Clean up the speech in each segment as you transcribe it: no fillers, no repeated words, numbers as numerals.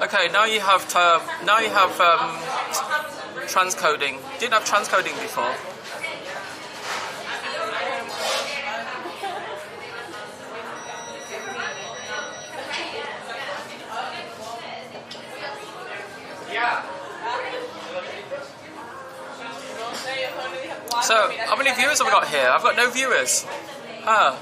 Okay, now you have transcoding. Didn't have transcoding before. So, how many viewers have we got here? I've got no viewers. Ah.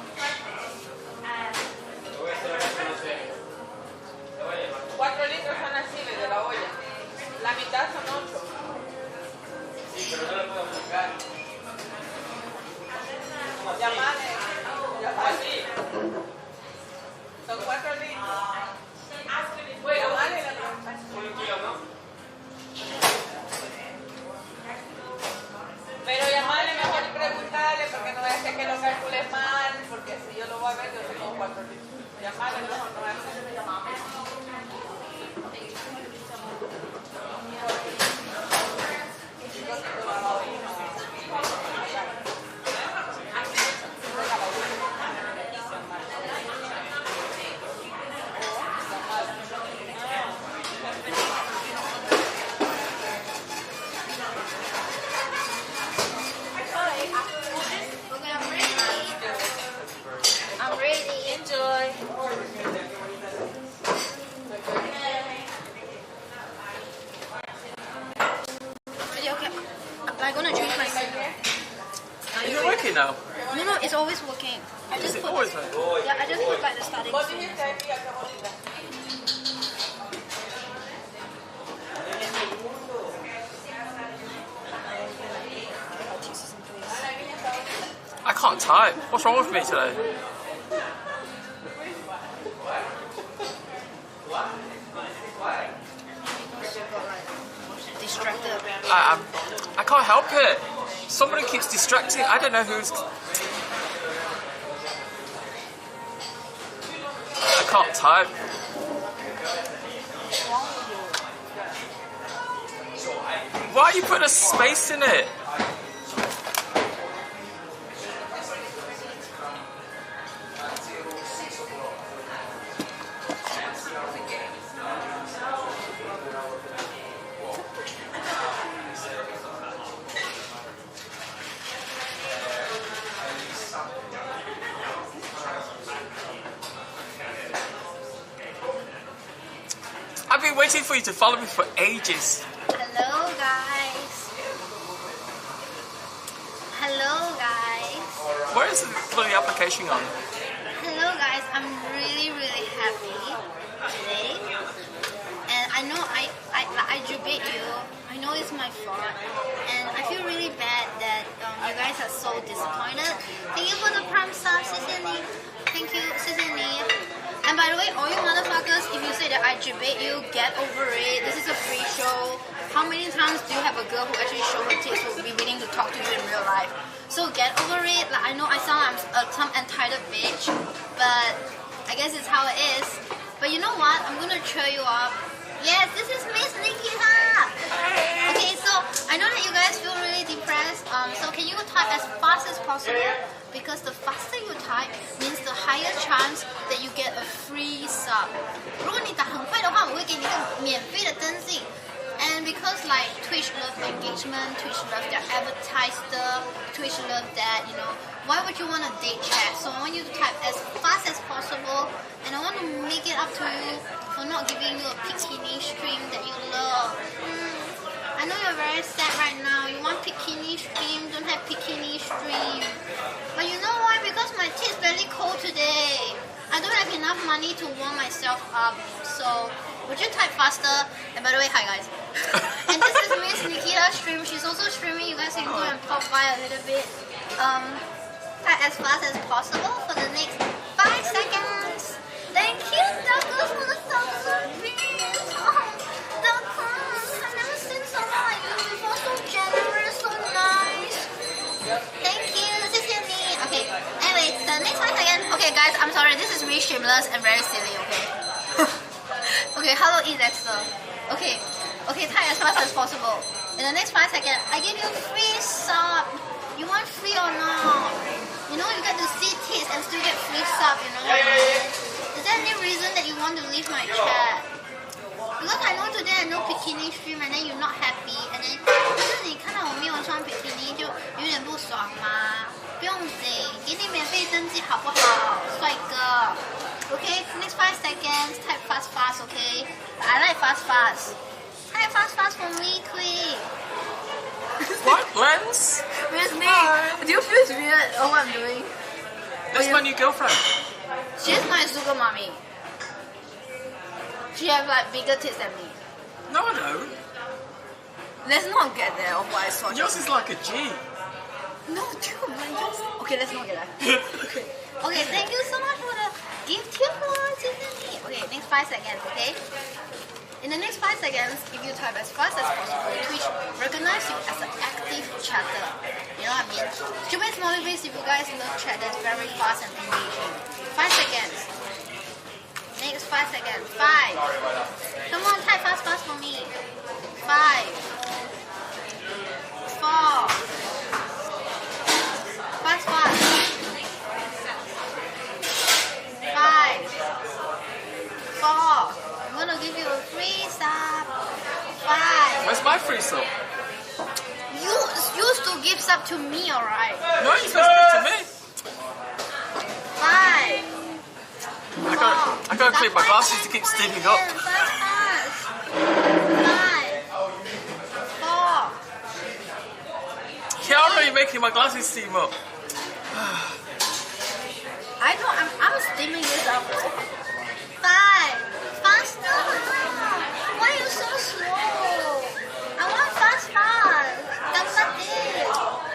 Pero llamarle mejor y preguntarle porque no es que lo calcules mal, porque si yo lo voy a ver, yo sé como 4 litros. Llamarle mejor no es. Now? No, it's always working. I just put always working? Yeah, I just put like the starting. I can't type. What's wrong with me today? Distracted. I can't help it. Somebody keeps distracting. I don't know who's... I can't type. Why are you putting a space in it? I've been waiting for you to follow me for ages. Hello guys. Hello guys. Where is the bloody application on? Hello guys, I'm really happy today. And I know I debate you. I know it's my fault. And I feel really bad that you guys are so disappointed. Thank you for the prime sub, Sisini. Thank you, Sisini. And by the way, all you motherfuckers, if you say that I debate you, get over it. This is a free show. How many times do you have a girl who actually show her tits who will be willing to talk to you in real life? So get over it. Like, I know I sound like some entitled bitch, but I guess it's how it is. But you know what? I'm gonna cheer you up. Yes, this is Miss Nikita. Okay, so I know that you guys feel really depressed. So can you type as fast as possible? Because the faster you type means the higher chance that you get a free sub. 如果你打很快的话，我会给你一个免费的登记。And because like Twitch love engagement, Twitch love their advertiser, Twitch love that, you know, why would you want a date chat? So I want you to type as fast as possible, and I want to make it up to you for not giving you a bikini stream that you love. I know you're very sad right now. You want bikini stream, don't have bikini stream. But you know why? Because my tits very cold today. I don't have enough money to warm myself up. So would you type faster? And by the way, hi guys. And this is Miss Nikita's stream. She's also streaming. You guys can go and pop by a little bit. Type as fast as possible for the next 5 seconds. Thank you, Douglas, for the 1,000 views. Oh, Douglas, I've never seen someone like you before. So generous, so nice. Thank you. Okay, anyway, the next 5 seconds. Okay, guys, I'm sorry. This is really shameless and very silly, okay? Okay, hello, Dexter. Okay, type as fast as possible. In the next 5 seconds, I give you free sub. You want free or not? You know, you get to see tits and still get free sub, you know? Is there any reason that you want to leave my chat? Because I know today I know bikini stream and then you're not happy and then 可是你看到我没有穿 bikini 就有点不爽吗？不用紧，给你免费登记好不好，帅哥 ？Okay, next 5 seconds. Type fast, fast. Okay, I like fast, fast. Type fast, fast for me, quick. What, Lens? With me. Do you feel weird on what I'm doing? That's my new girlfriend. She's my sugar mommy. She have like bigger tits than me. No, I don't. Let's not get there of what I saw. Yours is like a G. No, dude, my yours. Okay, let's not get there. Okay, thank you so much for the gift coupon, Tiffany. Okay, next 5 seconds, okay? In the next 5 seconds, if you type as fast as possible, Twitch recognize you as an active chatter. You know what I mean? Shpryu is motivates if you guys love chat that's very fast and engaging. 5 seconds. Next 5 seconds. 5. Come on, type fast, fast for me. 5. 4. Fast, fast. 5. 4. I'm gonna give you a free sub. 5. Where's my free sub? You used to give sub to me, alright? No, you're supposed to give to me. 5. I gotta clean my glasses to keep steaming up. 5. 4. Kiara, you're making my glasses steam up. I know, I'm steaming this up. 5. Faster. Why are you so slow? I want fast, fast. Ganbate.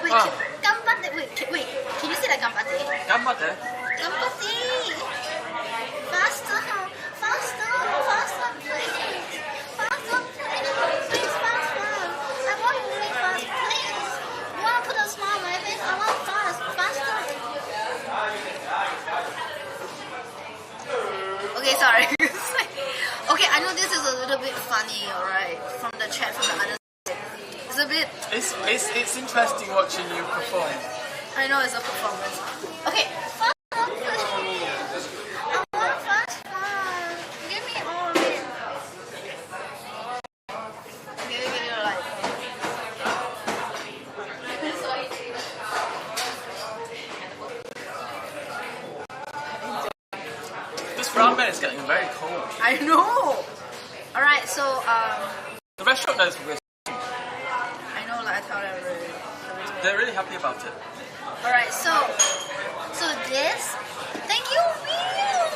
Wait, ganbate. Wait. Can you say that ganbate? Ganbate. Ganbate. Faster, please. Faster, please, faster. I want really fast, please. I want to put a smile on my face. I want faster. Okay, sorry. Okay, I know this is a little bit funny, alright, from the chat from the other side. It's a bit. It's interesting watching you perform. I know it's a performance. Okay, fast, please. I want fast. Give me all of it. Give me a like. This ramen is getting very cold. I know. Alright, so The restaurant knows we're. I know, like I tell them really. They're really happy about it. Alright, so this. Thank you, Will.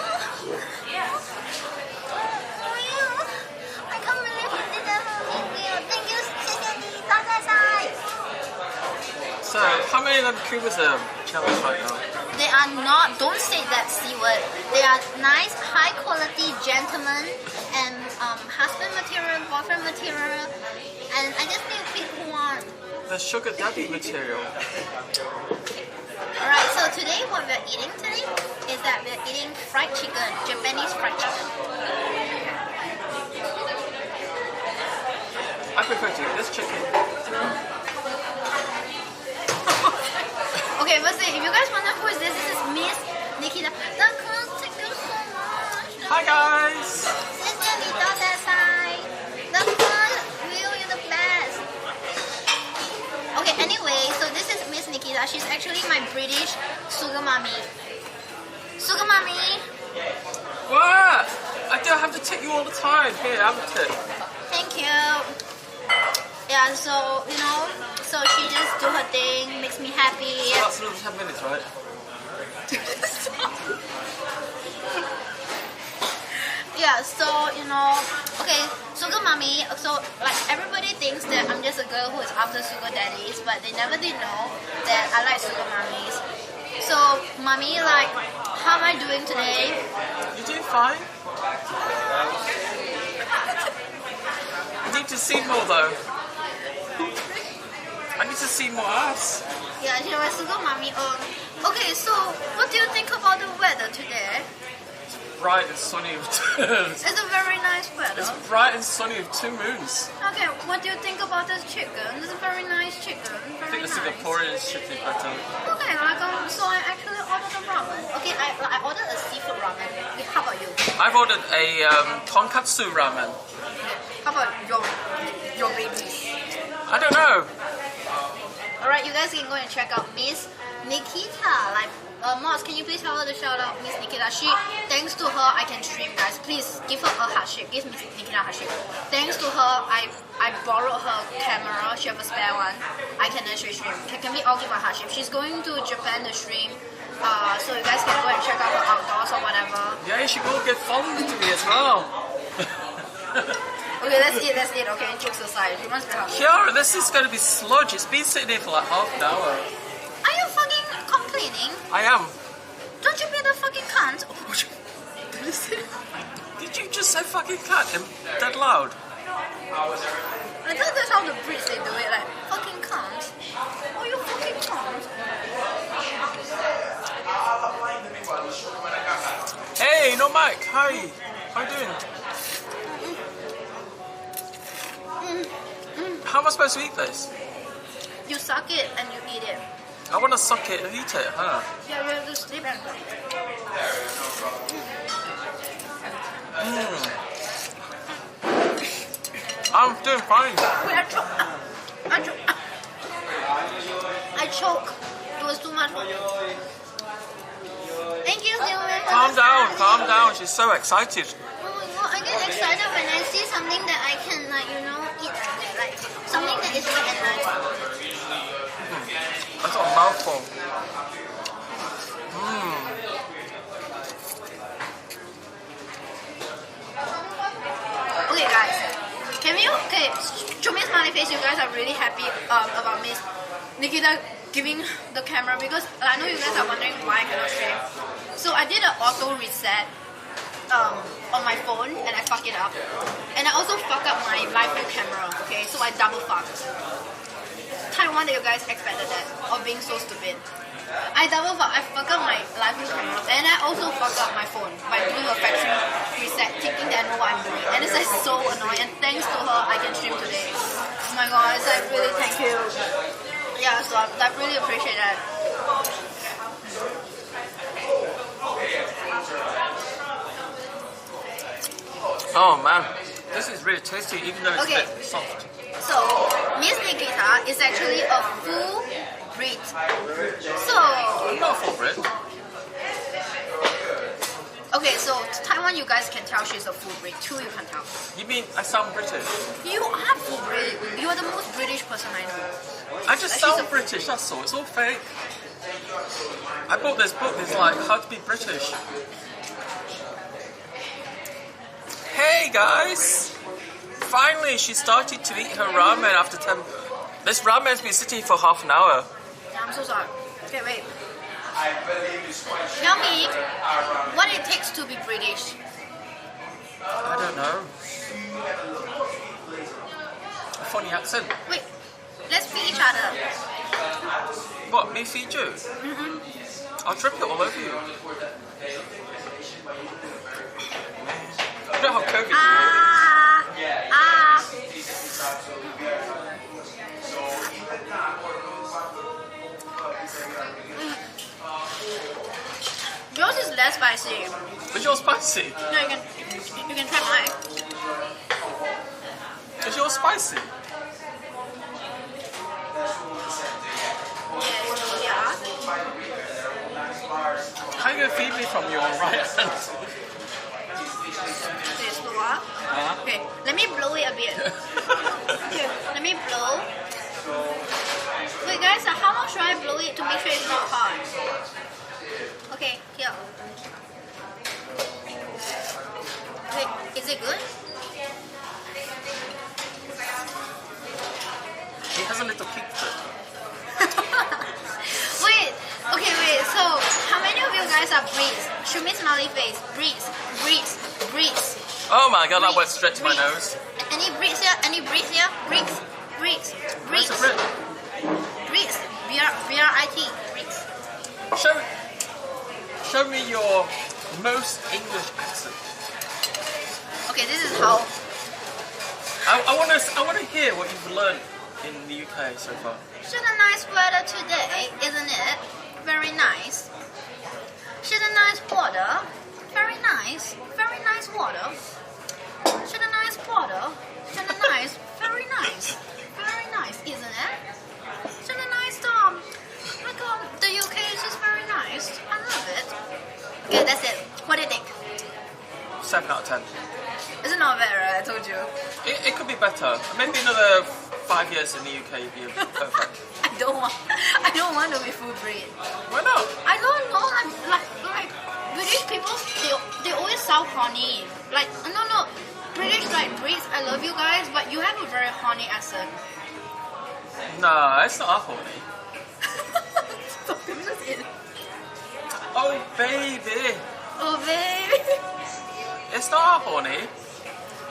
I can't believe you did that for me, Will. Thank you, Tiffany. So, how many of them Kubas are challenged right now? They are not. Don't say that C word. They are nice, high quality gentlemen and husband material, boyfriend material, and I just need to pick one. The sugar daddy material. Alright, so today what we're eating today is that we're eating fried chicken, Japanese fried chicken. I prefer to eat this chicken. Okay, but see, if you guys wonder who is this is Miss Nikita. Thank you so much. Hi guys! Will, you're the best. Okay, anyway, so this is Miss Nikita. She's actually my British sugar mommy. Sugar mommy. What? I don't have to tip you all the time. Here, have a tip. Thank you. Yeah, so, you know, so she just do her thing, makes me happy. So that's another 10 minutes, right? Yeah, so, you know, okay, sugar mommy, so, like, everybody thinks that I'm just a girl who is after sugar daddies, but they never did know that I like sugar mommies. So, mommy, like, how am I doing today? You're doing fine. I need to see more, though. I need to see more ass. Yeah, she's my sugar mommy. Okay, so, what do you think about the weather today? Bright and sunny with It's a very nice weather. It's bright and sunny with 2 moons. Okay, what do you think about this chicken? It's a very nice chicken. I think the Singaporean chicken is better. Okay, so I actually ordered a ramen. Okay, I ordered a seafood ramen. Okay, how about you? I've ordered a tonkatsu ramen. How about your babies? I don't know. Alright, you guys can go and check out Miss Nikita. Like, Moss, can you please tell her to shout out Miss Nikita? Thanks to her, I can stream, guys. Please give her a heart shape. Give Miss Nikita a heart shape. Thanks to her, I borrowed her camera. She have a spare one. I can actually stream. Can we all give her a heart shape? She's going to Japan to stream. So you guys can go and check out her outdoors or whatever. Yeah, you should go get following to me as well. Okay, let's eat, okay? Jokes aside, she must be hungry. Kiara, this is going to be sludge. It's been sitting here for like half an hour. Are you fucking complaining? I am. Don't you be the fucking cunt? Did you just say fucking cunt and that loud? I think that's how the Brits they do it, like, fucking cunt. Oh, you fucking cunt. Hey, no Mike. Hi. How you doing? How am I supposed to eat this? You suck it and you eat it. I want to suck it and eat it, huh? Yeah, you have to sleep and I'm doing fine. Wait, I choke. It was too much for me. Thank you, Stillman. Calm down. She's so excited. Oh my god, I get excited when I see something that I can, like, you know, eat. Like, something that is wet and nice. That's got a mouthful. Okay, guys. Show me a smiley face. You guys are really happy about Miss Nikita giving the camera, because I know you guys are wondering why I cannot stream. So I did an auto reset on my phone and I fuck it up. And I also fuck up my LiveU camera, okay? So I double fucked. Taiwan that you guys expected that, of being so stupid. I fuck up my LiveU camera and I also fuck up my phone by doing a factory reset, thinking that I know what I'm doing. And it's like so annoying, and thanks to her I can stream today. Oh my god, it's like really thank you. Yeah, so I really appreciate that. Oh man, this is really tasty even though it's a bit soft. So, Miss Nikita is actually a full breed. So, I'm not a full Brit. okay, so Taiwan, you guys can tell she's a full breed. True, you can tell. You mean I sound British? You are full breed. You are the most British person I know. I just sound British, that's all. It's all fake. I bought this book, it's like how to be British. Hey guys! Finally, she started to eat her ramen after 10... This ramen's been sitting for half an hour. Yeah, I'm so sorry. Okay, wait. Tell me what it takes to be British. I don't know. A funny accent. Wait, let's feed each other. What, me feed you? I'll drip it all over you. You don't have COVID, Yours is less spicy. Is yours spicy? No, you can try mine. Is yours spicy? Yeah. How are you going to feed me from your right hand? Okay, slower. Okay, let me blow it a bit. Okay, let me blow. Wait guys, how long should I blow it to make sure it's not hot? Okay, here. Wait, is it good? It has a little kick to it. Wait, so how many of you guys are Brits? Show me smiley face. Brits. Oh my god, that went straight to my nose. Any Brits here? Brits. Where's the Brit? Brits. B-R-I-T. Brits. Show me your most English accent. Okay, this is how. I want to hear what you've learned in the UK so far. She's a nice weather today, isn't it? Very nice. She's a nice water. Very nice. Very nice water. She's a nice nice bottle. Kind of nice. Very nice. Very nice, isn't it? Kind of nice. Like the UK is just very nice. I love it. Okay, that's it. What do you think? 7 out of 10. Is it not better? I told you. It could be better. Maybe another 5 years in the UK would be perfect. I don't want to be food breed. Why not? I don't know. Like British people, they always sound horny. Like no. British like Brits, I love you guys, but you have a very horny accent. No, it's not horny. Oh baby. Oh baby. It's not horny.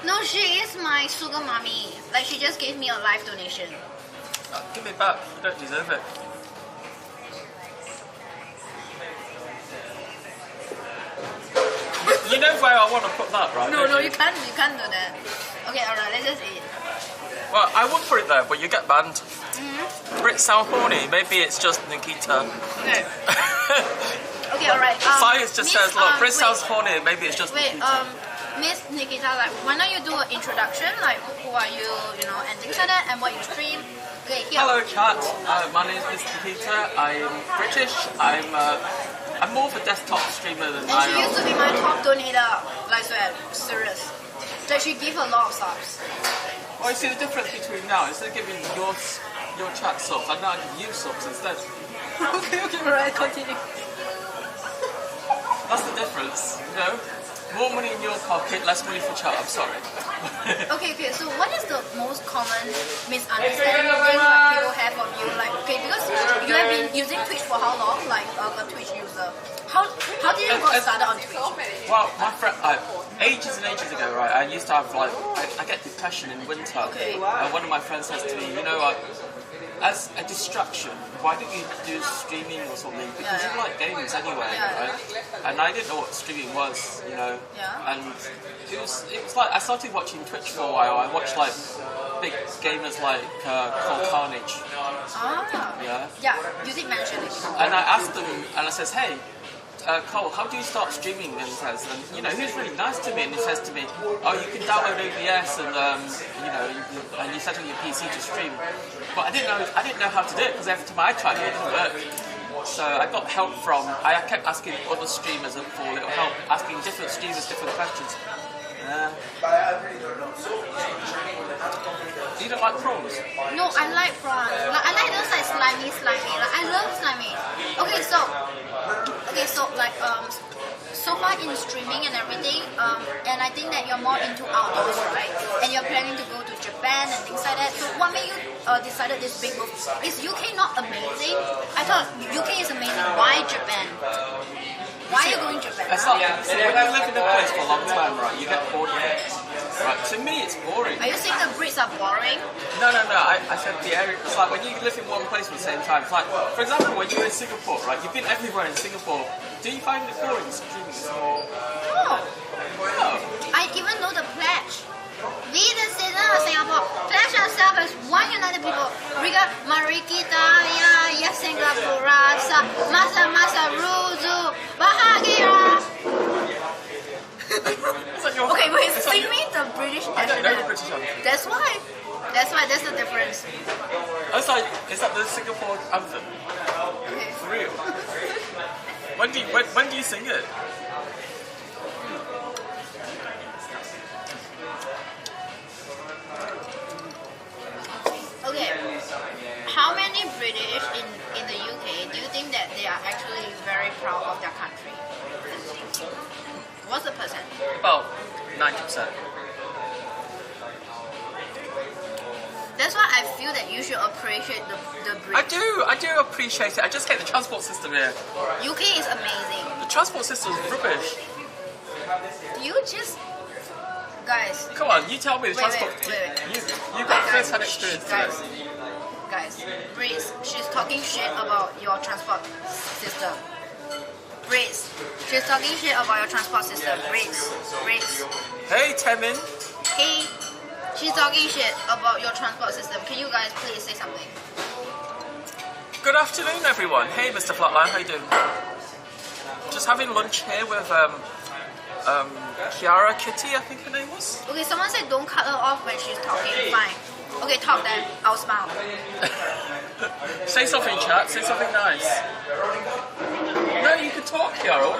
No, she is my sugar mommy. Like she just gave me a life donation. Oh, give it back. You don't deserve it. You know where I want to put that, right? No, you can't do that. Okay, alright, let's just eat. Well, I would put it there, but you get banned. Brits sound horny. Maybe it's just Nikita. Okay. Okay, alright. Science just says, look, Brits wait, sounds horny. Maybe it's just Nikita. Miss Nikita, like, why don't you do an introduction? Like, who are you, and things like that, and what you stream? Okay, here. Hello, chat. My name is Miss Nikita. I'm British. I'm more of a desktop streamer than And she used to be my top donator, like, serious. Like, she give a lot of subs. Well, you see the difference between now, instead of giving your chat subs, I'm now giving you subs instead. Okay, alright, continue. That's the difference, More money in your pocket, less money for chat, I'm sorry. Okay, so what is the most common misunderstanding like people have of you? Like, okay, because you have been using Twitch for how long? Like a Twitch user. How did you get started on Twitch? Well, my friend, ages and ages ago, right, I used to have I get depression in winter. Okay. And one of my friends says to me, as a distraction, why don't you do streaming or something? Because you like games anyway, right? And I didn't know what streaming was, Yeah. And it was like I started watching Twitch for a while. I watched like big gamers like Cole Carnage. Yeah, you did mention it. And I asked them, and I says, hey. Cole, how do you start streaming? And he says, and he was really nice to me, and he says to me, oh, you can download OBS and and you set up your PC to stream. But I didn't know how to do it because every time I tried it, it didn't work. So I got help from. I kept asking other streamers for little help, asking different streamers different questions. You don't like prawns? No, I like prawns. Like, I like those like slimy. Like I love slimy. Okay, so like so far in streaming and everything, and I think that you're more into outdoors, right? And you're planning to go to Japan and things like that. So what made you decided this big move? Is UK not amazing? I thought UK is amazing. Why Japan? Why are you going to Japan? It's like, when you live in a place for a long time, right, you get bored of it. Right, to me it's boring. Are you saying the Brits are boring? No, I said the area, it's like when you live in one place for the same time. It's like, for example, when you're in Singapore, right, you've been everywhere in Singapore, do you find it boring streaming? No. I even know the pledge. We the citizen of Singapore pledge ourselves as one united people. Riga Marikita ya Singapore Masa Ruzu Bahagia. Okay, wait, sing me the British I don't know the accent. British anthem. That's why, that's the difference. It's like, is that the Singapore anthem? Okay. For real? When do you sing it? Okay, how many British in the UK do you think that they are actually very proud of their country? What's the percent? About 90%. That's why I feel that you should appreciate the British. I do appreciate it. I just hate the transport system here. UK is amazing. The transport system is rubbish. You just... Guys. Come on, you tell me the Wait. transport... You got first-hand experience to it. Guys, Breeze, she's talking shit about your transport system. Breeze, she's talking shit about your transport system. Breeze. Hey, Temin. Hey, she's talking shit about your transport system. Can you guys please say something? Good afternoon, everyone. Hey, Mr. Flatline, how you doing? Just having lunch here with Kiara Kitty, I think her name was. Okay, someone said don't cut her off when she's talking. Fine. Okay, talk then. I'll smile. Say something, chat. Say something nice. No, you can talk, Kiara.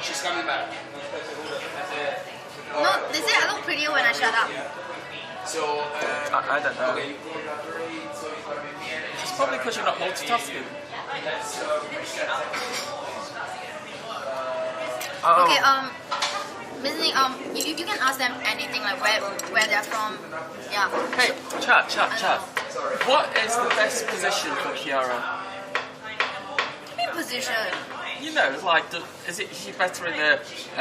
She's coming back. No, they say I look prettier when I shut up. So, I don't know. It's probably because you're not multitasking. Okay, Miss Lee, you can ask them anything, like where they're from. Yeah. Hey, chat. What is the best position for Kiara? Give me position. You know, like, is she better in the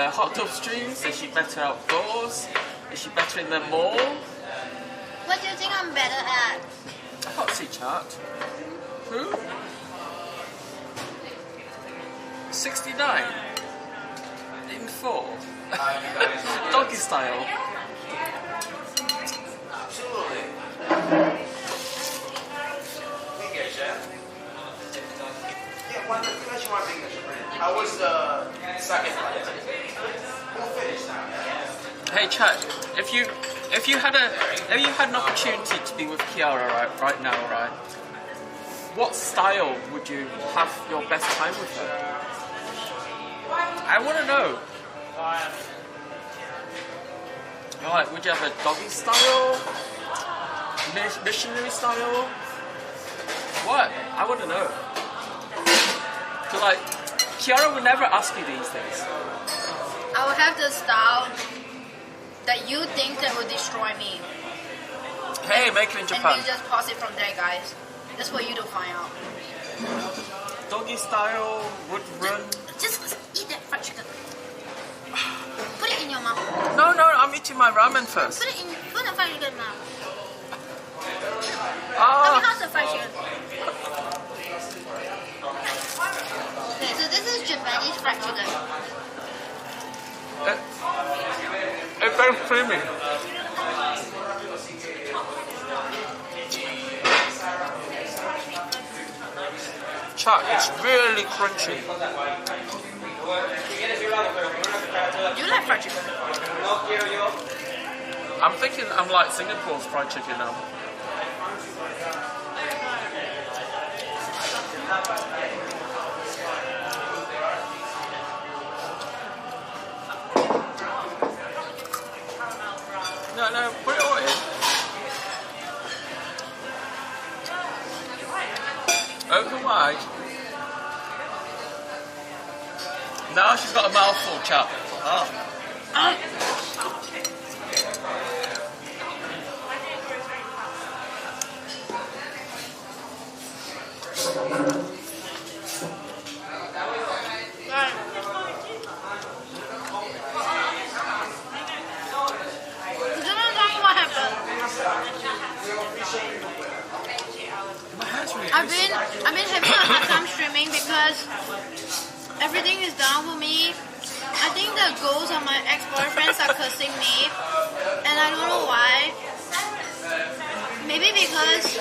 hot tub streams? Is she better outdoors? Is she better in the mall? What do you think I'm better at? I can't see chat. Who? 69. In 4. Doggy style. absolutely. Yeah, one finish one thing. How was the second one? Who finished now? Hey chat, if you had an opportunity to be with Kiara right now, right? What style would you have your best time with her? I want to know. Alright, would you have a doggy style? Missionary style? What? I want to know. So like, Kiara would never ask you these things. I will have the style that you think that will destroy me. Hey, make it in And Japan. you just pause it from there, guys. That's for you to find out. Doggy style, would run. Just eat that fried chicken. Put it in your mouth. No, I'm eating my ramen first. Put the fried chicken in your mouth. Tell me Ah, how's the fried chicken? Okay, so this is Japanese fried chicken. it's very creamy. Chat, it's really crunchy. Do you like fried chicken? I'm thinking I'm like Singapore's fried chicken now. No, put it all in. Open wide. Now she's got a mouthful, chap. Oh. I've been having a hard time streaming because everything is down for me. I think the ghosts of my ex-boyfriends are cursing me, and I don't know why. Maybe because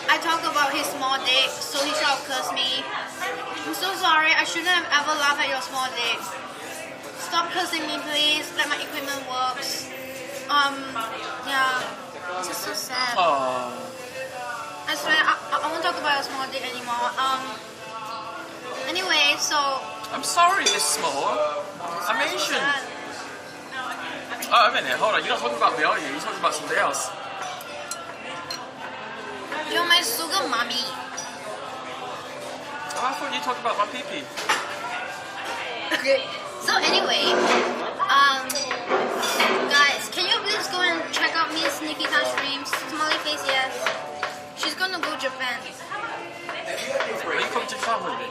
I talk about his small dick, so he shall curse me. I'm so sorry, I shouldn't have ever laughed at your small dick. Stop cursing me, please. Let my equipment works. Yeah, it's just so sad. Oh. I swear, I won't talk about your small dick anymore. Anyway, so... I'm sorry, Miss Small. I'm Asian. Oh, a minute, hold on. You're not talking about me, are you? You're talking about somebody else. You're my sugar mommy. Oh, I thought you talked about my pee-pee. Okay. So anyway, guys, can you please go and check out Miss Nikita streams? Smiley face, yes. She's gonna go Japan. Will you come to Japan with me?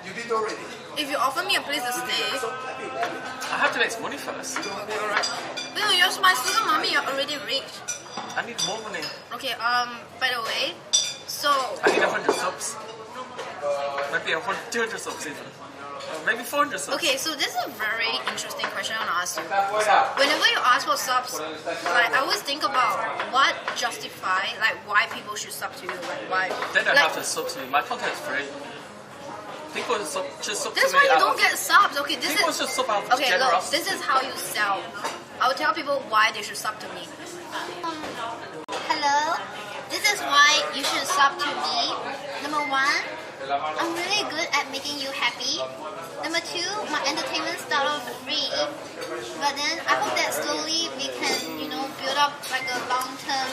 You did already. If you offer me a place to stay, I have to make some money first. no, you're my sugar mommy. You're already rich. I need more money. Okay. By the way, so I need 100 subs. Maybe 200 subs even. Maybe 400 subs. okay, so this is a very interesting question I want to ask you. Whenever you ask for subs, like I always think about what justify, like why people should sub to you, like why. They don't like, have to sub to me. My content's free. People just sub That's to why me you out don't of- get subs. Okay, this People is just sub out of okay. Look, generosity. this is how you sell. I will tell people why they should sub to me. Hello, this is why you should sub to me. Number one, I'm really good at making you happy. Number two, my entertainment start off free, but then I hope that slowly we can, build up like a long-term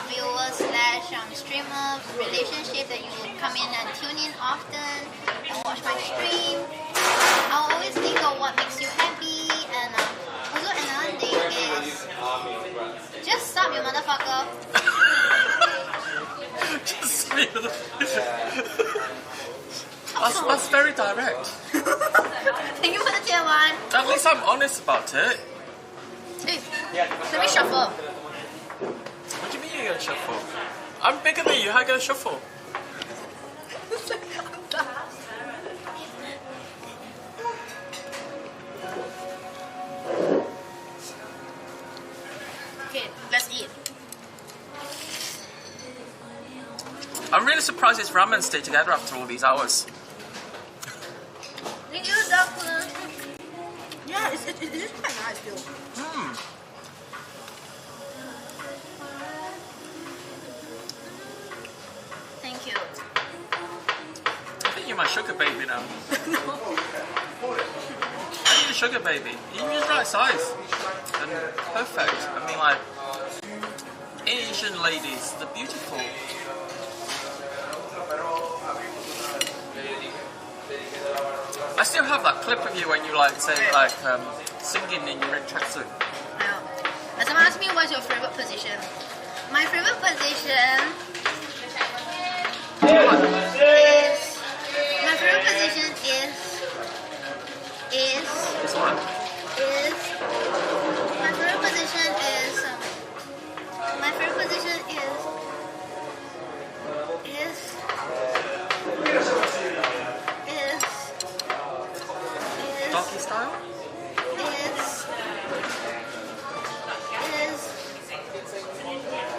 viewer slash streamer relationship that you will come in and tune in often and watch my stream. I'll always think of what makes you happy, and also another thing is just sub, you motherfucker. Just me. That's very direct. Thank you for the tier 1. At least I'm honest about it. Hey, let me shuffle. What do you mean you're gonna shuffle? I'm bigger than you. How are you gonna shuffle? Okay, let's eat. I'm really surprised this ramen stayed together after all these hours. Thank you, Duckling. Yeah, it is quite nice, too. Thank you. I think you're my sugar baby now. I need a sugar baby. You're the right size. And perfect. I mean, like, Asian ladies, they're beautiful. I still have that clip of you when you singing in your red tracksuit. Now, someone asked me what's your favorite position. My favorite position This one. Doggy style?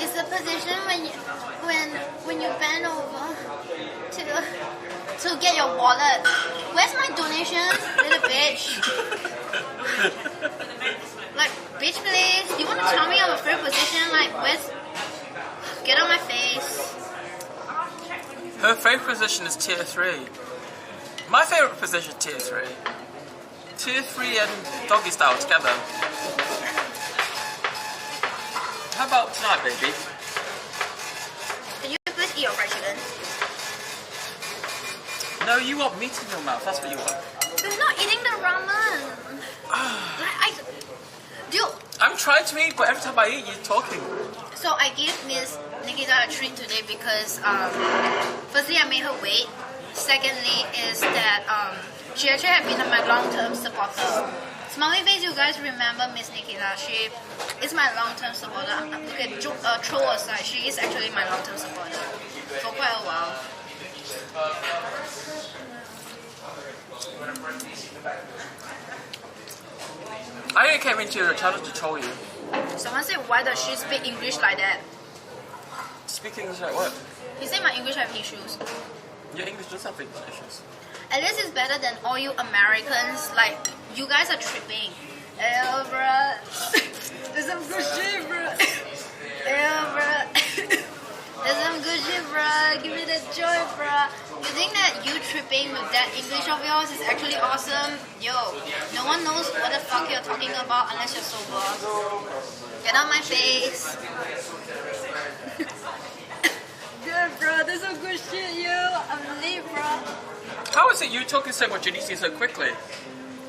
Is the position when you bend over to get your wallet. Where's my donation, little bitch? Like, bitch, please. You want to tell me I'm a favorite position? Like, where's? Get on my face. Her favourite position is tier 3. My favourite position is tier 3. Tier 3 and doggy style together. How about tonight, baby? Can you please eat your fried chicken? No, you want meat in your mouth. That's what you want. I'm not eating the ramen. Dude. I'm trying to eat, but every time I eat, you're talking. So I gave Miss Nikita a treat today because firstly I made her wait. Secondly is that she actually had been my long-term supporter. Smiley face, you guys remember Miss Nikita? She is my long-term supporter. Okay, troll aside, she is actually my long-term supporter for quite a while. I came into your channel to troll you. Someone said, why does she speak English like that? Speak English like what? He said my English have issues. Your English does have English issues. At least it's better than all you Americans. Like, you guys are tripping. Ew, bruh. There's some good shit, bruh. Ew, bruh. There's some good shit, bruh. Give me that joy, bruh. You think that you tripping with that English of yours is actually awesome? Yo, no one knows what the fuck you're talking about unless you're sober. Get out my face. Good, bro. There's some good shit, yo. I'm late, bro. How is it you talking so much and eating so quickly?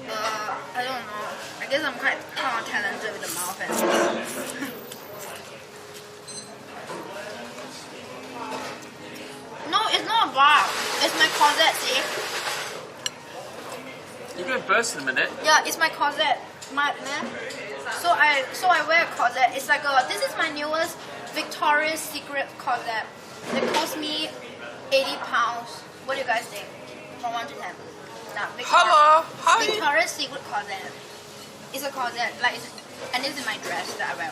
I don't know. I guess I'm quite talented with the mouth and stuff. No, it's not a bar. It's my corset, see? You're going to burst in a minute. Yeah, it's my corset. So I wear a corset. It's like this is my newest Victoria's Secret corset. It cost me 80 pounds. What do you guys think? From 1 to 10. Now, Hello! Hi! Victoria's Secret corset. It's a corset, and this is my dress that I wear.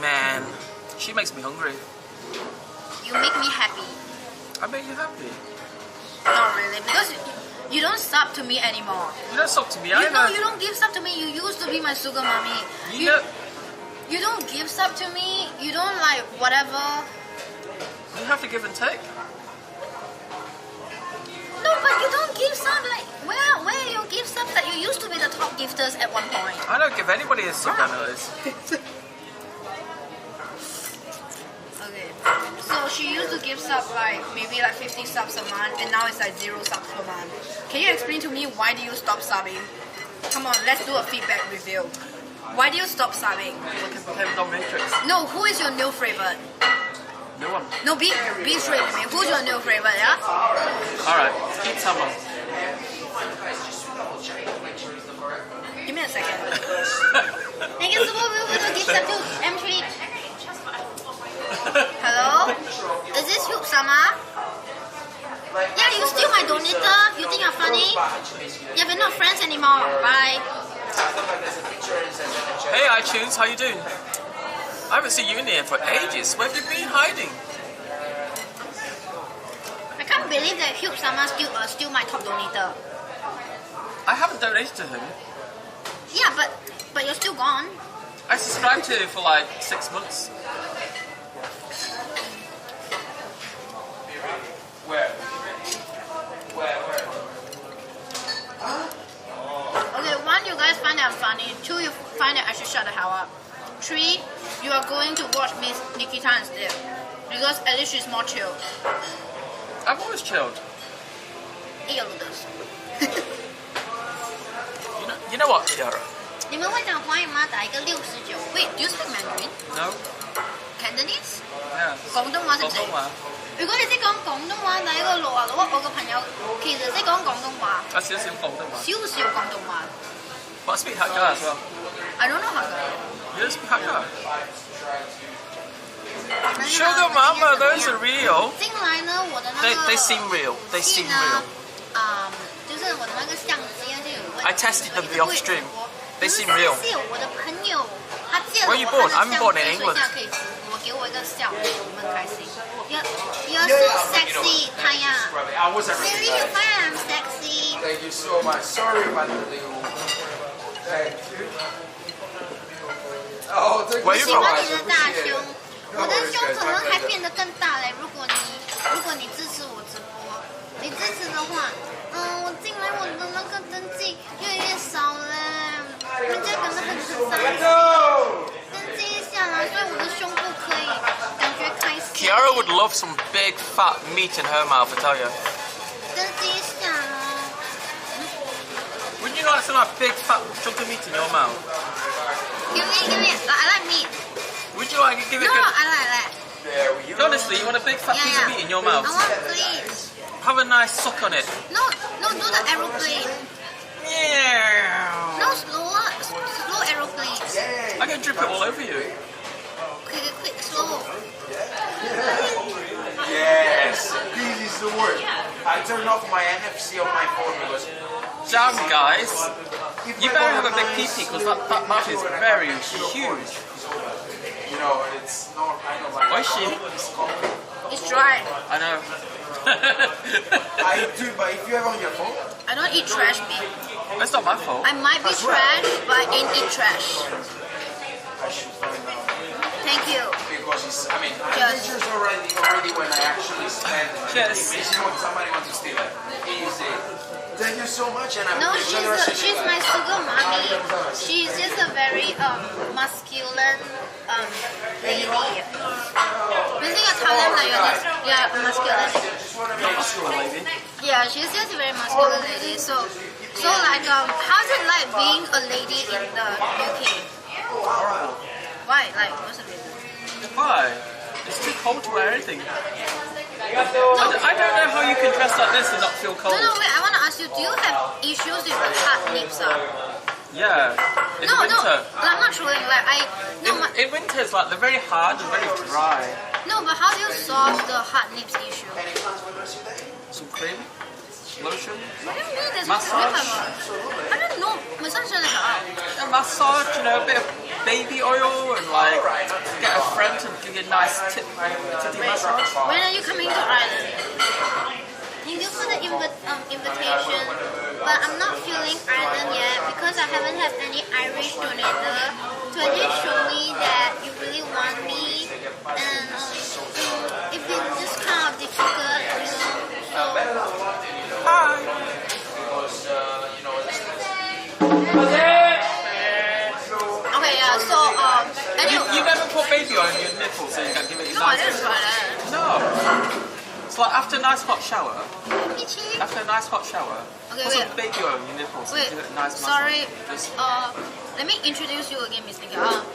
Man, she makes me hungry. You make me happy. I made you happy. Not really, because you don't sub to me anymore. You don't sub to me You either. know, you don't give sub to me. You used to be my sugar mommy. You know, You don't give sub to me. You don't like whatever. you have to give and take. No, but you don't give sub like where you give sub that you used to be the top gifters at one point. I don't give anybody a sub nowadays. Okay, so she used to give sub like maybe like 50 subs a month, and now it's like 0 subs per month. Can you explain to me why do you stop subbing? Come on, let's do a feedback review. Why do you stop subbing? Because became a dominatrix. No, who is your new favorite? No one. No, be straight with me. Who's your new favorite? Yeah. Alright, keep someone. Give me a second. Thank you so much for the gift sub to M3. Hello? Is this Hyuk-sama? Yeah, you still my donator. You think you're funny? Yeah, we're not friends anymore. Bye. Hey iTunes, how you doing? I haven't seen you in here for ages. Where have you been hiding? I can't believe that Hyuk-sama still my top donator. I haven't donated to him. Yeah, but you're still gone. I subscribed to him for like 6 months. Where? Okay, 1, you guys find that I'm funny. 2, you find that I should shut the hell up. 3, you are going to watch Miss Nikita instead. Because at least she's more chill. I've always chilled. Eat your noodles. You know what, Kiara? 你们会讲华语吗？打一个69。Wait, do you speak Mandarin? No? Cantonese? Yeah. 廣東話識唔識？廣東話。如果你識講廣東話，第一個66，我個朋友其實識講廣東話，少少廣東話。少少廣東話。But I speak Hakka as well. I don't know how to. You don't speak Hakka? Sugar Mama, those are real. 进来呢，我的那个 They seem real. They seem real. 就是我的那个相机就有问题。 I tested them the off stream. They seem real. 是我的朋友，他借了 Where are you 我 born? 他 I'm 的 born 相 in 机，所以 England. 现在可以直播，给我一个笑，我们很开心。You're so sexy, Taya. I wasn't Really, ready. you find I'm sexy? Thank you so much. Sorry about the little. Thank you. Oh, thank 我 you 喜 so 欢 much. 你的大胸，我的胸可能还变得更大嘞。如果你支持我直播，你支持的话，我进来我的那个登记越来越少嘞，人家可能很伤心。登记一下啦，所以我的胸部可以感觉开心。Kiara would love some big fat meat in her mouth, I tell you. 登记一下啦。Wouldn't you like some like big fat chunk of meat in your mouth? Give me. I like meat. Would you like to give it No, a I like. There we go. Honestly, you want a big fat piece of meat in your mouth? I want please. Have a nice suck on it. No, do the aeroplane. Yeah. No, slow aeroplane. I can drip it all over you. Quick, slow. Yes, this is the word. I turned off my NFC on my phone because. Damn, guys. If You I better go have a big online, PP because that mouth is very huge. You know, it's not. I know. Like, Oishi. It's dry. I know. I do, but if you have on your phone, I don't eat trash meat. That's not my fault. I might be trash, but I ain't eat trash. I should find out. Thank you. Because it's. I mean, Yes. pictures already when I actually spend. Yes. If somebody wants to steal it, easy. Thank you so much, and I'm No, generous. she's my sugar mommy. She's just a very masculine lady. 不是要讨论的有点 yeah masculine. Maybe. Yeah, she's just a very masculine lady. So like how's it like being a lady in the UK? Why? Like what's the reason? Why? It's too cold to wear anything. I don't know how you can dress like this and not feel cold. No, wait. I want to ask you. Do you have issues with the hard lips? Yeah. In No, winter. I'm not trolling. Like In winter, it's like they're very hard and very dry. No, but how do you solve the hard lips issue? Some cream, lotion, What do you mean? There's Massage. I don't know. Massage is hard. a massage, you know, a bit of baby oil and like get a friend to give you a nice titty massage. When are you coming to Ireland? Thank you for the invitation, but I'm not feeling Ireland yet because I haven't had any Irish donator to at least show me that you really want me, and it's been just kind of difficult, you know. So. Hi. Okay, yeah. So You never put baby oil on your nipples so you can give it. No, I didn't try that. No. It's like after a nice hot shower. Itchy. After a nice hot shower, Okay, put wait. some baby oil on your nipples Wait, and give it a nice sorry. massage. Just Let me introduce you again, Miss Nikita.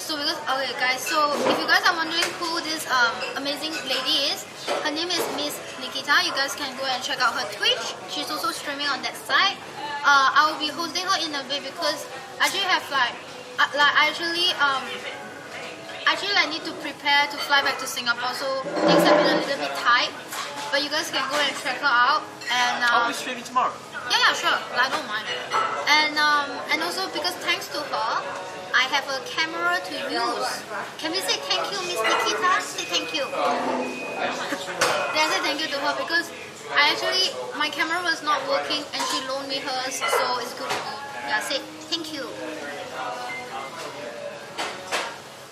So because okay, guys. So if you guys are wondering who this amazing lady is, her name is Miss Nikita. You guys can go and check out her Twitch. She's also streaming on that site. I will be hosting her in a bit because I actually have actually I need to prepare to fly back to Singapore, so things have been a little bit tight. But you guys can go and check her out. And I'll be streaming tomorrow. yeah, sure. I don't mind. And also because thanks to her, I have a camera to use. Can we say thank you, Miss Nikita? Say thank you. Then I say thank you to her because my camera was not working and she loaned me hers, so it's good. Yeah, say thank you.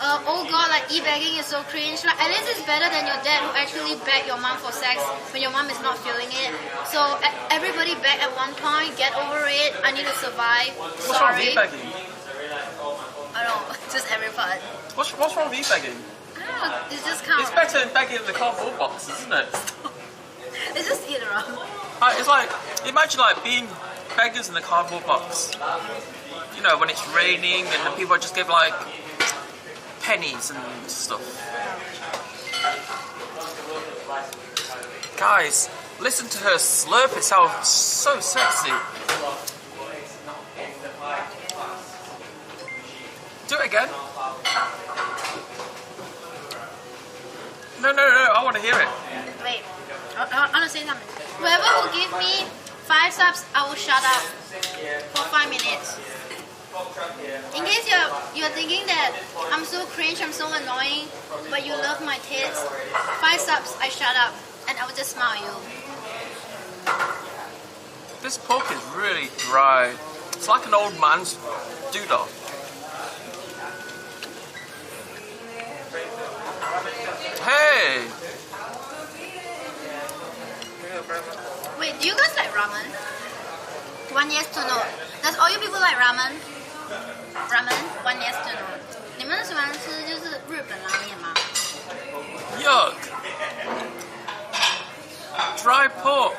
Oh god, like e-bagging is so cringe. Like, at least it's better than your dad who actually begged your mom for sex when your mom is not feeling it. So everybody begged at one point. Get over it. I need to survive. What's wrong with Sorry. e-bagging? I don't know. Just every part. What's wrong with e-bagging? I don't know. It's just kind It's of. better than begging in the cardboard boxes, isn't it? It's just either around. It's like, imagine like being beggars in the cardboard box. You know, when it's raining and the people just give like pennies and stuff. Guys, listen to her slurp, it sounds so sexy. Do it again. No, I want to hear it. Wait. I want to say something. Whoever will give me 5 subs, I will shut up for 5 minutes. In case you're thinking that I'm so cringe, I'm so annoying, but you love my tits, 5 subs, I shut up, and I will just smile at you. This pork is really dry. It's like an old man's doodah. Hey! Wait, do you guys like ramen? 1 yes to no. Does all you people like ramen? Ramen? 1 yes to no. 你们喜欢吃就是日本拉面吗？ Yuck! Dry pork.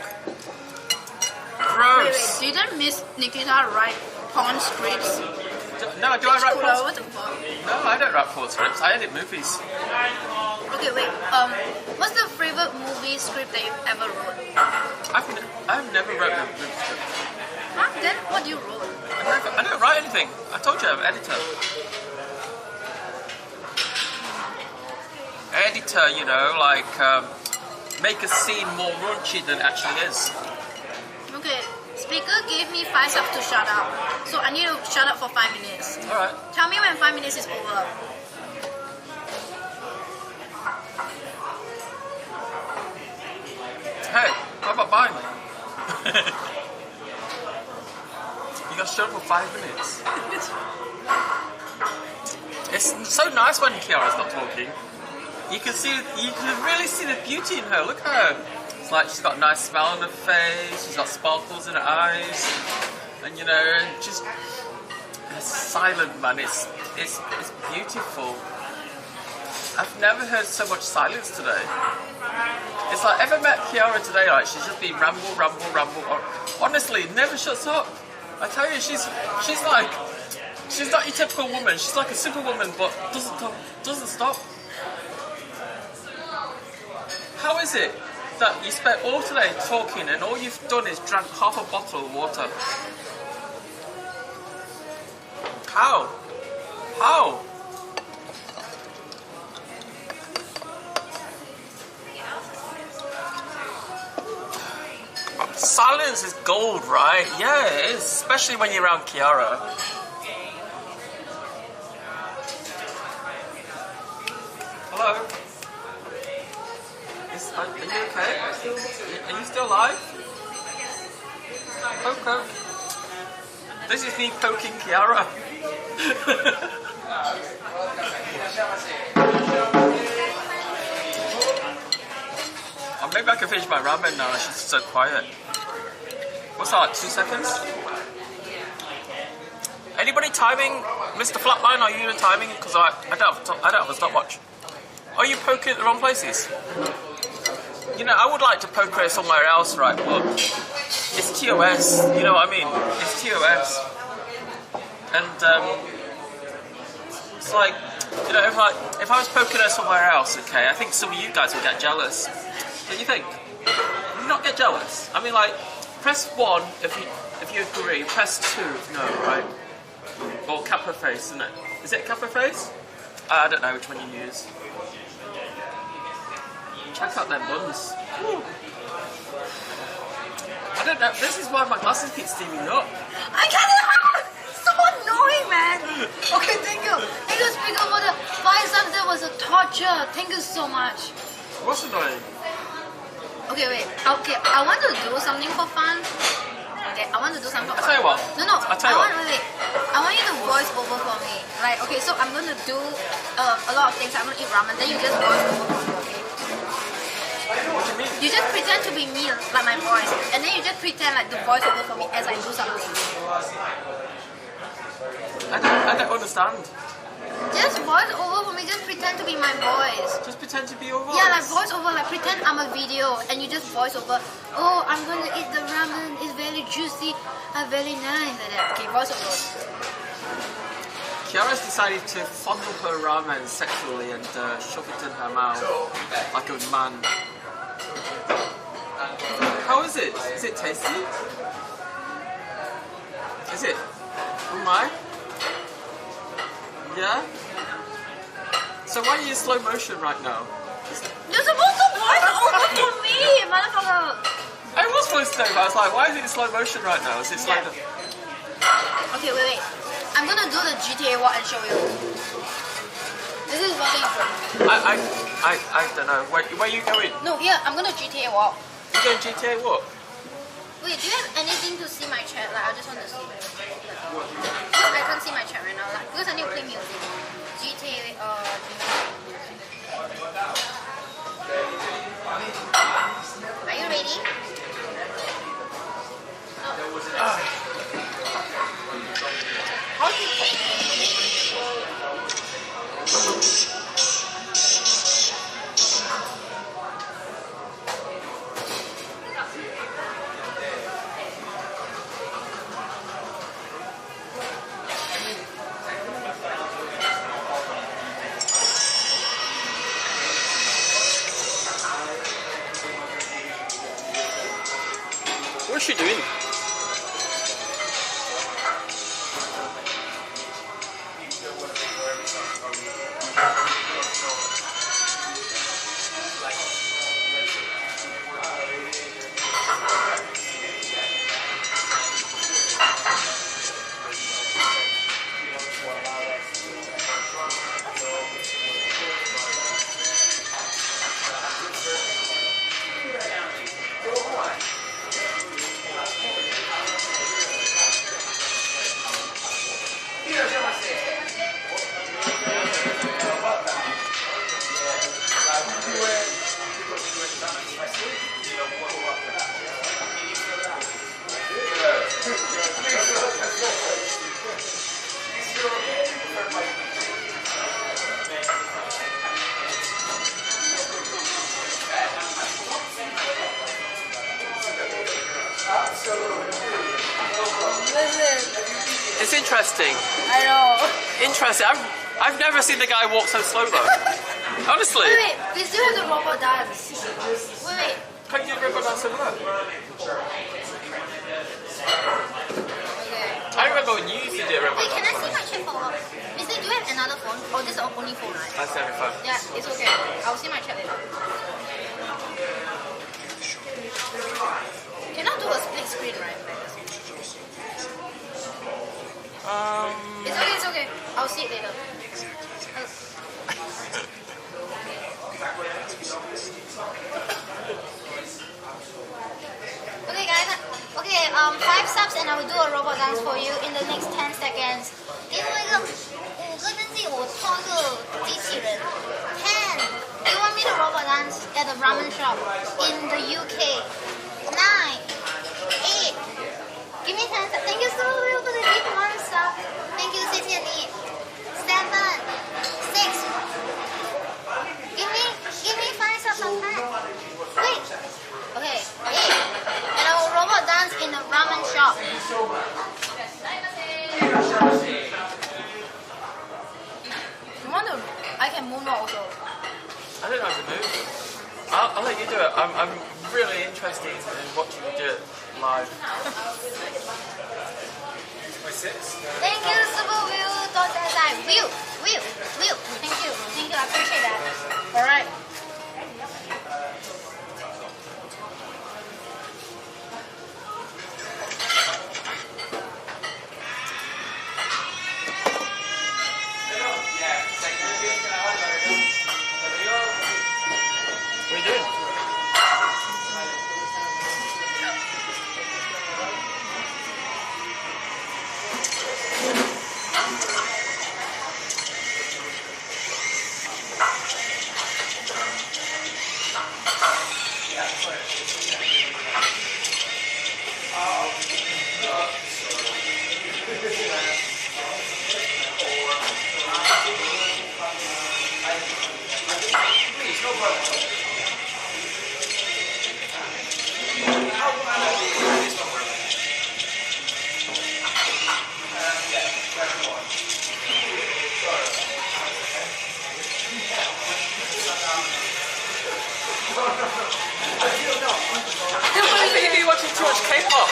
Gross. Wait, didn't Miss Nikita write porn scripts? No, do I write porn? What the fuck? No, I don't write porn scripts. I edit movies. Okay, wait. What's the favorite movie script that you've ever wrote? I've never wrote a movie script. Huh? Then what do you wrote? I don't write anything. I told you I'm an editor. Editor, you know, like make a scene more raunchy than it actually is. Okay, speaker gave me 5 subs to shut up. So I need to shut up for 5 minutes. Alright. Tell me when 5 minutes is over. Hey, how about mine? You got shut up for 5 minutes. It's so nice when Kiara's not talking. You can really see the beauty in her. Look at her. It's like she's got a nice smile on her face. She's got sparkles in her eyes, and you know, just silent, man. It's beautiful. I've never heard so much silence today. It's like, ever met Kiara today? Like, she's just been ramble. Honestly, never shuts up. I tell you, she's not your typical woman. She's like a superwoman, but doesn't stop. How is it that you spent all today talking and all you've done is drank half a bottle of water? How? Silence is gold, right? Yeah, it is, especially when you're around Kiara. Hello? Are you okay? Are you still alive? Poke. This is me poking Kiara. Oh, maybe I can finish my ramen now. She's so quiet. What's that? 2 seconds? Anybody timing? Mr. Flatline, are you timing? Because I don't have a stopwatch. Are you poking at the wrong places? You know, I would like to poke her somewhere else, right? But it's TOS. You know what I mean? It's TOS. And it's like, you know, if I was poking her somewhere else, okay, I think some of you guys would get jealous. Don't you think? Would you not get jealous? I mean, like, press 1 if you agree. Press 2 if no, right? Or Kappa face, isn't it? Is it Kappa face? I don't know which one you use. Check out them buns. Ooh. I don't know. This is why my glasses keep steaming up. I can't. So annoying, man. Okay, thank you. Thank you, Shpryu, for the 5 subs. That was a torture. Thank you so much. What's annoying? Okay, wait. Okay, I want to do something for fun. Okay, I want to do something for fun. I'll tell you what. No. I'll tell you what. Wait. I want you to voice over for me. Right, okay, so I'm going to do a lot of things. I'm going to eat ramen. Then you just voice over for me, okay? What do you mean? You just pretend to be me, like my voice. And then you just pretend like to voice over for me as I do something. I don't understand. Just voice over for me. Just pretend to be my voice. Just pretend to be your voice. Yeah, like voice over, like pretend I'm a video and you just voice over. Oh, I'm going to eat the ramen. It's very juicy, very nice. Like that. Okay, voice over. Kiara's decided to fondle her ramen sexually and shove it in her mouth like a man. How is it? Is it tasty? Is it? Oh my? Yeah? So why are you in slow motion right now? You're supposed to voice over for me, motherfucker. I was supposed to know, but I was like, why is it in slow motion right now? Is it slow down? Okay, wait. I'm gonna do the GTA walk and show you. This is working. I don't know. Where are you going? No, here, I'm gonna GTA walk. You going GTA what? Wait, do you have anything to see my chat? Like, I just want to see. Because I can't see my chat right now. Like, because I need to play music. GTA, Are you ready? How do you... What's she doing? It's interesting. I know. Interesting. I've never seen the guy walk so slow though. Honestly. Wait, we still have the robot dance. Wait. Can you do robot dance over there? Okay. I remember when you used to do a robot Wait, can I dance. see my chat for a while? Mister, do you have another phone? Oh, this is the only phone, right? That's every phone. Yeah, it's okay. I'll see my chat later. Cannot do a split screen, right? It's okay, it's okay. I'll see it later. 5 subs and I will do a robot dance for you in the next 10 seconds. 给我一个5个灯记，我创个机器人。10. You want me to robot dance at a ramen shop in the UK? 9. 8. Give me 10 subs. Thank you so much for the 1 sub. Thank you, 谢谢你。7. 6. Give me 5 subs on that. Wait. Okay. 8. And I will robot dance in a ramen shop. I can move also. I don't know how to move. I'll let you do it. I'm really interested in watching you do it live. Thank you, Super Will. Will. Thank you. I appreciate that. All right. What are you doing? You're watching too much K-pop.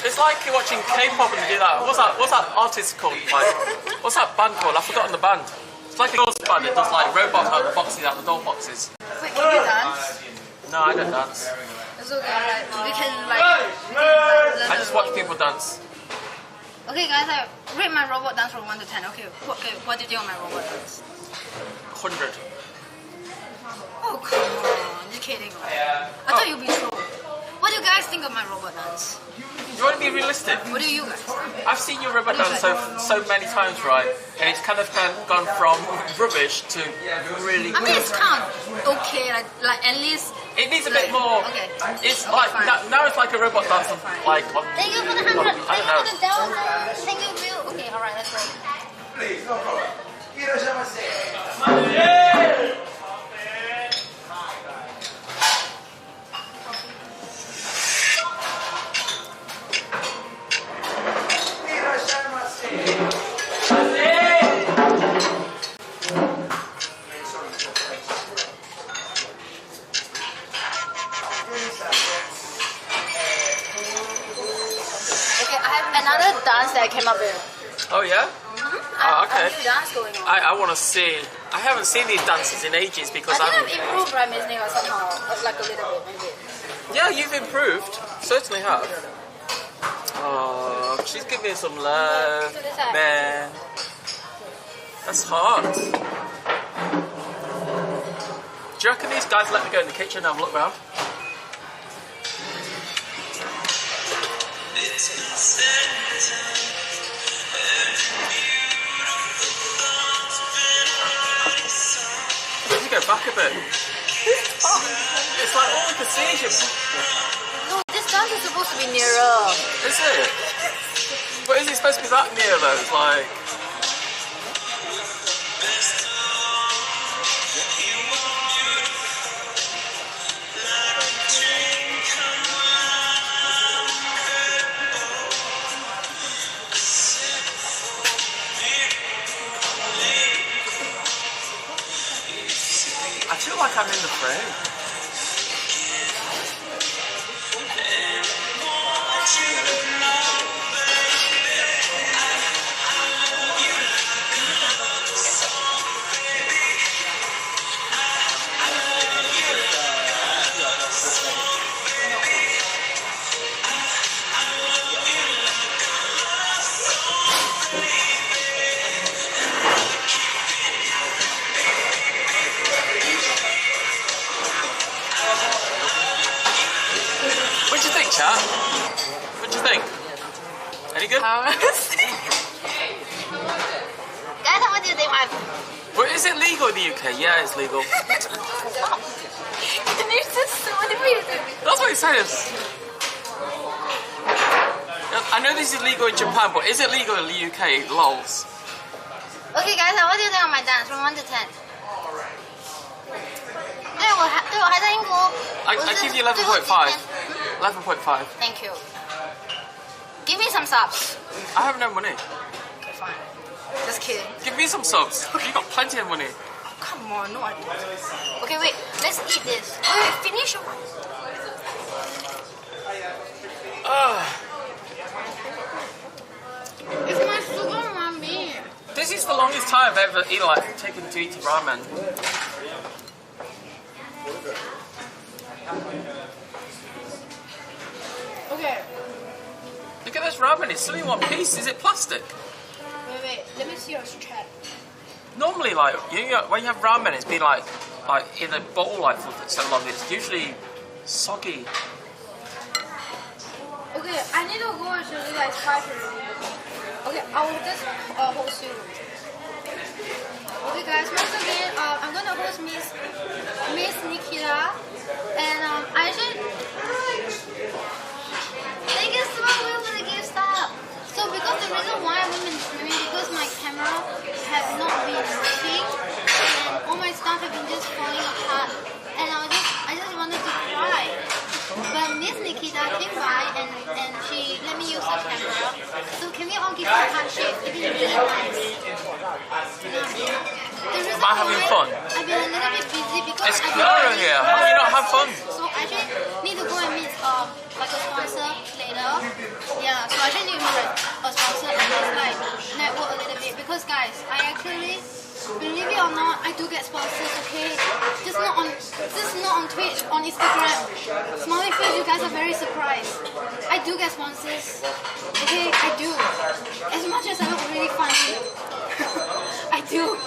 It's like you're watching K-pop and you do that. What's that artist called? Like, what's that band called? I've forgotten the band. It's like a girls band. It does like robots out the boxes, out the door boxes. Wait, can you dance? No, I don't dance. It's okay. We can like. I just watch people dance. Okay, guys, I rate my robot dance from 1 to 10. Okay, what do you think of my robot dance? 100. Oh, come on. You're kidding. I thought you'd be true. What do you guys think of my robot dance? You want to be realistic? What do you guys think? I've seen your robot dance so many times, right? And it's kind of gone from rubbish to really I mean, good. it's kind of okay, like at least. It needs a bit more. Okay. It's like now it's like a robot dance, like on. Thank you for the 100. I Thank don't you know. for the download. Thank you, Bill. Okay, alright, let's go. Please, no problem. Irashamase. Okay, I have another dance that I came up with. Oh yeah. I Okay. have a new dance going on. I want to see. I haven't seen these dances in ages because I think I'm. I've improved right now somehow, like a little bit maybe. Yeah, you've improved. Certainly have. Oh, she's giving some love, man. That's hard. Do you reckon these guys let me go in the kitchen and have a look round? Let me go back a bit. It's like all we can see is you. No, this dance is supposed to be nearer. Is it? But is it supposed to be that near though? It's like. I feel like I'm in the frame. Any good? Guys, what do you think? Well, is it legal in the UK? Yeah, it's legal. There's just so many reasons. That's what it says. I know this is legal in Japan, but is it legal in the UK? Lols. Okay, guys, what do you think of my dance from 1 to 10? 对我还在英国。I give you 11.5. 11.5. Thank you. Give me some subs. I have no money. Okay, fine. Just kidding. Give me some subs. You got plenty of money. Oh, come on, no I don't. Okay, wait. Let's eat this. Wait, finish your one. It's my sugar, mommy. This is the longest time I've ever taken to eat ramen. Okay. Look at this ramen, it's still in one piece. Is it plastic? Wait. Let me see your chat. Normally, like, when you have ramen, it's been like in a bowl like for so long. It's usually soggy. Okay, I need to go and show you guys 5 minutes. Okay, I will just host you. Okay, guys, once again, I'm gonna host Miss Nikita, and I should. Thank you so much for the gift stuff. So because the reason why I haven't been streaming because my camera has not been working, and all my stuff have been just falling apart, and I just wanted to cry. But Miss Nikita came by and she let me use her camera. So can we all give her a handshake? It's been really nice. Am I having fun? I've been a little bit busy because It's Kiara here. How do you not have fun? So I actually need to go and meet like a sponsor later. Yeah, so I actually need to meet a sponsor and just like network a little bit because guys, I actually, believe it or not, I do get sponsors, okay? Just not on Twitch, on Instagram. Smiley face, you guys are very surprised. I do get sponsors. Okay, I do. As much as I look really funny. I do.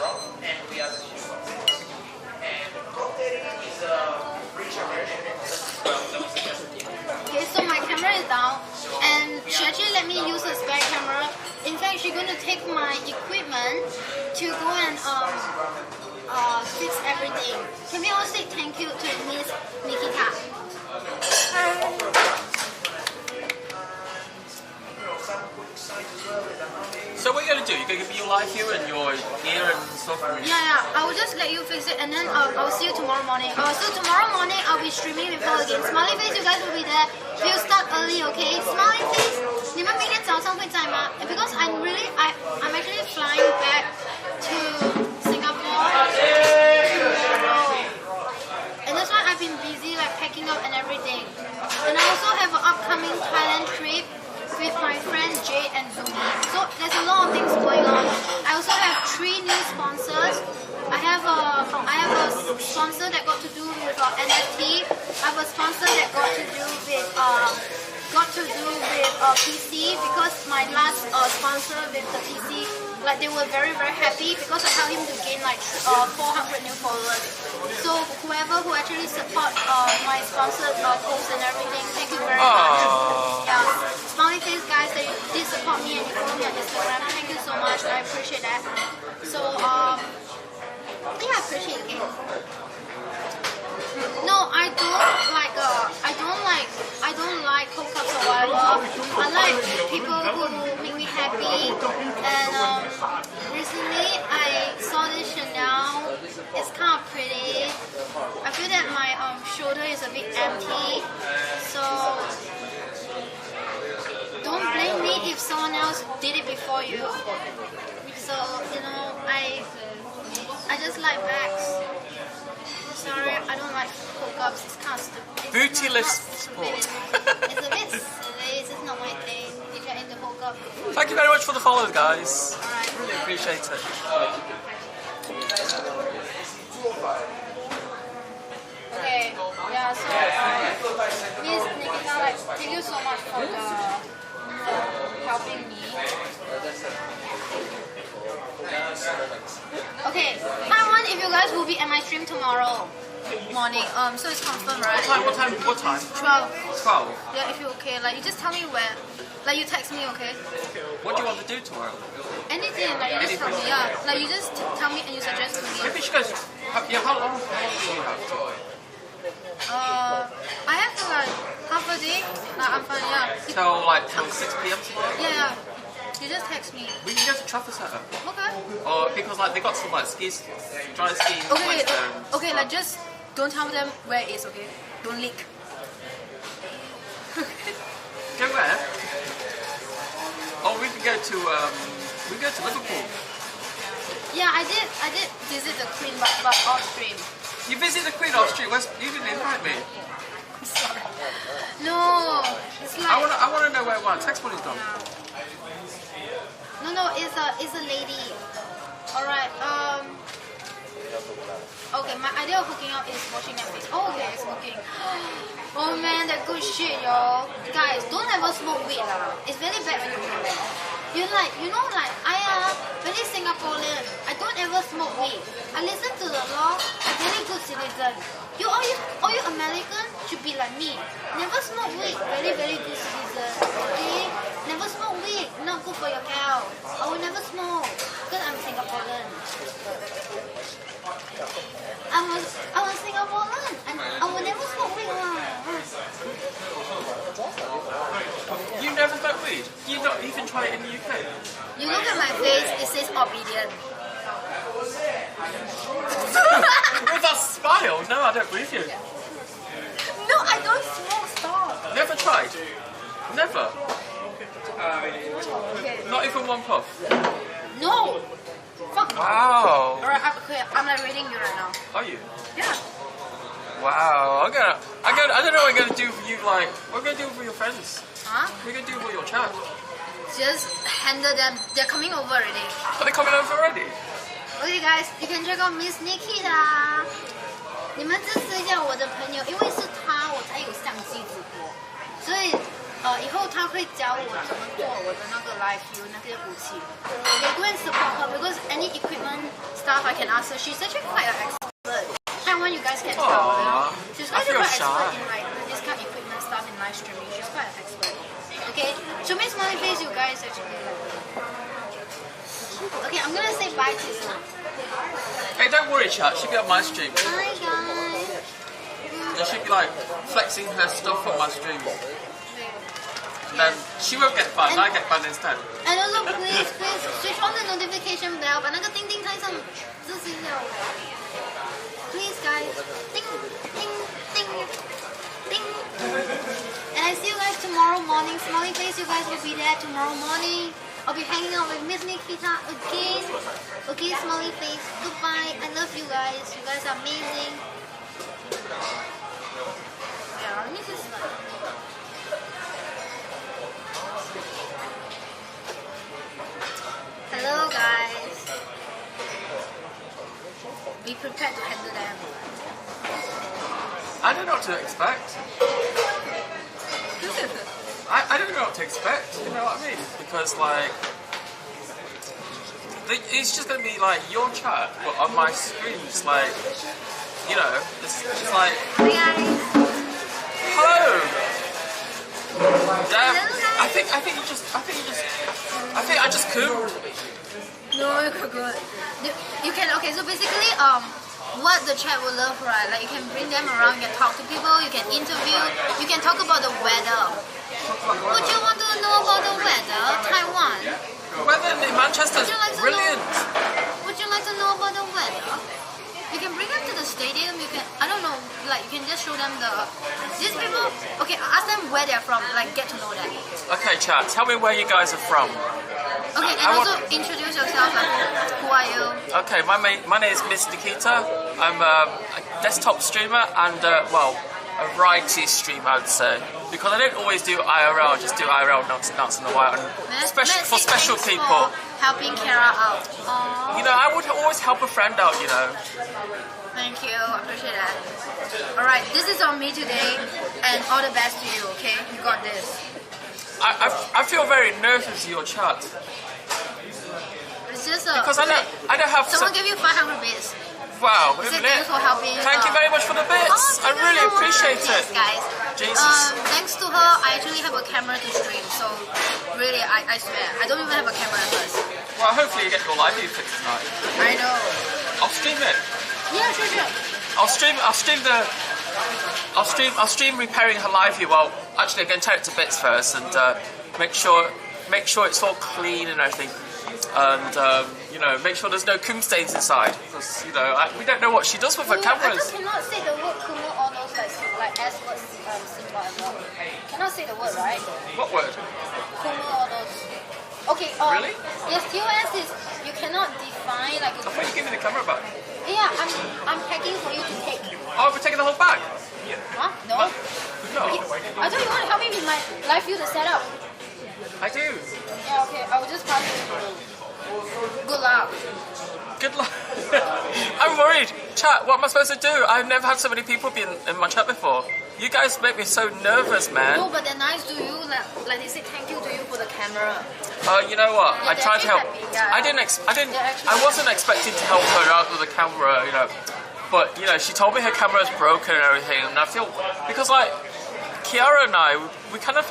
Okay, so my camera is down and she actually let me use a spare camera. In fact, she's going to take my equipment to go and fix everything. Can we all say thank you to Miss Nikita? So what are you going to do? You're going to give me your LiveU and your gear and stuff? Yeah, I will just let you fix it and then I'll see you tomorrow morning. So tomorrow morning I'll be streaming with her again. Smiley face, you guys will be there. We'll start early, okay? Smiley face, 你们明天早上会在吗? Because I'm actually flying back to Singapore tomorrow. And that's why I've been busy like packing up and everything. And I also have an upcoming Thailand trip with my friend Jay and Zumi. So there's a lot of things going on. I also have 3 new sponsors. I have a sponsor that got to do with NFT. I have a sponsor that got to do with PC because my last sponsor with the PC, like they were very happy because I helped him to gain like 400 new followers. So whoever who actually support my sponsored posts and everything, thank you very much. Yeah, Smiley face guys, they did support me and you follow me on Instagram. Thank you so much. I appreciate that. So yeah, I appreciate it. No, I don't like hookups or whatever. I like people who make me happy. And recently I saw this Chanel. It's kind of pretty. I feel that my shoulder is a bit empty. So don't blame me if someone else did it before you. So I just like bags. Sorry, I don't like hookups. It's kind of stupid. Bootyless sport. It's a bit silly. It's just not my thing. If you're into hookup. Thank you very much for the follow, guys. Alright. Really appreciate it. Okay. Yeah. So, Miss Nikita, like, thank you so much for helping me. Okay, Taiwan, if you guys will be at my stream tomorrow morning, so it's confirmed, right? What time? 12. 12. Yeah, if you're okay, like you just tell me where. Like you text me, okay? What do you want to do tomorrow? Anything, like you just tell me, yeah. Like you just tell me and you suggest to me. Maybe she goes. Yeah, how long do you have to? I have to like half a day. Like I'm fine, yeah. Till 6 p.m. tomorrow? Yeah. You just text me. We can go to Trafford Centre. Okay. Or because like they got some like skis, dry skiing. Okay, like just don't tell them where it is, okay? Don't leak. Go where? Oh, we can go to Liverpool. Yeah, I did visit the Queen, but off stream. You visited the Queen off street. You didn't invite me. Sorry. No, it's like. I wanna know where it was. Text money's gone. No, it's a lady. All right. Okay, my idea of hooking up is watching Netflix. Oh, okay, it's hooking. Oh man, that good shit, yo. Guys, don't ever smoke weed lah. It's very bad for you. I am very Singaporean. I don't ever smoke weed. I listen to the law. I'm very good citizen. All you American should be like me. Never smoke weed. Very, very good citizen. Okay? Never smoke weed. Not good for your health. I will never smoke because I'm Singaporean. I was Singaporean. I will never smoke weed. You never smoke weed? You not even try it in the UK? You look at my face, it says obedient. With that smile? No, I don't believe you. No, I don't smoke, stop. Never tried? Never? Okay. Not even one puff? No. Fuck. Wow. Alright, I'm like reading you right now. Are you? Yeah. Wow. I don't know what I'm gonna do for you. Like, what are we gonna do for your friends? Huh? What are we gonna do for your chat? Just handle them. They're coming over already. Are they coming over already? Okay, guys, you can check out Miss Nikita. 你们支持一下我的朋友，因为是他我才有相机直播，所以以后他会教我怎么做我的那个 LiveU 那些武器。Okay, go and support her because any equipment stuff I can ask her. She's actually quite an expert. Taiwan, you guys can tell, you know. She's quite an expert in like this kind of equipment stuff in live streaming. She's quite an expert. Okay, show me smiley face, you guys actually. Okay, I'm gonna say bye to you. Hey, don't worry, chat. She'll be on my stream. Bye, guys. And she'll be like flexing her stuff on my stream. And then she won't get banned. I get banned instead. And also, please switch on the notification bell. 把那个叮叮开上，支持一下我。Please, guys. Ding, ding, ding, ding. And I see you guys tomorrow morning. Smiley face, you guys will be there tomorrow morning. I'll be hanging out with Miss Nikita again. Okay, smiley face. Goodbye. I love you guys. You guys are amazing. Yeah, let me just. Hello, guys. Be prepared to handle them. I don't know what to expect. I don't know what to expect, you know what I mean? Because like, it's just gonna be like your chat, but on my screen, it's like, you know, it's just like, Hi guys. hello. Damn, Hello, guys. I think I just cooed. No, you're good. You can, okay, so basically, what the chat will love, right? Like you can bring them around, you can talk to people, you can interview, you can talk about the weather. Would you want to know about the weather? Taiwan. Weather in Manchester is brilliant. Would you like to know about the weather? You can bring them to the stadium, you can, I don't know, like you can just show them these people, okay, ask them where they're from, like get to know them. Okay, chat, tell me where you guys are from. Okay, and also introduce yourself, like who are you? Okay, my name is Miss Nikita. I'm a desktop streamer and, well, a variety streamer, I would say. Because I don't always do IRL, I just do IRL once in a while. And for special people. Helping Kiaraa out. Aww. You know, I would always help a friend out, you know. Thank you, I appreciate that. Alright, this is on me today, and all the best to you, okay? You got this. I feel very nervous in your chat. It's just a... Because I don't have... Someone give you 500 bits. Wow, Say isn't thanks it? for helping. Thank you very much for the bits. I really appreciate it. Guys. Jesus. Thanks to her, I actually have a camera to stream. So really, I swear, I don't even have a camera at first. Well, hopefully you get your LiveU fixed tonight. I know. I'll stream it. Yeah, sure. I'll stream repairing her LiveU. Well, actually, I'm going to tear it to bits first and make sure it's all clean and everything. And you know, make sure there's no cum stains inside, because you know we don't know what she does with her cameras. I just cannot say the word kumu or those like S words symbol as well. Cannot say the word, right? What word? Kumu or those. Okay. Really? Yes, TOS is you cannot define like. I thought you gave me the camera back. Yeah, I'm packing for you to take. Oh, we're taking the whole bag? Huh? No. No. I thought you want to help me with my LiveU to set up. I do. Yeah, okay. I will just pass it to you. Good luck. Good luck. I'm worried. Chat, what am I supposed to do? I've never had so many people be in my chat before. You guys make me so nervous, man. No, but they're nice to you. Like they say thank you to you for the camera. You know what? Yeah, I tried to help. happy, yeah. I wasn't expecting to help her out with the camera, you know. But you know, she told me her camera is broken and everything, and I feel because like Kiara and I, we kind of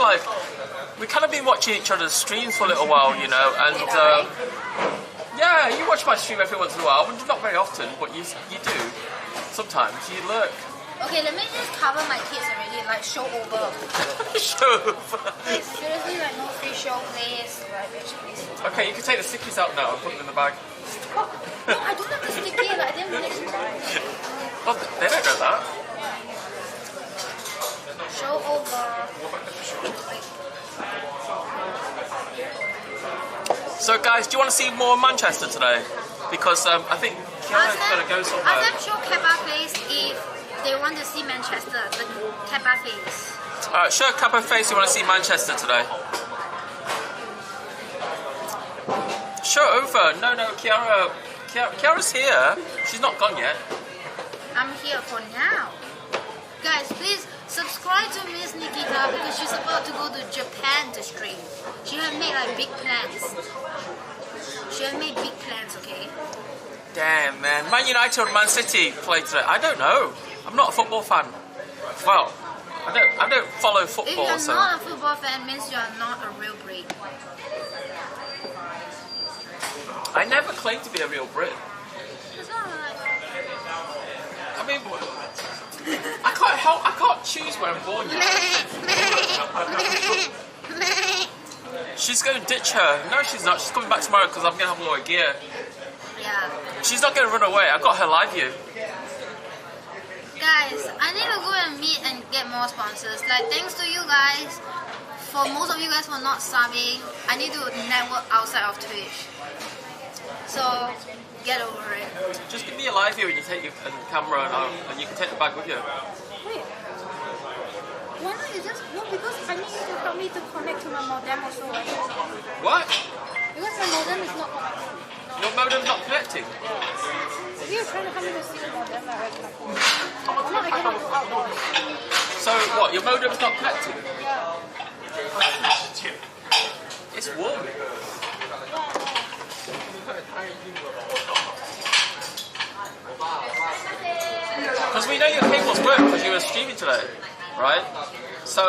been watching each other's streams for a little while, you know, and yeah, you watch my stream every once in a while, but not very often, but you do. Sometimes you lurk. Okay, let me just cover my kids already, like show over. Show. Like, seriously, like no free show, please. Right, bitch, please. Okay, you can take the stickies out now and put them in the bag. Oh, no, I don't have the sticky, like, I didn't manage to buy. Well, they don't know that. Show over. So guys, do you want to see more Manchester today? Because I think Kiara's going to go somewhere. Ask them show Kappa Face if they want to see Manchester, the Kappa Face. Alright, show Kappa Face you want to see Manchester today. Show over. No, Kiara's here. She's not gone yet. I'm here for now. Guys, please subscribe to Miss Nikita because she's about to go to Japan to stream. She has made like big plans. She has made big plans, okay? Damn, man. Man United or Man City play today? I don't know. I'm not a football fan. Well, I don't follow football, If you're so... not a football fan, means you're not a real Brit. I never claimed to be a real Brit. It's not like... I mean, I can't choose where I'm born yet. She's going to ditch her. No, she's not. She's coming back tomorrow because I'm going to have a lot of gear. Yeah. She's not going to run away. I've got her LiveU. Guys, I need to go and meet and get more sponsors. Like, thanks to you guys. For most of you guys for not subbing, I need to network outside of Twitch. So, get over it. Just give me a LiveU and you take your camera and you can take the bag with you. Wait. Why not you just... No, because I need you to help me to connect to my modem also. What? Because my modem is not connecting. Your modem's not connecting? If you're trying to help me to see the modem, like, no, I cannot go outdoors. So what, your modem's not connecting? Yeah. It's warm. Because we know your cables work because you were streaming today, right? So...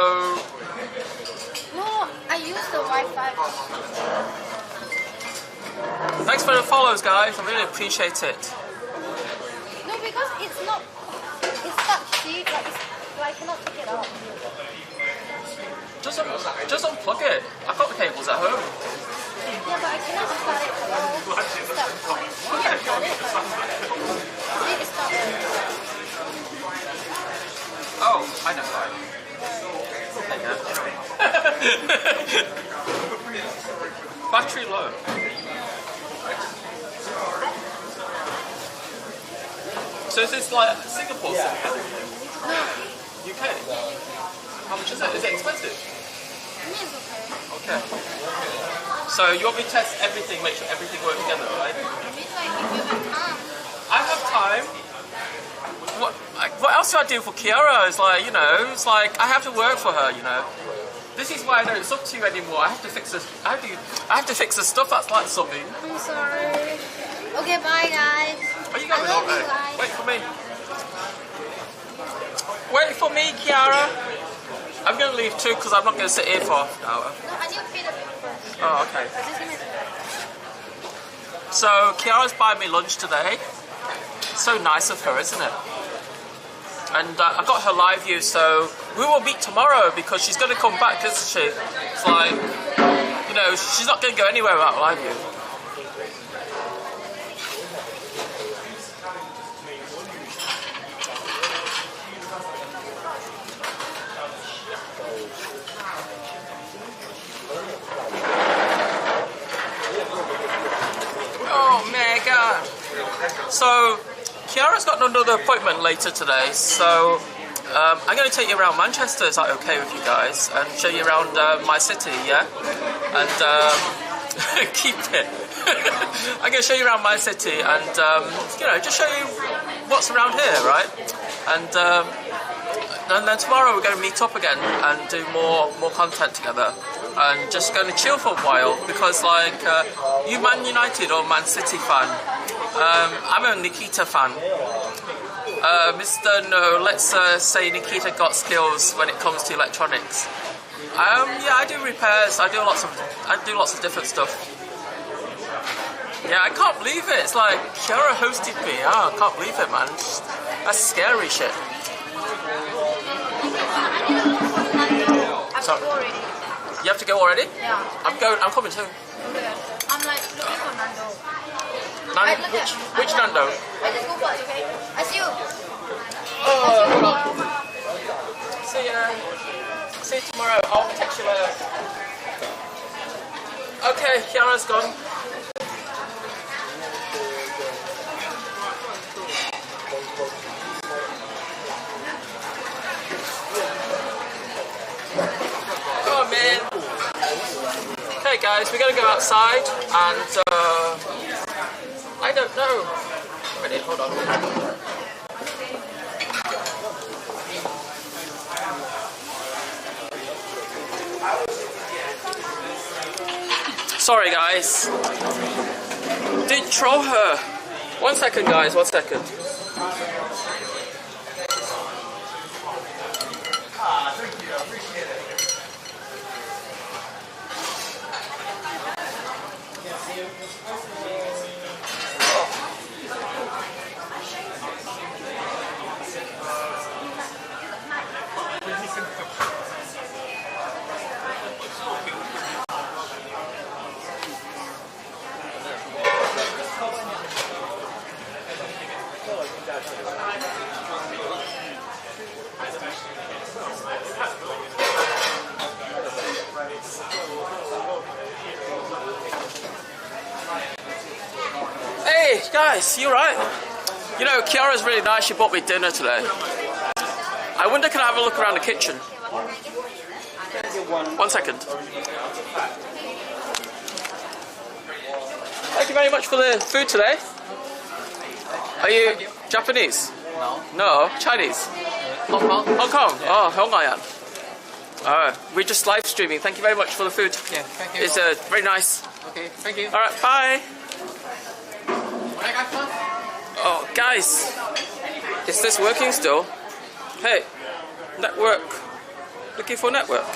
No, I use the Wi-Fi. Thanks for the follows, guys. I really appreciate it. No, because it's not... It's stuck, see? Like I cannot take it out. Just unplug it. I've got the cables at home. Yeah, but I cannot start it. Hello? It's stuck. Can you start it? See, it's stuck. Oh, I know why. Battery low. So is this like Singapore? No. UK? How much is it? Is it expensive? I mean, it's okay. Okay. So you want me to test everything, make sure everything works together, right? I mean, like, if you have time. I have time. What else do I do for Kiara? It's like, you know, it's like I have to work for her, you know. This is why I don't sub to you anymore. I have to fix this. I have to fix the stuff that's like subbing. I'm sorry. Okay, bye guys. Are you going I love already? you guys. Wait for me. Wait for me, Kiara. I'm going to leave too because I'm not going to sit here for half an hour. No, I need to pay the bill first. Oh, okay. Just give me So Kiara's buying me lunch today. So nice of her, isn't it? And I got her LiveU, so we will meet tomorrow because she's going to come back, isn't she? It's like, you know, she's not going to go anywhere without LiveU. Oh my god. So Kiara's got another appointment later today, so I'm going to take you around Manchester. Is that okay with you guys? And show you around my city, yeah? And keep it. I'm going to show you around my city and, you know, just show you what's around here, right? And then tomorrow we're going to meet up again and do more content together. And just going to chill for a while because, like, you Man United or Man City fan? I'm a Nikita fan. Mr. No, let's say Nikita got skills when it comes to electronics. Yeah, I do repairs. I do lots of different stuff. Yeah, I can't believe it. It's like Kiara hosted me. Oh, I can't believe it, man. That's scary shit. Sorry. You have to go already? Yeah. I'm coming too. Okay. I'm like looking for Nando. Which Nando? I just go first, okay? I see you. Hold on. See you tomorrow. I'll text you later. Okay, Kiara's gone. Oh man. Okay guys, we're gonna go outside and I don't know. Ready, hold on. Sorry guys. Didn't troll her. 1 second guys, 1 second. Hey guys, you right? You know, Kiara's really nice. She bought me dinner today. I wonder, can I have a look around the kitchen? 1 second. Thank you very much for the food today. Are you Japanese? No. No, Chinese. Hong Kong? Hong Kong. Yeah. Oh, Hong Kong. We're just live streaming. Thank you very much for the food. Yeah, thank you. It's very nice. Okay, thank you. All right, bye. What I got for? Oh, guys, is this working still? Hey, network. Looking for network.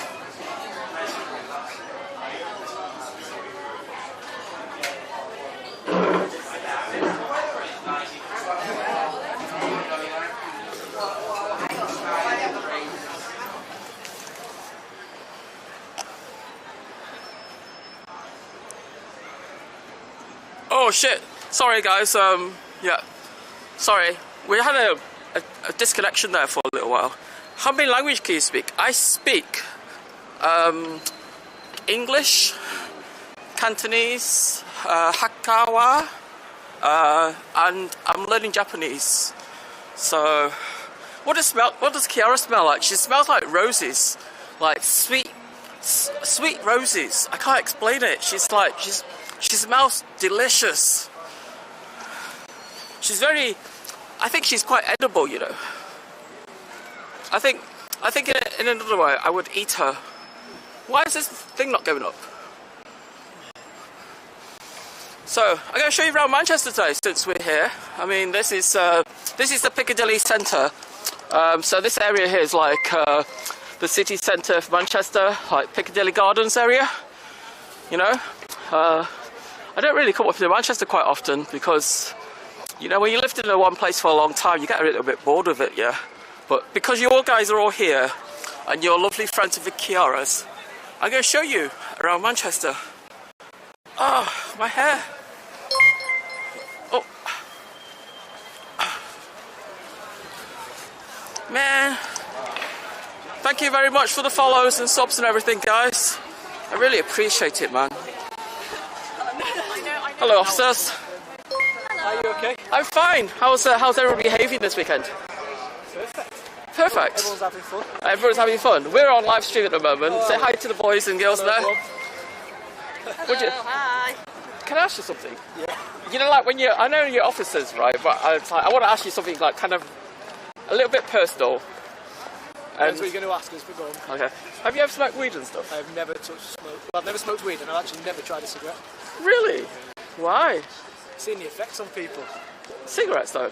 Oh shit! Sorry guys. Yeah. Sorry. We had a disconnection there for a little while. How many languages can you speak? I speak English, Cantonese, Hakkawa, and I'm learning Japanese. So, what does Kiara smell like? She smells like roses, like sweet roses. I can't explain it. She smells delicious. She's very. I think she's quite edible, you know. I think in another way, I would eat her. Why is this thing not going up? So I'm going to show you around Manchester today since we're here. I mean, this is the Piccadilly Centre. So this area here is like the city centre of Manchester, like Piccadilly Gardens area. You know, I don't really come up to Manchester quite often because, you know, when you lived in one place for a long time, you get a little bit bored of it, yeah. But because you all guys are all here and you're lovely friends of the Kiaras, I'm going to show you around Manchester. Oh, my hair. Oh. Man. Thank you very much for the follows and subs and everything, guys. I really appreciate it, man. Hello, officers. Are you okay? I'm fine. How's everyone behaving this weekend? Perfect. Everyone's having fun. Everyone's having fun. We're on live stream at the moment. Say hi to the boys and girls there. Would you? Hi. Can I ask you something? Yeah. You know, like when I know you're officers, right? But I want to ask you something like kind of a little bit personal. That's what you're going to ask us, but go on. Okay. Have you ever smoked weed and stuff? I've never touched smoke. Well, I've never smoked weed, and I've actually never tried a cigarette. Really? Why? Seen the effects on people. Cigarettes, though?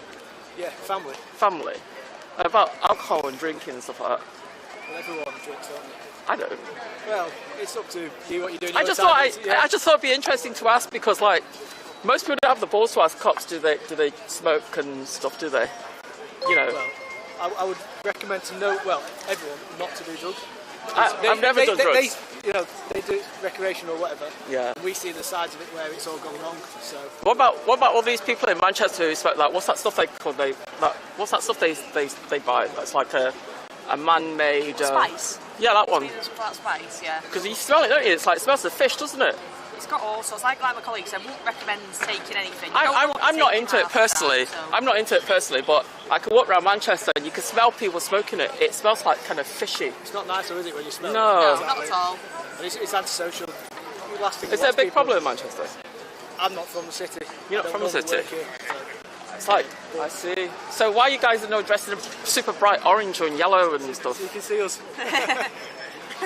Yeah, family. Family? About alcohol and drinking and stuff like that? Well, everyone drinks, don't they? I don't. Well, it's up to you what you're doing. I just thought it'd be interesting to ask because, like, most people don't have the balls to ask cops. Do they smoke and stuff? Do they? You know. Well, I would recommend to know. Well, everyone not to do drugs. I've never done drugs. They do recreational or whatever. Yeah. We see the sides of it where it's all gone wrong. So. What about all these people in Manchester who smoke? Like, what's that stuff they call? What's that stuff they buy? That's like a man-made. Spice. Yeah, that one. That spice, yeah. Because you smell it, don't you? It's like it smells of fish, doesn't it? It's got all sorts. Like my colleague said, I wouldn't recommend taking anything. I'm not into it personally. I'm not into it personally, but I can walk around Manchester and you can smell people smoking it. It smells like kind of fishy. It's not nice, though, is it, when you smell it? No, not at all. And it's antisocial. Is there a big problem in Manchester? I'm not from the city. You're not from the city? Here, so. It's like, I see. So why you guys are dressed in super bright orange and yellow and stuff? So you can see us.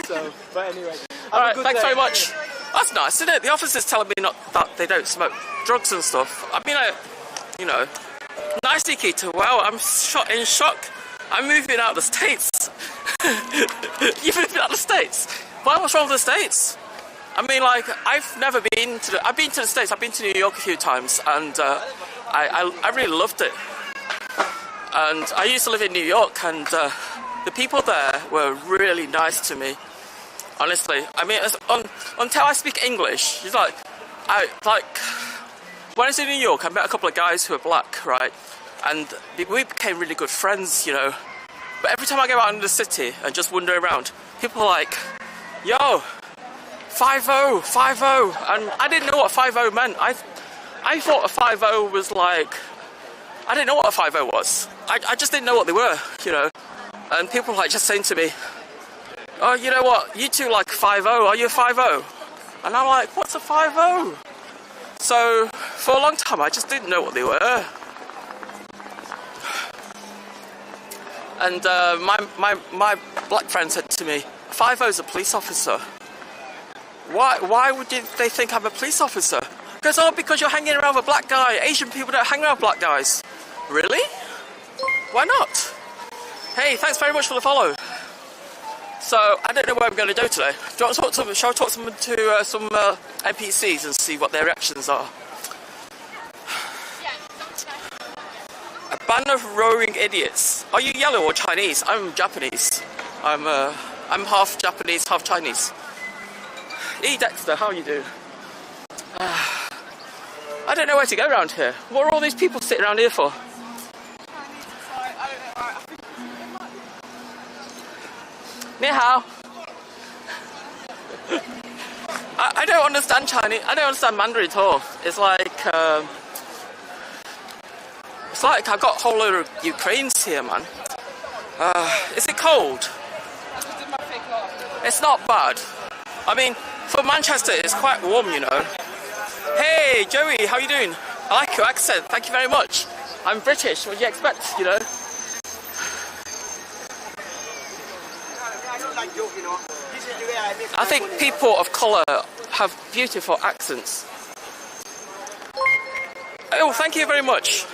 So, but anyway. Alright, thanks very much. That's nice, isn't it? The officers telling me that they don't smoke drugs and stuff. I mean, you know, nice, Nikita. Wow, I'm in shock. I'm moving out of the States. You're moving out of the States? Why? What's wrong with the States? I mean, like, I've been to the States. I've been to New York a few times, and I really loved it. And I used to live in New York, and the people there were really nice to me. Honestly, I mean, until I speak English, it's like, when I was in New York, I met a couple of guys who were black, right? And we became really good friends, you know. But every time I go out in the city and just wander around, people are like, yo, 5-0, 5-0. And I didn't know what 5-0 meant. I thought a 5-0 was like, I didn't know what a 5-0 was. I just didn't know what they were, you know. And people were like just saying to me, oh, you know what, you two like 5-0, are you a 5-0? And I'm like, what's a 5-0? So, for a long time, I just didn't know what they were. And my black friend said to me, 5-0's a police officer. Why would they think I'm a police officer? Because, oh, because you're hanging around with a black guy. Asian people don't hang around with black guys. Really? Why not? Hey, thanks very much for the follow. So, I don't know where I'm going to go today. Do you want to talk to them? Shall I talk to some NPCs and see what their reactions are? A band of roaring idiots. Are you yellow or Chinese? I'm Japanese. I'm half Japanese, half Chinese. E. Dexter, how are you doing? I don't know where to go around here. What are all these people sitting around here for? Ni hao. I don't understand Chinese. I don't understand Mandarin at all. It's like I've got a whole load of Ukrainians here, man. Is it cold? It's not bad. I mean, for Manchester, it's quite warm, you know. Hey, Joey, how you doing? I like your accent. Thank you very much. I'm British. What do you expect, you know? I think people of colour have beautiful accents. Oh, thank you very much.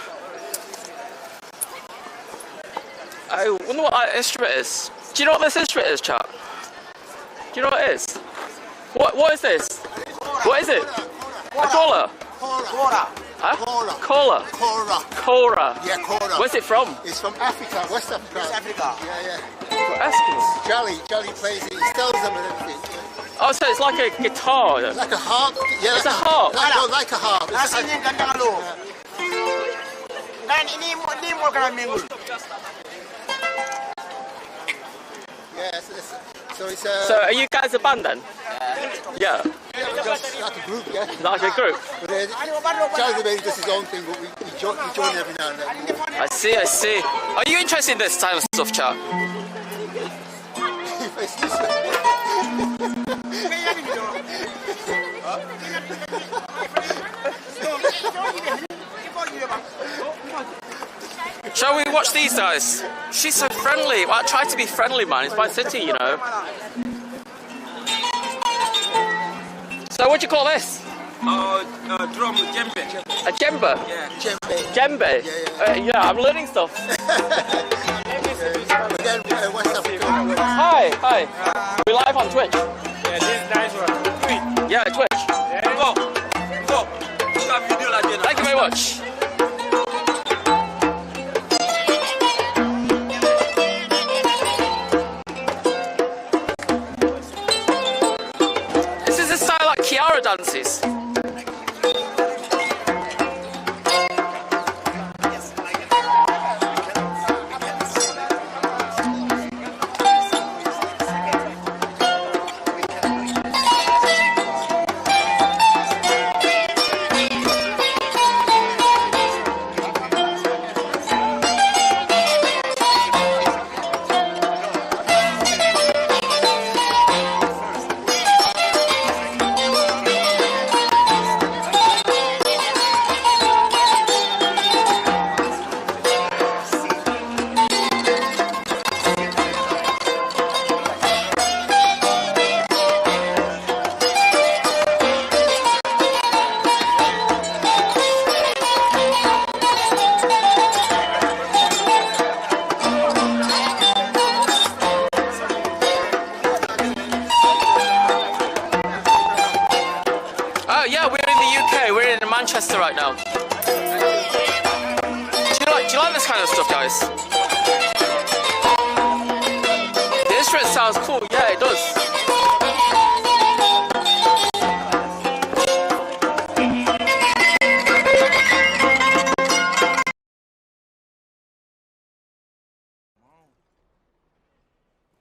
I wonder what that instrument is. Do you know what this instrument is, chat? Do you know what it is? What is this? What is it? A cola? Kora. Huh? Kora. Cola? Kora. Kora. Yeah, Kora. Where's it from? It's from Africa, West Africa. West Africa. Yeah, Eskimos. Jolly plays it. He sells them and everything. Oh, so it's like a guitar. Like a harp. Yeah, It's a harp. Like a harp. It's Nasi ni ganda lo. Dan ini mo kana mingul. Yes. So it's So are you guys a band then? Yeah. just like a group, yeah. Like a group? But Charlie basically does his own thing, but we join every now and then. I see. Are you interested in this kind of stuff, chat? Shall we watch these guys? She's so friendly. Well, I try to be friendly, man. It's my city, you know. So what do you call this? Drum djembe. A djembe? Yeah. Djembe? Yeah, I'm learning stuff. Again, West Africa. Hi. We're live on Twitch. Yeah, this is nice one. Tweet. Yeah, Twitch. Go. Look at video like that. Thank you very much. This is the style like Kiara dances. Manchester right now. Do you like this kind of stuff, guys? The instrument sounds cool. Yeah, it does.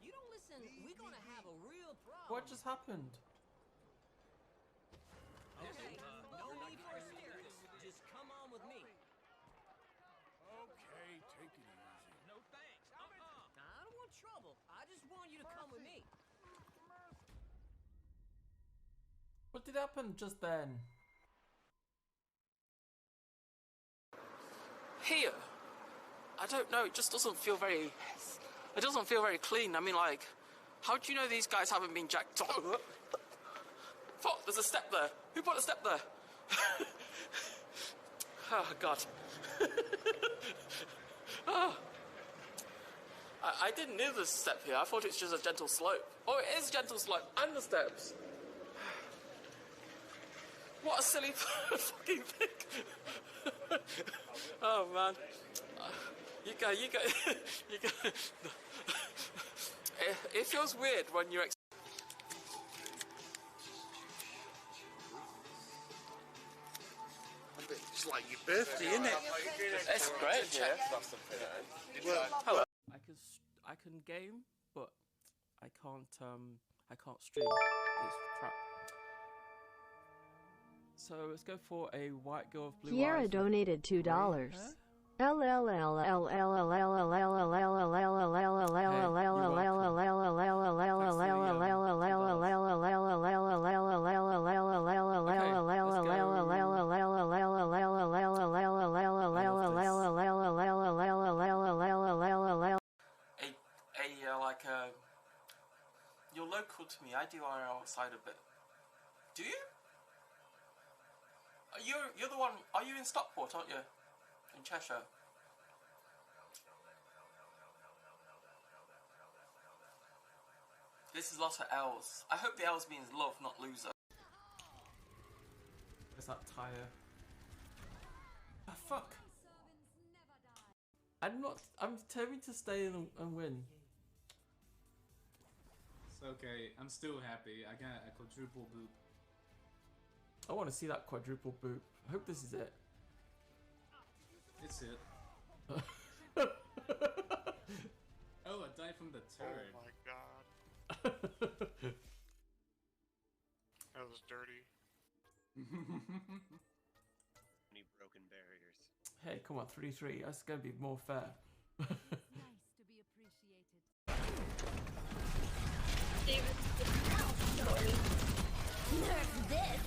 You don't listen, we're gonna have a real problem. What just happened? Okay, no need for hysterics. Just come on with me. Okay, take it easy. No thanks. I don't want trouble. I just want you to come with me. What did happen just then? Here, I don't know. It just doesn't feel very. It doesn't feel very clean. I mean, like, how do you know these guys haven't been jacked up? Fuck! There's a step there. Who put a step there? Oh God. Oh. I didn't know there's a step here. I thought it's just a gentle slope. Oh, it is a gentle slope and the steps. What a silly fucking thing. Oh man. You go. It feels weird when you're It's like your birthday, isn't it? It's great, yeah. Hello. I can game, but I can't stream. It's crap. So let's go for a white girl with blue eyes. Kiara donated $2. You're local to me. I do IRL outside a bit. Do you? you're the one. Are you in Stockport, aren't you? In Cheshire. This is lots of L's. I hope the L's means love, not loser. Where's that tyre? Ah, fuck. I'm determined to stay and win. It's okay. I'm still happy. I got a quadruple boop. I want to see that quadruple boop. I hope this is it. It's it. Oh, I died from the turret. Oh my god. That was dirty. Any broken barriers. Hey, come on, 3-3. That's gonna be more fair. Nice to be appreciated. Nerf this!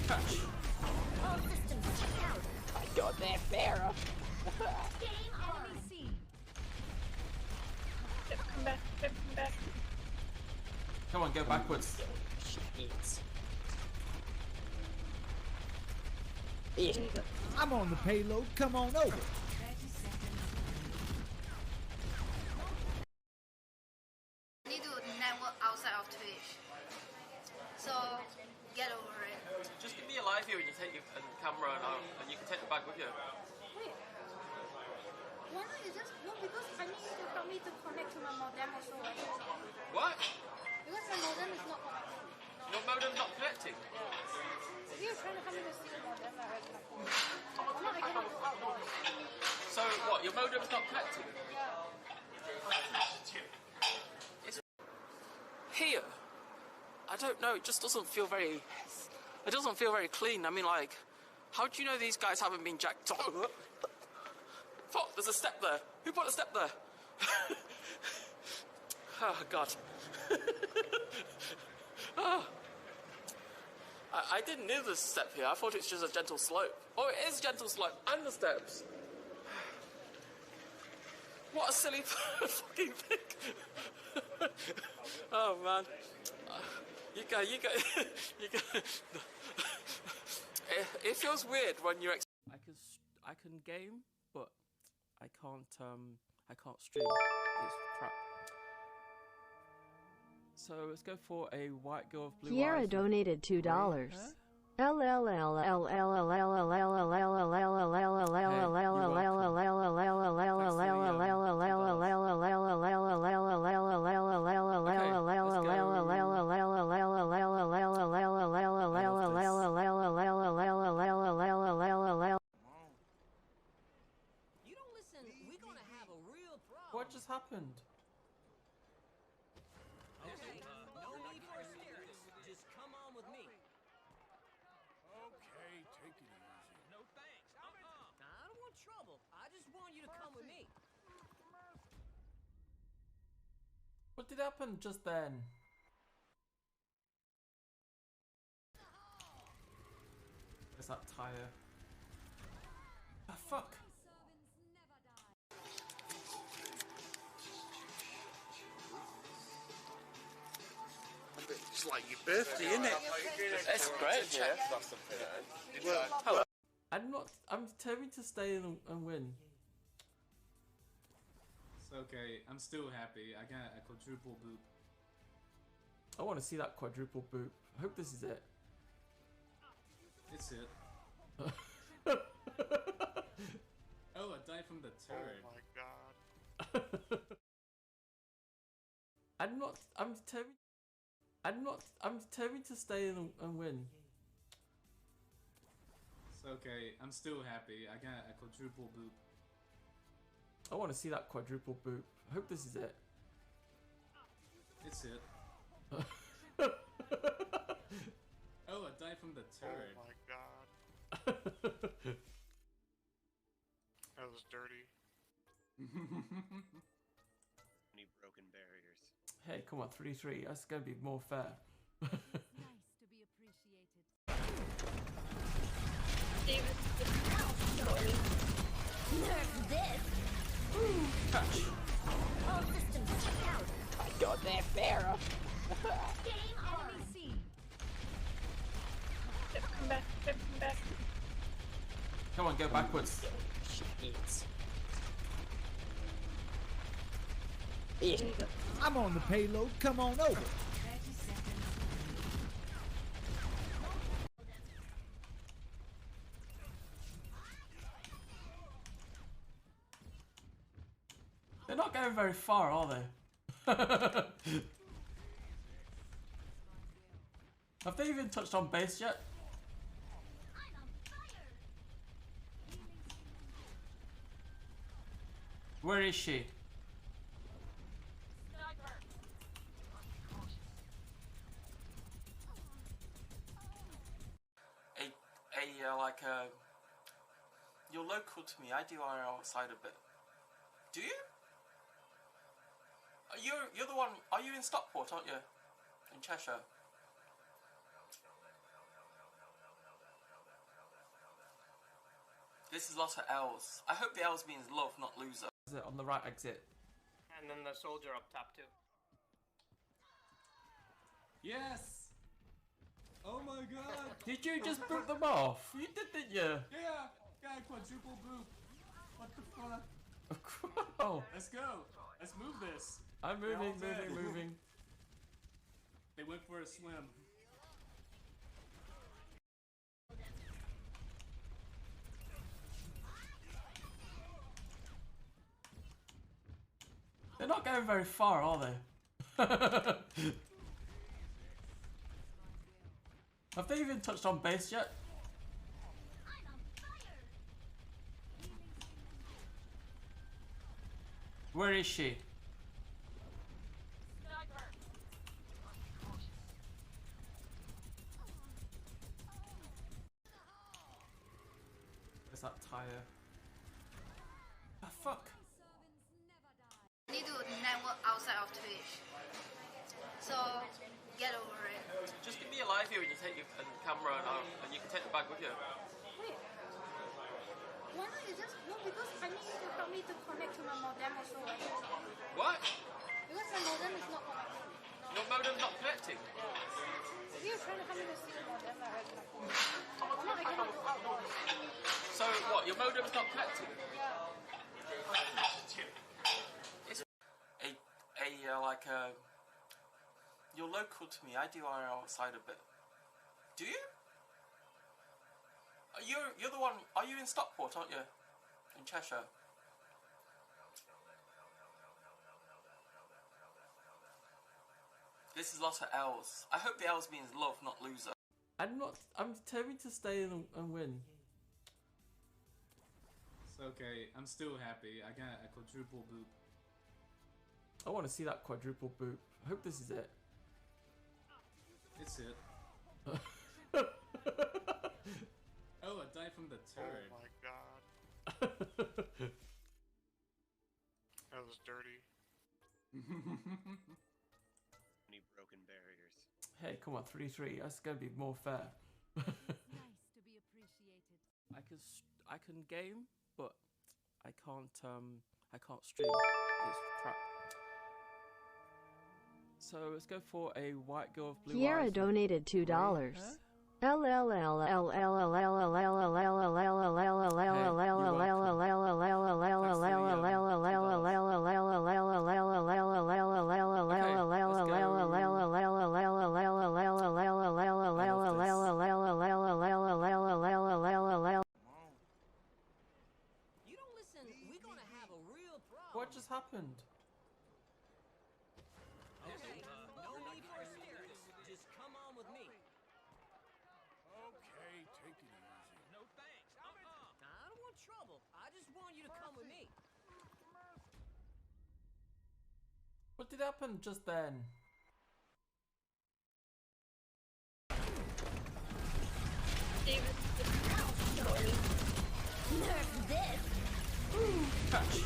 Catch! All systems out! I got that Farah! Game on! Enemy C. Come back, come back. Come on, go backwards. I'm on the payload. Come on over. I need to network outside of Twitch. So, get over it. Just give me a LiveU and you take your camera and you can take the bag with you. Wait. Why not you just... No, because I need you to help me to connect to my modem also. What? Because my modem is not connecting. Your modem's not connecting? You're trying to help me to see the modem already. No, I cannot do outdoors. So what, your modem's not connecting? It's here. I don't know, it just doesn't feel very... It doesn't feel very clean. I mean, like, how do you know these guys haven't been jacked up? Fuck, there's a step there. Who put a step there? Oh, God. Oh. I didn't know there's a step here. I thought it's just a gentle slope. Oh, it is a gentle slope and the steps. What a silly fucking thing. Oh, man. You go. It feels weird when you're. I can game, but I can't stream. It's crap. So let's go for a white girl with blue Kiara eyes. donated $2. You don't listen, we're gonna have a real problem. What just happened? Okay, no need for hysteria. Just come on with me. Okay, take it easy. No thanks. I don't want trouble. I just want you to come with me. What did happen just then? Where's that tyre? Ah, fuck! It's like your birthday, isn't it? It's great, yeah. Well, Hello. I'm determined to stay and win. It's okay. I'm still happy. I got a quadruple boop. I want to see that quadruple boop. I hope this is it. It's it. Oh, I died from the turret. oh my god. I'm determined to stay and win. It's okay. I'm still happy. I got a quadruple boop. I want to see that quadruple boop. I hope this is it. It's it. Oh, I died from the turret. Oh my god. That was dirty. Any broken barriers. Hey, come on, 3-3. That's gonna be more fair. Nice to be appreciated. Nerf this! Catch! All systems out! I got that Farah! Game on! Enemy C. Come back, come back. Come on, go backwards. I'm on the payload. Come on over. They're not going very far, are they? Have they even touched on base yet? Where is she? You're local to me. I do IRL outside a bit. Do you? You're the one. Are you in Stockport, aren't you? In Cheshire. This is lots of L's. I hope the L's means love, not loser. Is it on the right exit? And then the soldier up top too. Yes! Oh my god! Did you just boot them off? You did, didn't you? Yeah! Got a quadruple boop. What the fuck? Oh. Let's go. Let's move this. I'm moving. They went for a swim. They're not going very far, are they? Have they even touched on base yet? Where is she? Where's that tire? Ah, fuck! I need to network outside of Twitch. So, get over it. Just give me a live view and you take your camera and you can take the bag with you. Wait. Why not you just... No, because I need you to help me to connect to my modem also. What? Because my modem is not connecting. Your modem's not connecting? You're trying to help me to see the modem right now. No, I cannot go out. So what, your modem's not connecting? Yeah. It's you're local to me. I do IRL outside a bit. Do you? You're the one. Are you in Stockport, aren't you? In Cheshire. This is lots of L's. I hope the L's means love, not loser. I'm determined to stay and win. It's okay. I'm still happy. I got a quadruple boop. I want to see that quadruple boop. I hope this is it. It's it. Oh, I died from the turret. Oh my god. That was dirty. Any broken barriers. Hey, come on, 3-3. That's gonna be more fair. Nice to be appreciated. I can game, but I can't stream. It's crap. So let's go for a white girl with blue Kiara eyes. donated $2. You don't listen, we're gonna have a real problem. What just happened? Okay, no need for hysterics. Just come on with me. Okay, take it easy. No thanks. I don't want trouble. I just want you to come with me. What did happen just then? Nerf this! Catch!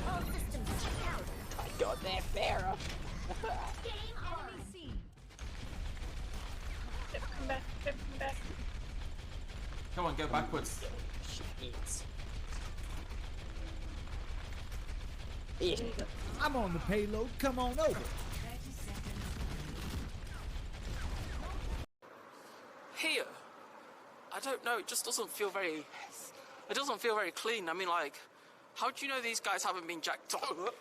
All systems check out! I got that Pharaoh. Game enemy C! Come back. Come on, go backwards. I'm on the payload. Come on over. Here? I don't know know, it just doesn't feel very... It doesn't feel very clean. I mean, like, how do you know these guys haven't been jacked up?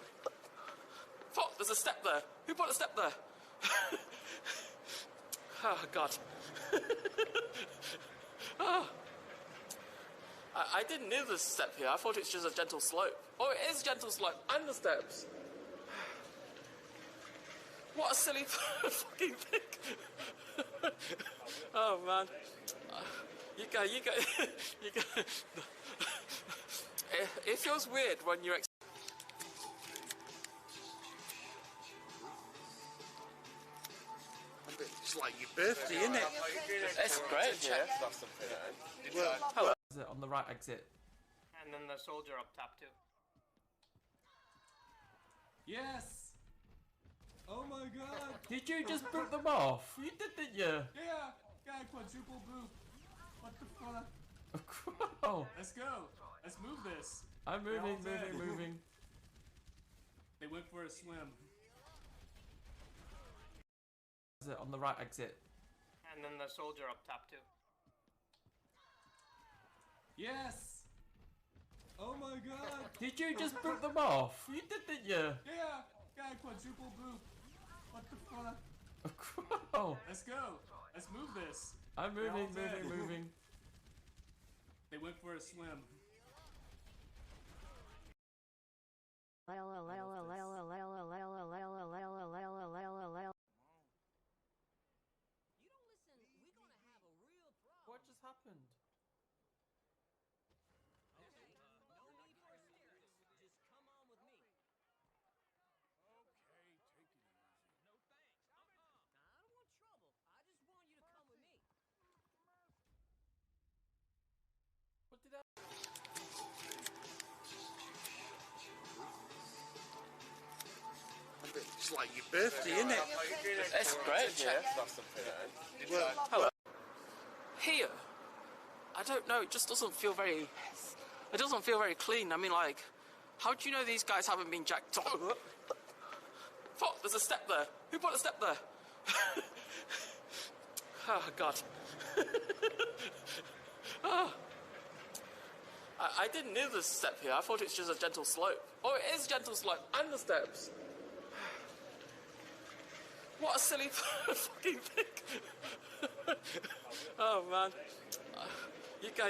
Fuck, there's a step there. Who put a step there? Oh, God. Oh. I didn't know there's a step here. I thought it's just a gentle slope. Oh, it is a gentle slope. And the steps. What a silly fucking thing. Oh, man. You go. It feels weird when you're... It's like your birthday, isn't it? It's great, yeah. Well, hello. On the right exit. And then the soldier up top too. Yes! Oh my god! Did you just boot them off? You did, didn't you? Yeah! Got a quadruple boot. What the fuck? Oh. Let's go. Let's move this. I'm They're all moving. dead. They went for a swim. On the right exit. And then the soldier up top too. Yes! Oh my god! Did you just boot them off? You did, didn't you? Yeah! Got a quadruple boot. What the fuck? Oh. Let's go. Let's move this. I'm They're all moving. dead. They went for a swim. What just happened? What did I... It's like your birthday, isn't it? It's great, yeah. Well, hello. Here, I don't know. It just doesn't feel very... It doesn't feel very clean. I mean, like, how do you know these guys haven't been jacked up? Fuck, there's a step there. Who put a step there? Oh, God. Oh. I didn't know there's a step here. I thought it's just a gentle slope. Oh, it is a gentle slope. And the steps. What a silly fucking thing. Oh, man. You go.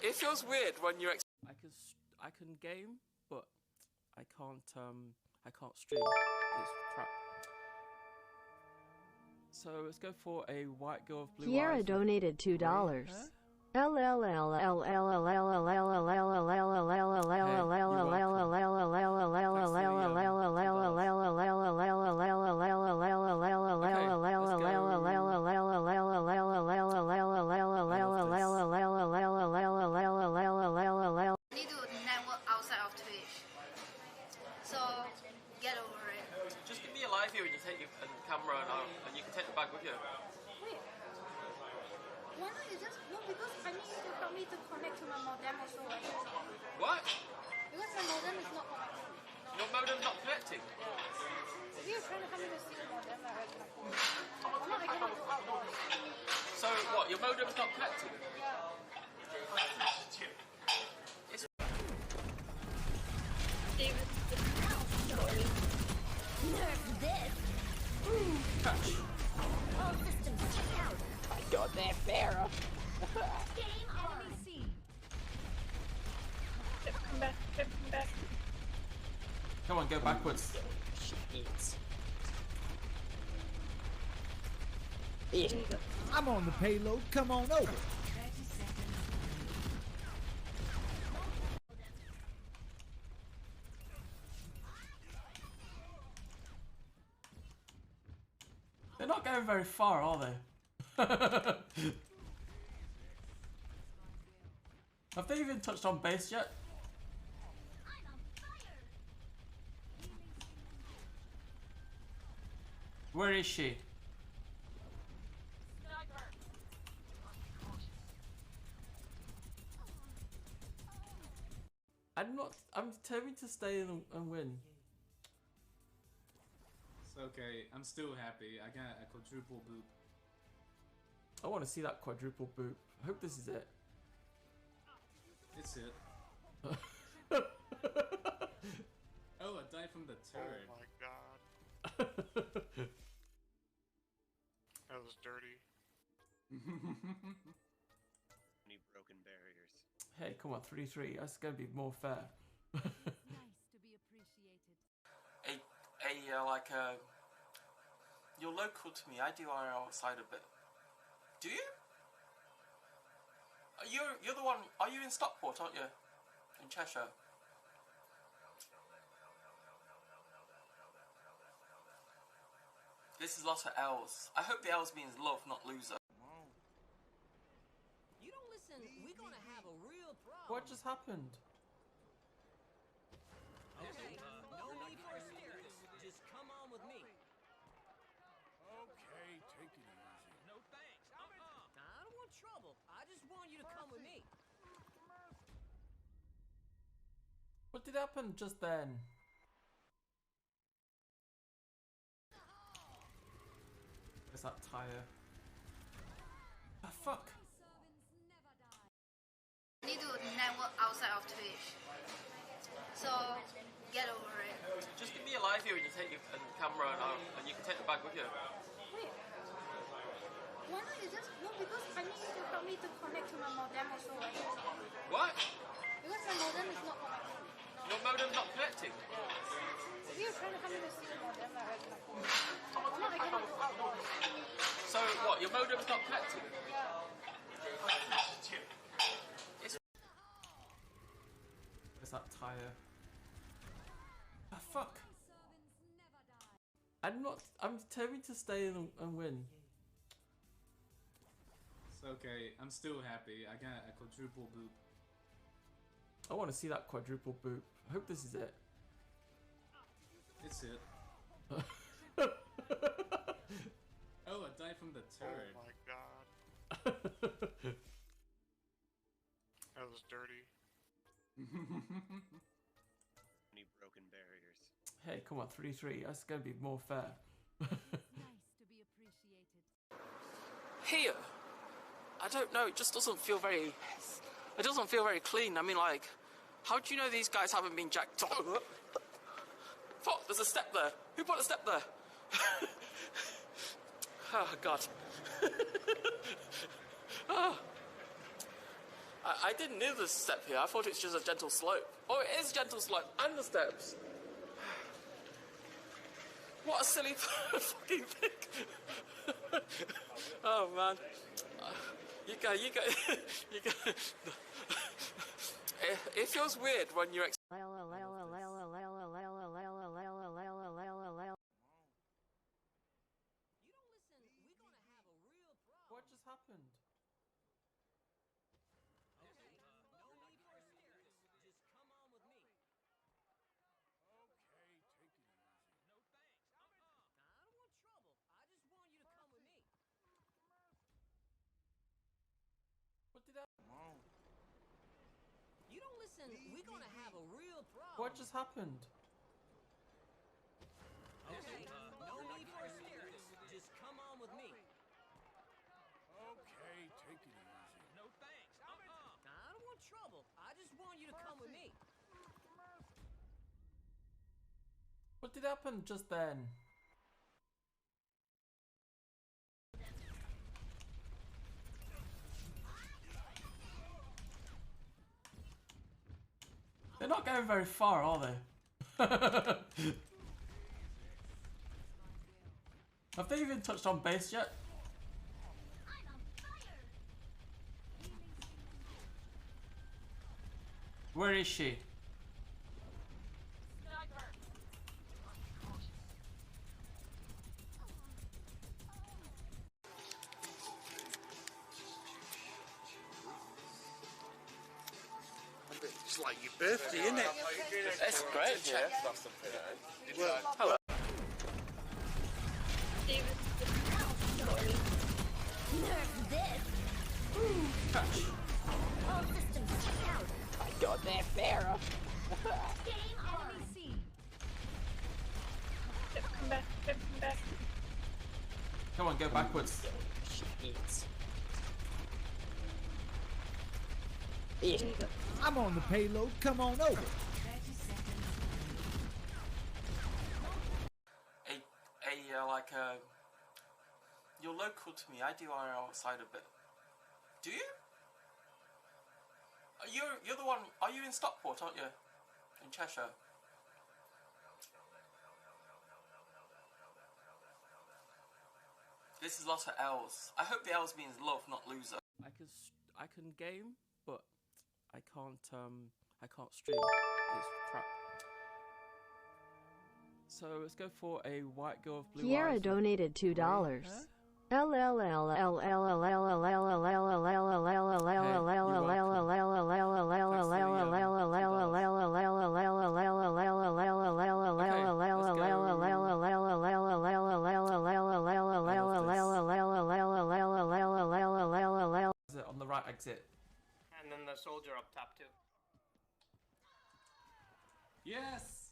It feels weird when you're... I can game, but I can't stream. It's crap. So let's go for a white girl with blue Kiara eyes. donated $2. Need to network outside of Twitch. So get over it. Just give me a live view and you take your camera and you can take the bag with you. Wait. Why not you just no because I need you to help me to connect to my modem also, right? What? Because my modem is not connecting. Your modem's not connecting? If you're trying to help me to see the modem, like my phone. No, I cannot do outdoors. So what, your modem's not connecting? Yeah. It's... Nerf this! Catch. All systems check out! I got that Pharaoh. Game on! C. Come back. Come on, go backwards. I'm on the payload. Come on over. They're not going very far, are they? Have they even touched on base yet? Where is she? I'm determined to stay and win. It's okay. I'm still happy. I got a quadruple boot. I want to see that quadruple boop. I hope this is it. It's it. Oh, I died from the turret. Oh my god. That was dirty. Many broken barriers. Hey, come on, 3-3. That's gonna be more fair. Nice to be appreciated. You're local to me. I do IRL outside a bit. Do you? You're the one. Are you in Stockport, aren't you? In Cheshire. This is lots of L's. I hope the L's means love, not loser. You don't listen, we're gonna have a real problem. What just happened? Okay, no need for hysterics. Just come on with me. Okay, take it easy. No thanks. I don't want trouble. I just want you to come with me. What did happen just then? Where's that tire? Ah, fuck! I need to network outside of Twitch. So, get over it. Just give me a LiveU and you take your camera and you can take the bag with you. Wait. Why not you just... No, because I need you to help me to connect to my modem also. What? Because my modem is not connecting. Your modem's not connecting? If you're trying to help me to see the modem, I can afford. No, I cannot go outdoors. So what, your modem's not connecting? Where's that tire? Ah, fuck! I'm determined to stay and win. It's okay, I'm still happy. I got a quadruple boop. I want to see that quadruple boop. I hope this is it. It's it. Oh, I died from the turret. Oh my god. That was dirty. Many broken barriers. Hey, come on, 3-3. That's gonna be more fair. Nice to be appreciated. Here, I don't know. It just doesn't feel very. It doesn't feel very clean. I mean, like, how do you know these guys haven't been jacked up? Fuck! There's a step there. Who put a step there? Oh God. Oh. I didn't know there's a step here. I thought it's just a gentle slope. Oh, it is a gentle slope and the steps. What a silly fucking thing. Oh man. You go. It feels weird when you're What just happened? Okay, no need for hysterics. Just come on with me. Okay, take it easy. No thanks. I don't want trouble. I just want you to come with me. What did that? You don't listen, we're gonna have a real problem. What just happened? Okay, no need for hysterics. Just come on with me. Okay, take it easy. No thanks. I don't want trouble. I just want you to come with me. What did happen just then? They're not going very far, are they? Have they even touched on base yet? Where is she? It's like your birthday, isn't it? It's great, yeah. Well, hello. Nerf this! Catch. All systems check out. I got that Pharaoh. Game on! Enemy seen. Come back. Come on, go backwards. She eats. I'm on the payload. Come on over. You're local to me. I do IRL outside a bit. Do you? You're the one. Are you in Stockport, aren't you? In Cheshire. This is lots of L's. I hope the L's means love, not loser. I can game, but I can't stream. It's crap. So let's go for a white girl with blue Kiara eyes. donated $2. On the right exit. And then the soldier up top too. Yes!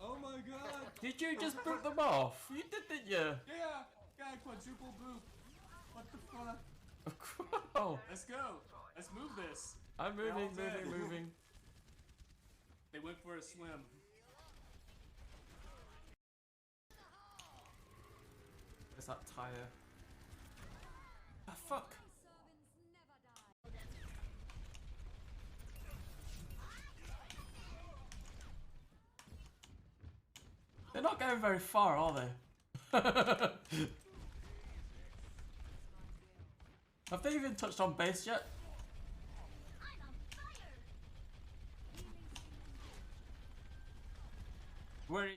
Oh my god! Did you just boot them off? You did, didn't you? Yeah! Got quadruple boot. What the fuck? Oh. Let's go. Let's move this. I'm moving. They went for a swim. There's that tire. Ah, fuck. They're not going very far, are they? Have they even touched on base yet? Where?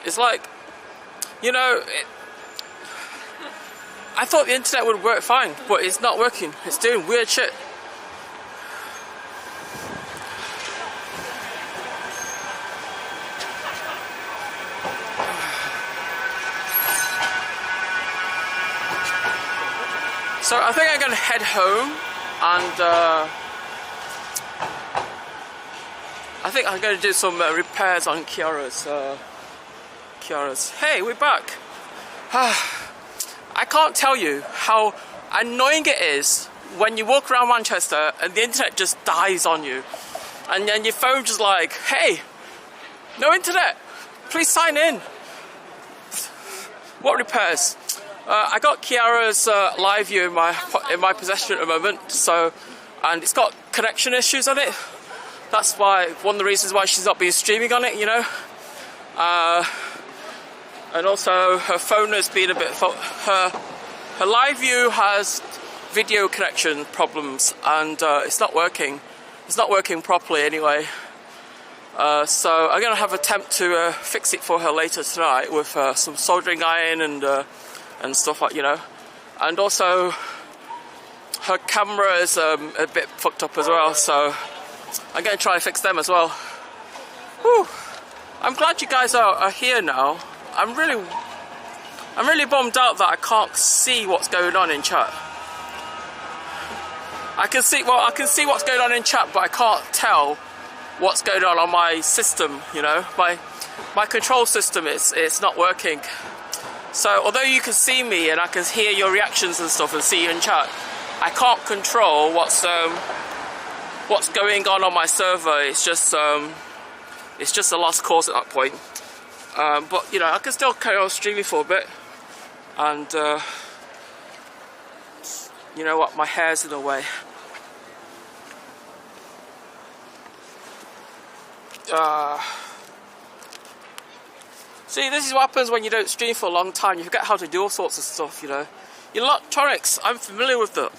It's like, you know, I thought the internet would work fine, but it's not working. It's doing weird shit. So I think I'm going to head home and I think I'm going to do some repairs on Kiara's. Hey, we're back. I can't tell you how annoying it is when you walk around Manchester and the internet just dies on you. And then your phone just like, hey, no internet, please sign in. What repairs? I got Kiara's LiveU in my possession at the moment, so, and it's got connection issues on it. That's why, one of the reasons why she's not been streaming on it, you know. And also her phone has been a bit, her LiveU has video connection problems, and it's not working. It's not working properly anyway. So I'm going to have an attempt to fix it for her later tonight with some soldering iron and stuff like, you know. And also her camera is a bit fucked up as well, so I'm going to try and fix them as well. Whew. I'm glad you guys are here now. I'm really bummed out that I can't see what's going on in chat. I can see what's going on in chat, but I can't tell what's going on my system, you know. My control system it's not working. So although you can see me and I can hear your reactions and stuff and see you in chat, I can't control what's going on my server. It's just a lost cause at that point. But you know, I can still carry on streaming for a bit, and you know what, my hair's in the way. See, this is what happens when you don't stream for a long time. You forget how to do all sorts of stuff, you know. Electronics, I'm familiar with that.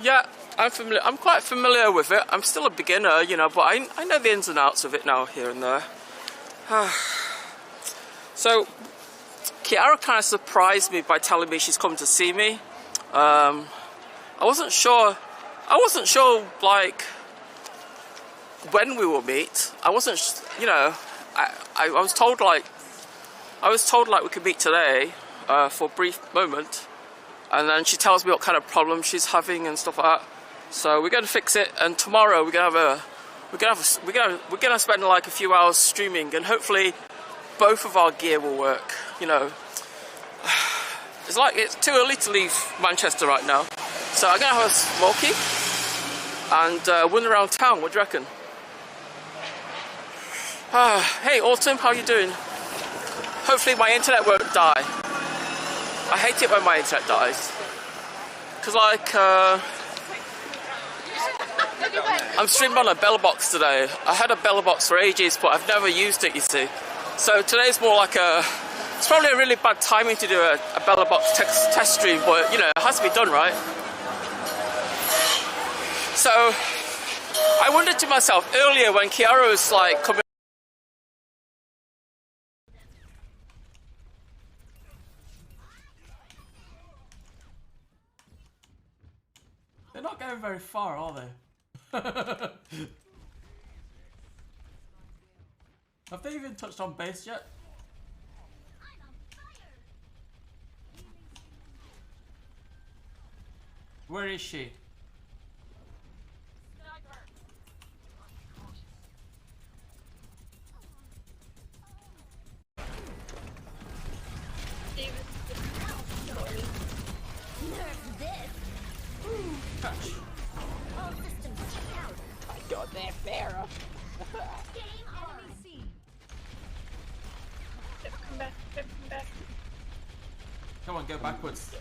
Yeah, I'm quite familiar with it. I'm still a beginner, you know, but I know the ins and outs of it now, here and there. So Kiara kind of surprised me by telling me she's come to see me. I wasn't sure like when we will meet. I wasn't, you know, I was told like we could meet today for a brief moment, and then she tells me what kind of problem she's having and stuff like that. So we're going to fix it, and tomorrow we're gonna spend like a few hours streaming, and hopefully both of our gear will work, you know. It's too early to leave Manchester right now, so I'm gonna have a smoky and wander around town. What do you reckon? Hey Autumn, how you doing? Hopefully my internet won't die. I hate it when my internet dies, because like I'm streaming on a Belabox today. I had a Belabox for ages, but I've never used it, you see. So today's more like it's probably a really bad timing to do a Belabox test stream, but you know, it has to be done, right? So I wondered to myself earlier when Kiara was like coming. They're not going very far, are they? Have they even touched on base yet? Where is she? God, that Pharaoh. Come back, come back. Come on, go backwards.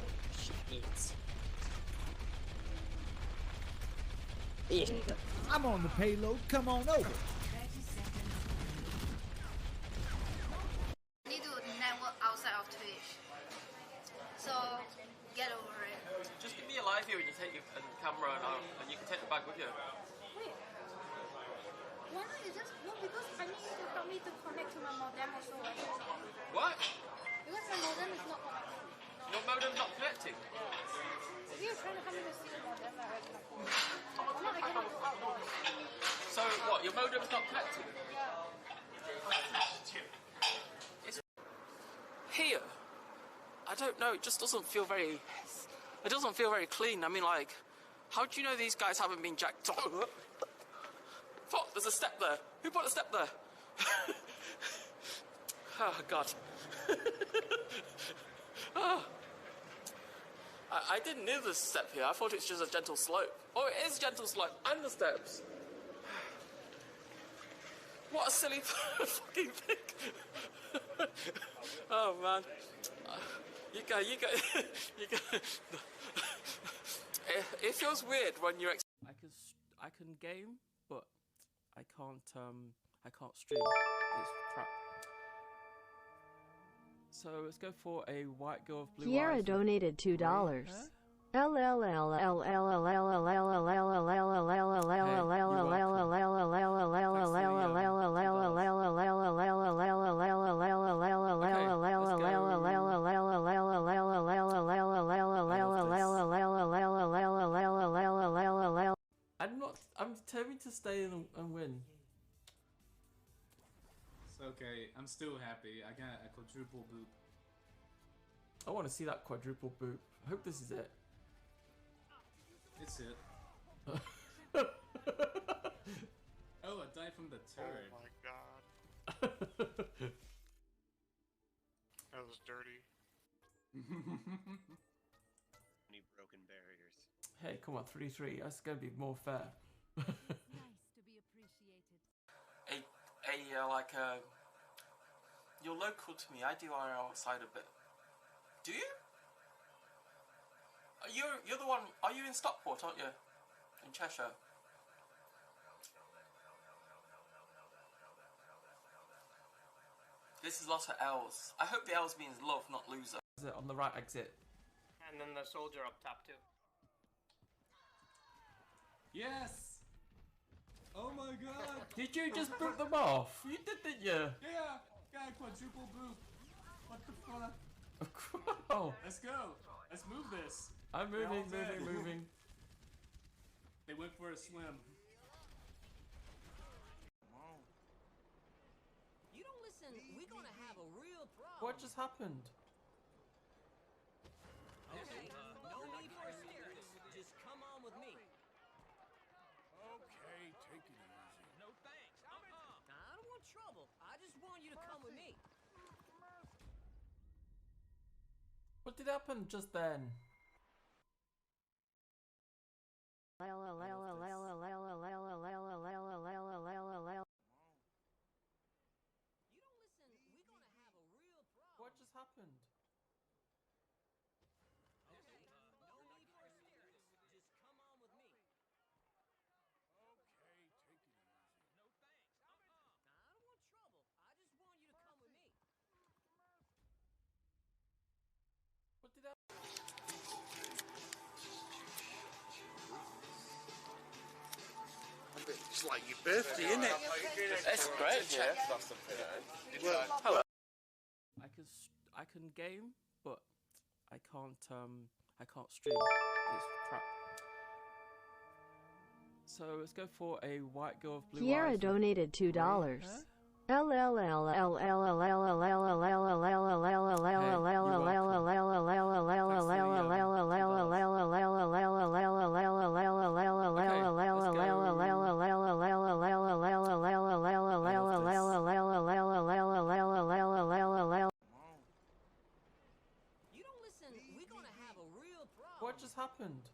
I'm on the payload. Come on over. Need to network outside of Twitch. So get over it. Just give me a LiveU and you take your camera and you can take the bag with you. Wait. Why not you just no? Because I need you to help me to connect to my modem also. What? Because my modem is not connecting. Your modem's not connecting? You're trying to help me to see the modem right now. No, I cannot go outdoors. So what? Your modem's not connecting? It's here. I don't know. It just doesn't feel very. It doesn't feel very clean. I mean, like, how do you know these guys haven't been jacked up? Fuck! There's a step there. Who put a step there? Oh God. Oh. I didn't know this step here. I thought it's just a gentle slope. Oh, it is gentle slope and the steps. What a silly fucking thing. Oh man. You go. It feels weird when you're. I can game, but I can't stream. It's crap. So let's go for a white girl with blue Kiara eyes. donated $2. I'm determined to stay and win. It's okay. I'm still happy. I got a quadruple boop. I want to see that quadruple boop. I hope this is it. It's it. Oh, I died from the turret. Oh my god. That was dirty. Any broken barriers. Hey, come on, 3-3. That's gonna be more fair. Nice to be appreciated. You're local to me. I do IRL outside a bit. Do you? You're the one. Are you in Stockport, aren't you? In Cheshire. This is lots of L's. I hope the L's means love, not loser. Is it on the right exit? And then the soldier up top too. Yes! Oh my god! Did you just boot them off? You didn't you? Yeah! Got a quadruple boop. What the fuck? Oh. Let's go. Let's move this. I'm They're all moving. dead. They went for a swim. You don't listen, we're gonna have a real problem. What just happened? Okay, no need for hysterics. Just come on with me. Okay, take it easy. No thanks. I don't want trouble. I just want you to come with me. What did happen just then? What just happened? Okay, no need for hysterics. Just come on with me. Okay, take it easy. No thanks. I don't want trouble. I just want you to come with me. What did happen? It's like your birthday, isn't it? It's great, yeah. Well, Hello. I can game, but I can't stream. It's crap. So let's go for a white girl with blue Kiara eyes. donated $2. You don't listen, we're gonna have a real problem. What just happened?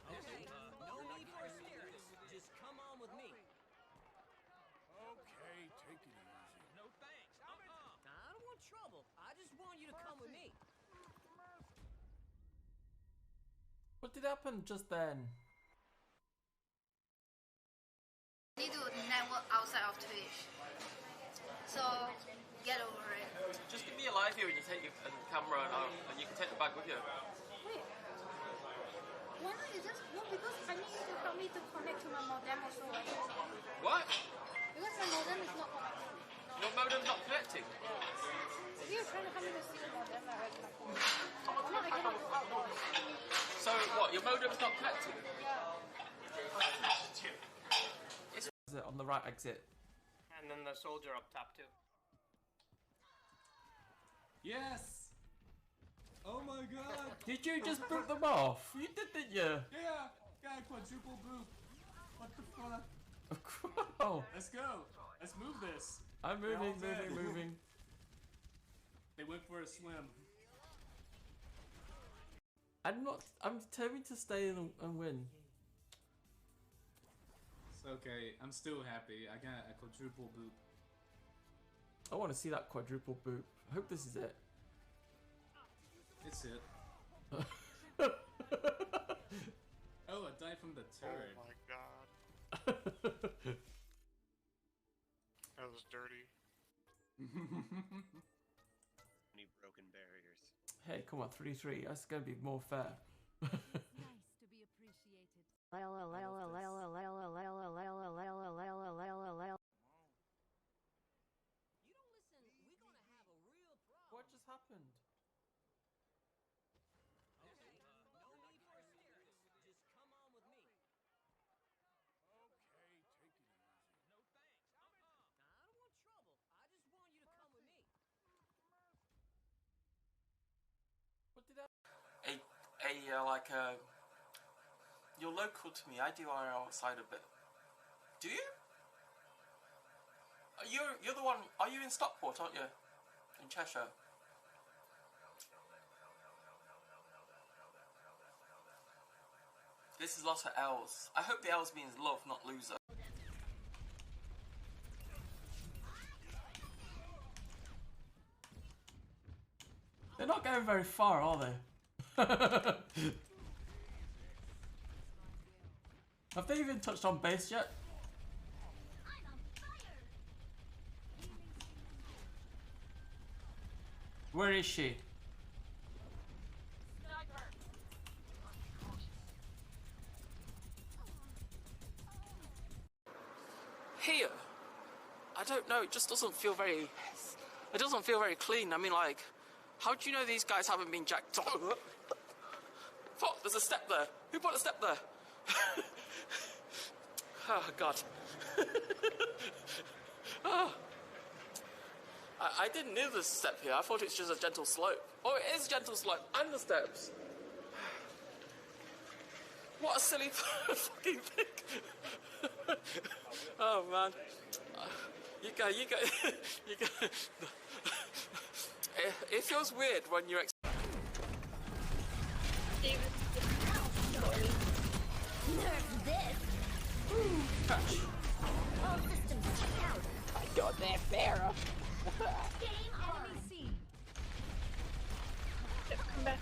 Okay, no need for hysterics. Just come on with me. Okay, take it easy. No thanks. I don't want trouble. I just want you to come with me. What did happen just then? Need to network outside of Twitch. So get over it. Just give me a live view and you take your camera and you can take the bag with you. Wait. Why not you just no? Because I need you to help me to connect to my modem also. What? Because my modem is not connecting. Your modem's not connecting? You're trying to help me to see the modem like my phone. No, I cannot do outdoors. So what? Your modem's not connecting? Yeah. Is it on the right exit? And then the soldier up top too. Yes! Oh my god! Did you just boot them off? You did, didn't you? Yeah! Got a quadruple boop. What the fuck? Oh. Let's go. Let's move this. I'm moving. They went for a swim. I'm determined to stay and win. It's okay. I'm still happy. I got a quadruple boop. I want to see that quadruple boop. I hope this is it. It's it. Oh, I died from the turret. Oh my god. That was dirty. Many broken barriers. Hey, come on, 3-3. That's gonna be more fair. Nice to be appreciated. What just happened? What did I? You're local to me. I do IRL outside a bit. Do you? You're the one. Are you in Stockport, aren't you? In Cheshire. This is lots of L's. I hope the L's means love, not loser. They're not going very far, are they? Have they even touched on base yet? Where is she? Here? I don't know, it just doesn't feel very... It doesn't feel very clean. I mean, like, how do you know these guys haven't been jacked up? Fuck, there's a step there. Who put a step there? Oh, God. Oh. I didn't know there's a step here. I thought it's just a gentle slope. Oh, it is a gentle slope. And the steps. What a silly fucking thing. Oh, man. You go. It feels weird when you're Nerf this. Catch. All systems out. I got that Pharaoh. Game on. Enemy C. Come back.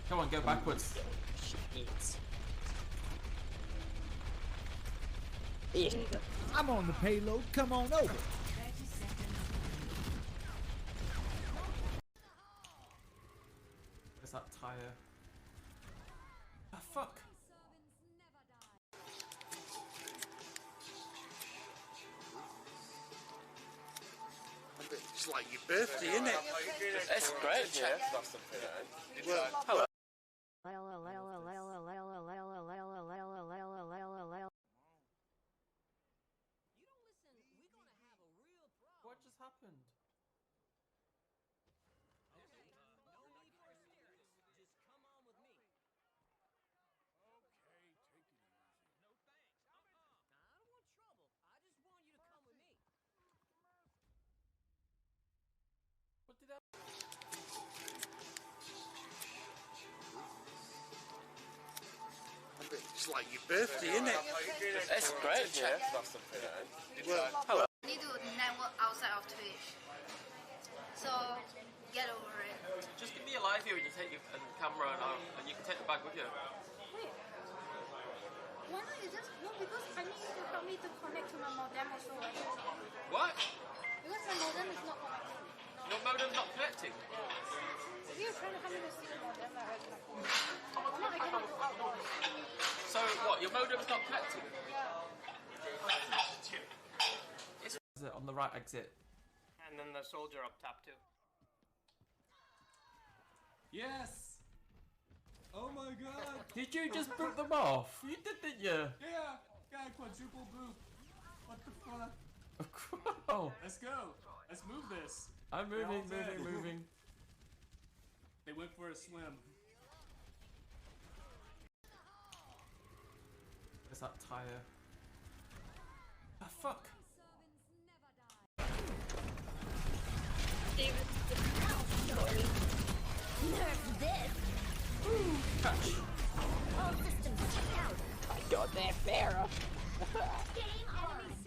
Come on, go backwards. I'm on the payload. Come on over. Where's that tire? Ah, fuck. It's like your birthday, isn't it? It's great, yeah. Well, hello. What just happened? What did I... It's like your birthday, isn't it? It's great, yeah. Well, hello. Need to network outside of Twitch. So get over it. Just give me a live view and you take your camera and you can take the bag with you. Wait. Why not you just no? Because I need you to help me to connect to my modem also. What? Because my modem is not connecting. Your modem's not connecting? You're trying to help me to see the modem. No, I cannot do outdoors. So what? Your modem's not connecting? Is it on the right exit? And then the soldier up top too. Yes! Oh my god! Did you just boot them off? You did, didn't you? Yeah! Got a quadruple boot. What the fuck? Oh. Let's go. Let's move this. I'm They're all moving, dead. moving. They went for a swim. There's that tire. Ah, fuck. Nerf this! Catch. All systems out! My god, they're fairer. Game enemy C!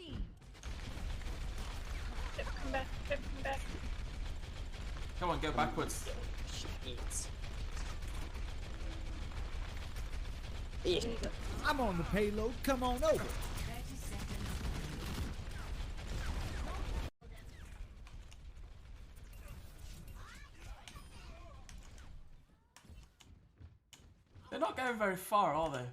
Come back, come back. Come on, go backwards. I'm on the payload. Come on over. They're not going very far, are they?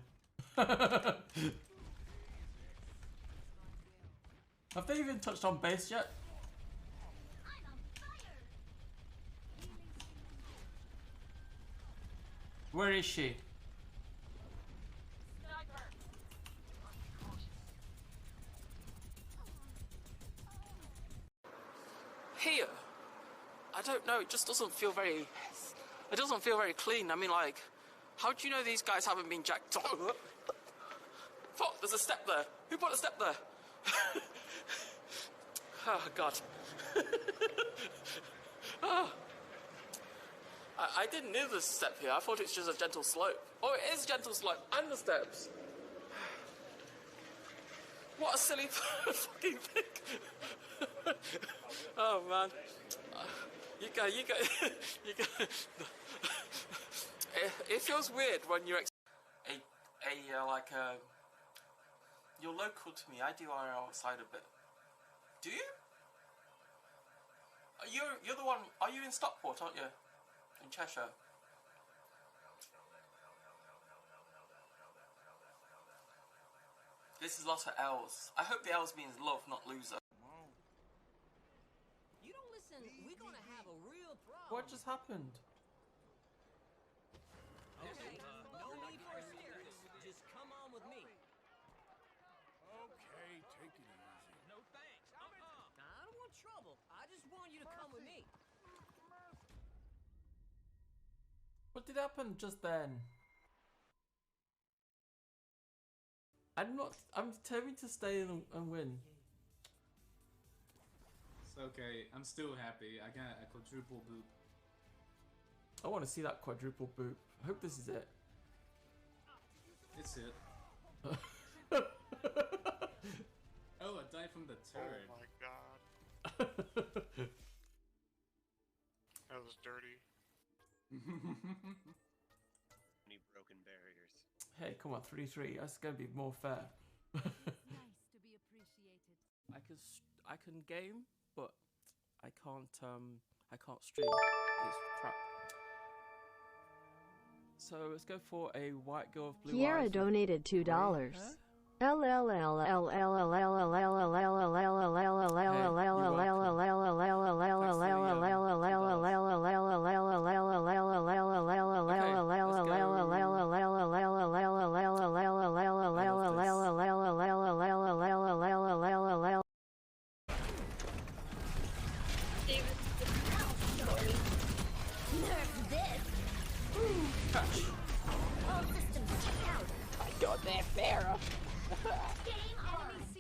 Have they even touched on base yet? Where is she? Here? I don't know, it just doesn't feel very... It doesn't feel very clean. I mean, like, how do you know these guys haven't been jacked up? Fuck, there's a step there. Who put a step there? Oh, God. Oh. I didn't know there's a step here. I thought it's just a gentle slope. Oh, it is a gentle slope and the steps. What a silly fucking thing. Oh, man. You go. It feels weird when you're you're local to me. I do IRL outside a bit. Do you? You're the one. Are you in Stockport, aren't you? In Cheshire. This is lots of L's. I hope the L's means love, not loser. You don't listen, we're gonna have a real problem. What just happened? Okay, no need for hysterics. Just come on with me. Okay, take it easy. No thanks. I don't want trouble. I just want you to come with me. What did happen just then? I'm determined to stay and win. It's okay. I'm still happy. I got a quadruple boop. I want to see that quadruple boop. I hope this is it. It's it. Oh, I died from the turret. Oh my god. That was dirty. Any broken barriers. Hey, come on, 3-3. That's gonna be more fair. Nice to be appreciated. I can game, but I can't stream. It's crap. So let's go for a white girl with blue eyes. Kiara donated $2. All systems out! My god, they're fairer. Game enemy C!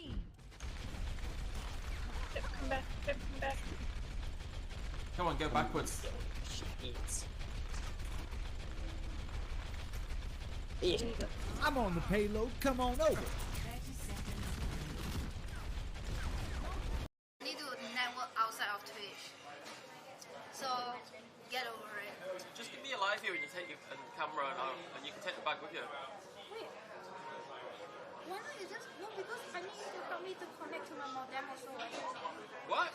Come back, come back. Come on, go backwards. I'm on the payload. Come on over. I need to network outside of Twitch. So, get over it. Just give me a live view and you take your camera and you can take the bag with you. Wait. Why not you just no? Because I need you to help me to connect to my modem also. What?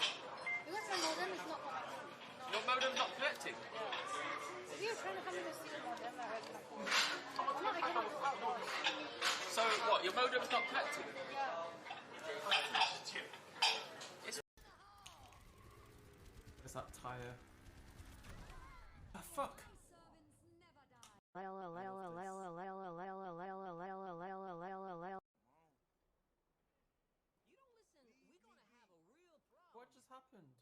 Because my modem is not connecting. Your modem's not connecting? If you're trying to help me to see the modem, I cannot go outdoors. So what? Your modem's not connecting? There's that tire. Ah, fuck. What just happened?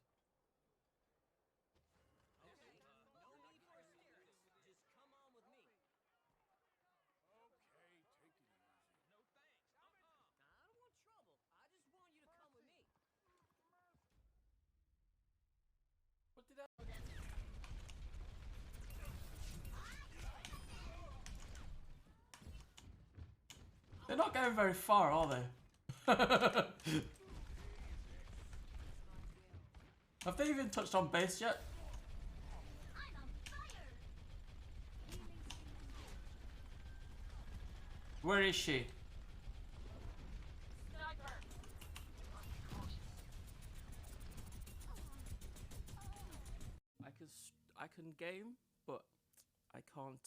What did I... They're not going very far, are they? Have they even touched on base yet? Where is she? I can game, but I can't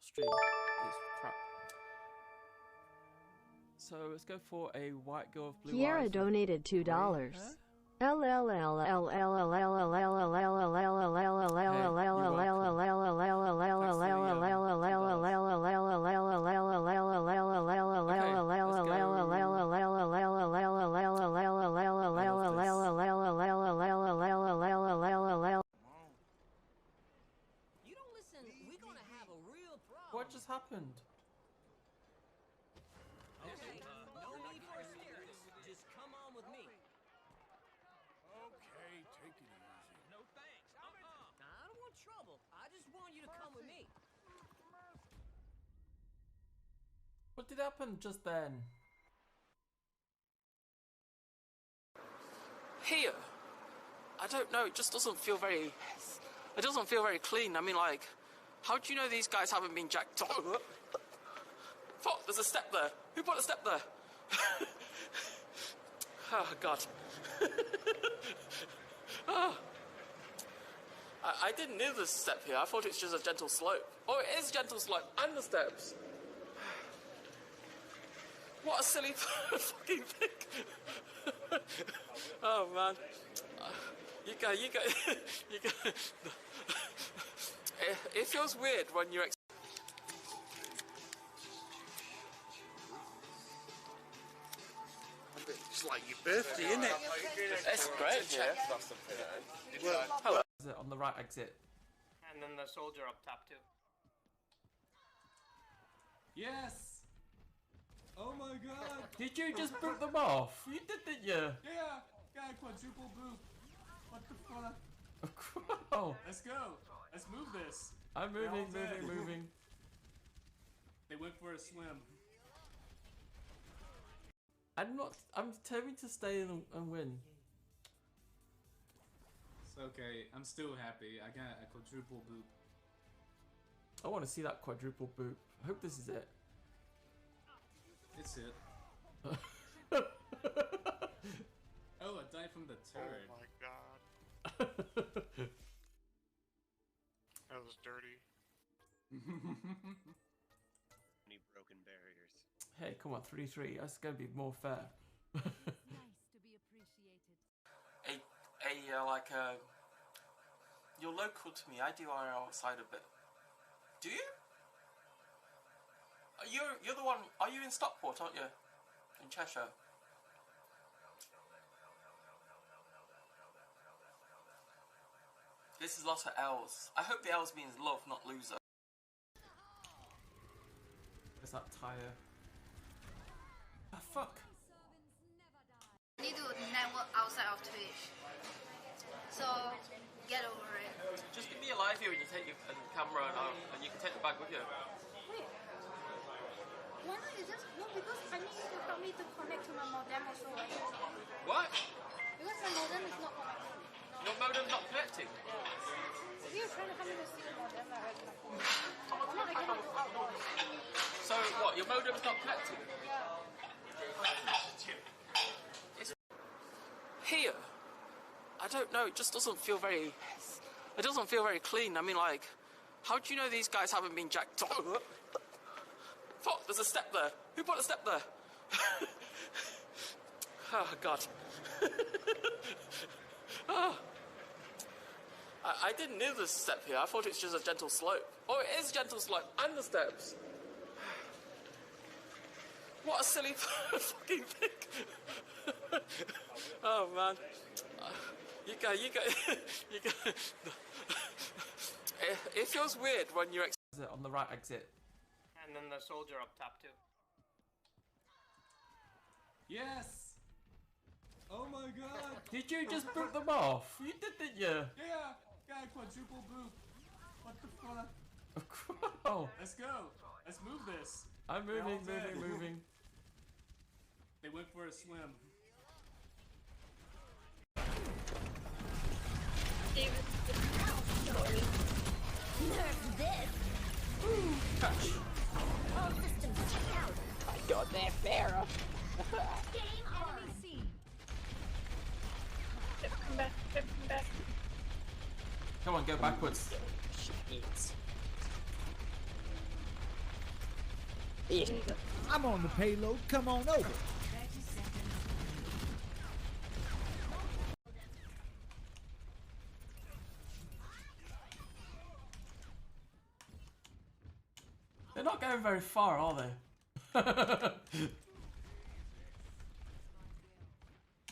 stream. It's crap. So let's go for a white girl with blue eyes. Kiara donated $2. What just happened? No need for hysterics. Just come on with me. Okay, take it easy. No thanks. I don't want trouble. I just want you to come with me. What did happen just then? Here, I don't know. It just doesn't feel very. It doesn't feel very clean. I mean, like, how do you know these guys haven't been jacked up? Fuck! There's a step there. Who put a step there? Oh God. Oh. I didn't know there's a step here. I thought it's just a gentle slope. Oh, it is a gentle slope and the steps. What a silly fucking thing. Oh man. You go. It feels weird when you're It's like your birthday, isn't it? It's great here. Well, hello. Is it on the right exit? And then the soldier up top too. Yes! Oh my god! Did you just boot them off? You did, didn't you? Yeah! Got a quadruple boot. What the fuck? Oh. Let's go. Let's move this. I'm moving. They went for a swim. I'm determined to stay and win. It's okay. I'm still happy. I got a quadruple boot. I want to see that quadruple boot. I hope this is it. It's it. Oh, I died from the turret. Oh my god. That was dirty. Any broken barriers. Hey, come on, 3-3. That's gonna be more fair. Nice to be appreciated. You're local to me. I do IRL outside a bit. Do you? You're the one. Are you in Stockport, aren't you? In Cheshire. This is lots of L's. I hope the L's means love, not loser. There's that tire. Ah, fuck. I need to network outside of Twitch. So, get over it. Just give me a LiveU and you take your camera and you can take the bag with you. Wait. Why not you just... No, because I need you to help me to connect to my modem also. What? Because my modem is not connecting. Your modem's not connecting? If you're trying to help me to see the modem, I cannot go outdoors. So what, your modem's not connecting? Yeah. Here, I don't know. It just doesn't feel very. It doesn't feel very clean. I mean, like, how do you know these guys haven't been jacked up? Fuck! There's a step there. Who put a step there? Oh God. Oh. I didn't know there's a step here. I thought it's just a gentle slope. Oh, it is a gentle slope and the steps. What a silly fucking thing. Oh man. You go. It feels weird when you're on the right exit. And then the soldier up top too. Yes! Oh my god! Did you just boot them off? You did, didn't you? Yeah! Got a quadruple boot. What the fuck? Oh. Let's go. Let's move this. I'm They're all moving. dead. They went for a swim. Nerf this! Catch. All systems out! I got that Pharaoh. Game on! Enemy C! Come back. Come on, go backwards. I'm on the payload. Come on over. They're not going very far, are they?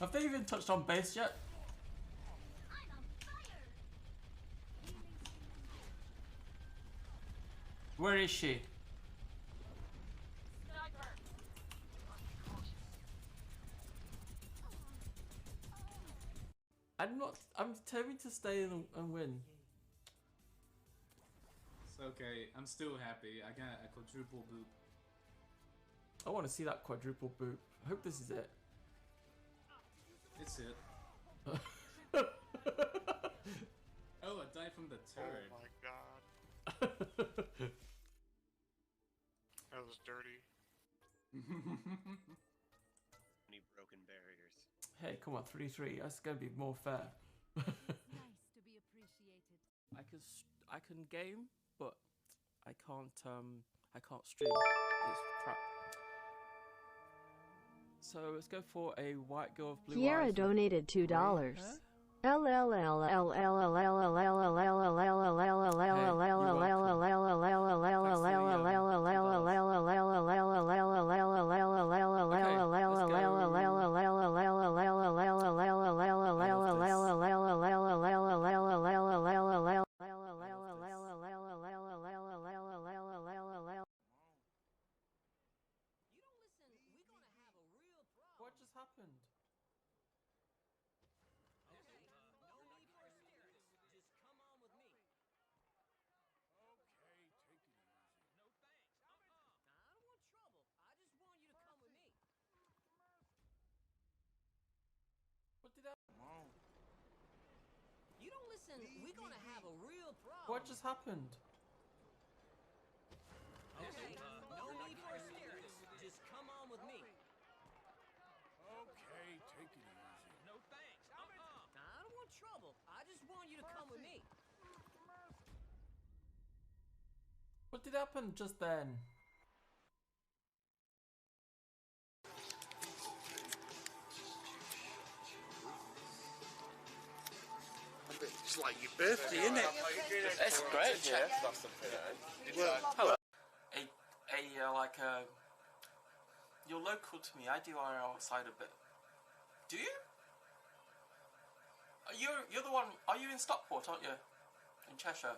Have they even touched on base yet? Where is she? I'm determined to stay and win. It's okay. I'm still happy. I got a quadruple boop. I want to see that quadruple boop. I hope this is it. It's it. Oh, I died from the turret. Oh my god. That was dirty. Any broken barriers. Hey, come on, 3-3. That's gonna be more fair. Nice to be appreciated. I can game, but I can't stream. It's crap. So let's go for a white girl with blue Kiara eyes. donated $2. What just happened? What did that? You don't listen, we're gonna have a real problem. What just happened? Okay, no need for hysteria. Just come on with me. Okay, take it easy. No thanks. I don't want trouble. I just want you to come with me. What did happen just then? It's like your birthday, isn't it? It's great, yeah. Well, hello. You're local to me. I do IRL outside a bit. Do you? You're the one. Are you in Stockport, aren't you? In Cheshire.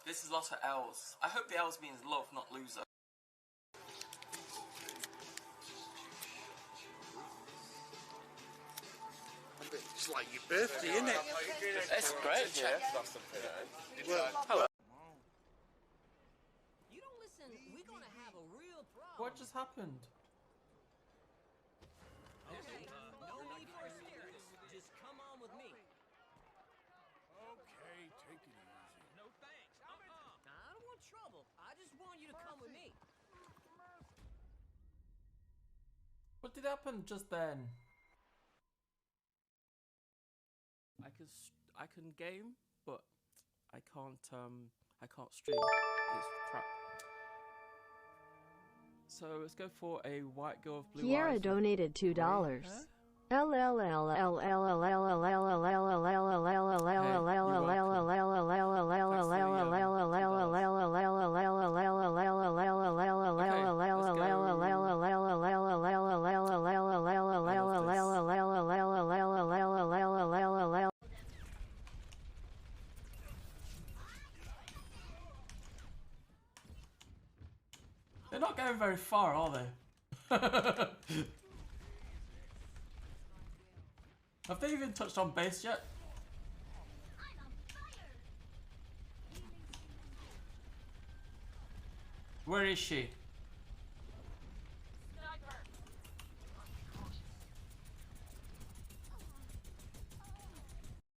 This is a lot of L's. I hope the L's means love, not loser. it's like your birthday, isn't it? It's great, yeah. Well, hello. You don't listen, we're gonna have a real problem. What just happened? Okay, no need for hysteria. Just come on with me. Okay, take it easy. No thanks. I don't want trouble. I just want you to come with me. What did happen just then? I can game, but I can't stream. It's crap. So let's go for a white girl with blue Kiara eyes. donated $2. They're not going very far, are they? Have they even touched on base yet? Where is she?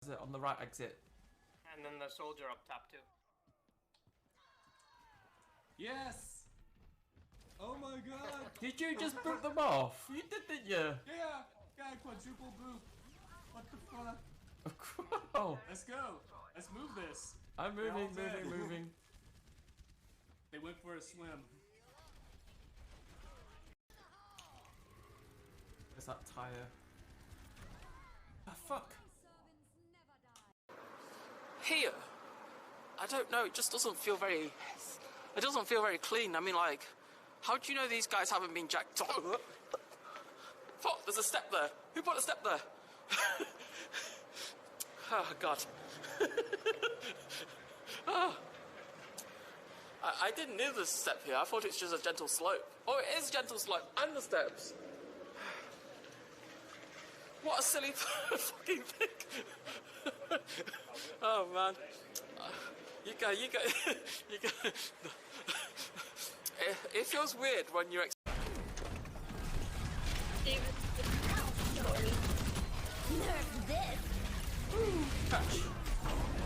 Is it on the right exit? And then the soldier up top too. Yes! Oh my god! Did you just boot them off? You did, didn't you? Yeah! Got quadruple boot. What the fuck? Oh. Let's go. Let's move this. I'm moving, moving. They went for a swim. Where's that tire? Ah, fuck. Here, I don't know. It just doesn't feel very. It doesn't feel very clean. I mean, like, how do you know these guys haven't been jacked up? Fuck! There's a step there. Who put a step there? Oh god. Oh. I didn't know there's a step here. I thought it's just a gentle slope. Oh, it is a gentle slope and the steps. What a silly fucking thing. Oh man. You go. It feels weird when you're Nerf this. Catch.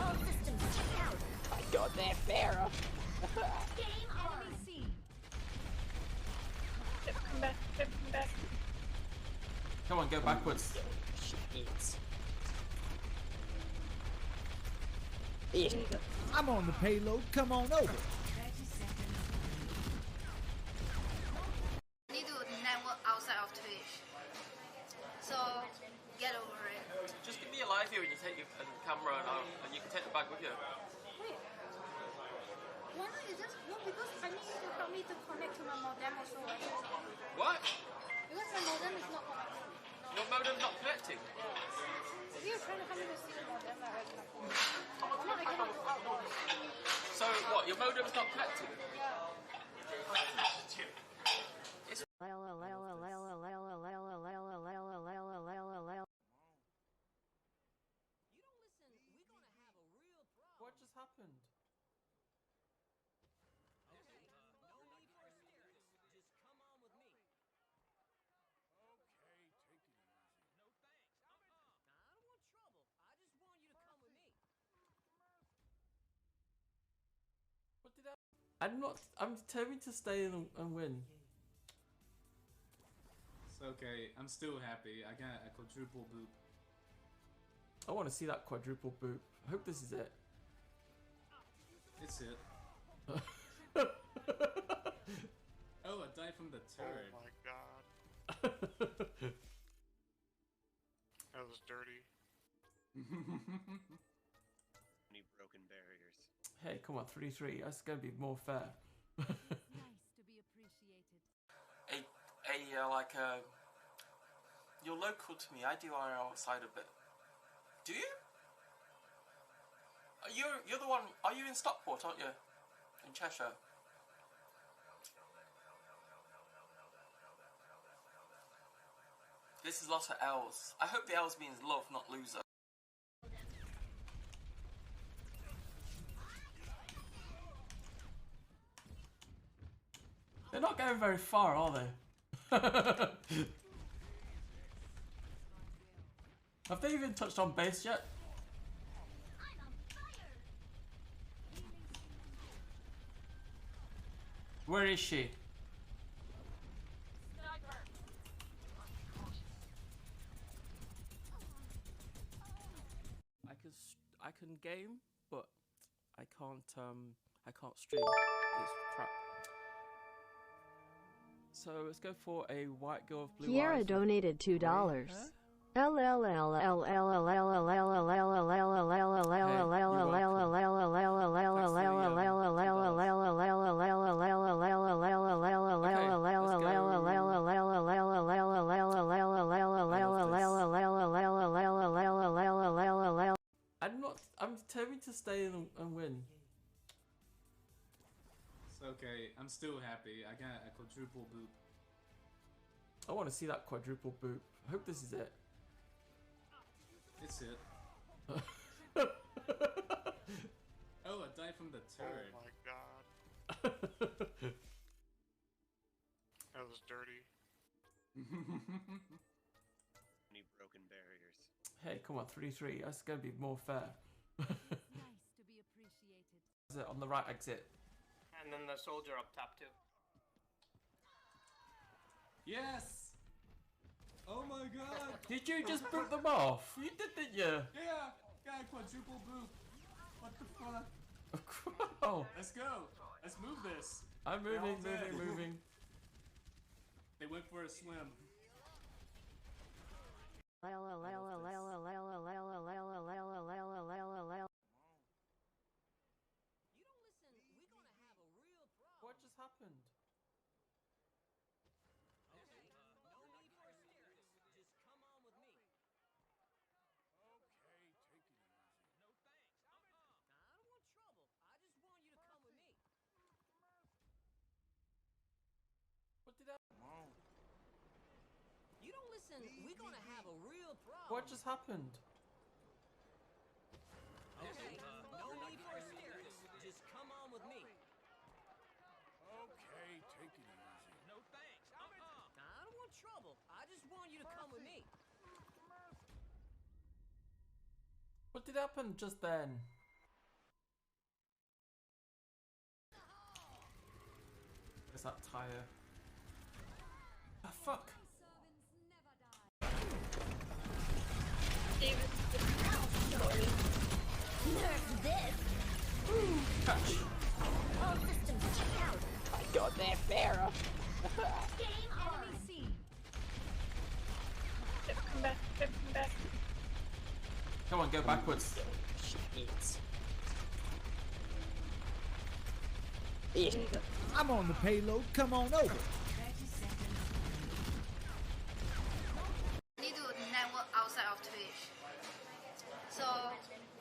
All systems check out. I got that barrel. Game on. Enemy C. Come back. Come on, go backwards. I'm on the payload. Come on over. I need to network outside of Twitch. So, get over it. Just give me a LiveU and you take your camera and you can take the bag with you. Wait. Why not you just no, because I need you to help me to connect to my modem also, right? What? Because my modem is not connecting. Your modem's not connecting? If you're trying to help me to see the modem, I cannot go outdoors. So what, your modem's not connecting? Yeah. What just happened? What did I'm determined to stay and win. It's okay. I'm still happy. I got a quadruple boop. I want to see that quadruple boop. I hope this is it. It's it. Oh, I died from the turret. Oh my god. That was dirty. Any broken barriers. Hey, come on, 3-3. That's gonna be more fair. Nice to be appreciated. You're local to me. I do IRL outside a bit. Do you? You're the one. Are you in Stockport, aren't you? In Cheshire. This is lots of L's. I hope the L's means love, not loser. They're not going very far, are they? Have they even touched on base yet? Where is she? I can game, but I can't stream. It's crap. So let's go for a white girl with blue Kiara eyes. donated $2. I'm determined to stay and win. It's okay. I'm still happy. I got a quadruple boop. I want to see that quadruple boop. I hope this is it. It's it. Oh, I died from the turret. Oh my god. That was dirty. Any broken barriers. Hey, come on, 3-3. That's going to be more fair. Nice to be appreciated. Is it on the right exit? And then the soldier up top too. Yes! Oh my god! Did you just boot them off? You did, didn't you? Yeah! Got a quadruple boop. What the fuck? Oh. Let's go. Let's move this. I'm moving, moving. They went for a swim. What just happened? What did that? You don't listen, we're gonna have a real problem. What just happened? Okay, no need for hysterics. Just come on with me. Okay, take it easy. No thanks. I don't want trouble. I just want you to come with me. What did happen just then? Is that tire? Ah, fuck! Nerf this. Catch! All systems check out. I got that Farrah. Game on. Enemy C. Come back. Come on, go backwards. I'm on the payload. Come on over. I need to network outside of Twitch. So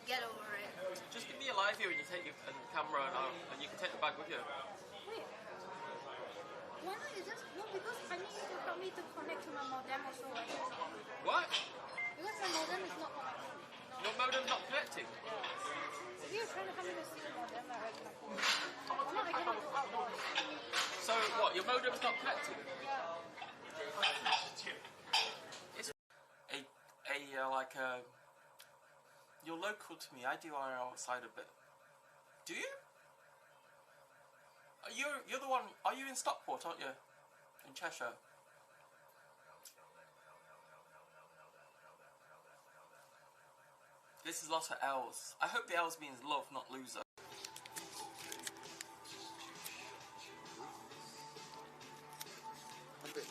get over it. Just give me a live view and you take your camera and you can take the bag with you. Wait. Why not? You just no, because I need you to help me to connect to my modem also. What? Because my modem is not connecting. Your modem's not connecting? You're trying to help me to see the modem right now. No, I cannot go out. So what? Your modem's not connecting? It's you're local to me. I do IRL outside a bit. Do you? You're the one. Are you in Stockport? Aren't you? In Cheshire. This is a lot of L's. I hope the L's means love, not loser.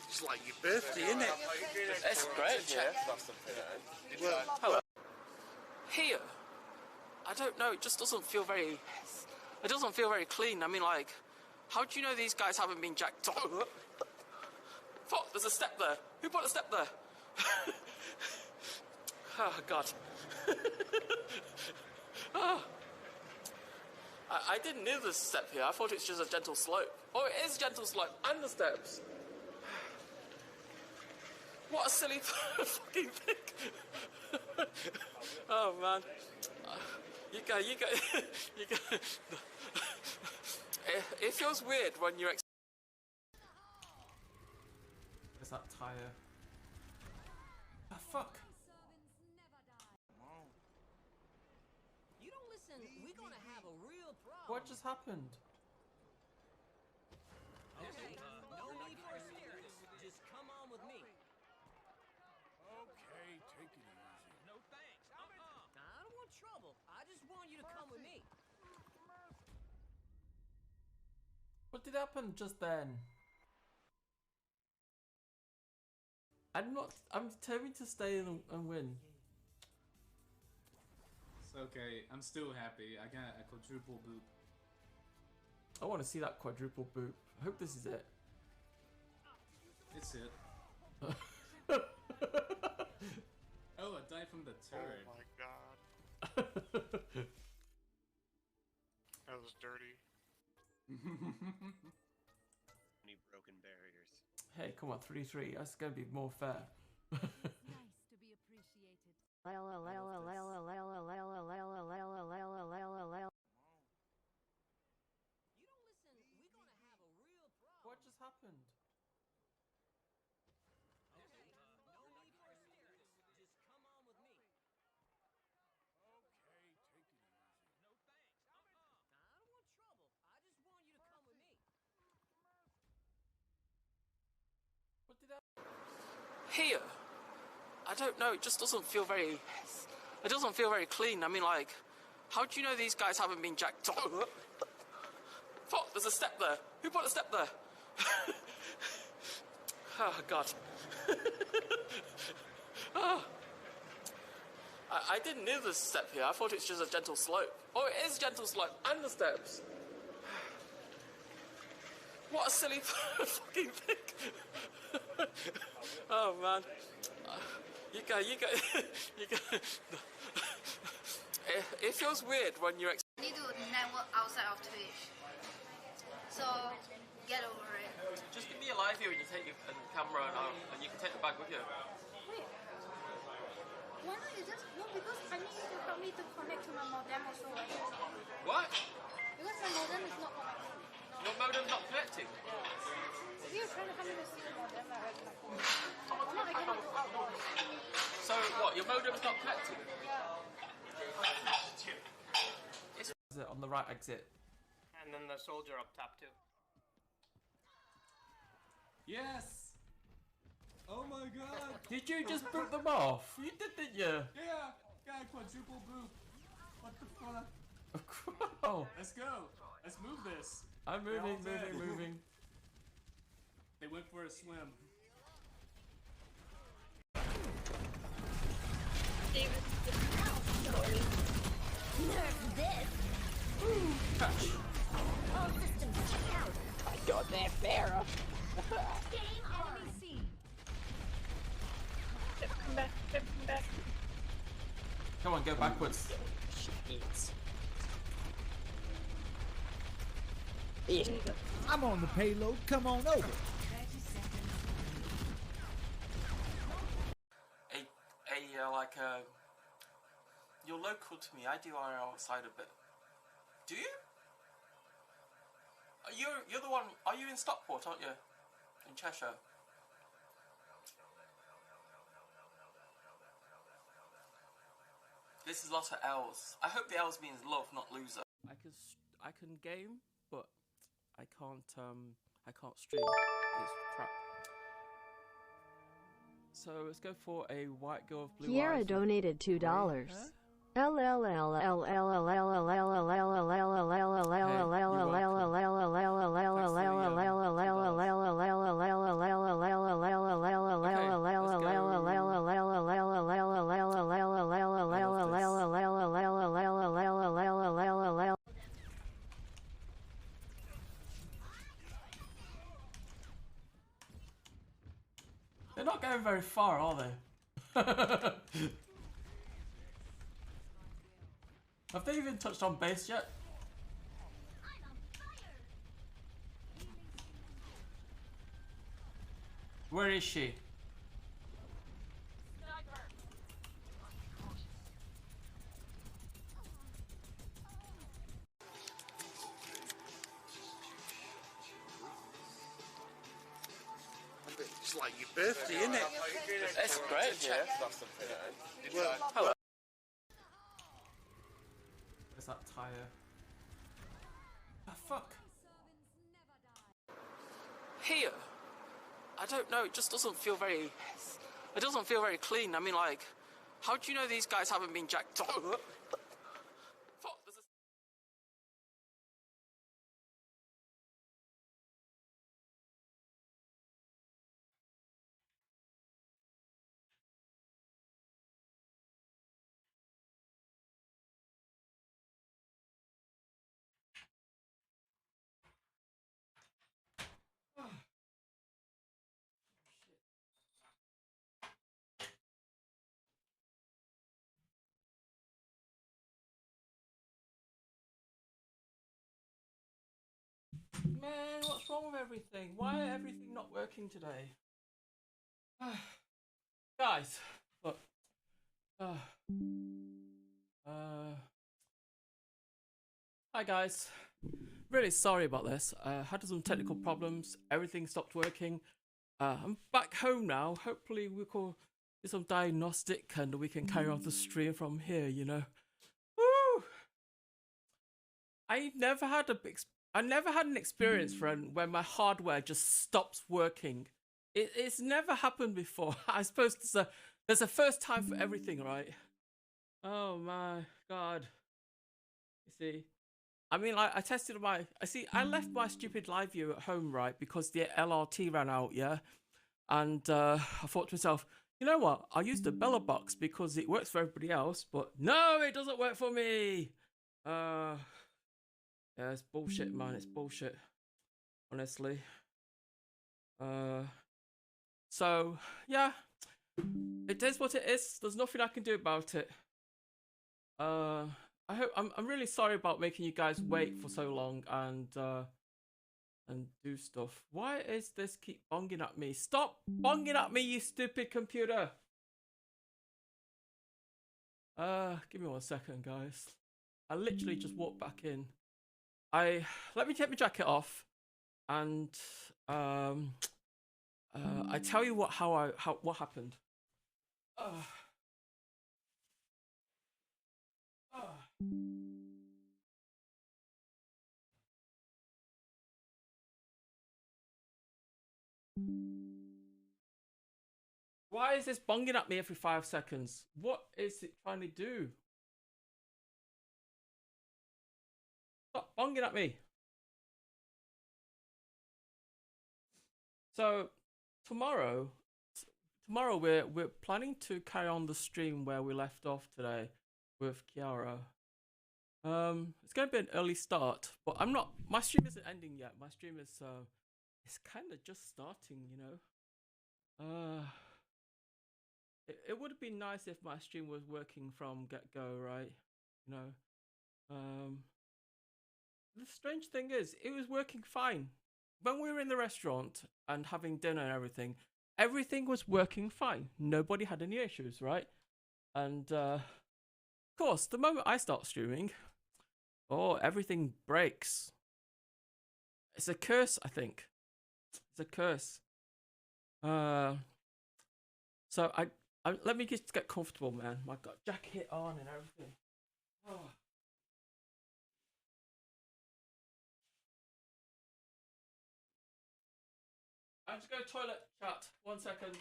It's like your birthday, isn't it? It's great, yeah. Well, hello. Here, I don't know. It just doesn't feel very. It doesn't feel very clean. I mean, like, how do you know these guys haven't been jacked up? Fuck! There's a step there. Who put a step there? Oh God. Oh. I didn't know there's a step here. I thought it's just a gentle slope. Oh, it is a gentle slope and the steps. What a silly fucking thing. Oh man. You go. It feels weird when you're Is that tire? Ah, fuck. You don't listen, we're gonna have a real problem. What just happened? trouble. I just want you to come with me. What did happen just then? I'm determined to stay and win. It's okay. I'm still happy. I got a quadruple boop. I want to see that quadruple boop. I hope this is it. It's it. Oh, I died from the turret. Oh my god. That was dirty. Any broken barriers. Hey, come on, 3-3. That's gonna be more fair. It's nice to be appreciated. What just happened? Here, I don't know. It just doesn't feel very. It doesn't feel very clean. I mean, like, how do you know these guys haven't been jacked up? Fuck! There's a step there. Who put a step there? Oh God. Oh. I didn't know there's a step here. I thought it's just a gentle slope. Oh, it is a gentle slope and the steps. What a silly fucking thing. Oh man, you go. It feels weird when you're. I need to network outside of Twitch, so get over it. Just give me a live view and you take your camera and you can take the bag with you. Wait, why not? You just no, because I need you to help me to connect to my modem also. What? Because my modem is not connecting. Your modem's not connecting. If you're trying to help me to see the modem, I cannot go outdoors. So what? Your modem's not connecting? Yeah. Is it on the right exit? And then the soldier up top too. Yes! Oh my god! Did you just boot them off? You did, didn't you? Yeah, got a quadruple boop. What the fuck? Oh. Let's go! Let's move this! I'm moving. They went for a swim. Nerf this! Catch. All systems out! I got that Pharaoh. Game on! Enemy C! Come back. Come on, go backwards. I'm on the payload. Come on over. You're local to me. I do IRL outside a bit. Do you? You're the one. Are you in Stockport, aren't you? In Cheshire. This is lots of L's. I hope the L's means love, not loser. I can game, but I can't stream. It's crap. So let's go for a white girl with blue Kiara eyes. donated $2. They're not going very far, are they? Have they even touched on base yet? Where is she? It's like your birthday, isn't it? It's great here. Well, hello. Where's that tire? Ah, fuck. Here, I don't know. It just doesn't feel very. It doesn't feel very clean. I mean, like, how do you know these guys haven't been jacked up? Man, what's wrong with everything? Why everything not working today? Guys, look. Hi guys. Really sorry about this. Had some technical problems. Everything stopped working. I'm back home now. Hopefully we can do some diagnostic and we can carry on the stream from here, you know. Woo! I never had an experience, friend, where my hardware just stops working. It's never happened before. I suppose there's a first time for everything, right? Oh my god. You see, I mean, like, I left my stupid LiveU at home, right, because the LRT ran out, yeah? And I thought to myself, you know what, I'll use the Belabox because it works for everybody else, but no, it doesn't work for me! Yeah, it's bullshit, man, it's bullshit, honestly. So, yeah, it is what it is, there's nothing I can do about it. I'm really sorry about making you guys wait for so long and do stuff. Why is this keep bonging at me? Stop bonging at me, you stupid computer! Give me 1 second, guys. I literally just walked back in. Let me take my jacket off, and I tell you what happened. Why is this bonging at me every 5 seconds? What is it trying to do? Stop bonging at me. So tomorrow we're planning to carry on the stream where we left off today with Kiara. It's gonna be an early start, but my stream isn't ending yet. My stream is it's kind of just starting, you know. It would have been nice if my stream was working from get-go, right? You know. The strange thing is, it was working fine. When we were in the restaurant and having dinner and everything was working fine. Nobody had any issues, right? And of course, the moment I start streaming, everything breaks. It's a curse, I think. It's a curse. So let me just get comfortable, man. I've got jacket on and everything. Oh. I'm just going to toilet, chat. 1 second.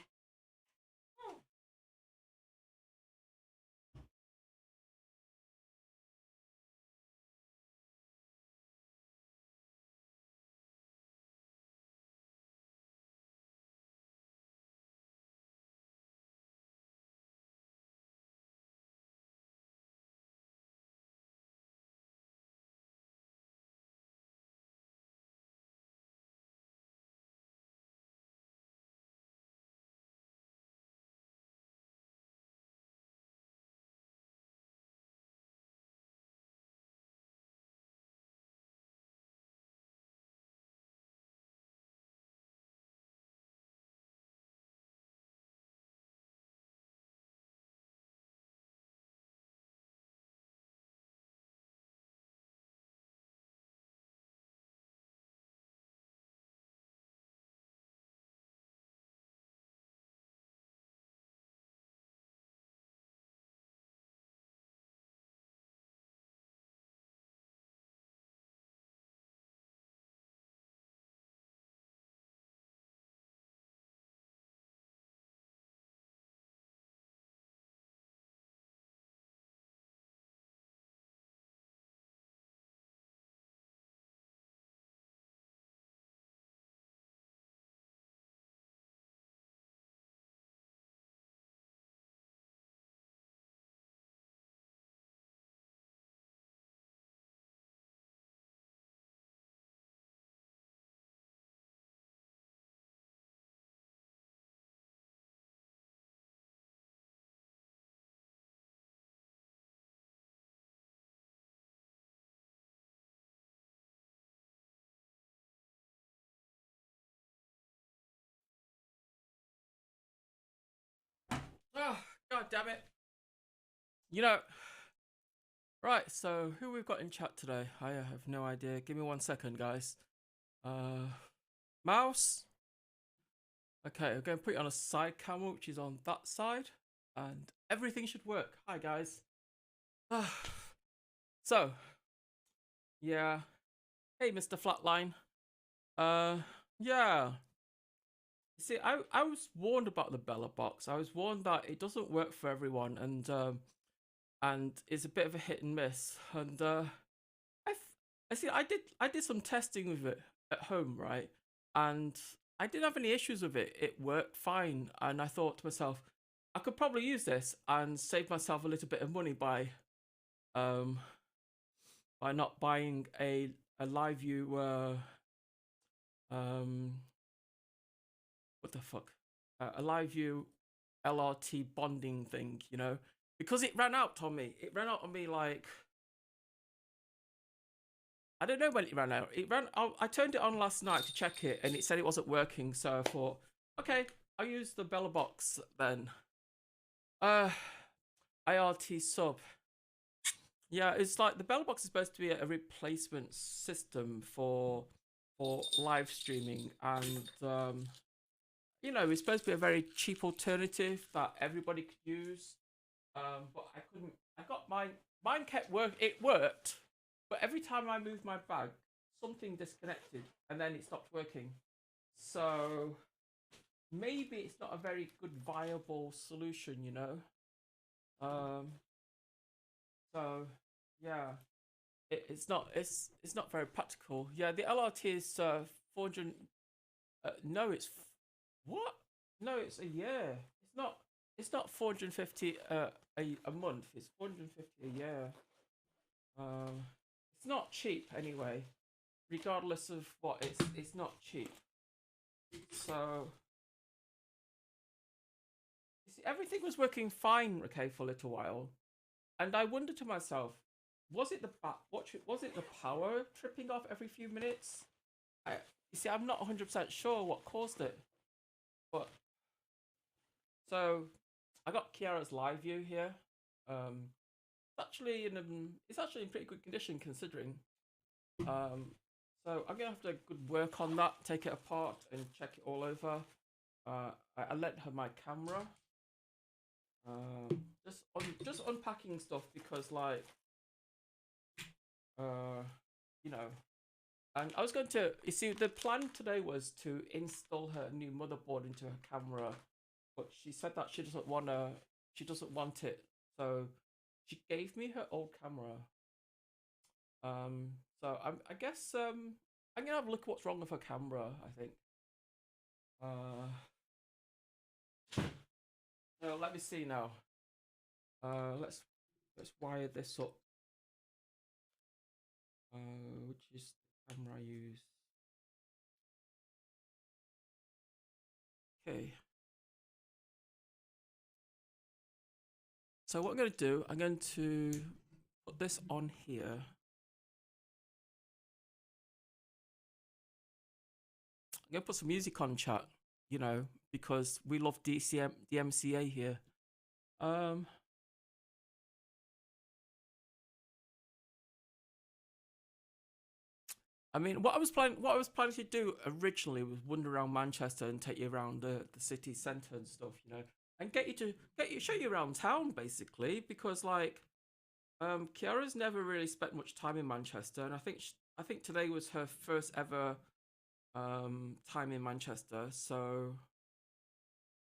Oh, god damn it. You know, right, so who we've got in chat today? I have no idea. Give me 1 second, guys. Mouse. Okay, I'm going to put it on a side camera, which is on that side. And everything should work. Hi, guys. So, yeah. Hey, Mr. Flatline. Yeah. See, I was warned about the Belabox. I was warned that it doesn't work for everyone, and it's a bit of a hit and miss. And I see. I did some testing with it at home, right? And I didn't have any issues with it. It worked fine, and I thought to myself, I could probably use this and save myself a little bit of money by not buying a LiveU what the fuck, a LiveU LRT bonding thing, you know, because it ran out on me. It ran out on me like, I don't know when it ran out. I turned it on last night to check it, and it said it wasn't working. So I thought, okay, I'll use the Belabox then. IRT sub. Yeah, it's like the Belabox is supposed to be a replacement system for live streaming, and you know, it's supposed to be a very cheap alternative that everybody could use. But I couldn't. I got mine. Mine kept work. It worked, but every time I moved my bag, something disconnected, and then it stopped working. So maybe it's not a very good viable solution, you know. So yeah, it's not very practical. Yeah, the LRT is 400. No, it's what? No, it's a year. It's not 450 a month. It's 450 a year. It's not cheap anyway. Regardless of what, it's not cheap. So you see, everything was working fine, okay, for a little while, and I wondered to myself, was it the power tripping off every few minutes? You see, I'm not 100% sure what caused it, but so I got Kiara's LiveU here. It's actually in pretty good condition considering. So I'm gonna have to good work on that, take it apart and check it all over. I lent her my camera. Just unpacking stuff because, like, you know, and I was going to, you see, the plan today was to install her new motherboard into her camera, but she said that she doesn't want it, so she gave me her old camera. So I guess I'm gonna have a look at what's wrong with her camera, I think. So let me see now. Let's wire this up. Which is the camera I use. Okay. So what I'm going to do, I'm going to put this on here. I'm going to put some music on, chat, you know, because we love DMCA here. I mean, what I was planning to do originally was wander around Manchester and take you around the city centre and stuff, you know, and show you around town basically, because like, Kiara's never really spent much time in Manchester, and I think today was her first ever time in Manchester. So,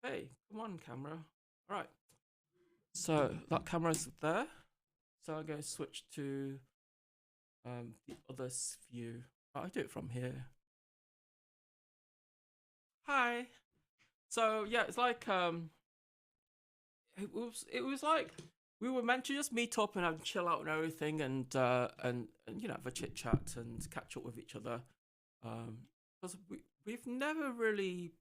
hey, come on, camera. All right. So that camera's there. So I'm going to switch to the other view. Oh, I do it from here. Hi. So yeah, it's like it was like we were meant to just meet up and have chill out and everything, and you know, have a chit chat and catch up with each other. Because we never really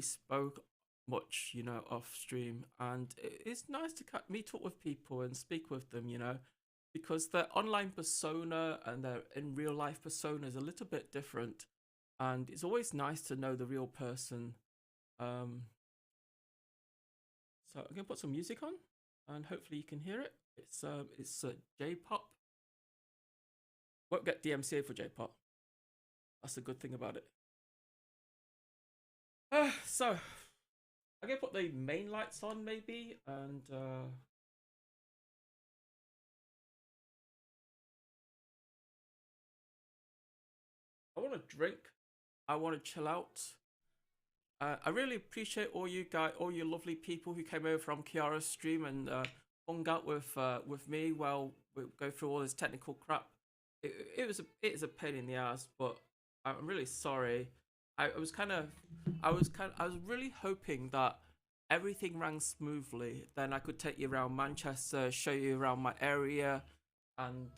spoke much, you know, off stream, and it's nice to meet up with people and speak with them, you know, because their online persona and their in real life persona is a little bit different, and it's always nice to know the real person. So I'm gonna put some music on, and hopefully you can hear it. It's J-pop. Won't get DMCA for J-pop. That's the good thing about it. So I'm gonna put the main lights on maybe, and I want to drink. I want to chill out. I really appreciate all you guys, all you lovely people who came over from Kiara's stream and hung out with me while we go through all this technical crap. It is a pain in the ass, but I'm really sorry. I was really hoping that everything ran smoothly. Then I could take you around Manchester, show you around my area, and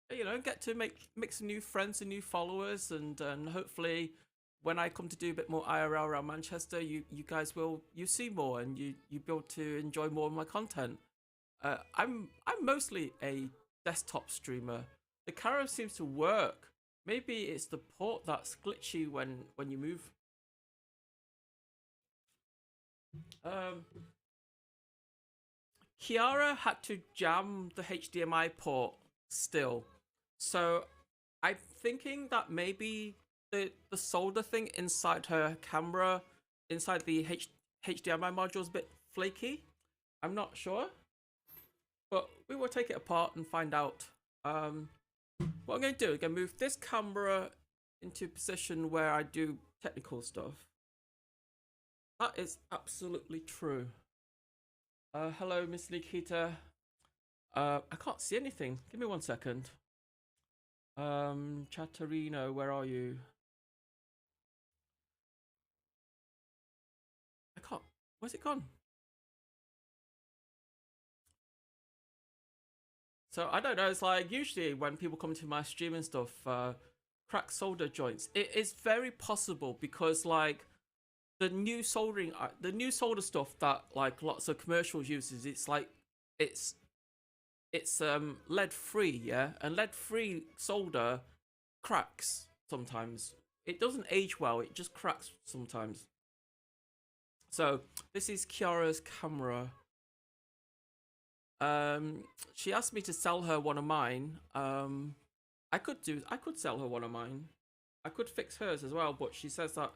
you know, get to make some new friends and new followers, and hopefully when I come to do a bit more IRL around Manchester, you guys will see more, and you be able to enjoy more of my content. I'm mostly a desktop streamer. The Kiara seems to work. Maybe it's the port that's glitchy when you move. Kiara had to jam the HDMI port still. So I'm thinking that maybe the solder thing inside her camera, inside the HDMI module is a bit flaky. I'm not sure. But we will take it apart and find out. What I'm going to do, I'm going to move this camera into a position where I do technical stuff. That is absolutely true. Hello, Miss Nikita. I can't see anything. Give me 1 second. Chatterino, where are you? I can't. Where's it gone? So I don't know. It's like usually when people come to my stream and stuff, crack solder joints. It is very possible because like the new solder stuff that like lots of commercials uses. It's like it's lead free, yeah, and lead free solder cracks sometimes. It doesn't age well. It just cracks sometimes. So this is Kiara's camera. She asked me to sell her one of mine. I could sell her one of mine. I could fix hers as well, but she says that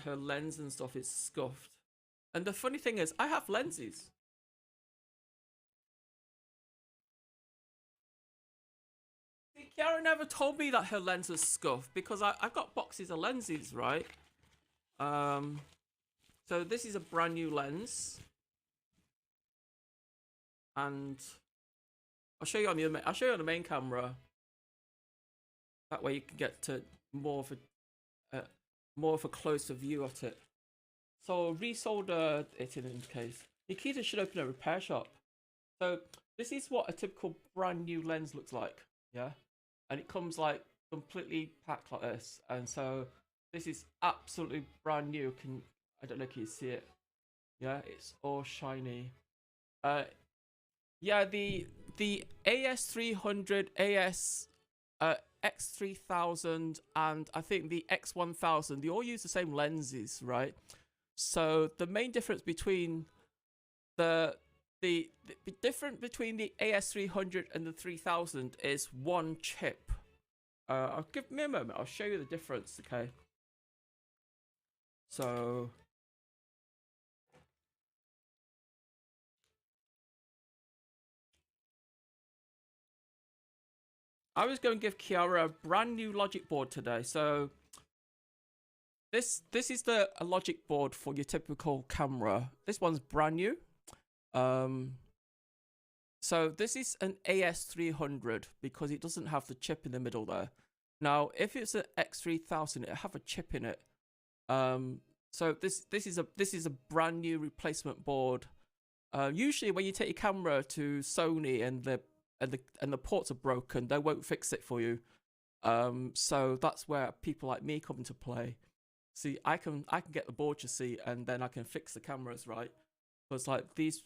her lens and stuff is scuffed. And the funny thing is, I have lenses. See, Kiara never told me that her lens was scuffed because I've got boxes of lenses, right? So this is a brand new lens. And I'll show you on the main camera. That way you can get to more of a closer view at it. So resolder it in this case. Nikita should open a repair shop. So this is what a typical brand new lens looks like, yeah, and it comes like completely packed like this. And so this is absolutely brand new. I don't know if you see it. Yeah, it's all shiny. Yeah, the AS300, X3000, and I think the X1000, they all use the same lenses, right? So the main difference between the difference between the AS300 and the 3000 is one chip. I'll give me a moment. I'll show you the difference. Okay. So. I was going to give Kiara a brand new logic board today. So this is a logic board for your typical camera. This one's brand new. So this is an AS300 because it doesn't have the chip in the middle there. Now, if it's an X3000, it'll have a chip in it. So this is a brand new replacement board. Usually when you take your camera to Sony and the ports are broken, they won't fix it for you. So that's where people like me come into play. See, I can get the board, you see, and then I can fix the cameras, right? Because like these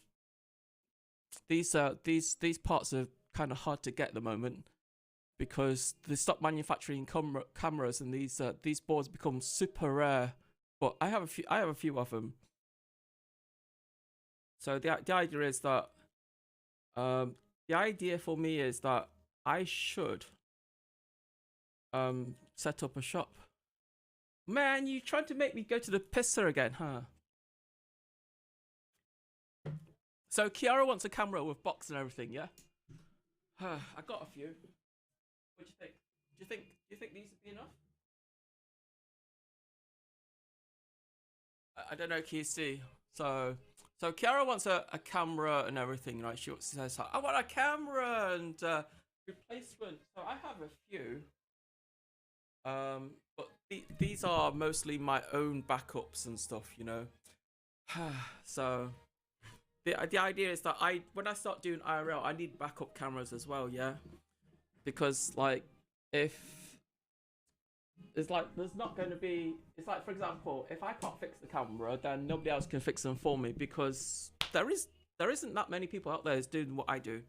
parts are kind of hard to get at the moment because they stop manufacturing cameras, and these boards become super rare. But I have a few of them. So the idea is that the idea for me is that I should set up a shop. Man, you trying to make me go to the pisser again, huh? So Kiara wants a camera with box and everything, yeah? I got a few. What do you think? Do you think these would be enough? I don't know, QC. So Kiara wants a camera and everything, right? She says, I want a camera and replacement. So I have a few. But these are mostly my own backups and stuff, you know. So the idea is that when I start doing IRL, I need backup cameras as well, yeah. Because like if it's like there's not going to be, it's like, for example, if I can't fix the camera, then nobody else can fix them for me, because there isn't that many people out there who's doing what I do.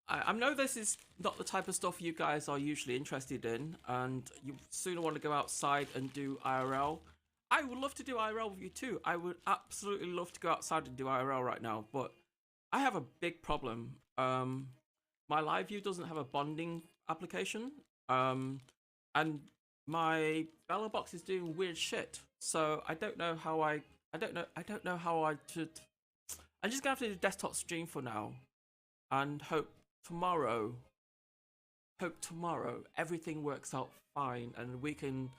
I know this is not the type of stuff you guys are usually interested in, and you sooner want to go outside and do IRL. I would love to do IRL with you too. I would absolutely love to go outside and do IRL right now, but I have a big problem. My LiveU doesn't have a bonding application, and my Belabox is doing weird shit. So I don't know how I don't know how I should. I'm just gonna have to do desktop stream for now, and hope tomorrow everything works out fine, and we can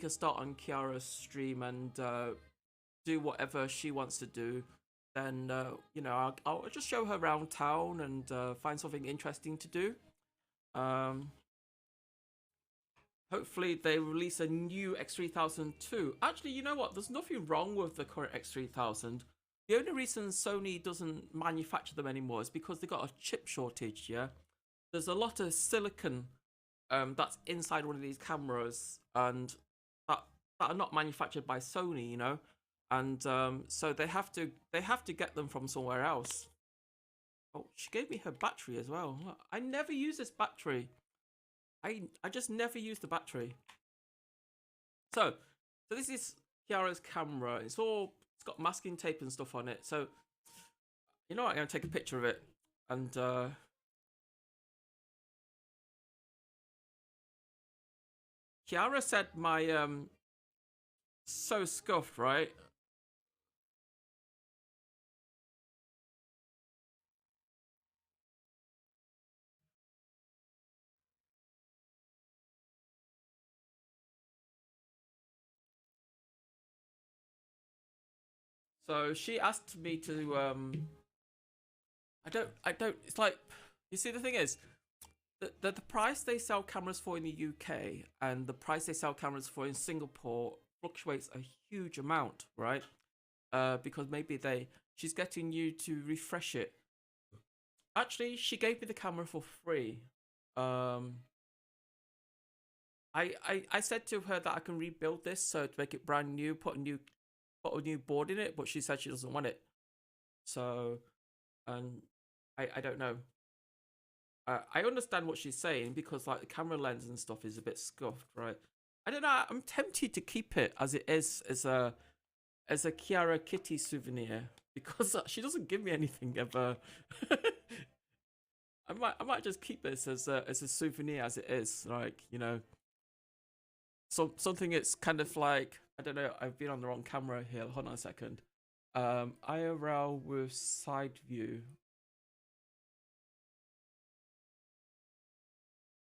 start on Kiara's stream and do whatever she wants to do. Then you know, I'll just show her around town and find something interesting to do. Hopefully they release a new X3000 too. Actually, you know what? There's nothing wrong with the current X3000. The only reason Sony doesn't manufacture them anymore is because they got a chip shortage, yeah? There's a lot of silicon that's inside one of these cameras, and that are not manufactured by Sony, you know? And so they have to get them from somewhere else. Oh, she gave me her battery as well. Look, I never use this battery. I just never use the battery. So this is Kiara's camera. It's got masking tape and stuff on it. So you know what? I'm gonna take a picture of it, and Kiara said my so scuffed, right? So she asked me to I don't it's like, you see, the thing is the price they sell cameras for in the UK and the price they sell cameras for in Singapore fluctuates a huge amount, right? Because maybe she's getting you to refresh it. Actually, she gave me the camera for free. I said to her that I can rebuild this, so to make it brand new, put a new board in it, but she said she doesn't want it. So, and I don't know. I understand what she's saying, because like the camera lens and stuff is a bit scuffed, right? I don't know. I'm tempted to keep it as it is, as a Kiara Kitty souvenir, because she doesn't give me anything ever. I might just keep this as a souvenir as it is, like, you know. So something it's kind of like, I don't know, I've been on the wrong camera here. Hold on a second. IRL with side view.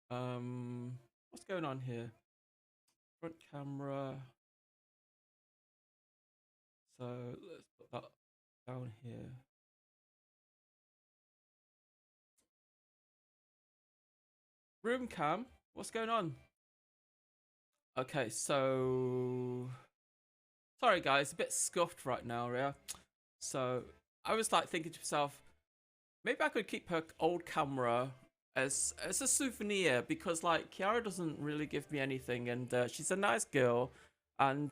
What's going on here? Front camera. So let's put that down here. Room cam. What's going on? Okay, so sorry guys, a bit scuffed right now, yeah. So I was like thinking to myself, maybe I could keep her old camera as a souvenir, because like Kiara doesn't really give me anything, and she's a nice girl, and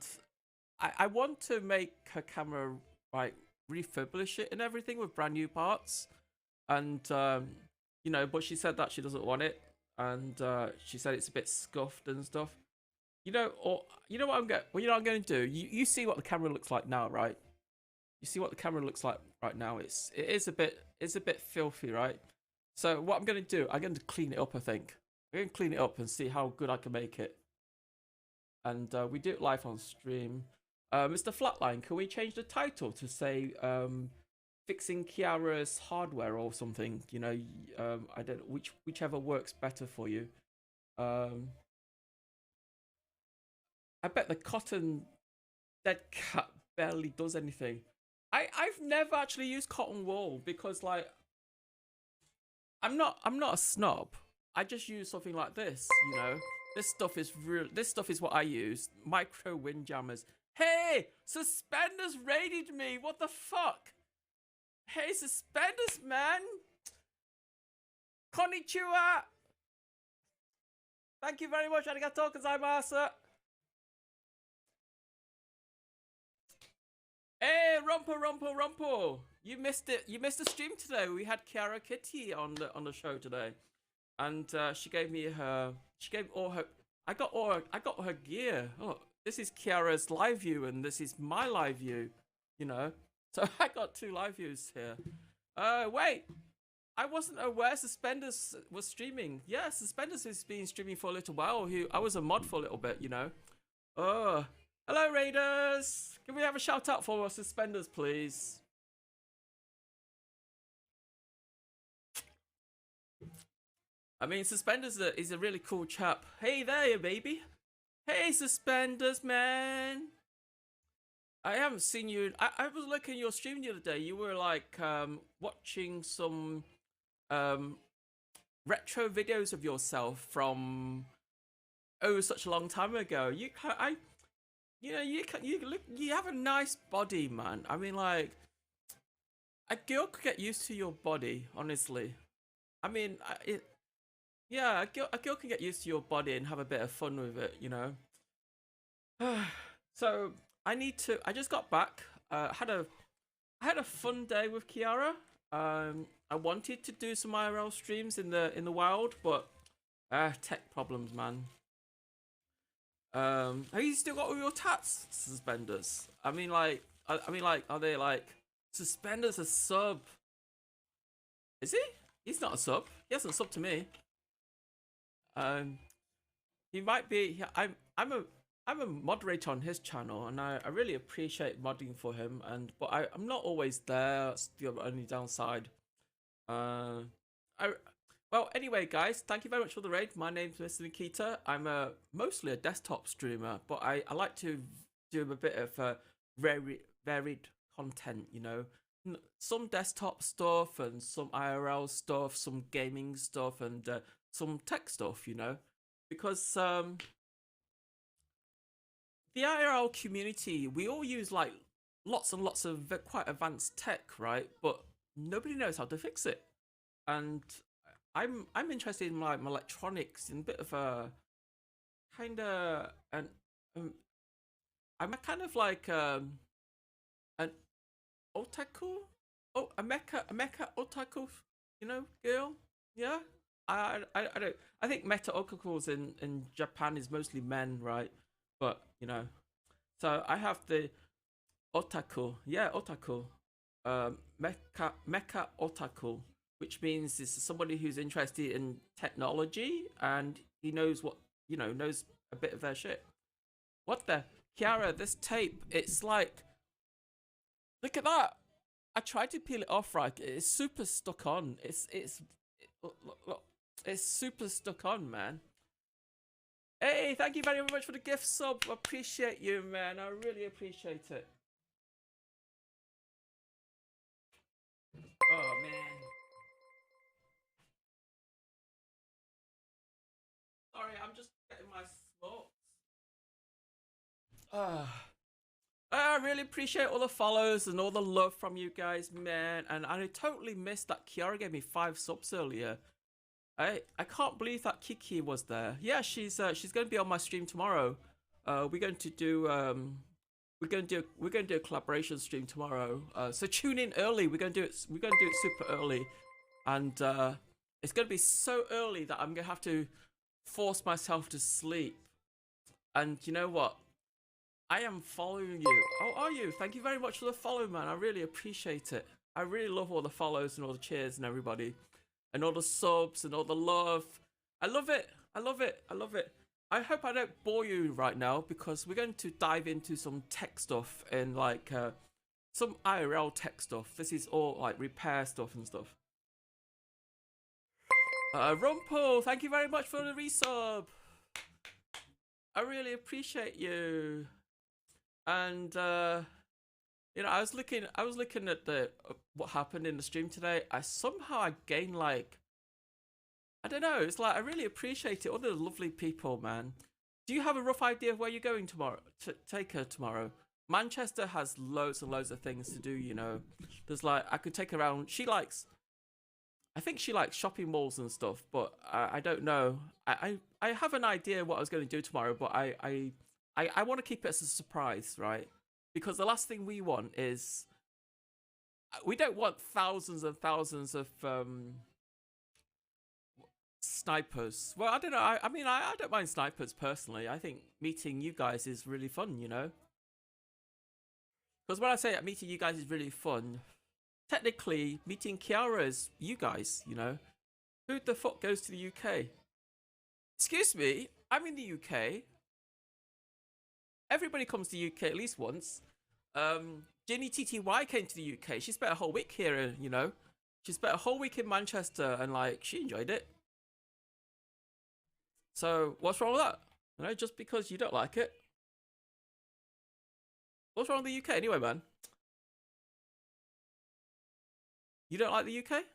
I want to make her camera, like, refurbish it and everything with brand new parts, and you know, but she said that she doesn't want it, and she said it's a bit scuffed and stuff. you know, or you know what I'm going. Well, you know what I'm going to do. You see what the camera looks like now, right? You see what the camera looks like right now. It is a bit filthy, right? So what I'm going to do, I'm going to clean it up. I think I'm going to clean it up and see how good I can make it. And we do it live on stream. Mr. Flatline, can we change the title to say fixing Kiara's hardware or something? You know, I don't whichever works better for you. I bet the cotton dead cat barely does anything. I've never actually used cotton wool because like I'm not a snob. I just use something like this, you know. This stuff is real. This stuff is what I use. Micro windjammers. Hey, Suspenders raided me. What the fuck? Hey, Suspenders, man. Konnichiwa. Thank you very much. Arigatou gozaimasu. Hey, Rumpo. You missed it. You missed the stream today. We had Kiaraa Kitty on the show today, and she gave me her. She gave all her. I got her gear. Oh, this is Kiara's LiveU, and this is my LiveU. You know, so I got 2 LiveUs here. Wait, I wasn't aware Suspenders was streaming. Yeah, Suspenders has been streaming for a little while. I was a mod for a little bit, you know. Oh, hello Raiders. Can we have a shout out for Suspenders, please? I mean, Suspenders is a really cool chap. Hey there, baby. Hey, Suspenders, man. I haven't seen you. I was looking at your stream the other day. You were like watching some retro videos of yourself from such a long time ago. You have a nice body, man. I mean, like a girl could get used to your body, honestly. I mean, yeah, a girl can get used to your body and have a bit of fun with it, you know. So I just got back. I had a fun day with Kiaraa. I wanted to do some IRL streams in the wild, but tech problems, man. Have you still got all your tats, Suspenders? I mean, like, are they like Suspenders a sub? Is he? He's not a sub. He hasn't subbed to me. He might be. I'm a moderator on his channel, and I really appreciate modding for him. But I'm not always there. That's the only downside. Well, anyway, guys, thank you very much for the raid. My name's Mr. Nikita. I'm mostly a desktop streamer, but I like to do a bit of varied content. You know, some desktop stuff and some IRL stuff, some gaming stuff, and some tech stuff, you know, because the IRL community, we all use like lots and lots of quite advanced tech, right? But nobody knows how to fix it. And I'm interested in like electronics, in a bit of a kind of I'm a kind of like an otaku, a mecha otaku, you know, girl, yeah. I don't. I think meta otakus in Japan is mostly men, right? But you know, so I have the otaku, yeah, otaku, mecha otaku, which means it's somebody who's interested in technology and he knows what, you know, knows a bit of their shit. What the Kiaraa? This tape, it's like, look at that. I tried to peel it off, right? It's super stuck on. Look. It's super stuck on, man. Hey, thank you very much for the gift sub. I appreciate you, man. I really appreciate it. Oh, man. Sorry, I'm just getting my smokes. I really appreciate all the follows and all the love from you guys, man. And I totally missed that Kiaraa gave me 5 subs earlier. I can't believe that Kiki was there. Yeah, she's going to be on my stream tomorrow. We're going to do a collaboration stream tomorrow. So tune in early. We're going to do it super early, and it's going to be so early that I'm going to have to force myself to sleep. And you know what? I am following you. Oh, are you? Thank you very much for the follow, man. I really appreciate it. I really love all the follows and all the cheers and everybody. And all the subs and all the love. I love it. I love it. I love it. I hope I don't bore you right now because we're going to dive into some tech stuff and like some IRL tech stuff. This is all like repair stuff and stuff. Rumpel, thank you very much for the resub. I really appreciate you. And you know, I was looking at the what happened in the stream today. I gained like, I don't know, it's like I really appreciate it. All the lovely people, man. Do you have a rough idea of where you're going tomorrow? Take her tomorrow. Manchester has loads and loads of things to do, you know. There's like, I could take her around. I think she likes shopping malls and stuff, but I don't know. I have an idea what I was going to do tomorrow, but I want to keep it as a surprise, right? Because the last thing we want is, we don't want thousands and thousands of snipers. Well, I don't know. I mean, I don't mind snipers personally. I think meeting you guys is really fun, you know? Because when I say meeting you guys is really fun, technically meeting Kiaraa is you guys, you know? Who the fuck goes to the UK? Excuse me, I'm in the UK. Everybody comes to the UK at least once. Ginny TTY came to the UK. She spent a whole week here, you know? She spent a whole week in Manchester and like, she enjoyed it. So, what's wrong with that? You know, just because you don't like it. What's wrong with the UK anyway, man? You don't like the UK?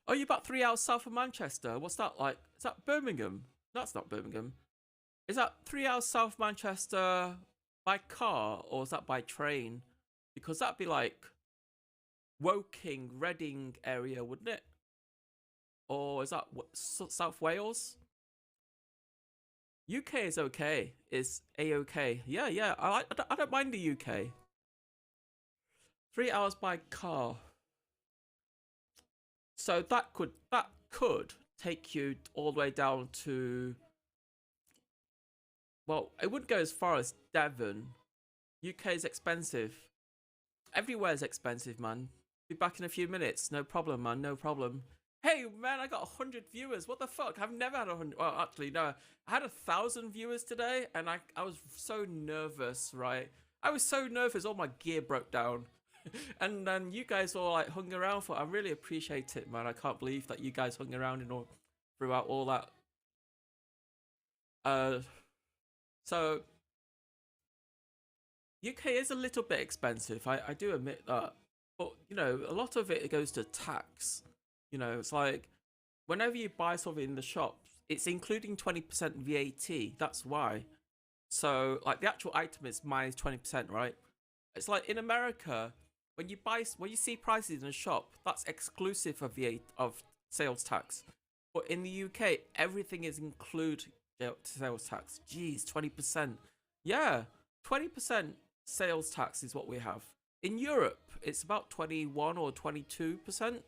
Oh, you're about 3 hours south of Manchester. What's that like? Is that Birmingham? That's not Birmingham. Is that 3 hours south of Manchester by car or is that by train? Because that'd be like Woking, Reading area, wouldn't it? Or is that South Wales? UK is okay. Is A-OK. Yeah. I don't mind the UK. 3 hours by car. So that could take you all the way down to, well, it wouldn't go as far as Devon. UK is expensive. Everywhere's expensive, man. Be back in a few minutes. No problem, man. No problem. Hey, man, I got 100 viewers. What the fuck? I've never had 100. Well, actually, no. I had 1,000 viewers today, and I was so nervous, right? I was so nervous. All my gear broke down. And then you guys all like hung around for. I really appreciate it, man. I can't believe that you guys hung around and all throughout all that. So UK is a little bit expensive. I do admit that, but you know, a lot of it goes to tax. You know, it's like whenever you buy something in the shop, it's including 20% VAT. That's why. So like the actual item is minus 20%, right? It's like in America. When you see prices in a shop, that's exclusive of of sales tax. But in the UK, everything is include sales tax. Jeez, 20%. Yeah, 20% sales tax is what we have. In Europe, it's about 21 or 22%.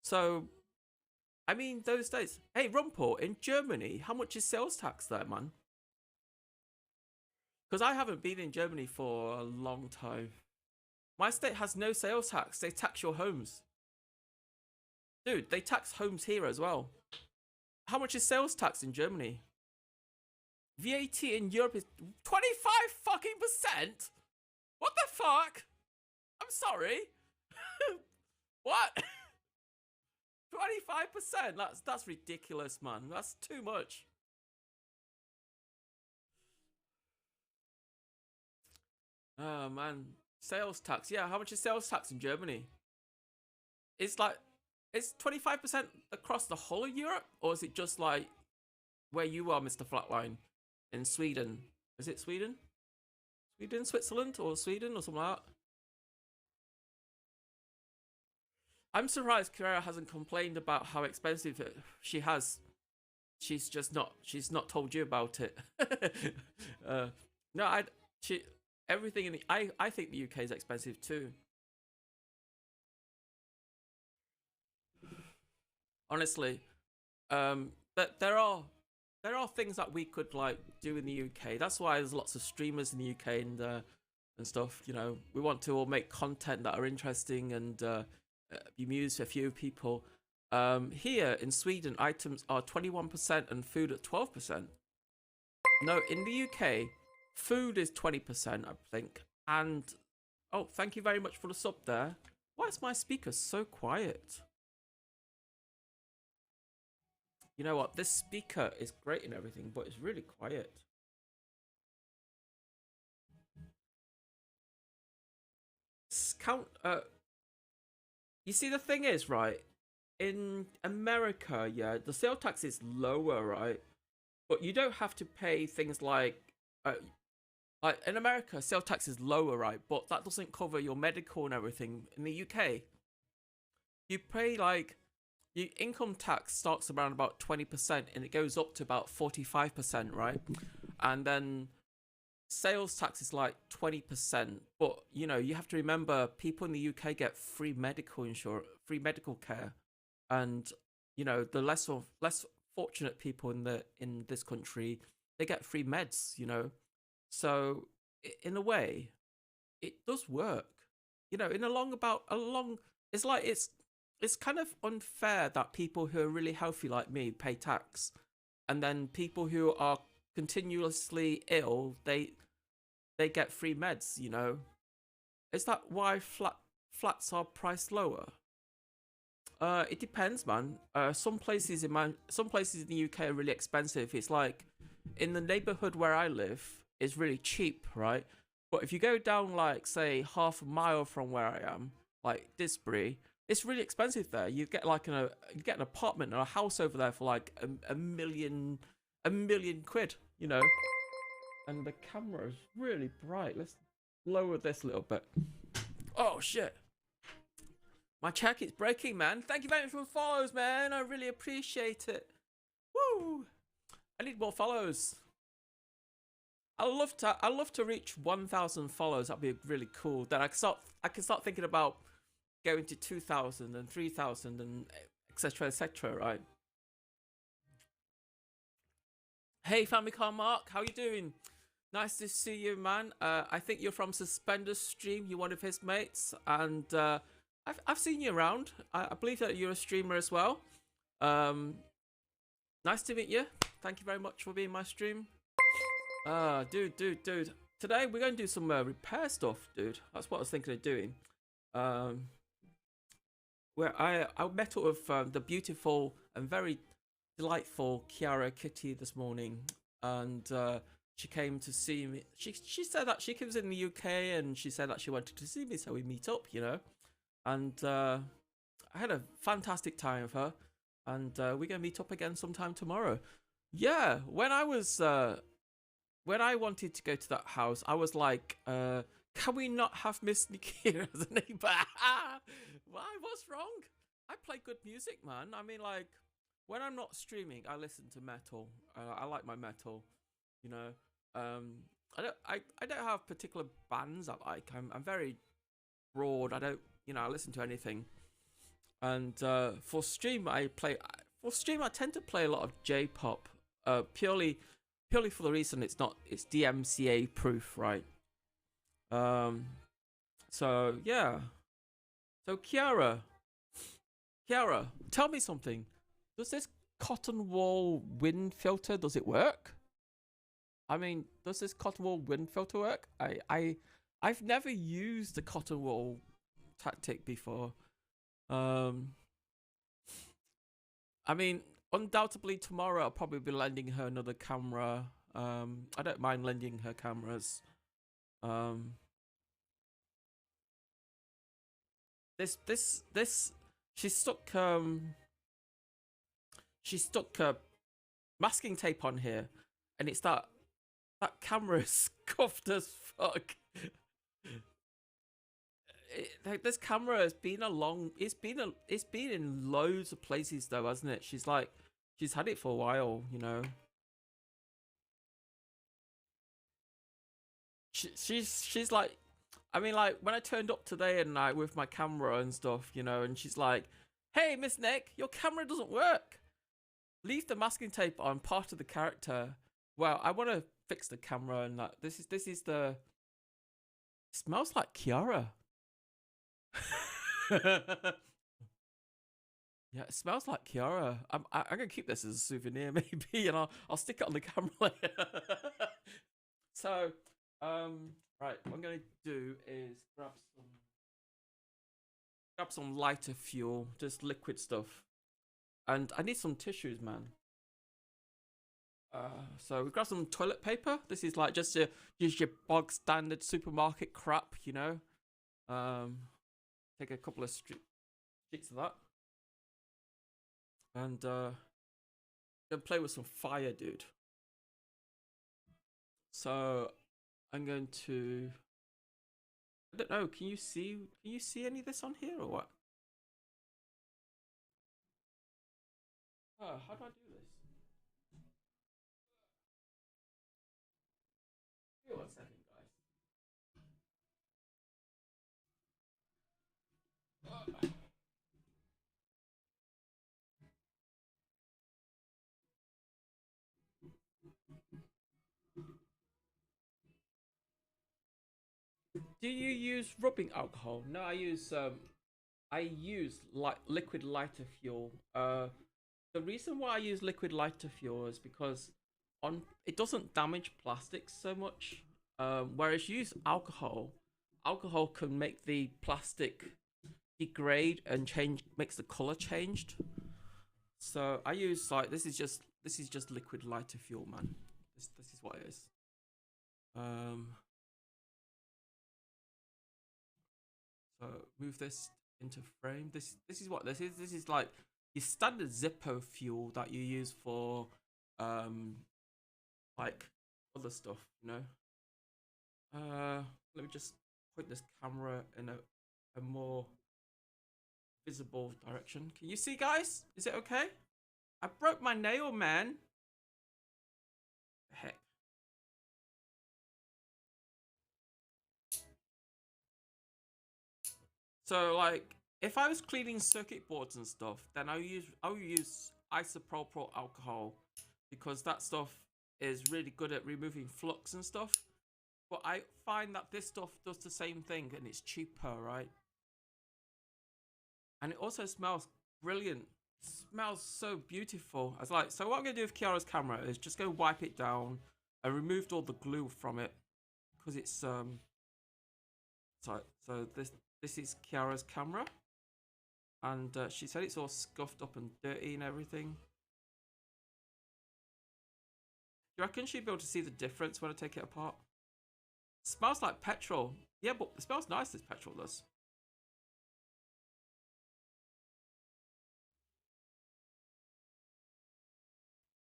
So, I mean, those days. Hey, Rumpel, in Germany, how much is sales tax there, man? Because I haven't been in Germany for a long time. My state has no sales tax. They tax your homes. Dude, they tax homes here as well. How much is sales tax in Germany? VAT in Europe is 25 fucking %? What the fuck? I'm sorry. What? 25%? That's ridiculous, man. That's too much. Oh, man. Sales tax. Yeah, how much is sales tax in Germany? It's like, it's 25% across the whole of Europe? Or is it just like where you are, Mr. Flatline? In Sweden. Is it Sweden? Sweden, Switzerland, or Sweden, or something like that? I'm surprised Kiaraa hasn't complained about how expensive she has. She's not told you about it. No, everything in the, I think the UK is expensive too. Honestly, but there are there are things that we could like do in the UK. That's why there's lots of streamers in the UK and stuff. You know, we want to all make content that are interesting and be amused for a few people. Here in Sweden, items are 21% and food at 12%. No, in the UK, food is 20%, I think. And oh, thank you very much for the sub there. Why is my speaker so quiet? You know what? This speaker is great and everything, but it's really quiet. You see, the thing is, right? In America, yeah, the sale tax is lower, right? But you don't have to pay things like in America, sales tax is lower, right? But that doesn't cover your medical and everything. In the UK, you pay like your income tax starts around about 20% and it goes up to about 45%, right? And then sales tax is like 20%. But you know, you have to remember people in the UK get free medical insurance, free medical care, and you know the less fortunate people in this country, they get free meds, you know. So in a way, it does work, you know. It's like it's kind of unfair that people who are really healthy like me pay tax, and then people who are continuously ill they get free meds, you know. Is that why flats are priced lower? It depends, man. Some places in the UK are really expensive. It's like in the neighborhood where I live is really cheap, right? But if you go down like say half a mile from where I am, like Disbury, it's really expensive there. You get like you get an apartment or a house over there for like a million quid, you know. And the camera is really bright. Let's lower this a little bit. Oh shit. My chair keeps breaking, man. Thank you very much for the follows, man. I really appreciate it. Woo! I need more follows. I love to reach 1,000 follows. That'd be really cool. Then I can start thinking about going to 2,000 and 3,000 and etc., right? Hey, Family Car Mark, how you doing? Nice to see you, man. I think you're from Suspender's stream. You're one of his mates, and I've seen you around. I believe that you're a streamer as well. Nice to meet you. Thank you very much for being my stream. Dude. Today we're going to do some repair stuff, dude. That's what I was thinking of doing. Where I met up with the beautiful and very delightful Kiaraa Kitty this morning, and she came to see me. She said that she comes in the UK, and she said that she wanted to see me, so we meet up, you know. And I had a fantastic time with her, and we're gonna meet up again sometime tomorrow. Yeah, when I wanted to go to that house, I was like, can we not have Miss Nikita as a neighbor? Why? What's wrong? I play good music, man. I mean, like, when I'm not streaming, I listen to metal. I like my metal, you know. I don't have particular bands I like. I'm very broad. I listen to anything. And for stream, I tend to play a lot of J-pop. Purely for the reason it's DMCA proof, right? So yeah. So Kiaraa, tell me something. Does this cotton wool wind filter, does it work? I mean, does this cotton wool wind filter work? I've never used the cotton wool tactic before. I mean, undoubtedly tomorrow I'll probably be lending her another camera. I don't mind lending her cameras. She stuck masking tape on here, and it's that camera is scuffed as fuck. This camera has been it's been in loads of places though, hasn't it? She's had it for a while, you know. She's like, I mean, like, when I turned up today and like with my camera and stuff, you know, and she's like, "Hey, Miss Nick, your camera doesn't work." leave the masking tape on part of the character. Well, I want to fix the camera and like this is the. It smells like Kiara. Yeah, it smells like Kiara. I'm gonna keep this as a souvenir, maybe, and I'll stick it on the camera later. So, right, what I'm gonna do is grab some lighter fuel, just liquid stuff, and I need some tissues, man. So we grab some toilet paper. This is like just your bog standard supermarket crap, you know. Take a couple of sheets of that. And gonna play with some fire, dude. So I'm going to. I don't know. Can you see any of this on here or what? Oh, how do I do this? Give me 1 second, guys. Do you use rubbing alcohol? No, I use liquid lighter fuel. The reason why I use liquid lighter fuel is because it doesn't damage plastics so much. Whereas you use alcohol can make the plastic degrade and makes the color changed. So I use like this is just liquid lighter fuel, man. This is what it is. So move this into frame. This is what this is. This is like your standard Zippo fuel that you use for like other stuff, you know. Let me just point this camera in a more visible direction. Can you see, guys? Is it okay? I broke my nail, man. Heck. So like if I was cleaning circuit boards and stuff, then I would use isopropyl alcohol because that stuff is really good at removing flux and stuff. But I find that this stuff does the same thing and it's cheaper, right? And it also smells brilliant. It smells so beautiful. I was like, so what I'm gonna do with Kiara's camera is just go wipe it down and remove all the glue from it because it's so this is Kiara's camera, and she said it's all scuffed up and dirty and everything. Do you reckon she'd be able to see the difference when I take it apart? It smells like petrol. Yeah, but it smells nice, this petrol does.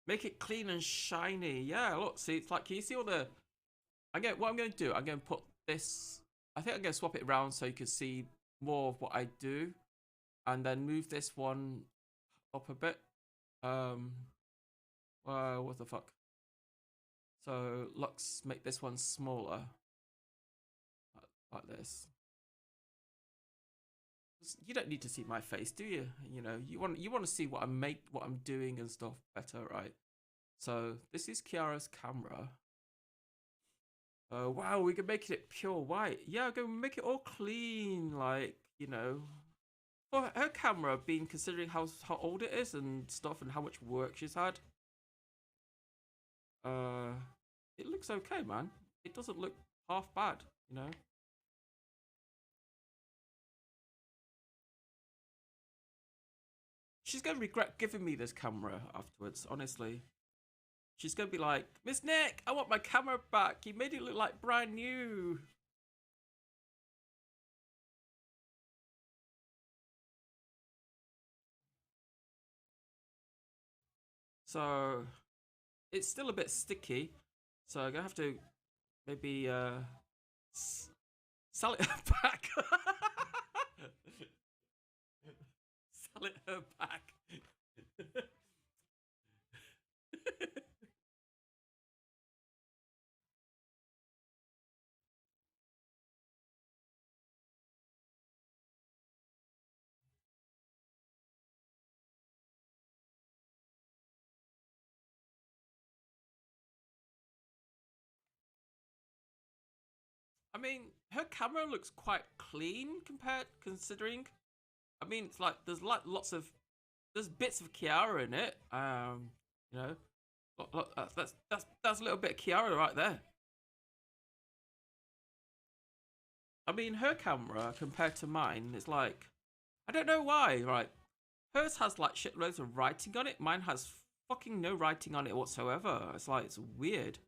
Make it clean and shiny. Yeah, look, see, it's like, can you see all the... what I'm going to do, I'm going to put this... I think I'm going to swap it around so you can see more of what I do. And then move this one up a bit. What the fuck? So let's make this one smaller. Like this. You don't need to see my face, do you? You know, you want to see what I'm doing and stuff better, right? So this is Kiara's camera. Wow, we can make it pure white. Yeah, go make it all clean, like, you know. For her camera, being considering how old it is and stuff and how much work she's had. It looks okay, man. It doesn't look half bad, you know. She's gonna regret giving me this camera afterwards, honestly. She's gonna be like, Miss Nick, I want my camera back. You made it look like brand new. So it's still a bit sticky. So I'm gonna have to maybe sell it back. Sell it her back. I mean, her camera looks quite clean considering. I mean, it's like there's like there's bits of Kiara in it. You know, look, that's a little bit of Kiara right there. I mean, her camera compared to mine is like, I don't know why. Right, hers has like shitloads of writing on it. Mine has fucking no writing on it whatsoever. It's like it's weird.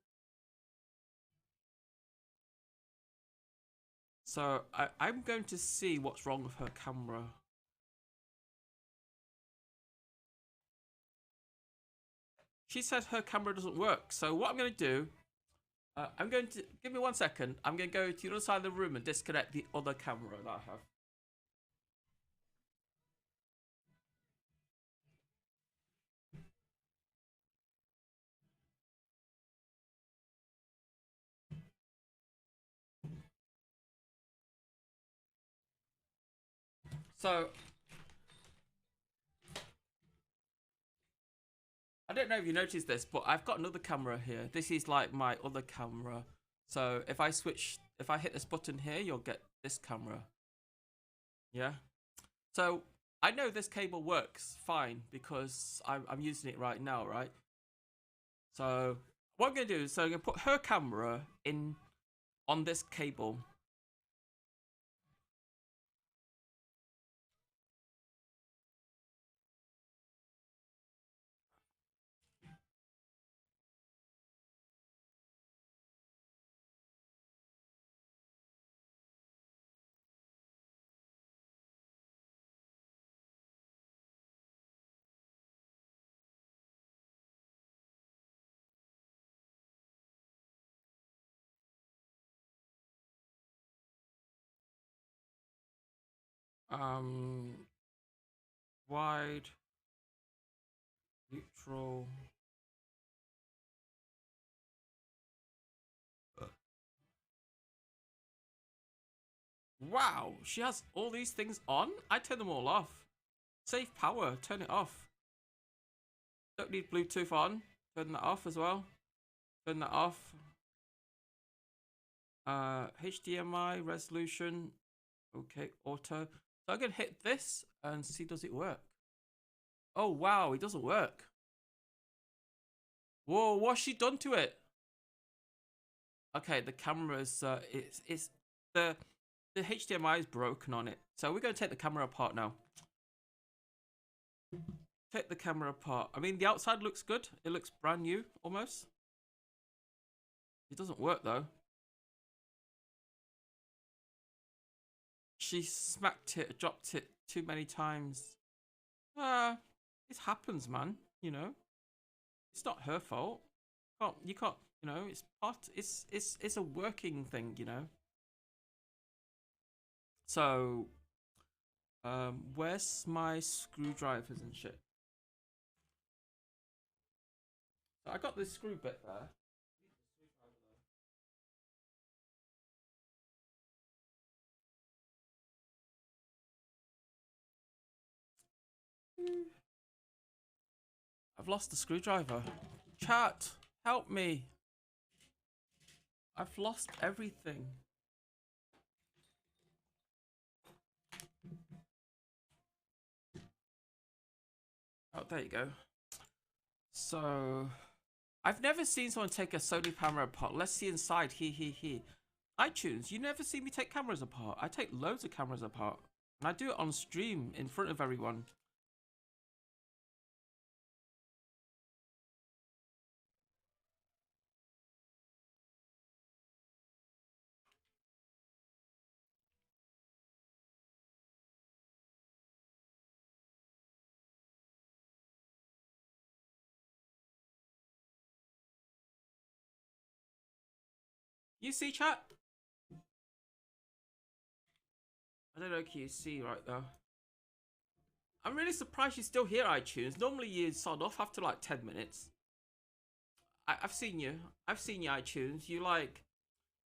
So I'm going to see what's wrong with her camera. She said her camera doesn't work. So what I'm going to do, I'm going to, give me 1 second. I'm going to go to the other side of the room and disconnect the other camera that I have. So, I don't know if you noticed this, but I've got another camera here. This is like my other camera. So if I hit this button here, you'll get this camera. Yeah. So I know this cable works fine because I'm using it right now, right? So what I'm going to do is I'm going to put her camera in on this cable. Wide, neutral. Wow, she has all these things on? I turn them all off. Save power, turn it off. Don't need Bluetooth on, turn that off as well. Turn that off. HDMI resolution. Okay, auto. So I'm gonna hit this and see does it work. Oh wow, it doesn't work. Whoa, what's she done to it? Okay, the camera's it's the HDMI is broken on it. So we're gonna take the camera apart now. Take the camera apart. I mean, the outside looks good. It looks brand new almost. It doesn't work though. She smacked it, dropped it too many times. This happens, man. You know, it's not her fault. You can't. You know, it's part. It's a working thing. You know. So, where's my screwdrivers and shit? So I got this screw bit there. I've lost the screwdriver. Chat, help me. I've lost everything. Oh, there you go. So, I've never seen someone take a Sony camera apart. Let's see inside. He. iTunes, you never see me take cameras apart. I take loads of cameras apart. And I do it on stream in front of everyone. You see, chat? I don't know, can you see right now? I'm really surprised you're still here, iTunes. Normally you sod off after like 10 minutes. I've seen you. I've seen you, iTunes. You like,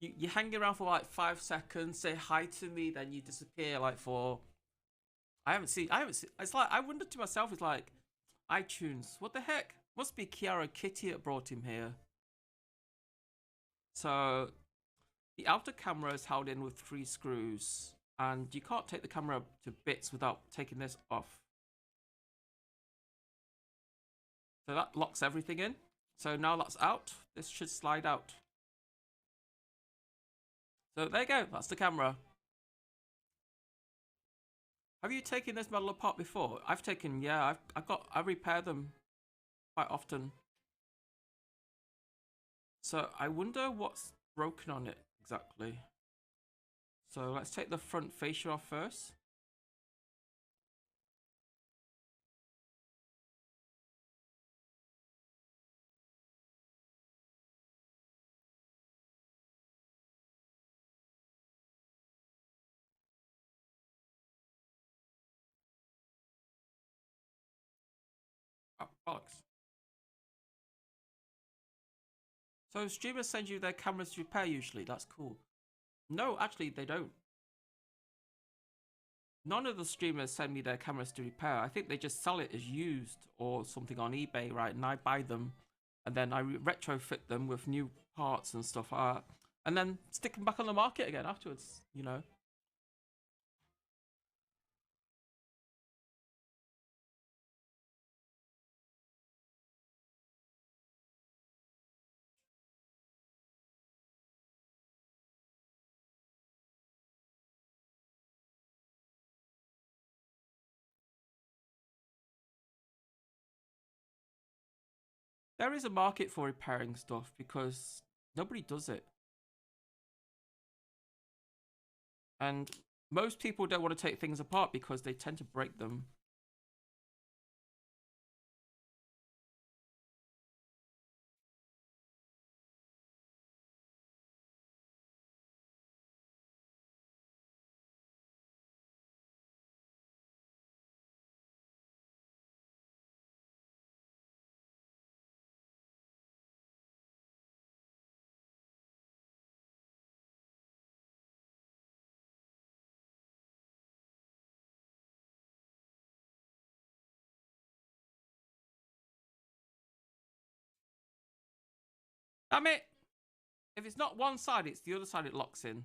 you hang around for like 5 seconds, say hi to me, then you disappear like for... I haven't seen, it's like, I wondered to myself, it's like, iTunes, what the heck? Must be Kiara Kitty that brought him here. So, The outer camera is held in with 3 screws, and you can't take the camera to bits without taking this off. So that locks everything in. So now that's out. This should slide out. So there you go. That's the camera. Have you taken this model apart before? I've taken, yeah, I repair them quite often. So I wonder what's broken on it exactly. So let's take the front fascia off first. Oh, bollocks. So streamers send you their cameras to repair usually. That's cool. No, actually they don't. None of the streamers send me their cameras to repair. I think they just sell it as used or something on eBay, right? And I buy them, and then I retrofit them with new parts and stuff, and then stick them back on the market again afterwards, you know. There is a market for repairing stuff because nobody does it. And most people don't want to take things apart because they tend to break them. Damn it! If it's not one side, it's the other side it locks in.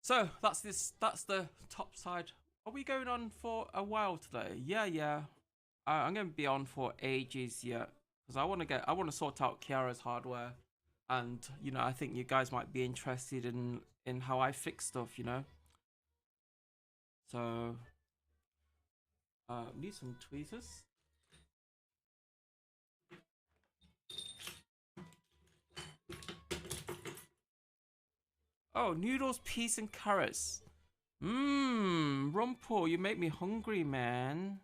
So that's the top side. Are we going on for a while today? Yeah. I'm gonna be on for ages, yeah, because I want to sort out Kiara's hardware, and you know I think you guys might be interested in how I fix stuff, you know. So need some tweezers. Oh, noodles, peas, and carrots. Rumpel, you make me hungry, man.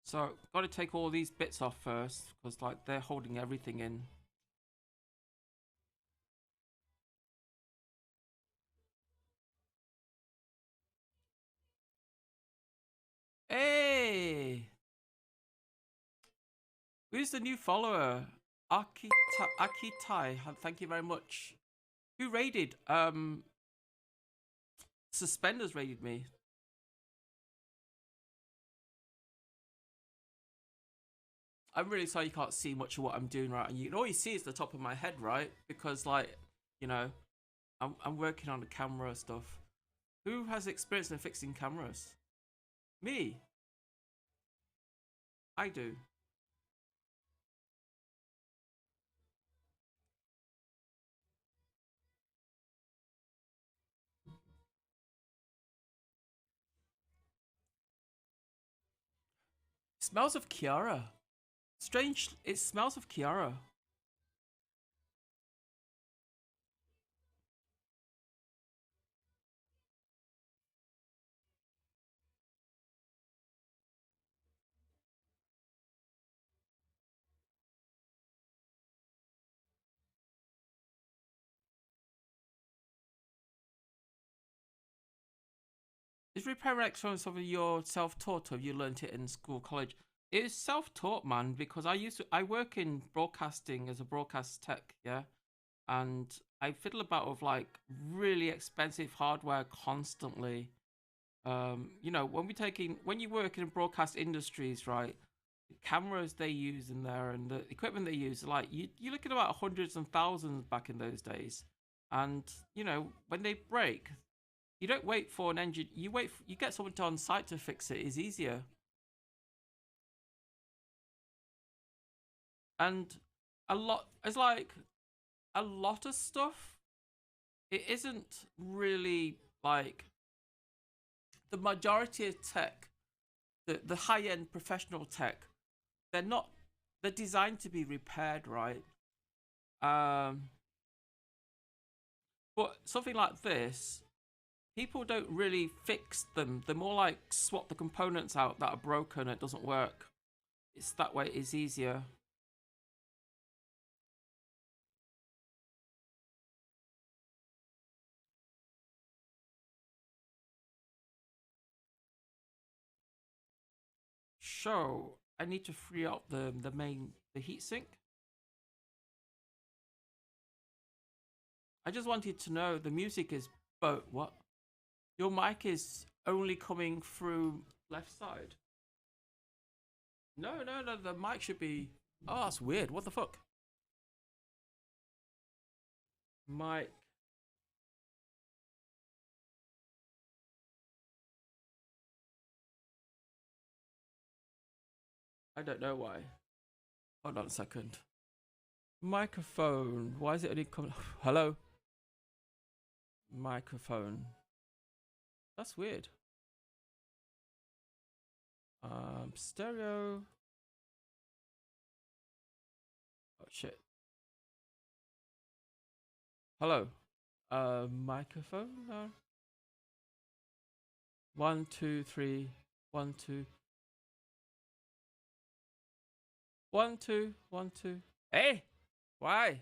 So, got to take all these bits off first, because like they're holding everything in. Hey! Who's the new follower? Akitai, thank you very much. Who raided? Suspenders raided me. I'm really sorry you can't see much of what I'm doing, right? And you can always see is the top of my head, right? Because like, you know, I'm working on the camera stuff. Who has experience in fixing cameras? Me. I do. It smells of Kiara. Strange, it smells of Kiara. Is repairing electronics something you're self-taught or you learnt it in school, college? It is self-taught, man, because I work in broadcasting as a broadcast tech, yeah, and I fiddle about with like really expensive hardware constantly. You know, when you work in broadcast industries, right? The cameras they use in there and the equipment they use, like you're looking about hundreds and thousands back in those days, and you know when they break. You don't wait for an engine. You get someone on site to fix it. It's easier. And it's like a lot of stuff. It isn't really like the majority of tech, the high end professional tech. They're designed to be repaired, right? But something like this. People don't really fix them. They're more like swap the components out that are broken. It doesn't work. It's that way. It's easier. So I need to free up the heatsink. I just wanted to know the music is what? Your mic is only coming through left side. No, the mic should be... Oh, that's weird. What the fuck? Mic. I don't know why. Hold on a second. Microphone. Why is it only coming... Hello? Microphone. That's weird. Stereo. Oh shit. Hello. Microphone. 1 2 3 1 2 1 2 1 2. Hey, why?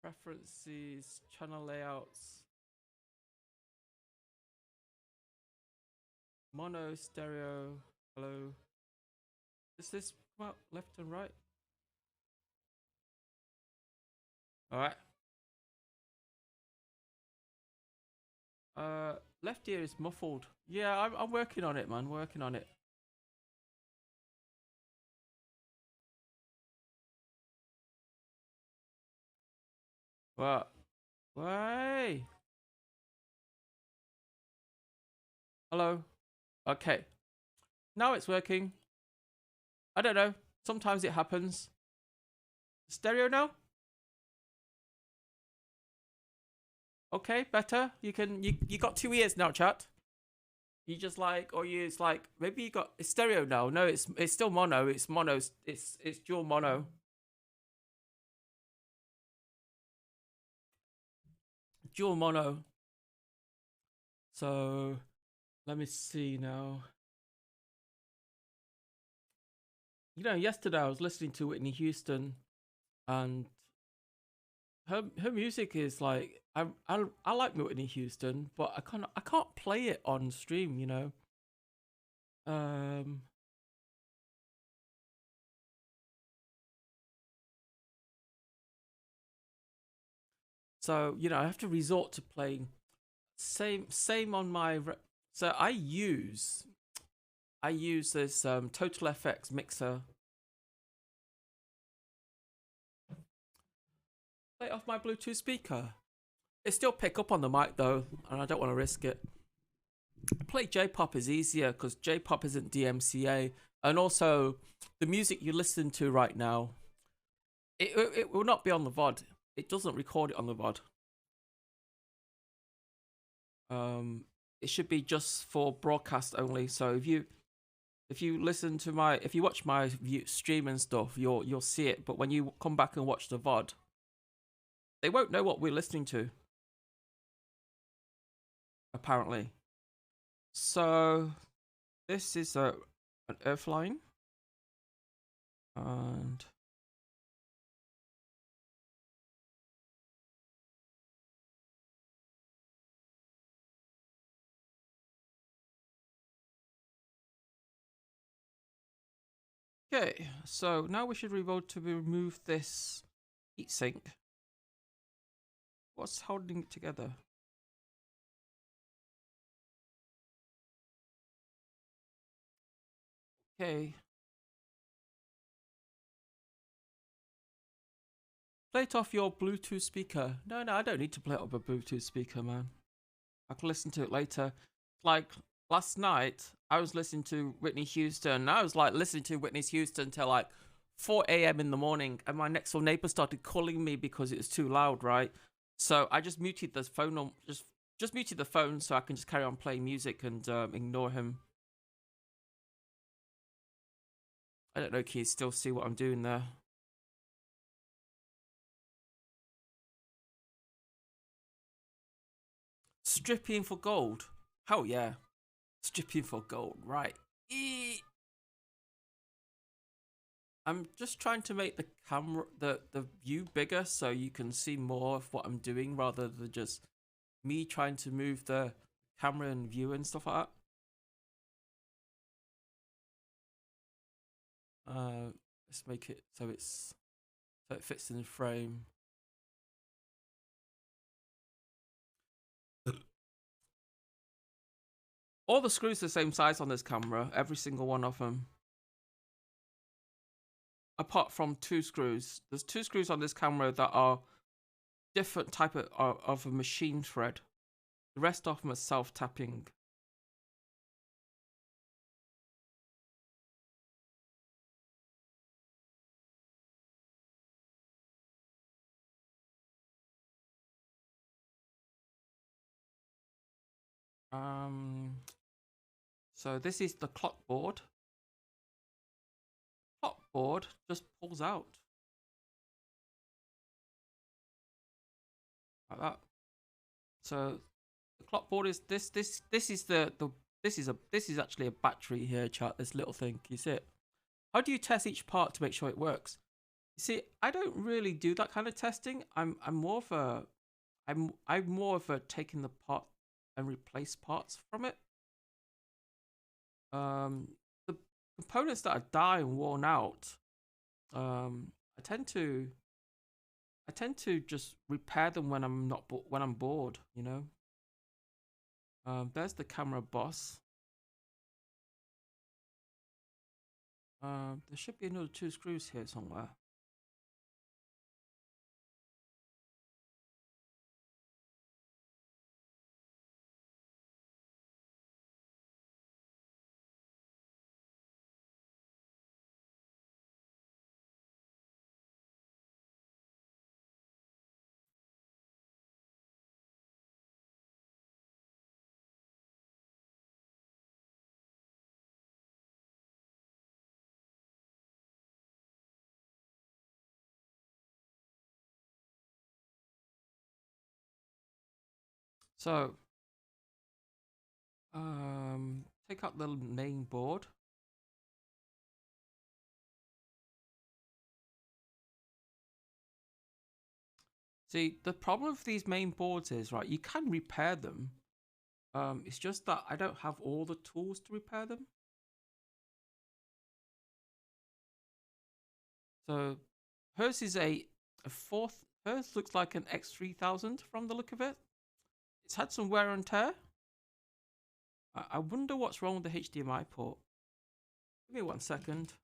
Preferences, channel layouts, mono, stereo. Hello. Is this well, left and right? All right. Left ear is muffled. Yeah, I'm working on it, man. Working on it. What? Why? Hello? Okay. Now it's working. I don't know. Sometimes it happens. Stereo now? Okay, better. You got 2 ears now, chat. You just like, or you it's like maybe you got it's stereo now. No, it's still mono. It's mono. It's dual mono. Dual mono. So let me see now. You know, yesterday I was listening to Whitney Houston, and her music is like I like Whitney Houston, but I can't play it on stream. You know. So you know, I have to resort to playing same on my. So I use this Total FX mixer. Play it off my Bluetooth speaker. It still pick up on the mic though, and I don't want to risk it. Play J-pop is easier because J-pop isn't DMCA, and also the music you listen to right now, it will not be on the VOD. It doesn't record it on the VOD. It should be just for broadcast only. So if you listen to if you watch my stream and stuff, you'll see it. But when you come back and watch the VOD, they won't know what we're listening to. Apparently. So this is an earth line, and Okay, so now we should revolt to remove this heatsink. What's holding it together? Okay. Play it off your Bluetooth speaker. No, I don't need to play it off a Bluetooth speaker, man. I can listen to it later. Like last night, I was listening to Whitney Houston. I was like listening to Whitney Houston till like 4 a.m. in the morning, and my next door neighbor started calling me because it was too loud, right? So I just muted the phone on, just muted the phone so I can just carry on playing music and ignore him. I don't know, can you still see what I'm doing there? Stripping for gold. Hell yeah. Stripping for gold, right. I'm just trying to make the camera, the view bigger so you can see more of what I'm doing rather than just me trying to move the camera and view and stuff like that. Let's make it so it fits in the frame. All the screws are the same size on this camera, every single one of them. Apart from 2 screws. There's 2 screws on this camera that are different type of a machine thread. The rest of them are self-tapping. So this is the clock board. Clock board just pulls out like that. So the clock board is this is actually a battery here, chat. This little thing, you see it? How do you test each part to make sure it works? You see, I don't really do that kind of testing. I'm more of a taking the part and replace parts from it. The components that are dying and worn out, I tend to just repair them when I'm bored, you know. There's the camera boss. There should be another 2 screws here somewhere. So, take out the main board. See, the problem with these main boards is, right, you can repair them. It's just that I don't have all the tools to repair them. So, hers is hers looks like an X3000 from the look of it. It's had some wear and tear. I wonder what's wrong with the HDMI port. Give me 1 second.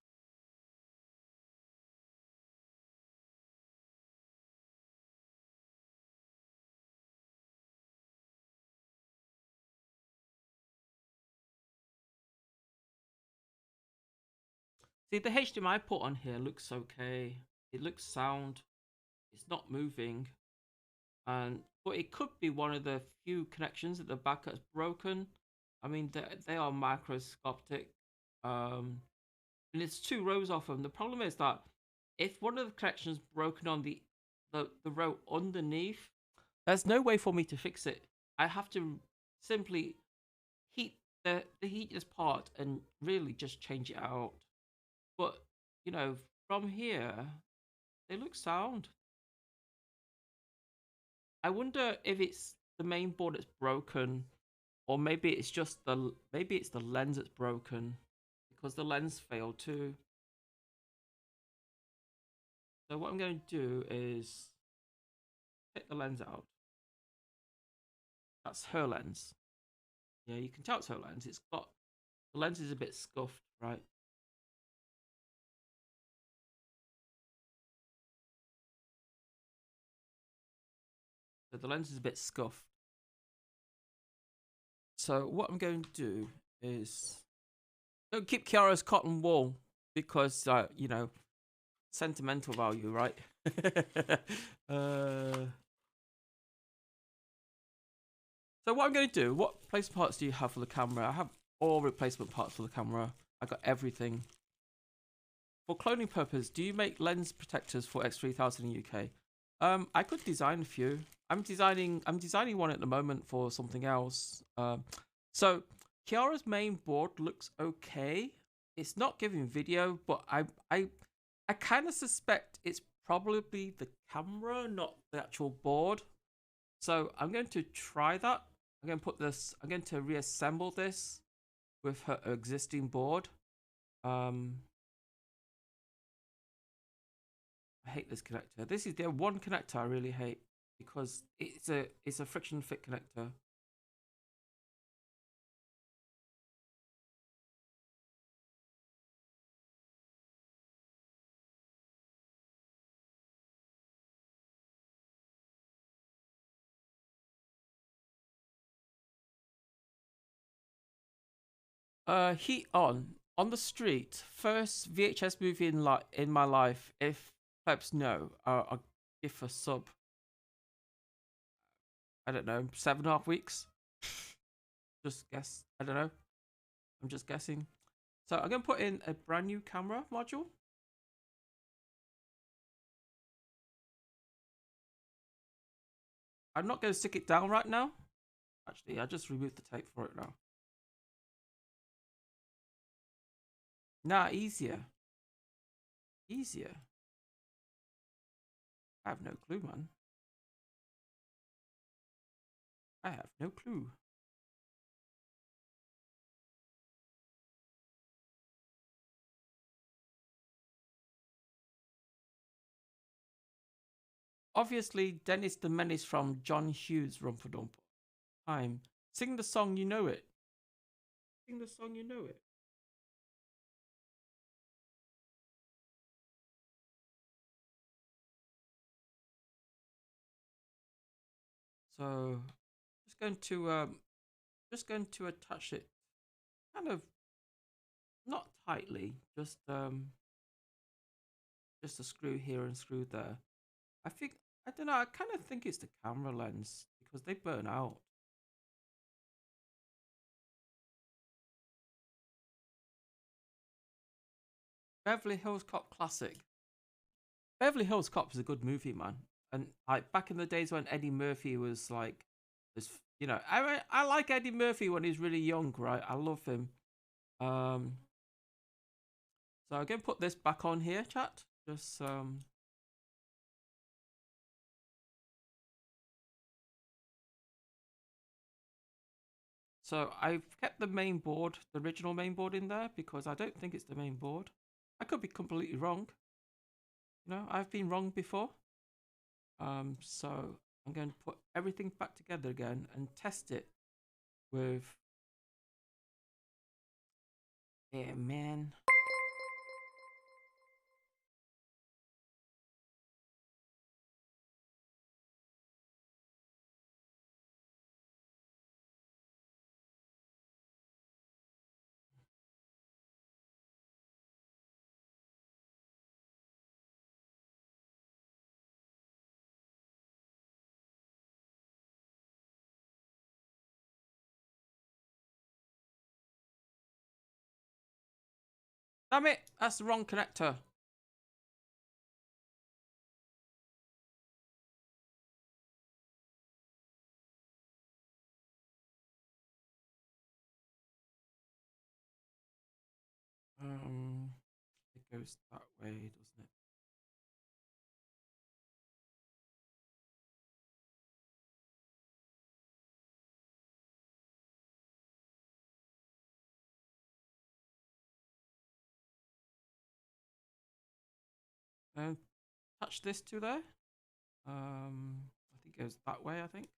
See, the HDMI port on here looks okay. It looks sound. It's not moving. But it could be one of the few connections at the back that's broken. I mean, they are microscopic. And it's 2 rows of them. The problem is that if one of the connections broken on the row underneath, there's no way for me to fix it. I have to simply heat the heatless part and really just change it out. But, you know, from here, they look sound. I wonder if it's the main board that's broken, or maybe it's just the lens that's broken, because the lens failed too. So what I'm going to do is take the lens out. That's her lens. Yeah, you can tell it's her lens. It's got, the lens is a bit scuffed, right? So the lens is a bit scuffed. So what I'm going to do is don't keep Kiara's cotton wool because you know, sentimental value, right? So what I'm going to do, what replacement parts do you have for the camera? I have all replacement parts for the camera. I got everything. For cloning purpose, do you make lens protectors for X3000 in UK? I could design a few. I'm designing one at the moment for something else. So Kiara's main board looks okay. It's not giving video, but I kind of suspect it's probably the camera, not the actual board. So I'm going to try that. I'm going to reassemble this with her existing board. I hate this connector. This is the one connector I really hate because it's a friction fit connector. Heat on the street. First VHS movie in my life. If plebs know, I'll give a sub. I don't know, 7.5 weeks. Just guess. I don't know. I'm just guessing. So I'm gonna put in a brand new camera module. I'm not gonna stick it down right now. Actually, I just removed the tape for it now. Nah, easier. Easier. I have no clue, man. I have no clue. Obviously, Dennis the Menace from John Hughes' Rumpadump. Time. Sing the song, you know it. Sing the song, you know it. So, just going to attach it, kind of, not tightly, just a screw here and screw there. I don't know. I kind of think it's the camera lens because they burn out. Beverly Hills Cop classic. Beverly Hills Cop is a good movie, man. And like back in the days when Eddie Murphy was like, you know, I like Eddie Murphy when he's really young, right? I love him. So I'm gonna put this back on here, chat. Just So I've kept the main board, the original main board in there because I don't think it's the main board. I could be completely wrong. You know, I've been wrong before. So I'm going to put everything back together again and test it with. Yeah, man. Damn it, that's the wrong connector. It goes that way, doesn't it? attach this to there. I think it goes that way, I think.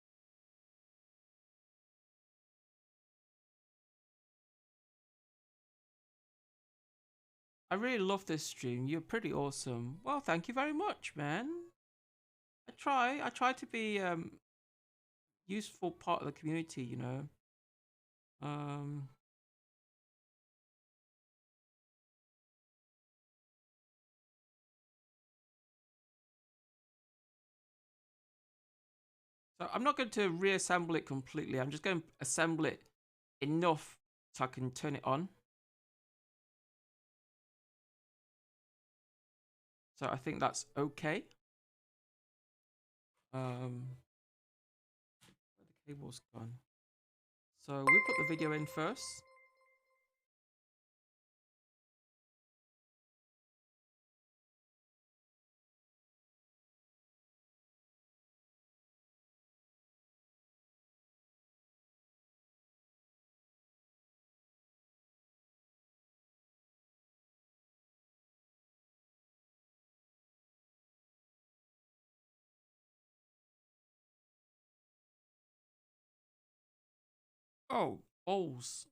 I really love this stream. You're pretty awesome. Well, thank you very much, man. I try to be useful part of the community, you know. So I'm not going to reassemble it completely. I'm just going to assemble it enough so I can turn it on. So I think that's okay. The cable's gone. So we put the video in first. Oh, balls.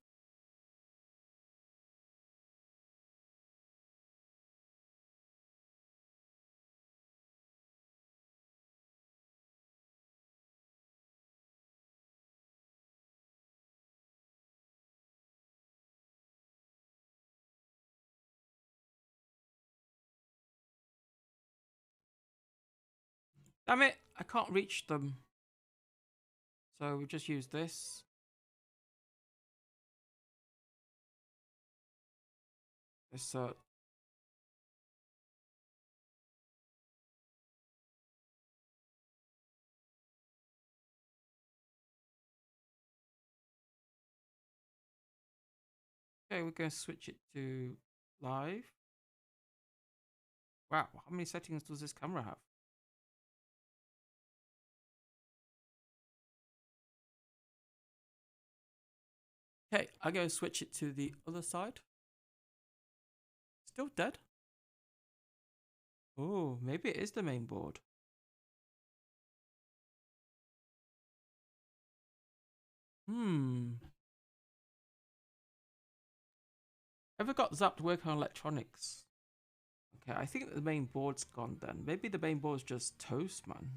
Damn it, I can't reach them. So we just use this. This okay, we're going to switch it to live. Wow, how many settings does this camera have? Okay, I'm going to switch it to the other side. Still dead. Oh, maybe it is the main board. Ever got zapped working on electronics? Okay, I think the main board's gone then. Maybe the main board's just toast, man.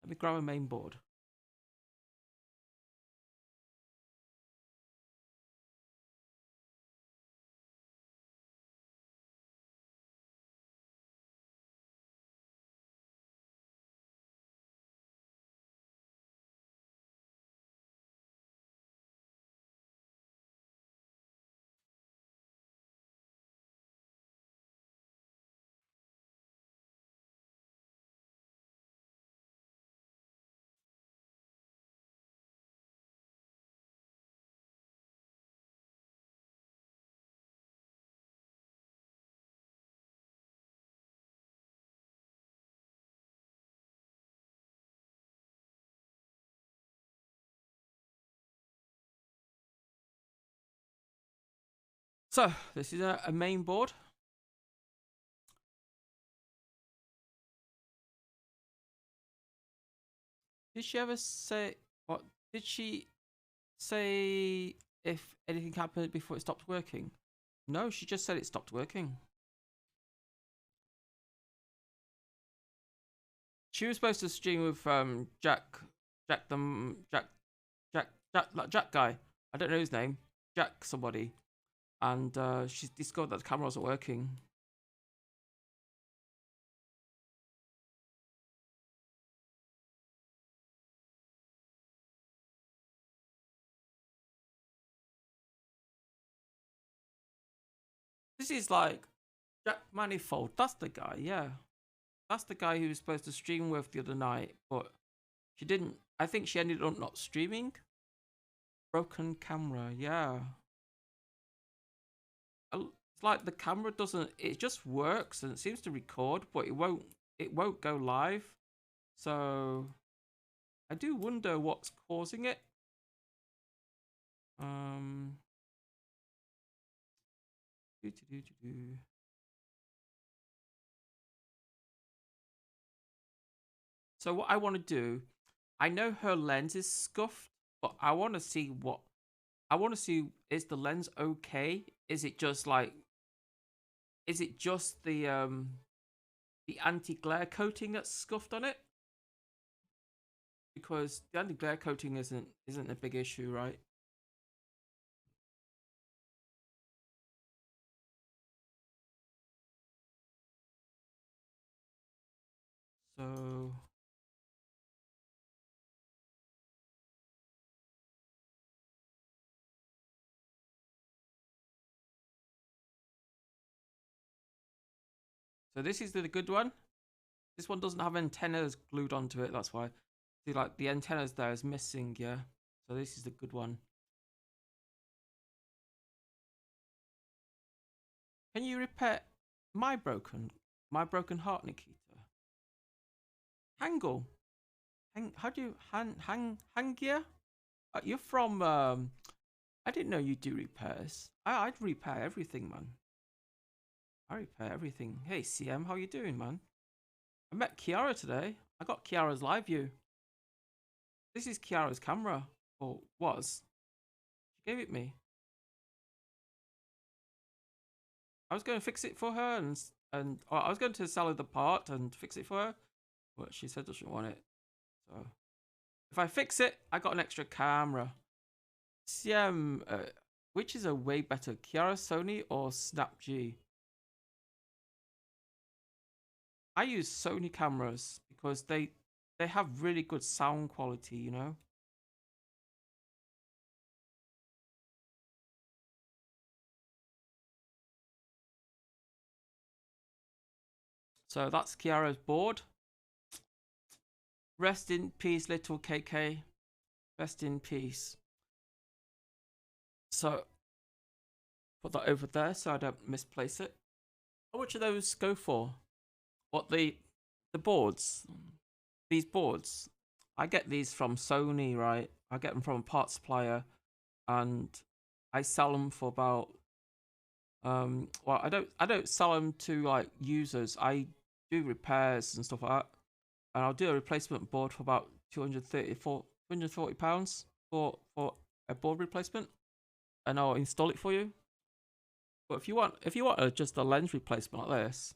Let me grab a main board. So, this is a main board. Did she ever say, what, did she say if anything happened before it stopped working? No, she just said it stopped working. She was supposed to stream with Jack guy. I don't know his name. Jack somebody. And she discovered that the camera wasn't working. This is like Jack Manifold. That's the guy, yeah. That's the guy who was supposed to stream with the other night, but she didn't. I think she ended up not streaming. Broken camera, yeah. It's like the camera doesn't. It just works and it seems to record, but it won't go live. So I do wonder what's causing it. So what I want to do, I know her lens is scuffed, but I want to see what, I want to see, is the lens okay? Is it just like, is it just the anti-glare coating that's scuffed on it? Because the anti-glare coating isn't a big issue, right? So this is the good one. This one doesn't have antennas glued onto it, that's why. See, like the antennas there is missing, yeah. So this is the good one. Can you repair my broken heart, Nikita? Hangle. How do you Hangia? You're from I didn't know you do repairs. I'd repair everything, man. I repair everything. Hey CM, how you doing, man? I met Kiara today. I got Kiara's LiveU. This is Kiara's camera, or was. She gave it me. I was going to fix it for her, and I was going to sell her the part and fix it for her, but she said she doesn't want it. So if I fix it, I got an extra camera. CM, which is a way better, Kiara, Sony, or Snap G? I use Sony cameras because they have really good sound quality, you know. So that's Kiara's board. Rest in peace, little KK. Rest in peace. So put that over there so I don't misplace it. How much do those go for? What, the boards? These boards, I get these from Sony, right? I get them from a part supplier, and I sell them for about well, I don't sell them to like users. I do repairs and stuff like that, and I'll do a replacement board for about £240 for a board replacement, and I'll install it for you. But if you want just a lens replacement like this,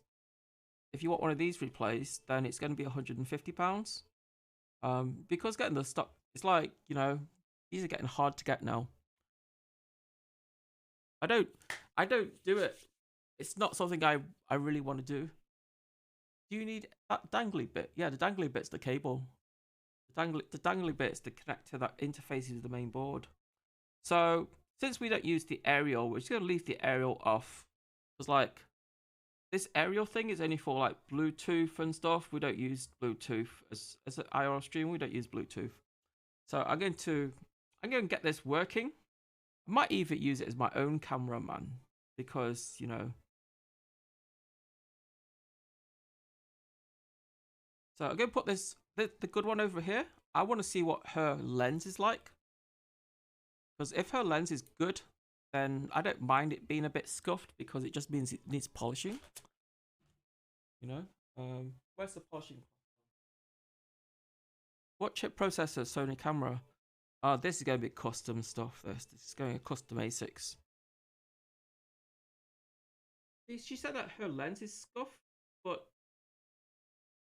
if you want one of these replaced, then it's going to be £150. Because getting the stock, it's like, you know, these are getting hard to get now. I don't do it. It's not something I really want to do. Do you need that dangly bit? Yeah, the dangly bit's the cable. The dangly bit's the connector that interfaces with the main board. So since we don't use the aerial, we're just gonna leave the aerial off. Because like this aerial thing is only for like Bluetooth and stuff. We don't use Bluetooth as an IRL stream. We don't use Bluetooth. So I'm going to get this working. I might even use it as my own cameraman because, you know. So I'm going to put this, the good one over here. I want to see what her lens is like. Because if her lens is good, then I don't mind it being a bit scuffed because it just means it needs polishing. You know? Where's the polishing? What chip processor, Sony camera? This is going to be custom stuff. This is going to be custom ASICs. She said that her lens is scuffed, but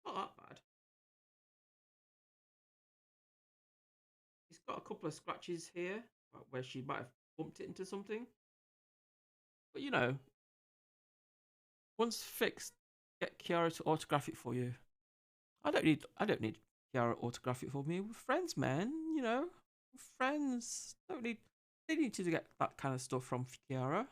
not that bad. She's got a couple of scratches here where she might have bumped it into something. But you know, once fixed, get Kiara to autograph it for you. I don't need Kiara to autograph it for me. We're friends, man. You know, we're friends. They need to get that kind of stuff from Kiara.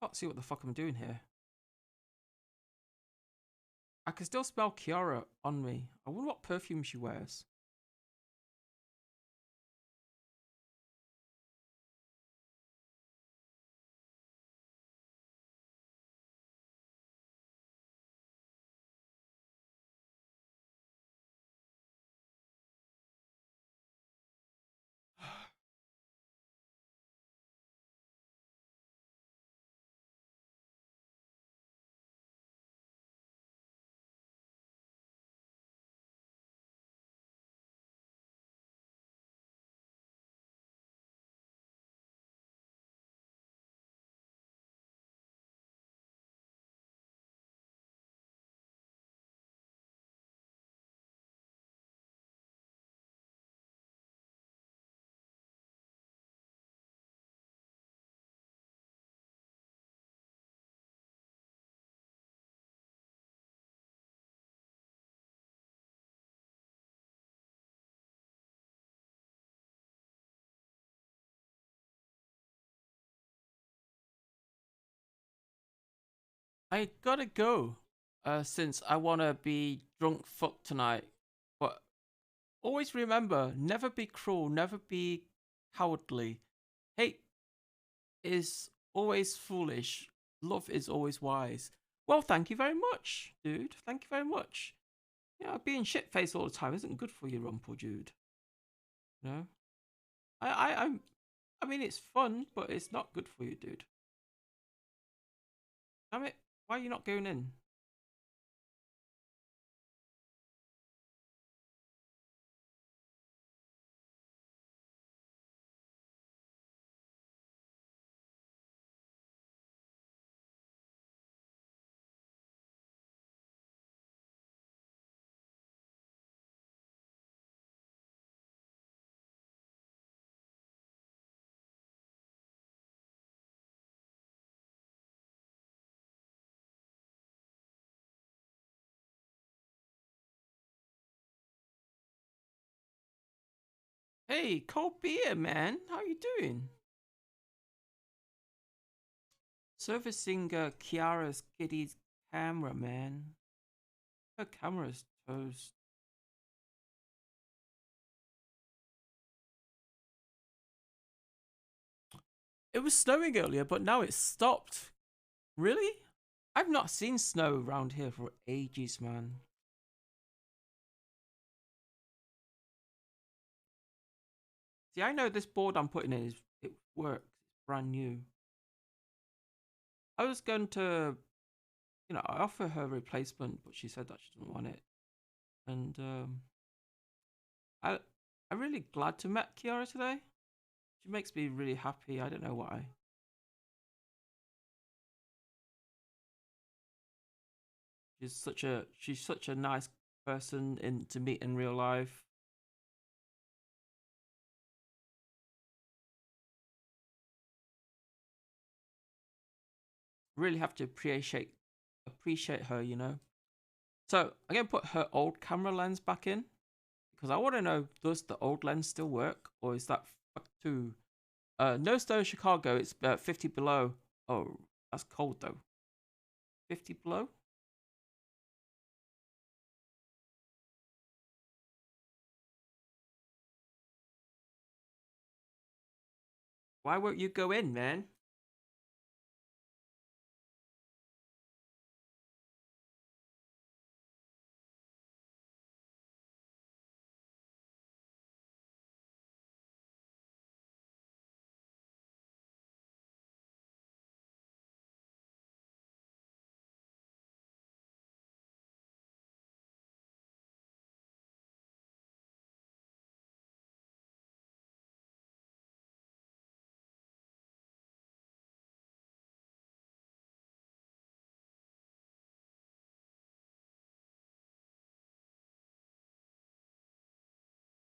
Can't see what the fuck I'm doing here. I can still smell Kiara on me. I wonder what perfume she wears. I gotta go. Since I wanna be drunk fuck tonight. But always remember, never be cruel, never be cowardly. Hate is always foolish. Love is always wise. Well, thank you very much, dude. Thank you very much. Yeah, being shit-faced all the time isn't good for you, Rumple dude. You know? I mean, it's fun, but it's not good for you, dude. Damn it. Why are you not going in? Hey, cold beer, man. How you doing? Servicing Kiara's kitty's camera, man. Her camera's toast. It was snowing earlier, but now it's stopped. Really? I've not seen snow around here for ages, man. See, I know this board I'm putting in it works. It's brand new. I was going to, you know, I offer her a replacement, but she said that she doesn't want it. And I'm really glad to meet Kiara today. She makes me really happy. I don't know why. She's such a nice person to meet in real life. Really have to appreciate her, you know. So I'm gonna put her old camera lens back in because I want to know, does the old lens still work, or is that fucked too? No snow Chicago. It's 50 below. Oh, that's cold though. 50 below. Why won't you go in, man?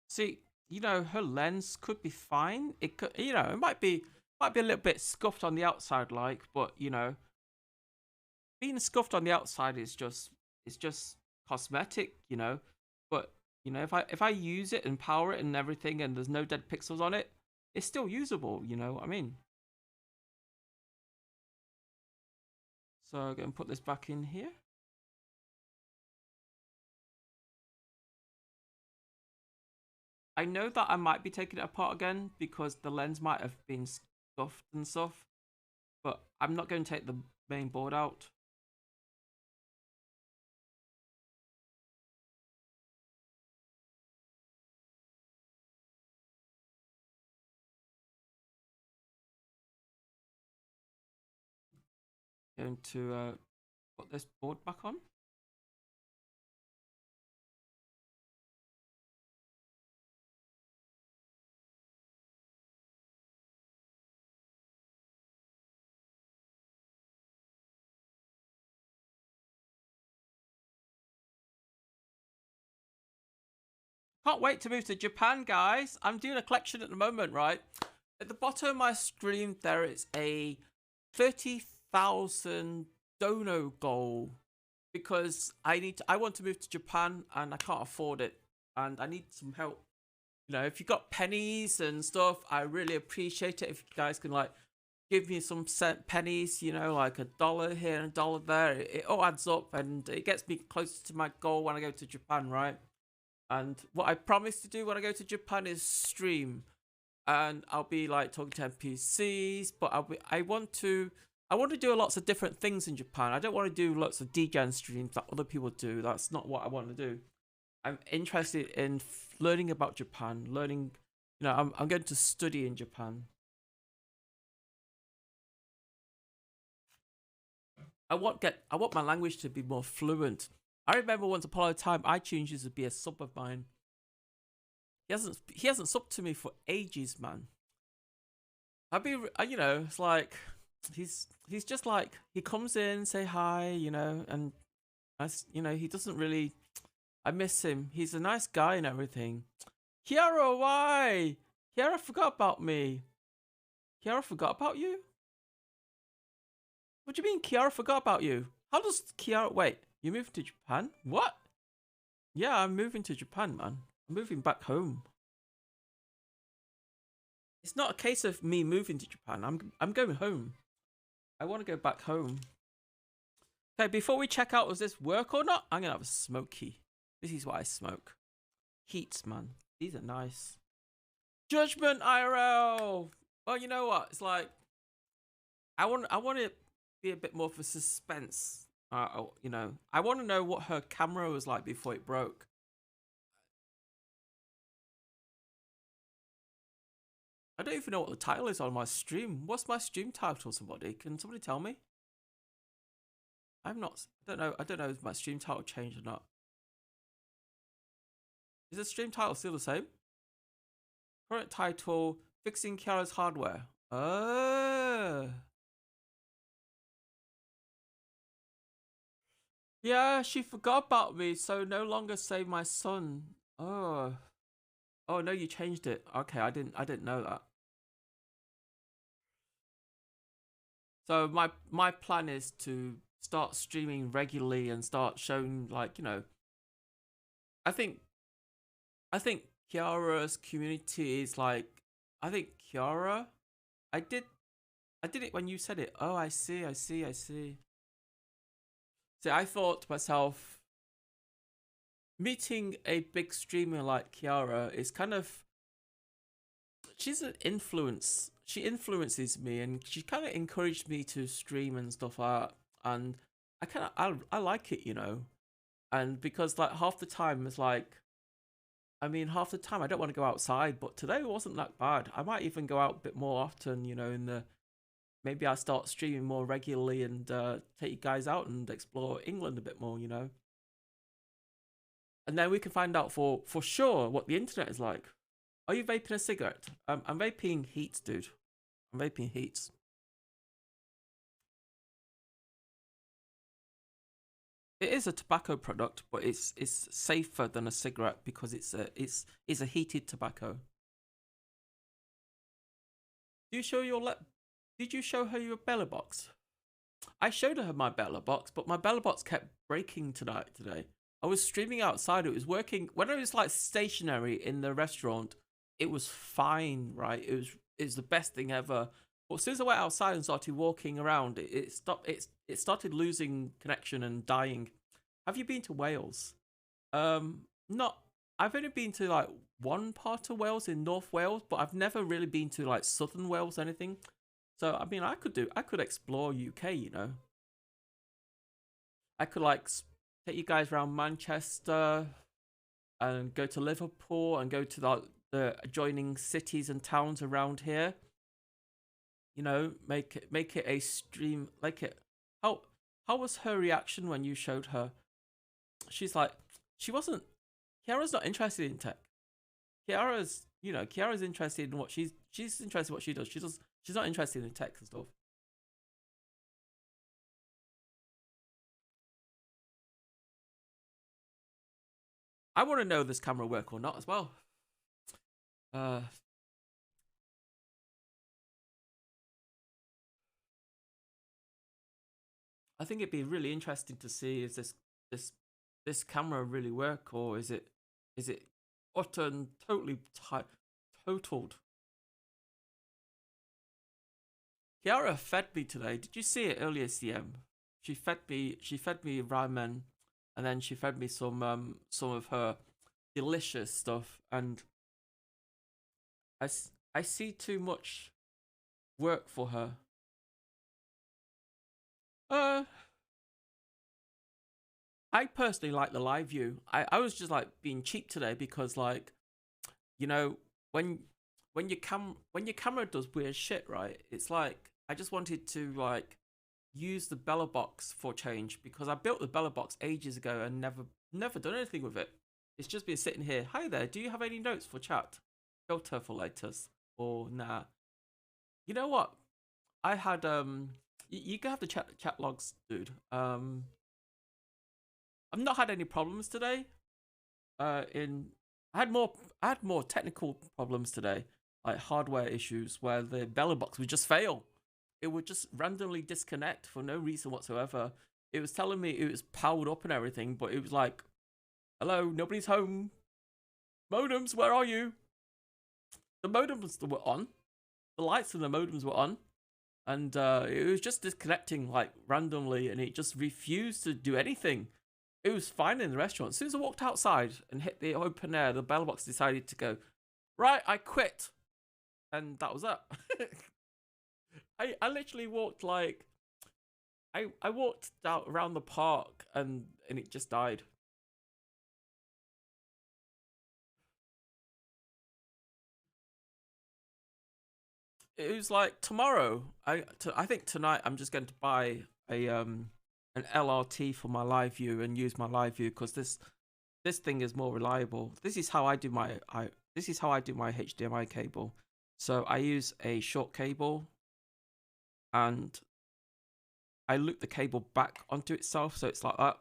See, you know, her lens could be fine. It could, you know, it might be a little bit scuffed on the outside, like, but you know, being scuffed on the outside is just cosmetic, you know. But you know, if I use it and power it and everything, and there's no dead pixels on it, it's still usable. You know what I mean? So I'm gonna put this back in here. I know that I might be taking it apart again because the lens might have been scuffed and stuff, but I'm not going to take the main board out. Going to put this board back on. Can't wait to move to Japan, guys. I'm doing a collection at the moment, right? At the bottom of my screen, there is a 30,000 dono goal because I want to move to Japan and I can't afford it and I need some help. You know, if you got pennies and stuff, I really appreciate it if you guys can like give me some cent pennies, you know, like $1 here and $1 there. It all adds up, and it gets me closer to my goal when I go to Japan, right? And what I promise to do when I go to Japan is stream, and I'll be like talking to NPCs. But I want to do lots of different things in Japan. I don't want to do lots of degen streams that other people do. That's not what I want to do. I'm interested in learning about Japan, learning. You know, I'm going to study in Japan. I want my language to be more fluent. I remember once upon a time, iTunes used to be a sub of mine. He hasn't subbed to me for ages, man. You know, it's like he's just like, he comes in, say hi, you know, and you know, he doesn't really. I miss him. He's a nice guy and everything. Kiara, why? Kiara forgot about me. Kiara forgot about you? What do you mean Kiara forgot about you? How does Kiara... Wait, you moved to Japan? What? Yeah, I'm moving to Japan, man. I'm moving back home. It's not a case of me moving to Japan. I'm going home. I want to go back home. Okay, before we check out, does this work or not? I'm going to have a smoky. This is what I smoke. Heats, man. These are nice. Judgment IRL. Well, you know what? It's like I want to be a bit more for suspense. You know, I want to know what her camera was like before it broke. I don't even know what the title is on my stream. What's my stream title? Somebody can somebody tell me? I don't know if my stream title changed or not. Is the stream title still the same? Current title, Fixing Kiara's Hardware. Yeah, she forgot about me, so no longer save my son. Oh no, you changed it. Okay, I didn't know that. So my plan is to start streaming regularly and start showing, like, you know, I think Kiara's community is like, I think Kiara, I did it when you said it. Oh, I see. See, I thought to myself, meeting a big streamer like Kiara is kind of, she's an influence. She influences me, and she kind of encouraged me to stream and stuff like that. And I like it, you know. And because like half the time it's like, I mean, half the time I don't want to go outside, but today wasn't that bad. I might even go out a bit more often, you know, maybe I'll start streaming more regularly and take you guys out and explore England a bit more, you know. And then we can find out for sure what the internet is like. Are you vaping a cigarette? I'm vaping Heats, dude. I'm vaping Heats. It is a tobacco product, but it's safer than a cigarette because it's a heated tobacco. Did you show her your Belabox? I showed her my Belabox, but my Belabox kept breaking today. I was streaming outside. It was working when I was like stationary in the restaurant. It was fine, right? It was the best thing ever. But as soon as I went outside and started walking around, it stopped. It started losing connection and dying. Have you been to Wales? Not. I've only been to like one part of Wales in North Wales, but I've never really been to like Southern Wales or anything. So I mean, I could explore UK, you know. I could like take you guys around Manchester and go to Liverpool and go to the adjoining cities and towns around here. You know, make it a stream, like it. How was her reaction when you showed her? She's like, Kiara's not interested in tech. Kiara's interested in what she's interested in what she does. She's not interested in tech and stuff. I want to know if this camera work or not as well. I think it'd be really interesting to see if this camera really work, or is it utter and totally totaled. Kiara fed me today. Did you see it earlier, CM? She fed me ramen, and then she fed me some of her delicious stuff. And I see too much work for her. I personally like the LiveU. I was just like being cheap today because, like, you know, when your camera does weird shit, right? It's like I just wanted to like use the Belabox for change because I built the Belabox ages ago and never done anything with it. It's just been sitting here. Hi there, do you have any notes for chat? Filter for latest or nah? You know what? I had you can have the chat logs, dude. I've not had any problems today. I had more technical problems today, like hardware issues where the Belabox would just fail. It would just randomly disconnect for no reason whatsoever. It was telling me it was powered up and everything, but it was like, hello, nobody's home. Modems, where are you? The modems were on. The lights in the modems were on. And it was just disconnecting like randomly, and it just refused to do anything. It was fine in the restaurant. As soon as I walked outside and hit the open air, the Belabox decided to go, right, I quit. And that was that. I literally walked like, I walked out around the park and it just died. It was like tomorrow. I think tonight I'm just going to buy an LRT for my LiveU and use my LiveU because this thing is more reliable. This is how I do my HDMI cable. So I use a short cable and I loop the cable back onto itself, so it's like that.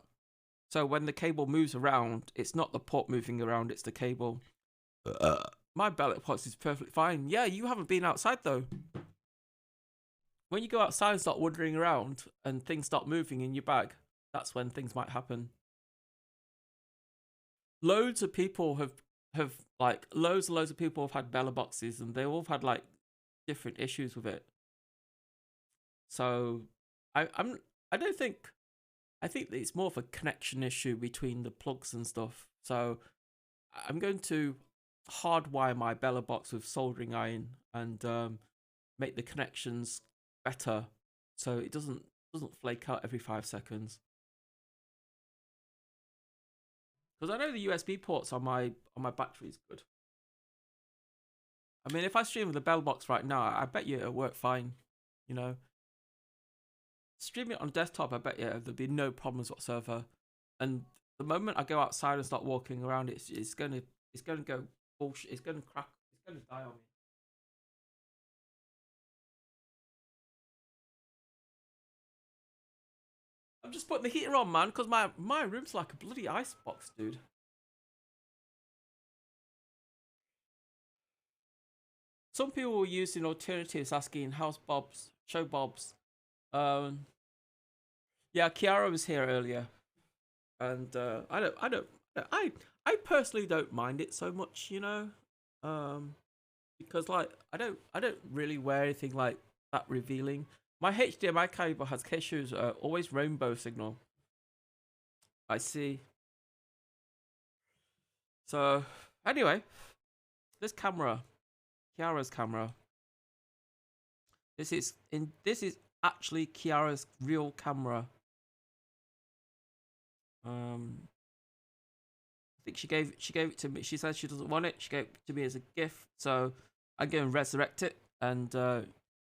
So when the cable moves around, it's not the port moving around, it's the cable. My Belabox is perfectly fine. Yeah, you haven't been outside though. When you go outside and start wandering around and things start moving in your bag, that's when things might happen. Loads of people have like loads of people have had Belaboxes and they all have had like different issues with it. So I think that it's more of a connection issue between the plugs and stuff. So I'm going to hardwire my Belabox with soldering iron and make the connections better so it doesn't flake out every 5 seconds. Because I know the USB ports on my battery is good. I mean, if I stream with the Belabox right now, I bet you it'll work fine. You know, stream it on desktop, I bet you there'll be no problems whatsoever. And the moment I go outside and start walking around, it's gonna go bullshit. It's gonna crack. It's gonna die on me. I'm just putting the heater on, man, because my room's like a bloody icebox, dude. Some people were using alternatives, asking how's Bob's, show Bob's. Yeah, Kiara was here earlier, and I personally don't mind it so much, you know, because like I don't really wear anything like that revealing. My HDMI cable has issues, always rainbow signal. I see. So anyway, this camera, Kiara's camera. This is actually Kiara's real camera. I think she gave it to me. She said she doesn't want it. She gave it to me as a gift. So I'm going to resurrect it, and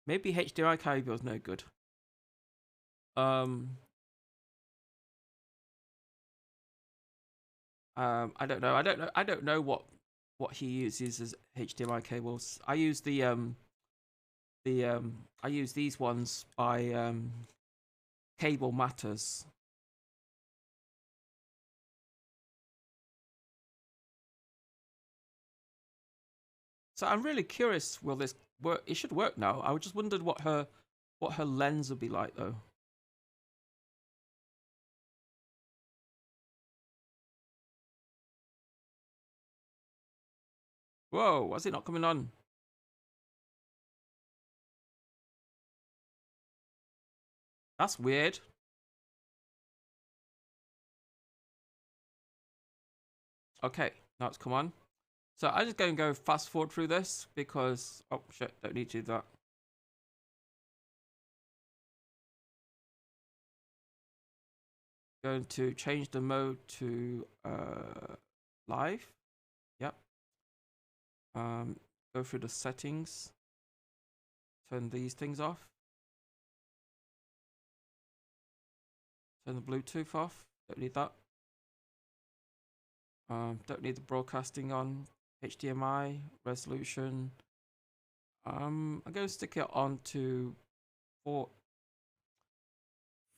maybe HDMI cable is no good. I don't know. I don't know what he uses as HDMI cables. I use I use these ones by Cable Matters. So I'm really curious, will this work? It should work now. I just wondered what her lens would be like though. Whoa, why's it not coming on? That's weird. Okay, now it's come on. So I'm just going to go fast forward through this because, oh shit, don't need to do that. Going to change the mode to live. Yep. Go through the settings. Turn these things off. Turn the Bluetooth off. Don't need that. Don't need the broadcasting on. HDMI resolution. I'm going to stick it on to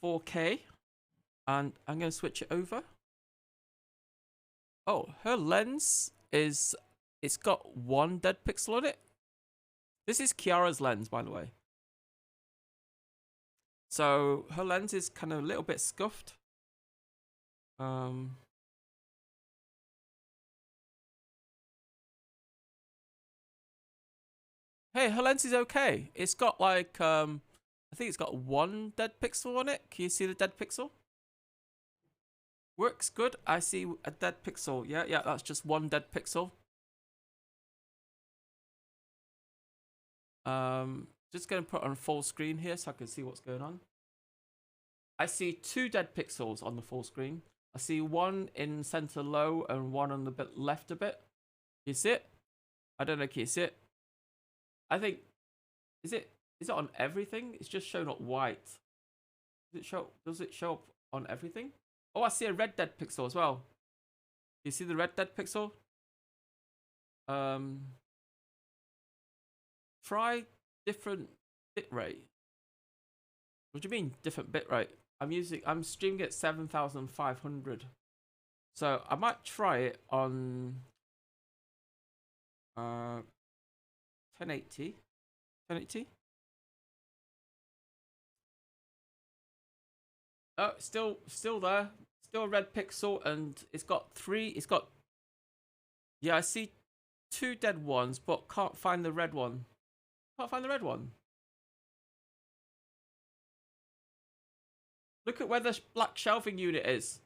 4K, and I'm going to switch it over. Oh, her lens is, it's got 1 dead pixel on it. This is Kiara's lens, by the way. So her lens is kind of a little bit scuffed. Hey, her lens is okay. It's got like, I think it's got 1 dead pixel on it. Can you see the dead pixel? Works good. I see a dead pixel. Yeah, that's just 1 dead pixel. Just going to put on full screen here so I can see what's going on. I see 2 dead pixels on the full screen. I see 1 in center low and 1 on the bit left a bit. Can you see it? I don't know. Can you see it? I think, is it on everything? It's just showing up white. Does it show up on everything? Oh, I see a red dead pixel as well. You see the red dead pixel? Try different bitrate. What do you mean different bitrate? I'm streaming at 7,500. So I might try it on 1080. 1080. Oh, still there. Still a red pixel, and it's got 3. It's got, yeah, I see 2 dead ones, but can't find the red one. Can't find the red one. Look at where the black shelving unit is.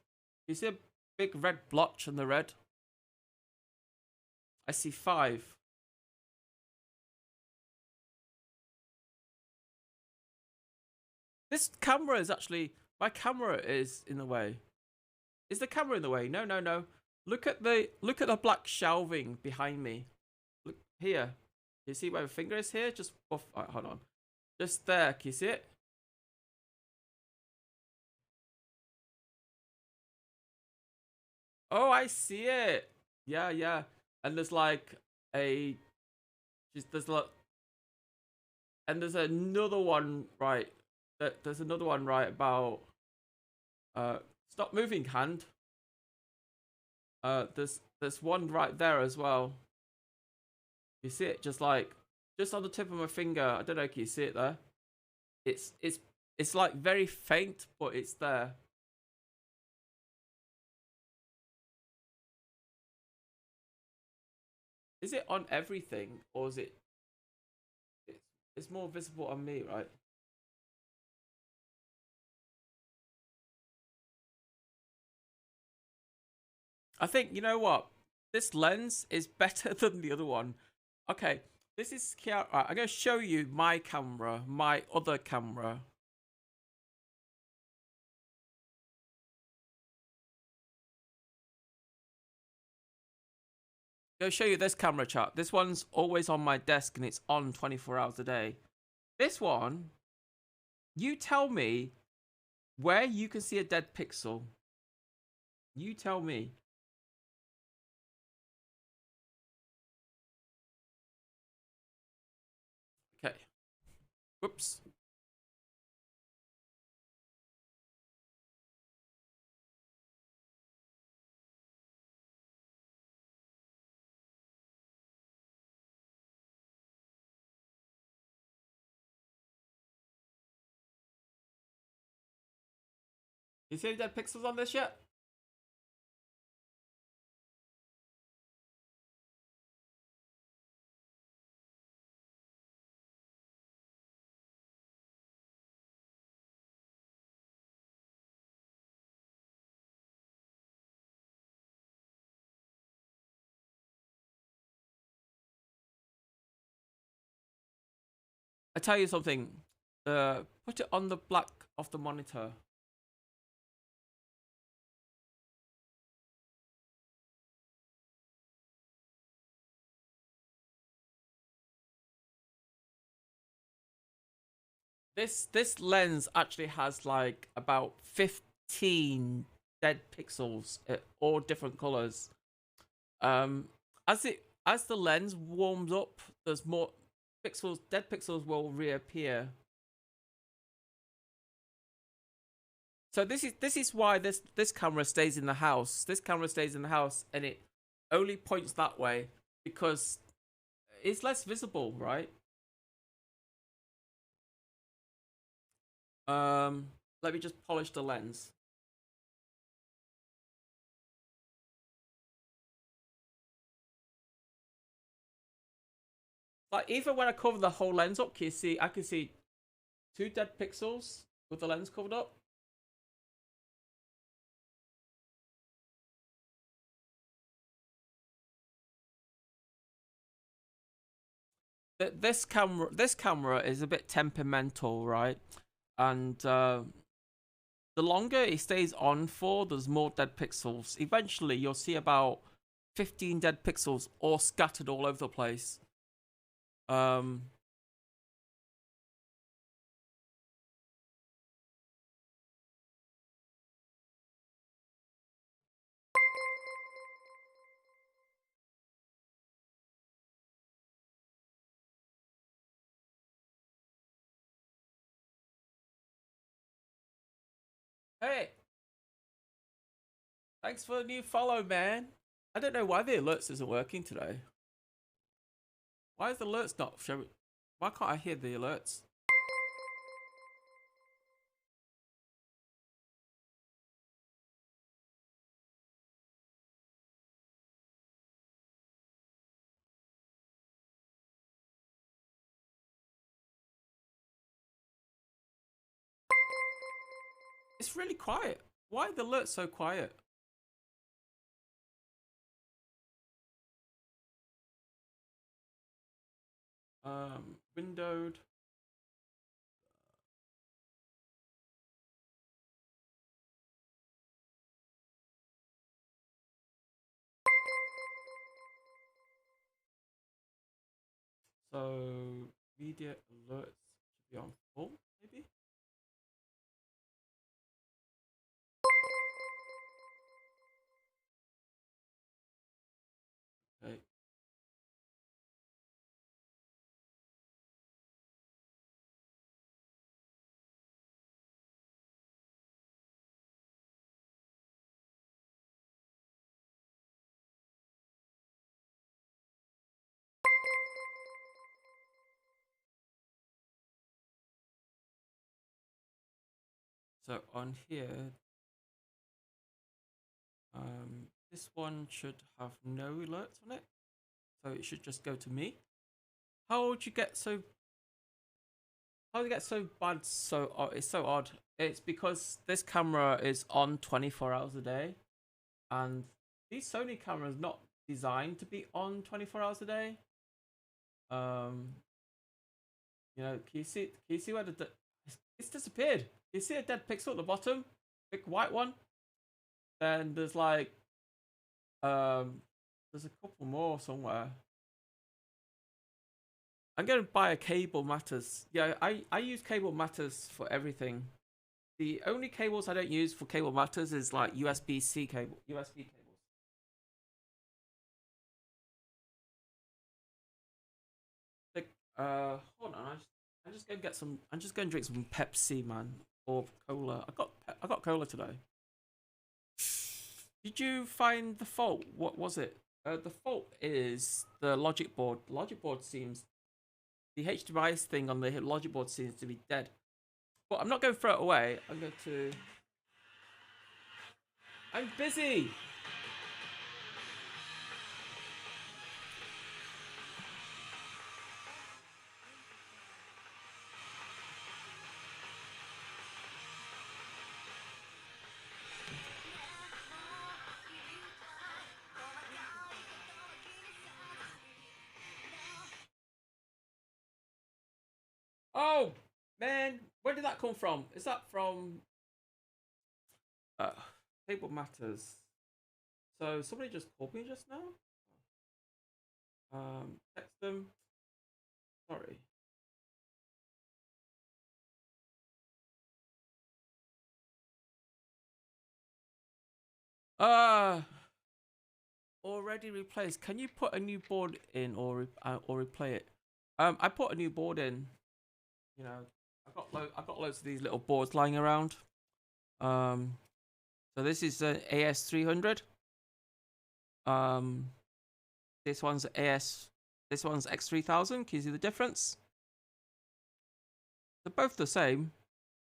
You see a big red blotch on the red? I see 5. This camera is actually, my camera is in the way. Is the camera in the way? No. Look at the black shelving behind me. Look here. You see where my finger is here? Just off, hold on. Just there. Can you see it? Oh, I see it. Yeah. And there's like a, there's like, and there's another one right. There's another one right about. Stop moving, hand. There's one right there as well. You see it just on the tip of my finger. I don't know. Can you see it there? It's like very faint, but it's there. Is it on everything, or is it? It's more visible on me, right? I think, you know what? This lens is better than the other one. Okay, this is Kiara. I'm going to show you my camera, my other camera. I'm going to show you this camera chart. This one's always on my desk and it's on 24 hours a day. This one, you tell me where you can see a dead pixel. You tell me. Okay. Whoops. You see any dead pixels on this yet? tell you something. Put it on the black of the monitor. This lens actually has like about 15 dead pixels, all different colors. As the lens warms up, there's more pixels. Dead pixels will reappear. So this is why this camera stays in the house. This camera stays in the house, and it only points that way because it's less visible, right? Let me just polish the lens. Like even when I cover the whole lens up, I can see 2 dead pixels with the lens covered up. This camera is a bit temperamental, right? And the longer it stays on for, there's more dead pixels. Eventually, you'll see about 15 dead pixels all scattered all over the place. Hey, thanks for the new follow, man. I don't know why the alerts isn't working today. Why is the alerts not showing? Why can't I hear the alerts? It's really quiet. Why are the alerts so quiet? Windowed. So media alerts should be on full, maybe. Okay. So on here, this one should have no alerts on it. So it should just go to me. How would you get so? How do you get so bad? It's so odd. It's because this camera is on 24 hours a day, and these Sony cameras not designed to be on 24 hours a day. You know, can you see where it's disappeared? You see a dead pixel at the bottom, big white one. Then there's like there's a couple more somewhere. I'm gonna buy a cable matters. Yeah, I use cable matters for everything. The only cables I don't use for cable matters is like USB-C cable, USB cables. Like, hold on, I'm just gonna get some. I'm just gonna drink some Pepsi, man, or cola. I got cola today. Did you find the fault? What was it? The fault is the logic board. Logic board seems the HDMI thing on the logic board seems to be dead. But I'm not going to throw it away. I'm going to. I'm busy. Man, where did that come from? Is that from Table Matters? So somebody just called me just now. Text them. Sorry. Already replaced. Can you put a new board in or replay it? I put a new board in. You know, I've got loads of these little boards lying around. So this is an AS300. This one's X3000. Can you see the difference? They're both the same.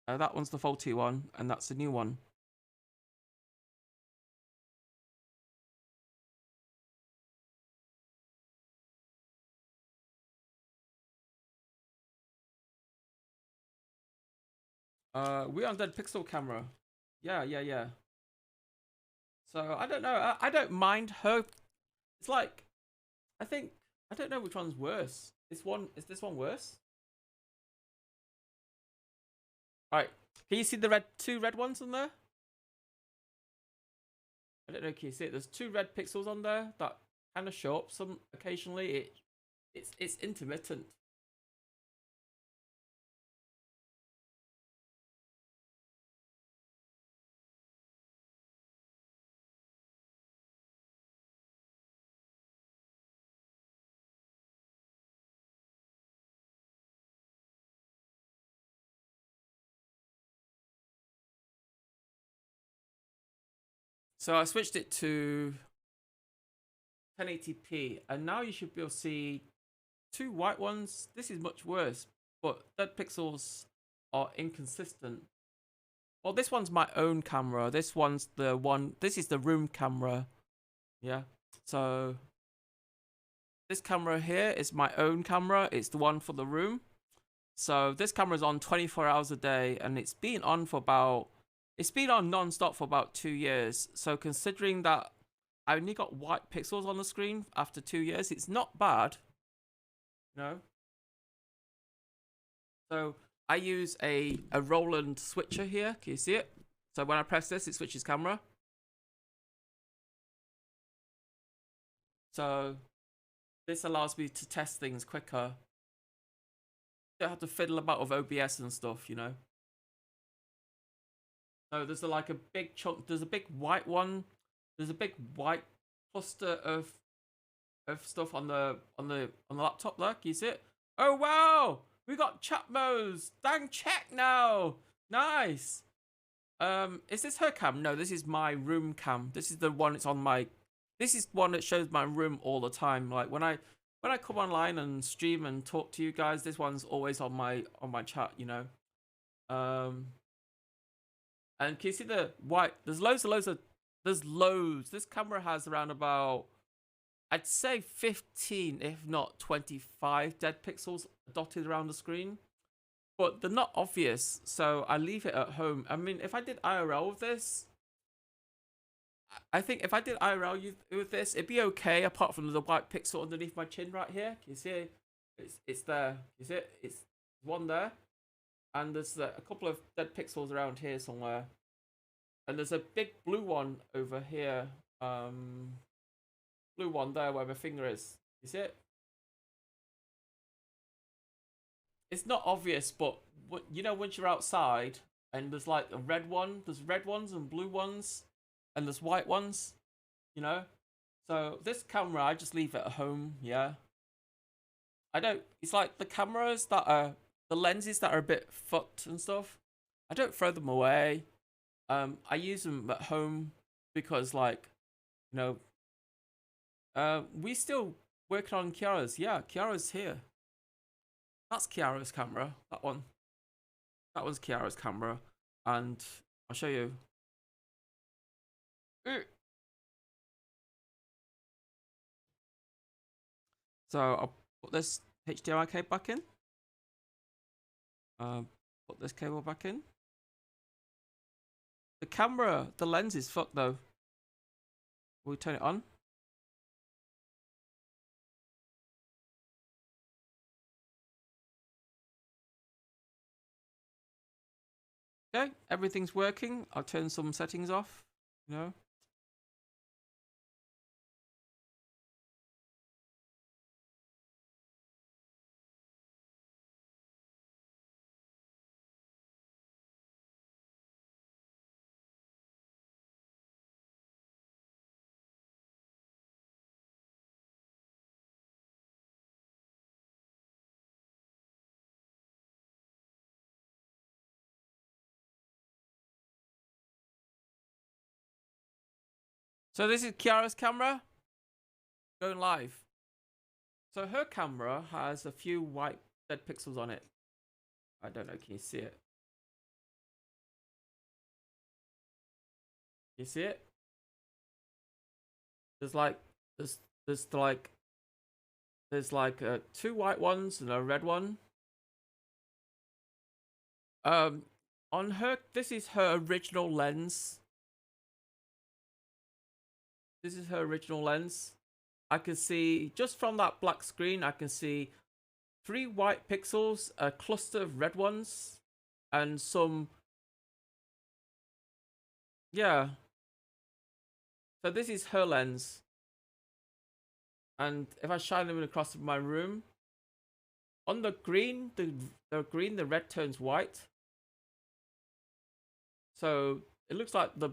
That one's the faulty one, and that's the new one. We're on Dead Pixel camera. Yeah. So I don't know. I don't mind her. It's like, I don't know which one's worse. Is this one worse? Alright. Can you see the two red ones on there? I don't know, can you see it? There's two red pixels on there that kind of show up some occasionally. It's intermittent. So I switched it to 1080p, and now you should be able to see two white ones. This is much worse, but dead pixels are inconsistent. Well, this one's my own camera. This one's the one. This is the room camera. Yeah. So this camera here is my own camera. It's the one for the room. So this camera's on 24 hours a day, and it's been on non-stop for about 2 years. So considering that I only got white pixels on the screen after 2 years, it's not bad. No. So I use a Roland switcher here. Can you see it? So when I press this, it switches camera. So this allows me to test things quicker. Don't have to fiddle about with OBS and stuff, you know. So there's like a big chunk. There's a big white one. There's a big white cluster of stuff on the laptop there. Can you see it? Oh wow! We got chat modes. Dang check now. Nice. Is this her cam? No, this is my room cam. This is the one that's on my. This is one that shows my room all the time. Like when I come online and stream and talk to you guys, this one's always on my chat. You know. And can you see the white? There's loads. There's loads. This camera has around about, I'd say 15, if not 25 dead pixels dotted around the screen. But they're not obvious, so I leave it at home. I mean, if I did IRL with this, I think if I did IRL with this, it'd be okay, apart from the white pixel underneath my chin right here. Can you see it? It's there. You see it? It's one there. And there's a couple of dead pixels around here somewhere. And there's a big blue one over here. Blue one there where my finger is. You see it? It's not obvious, but you know, once you're outside and there's like a red one, there's red ones and blue ones, and there's white ones, you know? So this camera, I just leave it at home, yeah. It's like the cameras that are, the lenses that are a bit fucked and stuff, I don't throw them away. I use them at home because, like, you know, we still working on Kiara's. Yeah, Kiara's here. That's Kiara's camera. That one. That one's Kiara's camera, and I'll show you. So I'll put this HDMI cable back in. Put this cable back in. The camera, the lens is fucked though. Will we turn it on? Okay, everything's working. I'll turn some settings off, you know. So this is Kiara's camera going live. So her camera has a few white dead pixels on it. I don't know, can you see it? You see it? There's like two white ones and a red one. On her, this is her original lens. This is her original lens. I can see, just from that black screen, I can see 3 white pixels, a cluster of red ones, and some... Yeah. So this is her lens. And if I shine them across my room, on the green, the red turns white. So it looks like the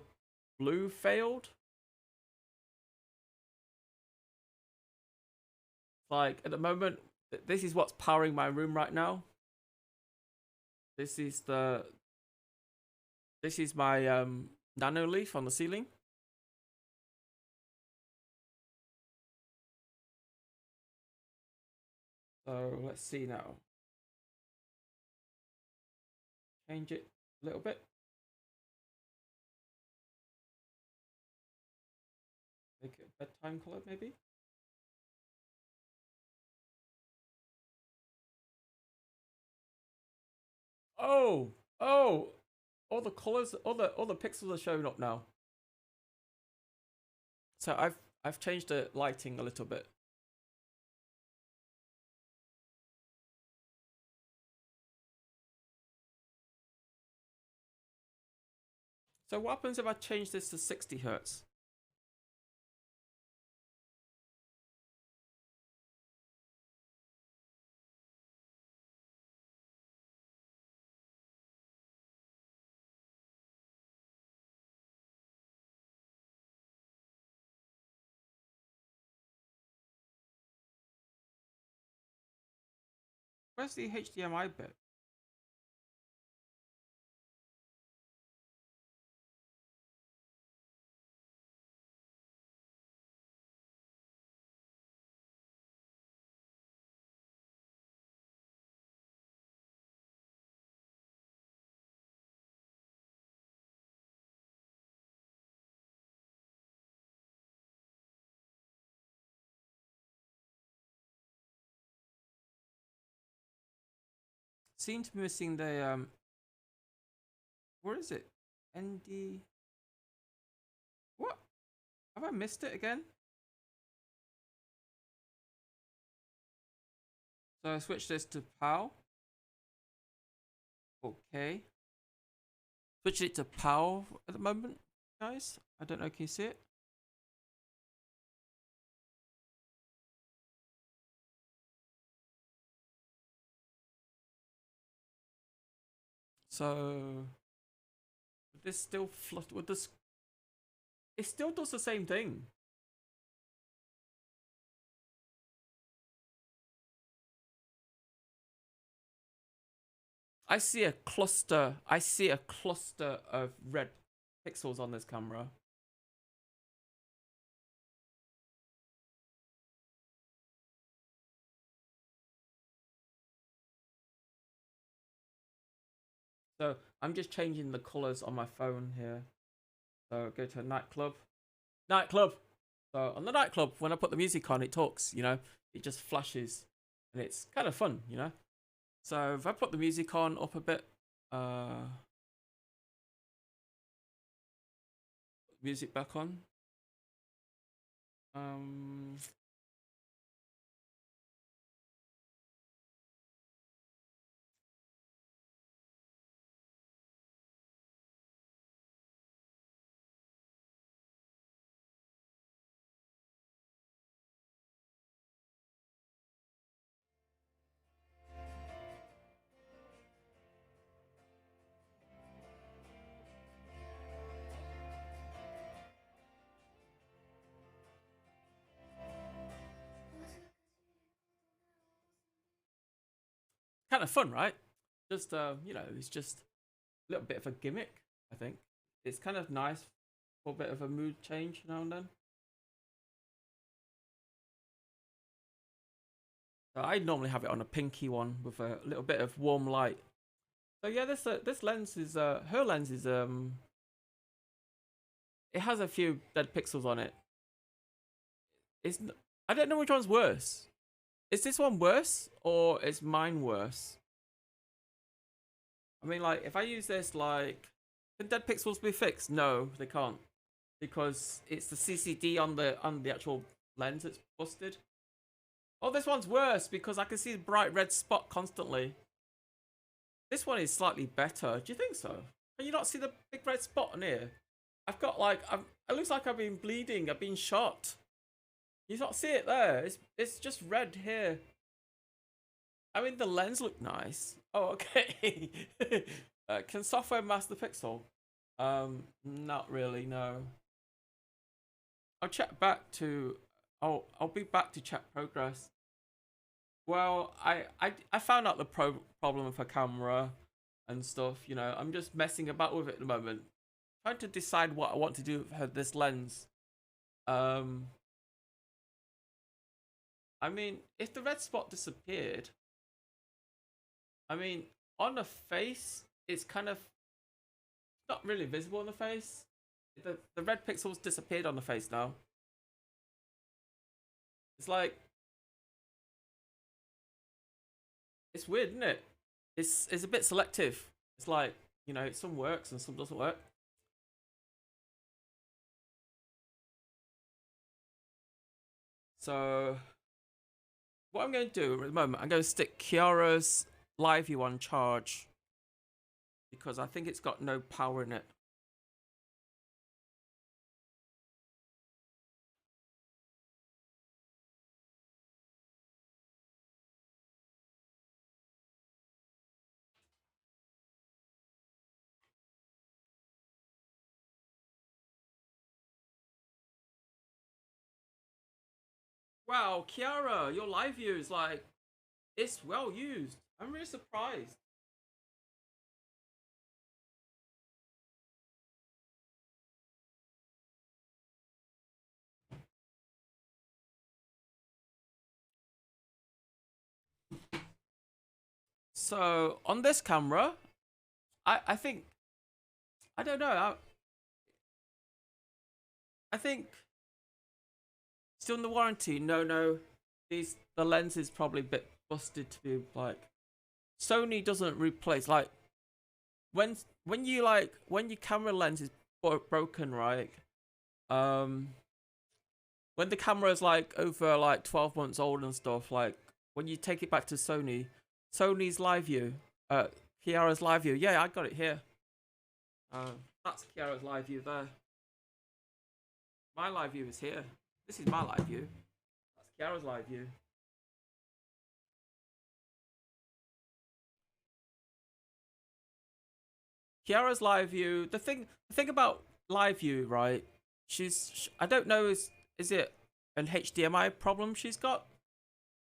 blue failed. Like at the moment, this is what's powering my room right now. This is my nano leaf on the ceiling. So let's see now. Change it a little bit. Make it a bedtime color maybe. Oh, all the colors, all the pixels are showing up now. So I've changed the lighting a little bit. So what happens if I change this to 60 Hertz? Where's the HDMI bit? Seem to be missing the where is it? ND. What? Have I missed it again? So I switch this to PAL. Okay. Switch it to PAL at the moment, guys. I don't know, can you see it? So would this still flutter? Would this? It still does the same thing. I see a cluster. I see a cluster of red pixels on this camera. So I'm just changing the colors on my phone here. So go to nightclub. Nightclub. So on the nightclub, when I put the music on, it talks, you know, it just flashes and it's kind of fun, you know. So if I put the music on up a bit, music back on. kind of fun, right? Just you know, it's just a little bit of a gimmick. I think it's kind of nice for a bit of a mood change now and then. So I normally have it on a pinky one with a little bit of warm light. So yeah, this lens is her lens is it has a few dead pixels on it. I don't know which one's worse. Is this one worse or is mine worse? I mean, like, if I use this, like, can dead pixels be fixed? No, they can't, because it's the CCD on the actual lens that's busted. Oh, this one's worse because I can see the bright red spot constantly. This one is slightly better. Do you think so? Can you not see the big red spot on here? I've got like, it looks like I've been bleeding. I've been shot. You not see it there? It's just red here. I mean, the lens look nice. Oh, okay. Can software mask the pixel? Not really. No. I'll check back to. I'll be back to check progress. Well, I found out the problem with her camera and stuff. You know, I'm just messing about with it at the moment, trying to decide what I want to do with this lens. I mean, if the red spot disappeared, I mean, on the face, it's kind of not really visible on the face. The red pixels disappeared on the face now. It's like, it's weird, isn't it? It's a bit selective. It's like, you know, some works and some doesn't work. So what I'm going to do at the moment, I'm going to stick Kiara's LiveU on charge because I think it's got no power in it. Wow, Kiara, your LiveU is like, it's well used. I'm really surprised. So on this camera, I think, I don't know. I think still in the warranty. No, the lens is probably a bit busted to be like. Sony doesn't replace, like, when your camera lens is broken, right? When the camera is like over like 12 months old and stuff, like when you take it back to Sony's LiveU, Kiara's LiveU. Yeah, I got it here. That's Kiara's LiveU there. My LiveU is here. This is my LiveU. That's Kiara's LiveU. Kiara's LiveU. The thing about LiveU, right? I don't know, is it an HDMI problem she's got?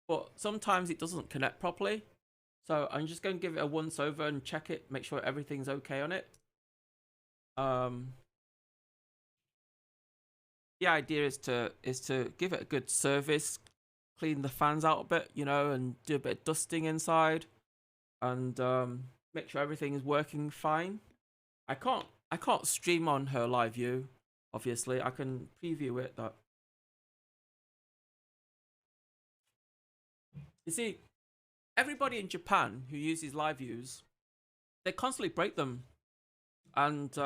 But sometimes it doesn't connect properly. So I'm just going to give it a once over and check it, make sure everything's okay on it. The idea is to give it a good service, clean the fans out a bit, you know, and do a bit of dusting inside, and make sure everything is working fine. I can't stream on her LiveU, obviously. I can preview it. That you see, everybody in Japan who uses LiveUs, they constantly break them, and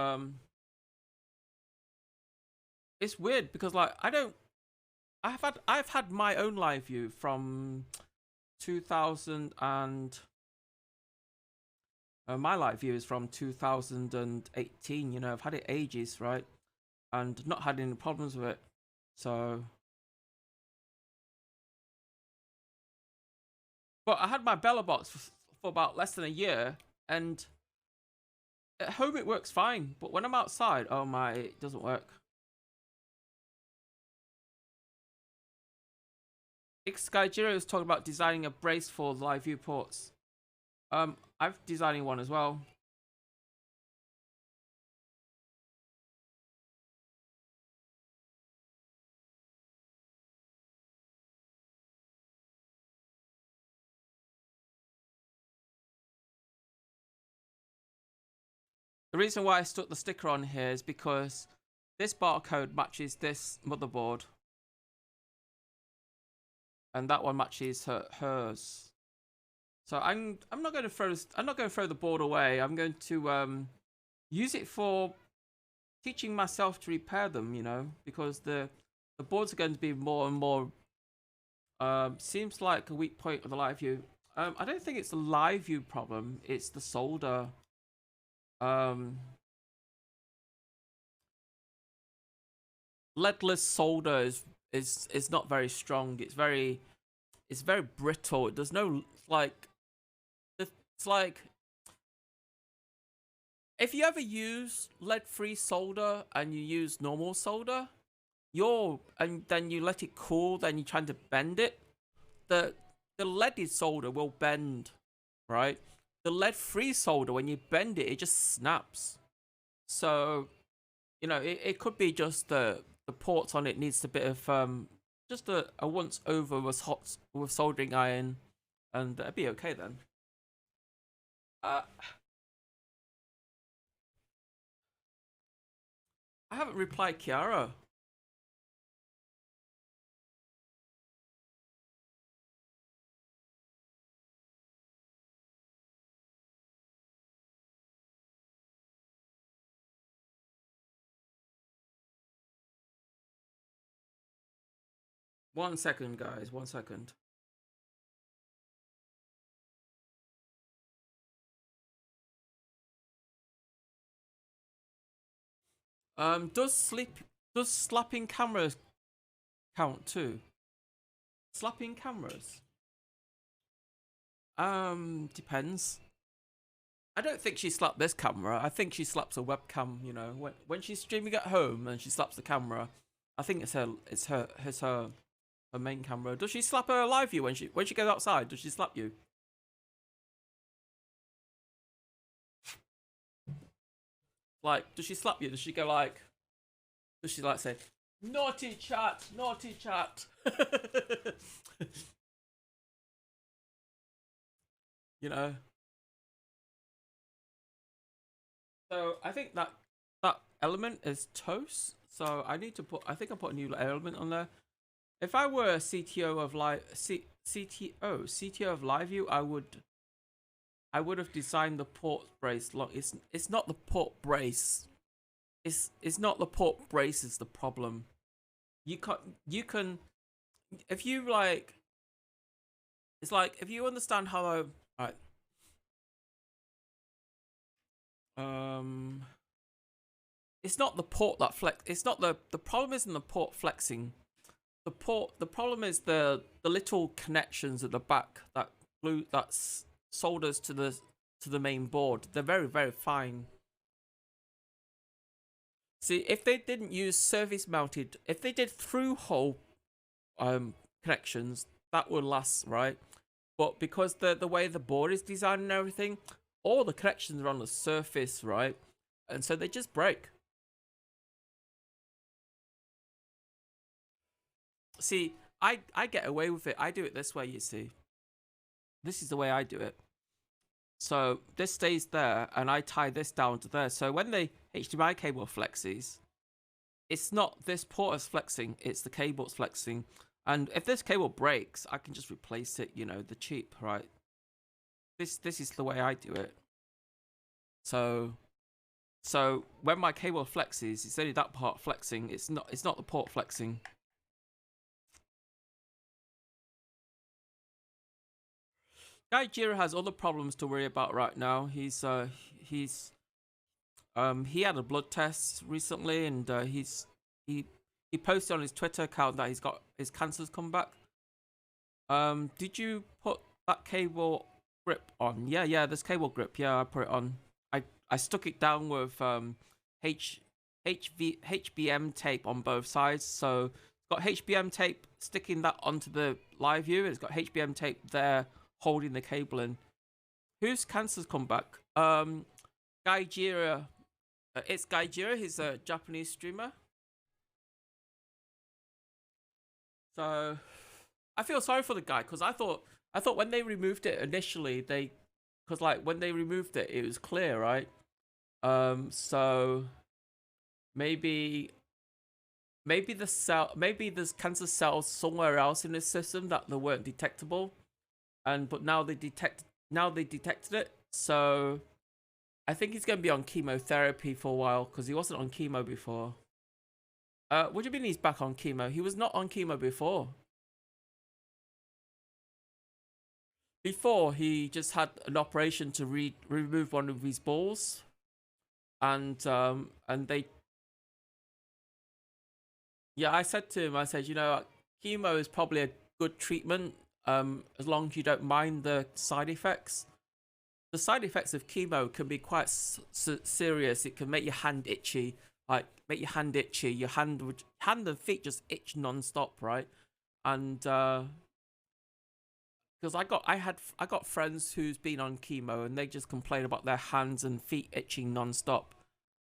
it's weird because like I've had my own LiveU from 2000 and my LiveU is from 2018. You know, I've had it ages, right, and not had any problems with it. So, but I had my Belabox for about less than a year, and at home it works fine, but when I'm outside, oh my, it doesn't work. Skyjiro is talking about designing a brace for LiveU ports. I'm designing one as well. The reason why I stuck the sticker on here is because this barcode matches this motherboard, and that one matches hers. So I'm not going to throw the board away. I'm going to use it for teaching myself to repair them. You know, because the boards are going to be more and more. Seems like a weak point of the LiveU. I don't think it's the LiveU problem. It's the solder. Leadless solder is not very strong. It's very brittle. There's no like. It's like if you ever use lead-free solder and you use normal solder, and then you let it cool, then you're trying to bend it. The leaded solder will bend, right? The lead-free solder, when you bend it, it just snaps. So, you know, it could be just the ports on it needs a bit of just a once over with soldering iron, and it'd be okay then. I haven't replied Kiara. One second, guys. 1 second. Does slapping cameras count too? Slapping cameras? Depends. I don't think she slapped this camera. I think she slaps a webcam. You know, when she's streaming at home and she slaps the camera, I think it's her main camera. Does she slap her LiveU when she goes outside? Does she slap you? Like, does she slap you? Does she go like? Does she like say, "Naughty chat, naughty chat"? You know. So I think that element is toast. So I need to put. I think I put a new element on there. If I were a CTO of CTO of LiveU, I would have designed the port brace. It's not the port brace. It's not the port brace is the problem. You can if you like. It's like if you understand how it's not the port that flex. It's not the problem isn't the port flexing. The problem is the little connections at the back that solders to the main board. They're very, very fine. See, if they didn't use surface mounted, if they did through hole connections, that would last, right? But because the way the board is designed and everything, all the connections are on the surface, right? And so they just break. See, I get away with it. I do it this way, you see. This is the way I do it. So this stays there, and I tie this down to there. So when the HDMI cable flexes, it's not this port that's flexing, it's the cable that's flexing. And if this cable breaks, I can just replace it, you know, the cheap, right? This is the way I do it. So when my cable flexes, it's only that part flexing. It's not the port flexing. Guy Jira has other problems to worry about right now. He had a blood test recently, and he posted on his Twitter account that he's got his cancer's come back. Did you put that cable grip on? Yeah, there's cable grip. Yeah, I put it on. I stuck it down with HBM tape on both sides. So it's got HBM tape sticking that onto the LiveU. It's got HBM tape there holding the cable in. Whose cancer's come back? Kiaraa. It's Kiaraa. He's a Japanese streamer. So I feel sorry for the guy because I thought when they removed it initially, because like when they removed it, it was clear, right? So maybe there's cancer cells somewhere else in the system that they weren't detectable, but now they detected it. So I think he's going to be on chemotherapy for a while because he wasn't on chemo before. What do you mean he's back on chemo? He was not on chemo before. Before, he just had an operation to remove one of his balls, and they. Yeah, I said to him, I said, you know, chemo is probably a good treatment, as long as you don't mind the side effects. The side effects of chemo can be quite serious. It can make your hand itchy, your hand and feet just itch non-stop, right? And because I got friends who's been on chemo and they just complain about their hands and feet itching non-stop,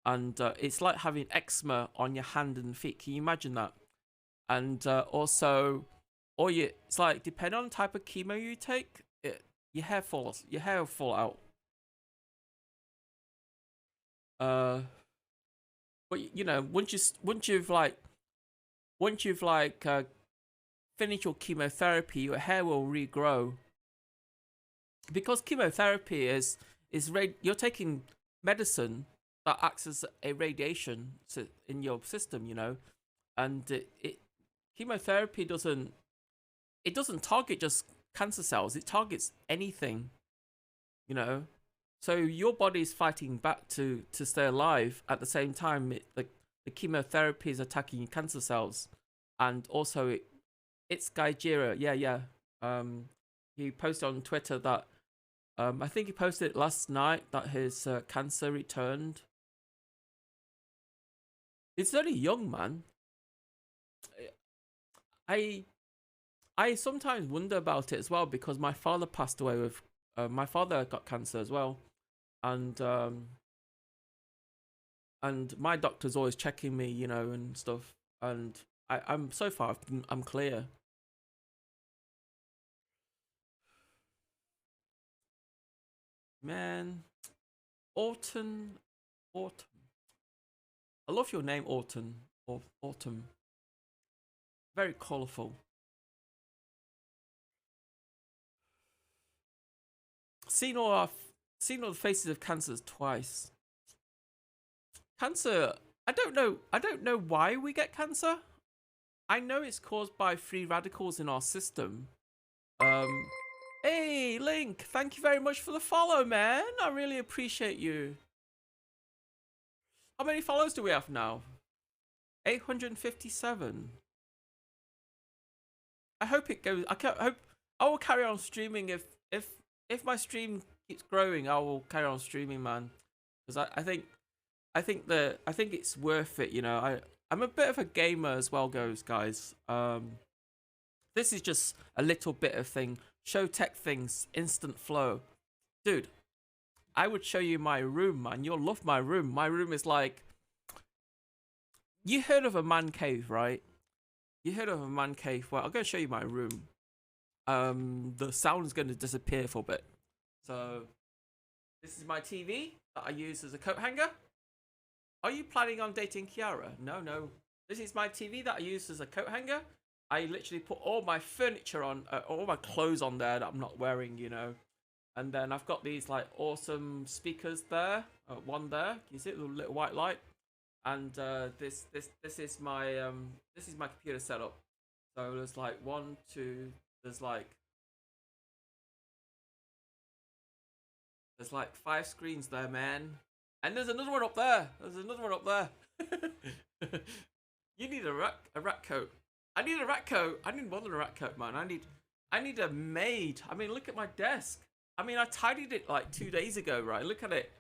and it's like having eczema on your hand and feet. Can you imagine that? And also, it's like depending on the type of chemo you take, your hair will fall out. But you know, once you've finished your chemotherapy, your hair will regrow. Because chemotherapy you're taking medicine that acts as a radiation in your system, you know, and chemotherapy doesn't target just cancer cells. It targets anything, you know. So your body is fighting back to stay alive. At the same time, the chemotherapy is attacking your cancer cells, and also it's Kiaraa. Yeah. He posted on Twitter that I think he posted it last night that his cancer returned. It's only young, man. I sometimes wonder about it as well because my father passed away with my father got cancer as well, and my doctor's always checking me, you know, and stuff, and I'm so far I'm clear. Man, Autumn. I love your name, Autumn. Very colourful. Seen all the faces of cancers twice. Cancer, I don't know why we get cancer. I know it's caused by free radicals in our system. Hey, Link, thank you very much for the follow, man. I really appreciate you. How many follows do we have now? 857. I hope it goes. I will carry on streaming if my stream keeps growing. I will carry on streaming, man, because I think it's worth it. You know, I'm a bit of a gamer as well, guys. This is just a little bit of thing. Show tech things, instant flow, dude. I would show you my room, man. You'll love my room. My room is like, you heard of a man cave, right? You heard of a man cave? Well, I'm gonna show you my room. The sound is going to disappear for a bit. So, this is my TV that I use as a coat hanger. Are you planning on dating Kiara? No. This is my TV that I use as a coat hanger. I literally put all my furniture on, all my clothes on there that I'm not wearing, you know. And then I've got these like awesome speakers there. One there, can you see it with a little white light? And this is my computer setup. So there's like 1, 2. There's like 5 screens there, man. And there's another one up there. You need a rat coat. I need a rat coat. I need more than a rat coat, man. I need a maid. I mean, look at my desk. I mean, I tidied it like 2 days ago, right? Look at it.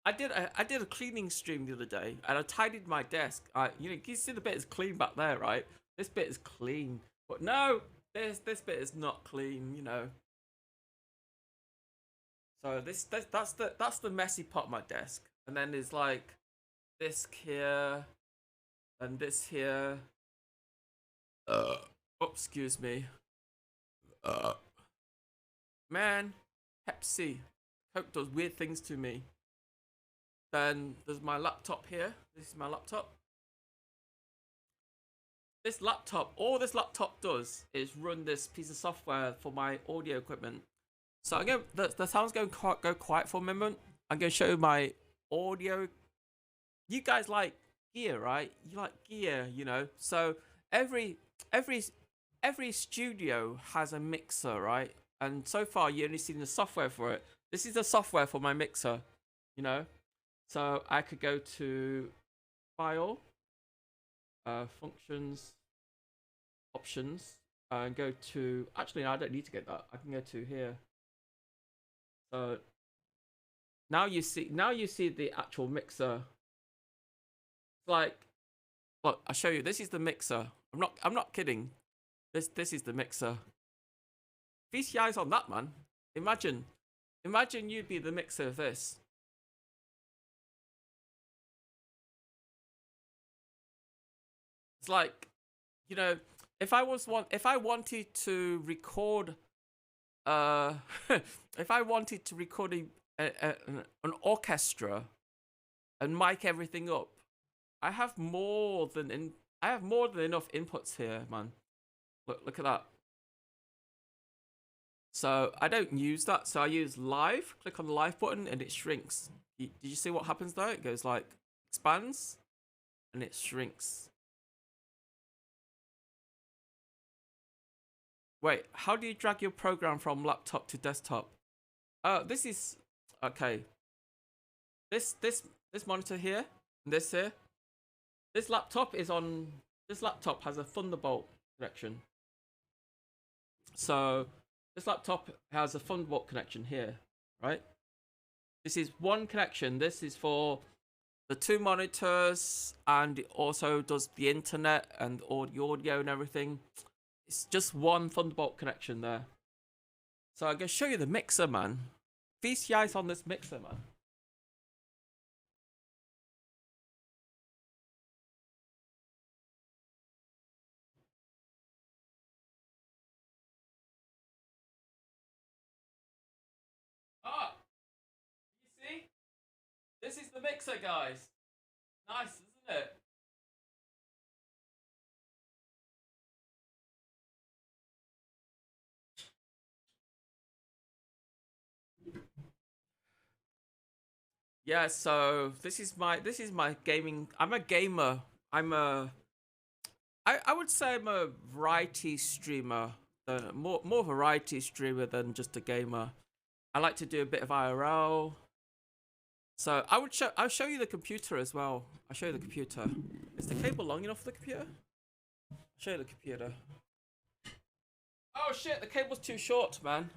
I did a cleaning stream the other day, and I tidied my desk. You know, you see the bit is clean back there, right? This bit is clean, but no, this bit is not clean. You know. So that's the messy part of my desk, and then there's like this here and this here. Oh, excuse me. Man, Pepsi, Coke does weird things to me. Then there's my laptop here. This is my laptop. This laptop, all this laptop does is run this piece of software for my audio equipment. So I'm going, the sound's going to go quiet for a moment. I'm going to show you my audio. You guys like gear, right? You like gear, you know. So every studio has a mixer, right? And so far you only seen the software for it. This is the software for my mixer, you know. So I could go to File, Functions, Options, and go to. Actually, no, I don't need to get that. I can go to here. So now you see the actual mixer. It's like, look, I'll show you. This is the mixer. I'm not kidding. This is the mixer. VCI's on that, man. Imagine you'd be the mixer of this. It's like, you know, if I wanted to record, if I wanted to record an orchestra and mic everything up, I have more than enough inputs here, man. Look at that. So I don't use that. So I use live. Click on the live button and it shrinks. Did you see what happens there? It goes like expands and it shrinks. Wait, how do you drag your program from laptop to desktop? This is okay. This monitor here, and this here. This laptop has a Thunderbolt connection. So this laptop has a Thunderbolt connection here, right? This is one connection. This is for the two monitors, and it also does the internet and all the audio and everything. It's just one Thunderbolt connection there. So I'm gonna show you the mixer, man. VCI's on this mixer, man. Ah, you see? This is the mixer, guys. Nice, isn't it? Yeah, so this is my gaming. I'm a gamer. I would say I'm a variety streamer. More variety streamer than just a gamer. I like to do a bit of IRL. So I'll show you the computer as well. I'll show you the computer. Is the cable long enough for the computer? I'll show you the computer. Oh shit, the cable's too short, man.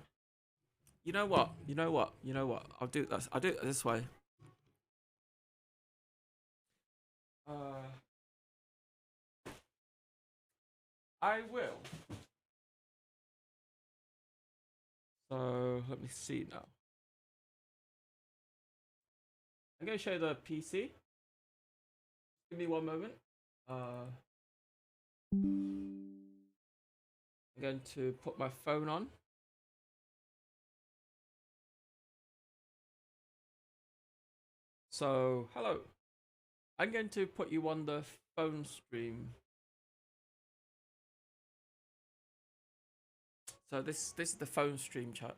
You know what? I'll do this. I'll do it this way. I will. So let me see now. I'm going to show you the PC. Give me one moment. I'm going to put my phone on. So, hello. I'm going to put you on the phone stream. So this is the phone stream chat.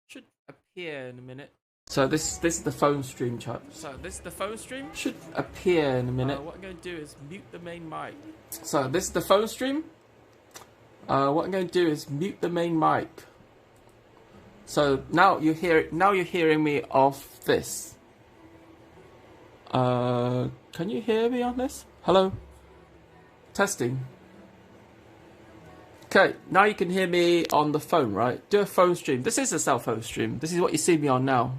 Should appear in a minute. So this is the phone stream chat. So this is the phone stream. Should appear in a minute. What I'm going to do is mute the main mic. So this is the phone stream. What I'm going to do is mute the main mic. So now you're hearing me off this. Can you hear me on this? Hello? Testing. Okay, now you can hear me on the phone, right? Do a phone stream. This is a cell phone stream. This is what you see me on now.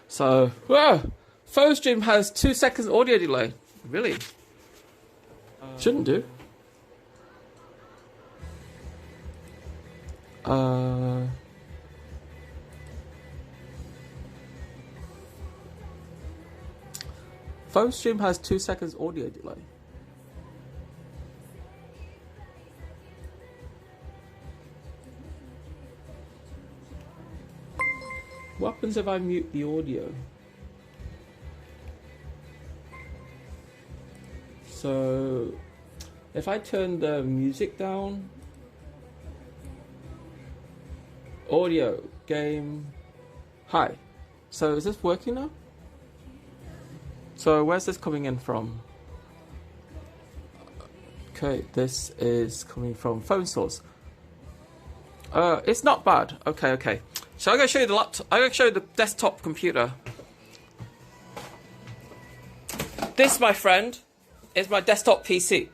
So, whoa! Phone stream has 2 seconds audio delay. Really? Shouldn't do. phone stream has 2 seconds audio delay. What happens if I mute the audio? So, if I turn the music down, audio, game, hi. So is this working now? So where's this coming in from? Okay, this is coming from phone source. It's not bad. Okay. So I'm gonna show you the laptop. I'm gonna show you the desktop computer. This, my friend, is my desktop PC.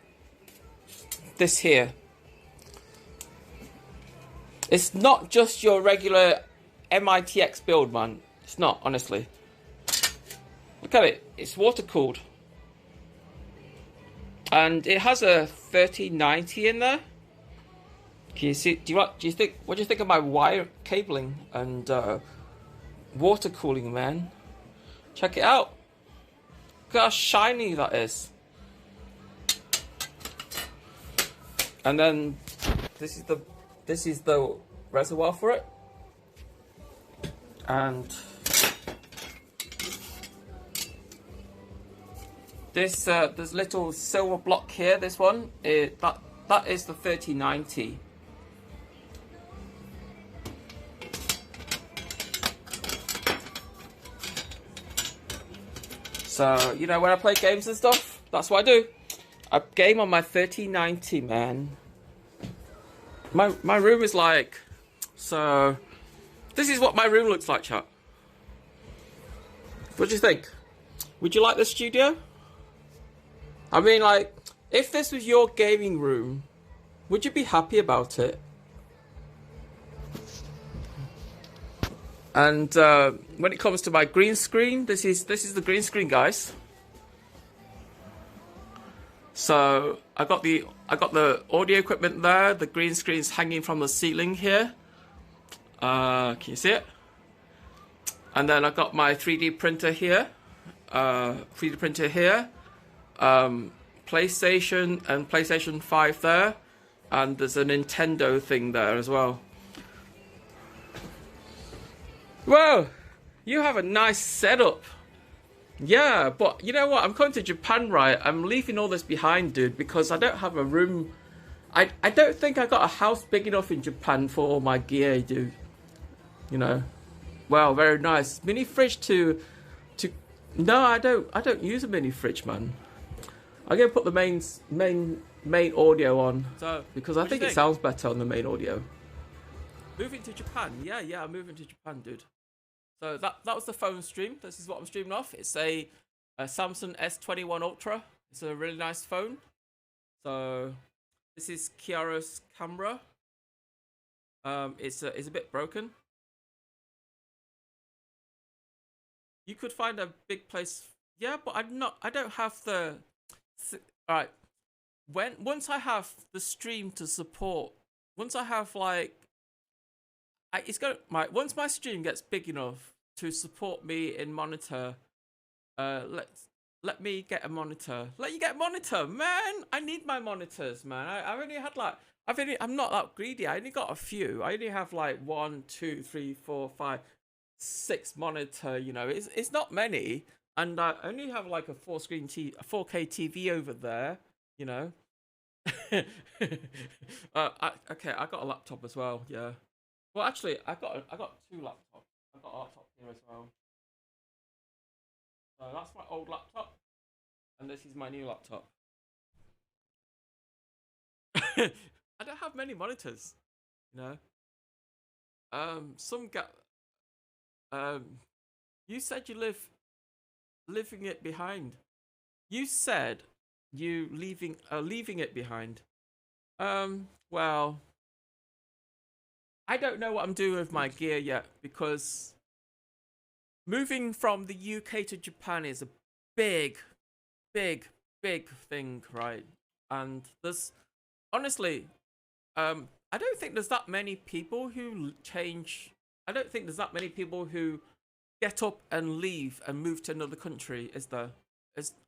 This here. It's not just your regular MITX build, man. It's not, honestly. Look at it. It's water cooled, and it has a 3090 in there. Can you see? What do you think of my wire cabling and water cooling, man? Check it out. Look how shiny that is. And then this is the reservoir for it. And this there's little silver block here. This one that is the 3090. So you know, when I play games and stuff, that's what I do. I game on my 3090, man. My room is like, so this is what my room looks like, chat. What do you think? Would you like the studio? I mean, like, if this was your gaming room, would you be happy about it? And when it comes to my green screen, this is the green screen, guys. So I got the audio equipment there. The green screen's hanging from the ceiling here. Can you see it? And then I got my 3D printer here. PlayStation and PlayStation 5 there, and there's a Nintendo thing there as well. Whoa, you have a nice setup. Yeah, but you know what? I'm coming to Japan, right? I'm leaving all this behind, dude, because I don't have a room. I don't think I got a house big enough in Japan for all my gear, dude. You know. Well, very nice. Mini fridge to. No, I don't use a mini fridge, man. I'm gonna put the main audio on, so because I think it sounds better on the main audio. Moving to Japan, yeah, I'm moving to Japan, dude. So that was the phone stream. This is what I'm streaming off. It's a Samsung S21 Ultra. It's a really nice phone. So this is Kiara's camera. It's a bit broken. You could find a big place, yeah, but I don't have the. All right, once I have the stream to support, once I have like, once my stream gets big enough to support me in monitor, let me get a monitor. Let you get a monitor, man. I need my monitors, man. I only had like, I'm not that greedy. I only got a few. I only have like 1, 2, 3, 4, 5, 6 monitor. You know, it's not many. And I only have like a 4K TV over there, you know. Okay, I got a laptop as well, yeah. Well, actually, I got 2 laptops. I got a laptop here as well. So that's my old laptop, and this is my new laptop. I don't have many monitors, you know. You said you living it behind. You said you leaving it behind. Well, I don't know what I'm doing with my gear yet, because moving from the UK to Japan is a big thing, right? And there's honestly, I don't think there's that many people who change. I don't think there's that many people who get up and leave and move to another country, is there?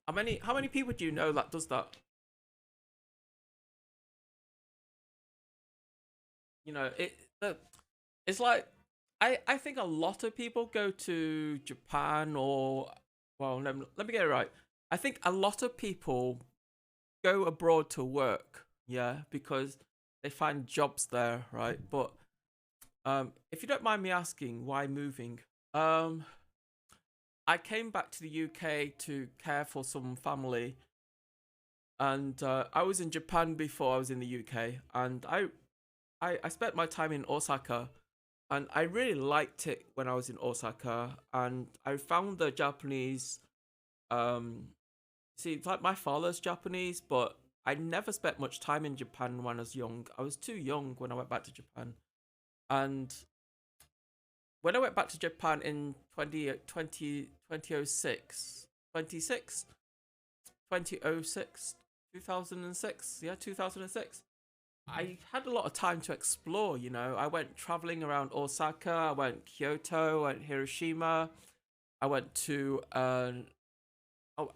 how many people do you know that does that? You know, it's like I think a lot of people go to Japan or, well, let me get it right. I think a lot of people go abroad to work, yeah, because they find jobs there, right? But if you don't mind me asking, why moving? I came back to the UK to care for some family, and I was in Japan before I was in the UK, and I spent my time in Osaka, and I really liked it when I was in Osaka, and I found the Japanese, see, it's like my father's Japanese, but I never spent much time in Japan when I was young. I was too young when I went back to Japan. And when I went back to Japan in 2006, 2006, yeah, 2006, I had a lot of time to explore, you know. I went traveling around Osaka, I went Kyoto, I went Hiroshima, I went to I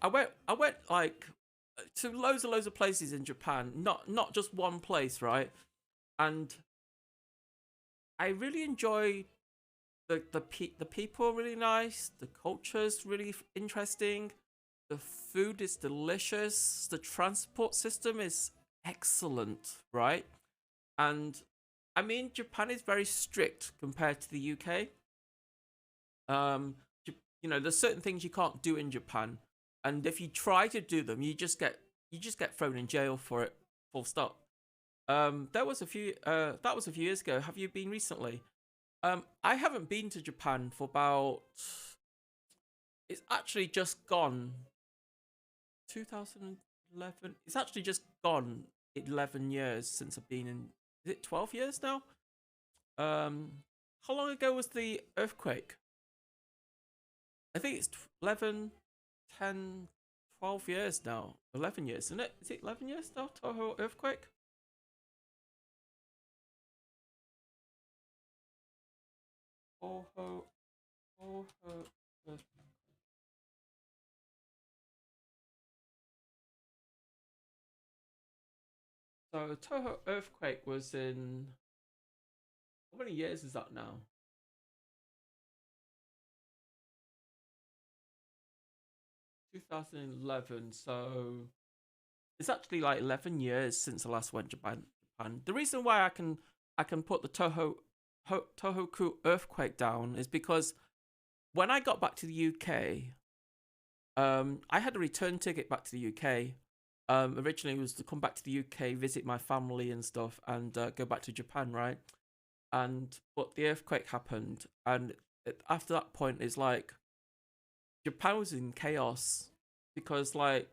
went like to loads of places in Japan, not just one place, right? And I really enjoy the people are really nice, the culture's really interesting, the food is delicious, the transport system is excellent, right? And I mean, Japan is very strict compared to the UK. You know, there's certain things you can't do in Japan, and if you try to do them, you just get thrown in jail for it. Full stop. That was a few years ago. Have you been recently? I haven't been to Japan for about. It's actually just gone. 2011. It's actually just gone 11 years since I've been in. Is it 12 years now? How long ago was the earthquake? I think it's 11, 10, 12 years now. 11 years, isn't it? Is it 11 years now? Toho earthquake? Toho earthquake. So Toho earthquake was in, how many years is that now? 2011. So it's actually like 11 years since I last went to Japan. The reason why I can put the Tohoku earthquake down is because when I got back to the UK, I had a return ticket back to the UK. Originally it was to come back to the UK, visit my family and stuff, and go back to Japan, right? But the earthquake happened, and after that point, it's like Japan was in chaos because like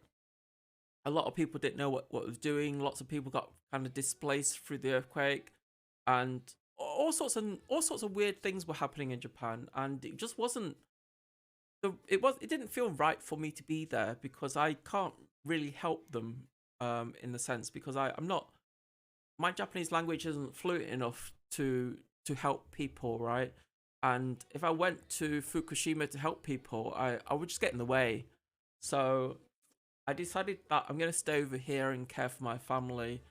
a lot of people didn't know what it was doing. Lots of people got kind of displaced through the earthquake, and all sorts of weird things were happening in Japan, and it just wasn't. It didn't feel right for me to be there because I can't really help them in the sense because I'm not, my Japanese language isn't fluent enough to help people, right? And if I went to Fukushima to help people, I would just get in the way. So I decided that I'm going to stay over here and care for my family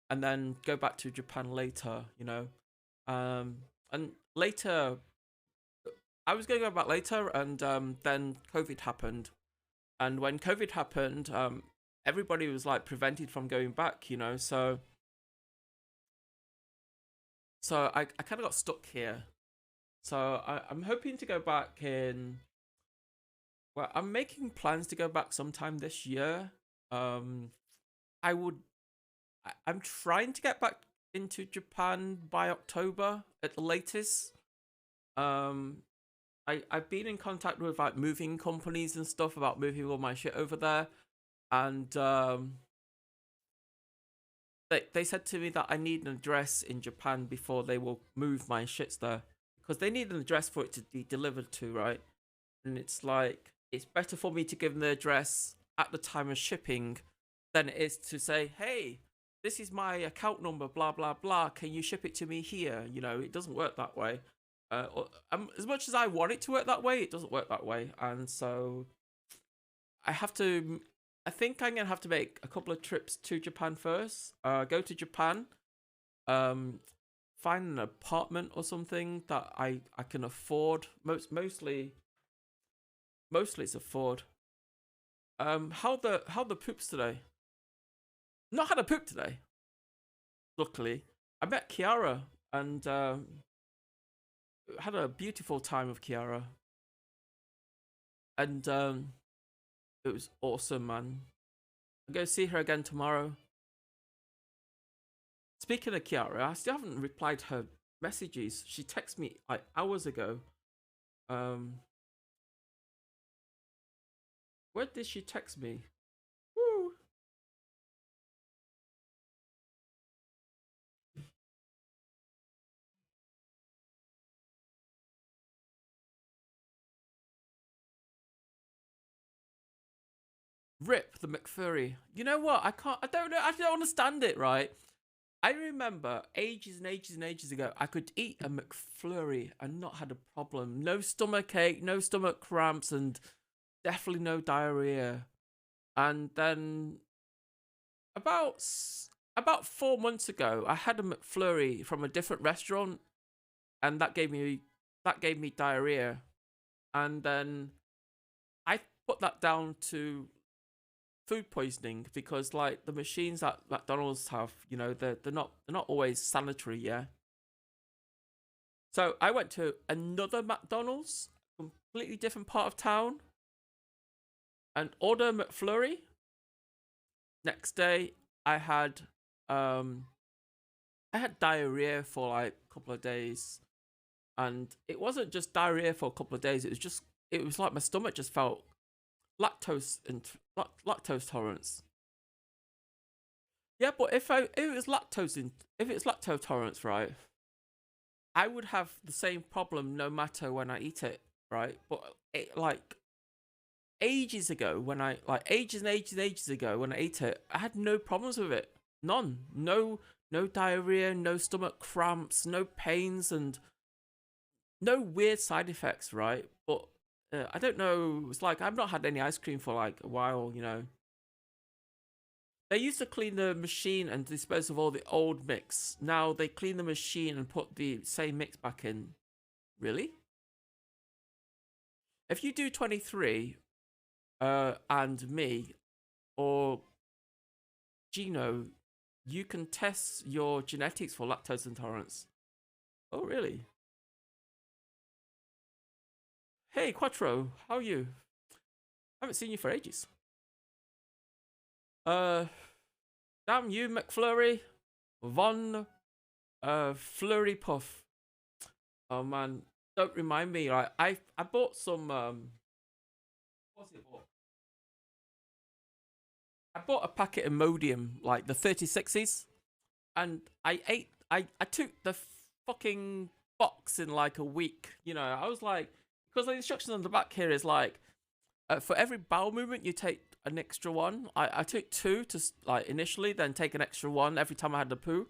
and then go back to Japan later, you know. And later, I was going to go back later, and then COVID happened. And when COVID happened, everybody was like prevented from going back, you know. So I kind of got stuck here. So I'm hoping to go back in. Well, I'm making plans to go back sometime this year. I'm trying to get back into Japan by October at the latest. I've been in contact with like moving companies and stuff about moving all my shit over there, and they said to me that I need an address in Japan before they will move my shits there, because they need an address for it to be delivered to, right? And it's like, it's better for me to give them the address at the time of shipping than it is to say, hey, this is my account number, blah blah blah, can you ship it to me here? You know, it doesn't work that way. As much as I want it to work that way, it doesn't work that way. And so I have to. I think I'm gonna have to make a couple of trips to Japan first. Go to Japan. Find an apartment or something that I can afford. Mostly it's afford. How the poops today? Not had a poop today. Luckily, I met Kiara and had a beautiful time with Kiara. And it was awesome, man. I'm going to see her again tomorrow. Speaking of Kiara, I still haven't replied her messages. She texted me like hours ago. Where did she text me? Woo! Rip the McFlurry. You know what? I don't know. I don't understand it, right? I remember ages and ages and ages ago, I could eat a McFlurry and not had a problem. No stomach ache, no stomach cramps, and definitely no diarrhea. And then about 4 months ago, I had a McFlurry from a different restaurant, and that gave me diarrhea. And then I put that down to food poisoning because like the machines that McDonald's have, you know, they're not always sanitary, yeah. So I went to another McDonald's, completely different part of town, and ordered a McFlurry. Next day I had diarrhea for like a couple of days, and it wasn't just diarrhea for a couple of days. It was like my stomach just felt lactose tolerance. Yeah, but if it's lactose tolerance, right, I would have the same problem no matter when I eat it, right? But like ages ago, when I ages ago when I ate it, I had no problems with it. None. No diarrhea, no stomach cramps, no pains, and no weird side effects, right? But I don't know. It's like I've not had any ice cream for like a while, you know. They used to clean the machine and dispose of all the old mix. Now they clean the machine and put the same mix back in. Really? If you do 23, and me, or Gino, you can test your genetics for lactose intolerance. Oh, really? Hey, Quattro, how are you? I haven't seen you for ages. Damn you, McFlurry. Von, Flurry Puff. Oh, man. Don't remind me. Right, I bought some, what's it bought? I bought a packet of Imodium, like the 36s. And I took the fucking box in like a week. You know, I was like, because the instructions on the back here is like, for every bowel movement, you take an extra one. I took 2 to like initially, then take an extra one every time I had the poo.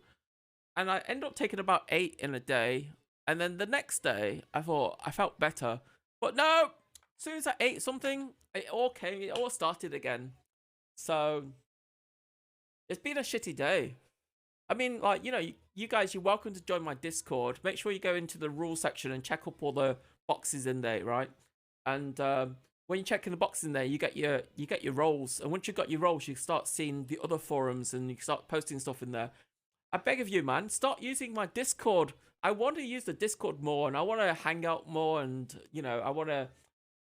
And I ended up taking about 8 in a day. And then the next day, I thought I felt better. But no, as soon as I ate something, it all started again. So it's been a shitty day. I mean, like, you know, you guys, you're welcome to join my Discord. Make sure you go into the rules section and check up all the boxes in there, right? And when you check in the boxes in there, you get your roles. And once you've got your roles, you start seeing the other forums and you start posting stuff in there. I beg of you, man, start using my Discord. I want to use the Discord more, and I want to hang out more, and you know, I want to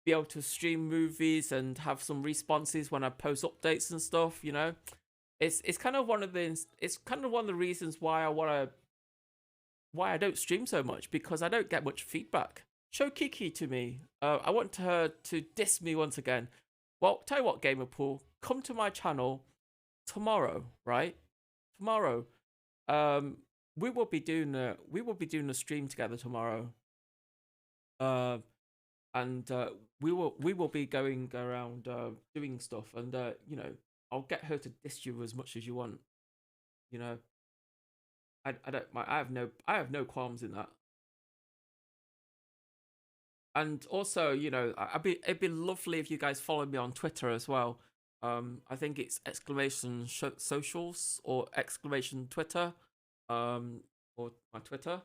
be able to stream movies and have some responses when I post updates and stuff. You know, it's kind of one of the reasons why I don't stream so much, because I don't get much feedback. Show Kiki to me. I want her to diss me once again. Well, tell you what, Gamerpool, come to my channel tomorrow, right? Tomorrow, we will be doing a stream together tomorrow. And we will be going around doing stuff, and you know, I'll get her to diss you as much as you want. You know, I don't mind. I have no qualms in that. And also, you know, it'd be lovely if you guys follow me on Twitter as well. I think it's exclamation socials or exclamation Twitter, or my Twitter,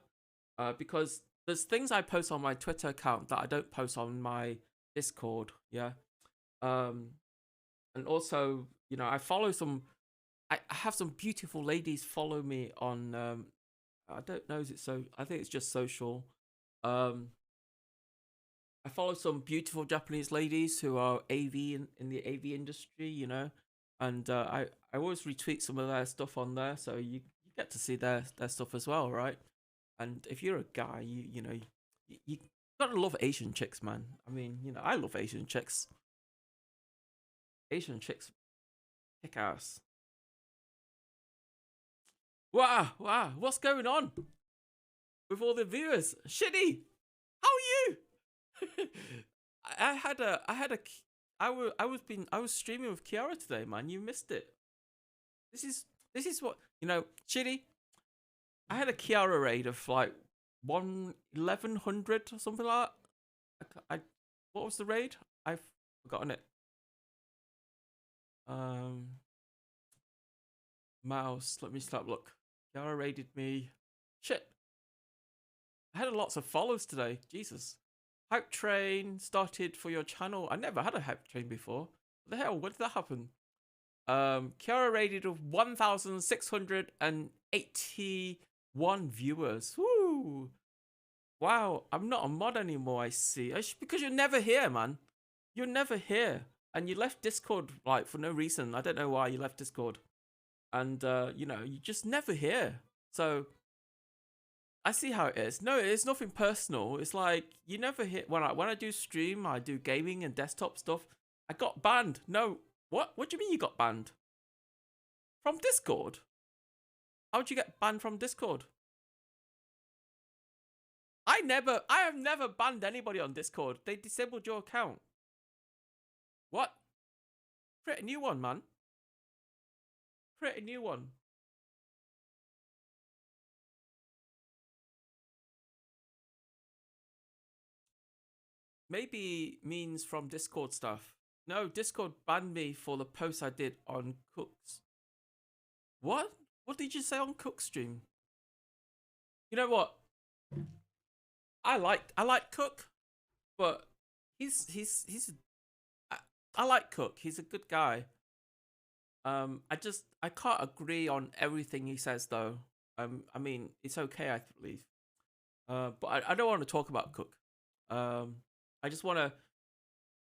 because there's things I post on my Twitter account that I don't post on my Discord. Yeah. And also, you know, I have some beautiful ladies follow me on, I don't know, is it so? I think it's just social. I follow some beautiful Japanese ladies who are AV in the AV industry, you know, and I always retweet some of their stuff on there, so you get to see their stuff as well, right? And if you're a guy, you know, you gotta love Asian chicks, man. I mean, you know, I love Asian chicks. Asian chicks kick ass. Wow, what's going on with all the viewers? Shitty, how are you? I was streaming with Kiara today, man. You missed it. This is what, you know, Shitty. I had a Kiara raid of like 1100 or something like that. What was the raid? I've forgotten it. Mouse. Let me start. Look, Kiara raided me. Shit. I had lots of follows today. Jesus. Hype train started for your channel. I never had a hype train before. What the hell? When did that happen? Kiara rated of 1,681 viewers. Woo! Wow, I'm not a mod anymore, I see. Because you're never here, man. You're never here. And you left Discord, like, for no reason. I don't know why you left Discord. And, you know, you just never here. So I see how it is. No, it's nothing personal. It's like you never hit when I do stream, I do gaming and desktop stuff. I got banned. No, what? What do you mean you got banned? From Discord? How'd you get banned from Discord? I have never banned anybody on Discord. They disabled your account. What? Create a new one, man. Create a new one. Maybe means from Discord stuff. No, Discord banned me for the post I did on Cook's. What? What did you say on Cook's stream? You know what? I like Cook, but I like Cook. He's a good guy. I can't agree on everything he says though. I mean, it's okay, I believe. But I don't want to talk about Cook. I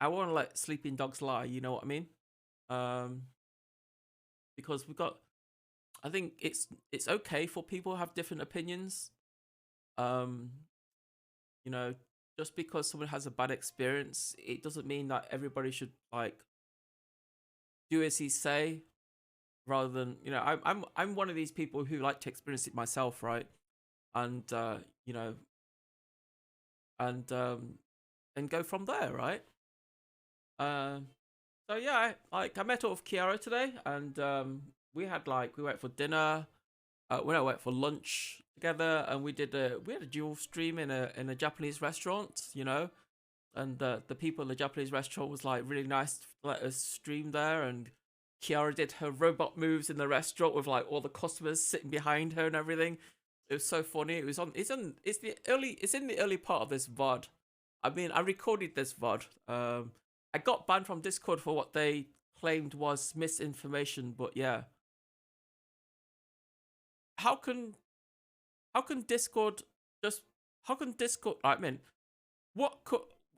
want to let sleeping dogs lie, you know what I mean? Because I think it's okay for people to have different opinions. You know, just because someone has a bad experience, it doesn't mean that everybody should like do as he say, rather than, you know, I'm one of these people who like to experience it myself, right? And you know, and go from there, right? So yeah, I met up with Kiara today, and we went for dinner, we went for lunch together, and we had a dual stream in a Japanese restaurant, you know, and the people in the Japanese restaurant was like really nice to let us stream there, and Kiara did her robot moves in the restaurant with like all the customers sitting behind her and everything. It was so funny. It's in the early part of this VOD. I mean, I recorded this VOD. I got banned from Discord for what they claimed was misinformation, but yeah. How can Discord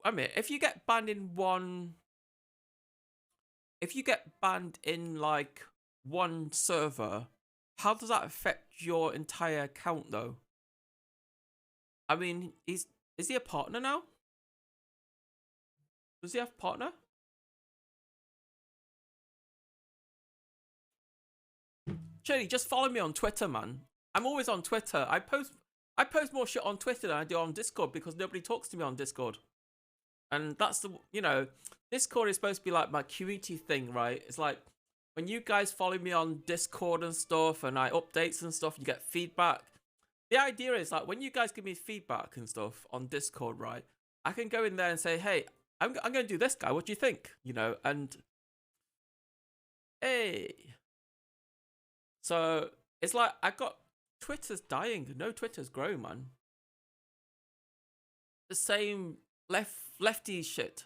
I mean, if you get banned in like one server, how does that affect your entire account though? I mean, is he a partner now? Does he have a partner? Shirley, just follow me on Twitter, man. I'm always on Twitter. I post more shit on Twitter than I do on Discord because nobody talks to me on Discord. And that's you know, Discord is supposed to be like my community thing, right? It's like when you guys follow me on Discord and stuff and I updates and stuff, you get feedback. The idea is like when you guys give me feedback and stuff on Discord, right? I can go in there and say, hey, I'm going to do this, guy. What do you think? You know, and hey. So it's like Twitter's dying. No, Twitter's growing, man. The same lefty shit.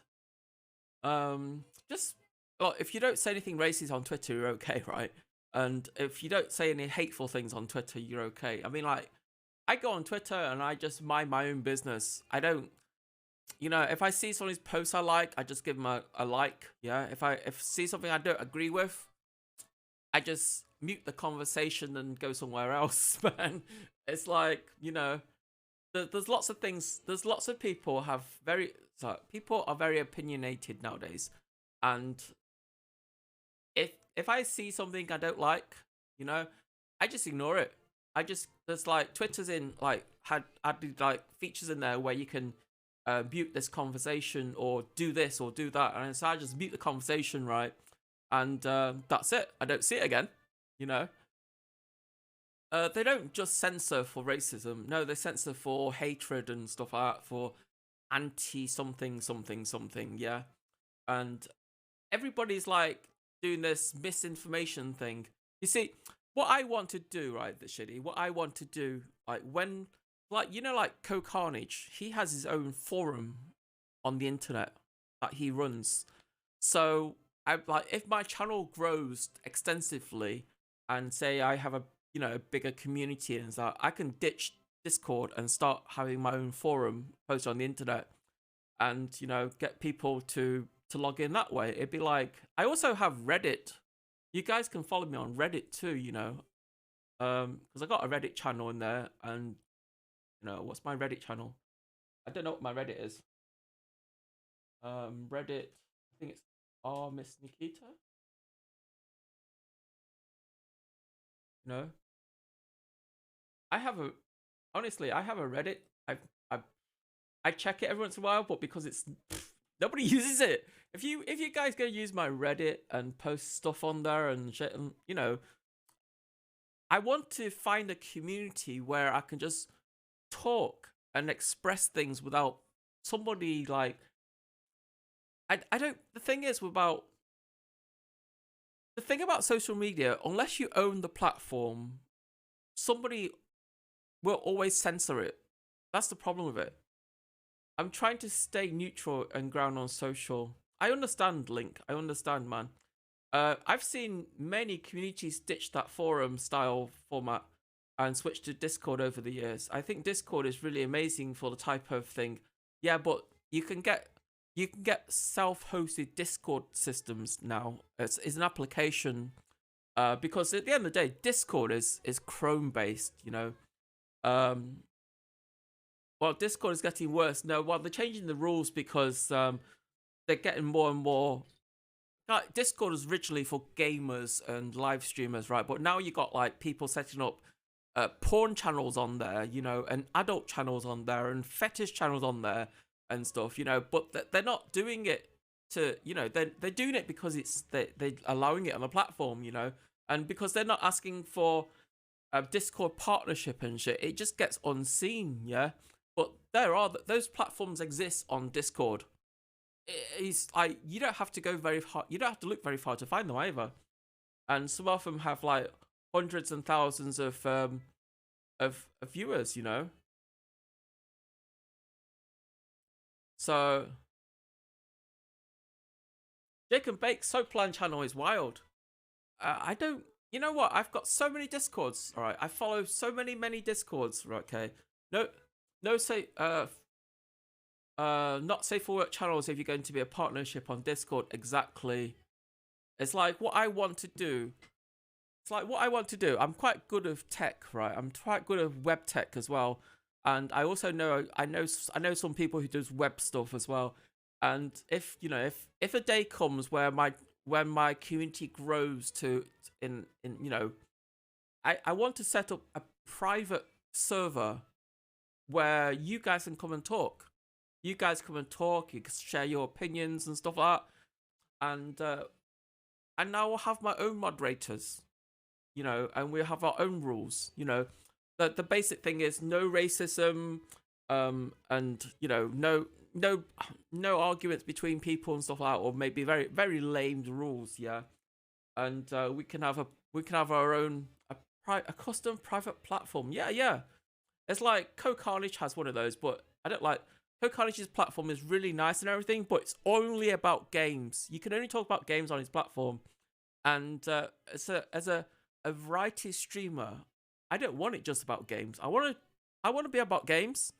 Just, well, if you don't say anything racist on Twitter, you're okay, right? And if you don't say any hateful things on Twitter, you're okay. I mean, like, I go on Twitter and I just mind my own business. I don't, you know, if I see somebody's post I like, I just give them a like. Yeah. If I see something I don't agree with, I just mute the conversation and go somewhere else, man. It's like, you know, there's lots of things. There's lots of people people are very opinionated nowadays, and if I see something I don't like, you know, I just ignore it. There's like Twitter's in like had like features in there where you can mute this conversation or do this or do that, and so I just mute the conversation, right? And that's it. I don't see it again, you know. They don't just censor for racism. No, they censor for hatred and stuff like that, for anti-something, yeah. And everybody's like doing this misinformation thing. You see, what I want to do, right, the shitty, what I want to do, like when, like, you know, like Carnage, he has his own forum on the internet that he runs. So, if my channel grows extensively and say I have a, you know, a bigger community and that, I can ditch Discord and start having my own forum posted on the internet and, you know, get people to log in that way. It'd be like, I also have Reddit. You guys can follow me on Reddit too, you know, because I got a Reddit channel in there. And, you know, what's my Reddit channel? I don't know what my Reddit is. Reddit, I think it's Miss Nikita. No, I have a Reddit. I check it every once in a while, but because it's nobody uses it. If you guys go use my Reddit and post stuff on there and shit, and you know, I want to find a community where I can just talk and express things without somebody like. I don't. The thing about social media, unless you own the platform, somebody will always censor it. That's the problem with it. I'm trying to stay neutral and ground on social. I understand, Link. I understand, man. I've seen many communities ditch that forum style format and switch to Discord over the years. I think Discord is really amazing for the type of thing. Yeah, but you can get self-hosted Discord systems now. It's an application because at the end of the day, Discord is Chrome based, you know. Well, Discord is getting worse. No, well, they're changing the rules because they're getting more and more. Like, Discord was originally for gamers and live streamers, right? But now you got like people setting up porn channels on there, you know, and adult channels on there, and fetish channels on there and stuff, you know. But they're not doing it to, you know, they're doing it because they're allowing it on the platform, you know, and because they're not asking for a Discord partnership and shit. It just gets unseen, yeah. But those platforms exist on Discord. It's like you don't have to go very hard. You don't have to look very far to find them either. And some of them have like hundreds and thousands of viewers, you know. So Jake and Bake Soapland channel is wild. I don't. You know what? I've got so many Discords. All right, I follow so many Discords. Right, okay. No say not safe for work channels if you're going to be a partnership on Discord. Exactly. It's like what I want to do. I'm quite good at tech, right? I'm quite good at web tech as well. And I also know I know some people who does web stuff as well. And if you know if a day comes where my community grows to in you know, I want to set up a private server where you guys can come and talk. You guys come and talk. You can share your opinions and stuff like that. And now we'll have my own moderators, you know, and we'll have our own rules. You know, the basic thing is no racism, and you know, no arguments between people and stuff like that, or maybe very very lame rules, yeah. And we can have our own a custom private platform, yeah. It's like Co-Carnage has one of those, but I don't like Co-Carnage's platform is really nice and everything, but it's only about games. You can only talk about games on his platform, and as a variety streamer, I don't want it just about games. I want to be about games.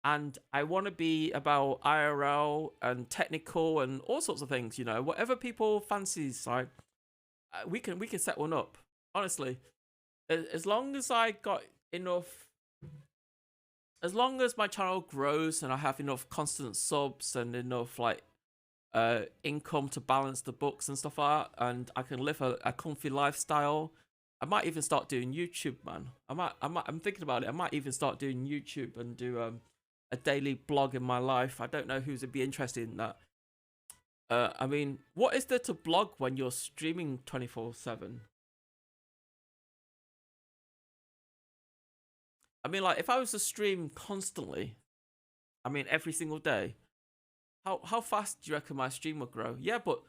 And I want to be about IRL and technical and all sorts of things, you know, whatever people fancies. Like, we can set one up. Honestly, as long as I got enough, as long as my channel grows and I have enough constant subs and enough like income to balance the books and stuff like that, and I can live a comfy lifestyle, I might even start doing YouTube, man. I'm thinking about it. I might even start doing YouTube and do a daily blog in my life. I don't know who's would be interested in that. I mean, what is there to blog when you're streaming 24/7? I mean, like, if I was to stream constantly, I mean, every single day, how fast do you reckon my stream would grow? Yeah, but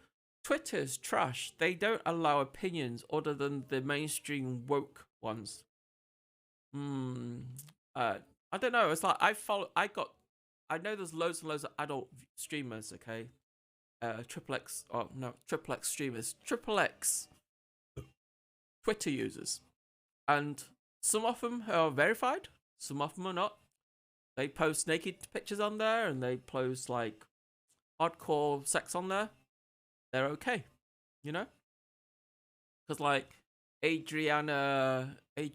Twitter's trash. They don't allow opinions other than the mainstream woke ones. I don't know. It's like I know there's loads and loads of adult streamers, okay? XXX streamers, XXX Twitter users. And some of them are verified, some of them are not. They post naked pictures on there and they post like hardcore sex on there. They're okay, you know? Because like Adriana, I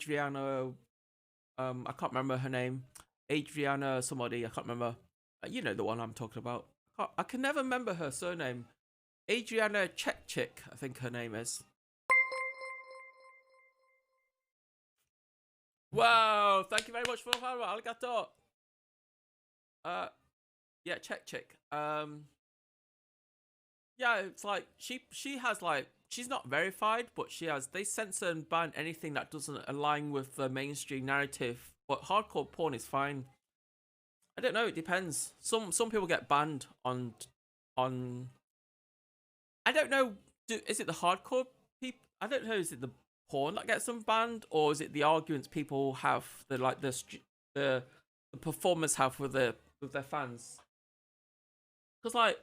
can't remember her name. Adriana somebody, I can't remember. You know the one I'm talking about. I can never remember her surname. Adriana Chekchik, I think her name is. Wow, thank you very much for the follow. Arigato. Yeah, Chekchik. Yeah, it's like she has like, she's not verified, but they censor and ban anything that doesn't align with the mainstream narrative. But hardcore porn is fine. I don't know, it depends. Some people get banned on I don't know, is it the hardcore people? I don't know, is it the porn that gets them banned, or is it the arguments people have, the performers have with their fans? Because like,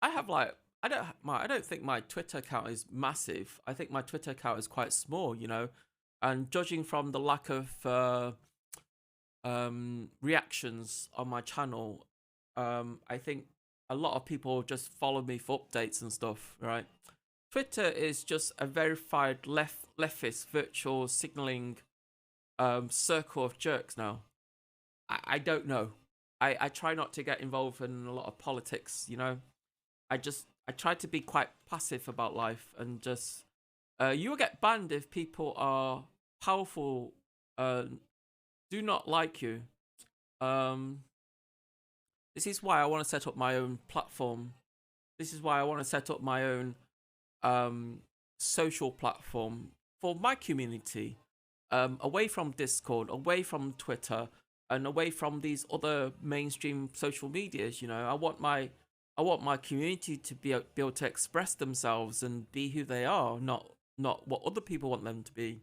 I have like, I don't think my Twitter account is massive. I think my Twitter account is quite small, you know. And judging from the lack of reactions on my channel, I think a lot of people just follow me for updates and stuff, right? Twitter is just a verified leftist virtual signaling circle of jerks now. I don't know. I try not to get involved in a lot of politics, you know. I try to be quite passive about life, and just you will get banned if people are powerful, do not like you. This is why I want to set up my own platform. This is why I want to set up my own social platform for my community, away from Discord, away from Twitter, and away from these other mainstream social medias. You know, I want my community to be able to express themselves and be who they are, not what other people want them to be.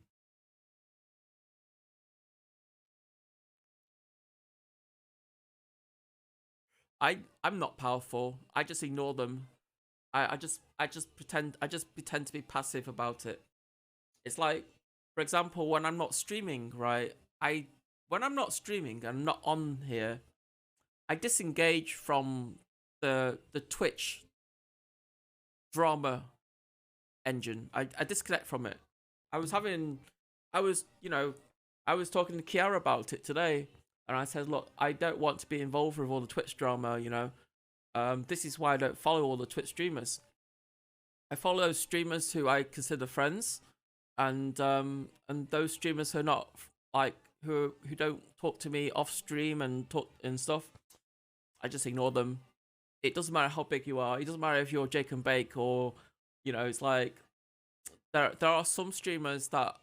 I'm not powerful. I just ignore them. I just pretend to be passive about it. It's like, for example, when I'm not streaming, right? When I'm not streaming and not on here, I disengage from the Twitch drama engine. I disconnect from it. I was talking to Kiara about it today, and I said, look, I don't want to be involved with all the Twitch drama, you know. This is why I don't follow all the Twitch streamers. I follow those streamers who I consider friends, and those streamers who are not, like, who don't talk to me off stream and talk and stuff. I just ignore them. It doesn't matter how big you are. It doesn't matter if you're Jake and Bake, or, you know, it's like there are some streamers that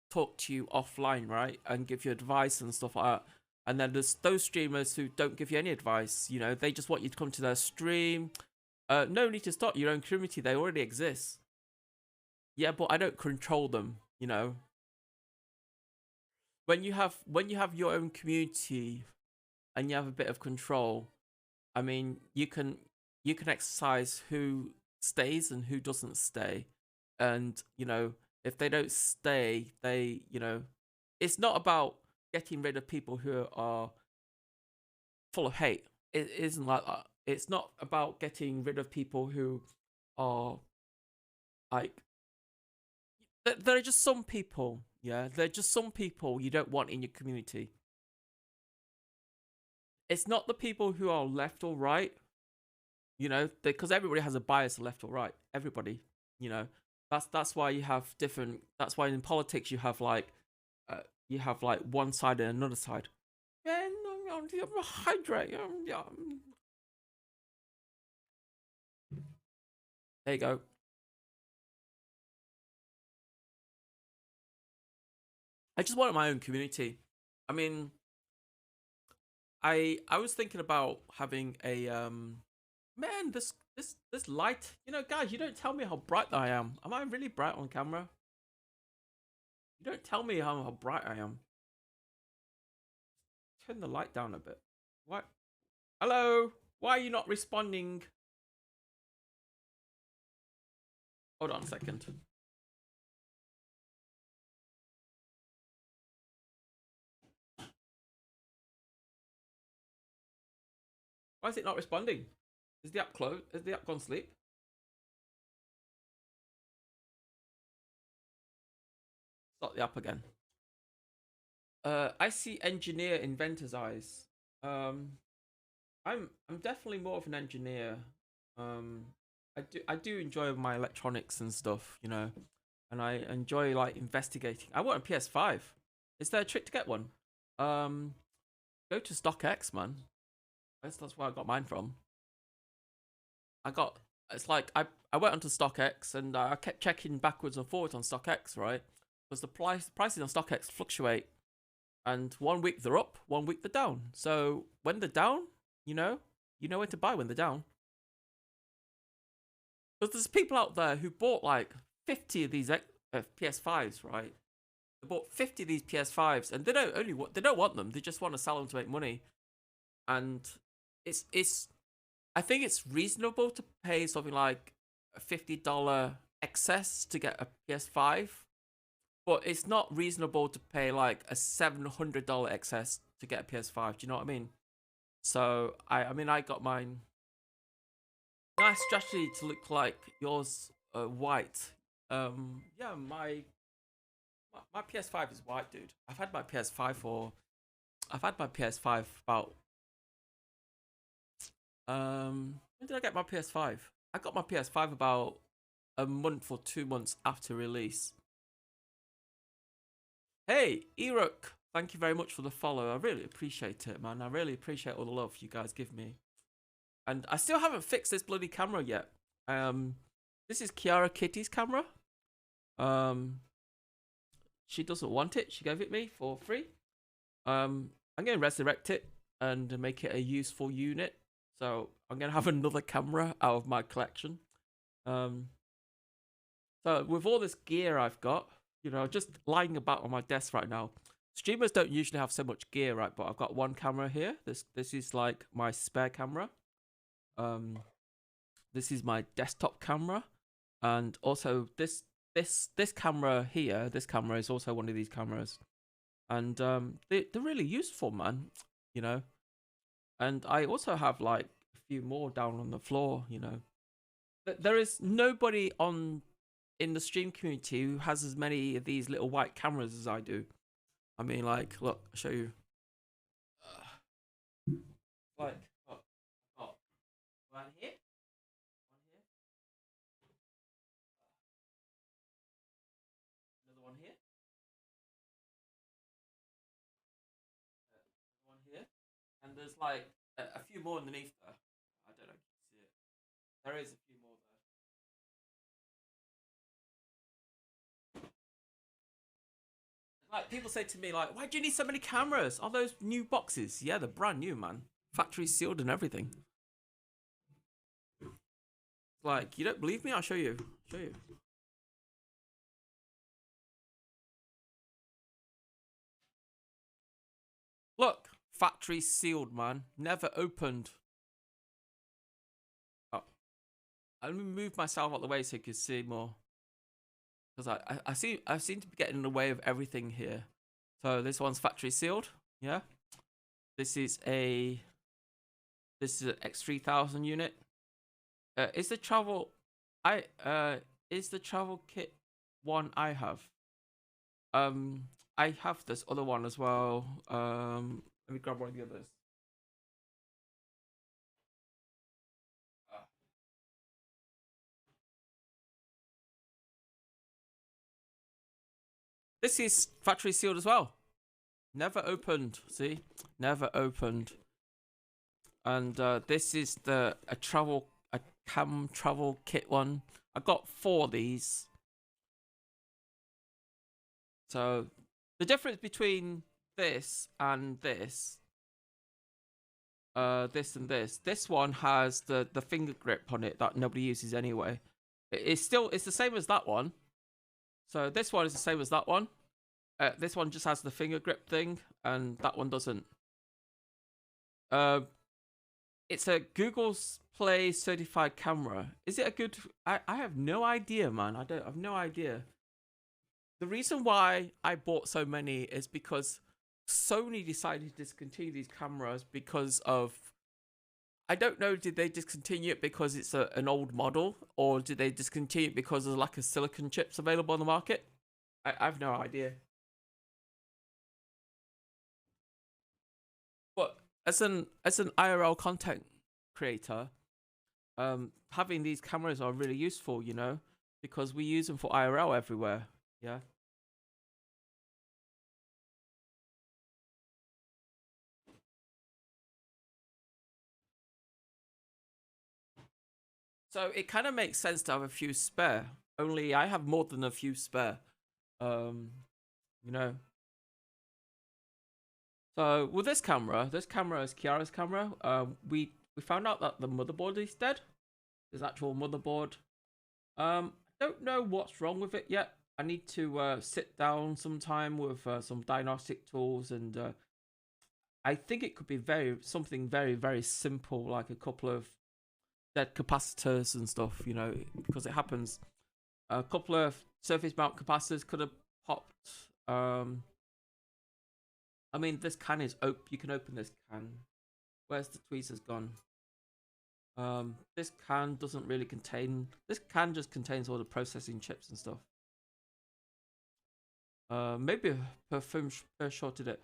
talk to you offline, right, and give you advice and stuff like that. And then there's those streamers who don't give you any advice. You know, they just want you to come to their stream. No need to start your own community. They already exist. Yeah, but I don't control them. You know, when you have your own community and you have a bit of control, I mean, you can exercise who stays and who doesn't stay. And you know, if they don't stay, they, you know, it's not about getting rid of people who are full of hate. It isn't like that. It's not about getting rid of people who are like, there are just some people, yeah, there are just some people you don't want in your community. It's not the people who are left or right, you know, because everybody has a bias left or right. Everybody, you know, that's why you have different. That's why in politics you have like one side and another side. Yeah, hydrate. Yeah. There you go. I just wanted my own community. I mean, I was thinking about having a man, this light. You know, guys, you don't tell me how bright I am. Am I really bright on camera? You don't tell me how bright I am. Turn the light down a bit. What? Hello? Why are you not responding? Hold on a second. Why is it not responding? Is the app closed? Is the app gone sleep? Start the app again. I see engineer inventor's eyes. I'm definitely more of an engineer. I do enjoy my electronics and stuff, you know, and I enjoy like investigating. I want a PS5. Is there a trick to get one? Go to StockX, man. That's where I got mine from. It's like I went onto StockX and I kept checking backwards and forwards on StockX, right? Because the prices on StockX fluctuate, and 1 week they're up, 1 week they're down. So when they're down, you know where to buy when they're down. Because there's people out there who bought like 50 of these PS5s, right? They bought 50 of these PS5s, and they don't want them. They just want to sell them to make money. And I think it's reasonable to pay something like a $50 excess to get a PS5, but it's not reasonable to pay like a $700 excess to get a PS5. Do you know what I mean? So I mean, I got mine. Nice strategy to look like yours, white. Yeah, my PS5 is white, dude. I've had my PS5 about. When did I get my PS5? I got my PS5 about a month or 2 months after release. Hey, Eruk, thank you very much for the follow. I really appreciate it, man. I really appreciate all the love you guys give me. And I still haven't fixed this bloody camera yet. This is Kiara Kitty's camera. She doesn't want it. She gave it me for free. I'm going to resurrect it and make it a useful unit. So I'm going to have another camera out of my collection. So with all this gear I've got, you know, just lying about on my desk right now. Streamers don't usually have so much gear, right? But I've got one camera here. This is like my spare camera. This is my desktop camera. And also this camera here, this camera is also one of these cameras. And they're really useful, man, you know. And I also have like a few more down on the floor, you know. There is nobody in the stream community who has as many of these little white cameras as I do. I mean, like, look, I'll show you. Like, look, I've got one here. Another one here. One here. And there's like a few more underneath there. I don't know if you can see it. There is a few more there. Like people say to me, like, why do you need so many cameras? Are those new boxes? Yeah, they're brand new, man. Factory sealed and everything. Like, you don't believe me? I'll show you. Show you. Look, factory sealed, man. Never opened. Oh, let me move myself out the way so you can see more. Because I seem to be getting in the way of everything here. So this one's factory sealed, yeah. This is an X3000 unit. Is the travel kit one I have? I have this other one as well. Let me grab one of the others. This is factory sealed as well. Never opened. See, never opened. And this is a cam travel kit one. I got 4 of these. So the difference between this and this and this one has the finger grip on it that nobody uses anyway. It's the same as that one. So this one is the same as that one. This one just has the finger grip thing, and that one doesn't. It's a Google Play certified camera. Is it a good? I have no idea, man. I've no idea. The reason why I bought so many is because Sony decided to discontinue these cameras because of, I don't know, did they discontinue it because it's an old model, or did they discontinue it because there's a lack of silicon chips available on the market? I have no idea. But as an IRL content creator, having these cameras are really useful, you know, because we use them for IRL everywhere. Yeah. So it kind of makes sense to have a few spare. Only I have more than a few spare. You know. So with this camera is Kiara's camera. We found out that the motherboard is dead. This actual motherboard. Don't know what's wrong with it yet. I need to sit down sometime with some diagnostic tools, and I think it could be something very, very simple, like a couple of dead capacitors and stuff, you know, because it happens. A couple of surface mount capacitors could have popped. I mean, this can is open. You can open this can. Where's the tweezers gone? This can doesn't really contain. This can just contains all the processing chips and stuff. Maybe a perfume shorted it.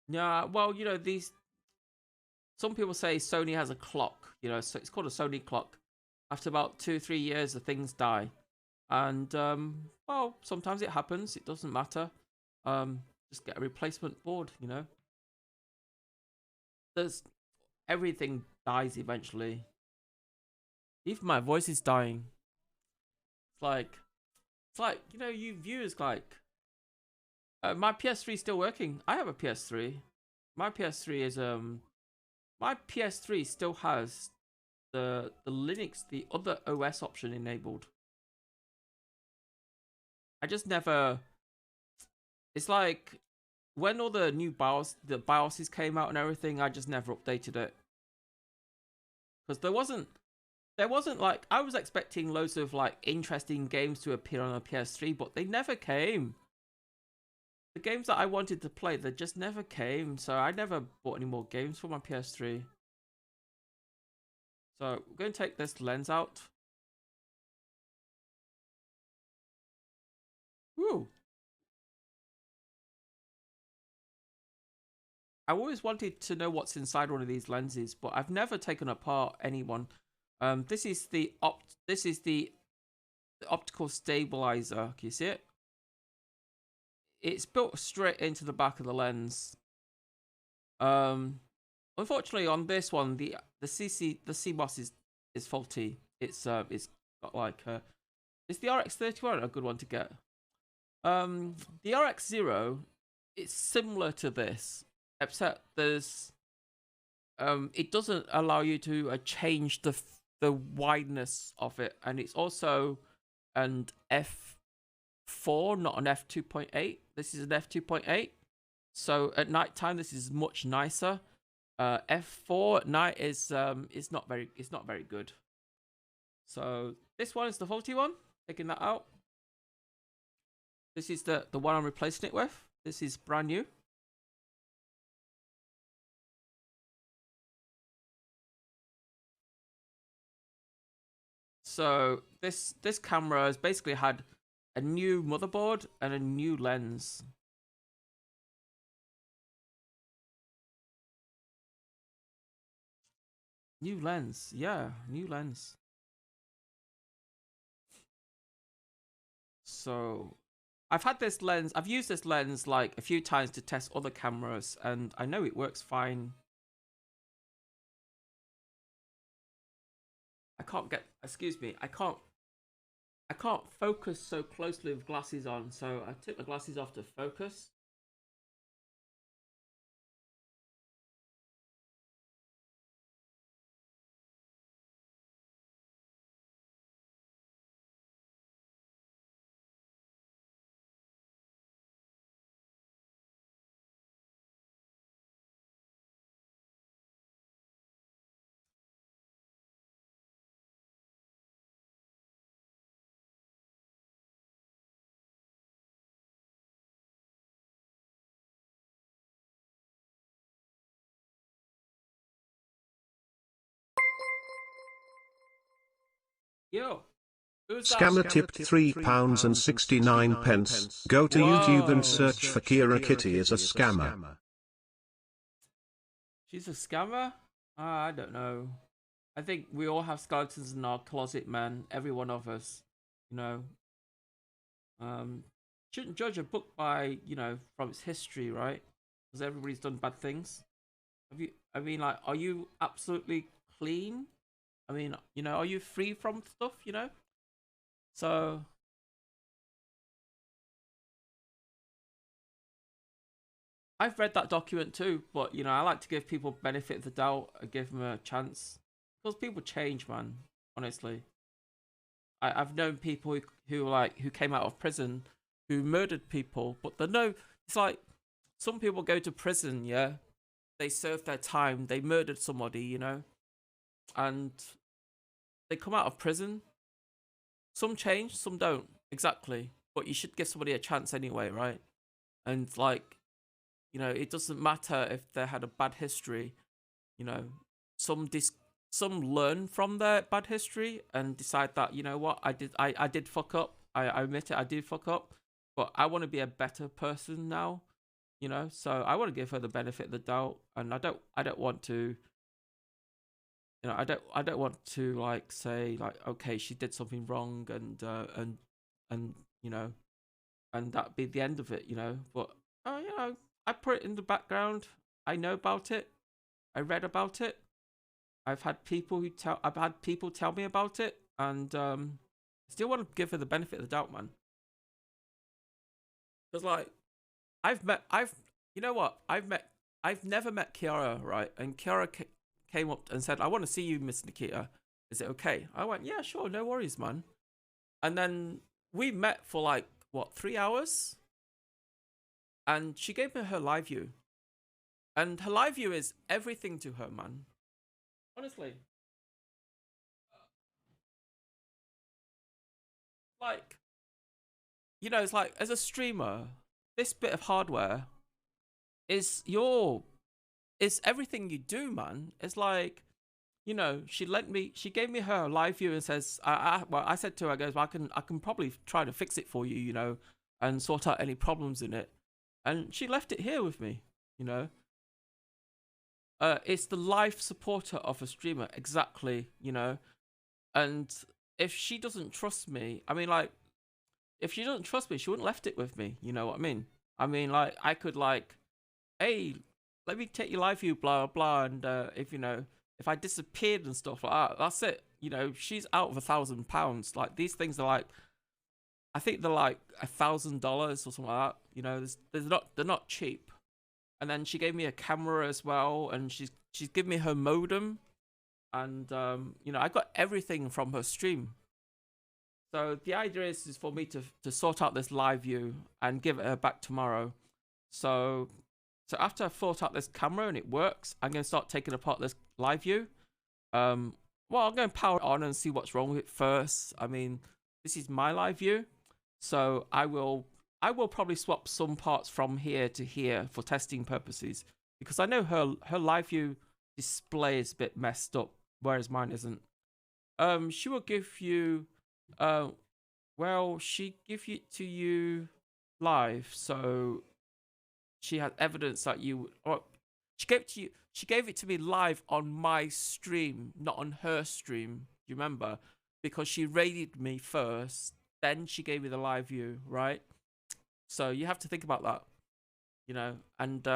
Yeah. Well, you know, these. Some people say Sony has a clock. You know, so it's called a Sony clock. After about 2-3 years, the things die, and well, sometimes it happens. It doesn't matter. Just get a replacement board. You know. Everything dies eventually. Even my voice is dying. It's like, you know, you viewers like. My PS3 is still working. I have a PS3. My PS3 is my PS3 still has the Linux, the other OS option enabled. I just never. It's like when all the new BIOSes came out and everything, I just never updated it. Because there wasn't like, I was expecting loads of like interesting games to appear on a PS3, but they never came. The games that I wanted to play, they just never came, so I never bought any more games for my PS3. So we're going to take this lens out. Woo! I always wanted to know what's inside one of these lenses, but I've never taken apart any one. This is the optical stabilizer. Can you see it? It's built straight into the back of the lens. Unfortunately, on this one, the CMOS is faulty. It's got like it's the RX31, a good one to get. The RX0, it's similar to this, except there's it doesn't allow you to change the wideness of it, and it's also an f4, not an f2.8. This is an f2.8. So at night time, this is much nicer. F4 at night is not very good. So this one is the faulty one. Taking that out. This is the one I'm replacing it with. This is brand new. So this camera has basically had a new motherboard and a new lens. New lens, yeah, new lens. So I've had this lens, I've used this lens like a few times to test other cameras, and I know it works fine. I can't get, excuse me, I can't focus so closely with glasses on, so I took my glasses off to focus. Yo, who's that? Scammer tipped £3.69. Go to YouTube and search for Kiaraa Kitty as a scammer. She's a scammer? I don't know. I think we all have skeletons in our closet, man. Every one of us, you know. Shouldn't judge a book by, you know, from its history, right? Because everybody's done bad things. I mean, like, are you absolutely clean? I mean, you know, are you free from stuff, you know? So I've read that document too, but you know, I like to give people benefit of the doubt and give them a chance, because people change, man. Honestly, I've known people who came out of prison who murdered people, but it's like some people go to prison, yeah, they serve their time, they murdered somebody, you know, and they come out of prison. Some change, some don't, exactly. But you should give somebody a chance anyway, right? And like, you know, it doesn't matter if they had a bad history. You know, some learn from their bad history and decide that, you know what, I did fuck up. I admit it, I did fuck up, but I want to be a better person now. You know, so I want to give her the benefit of the doubt, and I don't want to. You know, I don't want to like say like, okay, she did something wrong, and you know, and that be the end of it, you know. But you know, I put it in the background. I know about it. I read about it. I've had people tell me about it, and still want to give her the benefit of the doubt, man. Because like, I've never met Kiaraa, right? And Kiaraa came up and said, I want to see you, Miss Nikita. Is it okay? I went, yeah, sure, no worries, man. And then we met for like, what, 3 hours? And she gave me her LiveU. And her LiveU is everything to her, man. Honestly. Like, you know, it's like, as a streamer, this bit of hardware is everything you do, man. It's like, you know, she gave me her LiveU and says, I said to her, I goes, well, I can probably try to fix it for you, you know, and sort out any problems in it. And she left it here with me, you know. It's the life supporter of a streamer, exactly, you know. And if she doesn't trust me, I mean, like, if she doesn't trust me, she wouldn't left it with me, you know what I mean? I mean, like, I could, like, hey, let me take your LiveU, blah, blah, and if, you know, if I disappeared and stuff like that, that's it. You know, she's out of £1,000. Like, these things are like, I think they're like $1,000 or something like that. You know, they're not cheap. And then she gave me a camera as well, and she's given me her modem, and you know, I got everything from her stream. So the idea is for me to sort out this LiveU and give it her back tomorrow. So after I've thought out this camera and it works, I'm gonna start taking apart this LiveU. Well, I'm going to power it on and see what's wrong with it first. I mean, this is my LiveU, so I will probably swap some parts from here to here for testing purposes, because I know her LiveU display is a bit messed up, whereas mine isn't. She will give you, well, she give it to you live, so she has evidence that you. Or she gave it to you. She gave it to me live on my stream, not on her stream. Do you remember? Because she raided me first, then she gave me the LiveU, right? So you have to think about that, you know. And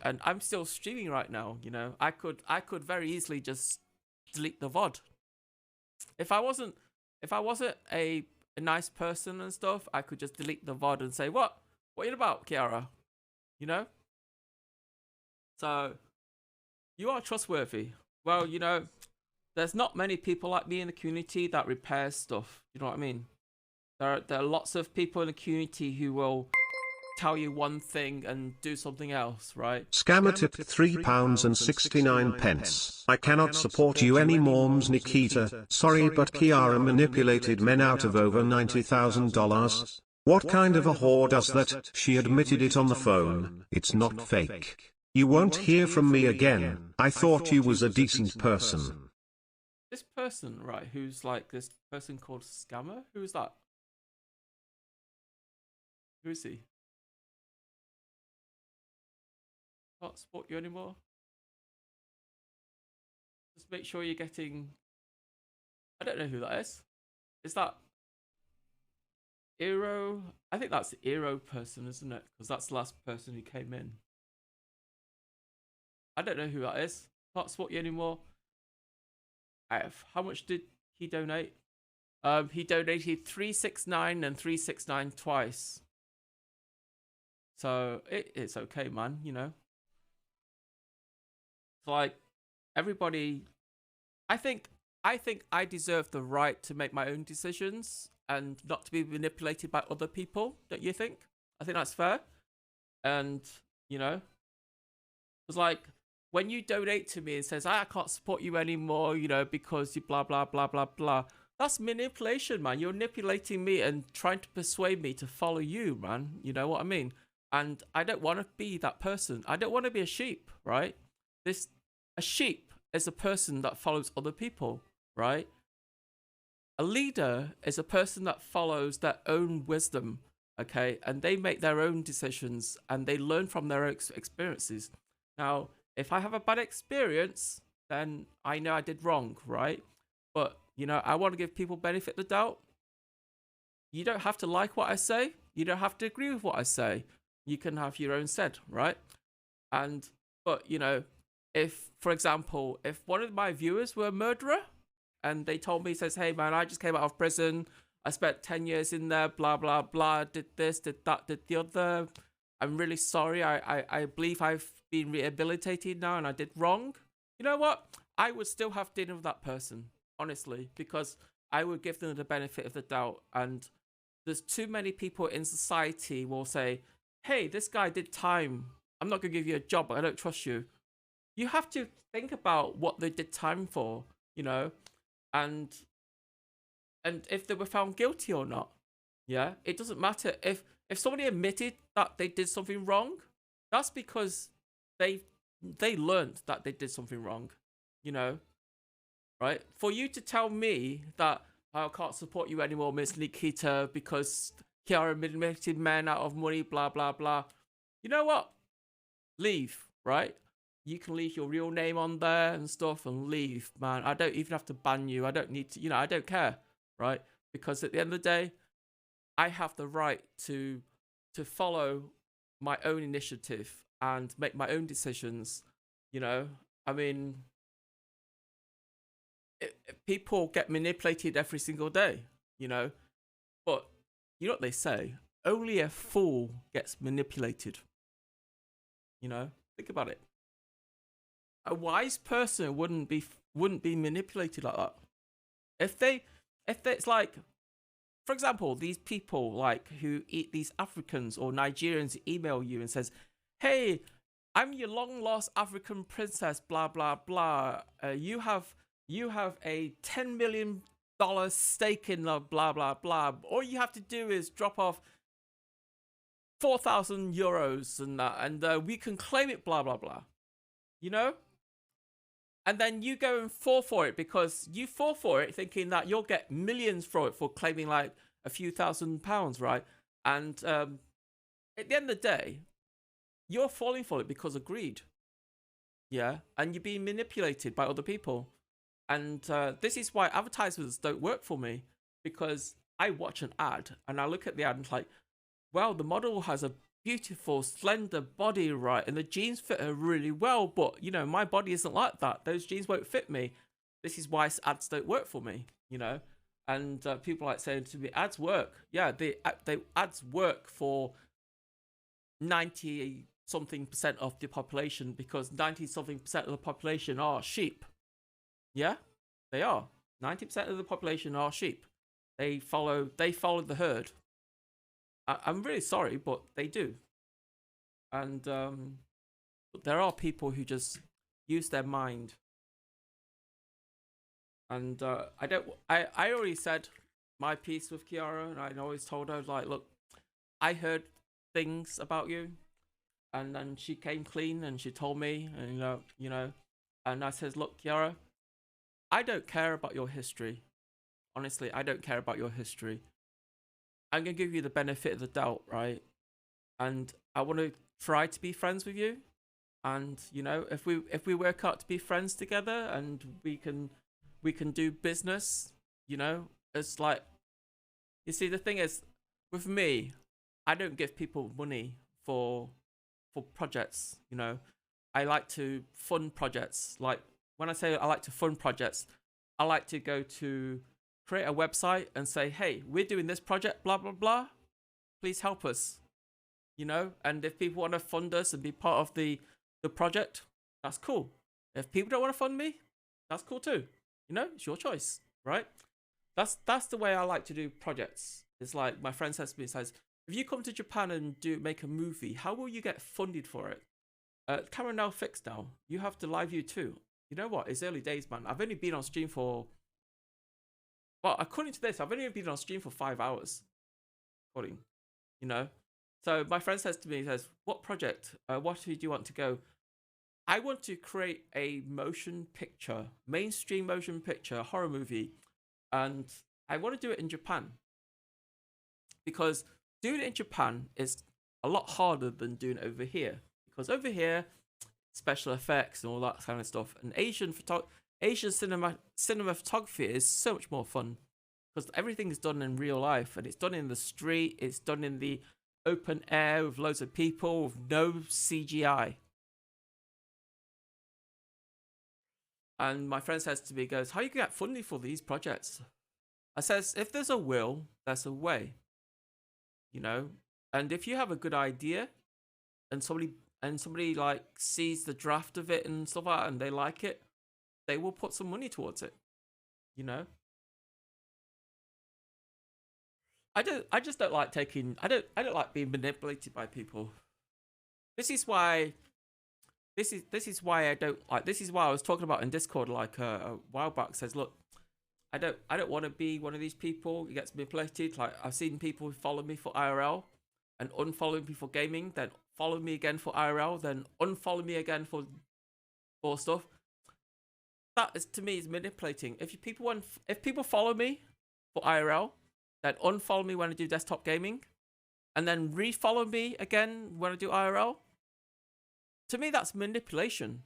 I'm still streaming right now, you know. I could very easily just delete the VOD. If I wasn't a nice person and stuff, I could just delete the VOD and say, what are you about, Kiara? You know. So you are trustworthy. Well, you know, there's not many people like me in the community that repairs stuff. You know what I mean? There are lots of people in the community who will tell you one thing and do something else, right? Scammer tipped £3.69. I cannot support you anymore, Ms. Nikita. Sorry, but Kiara manipulated men out of over $90,000. What kind of a whore does that? She admitted it on the phone. It's not fake. You won't hear from me again. I thought you was a decent person. This person, right, who's like this person called Scammer? Who is that? Who is he? Can't support you anymore. Just make sure you're getting. I don't know who that is. Is that Eero? I think that's the Eero person, isn't it? Because that's the last person who came in. I don't know who that is. Can't support you anymore. How much did he donate? He donated $369 and $369 twice. So it's okay, man. You know. It's like everybody. I think I deserve the right to make my own decisions and not to be manipulated by other people. Don't you think? I think that's fair. And you know, it's like, when you donate to me and says, I can't support you anymore, you know, because you blah, blah, blah, blah, blah. That's manipulation, man. You're manipulating me and trying to persuade me to follow you, man. You know what I mean? And I don't want to be that person. I don't want to be a sheep, right? A sheep is a person that follows other people, right? A leader is a person that follows their own wisdom, okay? And they make their own decisions and they learn from their own experiences. Now, if I have a bad experience, then I know I did wrong, right? But, you know, I want to give people benefit of the doubt. You don't have to like what I say. You don't have to agree with what I say. You can have your own said, right? But, you know, if, for example, if one of my viewers were a murderer and they told me, says, hey, man, I just came out of prison. I spent 10 years in there, blah, blah, blah, did this, did that, did the other. I'm really sorry. I believe I've been rehabilitated now and I did wrong. You know what? I would still have dinner with that person, honestly, because I would give them the benefit of the doubt. And there's too many people in society will say, hey, this guy did time. I'm not going to give you a job. I don't trust you. You have to think about what they did time for, you know, and if they were found guilty or not. Yeah, it doesn't matter. If somebody admitted that they did something wrong, that's because they learned that they did something wrong, you know, right? For you to tell me that I can't support you anymore, Miss Nikita, because Kiara manipulated men out of money, blah, blah, blah. You know what? Leave, right? You can leave your real name on there and stuff and leave, man. I don't even have to ban you. I don't need to, you know, I don't care, right? Because at the end of the day, I have the right to follow my own initiative and make my own decisions, you know. I mean, people get manipulated every single day, you know, but you know what they say? Only a fool gets manipulated. You know, think about it. A wise person wouldn't be manipulated like that. If it's like, for example, these people like who eat these Africans or Nigerians email you and says, "Hey, I'm your long lost African princess, blah blah blah. You have a $10 million stake in the blah blah blah. All you have to do is drop off 4,000 euros and that, and we can claim it, blah blah blah." You know? And then you go and fall for it because you fall for it thinking that you'll get millions for it for claiming like a few £1,000s, right? And at the end of the day, you're falling for it because of greed. Yeah? And you're being manipulated by other people. And this is why advertisements don't work for me, because I watch an ad and I look at the ad and it's like, wow, the model has a beautiful, slender body, right? And the jeans fit her really well, but, you know, my body isn't like that. Those jeans won't fit me. This is why ads don't work for me, you know? And people like saying to me, ads work. Yeah, they ads work for 90-something% of the population, because 90-something% of the population are sheep. Yeah, they are. 90% of the population are sheep. They follow the herd. I'm really sorry, but they do. And there are people who just use their mind. And I already said my piece with Kiara, and I always told her, like, look, I heard things about you. And then she came clean and she told me, and you know, and I says, look, Kiara, I don't care about your history. Honestly, I don't care about your history. I'm gonna give you the benefit of the doubt, right? And I want to try to be friends with you. And you know, if we work out to be friends together, and we can do business, you know, it's like, you see, the thing is, with me, I don't give people money for projects. You know, I like to fund projects. Like, when I say I like to fund projects, I like to go to create a website and say, hey, we're doing this project, blah blah blah, please help us. You know, and if people want to fund us and be part of the project, that's cool. If people don't want to fund me, that's cool too. You know, it's your choice, right? That's the way I like to do projects. It's like, my friend says to me, says, if you come to Japan and make a movie, how will you get funded for it? Camera now fixed now. You have to LiveU too. You know what? It's early days, man. I've only been on stream for, well, according to this, I've only been on stream for 5 hours. According, you know. So my friend says to me, he says, what project? What do you want to go? I want to create a motion picture, mainstream motion picture, horror movie. And I want to do it in Japan. Because doing it in Japan is a lot harder than doing it over here. Because over here, special effects and all that kind of stuff. And Asian cinema photography is so much more fun, because everything is done in real life, and it's done in the street, it's done in the open air with loads of people, with no CGI. And my friend says to me, he goes, how you get funding for these projects? I says, if there's a will, there's a way. You know, and if you have a good idea and somebody like sees the draft of it and stuff like that, and they like it, they will put some money towards it. You know, I just don't like taking, I don't like being manipulated by people. This is why I don't like, this is why I was talking about in Discord like a while back, says, look, I don't want to be one of these people who gets manipulated. Like, I've seen people who follow me for IRL and unfollow me for gaming, then follow me again for IRL, then unfollow me again for stuff. That is, to me, is manipulating. If people follow me for IRL, then unfollow me when I do desktop gaming, and then refollow me again when I do IRL, to me that's manipulation.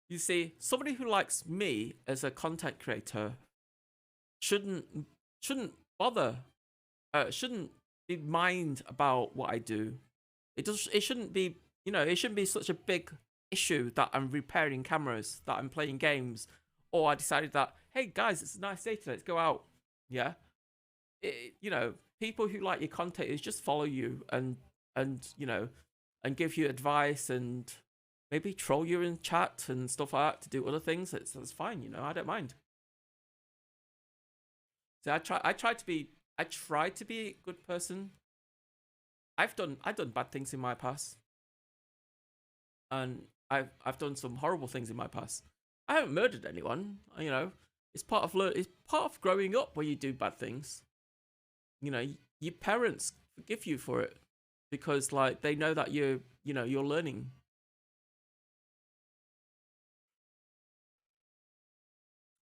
You see, somebody who likes me as a content creator shouldn't bother, shouldn't be mind about what I do. It shouldn't be, you know, it shouldn't be such a big issue that I'm repairing cameras, that I'm playing games, or I decided that, hey guys, it's a nice day today, let's go out. Yeah, you know, people who like your content is just follow you and you know, and give you advice and maybe troll you in chat and stuff like that to do other things. That's fine, you know. I don't mind. So I try to be a good person. I've done bad things in my past, and I've done some horrible things in my past. I haven't murdered anyone, you know. It's part of growing up when you do bad things. You know, your parents forgive you for it because like they know that you're learning.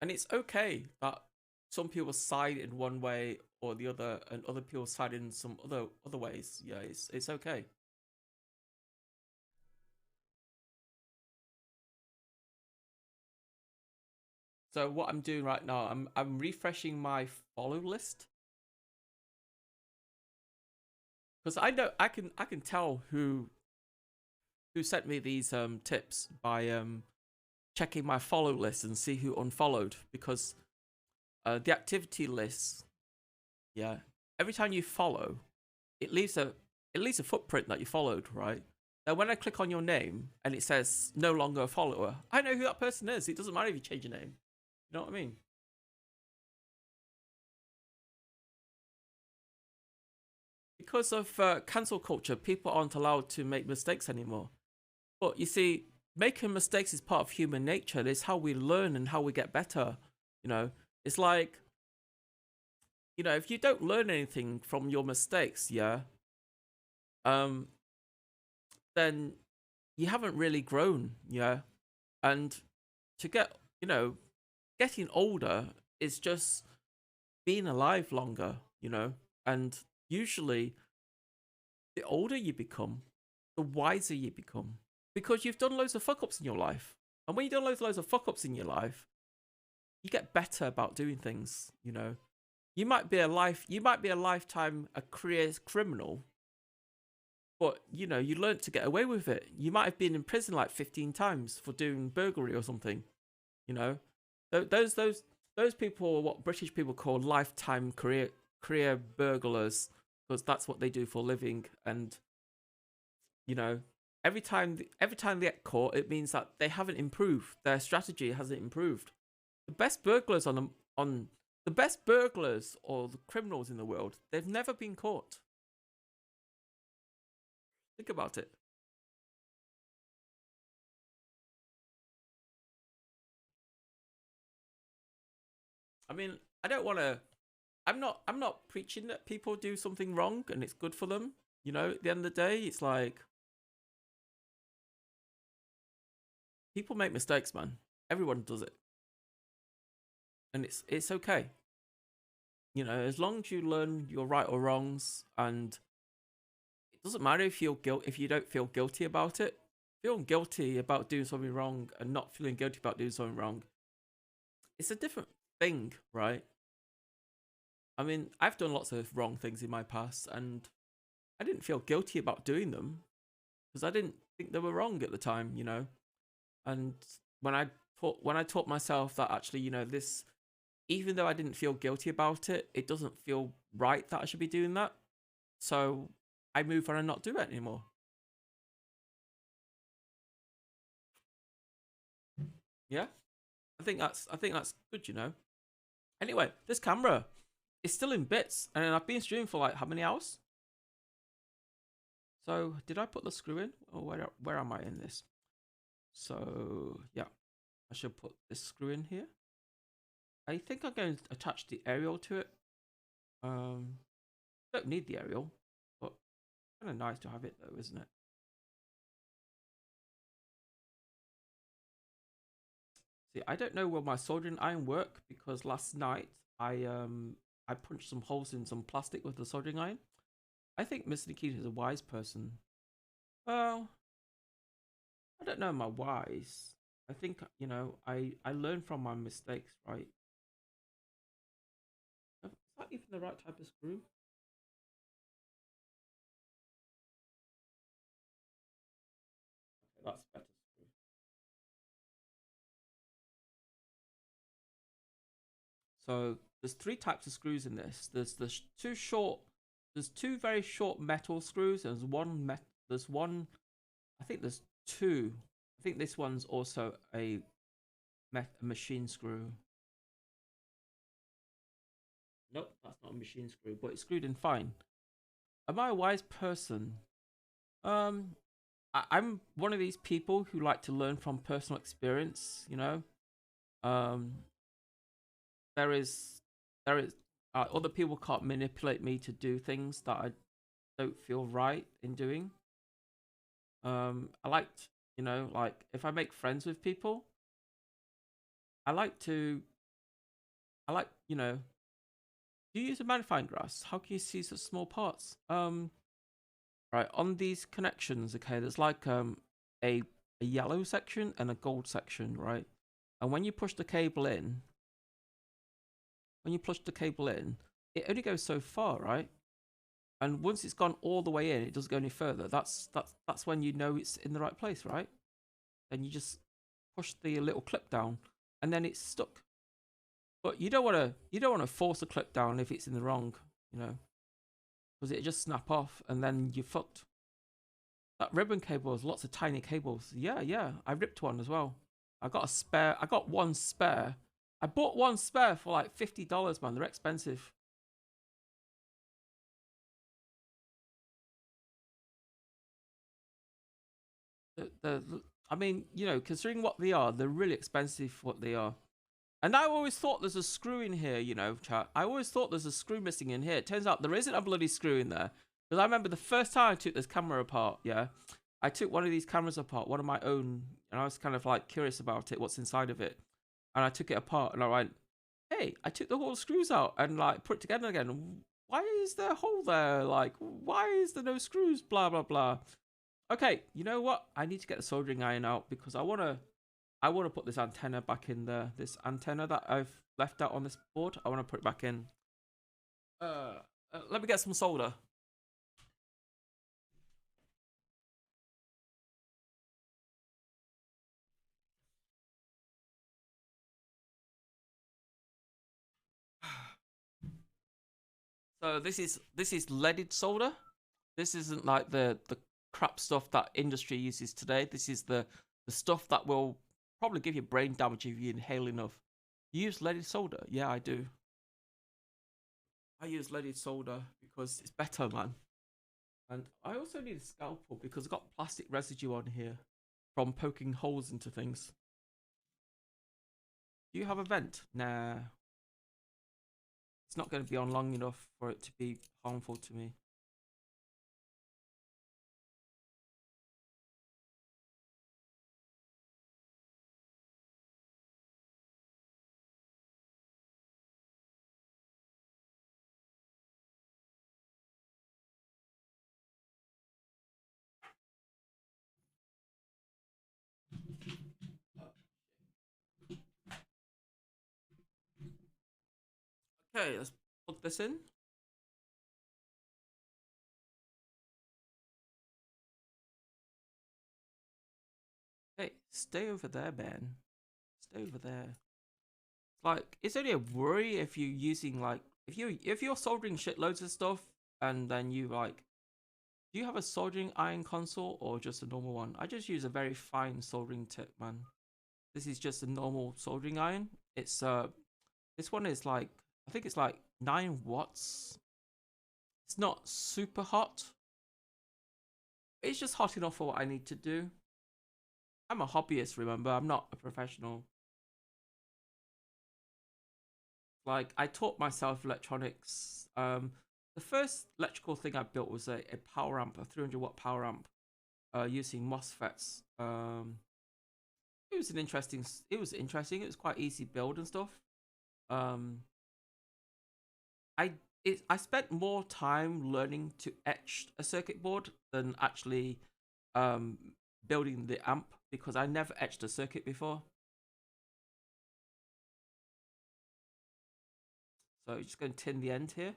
And it's okay that some people side in one way or the other, and other people side in some other ways. Yeah, it's okay. So what I'm doing right now, I'm refreshing my follow list because I know I can tell who sent me these tips by checking my follow list and see who unfollowed, because the activity list, yeah, every time you follow, it leaves a footprint that you followed, right? Now when I click on your name and it says no longer a follower, I know who that person is. It doesn't matter if you change your name. You know what I mean? Because of cancel culture, people aren't allowed to make mistakes anymore. But you see, making mistakes is part of human nature. It's how we learn and how we get better. You know, it's like, you know, if you don't learn anything from your mistakes, yeah, then you haven't really grown, yeah. And to get, you know, getting older is just being alive longer, you know. And usually, the older you become, the wiser you become, because you've done loads of fuck ups in your life. And when you've done loads of fuck ups in your life, you get better about doing things, you know. You might be a lifetime a career criminal, but you know, you learned to get away with it. You might have been in prison like 15 times for doing burglary or something, you know. Those people are what British people call lifetime career burglars, because that's what they do for a living. And you know, every time they get caught, it means that they haven't improved. Their strategy hasn't improved. The best burglars the best burglars or the criminals in the world, they've never been caught. Think about it. I mean, I'm not preaching that people do something wrong and it's good for them. You know, at the end of the day, it's like people make mistakes, man. Everyone does it. And it's okay. You know, as long as you learn your right or wrongs, and it doesn't matter if you don't feel guilty about it. Feeling guilty about doing something wrong and not feeling guilty about doing something wrong, it's a different thing, right? I mean, I've done lots of wrong things in my past, and I didn't feel guilty about doing them because I didn't think they were wrong at the time, you know. And when I taught myself that actually, you know, this, even though I didn't feel guilty about it, it doesn't feel right that I should be doing that. So I move on and not do it anymore. Yeah, I think that's good, you know. Anyway, this camera is still in bits, and I've been streaming for like how many hours? So did I put the screw in, or where am I in this? So yeah, I should put this screw in here. I think I'm going to attach the aerial to it. Don't need the aerial, but kind of nice to have it though, isn't it? See, I don't know will my soldering iron work, because last night I punched some holes in some plastic with the soldering iron. I think Miss Nikita is a wise person. Well, I don't know, am I wise? I think, you know, I learn from my mistakes, right? Is that even the right type of screw? Okay, that's better screw. So there's 3 types of screws in this. There's the two short. There's 2 very short metal screws. There's one. There's one. I think there's 2. I think this one's also a machine screw. Nope, that's not a machine screw, but it's screwed in fine. Am I a wise person? I'm one of these people who like to learn from personal experience, you know. There is other people can't manipulate me to do things that I don't feel right in doing. I like, you know, like if I make friends with people, I like, you know, do you use a magnifying glass? How can you see such small parts? Right, on these connections, okay, there's like a yellow section and a gold section, right? And when you push the cable in, it only goes so far, right? And once it's gone all the way in, it doesn't go any further. That's when you know it's in the right place, right? And you just push the little clip down, and then it's stuck. But you don't want to force a clip down if it's in the wrong, you know, because it just snap off, and then you're fucked. That ribbon cable has lots of tiny cables. Yeah, I ripped one as well. I got one spare. I bought one spare for like $50, man. They're expensive. I mean, you know, considering what they are, they're really expensive for what they are. And I always thought there's a screw in here, you know, chat. I always thought there's a screw missing in here. It turns out there isn't a bloody screw in there. Because I remember the first time I took this camera apart, yeah. I took one of these cameras apart, one of my own, and I was kind of like curious about it, what's inside of it. And I took it apart and I went, hey, I took the whole screws out and like put it together again. Why is there a hole there? Like, why is there no screws? Blah, blah, blah. Okay, you know what? I need to get the soldering iron out because I want to put this antenna back in there. This antenna that I've left out on this board, I want to put it back in. Let me get some solder. So this is leaded solder. This isn't like the crap stuff that industry uses today. This is the stuff that will probably give you brain damage if you inhale enough. You use leaded solder? Yeah, I do. I use leaded solder because it's better, man. And I also need a scalpel because I've got plastic residue on here from poking holes into things. Do you have a vent? Nah. It's not going to be on long enough for it to be harmful to me. Okay, let's plug this in. Hey, stay over there, man. Stay over there. Like, it's only a worry if you're using like if you're soldering shitloads of stuff and then you like, do you have a soldering iron console or just a normal one? I just use a very fine soldering tip, man. This is just a normal soldering iron. It's this one is like, I think it's like 9 watts. It's not super hot. It's just hot enough for what I need to do. I'm a hobbyist, remember? I'm not a professional. Like, I taught myself electronics. The first electrical thing I built was a power amp, a 300-watt power amp, using MOSFETs. It was interesting. It was quite easy build and stuff. I spent more time learning to etch a circuit board than actually building the amp because I never etched a circuit before. So just going to tin the end here.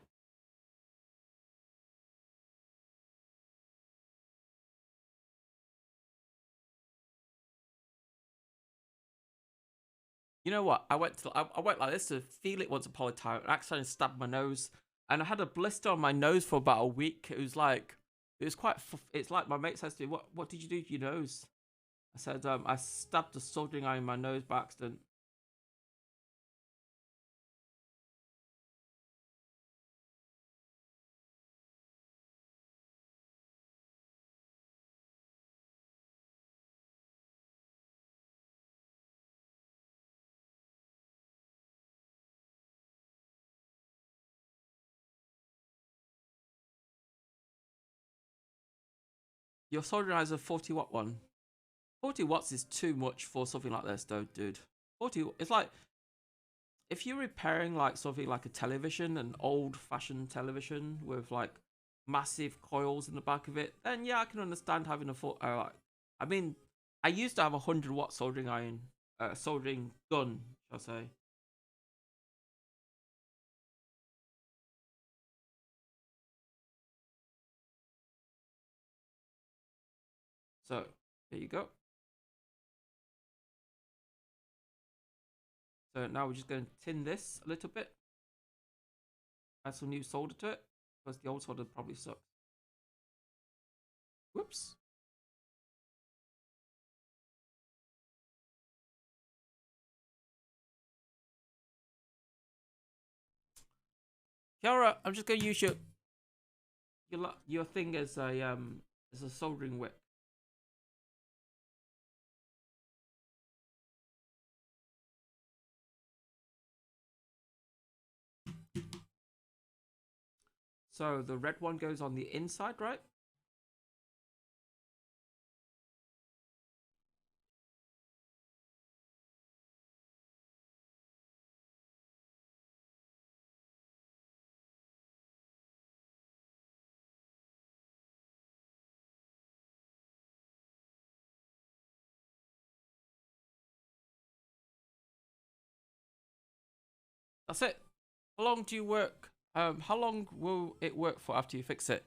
You know what? I went like this to feel it once upon a time. I accidentally stabbed my nose, and I had a blister on my nose for about a week. It was quite. It's like my mate says to me, "What did you do to your nose?" I said, "I stabbed a soldering iron in my nose by accident." Your soldering iron is a 40-watt one. 40 watts is too much for something like this, though, dude. 40. It's like if you're repairing like something like a television, an old-fashioned television with like massive coils in the back of it, then yeah, I can understand having a I mean, I used to have a 100-watt soldering iron, soldering gun, shall I say. So there you go. So now we're just going to tin this a little bit. Add some new solder to it, because the old solder probably sucks. Whoops. Kiara, I'm just going to use your thing as a soldering wick. So the red one goes on the inside, right? That's it. How long do you work? How long will it work for after you fix it?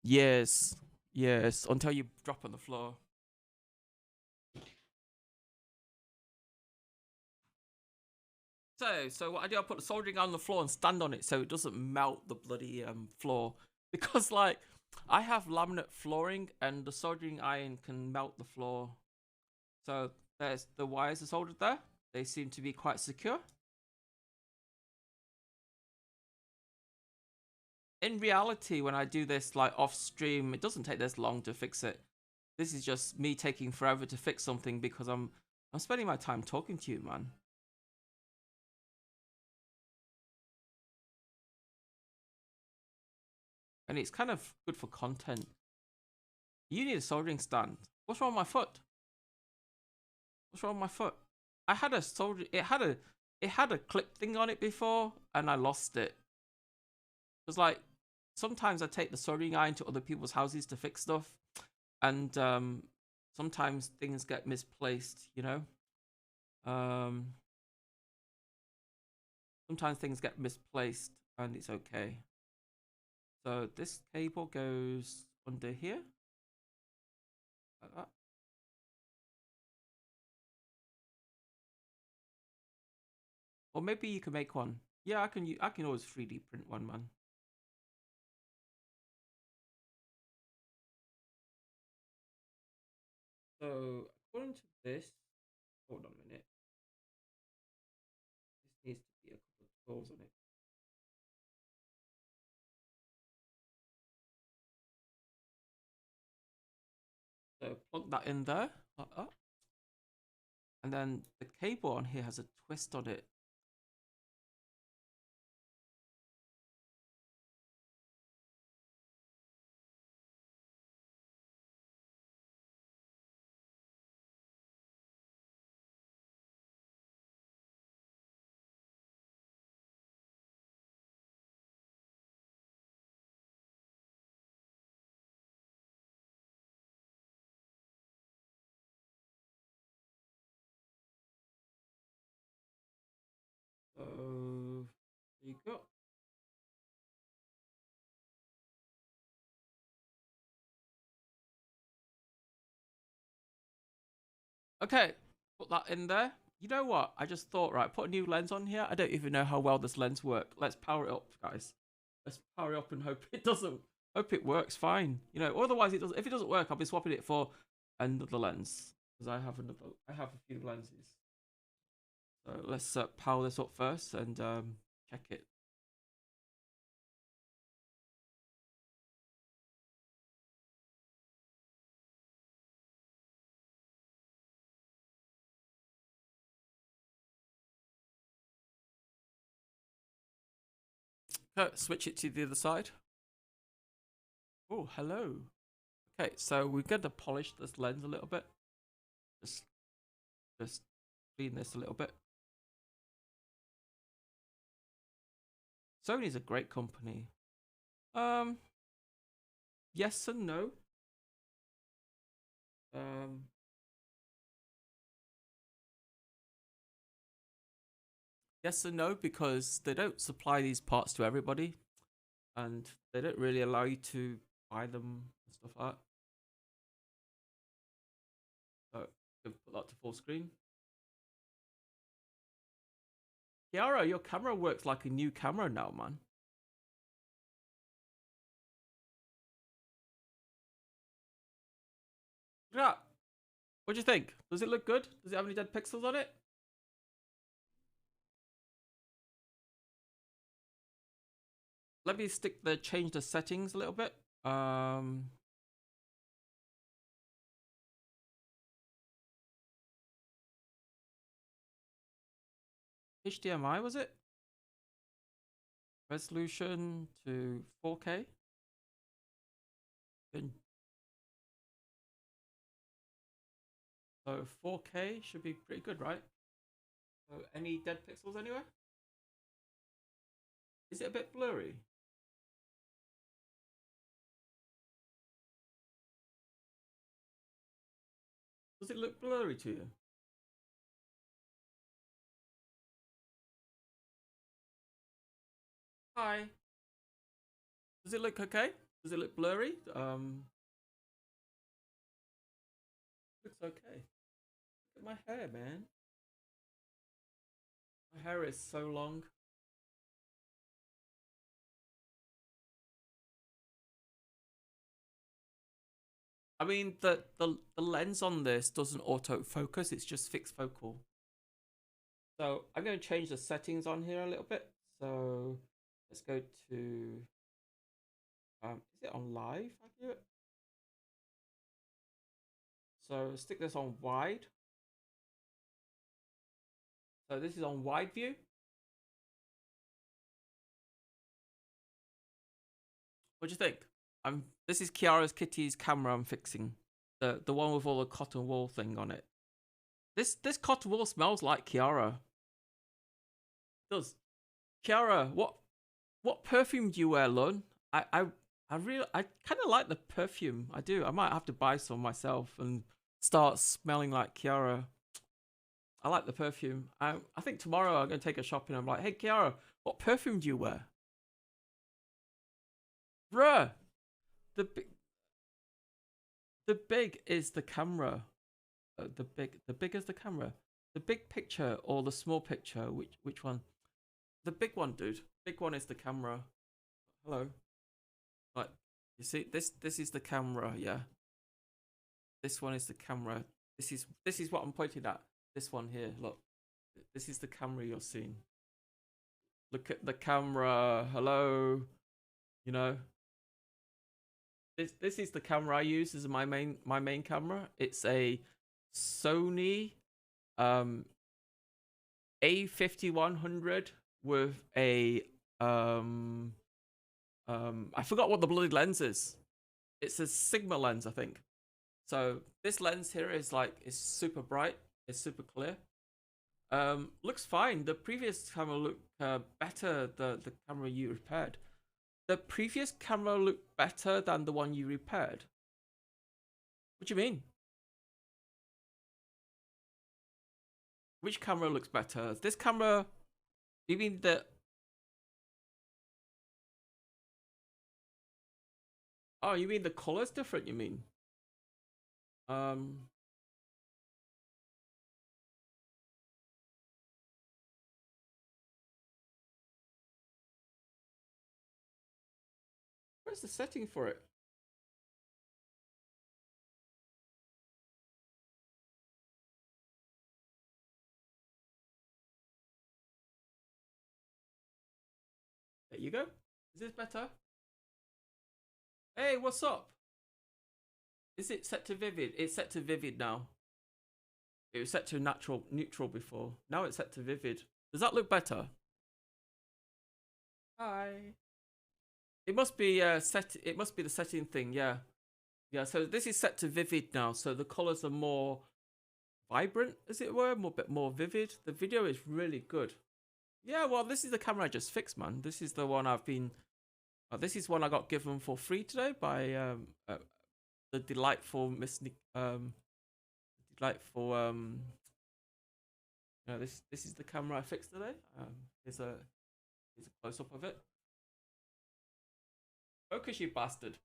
Years. Years. Until you drop on the floor. So what I do, I put the soldering on the floor and stand on it so it doesn't melt the bloody floor. Because like, I have laminate flooring and the soldering iron can melt the floor. So there's the wires are soldered there. They seem to be quite secure. In reality, when I do this like off stream, it doesn't take this long to fix it. This is just me taking forever to fix something because I'm spending my time talking to you, man. And it's kind of good for content. You need a soldering stand. What's wrong with my foot? What's wrong with my foot? I had a solder. It had a clip thing on it before, and I lost it. It was like sometimes I take the soldering iron to other people's houses to fix stuff, and sometimes things get misplaced. You know. Sometimes things get misplaced, and it's okay. So this cable goes under here, like that. Or maybe you can make one. Yeah, I can always 3D print one, man. So according to this, hold on a minute. This needs to be a couple of holes on it. So plug that in there, like that. And then the cable on here has a twist on it. So there you go. Okay, put that in there. You know what? I just thought, right, put a new lens on here. I don't even know how well this lens works. Let's power it up, guys. Let's power it up and hope it doesn't. Hope it works fine. You know, otherwise it doesn't. If it doesn't work, I'll be swapping it for another lens because I have a few lenses. So let's power this up first and check it. Switch it to the other side. Oh, hello. Okay, so we're going to polish this lens a little bit. Just clean this a little bit. Sony's a great company. Yes and no. Yes and no, because they don't supply these parts to everybody, and they don't really allow you to buy them and stuff like that. So put that to full screen. Kiara, your camera works like a new camera now, man. Look at that. What do you think? Does it look good? Does it have any dead pixels on it? Let me change the settings a little bit. HDMI, was it? Resolution to 4K. So 4K should be pretty good, right? So any dead pixels anywhere? Is it a bit blurry? Does it look blurry to you? Hi. Does it look okay? Does it look blurry? Looks okay. Look at my hair, man. My hair is so long. I mean, the lens on this doesn't autofocus, it's just fixed focal. So I'm going to change the settings on here a little bit. So let's go to, is it on live? I do it. So stick this on wide. So this is on wide view. What do you think? This is Kiara's Kitty's camera I'm fixing. The one with all the cotton wool thing on it. This cotton wool smells like Kiara. It does. Kiara, what perfume do you wear, Lun? I kind of like the perfume. I do. I might have to buy some myself and start smelling like Kiara. I like the perfume. I think tomorrow I'm going to take her shopping. I'm like, hey Kiara, what perfume do you wear? Bruh, the big is the camera. The big is the camera. The big picture or the small picture? Which one? The big one, dude. Big one is the camera. Hello. Like, you see, this is the camera. Yeah. This one is the camera. This is what I'm pointing at. This one here. Look. This is the camera you're seeing. Look at the camera. Hello. You know. This is the camera I use as my main camera. It's a Sony A5100 with a I forgot what the bloody lens is. It's a Sigma lens, I think. So this lens here is super bright. It's super clear. Looks fine. The previous camera looked better. The camera you repaired. The previous camera looked better than the one you repaired. What do you mean? Which camera looks better? This camera? You mean the? Oh, you mean the color's different? You mean? Where's the setting for it? There you go. Is this better? Hey, what's up? Is it set to vivid? It's set to vivid now. It was set to neutral before. Now it's set to vivid. Does that look better? Hi. It must be set. It must be the setting thing. Yeah, yeah. So this is set to vivid now. So the colors are more vibrant, as it were, bit more vivid. The video is really good. Yeah. Well, this is the camera I just fixed, man. This is the one I've been. This is one I got given for free today by the delightful Miss delightful this is the camera I fixed today. Here's a close up of it. Focus, you bastard.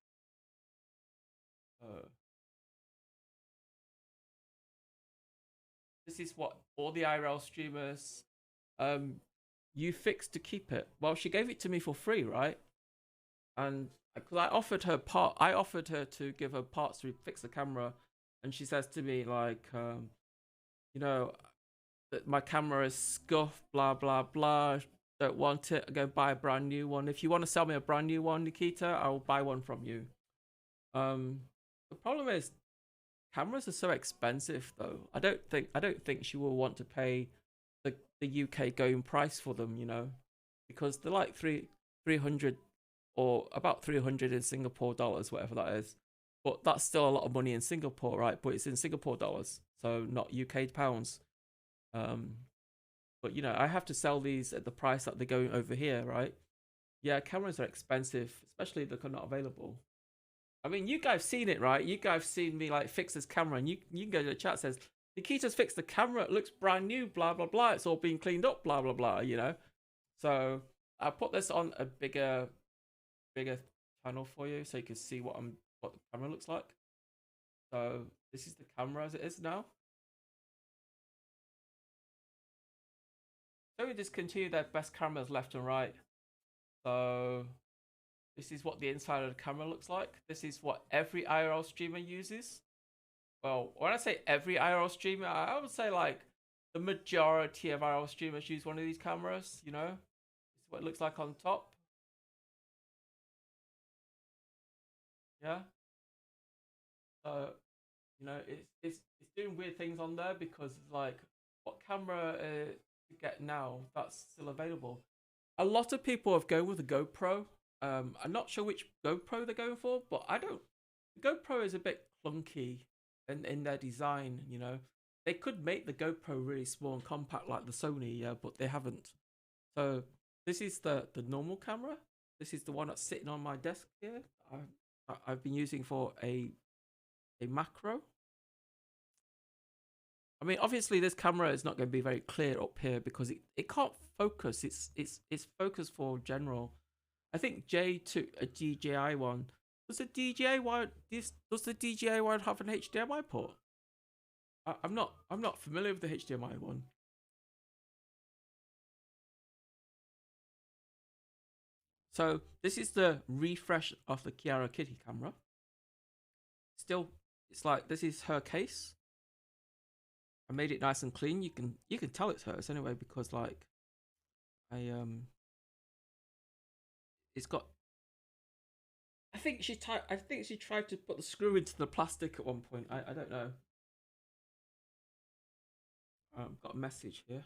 This is what all the IRL streamers you fixed to keep it. Well, she gave it to me for free, right? And because I offered her to give her parts to fix the camera, and she says to me like, you know, that my camera is scuffed, blah blah blah. Don't want it. I'm gonna buy a brand new one. If you want to sell me a brand new one, Nikita, I'll buy one from you. The problem is cameras are so expensive though. I don't think she will want to pay the UK going price for them, you know, because they're like 300 or about 300 in Singapore dollars, whatever that is. But that's still a lot of money in Singapore, right? But it's in Singapore dollars, so not UK pounds. But you know, I have to sell these at the price that they're going over here, right? Yeah, cameras are expensive, especially if they're not available. I mean, you guys seen it, right? You guys seen me like fix this camera, and you can go to the chat, says Nikita's fixed the camera, it looks brand new, blah blah blah, it's all been cleaned up, blah blah blah, you know. So I put this on a bigger channel for you so you can see what the camera looks like. So this is the camera as it is now. So we discontinue their best cameras left and right. So this is what the inside of the camera looks like. This is what every IRL streamer uses. Well, when I say every IRL streamer, I would say like the majority of IRL streamers use one of these cameras, you know. This is what it looks like on top. Yeah. So, you know, it's doing weird things on there because like what camera to get now that's still available. A lot of people have gone with the GoPro. I'm not sure which GoPro they're going for, but I don't. The GoPro is a bit clunky in their design, you know. They could make the GoPro really small and compact like the Sony, yeah, but they haven't. So this is the normal camera. This is the one that's sitting on my desk here. I've been using for a macro. I mean, obviously this camera is not going to be very clear up here because it can't focus. It's focused for general. I think J took a DJI one. Does the DJI one have an HDMI port? I'm not familiar with the HDMI one. So this is the refresh of the Kiaraa Kitty camera. Still, it's like this is her case. I made it nice and clean. You can tell it's hers anyway because like it's got. I think she tried to put the screw into the plastic at one point. I don't know. I've got a message here.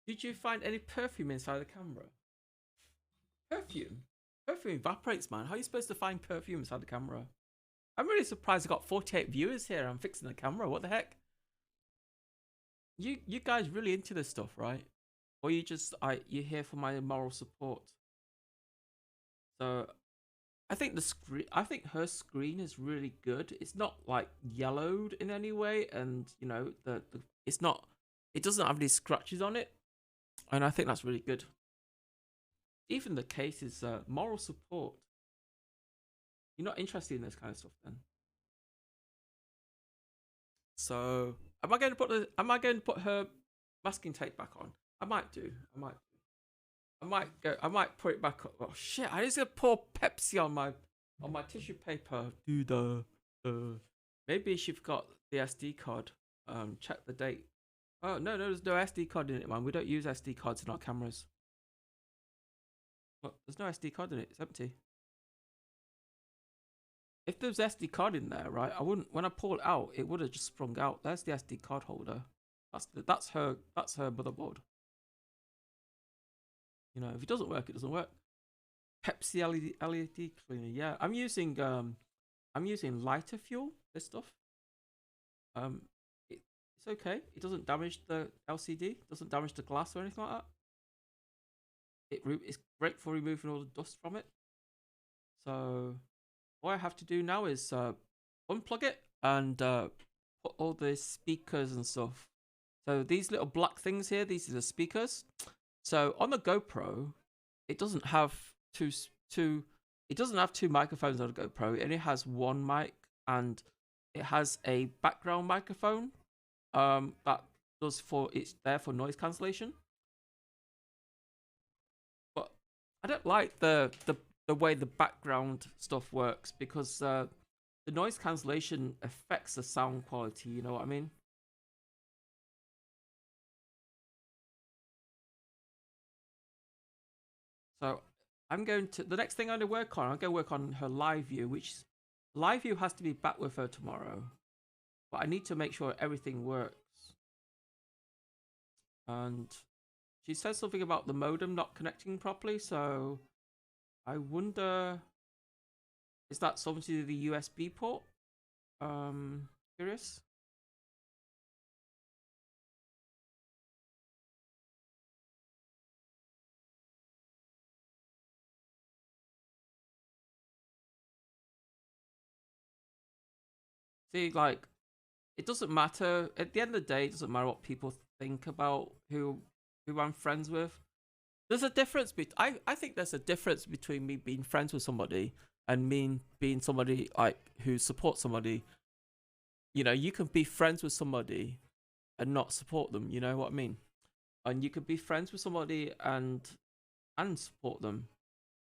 Did you find any perfume inside the camera? Perfume? Perfume evaporates, man. How are you supposed to find perfume inside the camera? I'm really surprised I got 48 viewers here. I'm fixing the camera. What the heck? You guys really into this stuff, right? Or you just you're here for my moral support. So I think her screen is really good. It's not like yellowed in any way, and you know it doesn't have any scratches on it, and I think that's really good. Even the case is moral support. You're not interested in this kind of stuff then. So am I going to put her masking tape back on? I might do. I might put it back up. Oh shit, I just gonna pour Pepsi on my tissue paper. Dude, maybe she forgot the SD card. Check the date. Oh no, there's no SD card in it, man. We don't use SD cards in our cameras. Well, there's no SD card in it. It's empty. If there was SD card in there, right, I wouldn't. When I pull it out, it would have just sprung out. There's the SD card holder. That's her motherboard. You know, if it doesn't work, it doesn't work. Pepsi LED cleaner. Yeah, I'm using lighter fuel. This stuff. It's okay. It doesn't damage the LCD. Doesn't damage the glass or anything like that. It's great for removing all the dust from it. So all I have to do now is unplug it and put all the speakers and stuff. So these little black things here, these are the speakers. So on the GoPro, it doesn't have two microphones on the GoPro. It only has one mic, and it has a background microphone it's there for noise cancellation. But I don't like the way the background stuff works, because the noise cancellation affects the sound quality, you know what I mean? So the next thing I'm going to work on, I'm going to work on her LiveU, which LiveU has to be back with her tomorrow. But I need to make sure everything works. And she says something about the modem not connecting properly, so I wonder, is that something to do with the USB port? Curious. See, like, it doesn't matter. At the end of the day, it doesn't matter what people think about who I'm friends with. There's a difference. I think there's a difference between me being friends with somebody and me being somebody like who supports somebody. You know, you can be friends with somebody and not support them. You know what I mean? And you could be friends with somebody and support them.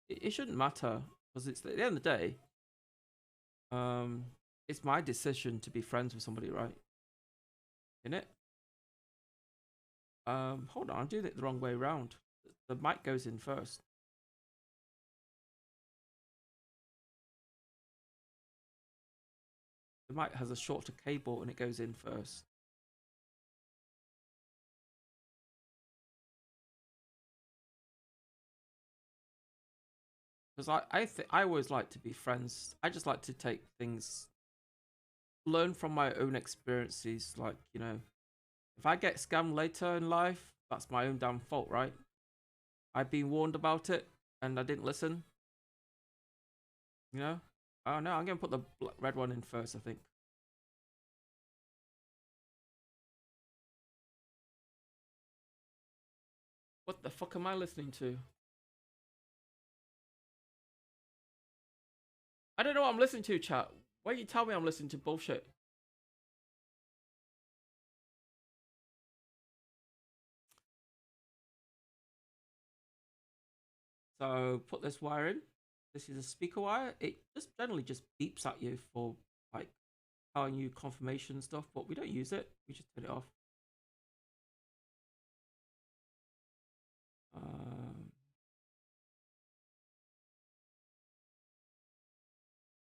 It shouldn't matter, because it's at the end of the day. It's my decision to be friends with somebody, right? Isn't it? Hold on, I'm doing it the wrong way around. The mic goes in first. The mic has a shorter cable and it goes in first. Because I always like to be friends. I just like to take things, learn from my own experiences. Like, you know, if I get scammed later in life, that's my own damn fault, right? I've been warned about it and I didn't listen. You know? Oh no, I'm gonna put the red one in first, I think. What the fuck am I listening to? I don't know what I'm listening to, chat. Why you tell me I'm listening to bullshit? So put this wire in. This is a speaker wire. It just generally just beeps at you for like telling you confirmation stuff, but we don't use it. We just turn it off.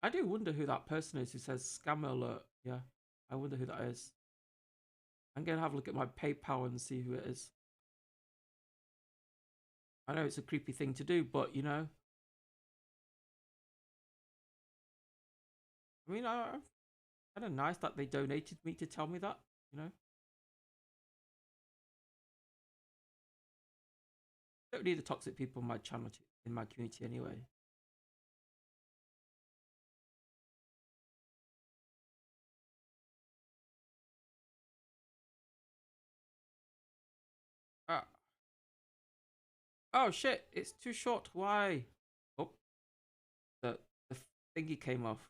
I do wonder who that person is who says scam alert. Yeah, I wonder who that is. I'm gonna have a look at my PayPal and see who it is. I know it's a creepy thing to do, but you know, I mean, kind of nice that they donated me to tell me that, you know. Don't need the toxic people in my channel, in my community anyway. Ah. Oh shit, it's too short. Why? Oh, the thingy came off.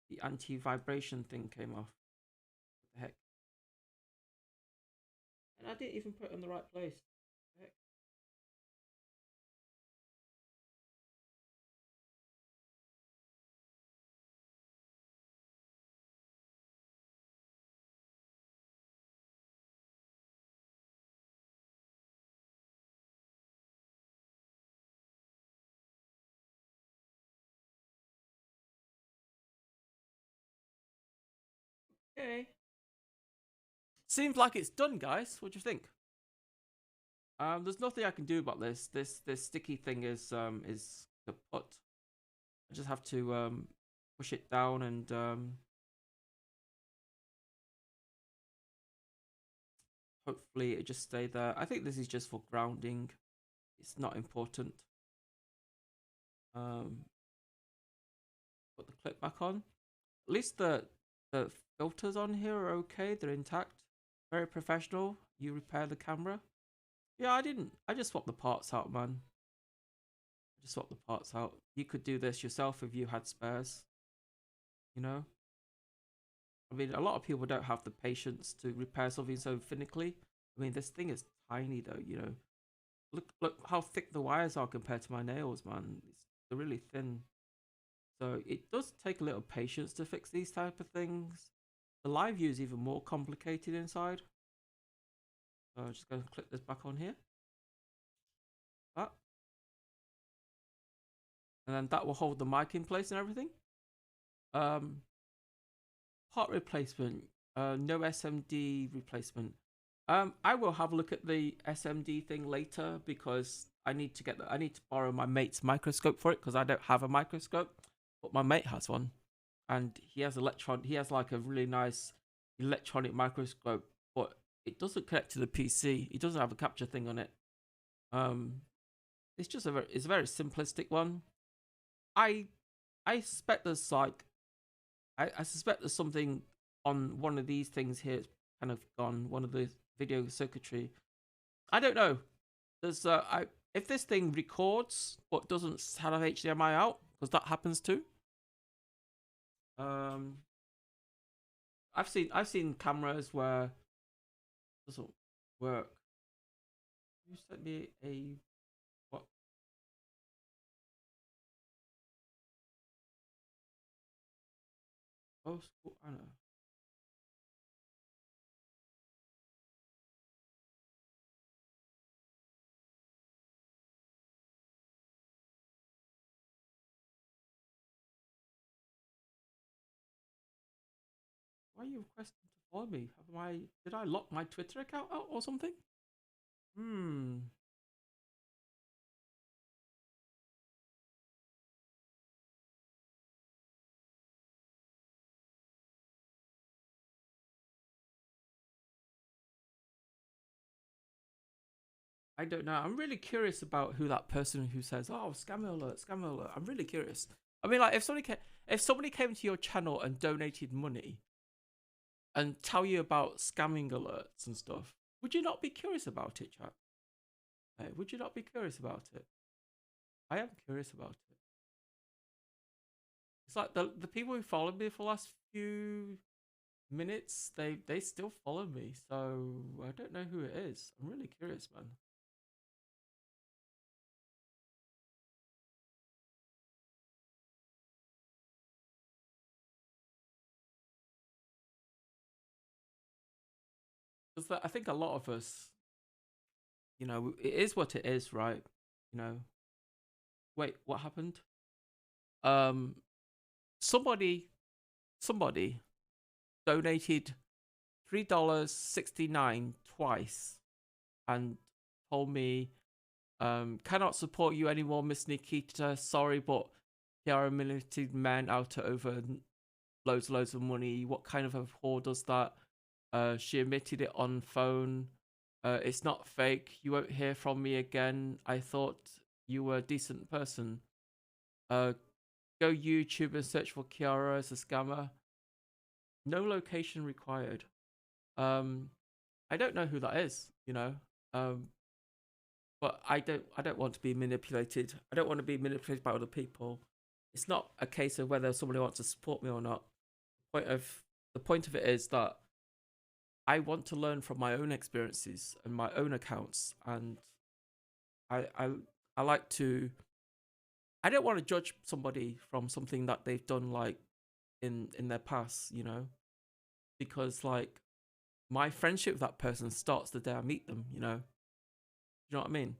The anti-vibration thing came off. What the heck? And I didn't even put it in the right place. What the heck? Okay. Seems like it's done, guys. What do you think? There's nothing I can do about this. This sticky thing is kaput. I just have to push it down and hopefully it just stay there. I think this is just for grounding. It's not important. Put the clip back on. At least the filters on here are okay. They're intact. Very professional. You repair the camera. Yeah, I just swapped the parts out, man. I just swapped the parts out. You could do this yourself if you had spares. You know? I mean, a lot of people don't have the patience to repair something so finically. I mean, this thing is tiny though, you know. Look how thick the wires are compared to my nails, man. They're really thin. So it does take a little patience to fix these type of things. The LiveU is even more complicated inside. So I'm just going to click this back on here. That. And then that will hold the mic in place and everything. Part replacement. No SMD replacement. I will have a look at the SMD thing later because I need to borrow my mate's microscope for it because I don't have a microscope, but my mate has one, and he has like a really nice electronic microscope, but it doesn't connect to the PC. It doesn't have a capture thing on it. It's just it's a very simplistic one. I suspect there's like I suspect there's something on one of these things here. It's kind of gone. One of the video circuitry. I don't know. There's if this thing records but doesn't have HDMI out, because that happens too. I've seen cameras where it doesn't work. You sent me a what? Oh, school. I know. Why are you requesting to follow me? Did I lock my Twitter account out or something? I don't know. I'm really curious about who that person who says, "Oh, scam alert, scam alert." I'm really curious. I mean, like, if somebody came to your channel and donated money and tell you about scamming alerts and stuff, would you not be curious about it, chat? Hey, would you not be curious about it? I am curious about it. It's like the people who followed me for the last few minutes, they still follow me, so I don't know who it is. I'm really curious, man. Because I think a lot of us, you know, it is what it is, right? You know. Wait, what happened? Somebody donated $3.69 twice and told me, cannot support you anymore, Miss Nikita. Sorry, but Kiara manipulated men out over loads of money. What kind of a whore does that? She admitted it on phone. It's not fake. You won't hear from me again. I thought you were a decent person. Go YouTube and search for Kiara as a scammer. No location required. I don't know who that is, you know. But I don't want to be manipulated. I don't want to be manipulated by other people. It's not a case of whether somebody wants to support me or not. The point of it is that I want to learn from my own experiences and my own accounts, and I like to. I don't want to judge somebody from something that they've done like in their past, you know, because like my friendship with that person starts the day I meet them, you know. You know what I mean?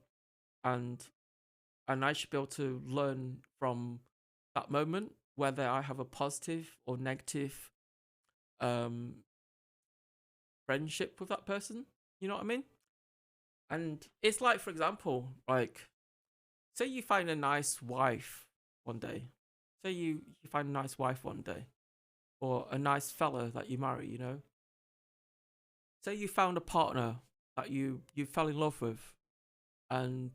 And I should be able to learn from that moment, whether I have a positive or negative friendship with that person. You know what I mean? And it's like, for example, like, say you find a nice wife one day. Say you find a nice wife one day, or a nice fella that you marry, you know. Say you found a partner that you fell in love with, and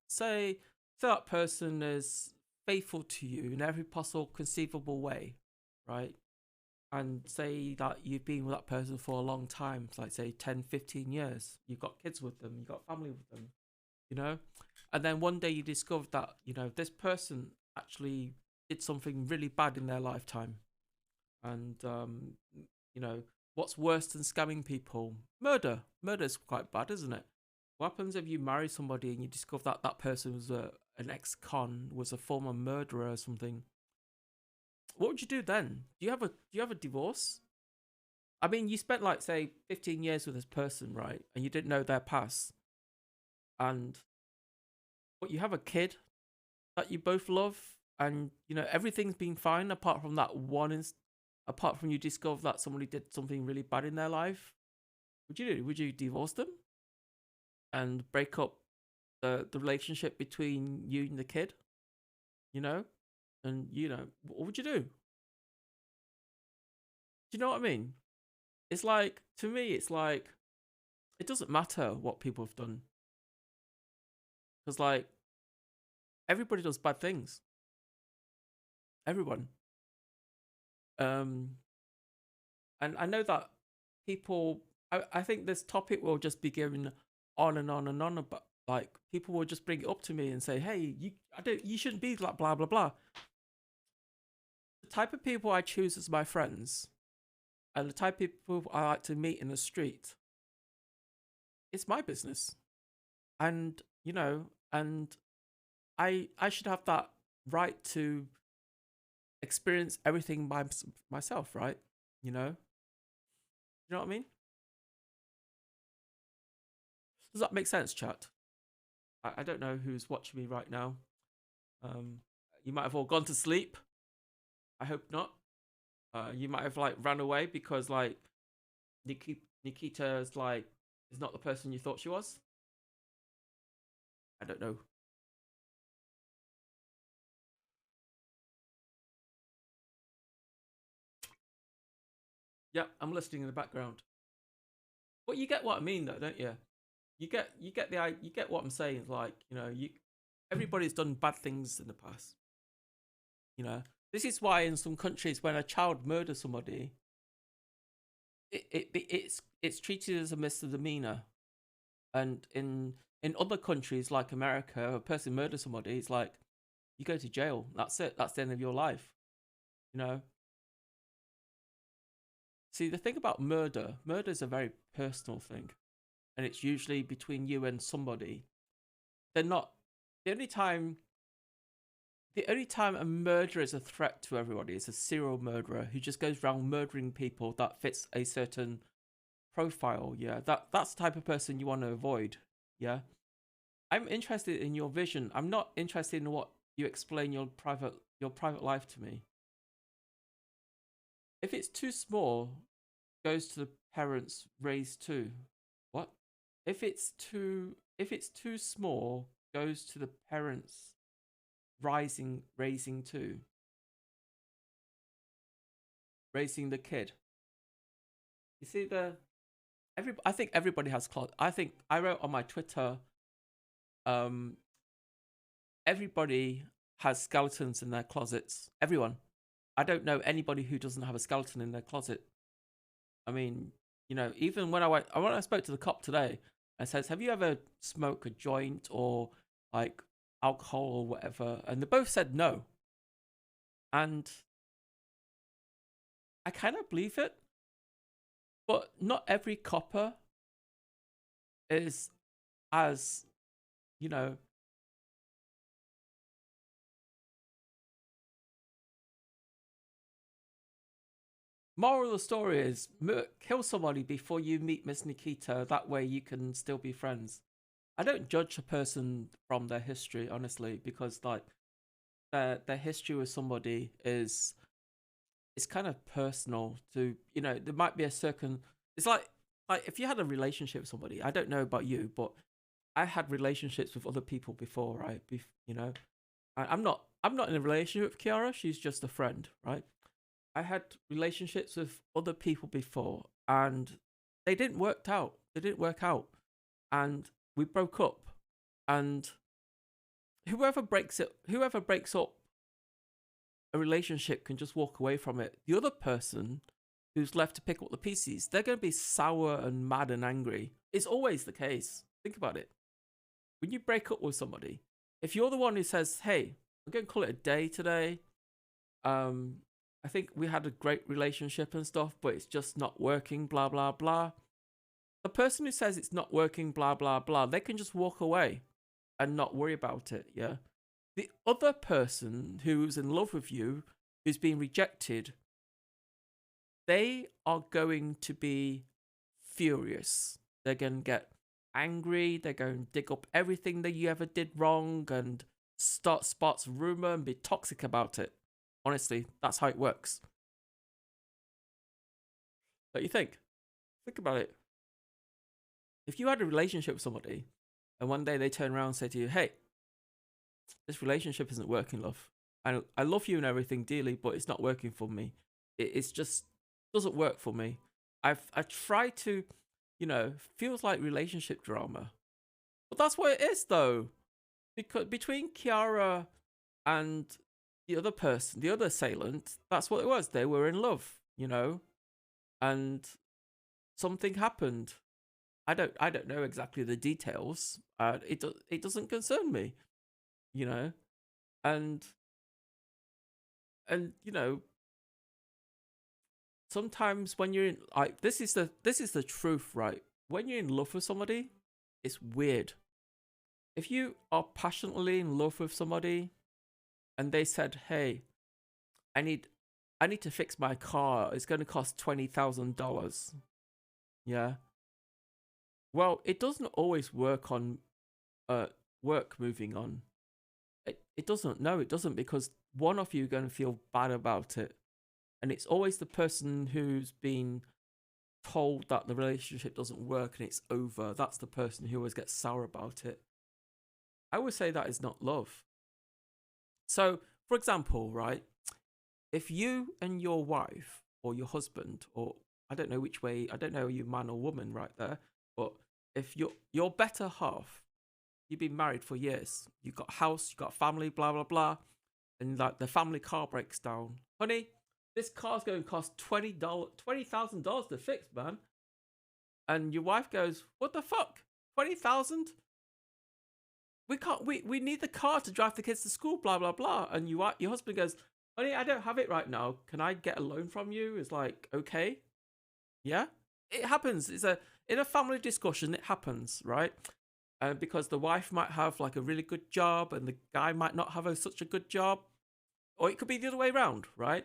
say that person is faithful to you in every possible conceivable way, right? And say that you've been with that person for a long time, like say 10, 15 years. You've got kids with them, you've got family with them, you know? And then one day you discover that, you know, this person actually did something really bad in their lifetime. And, you know, what's worse than scamming people? Murder. Murder is quite bad, isn't it? What happens if you marry somebody and you discover that that person was an ex-con, was a former murderer or something? What would you do then? Do you have a divorce? I mean, you spent like say 15 years with this person, right? And you didn't know their past. And but you have a kid that you both love, and you know everything's been fine apart from that one apart from you discover that somebody did something really bad in their life. Would you do? Would you divorce them and break up the relationship between you and the kid? You know? And, you know, what would you do? Do you know what I mean? It's like, to me, it's like, it doesn't matter what people have done. Because, like, everybody does bad things. Everyone. And I know that people, I think this topic will just be given on and on and on about, like, people will just bring it up to me and say, hey, you shouldn't be like blah, blah, blah. The type of people I choose as my friends and the type of people I like to meet in the street, it's my business. And, you know, and I should have that right to experience everything by myself, right? You know? You know what I mean? Does that make sense, chat? I don't know who's watching me right now. You might have all gone to sleep. I hope not. You might have like ran away because like Nikita is like is not the person you thought she was. I don't know. Yeah, I'm listening in the background. But you get what I mean, though, don't you? You get what I'm saying. Like, you know, everybody's done bad things in the past. You know, this is why in some countries when a child murders somebody, it's treated as a misdemeanor, and in other countries like America, if a person murders somebody, it's like you go to jail. That's it. That's the end of your life. You know. See, the thing about murder is a very personal thing, and it's usually between you and somebody. They're not the only time a murderer is a threat to everybody is a serial murderer who just goes around murdering people that fits a certain profile. Yeah, that's the type of person you want to avoid. Yeah, I'm interested in your vision. I'm not interested in what you explain your private life to me. If it's too small, goes to the parents raised to. What? If it's too small, goes to the parents raising the kid. You see I think everybody has closet. I think I wrote on my Twitter, everybody has skeletons in their closets. Everyone. I don't know anybody who doesn't have a skeleton in their closet. I mean, you know, even when I spoke to the cop today, I says, have you ever smoked a joint or like alcohol or whatever? And they both said no. And I kind of believe it. But not every copper is as, you know, moral of the story is kill somebody before you meet Miss Nikita. That way you can still be friends. I don't judge a person from their history, honestly, because like their history with somebody is kind of personal to, you know, there might be a certain, it's like if you had a relationship with somebody, I don't know about you, but I had relationships with other people before, right? You know, I'm not in a relationship with Kiara. She's just a friend, right? I had relationships with other people before and they didn't work out. And we broke up, and whoever breaks up a relationship can just walk away from it. The other person who's left to pick up the pieces, they're going to be sour and mad and angry. It's always the case. Think about it. When you break up with somebody, if you're the one who says, hey, I'm going to call it a day today, I think we had a great relationship and stuff, but it's just not working, blah, blah, blah. The person who says it's not working, blah, blah, blah, they can just walk away and not worry about it, yeah? The other person who's in love with you, who's been rejected, they are going to be furious. They're going to get angry. They're going to dig up everything that you ever did wrong and spots rumor and be toxic about it. Honestly, that's how it works. Don't you think? Think about it. If you had a relationship with somebody and one day they turn around and say to you, hey, this relationship isn't working, love. I love you and everything dearly, but it's not working for me. It's just doesn't work for me. I try to, you know, feels like relationship drama. But that's what it is though. Because between Kiara and the other person, the other assailant, that's what it was. They were in love, you know, and something happened. I don't know exactly the details. It doesn't concern me, you know, and you know, sometimes when you're in, like, this is the truth, right? When you're in love with somebody, it's weird. If you are passionately in love with somebody, and they said, hey, I need to fix my car. It's going to cost $20,000. Yeah. Well, it doesn't always work on work moving on. It doesn't. No, it doesn't, because one of you are going to feel bad about it. And it's always the person who's been told that the relationship doesn't work and it's over. That's the person who always gets sour about it. I would say that is not love. So, for example, right, if you and your wife or your husband, or I don't know which way, I don't know you man or woman right there, but if your better half, you've been married for years, you got a house, you got a family, blah, blah, blah, and like the family car breaks down. Honey, this car's going to cost $20,000 to fix, man. And your wife goes, what the fuck? 20,000? We need the car to drive the kids to school, blah, blah, blah. And your husband goes, honey, I don't have it right now. Can I get a loan from you? It's like, okay. Yeah, it happens. In a family discussion, it happens, right? Because the wife might have like a really good job and the guy might not have such a good job. Or it could be the other way around, right?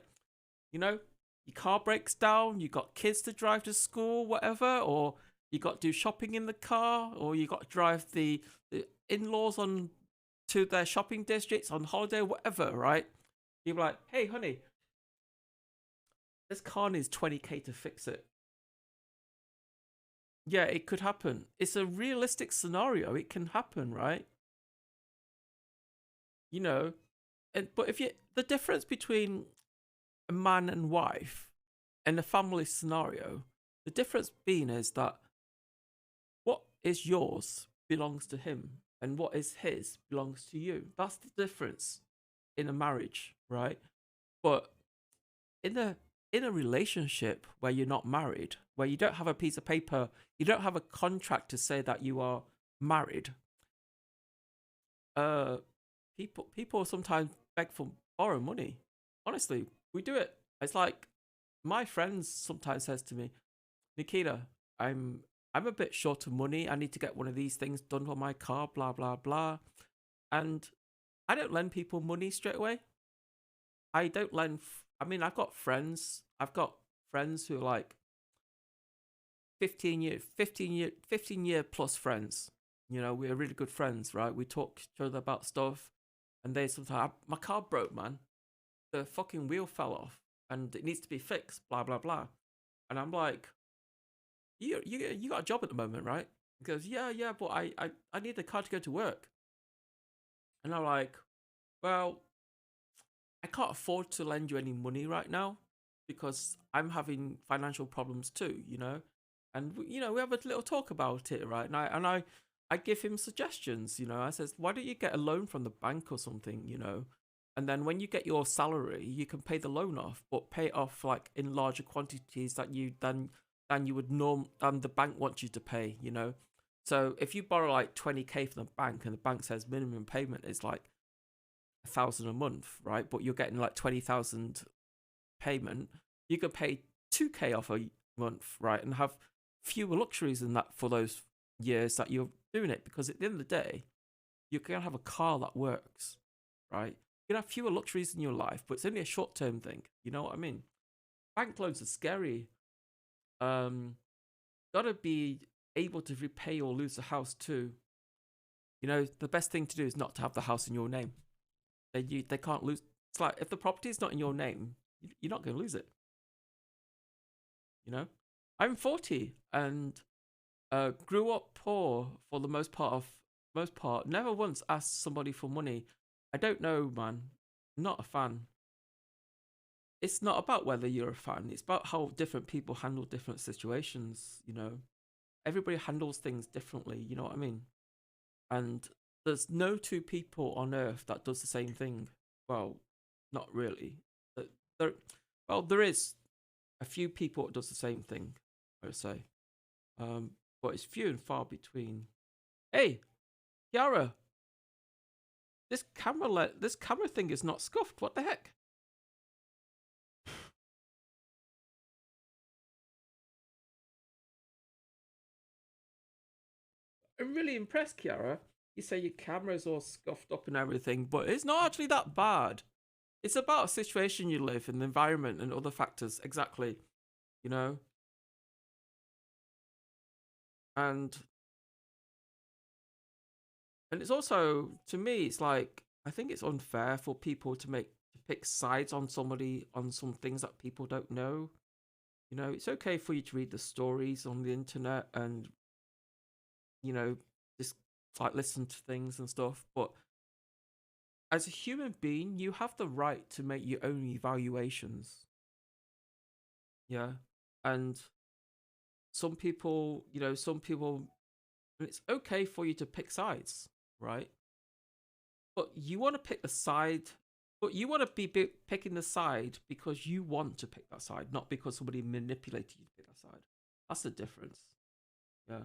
You know, your car breaks down, you got kids to drive to school, whatever, or you got to do shopping in the car, or you got to drive the in-laws on to their shopping districts on holiday, whatever, right? You're like, hey, honey, this car needs 20k to fix it. Yeah, it could happen. It's a realistic scenario. It can happen, right? You know, but if you the difference between a man and wife in a family scenario, the difference being is that what is yours belongs to him, and what is his belongs to you. That's the difference in a marriage, right? But in a relationship where you're not married, where you don't have a piece of paper, you don't have a contract to say that you are married, people sometimes beg for borrow money. Honestly, we do it. It's like my friends sometimes says to me, Nikita, I'm a bit short of money. I need to get one of these things done on my car, blah blah blah. And I don't lend people money straight away. I don't lend. I mean, I've got friends who are like 15 year plus friends. You know, we're really good friends, right? We talk to each other about stuff, and they sometimes, my car broke, man. The fucking wheel fell off, and it needs to be fixed, blah blah blah. And I'm like, you got a job at the moment, right? He goes, yeah, but I need the car to go to work. And I'm like, well, I can't afford to lend you any money right now because I'm having financial problems too, you know. And we have a little talk about it, right? And I give him suggestions, you know. I says, why don't you get a loan from the bank or something, you know? And then when you get your salary, you can pay the loan off, but pay it off like in larger quantities that you than you would than the bank wants you to pay, you know. So if you borrow like 20k from the bank and the bank says minimum payment is like 1,000 a month, right? But you're getting like 20,000 payment, you could pay 2k off a month, right? And have fewer luxuries than that for those years that you're doing it, because at the end of the day, you're gonna have a car that works, right? You're gonna have fewer luxuries in your life, but it's only a short-term thing. You know what I mean? Bank loans are scary. Gotta be able to repay or lose the house too. You know, the best thing to do is not to have the house in your name. They can't lose. It's like if the property is not in your name, you're not going to lose it. You know, I'm 40 and grew up poor for the most part. Never once asked somebody for money. I don't know, man. Not a fan. It's not about whether you're a fan. It's about how different people handle different situations. You know, everybody handles things differently. You know what I mean? And there's no two people on earth that does the same thing. Well, not really. There is a few people that does the same thing, I would say. But it's few and far between. Hey, Kiara, this camera thing is not scuffed. What the heck? I'm really impressed, Kiara. You say your camera's all scuffed up and everything, but it's not actually that bad. It's about a situation you live in, the environment and other factors. Exactly. You know? And it's also, to me, it's like, I think it's unfair for people to pick sides on somebody, on some things that people don't know. You know, it's okay for you to read the stories on the internet and, you know, just like listen to things and stuff, but as a human being, you have the right to make your own evaluations. Yeah. And some people, it's okay for you to pick sides, right? But you want to pick the side, but you want to be picking the side because you want to pick that side, not because somebody manipulated you to pick that side. That's the difference. Yeah.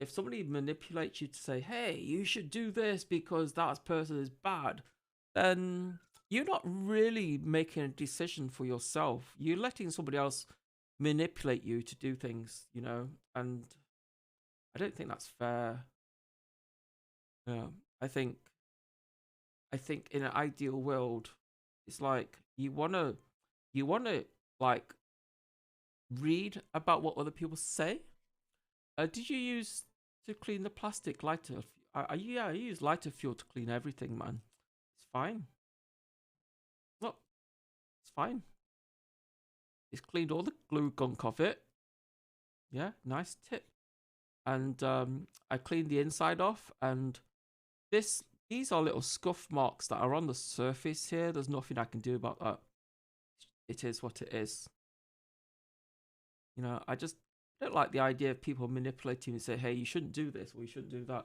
If somebody manipulates you to say, hey, you should do this because that person is bad, then you're not really making a decision for yourself. You're letting somebody else manipulate you to do things, you know, and I don't think that's fair. Yeah, I think in an ideal world, it's like you wanna like read about what other people say. Did you use to clean the plastic lighter? I use lighter fuel to clean everything, man. It's fine. Look, it's fine. It's cleaned all the glue gunk off it. Yeah, nice tip. And I cleaned the inside off, and these these are little scuff marks that are on the surface here. There's nothing I can do about that. It is what it is. You know, I just don't like the idea of people manipulating and say, hey, you shouldn't do this or you shouldn't do that.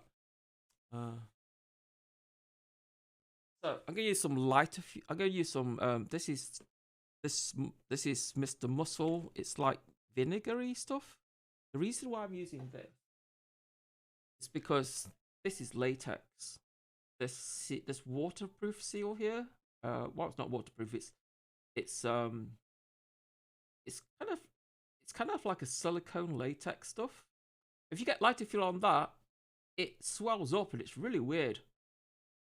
So I'm gonna use some lighter. I'm gonna use some. This is Mr. Muscle. It's like vinegary stuff. The reason why I'm using this is because this is latex. This waterproof seal here. Well, it's not waterproof. It's kind of like a silicone latex stuff. If you get lighter feel on that, it swells up and it's really weird.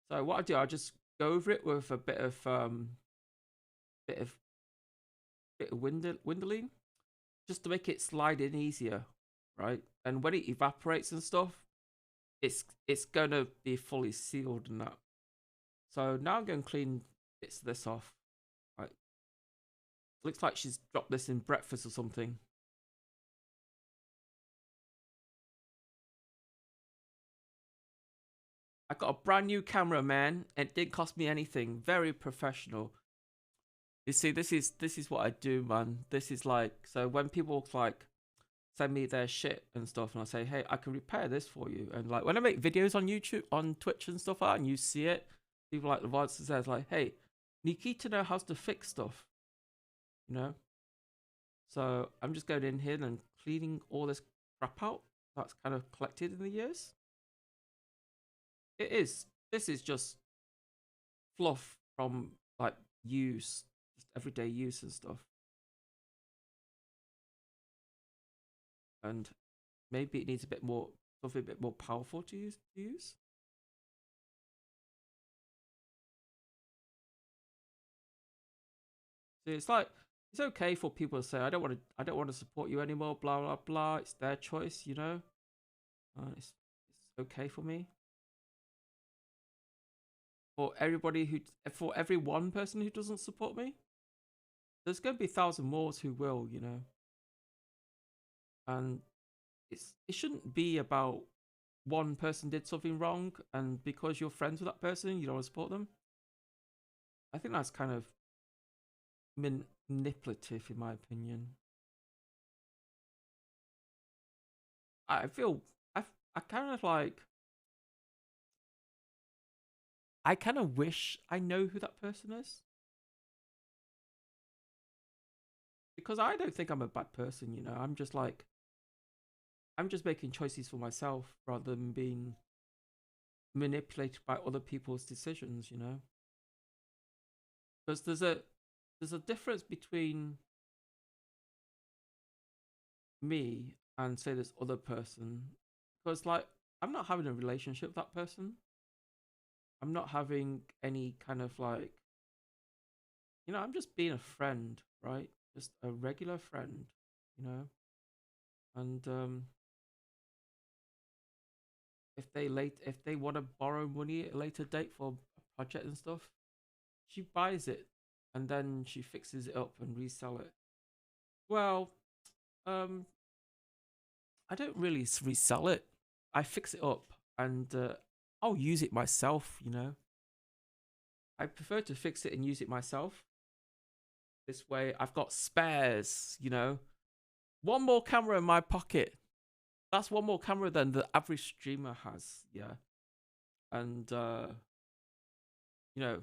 So what I do, I just go over it with a bit of Windoline, just to make it slide in easier, right? And when it evaporates and stuff, it's gonna be fully sealed and that. So now I'm going to clean bits of this off. Right? Looks like she's dropped this in breakfast or something. I got a brand new camera, man. It didn't cost me anything. Very professional. You see, this is what I do, man. This is like, so when people like send me their shit and stuff, and I say, hey, I can repair this for you. And like when I make videos on YouTube, on Twitch and stuff like that, and you see it, people like the voice says like, hey, Nikita knows how to fix stuff. You know? So I'm just going in here and cleaning all this crap out that's kind of collected in the years. This is just fluff from like use, just everyday use and stuff. And maybe it needs a bit more, something a bit more powerful to use. So it's like, it's okay for people to say, I don't want to support you anymore, blah blah blah. It's their choice, you know. It's okay for me. For every one person who doesn't support me, there's going to be 1,000 more who will, you know. And it shouldn't be about one person did something wrong and because you're friends with that person, you don't want to support them. I think that's kind of manipulative, in my opinion. I kind of like, I kind of wish I know who that person is. Because I don't think I'm a bad person, you know. I'm just making choices for myself rather than being manipulated by other people's decisions, you know. Because there's a difference between me and say this other person. Because like, I'm not having a relationship with that person. I'm not having any kind of like, you know, I'm just being a friend, right? Just a regular friend, you know. And if they want to borrow money at a later date for a project and stuff, she buys it and then she fixes it up and resell it. Well, I don't really resell it. I fix it up and I'll use it myself, you know. I prefer to fix it and use it myself. This way I've got spares, you know. One more camera in my pocket. That's one more camera than the average streamer has, yeah. And you know,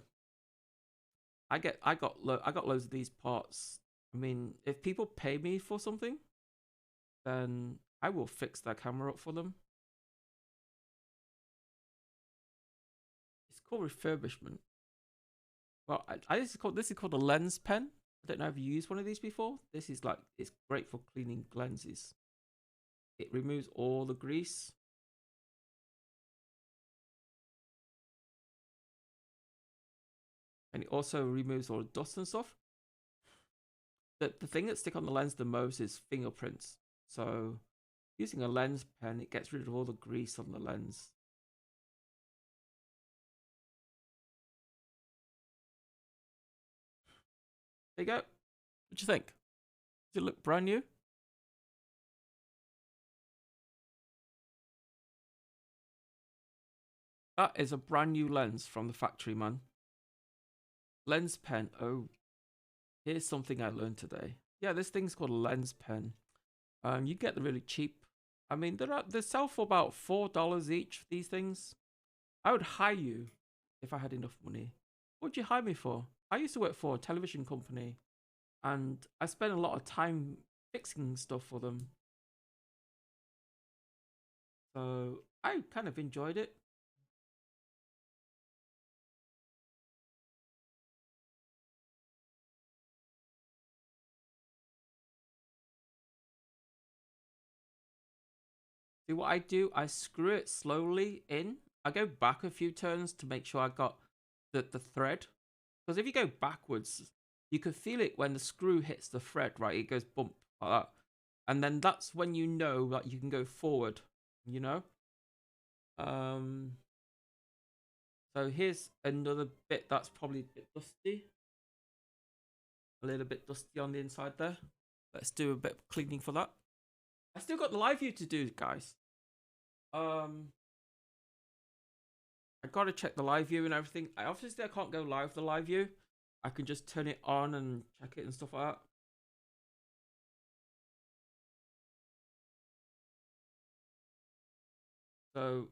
I got loads of these parts. I mean, if people pay me for something, then I will fix their camera up for them. It's called refurbishment. Well, this is called a lens pen. I don't know if you used one of these before. This is like, it's great for cleaning lenses. It removes all the grease. And it also removes all the dust and stuff. The thing that sticks on the lens the most is fingerprints. So using a lens pen, it gets rid of all the grease on the lens. There you go. What do you think? Does it look brand new? That is a brand new lens from the factory, man. Lens pen. Oh, here's something I learned today. Yeah, this thing's called a lens pen. You get them really cheap. I mean, they sell for about $4 each, these things. I would hire you if I had enough money. What would you hire me for? I used to work for a television company, and I spent a lot of time fixing stuff for them. So I kind of enjoyed it. See what I do? I screw it slowly in. I go back a few turns to make sure I got the thread. Because if you go backwards, you can feel it when the screw hits the thread, right? It goes bump like that. And then that's when you know that you can go forward, you know? So here's another bit that's probably a bit dusty. A little bit dusty on the inside there. Let's do a bit of cleaning for that. I still got the LiveU to do, guys. I gotta check the LiveU and everything. Obviously I can't go live with the LiveU. I can just turn it on and check it and stuff like that. So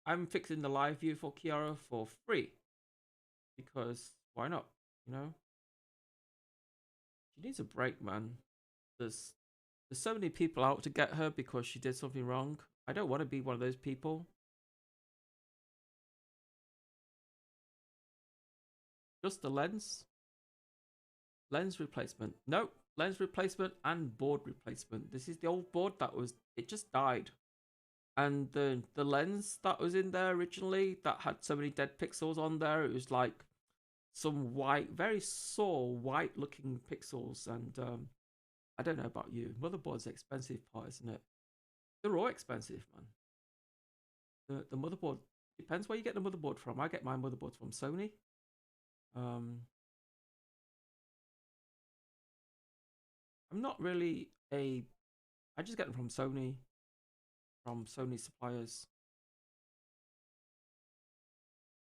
I'm fixing the LiveU for Kiara for free. Because why not? You know? She needs a break, man. There's so many people out to get her because she did something wrong. I don't want to be one of those people. Just the lens. Lens replacement. No, lens replacement and board replacement. This is the old board that it just died. And the lens that was in there originally that had so many dead pixels on there, it was like some white, very sore white looking pixels. And I don't know about you. Motherboard's the expensive part, isn't it? They're all expensive, man. The motherboard depends where you get the motherboard from. I get my motherboard from Sony. I'm not really I just get them from Sony suppliers.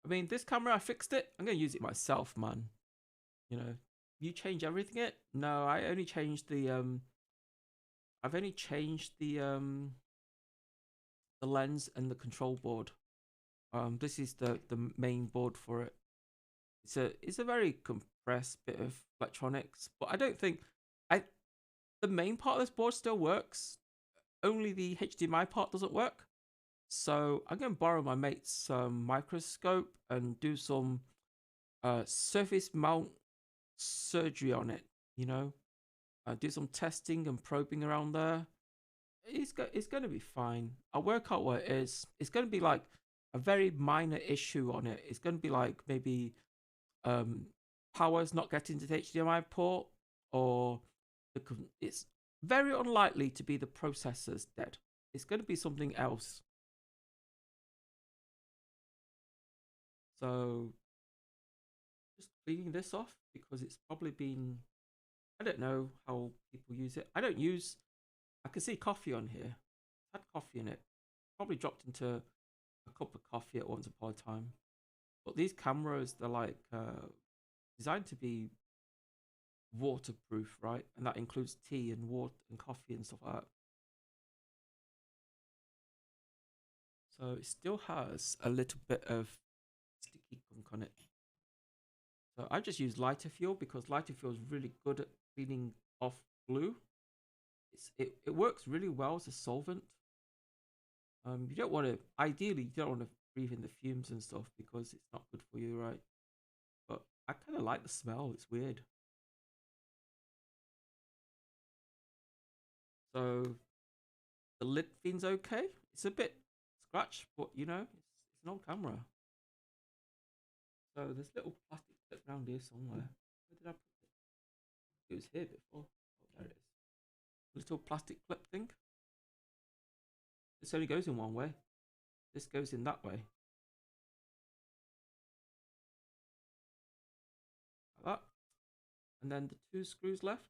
I mean, this camera, I fixed it. I'm gonna use it myself, man. You know, you change everything it? No, I only changed the I've only changed the lens and the control board. This is the main board for it. It's a very compressed bit of electronics, but I don't think the main part of this board still works. Only the HDMI part doesn't work. So I'm going to borrow my mate's microscope and do some surface mount surgery on it, you know. Do some testing and probing around there. It's going to be fine. I'll work out what it is. It's going to be like a very minor issue on it. It's going to be like maybe power's not getting to the HDMI port, or it's very unlikely to be the processor's dead. It's going to be something else. So just cleaning this off because it's probably been, I don't know how people use it. I can see coffee on here. Had coffee in it. Probably dropped into a cup of coffee at once upon a time. But these cameras, they're like designed to be waterproof, right? And that includes tea and water and coffee and stuff like that. So it still has a little bit of sticky gunk on it. So I just use lighter fuel because lighter fuel is really good at cleaning off glue. It works really well as a solvent. You don't want to, ideally, you don't want to breathe in the fumes and stuff because it's not good for you, right? But I kind of like the smell. It's weird. So the lid thing's okay. It's a bit scratched, but you know, it's an old camera. So there's little plastic clip around here somewhere. Where did I put it? It was here before. Oh, there it is. Little plastic clip thing. This only goes in one way. This goes in that way. Like that. And then the 2 screws left.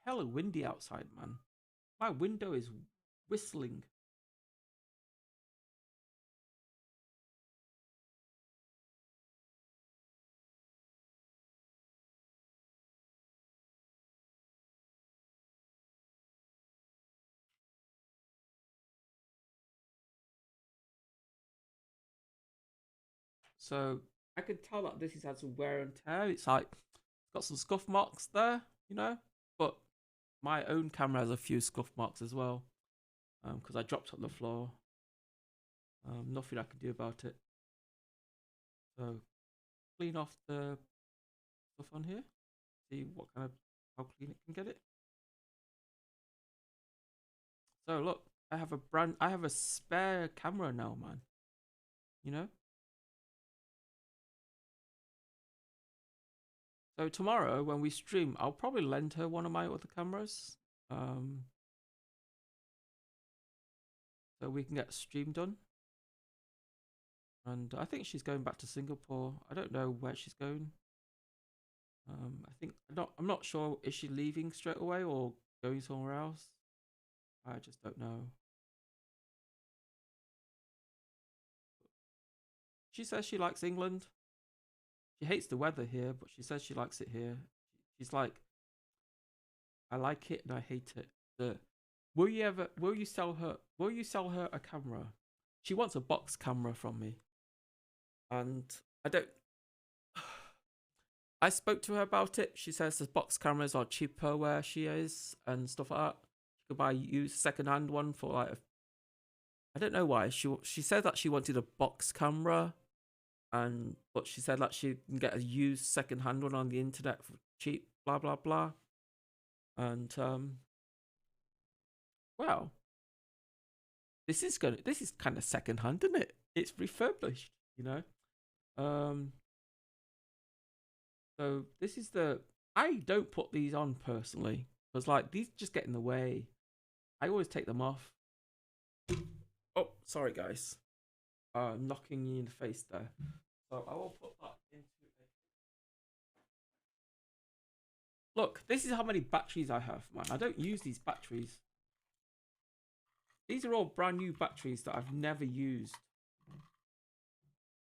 hella windy outside, man. My window is whistling. So I could tell that this has had some wear and tear. It's like got some scuff marks there, you know. But my own camera has a few scuff marks as well, because I dropped on the floor. Nothing I can do about it. So clean off the stuff on here. See what kind of how clean it can get it. So look, I have a spare camera now, man. You know. So tomorrow when we stream, I'll probably lend her one of my other cameras. So we can get a stream done. And I think she's going back to Singapore. I don't know where she's going. I'm not sure, is she leaving straight away or going somewhere else? I just don't know. She says she likes England. She hates the weather here, but she says she likes it here. She's like, I like it and I hate it. Will you sell her a camera? She wants a box camera from me. And I spoke to her about it. She says the box cameras are cheaper where she is and stuff like that. She could buy a used second-hand one for like I don't know why. She said that she wanted a box camera, but she said that she can get a used second-hand one on the internet for cheap, blah blah blah. And well, this is kind of second-hand, isn't it? It's refurbished, you know. So this is I don't put these on personally because like these just get in the way. I always take them off. Oh, sorry guys, knocking you in the face there. So I will put that into a... Look, this is how many batteries I have, man. I don't use these batteries. These are all brand new batteries that I've never used.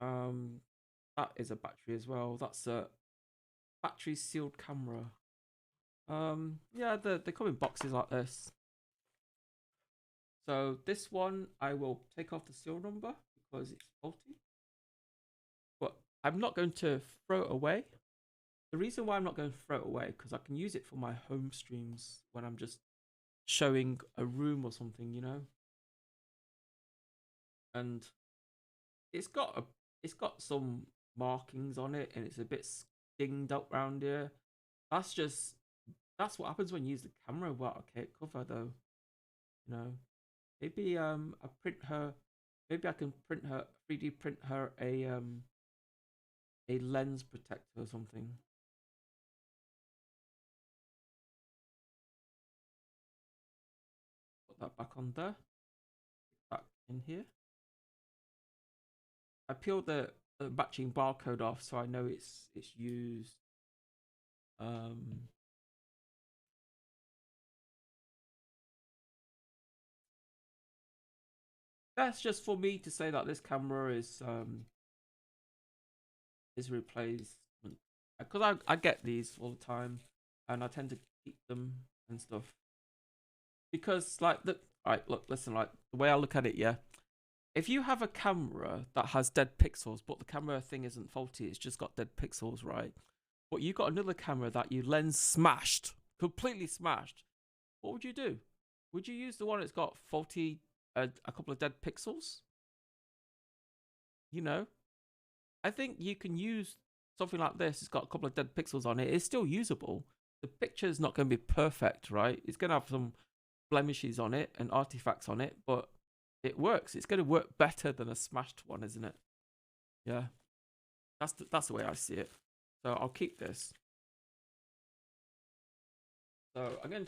That is a battery as well. That's a battery sealed camera. Yeah, they come in boxes like this. So this one I will take off the serial number because it's faulty. But I'm not going to throw it away. The reason why I'm not going to throw it away because I can use it for my home streams when I'm just showing a room or something, you know. And it's got some markings on it and it's a bit dinged up round here. That's what happens when you use the camera without a kit cover though. You know. Maybe I can 3D print her a lens protector or something. Put that back on there. Back in here. I peeled the matching barcode off so I know it's used. That's just for me to say that this camera is replacement, because I get these all the time and I tend to keep them and stuff because like listen, like the way I look at it, yeah, if you have a camera that has dead pixels but the camera thing isn't faulty, it's just got dead pixels, right? But you got another camera that you lens smashed, completely smashed, what would you do? Would you use the one that's got faulty a couple of dead pixels? You know, I think you can use something like this. It's got a couple of dead pixels on it. It's still usable. The picture is not going to be perfect, right? It's going to have some blemishes on it and artifacts on it, but it works. It's going to work better than a smashed one, isn't it? Yeah, that's the way I see it. So I'll keep this. So I'm going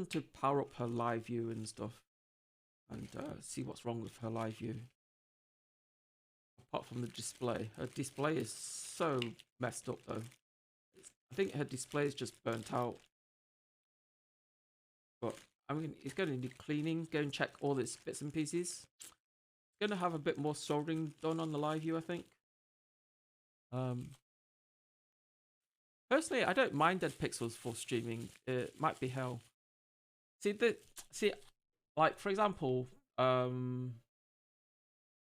to power up her LiveU and stuff, and see what's wrong with her LiveU. Apart from the display, her display is so messed up though. I think her display is just burnt out. but it's going to need cleaning. Go and check all its bits and pieces. Going to have a bit more soldering done on the LiveU, I think. Personally, I don't mind dead pixels for streaming. It might be hell. See, like for example,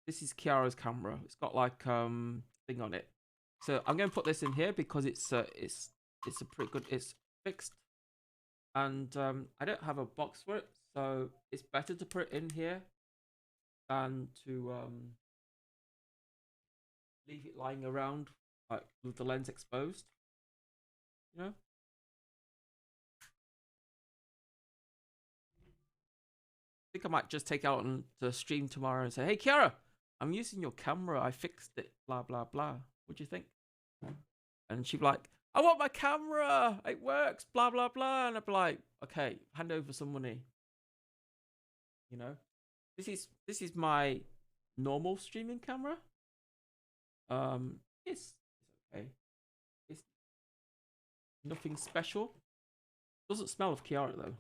this is Kiara's camera. It's got like thing on it. So I'm going to put this in here because it's a pretty good. It's fixed, and I don't have a box for it, so it's better to put it in here than to leave it lying around like with the lens exposed. You know. I think I might just take out on the stream tomorrow and say, "Hey, Kiara, I'm using your camera. I fixed it. Blah blah blah. What do you think?" And she'd be like, "I want my camera. It works. Blah blah blah." And I'd be like, "Okay, hand over some money." You know, this is my normal streaming camera. It's okay. It's nothing special. Doesn't smell of Kiara though.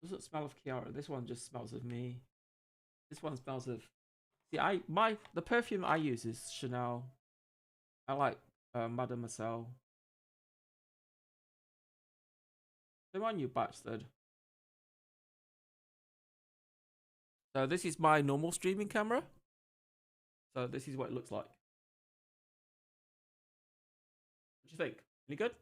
Doesn't smell of Kiara. This one just smells of me. This one smells of. See, the perfume I use is Chanel. I like Mademoiselle. Come on, you bastard. So this is my normal streaming camera. So this is what it looks like. What do you think? Any good?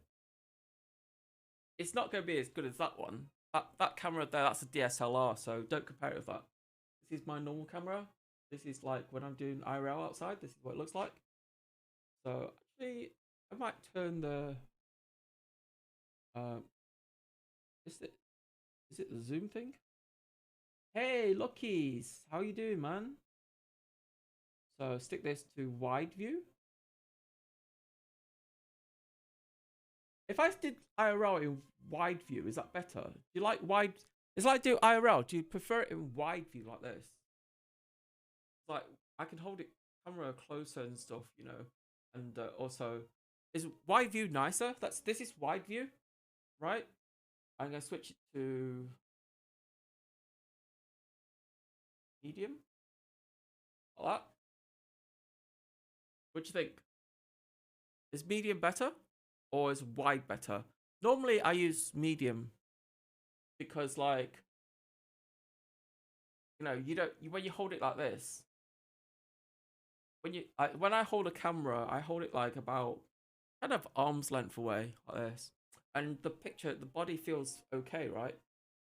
It's not going to be as good as that one. That camera there, that's a DSLR, so don't compare it with that. This is my normal camera. This is like when I'm doing IRL outside. This is what it looks like. So actually, I might turn the. Is it the zoom thing? Hey, Luckies, how you doing, man? So stick this to wide view. If I did IRL in wide view, is that better? Do you like wide? It's like do IRL. Do you prefer it in wide view like this? Like I can hold it camera closer and stuff, you know. And also, is wide view nicer? This is wide view, right? I'm gonna switch it to medium. Like that. What do you think? Is medium better? Or is wide better? Normally I use medium because like, you know, when you hold it like this, when I hold a camera, I hold it like about kind of arm's length away like this. And the body feels okay, right?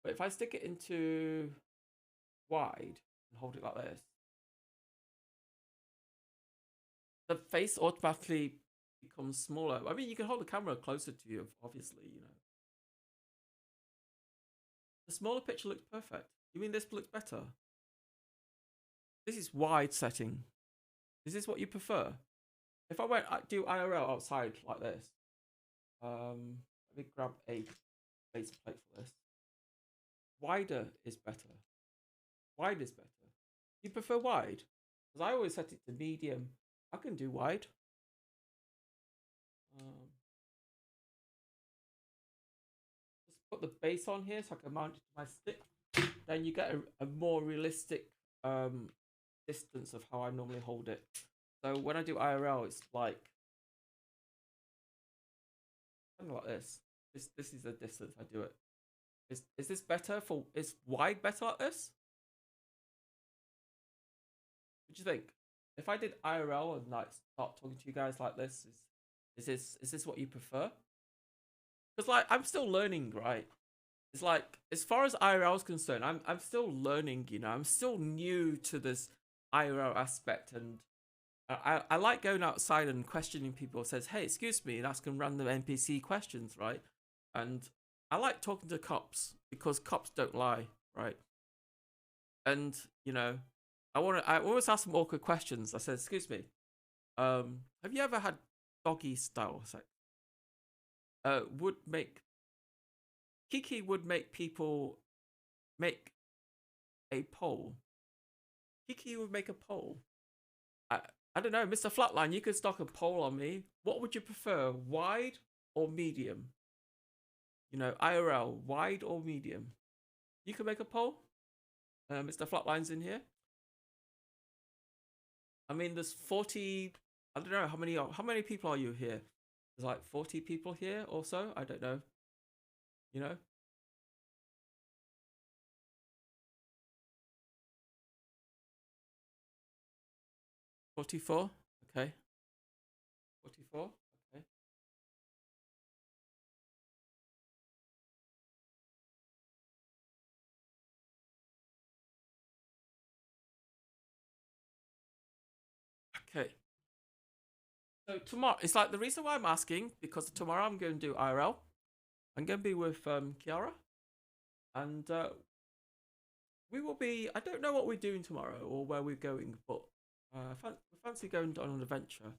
But if I stick it into wide and hold it like this, the face automatically becomes smaller. I mean, you can hold the camera closer to you, obviously, you know. The smaller picture looks perfect. You mean this looks better? This is wide setting. Is this what you prefer? If I do IRL outside like this, let me grab a base plate for this. Wider is better. Wide is better. You prefer wide? Because I always set it to medium. I can do wide. Just put the base on here so I can mount it to my stick. Then you get a more realistic distance of how I normally hold it. So when I do IRL, it's like kind of like this. This is the distance I do it. Is this better is wide better like this? What do you think? If I did IRL and like start talking to you guys like this, is this what you prefer? Because like I'm still learning, right? It's like as far as IRL is concerned, I'm still learning. You know, I'm still new to this IRL aspect, and I like going outside and questioning people. Says, hey, excuse me, and asking random NPC questions, right? And I like talking to cops because cops don't lie, right? And you know, I always ask them awkward questions. I said, excuse me, have you ever had doggy style sex? Kiki would make people make a poll. Kiki would make a poll. I don't know, Mr. Flatline, you could stock a poll on me. What would you prefer, wide or medium? You know, IRL, wide or medium? You can make a poll. Mr. Flatlines in here. I mean, there's 40. I don't know how many people are you here? There's like 40 people here or so. I don't know. You know. 44. Okay. 44. Okay. Okay. So tomorrow, it's like the reason why I'm asking, because tomorrow I'm going to do IRL. I'm going to be with Kiara. And we will be, I don't know what we're doing tomorrow or where we're going, but we fancy going on an adventure.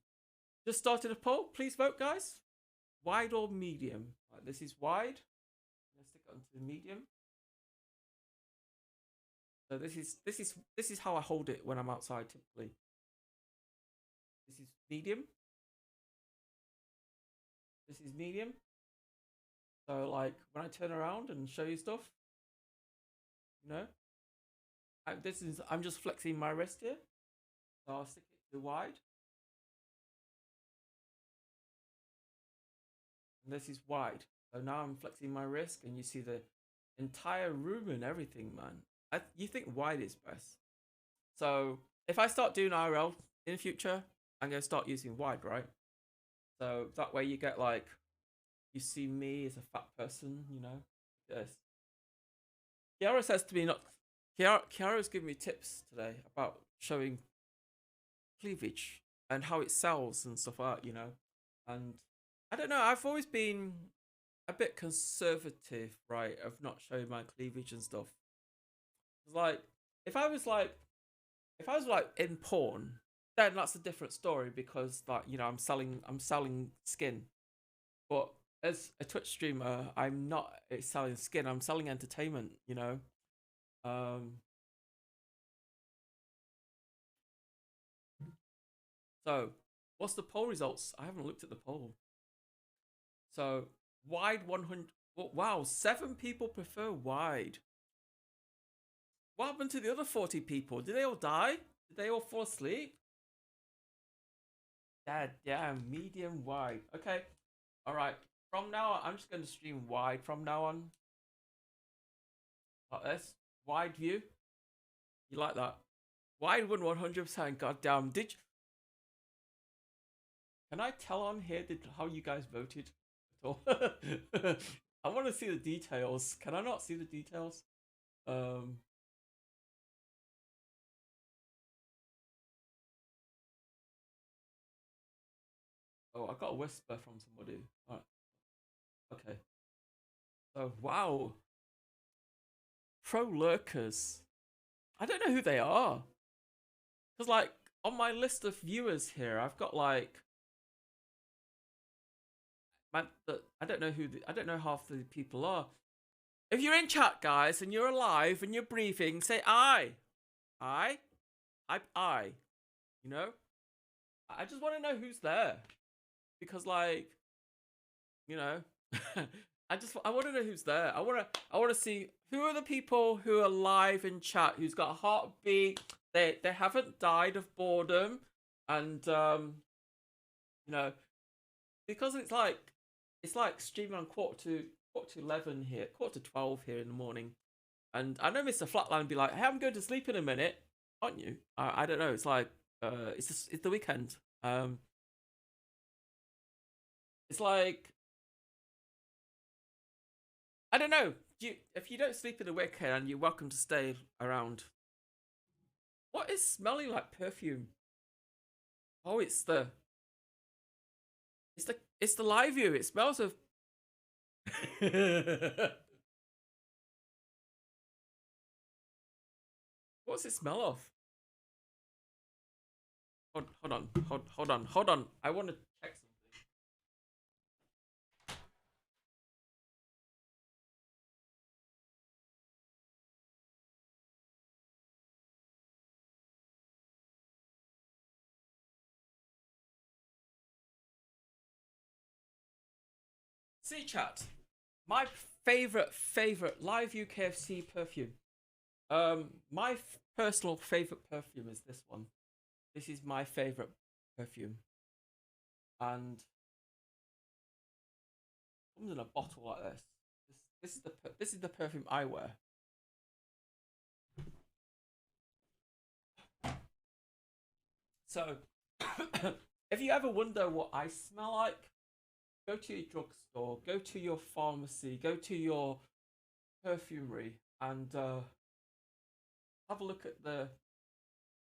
Just started a poll. Please vote, guys. Wide or medium? Right, this is wide. Let's stick it onto medium. So this is how I hold it when I'm outside typically. This is medium. This is medium. So like when I turn around and show you stuff, you know, I'm just flexing my wrist here. So I'll stick it to wide. And this is wide. So now I'm flexing my wrist and you see the entire room and everything, man. You think wide is best. So if I start doing IRL in the future, I'm going to start using wide, right? So that way you get like, you see me as a fat person, you know. Yes. Kiara says to me, not Kiara's giving me tips today about showing cleavage and how it sells and stuff like that, you know. And I don't know, I've always been a bit conservative, right, of not showing my cleavage and stuff. It's like if I was like in porn, then that's a different story because like, you know, I'm selling skin. But as a Twitch streamer, I'm not selling skin, I'm selling entertainment, you know. So what's the poll results? I haven't looked at the poll. So wide 100. Wow, 7 people prefer wide. What happened to the other 40 people? Did they all die? Did they all fall asleep? Damn, medium wide. Okay. Alright. From now on, I'm just going to stream wide from now on. Like this. Wide view. You like that? Wide won 100%. Goddamn. Did you... Can I tell on here how you guys voted at all? I want to see the details. Can I not see the details? Oh, I got a whisper from somebody. All right. Okay. So, wow. Pro lurkers. I don't know who they are. Because, like, on my list of viewers here, I've got, like... I don't know I don't know half the people are. If you're in chat, guys, and you're alive and you're breathing, say I. I. You know? I just want to know who's there. Because, like, you know, I want to know who's there. I want to see who are the people who are live in chat, who's got a heartbeat. They haven't died of boredom, and you know, because it's like streaming on quarter to 11 here, quarter to 12 here in the morning, and I know Mr. Flatline would be like, "Hey, I'm going to sleep in a minute," aren't you? I don't know. It's like it's the weekend. It's like, I don't know. If you don't sleep in the weekend, you're welcome to stay around. What is smelling like perfume? Oh, it's the LiveU. It smells of. What's it smell of? Hold on. I want to check something. See, chat. my favorite LiveU KFC perfume. My personal favorite perfume is this one. This is my favorite perfume, and it comes in a bottle like this. This is the perfume I wear. So, if you ever wonder what I smell like, go to your drugstore, go to your pharmacy, go to your perfumery, and have a look at the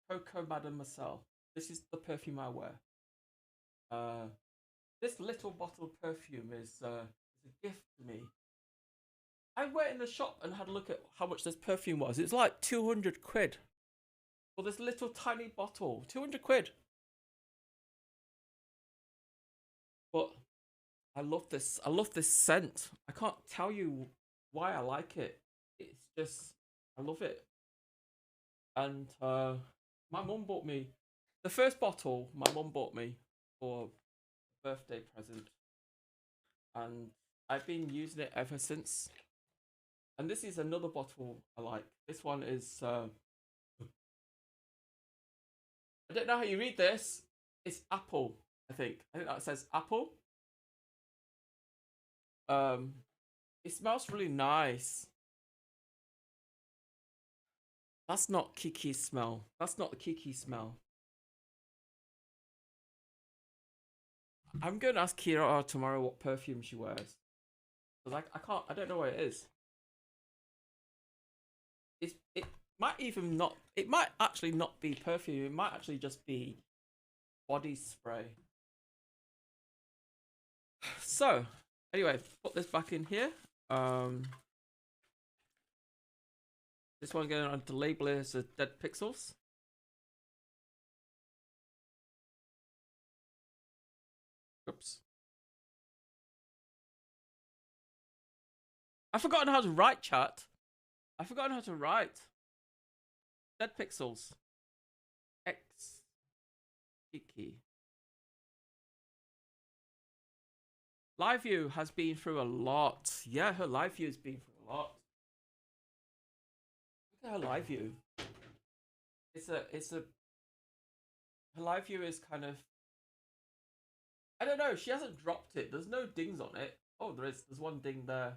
Coco Mademoiselle. This is the perfume I wear. This little bottle of perfume is a gift to me. I went in the shop and had a look at how much this perfume was. It's like 200 quid for this little tiny bottle. 200 quid. But I love this. I love this scent. I can't tell you why I like it. It's just, I love it. And my mum bought me the first bottle. My mum bought me for a birthday present, and I've been using it ever since. And this is another bottle I like. This one is I don't know how you read this. It's apple, I think that says apple. It smells really nice. That's not Kiki's smell. That's not the Kiki smell. I'm going to ask Kiaraa tomorrow what perfume she wears. Cause I don't know what it is. It might even not, it might actually not be perfume. It might actually just be body spray. So, anyway, put this back in here. This one going on to label it as dead pixels. Oops. I've forgotten how to write, chat. I've forgotten how to write. Dead pixels. X. Kiki. LiveU has been through a lot. Yeah, her LiveU has been through a lot. Look at her LiveU. Her LiveU is kind of, I don't know, she hasn't dropped it. There's no dings on it. Oh, there's one ding there.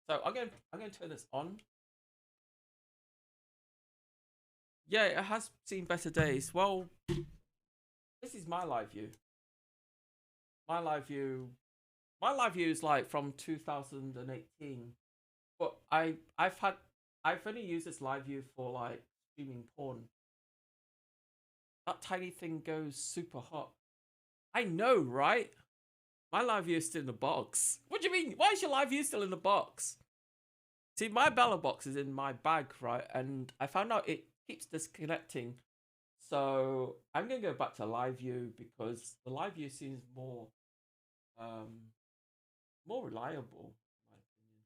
So I'm going to turn this on. Yeah, it has seen better days. Well, this is my LiveU. My LiveU is like from 2018. But I've only used this LiveU for like streaming porn. That tiny thing goes super hot. I know, right? My LiveU is still in the box. What do you mean? Why is your LiveU still in the box? See, my Belabox is in my bag, right? And I found out it keeps disconnecting. So I'm going to go back to LiveU because the LiveU seems more reliable, in my opinion.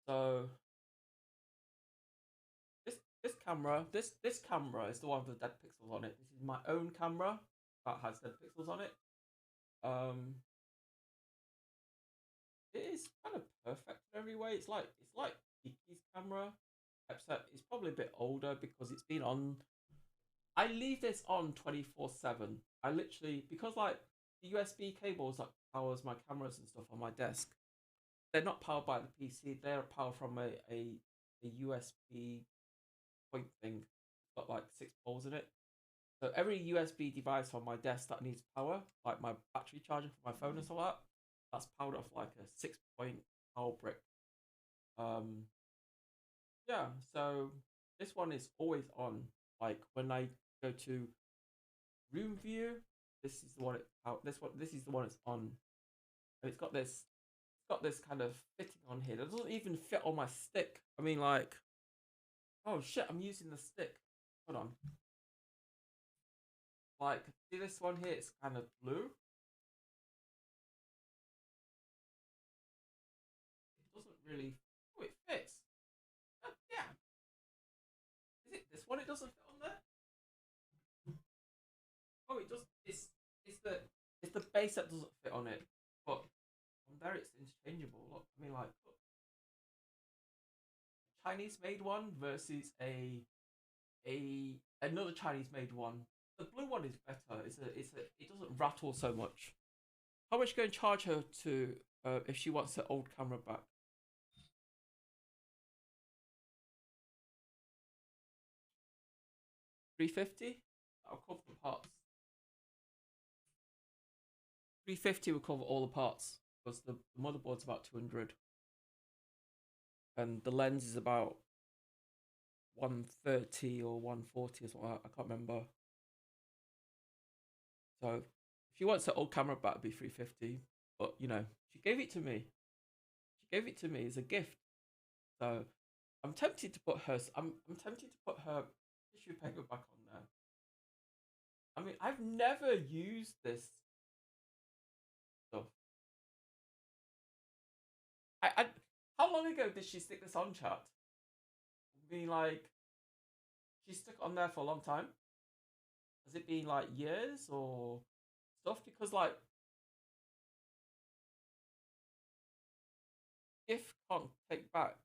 So this camera is the one with the dead pixels on it. This is my own camera that has dead pixels on it. It is kind of perfect in every way. It's like Kiki's camera, except it's probably a bit older because it's been on. I leave this on 24/7. I literally, because like the USB cables that powers my cameras and stuff on my desk, they're not powered by the PC. They're powered from a USB point thing. It's got like 6 poles in it. So every USB device on my desk that needs power, like my battery charger for my phone and stuff like that, that's powered off like a 6-point power brick. Yeah, so this one is always on. Like when I go to room view, this is the one this is the one it's on. And it's got this kind of fitting on here. It doesn't even fit on my stick. I mean, like, oh shit, I'm using the stick. Hold on. Like, see this one here? It's kind of blue. It doesn't really. Oh, it fits. Yeah. Is it this one? It doesn't fit on there. Oh, it does. It's the base that doesn't fit on it. But there it's interchangeable. Look, I mean, like, look. Chinese made one versus another Chinese made one. The blue one is better. It doesn't rattle so much. How much going to charge her to if she wants her old camera back? 350. That'll cover the parts. 350 will cover all the parts because the motherboard's about 200, and the lens is about 130 or 140 or something. I can't remember. So if she wants her old camera back, it'd be 350. But you know, she gave it to me. She gave it to me as a gift. So I'm tempted to put her. I'm tempted to put her tissue paper back on there. I mean, I've never used this stuff. How long ago did she stick this on, chat? I mean, like, she stuck it on there for a long time. Has it been like years or stuff? Because like, gift can't take back.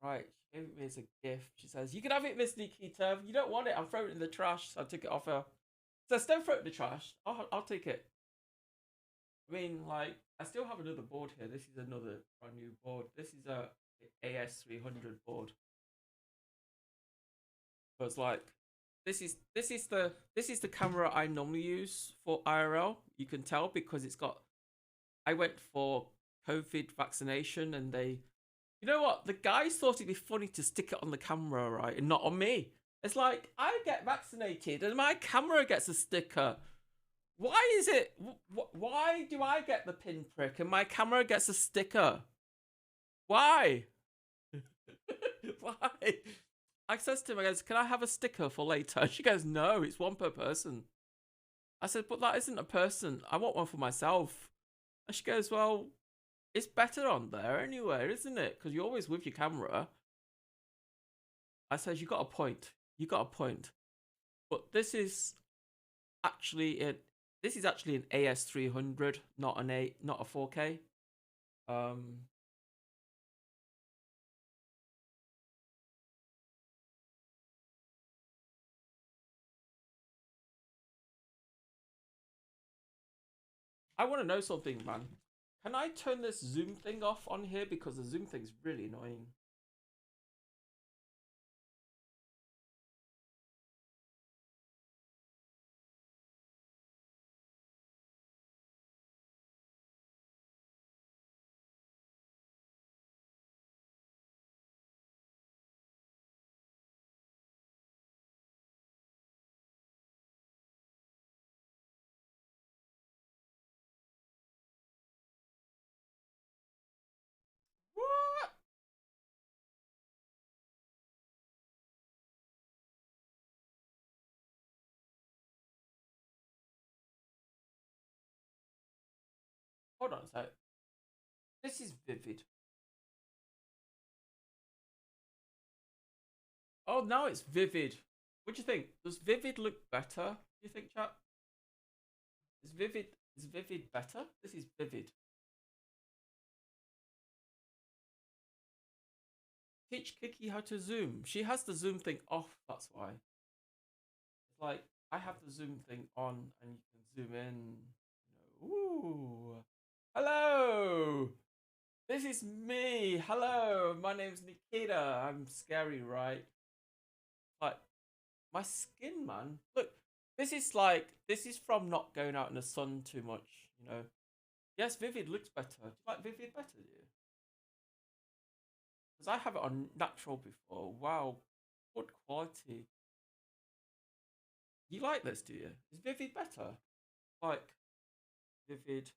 Right, she gave it me as a gift. She says, "You can have it, Miss Nikita. If you don't want it, I'm throwing it in the trash." So I took it off her. So don't throw it in the trash. I'll take it. I mean, like, I still have another board here. This is another brand new board. This is a AS300 board. But it's like, this is the camera I normally use for IRL. You can tell because it's got. I went for COVID vaccination, and they, you know what? The guys thought it'd be funny to stick it on the camera, right, and not on me. It's like, I get vaccinated and my camera gets a sticker. Why is it? Why do I get the pinprick and my camera gets a sticker? Why? Why? I says to him, I goes, "Can I have a sticker for later?" She goes, "No, it's one per person." I said, "But that isn't a person. I want one for myself." And she goes, "Well, it's better on there anyway, isn't it? Because you're always with your camera." I said, "You got a point. You got a point." But this is actually an AS300, not a 4K. I want to know something, man. Can I turn this zoom thing off on here, because the zoom thing's really annoying? What? Hold on a sec. This is vivid. Oh, now it's vivid. What do you think? Does vivid look better? Do you think, chat? Is vivid better? This is vivid. Teach Kiki how to zoom. She has the zoom thing off, that's why. It's like, I have the zoom thing on and you can zoom in. You know. Ooh. Hello! This is me. Hello, my name's Nikita. I'm scary, right? Like, my skin, man. Look, this is from not going out in the sun too much, you know. Yes, Vivid looks better. Do you like Vivid better, do you? Because I have it on natural before. Wow, good quality. You like this, do you? Is Vivid better? Like, Vivid.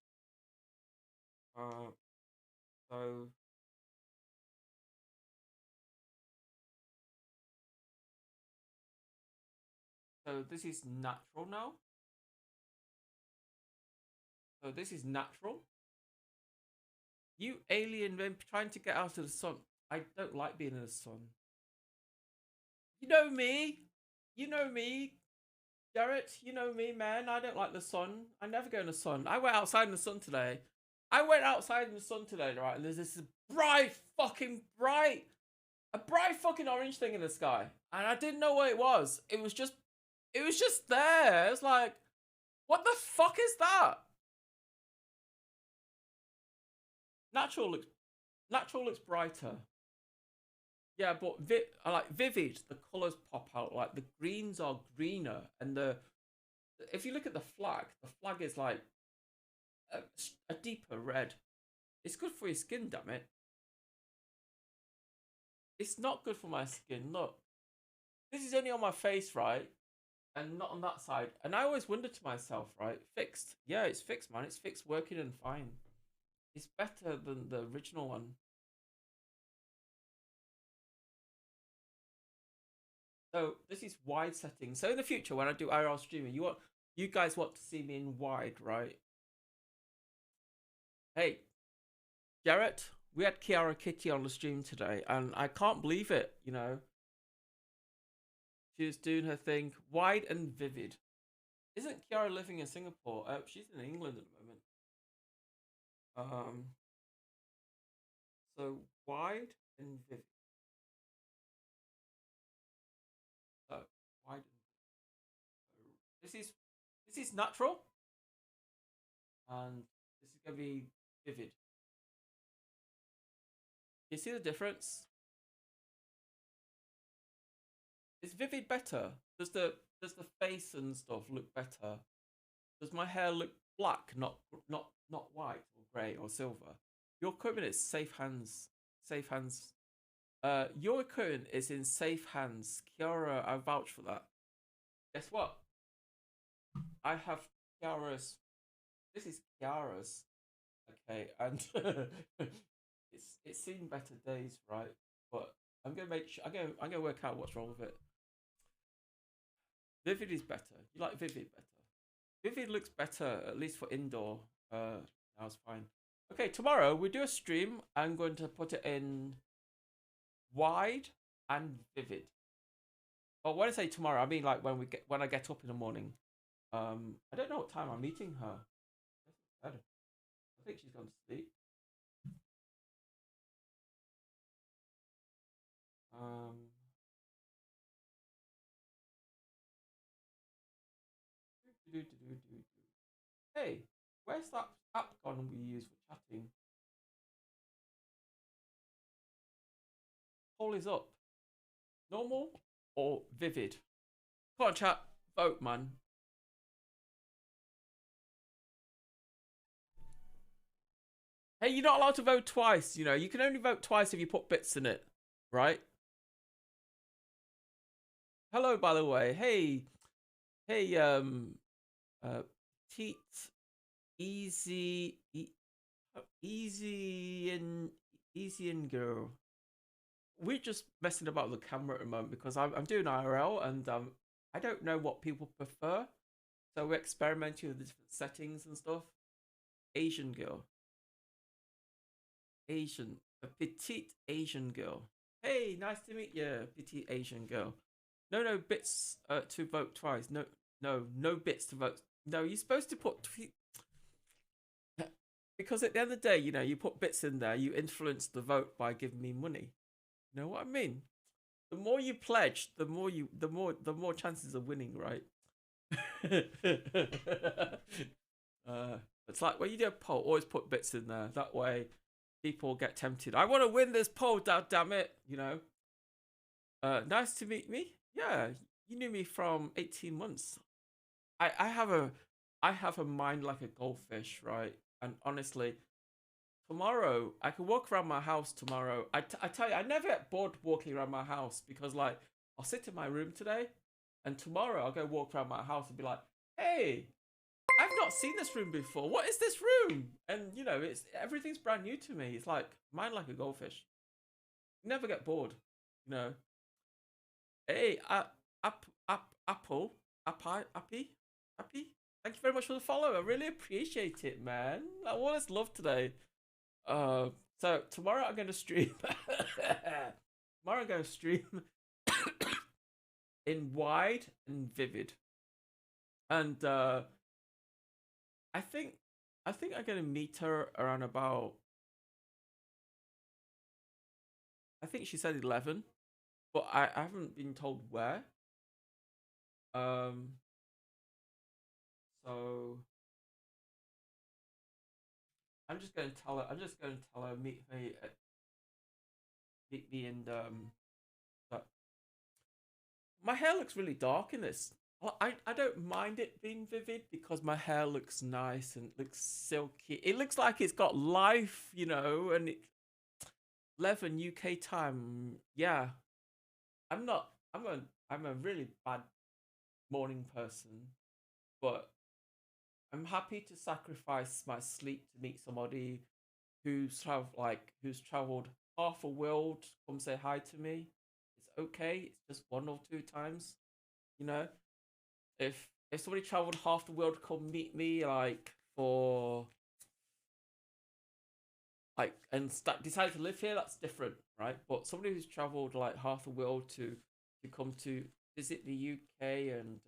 So this is natural now. So this is natural. You alien men trying to get out of the sun. I don't like being in the sun. You know me. You know me. Jarrett, you know me, man. I don't like the sun. I never go in the sun. I went outside in the sun today. I went outside in the sun today, right? And there's this bright fucking orange thing in the sky, and I didn't know what it was. It was just there. It's like, what the fuck is that? Natural looks brighter. Yeah, but I like vivid. The colors pop out. Like the greens are greener, and if you look at the flag is like a deeper red. It's good for your skin, damn it. It's not good for my skin. Look, this is only on my face, right? And not on that side. And I always wonder to myself, right? Fixed. Yeah, it's fixed, man. It's fixed, working and fine. It's better than the original one. So this is wide settings. So in the future, when I do IRL streaming, you guys want to see me in wide, right? Hey, Garrett, we had Kiaraa Kitty on the stream today, and I can't believe it, you know. She was doing her thing, wide and vivid. Isn't Kiaraa living in Singapore? She's in England at the moment. So wide and vivid. So wide and vivid. This is natural, and this is gonna be vivid. You see the difference? Is vivid better? Does the face and stuff look better? Does my hair look black, not white or grey or silver? Your equipment is safe hands. Safe hands. Your equipment is in safe hands. Kiaraa, I vouch for that. Guess what? I have Kiara's. This is Kiara's. Okay, and it's seen better days, right? But I'm gonna make sure. I'm gonna work out what's wrong with it. Vivid is better. You like Vivid better. Vivid looks better, at least for indoor. That was fine. Okay, tomorrow we do a stream. I'm going to put it in wide and vivid. But when I say tomorrow, I mean like when I get up in the morning. I don't know what time I'm meeting her. I think she's gone to sleep. Hey, where's that app gone we use for chatting? Poll is up. Normal or vivid? Come on, chat. Vote, man. Hey, you're not allowed to vote twice, you know. You can only vote twice if you put bits in it, right? Hello, by the way. Hey, Teat, easy and girl. We're just messing about with the camera at the moment because I'm doing IRL and I don't know what people prefer, so we're experimenting with different settings and stuff. Asian girl. A petite Asian girl. Hey, nice to meet you, petite Asian girl. No bits to vote twice. No bits to vote. No, you're supposed to put because at the end of the day, you know, you put bits in there, you influence the vote by giving me money. You know what I mean? The more you pledge, the more chances of winning, right? It's like when you do a poll, always put bits in there. That way, people get tempted. I want to win this poll, damn it! You know. Nice to meet me. Yeah, you knew me from 18 months. I have a mind like a goldfish, right? And honestly, tomorrow I can walk around my house tomorrow. I tell you, I never get bored walking around my house because like I'll sit in my room today, and tomorrow I'll go walk around my house and be like, hey, I've not seen this room before. What is this room? And you know, everything's brand new to me. It's like mind like a goldfish. Never get bored, you know. Hey, Happy. Thank you very much for the follow. I really appreciate it, man. All this love today. So tomorrow I'm going to stream. Tomorrow I'm going to stream in wide and vivid. And I think I think I'm gonna meet her around about. I think she said 11, but I haven't been told where. So I'm just gonna tell her. I'm just gonna tell her meet me in that. My hair looks really dark in this. I don't mind it being vivid because my hair looks nice and looks silky. It looks like it's got life, you know, and it 11 UK time. Yeah. I'm a really bad morning person, but I'm happy to sacrifice my sleep to meet somebody who's traveled half a world to come say hi to me. It's okay. It's just 1 or 2 times, you know. If somebody traveled half the world to come meet me, like for like and decide to live here, that's different, right? But somebody who's traveled like half the world to come to visit the UK and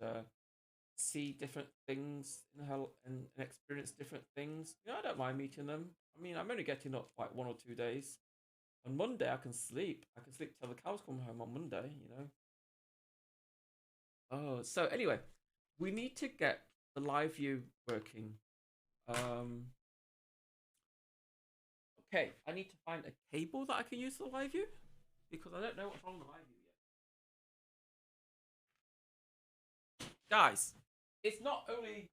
see different things and experience different things, you know, I don't mind meeting them. I mean, I'm only getting up like 1 or 2 days. On Monday, I can sleep. I can sleep till the cows come home on Monday, you know. Oh, so anyway, we need to get the LiveU working. Okay, I need to find a cable that I can use for the LiveU because I don't know what's wrong with the LiveU yet. Guys, it's not only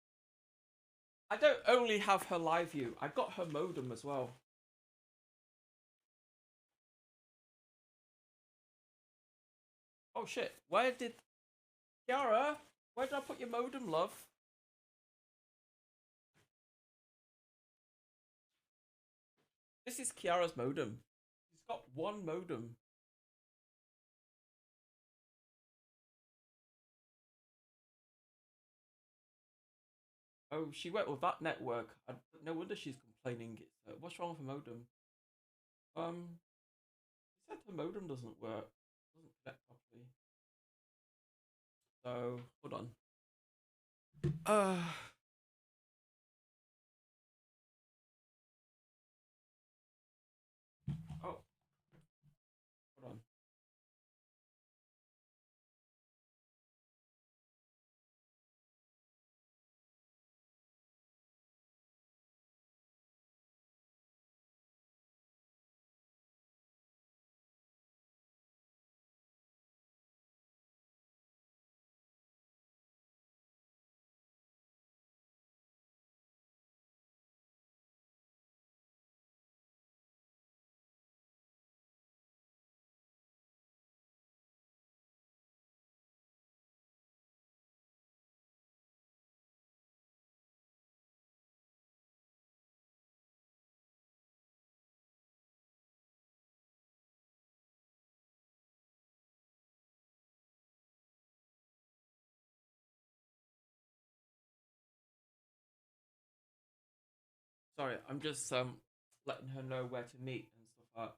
I don't only have her LiveU, I got her modem as well. Oh shit, where did Kiara? Where did I put your modem, love? This is Kiara's modem. She's got one modem. Oh, she went with that network. No wonder she's complaining. What's wrong with her modem? She said her modem doesn't work. Doesn't connect properly. So, hold on. Oh. Hold on. Sorry, I'm just letting her know where to meet and stuff like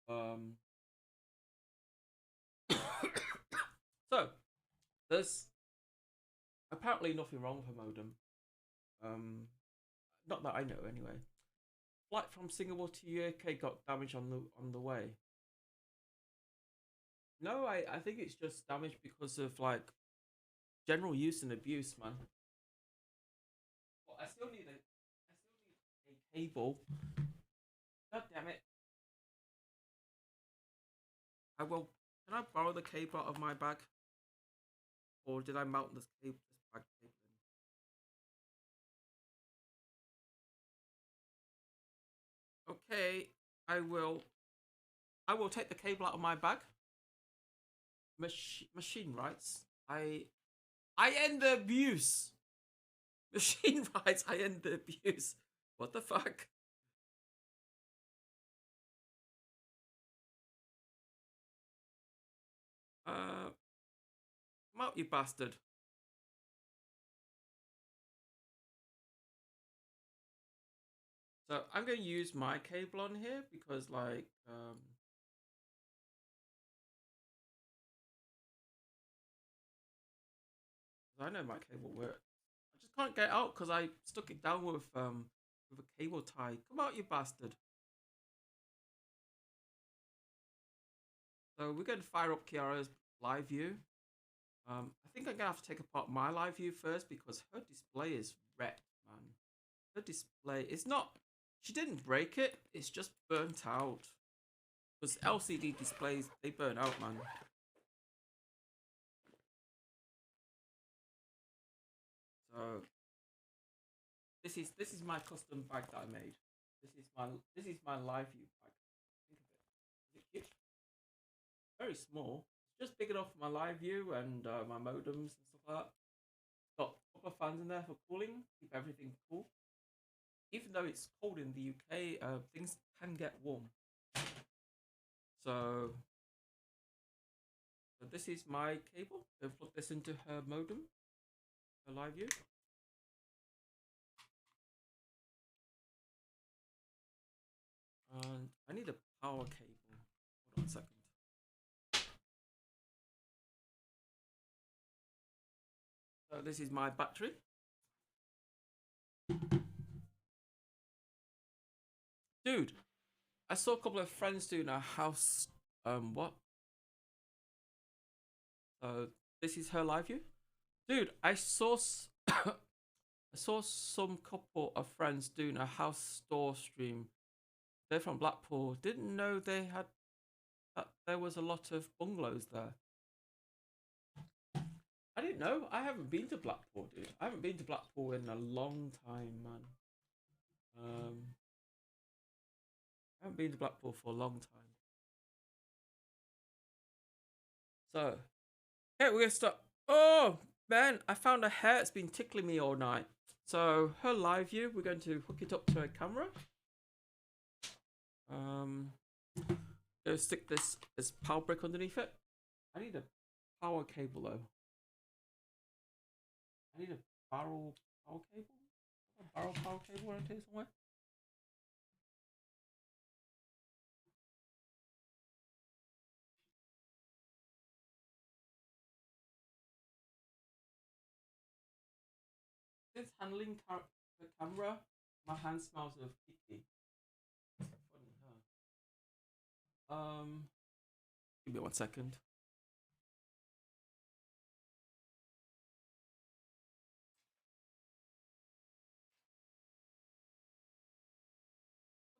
that. So, there's apparently nothing wrong with her modem. Not that I know anyway. Flight from Singapore to UK got damaged on the way. No, I think it's just damaged because of like general use and abuse, man. Well, I still need a cable. God damn it. I will. Can I borrow the cable out of my bag? Or did I mount this bag cable in? Okay, I will take the cable out of my bag. Machine rights. I end the abuse. Machine rights. I end the abuse. What the fuck? Come out, you bastard. So I'm going to use my cable on here because like I know my cable works. just can't get it out because I stuck it down with a cable tie. Come out, you bastard. So we're going to fire up Kiara's LiveU. I think I'm going to have to take apart my LiveU first because her display is wrecked, man. Her display is not... She didn't break it, it's just burnt out. Because LCD displays, they burn out, man. So this is my custom bag that I made. This is my LiveU bag. Think of it. Is it cute? Very small. It's just big enough for my LiveU and my modems and stuff like that. Got proper fans in there for cooling, keep everything cool. Even though it's cold in the UK, things can get warm. So this is my cable. I'll plug this into her modem, her LiveU. And I need a power cable. Hold on a second. So this is my battery. Dude, I saw a couple of friends doing a house, what? This is her LiveU. Dude, I saw some couple of friends doing a house store stream. They're from Blackpool. Didn't know they had that there was a lot of bungalows there. I didn't know. I haven't been to Blackpool, dude. I haven't been to Blackpool in a long time, man. I haven't been to Blackpool for a long time. So, okay, we're gonna start. Oh man, I found a hair. It's been tickling me all night. So her LiveU, we're going to hook it up to her camera. Go stick this power brick underneath it. I need a power cable though. I need a barrel power cable. A barrel power cable around here somewhere. Since handling the camera, my hand smells of icky. Funny, huh? Give me 1 second.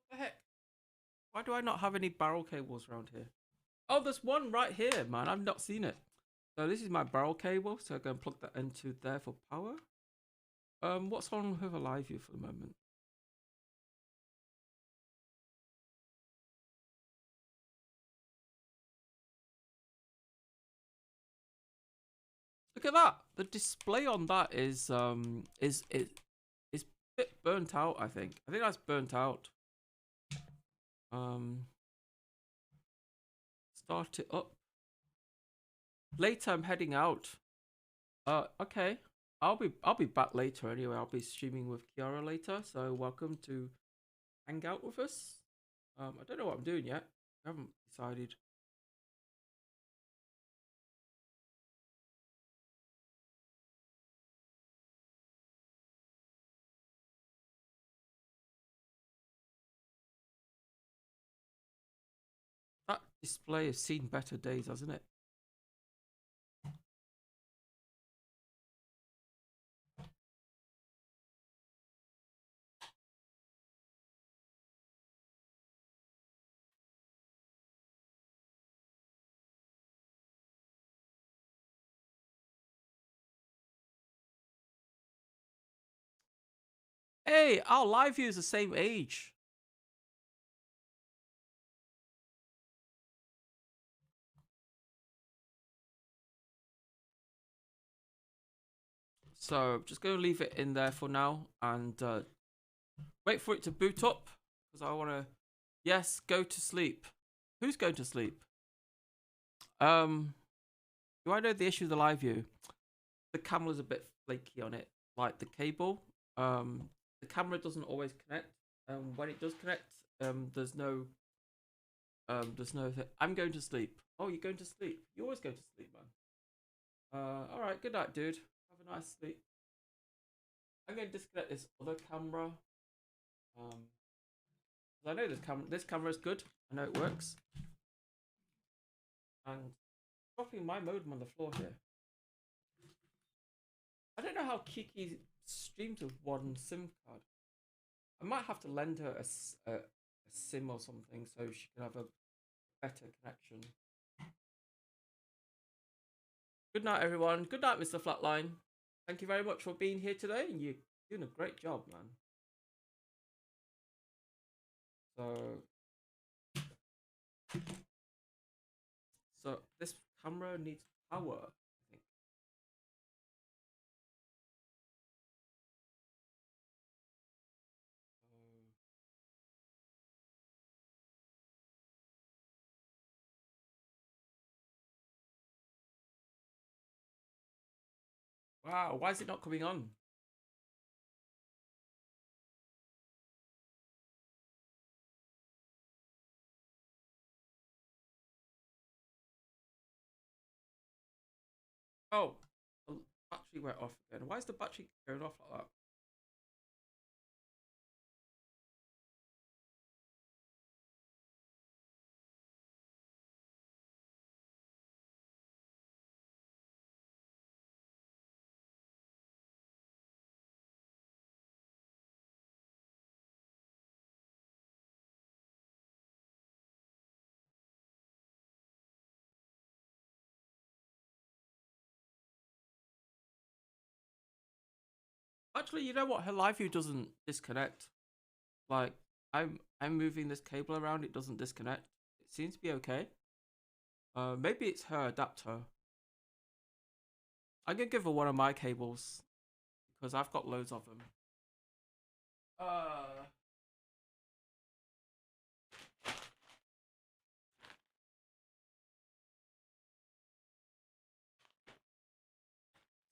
What the heck? Why do I not have any barrel cables around here? Oh, there's one right here, man. I've not seen it. So this is my barrel cable. So I'm going to plug that into there for power. What's on with a LiveU for the moment? Look at that. The display on that is a bit burnt out, I think. I think that's burnt out. Start it up. Later I'm heading out. Okay. I'll be back later anyway. I'll be streaming with Kiara later. So welcome to hang out with us. I don't know what I'm doing yet. I haven't decided. That display has seen better days, hasn't it? Hey, our LiveU is the same age. So just going to leave it in there for now and wait for it to boot up because I want to. Yes, go to sleep. Who's going to sleep? Do I know the issue with the LiveU? The camera's a bit flaky on it, like the cable. The camera doesn't always connect. When it does connect, there's no thing. I'm going to sleep. Oh, you're going to sleep. You always go to sleep, man. All right. Good night, dude. Have a nice sleep. I'm going to disconnect this other camera. 'Cause I know this camera is good. I know it works. And dropping my modem on the floor here. I don't know how Kiki streams with one SIM card. I might have to lend her a SIM or something so she can have a better connection. Good night, everyone. Good night, Mr. Flatline. Thank you very much for being here today. You're doing a great job, man. So this camera needs power, I think. Wow, why is it not coming on? Oh, the battery went off again. Why is the battery going off like that? Actually, you know what? Her LiveU doesn't disconnect. Like, I'm moving this cable around, it doesn't disconnect. It seems to be okay. Maybe it's her adapter. I'm gonna give her one of my cables because I've got loads of them.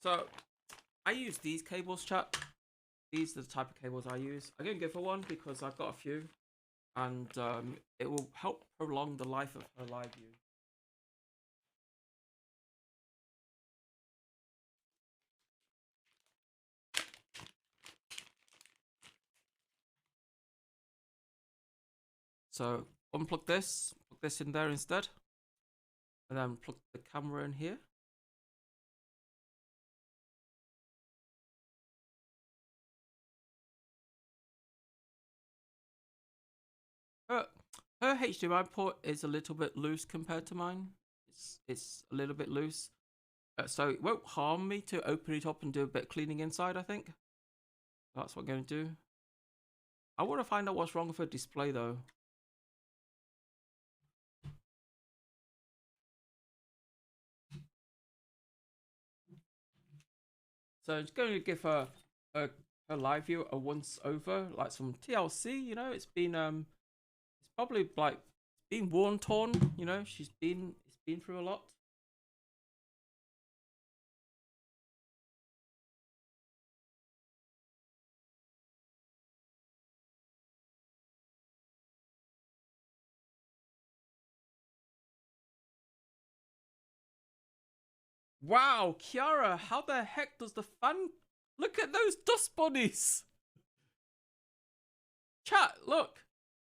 So I use these cables, chat. These are the type of cables I use. I'm gonna give her one because I've got a few, and it will help prolong the life of her LiveU. So unplug this, plug this in there instead, and then plug the camera in here. Her HDMI port is a little bit loose compared to mine. It's a little bit loose, so it won't harm me to open it up and do a bit of cleaning inside. I think that's what I'm going to do. I want to find out what's wrong with her display though. So I'm just going to give her LiveU a once over, like some TLC. You know, it's been it's probably like been worn torn. You know, it's been through a lot. Wow, Kiara, how the heck does the fan... Look at those dust bunnies! Chat, look!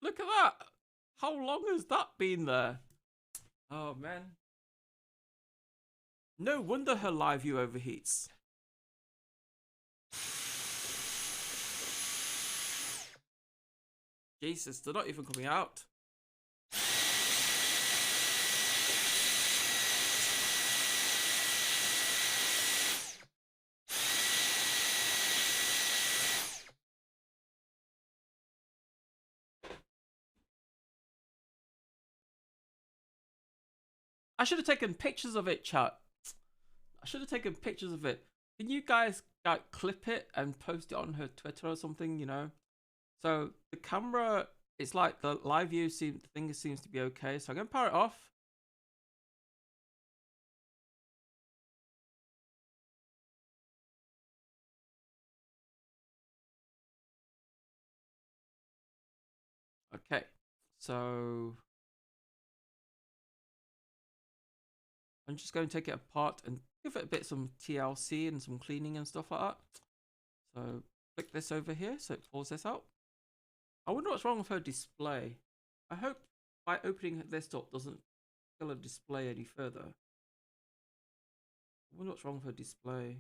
Look at that! How long has that been there? Oh, man. No wonder her LiveU overheats. Jesus, they're not even coming out. I should have taken pictures of it, chat. I should have taken pictures of it. Can you guys like clip it and post it on her Twitter or something, you know? So the camera, it's like the LiveU seems to be okay. So I'm going to power it off. Okay, so I'm just going to take it apart and give it a bit some TLC and some cleaning and stuff like that. So click this over here so it pulls this out. I wonder what's wrong with her display. I hope by opening this up doesn't kill her display any further. I wonder what's wrong with her display.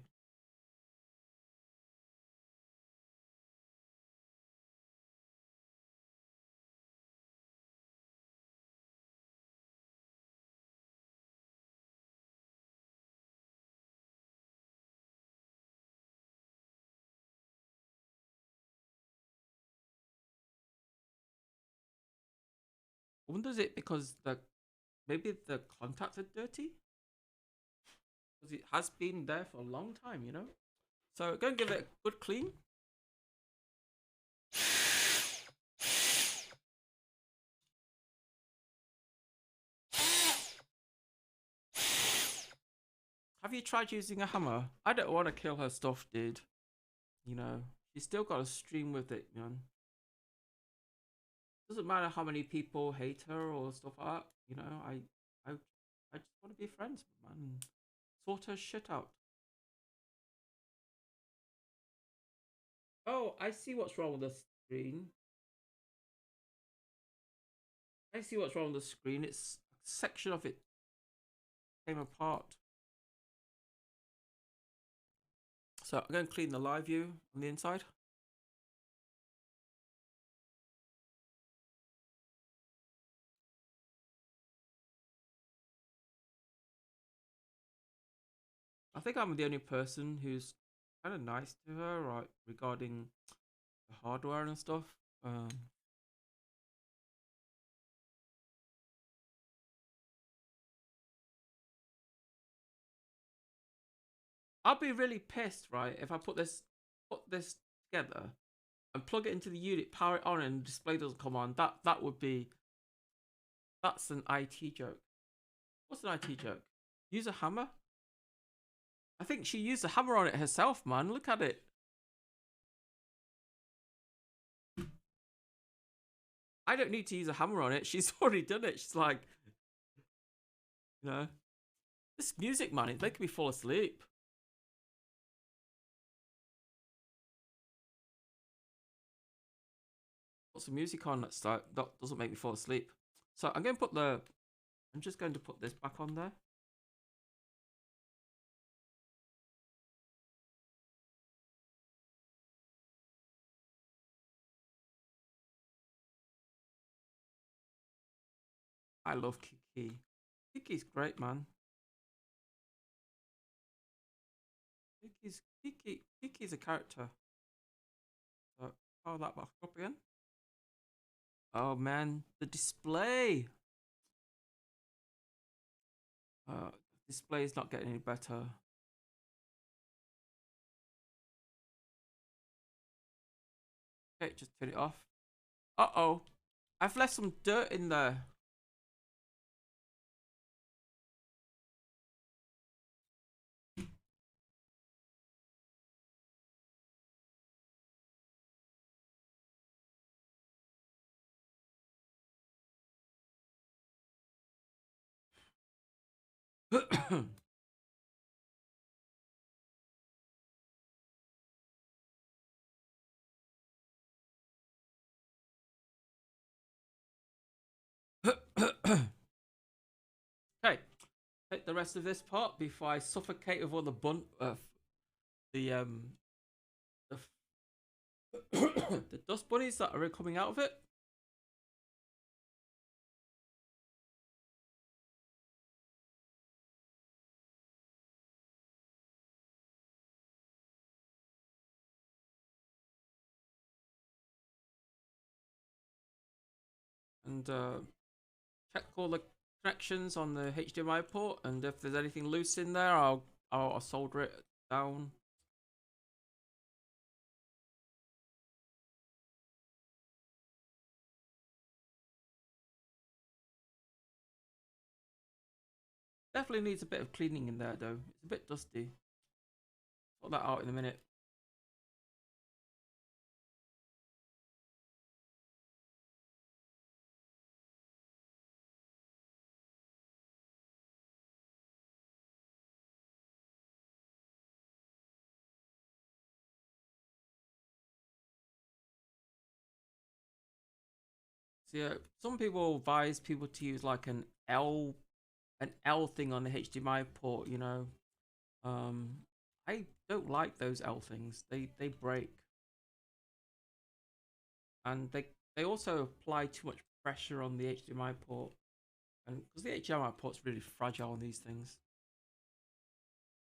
I wonder is it because maybe the contacts are dirty? Because it has been there for a long time, you know? So go and give it a good clean. Have you tried using a hammer? I don't want to kill her stuff, dude. You know, she's still got to stream with it, man. Doesn't matter how many people hate her or stuff like that. You know, I just want to be friends, man. And sort her shit out. Oh, I see what's wrong with the screen. I see what's wrong with the screen. It's a section of it came apart. So I'm going to clean the LiveU on the inside. I think I'm the only person who's kind of nice to her, right, regarding the hardware and stuff. I'll be really pissed, right, if I put this together and plug it into the unit, power it on, and the display doesn't come on. That would be. That's an IT joke. What's an IT joke? Use a hammer? I think she used a hammer on it herself, man. Look at it. I don't need to use a hammer on it. She's already done it. She's like, you know, this music, man, it's making me fall asleep. Put some music on that doesn't make me fall asleep. So I'm just going to put this back on there. I love Kiki. Kiki's great, man. Kiki's a character. So power that back up again. Oh man, the display. The display is not getting any better. Okay, just turn it off. Uh-oh. I've left some dirt in there. Okay, take the rest of this part before I suffocate with all the the dust bunnies that are coming out of it. And check all the connections on the HDMI port, and if there's anything loose in there, I'll solder it down. Definitely needs a bit of cleaning in there though. It's a bit dusty. Sort that out in a minute. So yeah, some people advise people to use like an L thing on the HDMI port, you know. I don't like those L things. They break. And they also apply too much pressure on the HDMI port. And because the HDMI port's really fragile on these things.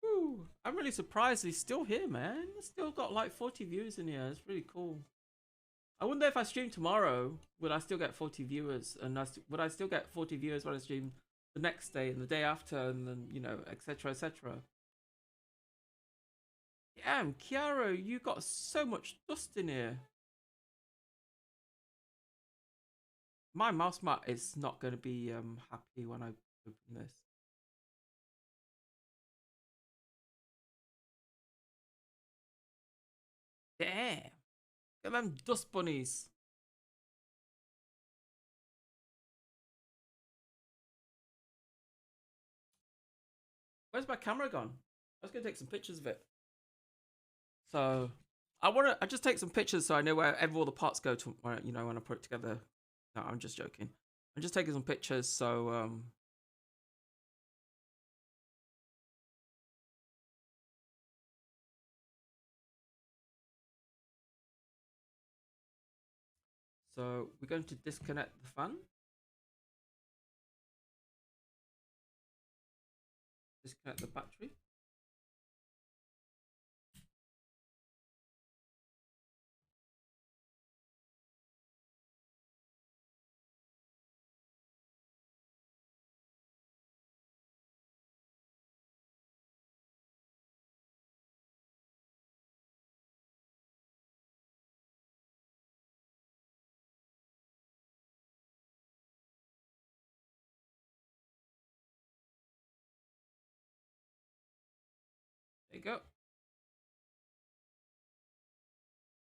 Woo, I'm really surprised he's still here, man. He's still got like 40 views in here. It's really cool. I wonder if I stream tomorrow, would I still get 40 viewers? And would I still get 40 viewers when I stream the next day and the day after, and then, you know, etc, etc. Damn, Kiara, you got so much dust in here. My mouse mat is not going to be happy when I open this. Damn. Look at them dust bunnies. Where's my camera gone? I was going to take some pictures of it. So I just take some pictures so I know where all the parts go to, you know, when I put it together. No, I'm just joking. I'm just taking some pictures so so we're going to disconnect the fan. Disconnect the battery. There you go.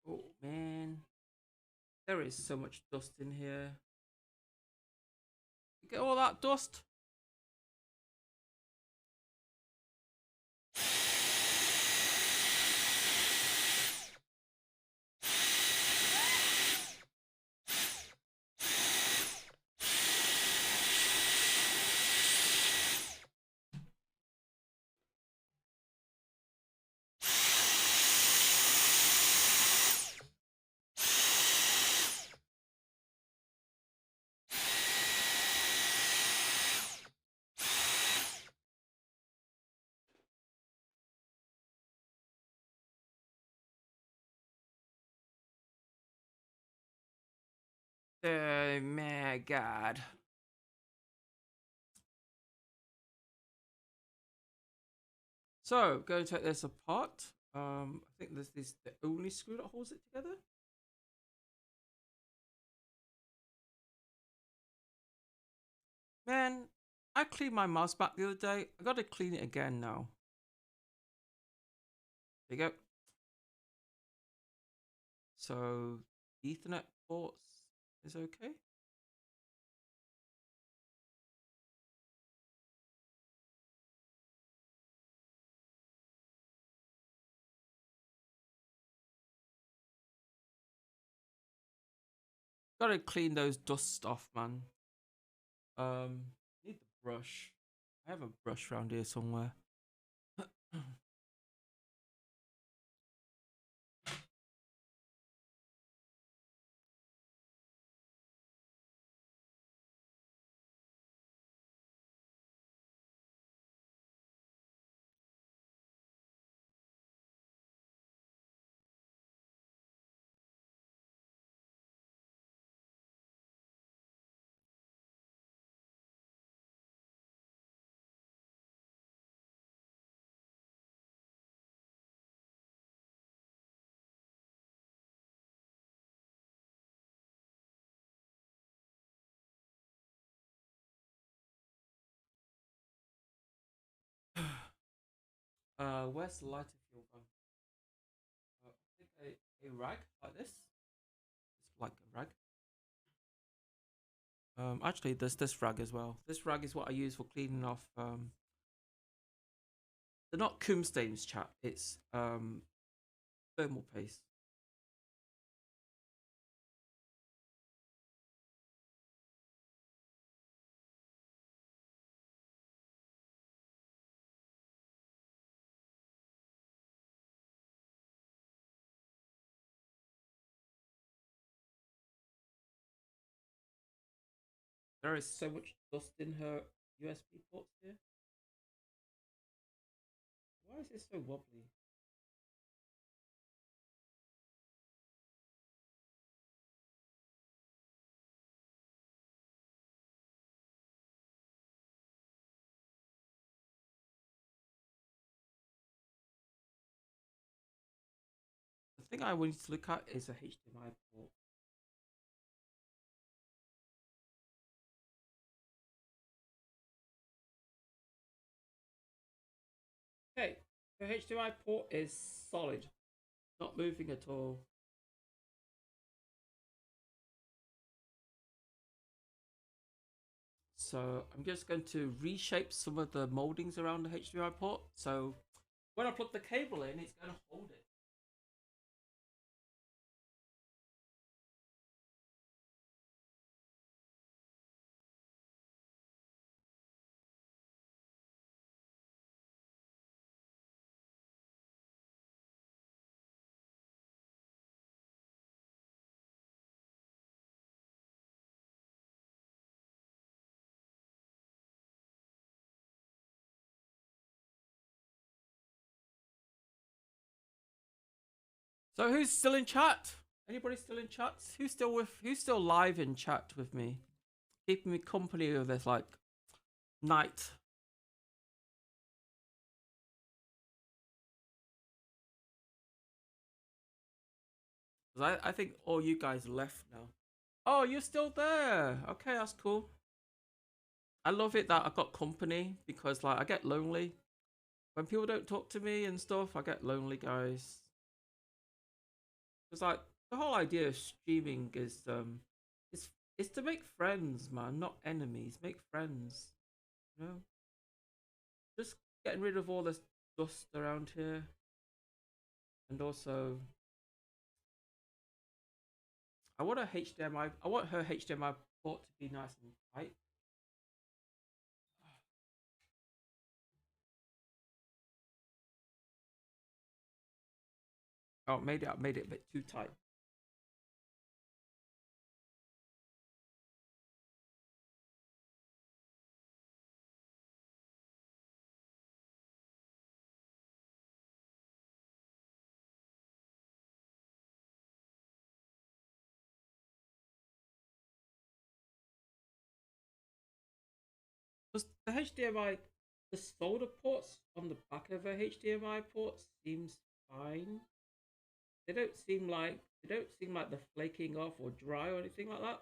Oh man, there is so much dust in here. You get all that dust? Oh my god. So, go take this apart. I think this is the only screw that holds it together. Man, I cleaned my mouse back the other day. I gotta clean it again now. There you go. So, Ethernet ports is okay. Gotta clean those dust off, man. Need the brush. I have a brush around here somewhere. Where's the lighter fuel gone? I think a rag like this. It's like a rag. Actually, there's this rag as well. This rag is what I use for cleaning off. They're not cum stains, chat. It's thermal paste. There is so much dust in her USB ports here. Why is this so wobbly? The thing I wanted to look at is a HDMI port. Okay, the HDMI port is solid, not moving at all. So I'm just going to reshape some of the moldings around the HDMI port. So when I plug the cable in, it's going to hold it. So who's still in chat? Anybody still in chat? Who's still live in chat with me? Keeping me company with this like night. I think all you guys left now. Oh, you're still there. Okay, that's cool. I love it that I got company because like I get lonely. When people don't talk to me and stuff, I get lonely, guys. It's like the whole idea of streaming is to make friends, man, not enemies. Make friends. You know? Just getting rid of all this dust around here. And also I want her HDMI port to be nice and tight. Oh, I made it a bit too tight. Does the HDMI, the solder ports on the back of a HDMI port seems fine. They don't seem like they're flaking off or dry or anything like that.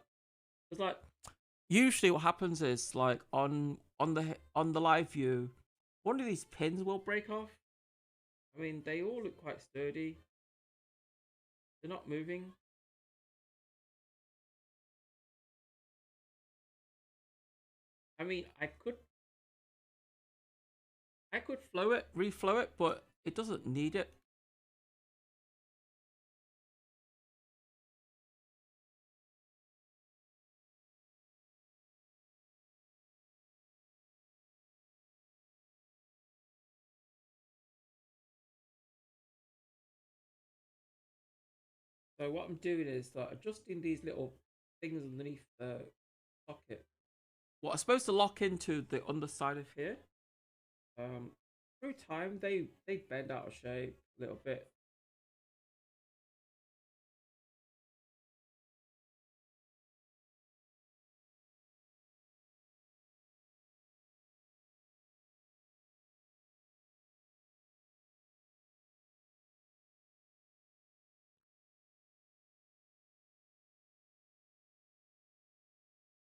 It's like usually what happens is like on the LiveU, one of these pins will break off. I mean, they all look quite sturdy. They're not moving. I mean, I could reflow it, but it doesn't need it. So what I'm doing is like adjusting these little things underneath the socket. What are supposed to lock into the underside of here. Through time they bend out of shape a little bit.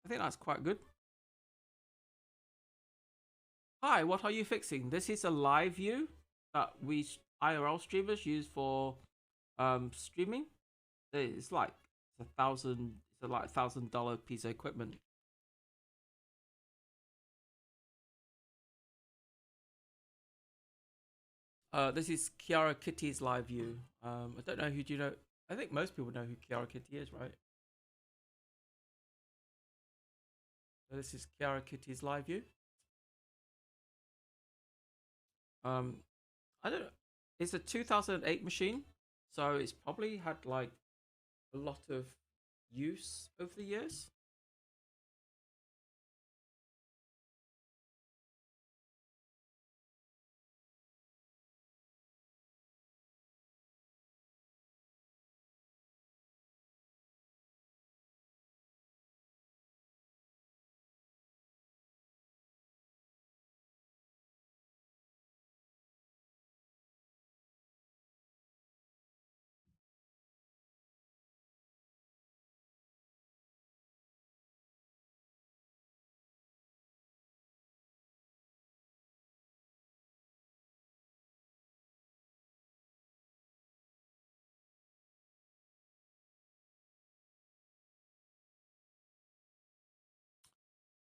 I think that's quite good. Hi, what are you fixing? This is a LiveU that we IRL streamers use for streaming. It's like $1,000 piece of equipment. This is Kiara Kitty's LiveU. I don't know who do you know. I think most people know who Kiara Kitty is, right? So this is Kiara Kitty's LiveU. I don't know. It's a 2008 machine, so it's probably had like a lot of use over the years.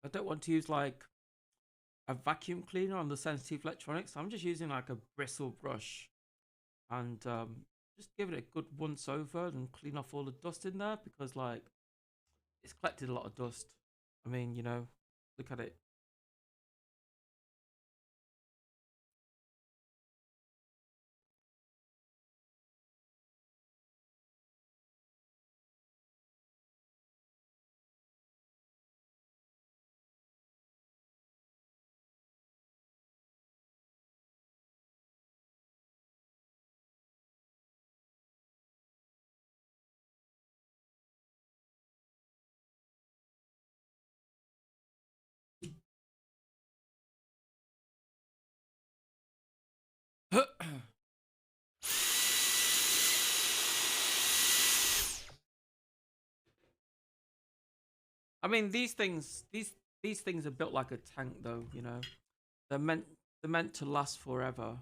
I don't want to use like a vacuum cleaner on the sensitive electronics. I'm just using like a bristle brush and just give it a good once over and clean off all the dust in there, because like it's collected a lot of dust. I mean, you know, look at it. I mean, these things are built like a tank, though. You know, they're meant to last forever.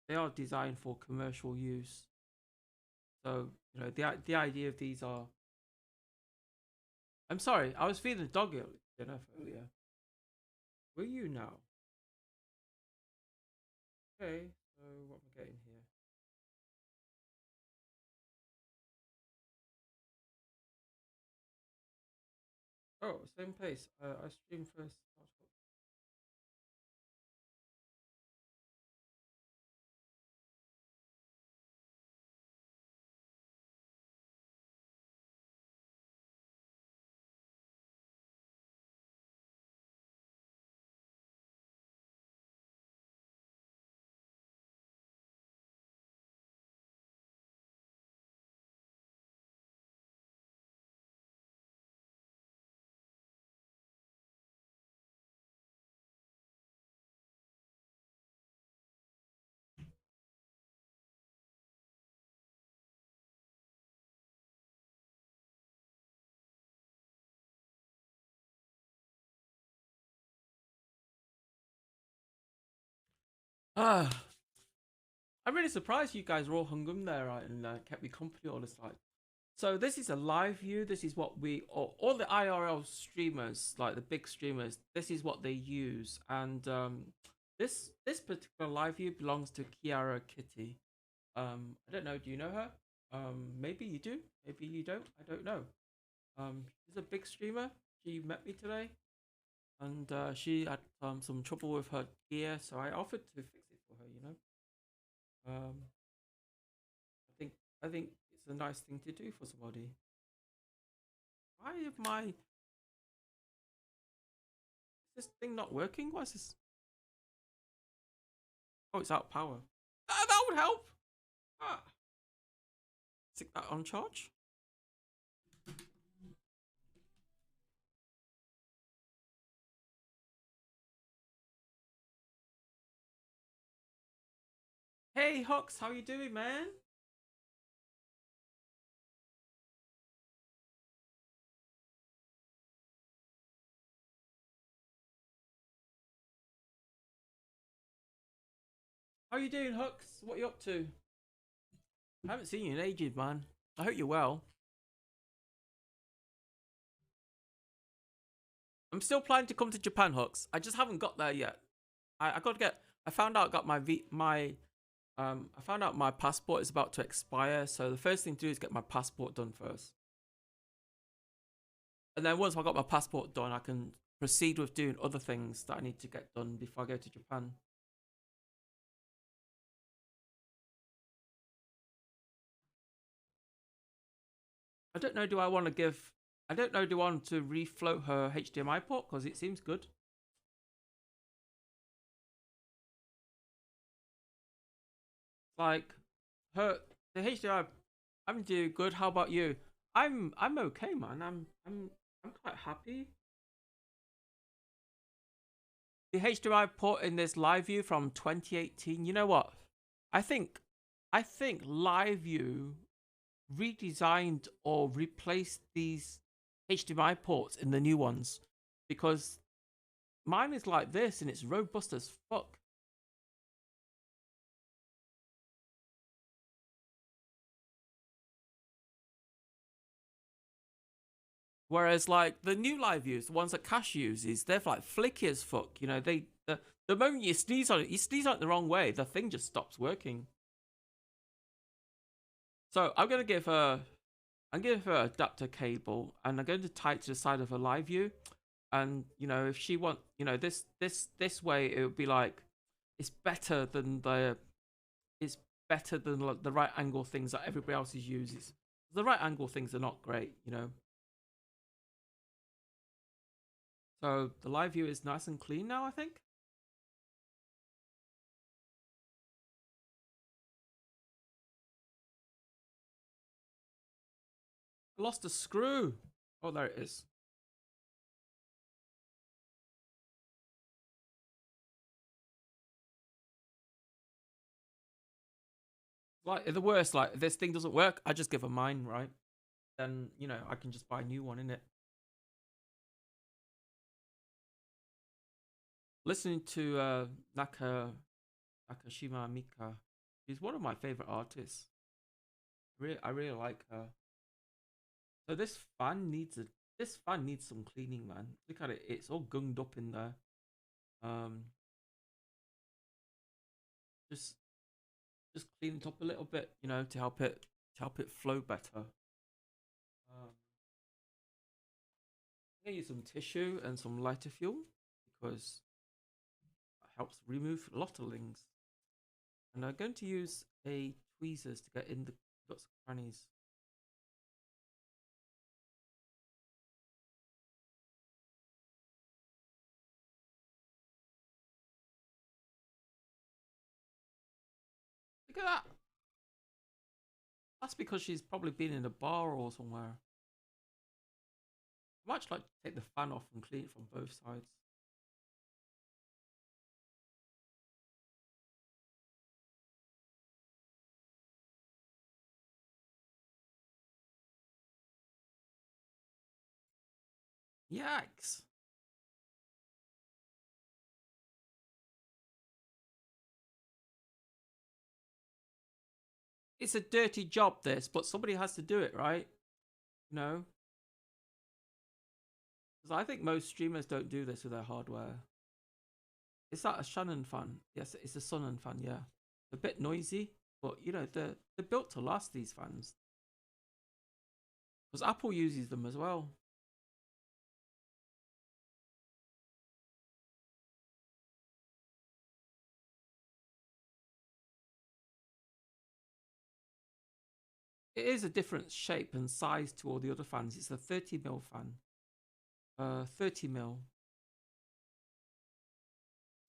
They are designed for commercial use. So you know, the idea of these are. I'm sorry, I was feeding the dog earlier. Were you now? Okay, so what am I getting here? Oh, same place. I streamed first. I'm really surprised you guys were all hung in there, right, and kept me company all this time. So this is a live view. This is what all the IRL streamers, like the big streamers, this is what they use. And this particular live view belongs to Kiaraa Kitty. I don't know. Do you know her? Maybe you do. Maybe you don't. I don't know. She's a big streamer. She met me today, and she had some trouble with her gear, so I offered to fix it for her. You know. I think it's a nice thing to do for somebody. Why is this thing not working? Why is this? Oh, it's out of power. That would help. Stick that on charge. Hey Hux, how you doing, man? How you doing, Hux? What are you up to? I haven't seen you in ages, man. I hope you're well. I'm still planning to come to Japan, Hux. I just haven't got there yet. I got to get. I found out I found out my passport is about to expire, so the first thing to do is get my passport done first. And then once I got my passport done, I can proceed with doing other things that I need to get done before I go to Japan. I don't know, do I want to refloat her HDMI port? Because it seems good. Like, the HDMI, I'm doing good. How about you? I'm okay, man. I'm quite happy. The HDMI port in this LiveU from 2018. You know what? I think LiveU redesigned or replaced these HDMI ports in the new ones, because mine is like this and it's robust as fuck. Whereas like the new LiveUs, the ones that Cash uses, they're like flicky as fuck. You know, the moment you sneeze on it the wrong way, the thing just stops working. So I'm gonna give her adapter cable, and I'm going to tie it to the side of her LiveU. And you know, if she wants, you know, this way, it would be like it's better than the right angle things that everybody else uses. The right angle things are not great, you know. So the LiveU is nice and clean now, I think. I lost a screw. Oh, there it is. Like the worst, like if this thing doesn't work, I just give her mine, right? Then you know I can just buy a new one in it. Listening to Nakashima Mika, she's one of my favorite artists. I really like her. So this fan needs some cleaning, man. Look at it; it's all gunged up in there. Just clean it up a little bit, you know, to help it flow better. I'm gonna use some tissue and some lighter fuel because it helps remove a lot of things. And I'm going to use a tweezers to get in the guts and crannies. Look at that. That's because she's probably been in a bar or somewhere. I might like to take the fan off and clean it from both sides. Yikes. It's a dirty job, this, but somebody has to do it, right? You know? Because I think most streamers don't do this with their hardware. Is that a Shannon fan? Yes, it's a Sonnen fan, yeah. A bit noisy, but you know, they're built to last, these fans. Because Apple uses them as well. It is a different shape and size to all the other fans. It's a 30mm fan. 30mm.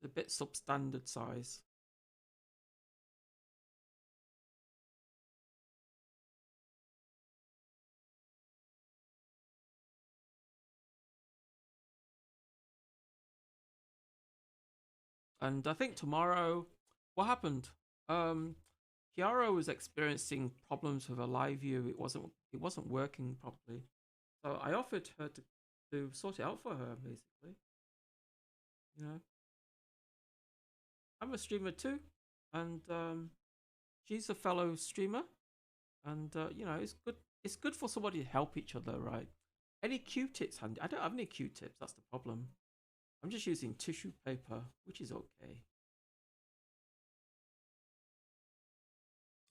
A bit substandard size. And I think tomorrow, what happened? Kiaraa was experiencing problems with her LiveU. It wasn't working properly. So I offered her to sort it out for her, basically. You know, I'm a streamer too, and she's a fellow streamer, and you know, it's good for somebody to help each other, right? Any Q-tips handy? I don't have any Q-tips. That's the problem. I'm just using tissue paper, which is okay.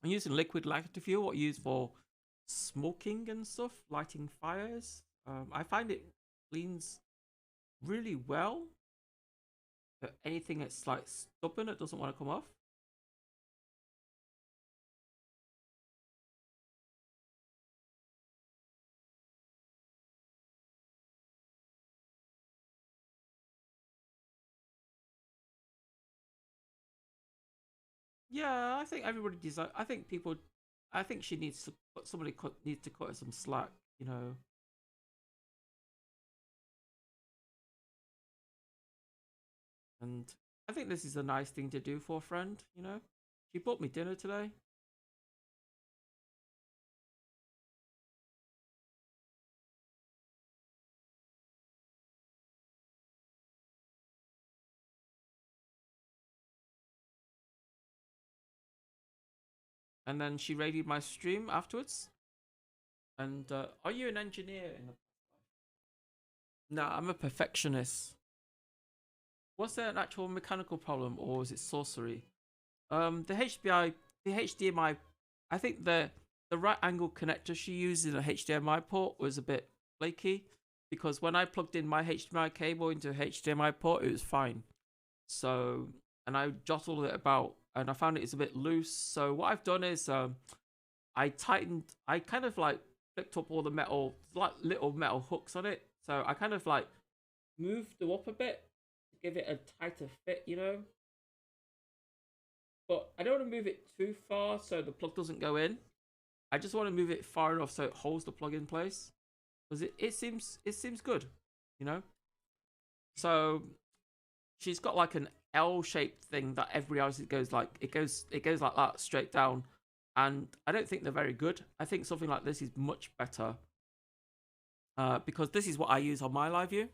I'm using liquid lighter fuel, what you use for smoking and stuff, lighting fires. I find it cleans really well. But anything that's like stubborn, it doesn't want to come off. Yeah, I think everybody deserves. I think people. I think she needs to. Somebody needs to cut her some slack. You know. And I think this is a nice thing to do for a friend. You know. She bought me dinner today. And then she raided my stream afterwards. And are you an engineer in the No, I'm a perfectionist. Was there an actual mechanical problem or was it sorcery? The HDMI, I think the right angle connector she used in a HDMI port was a bit flaky, because when I plugged in my HDMI cable into a HDMI port, it was fine. So, and I jostled it about and I found it's a bit loose. So what I've done is I kind of like flipped up all the metal, like little metal hooks on it. So I kind of like moved them up a bit to give it a tighter fit, you know. But I don't want to move it too far so the plug doesn't go in. I just want to move it far enough so it holds the plug in place, because it seems good, you know. So she's got like an L-shaped thing that every hour it goes like that straight down, and I don't think they're very good. I think something like this is much better, because this is what I use on my LiveU.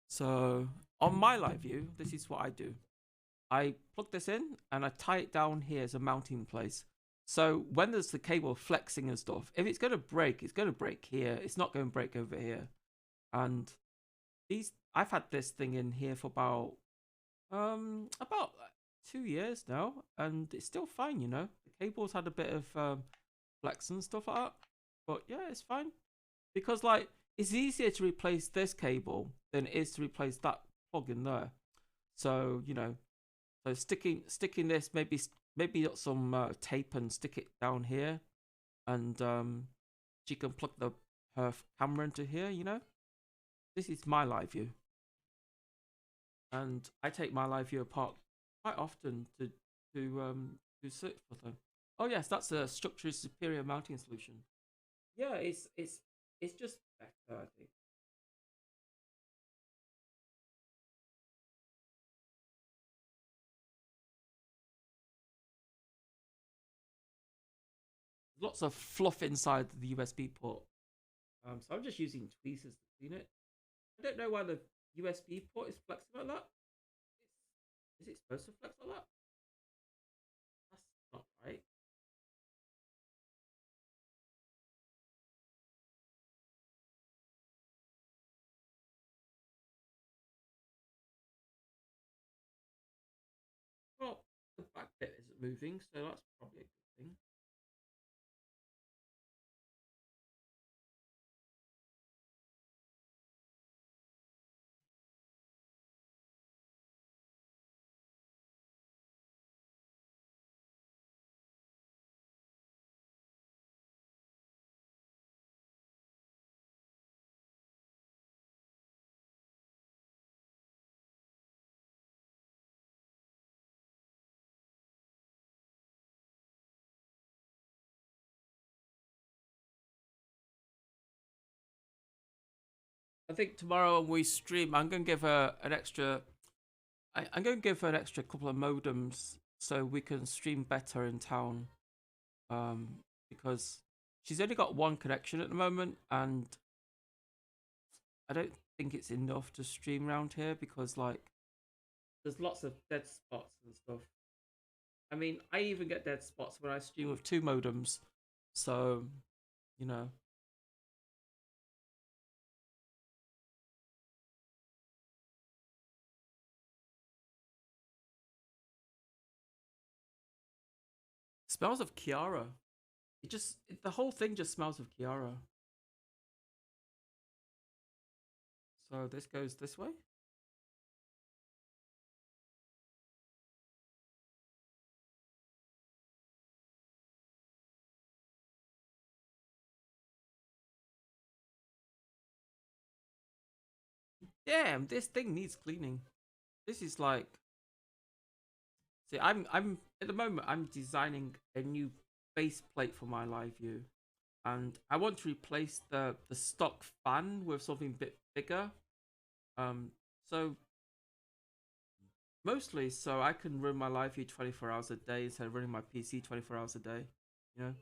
So on my LiveU, this is what I do. I plug this in and I tie it down here as a mounting place. So when there's the cable flexing and stuff, if it's going to break, it's going to break here. It's not going to break over here. And I've had this thing in here for about 2 years now, and it's still fine, you know. The cable's had a bit of flex and stuff like that, but yeah, it's fine, because like it's easier to replace this cable than it is to replace that plug in there. So you know, so sticking this, maybe some tape and stick it down here, and she can plug her camera into here, you know. This is my LiveU, and I take my LiveU apart quite often to search for them. Oh yes, that's a structurally superior mounting solution. Yeah, it's just better, I think. Lots of fluff inside the USB port. So I'm just using tweezers to clean it. I don't know why the USB port is flexing like that. Is it supposed to flex like that? That's not right. Well, the back bit isn't moving, so that's probably a good thing. I think tomorrow when we stream, I'm going to give her an extra. I'm going to give her an extra couple of modems so we can stream better in town. Because she's only got one connection at the moment, and I don't think it's enough to stream around here, because like there's lots of dead spots and stuff. I mean, I even get dead spots when I stream with 2 modems, so you know. Smells of Kiara. The whole thing just smells of Kiara. So this goes this way. Damn, this thing needs cleaning. This is like, see, I'm at the moment I'm designing a new base plate for my LiveU, and I want to replace the stock fan with something a bit bigger. So mostly so I can run my LiveU 24 hours a day instead of running my PC 24 hours a day, you know.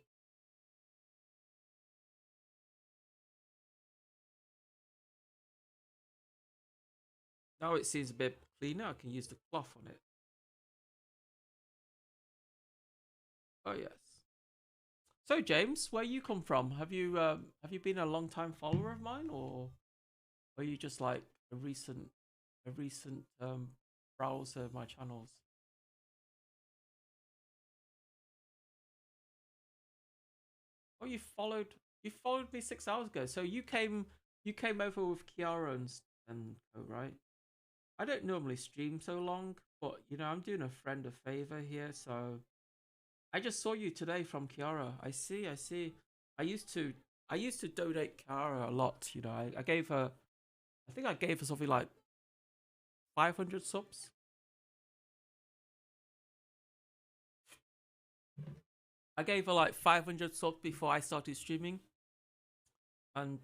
Now it seems a bit cleaner. I can use the cloth on it. Oh yes. So James, where you come from? Have you been a long time follower of mine, or Or are you just like a recent browser of my channels? Oh, you followed me 6 hours ago. So you came over with Kiara and co, right? I don't normally stream so long, but you know, I'm doing a friend a favor here, so I just saw you today from Kiara. I see. I used to donate Kiara a lot, you know. I gave her, I think I gave her something like 500 subs. I gave her like 500 subs before I started streaming. And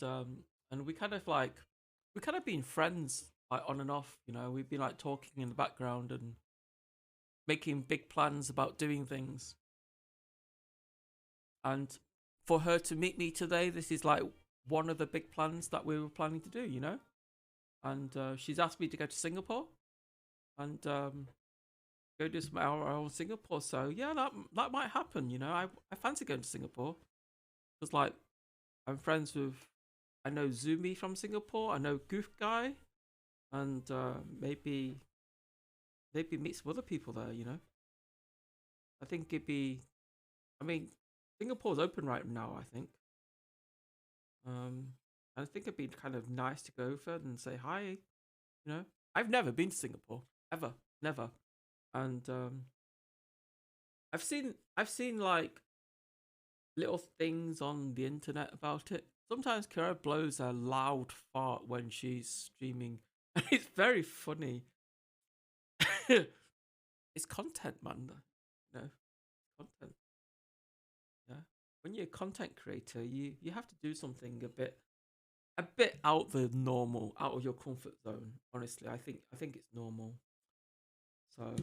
we kind of been friends like on and off, you know. We've been like talking in the background and making big plans about doing things. And for her to meet me today, this is like one of the big plans that we were planning to do, you know. And she's asked me to go to Singapore and go do some IRL in Singapore. So yeah, that might happen, you know. I fancy going to Singapore because like I'm friends with, I know Zumi from Singapore, I know Goof Guy, and maybe meet some other people there, you know. I think it'd be, I mean, Singapore's open right now, I think. I think it'd be kind of nice to go over and say hi, you know. I've never been to Singapore, ever, never. And I've seen like little things on the internet about it. Sometimes Kiara blows a loud fart when she's streaming. It's very funny. It's content, man. You know, content. Yeah. When you're a content creator, you have to do something a bit out the normal, out of your comfort zone. Honestly, I think it's normal. So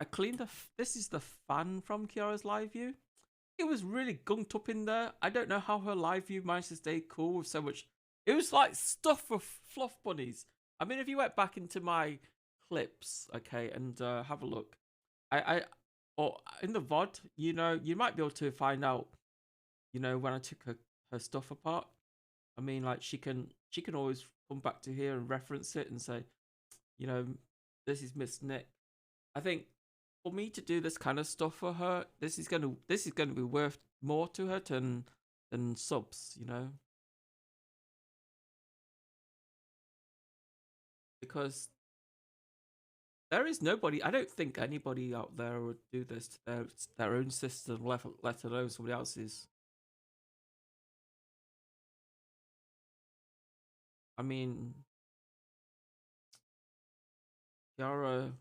I cleaned this is the fan from Kiara's LiveU. It was really gunked up in there. I don't know how her LiveU managed to stay cool with so much. It was like stuff for fluff bunnies. I mean, if you went back into my clips, okay, and have a look, or in the VOD, you know, you might be able to find out, you know, when I took her stuff apart. I mean, like she can always come back to here and reference it and say, you know, this is Miss Nick. I think for me to do this kind of stuff for her, this is gonna be worth more to her than subs, you know. Because there is nobody, I don't think anybody out there would do this to their own system, let alone somebody else's. I mean, Kiara,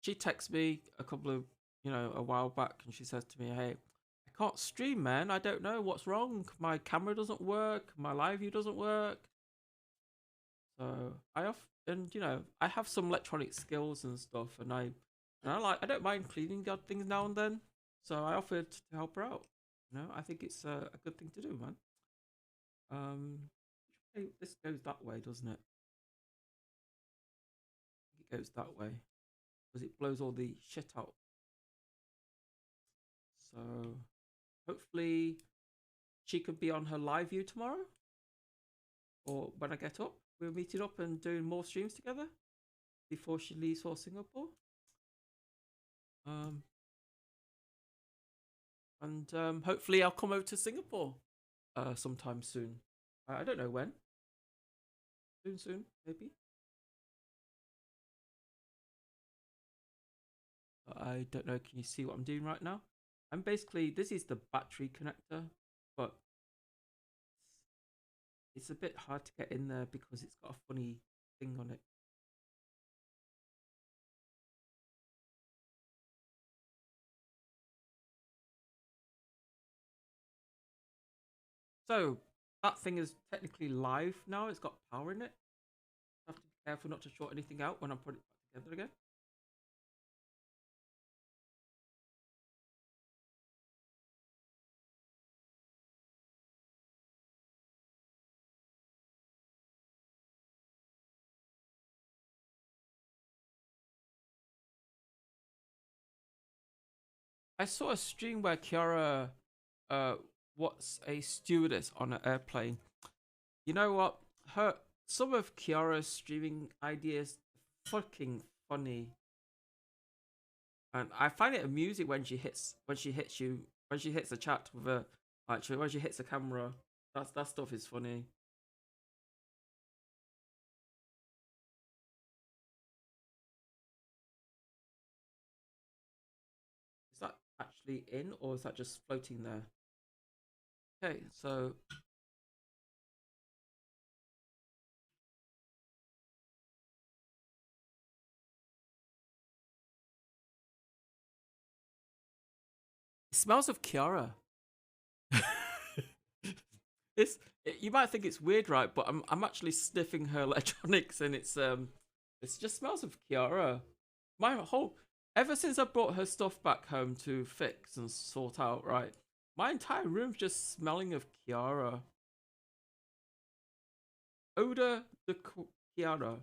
she texted me a while back, and she says to me, "Hey, I can't stream, man. I don't know what's wrong. My camera doesn't work. My LiveU doesn't work." So you know, I have some electronic skills and stuff, and I don't mind cleaning the odd things now and then. So I offered to help her out. You know, I think it's a good thing to do, man. This goes that way, doesn't it? I think it goes that way because it blows all the shit out. So hopefully she could be on her LiveU tomorrow, or when I get up, we're meeting up and doing more streams together before she leaves for Singapore. And hopefully I'll come over to Singapore sometime soon. I don't know when. Soon, maybe. I don't know. Can you see what I'm doing right now? I'm basically, this is the battery connector, but it's a bit hard to get in there because it's got a funny thing on it. So that thing is technically live now. It's got power in it. I have to be careful not to short anything out when I'm putting it back together again. I saw a stream where Kiara was a stewardess on an airplane. You know what? some of Kiara's streaming ideas fucking funny, and I find it amusing when she hits the chat with a actually when she hits the camera. That stuff is funny. Is that actually in, or is that just floating there? Okay, so it smells of Kiara. You might think it's weird, right? But I'm actually sniffing her electronics, and it just smells of Kiara. Ever since I brought her stuff back home to fix and sort out, right? My entire room's just smelling of Kiara. Odor de Kiara.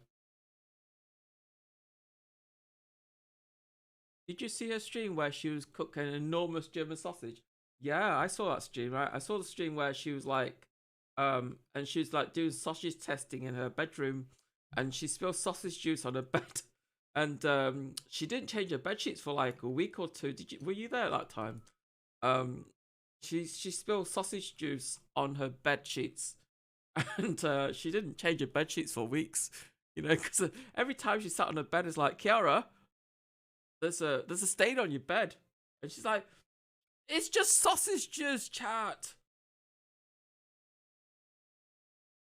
Did you see her stream where she was cooking an enormous German sausage? Yeah, I saw that stream, right? I saw the stream where she was like, and she was like doing sausage testing in her bedroom, and she spilled sausage juice on her bed, and she didn't change her bed sheets for like a week or two. Were you there at that time? She spilled sausage juice on her bed sheets, and she didn't change her bed sheets for weeks. You know, because every time she sat on her bed, it's like, Kiara, there's a stain on your bed, and she's like, it's just sausage juice, chat.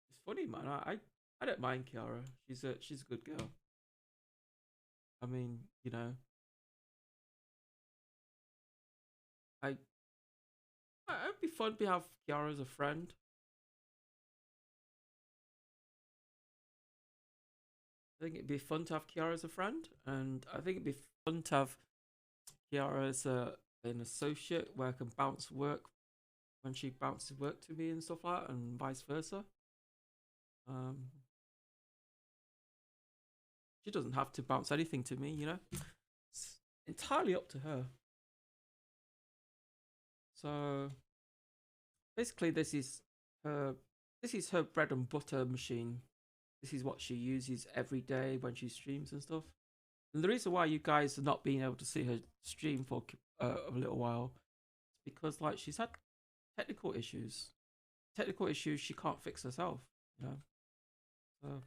It's funny, man. I don't mind Kiara. She's a good girl. I mean, you know, it'd be fun to have Kiara as a friend. I think it'd be fun to have Kiara as a friend, and I think it'd be fun to have Kiara as an associate where I can bounce work when she bounces work to me and stuff like that, and vice versa. She doesn't have to bounce anything to me, you know. It's entirely up to her. So basically, this is her bread and butter machine. This is what she uses every day when she streams and stuff. And the reason why you guys are not being able to see her stream for a little while is because, like, she's had technical issues she can't fix herself, you know. So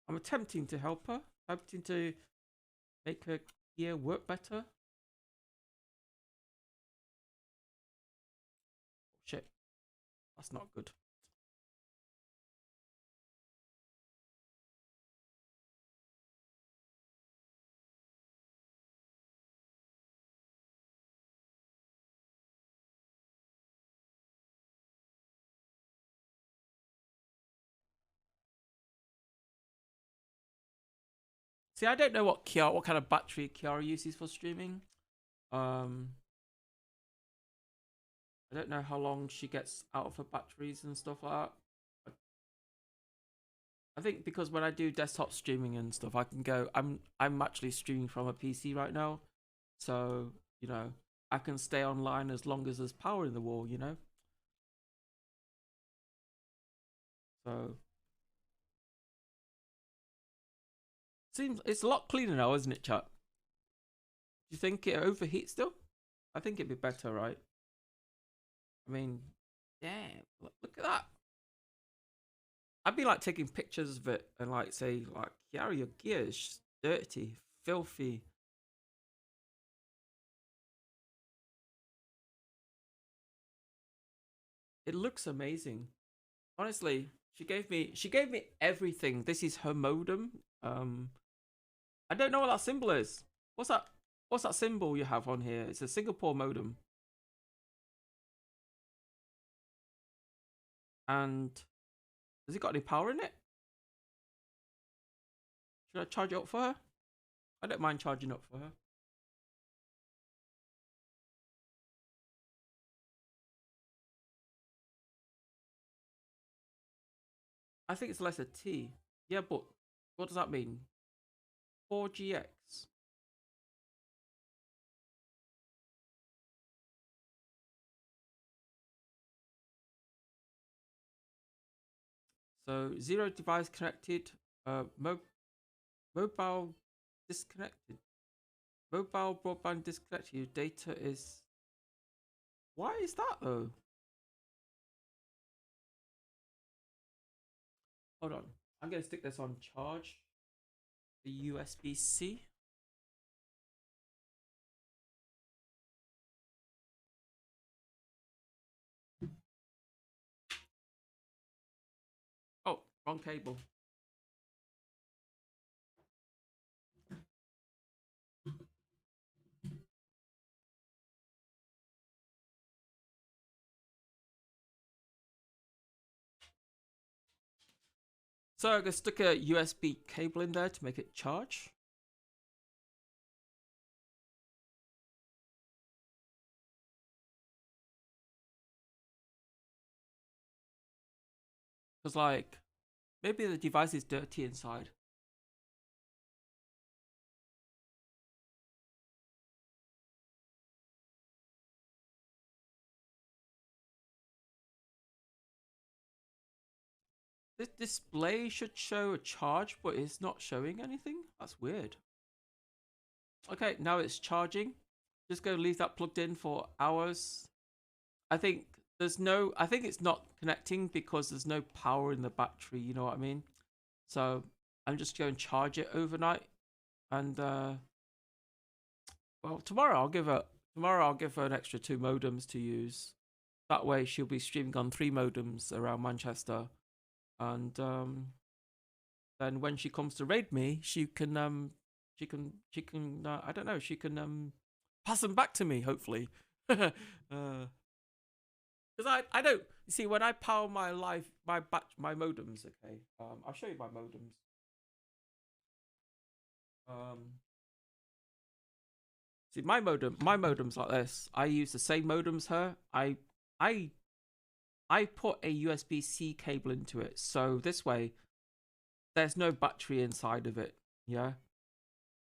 I'm attempting to help her, attempting to make her gear work better. Shit, that's not good. See, I don't know what kind of battery Kiara uses for streaming. I don't know how long she gets out of her batteries and stuff like that. I think because when I do desktop streaming and stuff, I can go. I'm actually streaming from a PC right now, so you know I can stay online as long as there's power in the wall. You know, so seems it's a lot cleaner now, isn't it, chat? Do you think it overheats still? I think it'd be better, right? I mean, damn, look at that. I'd be like taking pictures of it and like say like, Kiara, your gear is dirty, filthy. It looks amazing. Honestly, she gave me everything. This is her modem. I don't know what that symbol is. What's that symbol you have on here? It's a Singapore modem. And has it got any power in it? Should I charge it up for her? I don't mind charging up for her. I think it's less a T. Yeah, but what does that mean? 4GX. So 0 device connected. Mobile disconnected. Mobile broadband disconnected. Your data is. Why is that though? Hold on. I'm gonna stick this on charge. The USB-C. Oh, wrong cable. So I'm gonna stick a USB cable in there to make it charge. Because like, maybe the device is dirty inside. This display should show a charge, but it's not showing anything. That's weird. Okay, now it's charging. Just gonna leave that plugged in for hours. I think there's no. I think it's not connecting because there's no power in the battery. You know what I mean? So I'm just going to charge it overnight, and well, tomorrow I'll give her an extra 2 modems to use. That way she'll be streaming on 3 modems around Manchester, and then when she comes to raid me, she can I don't know, she can pass them back to me, hopefully. Because I don't, you see, when I power my modems, okay, I'll show you my modems. See, my modem's like this. I use the same modem as her. I put a USB-C cable into it, so this way there's no battery inside of it. Yeah.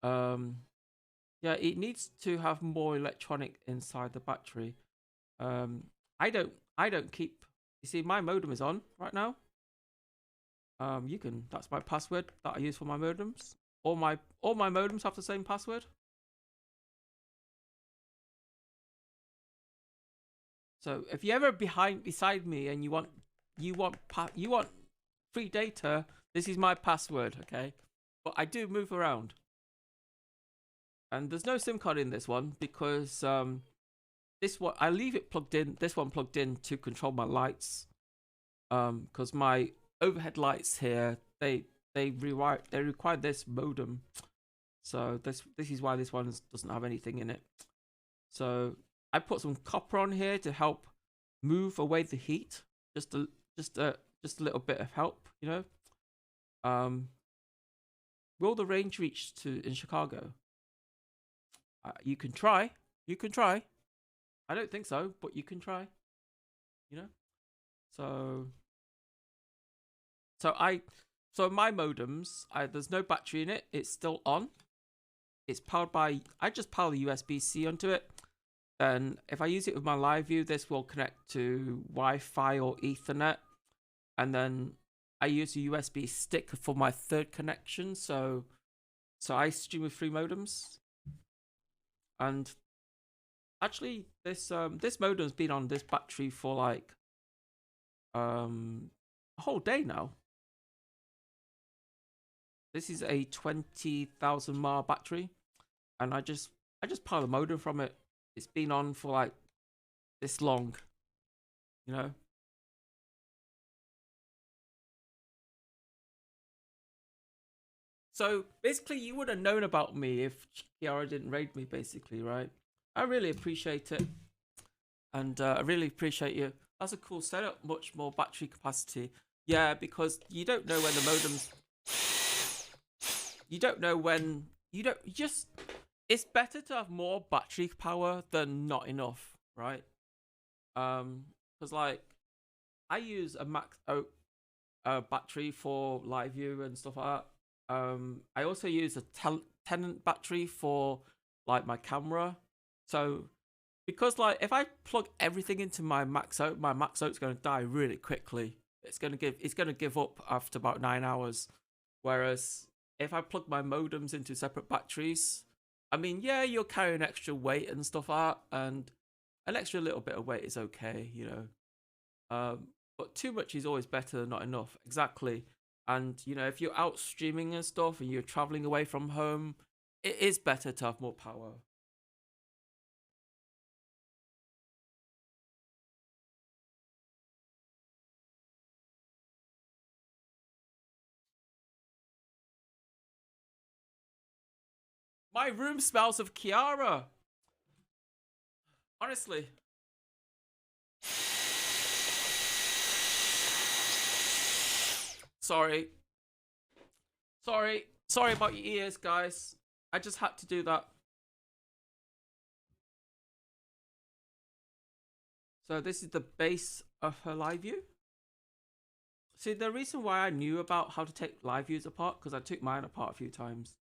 Yeah, it needs to have more electronic inside the battery. I don't keep. You see, my modem is on right now. That's my password that I use for my modems. All my modems have the same password. So if you're ever beside me and you want free data, this is my password, okay? But I do move around. And there's no SIM card in this one because this one I leave it plugged in. This one plugged in to control my lights. Because my overhead lights here they require this modem. So this is why this one doesn't have anything in it. So I put some copper on here to help move away the heat. Just a little bit of help, you know. Will the range reach in Chicago? You can try. You can try. I don't think so, but you can try. You know. So my modems, there's no battery in it. It's still on. It's powered by. I just power the USB-C onto it. Then if I use it with my LiveU, this will connect to Wi-Fi or Ethernet, and then I use a USB stick for my third connection. So I stream with 3 modems. And actually, this modem's been on this battery for like a whole day now. This is a 20,000 mAh battery, and I just power the modem from it. It's been on for like this long, you know. So basically, you would have known about me if Kiara didn't raid me, basically, right? I really appreciate it, and I really appreciate you. That's a cool setup. Much more battery capacity. Yeah, because you don't know when the modems. You don't know when. It's better to have more battery power than not enough, right? Because like I use a max battery for LiveU and stuff like that. I also use a Tenant battery for like my camera. So because like if I plug everything into my max out's going to die really quickly. It's gonna give up after about 9 hours. Whereas if I plug my modems into separate batteries, I mean, yeah, you're carrying extra weight and stuff out, and an extra little bit of weight is okay, you know. But too much is always better than not enough. Exactly. And you know, if you're out streaming and stuff, and you're traveling away from home, it is better to have more power. My room smells of Kiara. Honestly. Sorry. Sorry about your ears, guys. I just had to do that. So this is the base of her LiveU. See, the reason why I knew about how to take LiveUs apart, because I took mine apart a few times.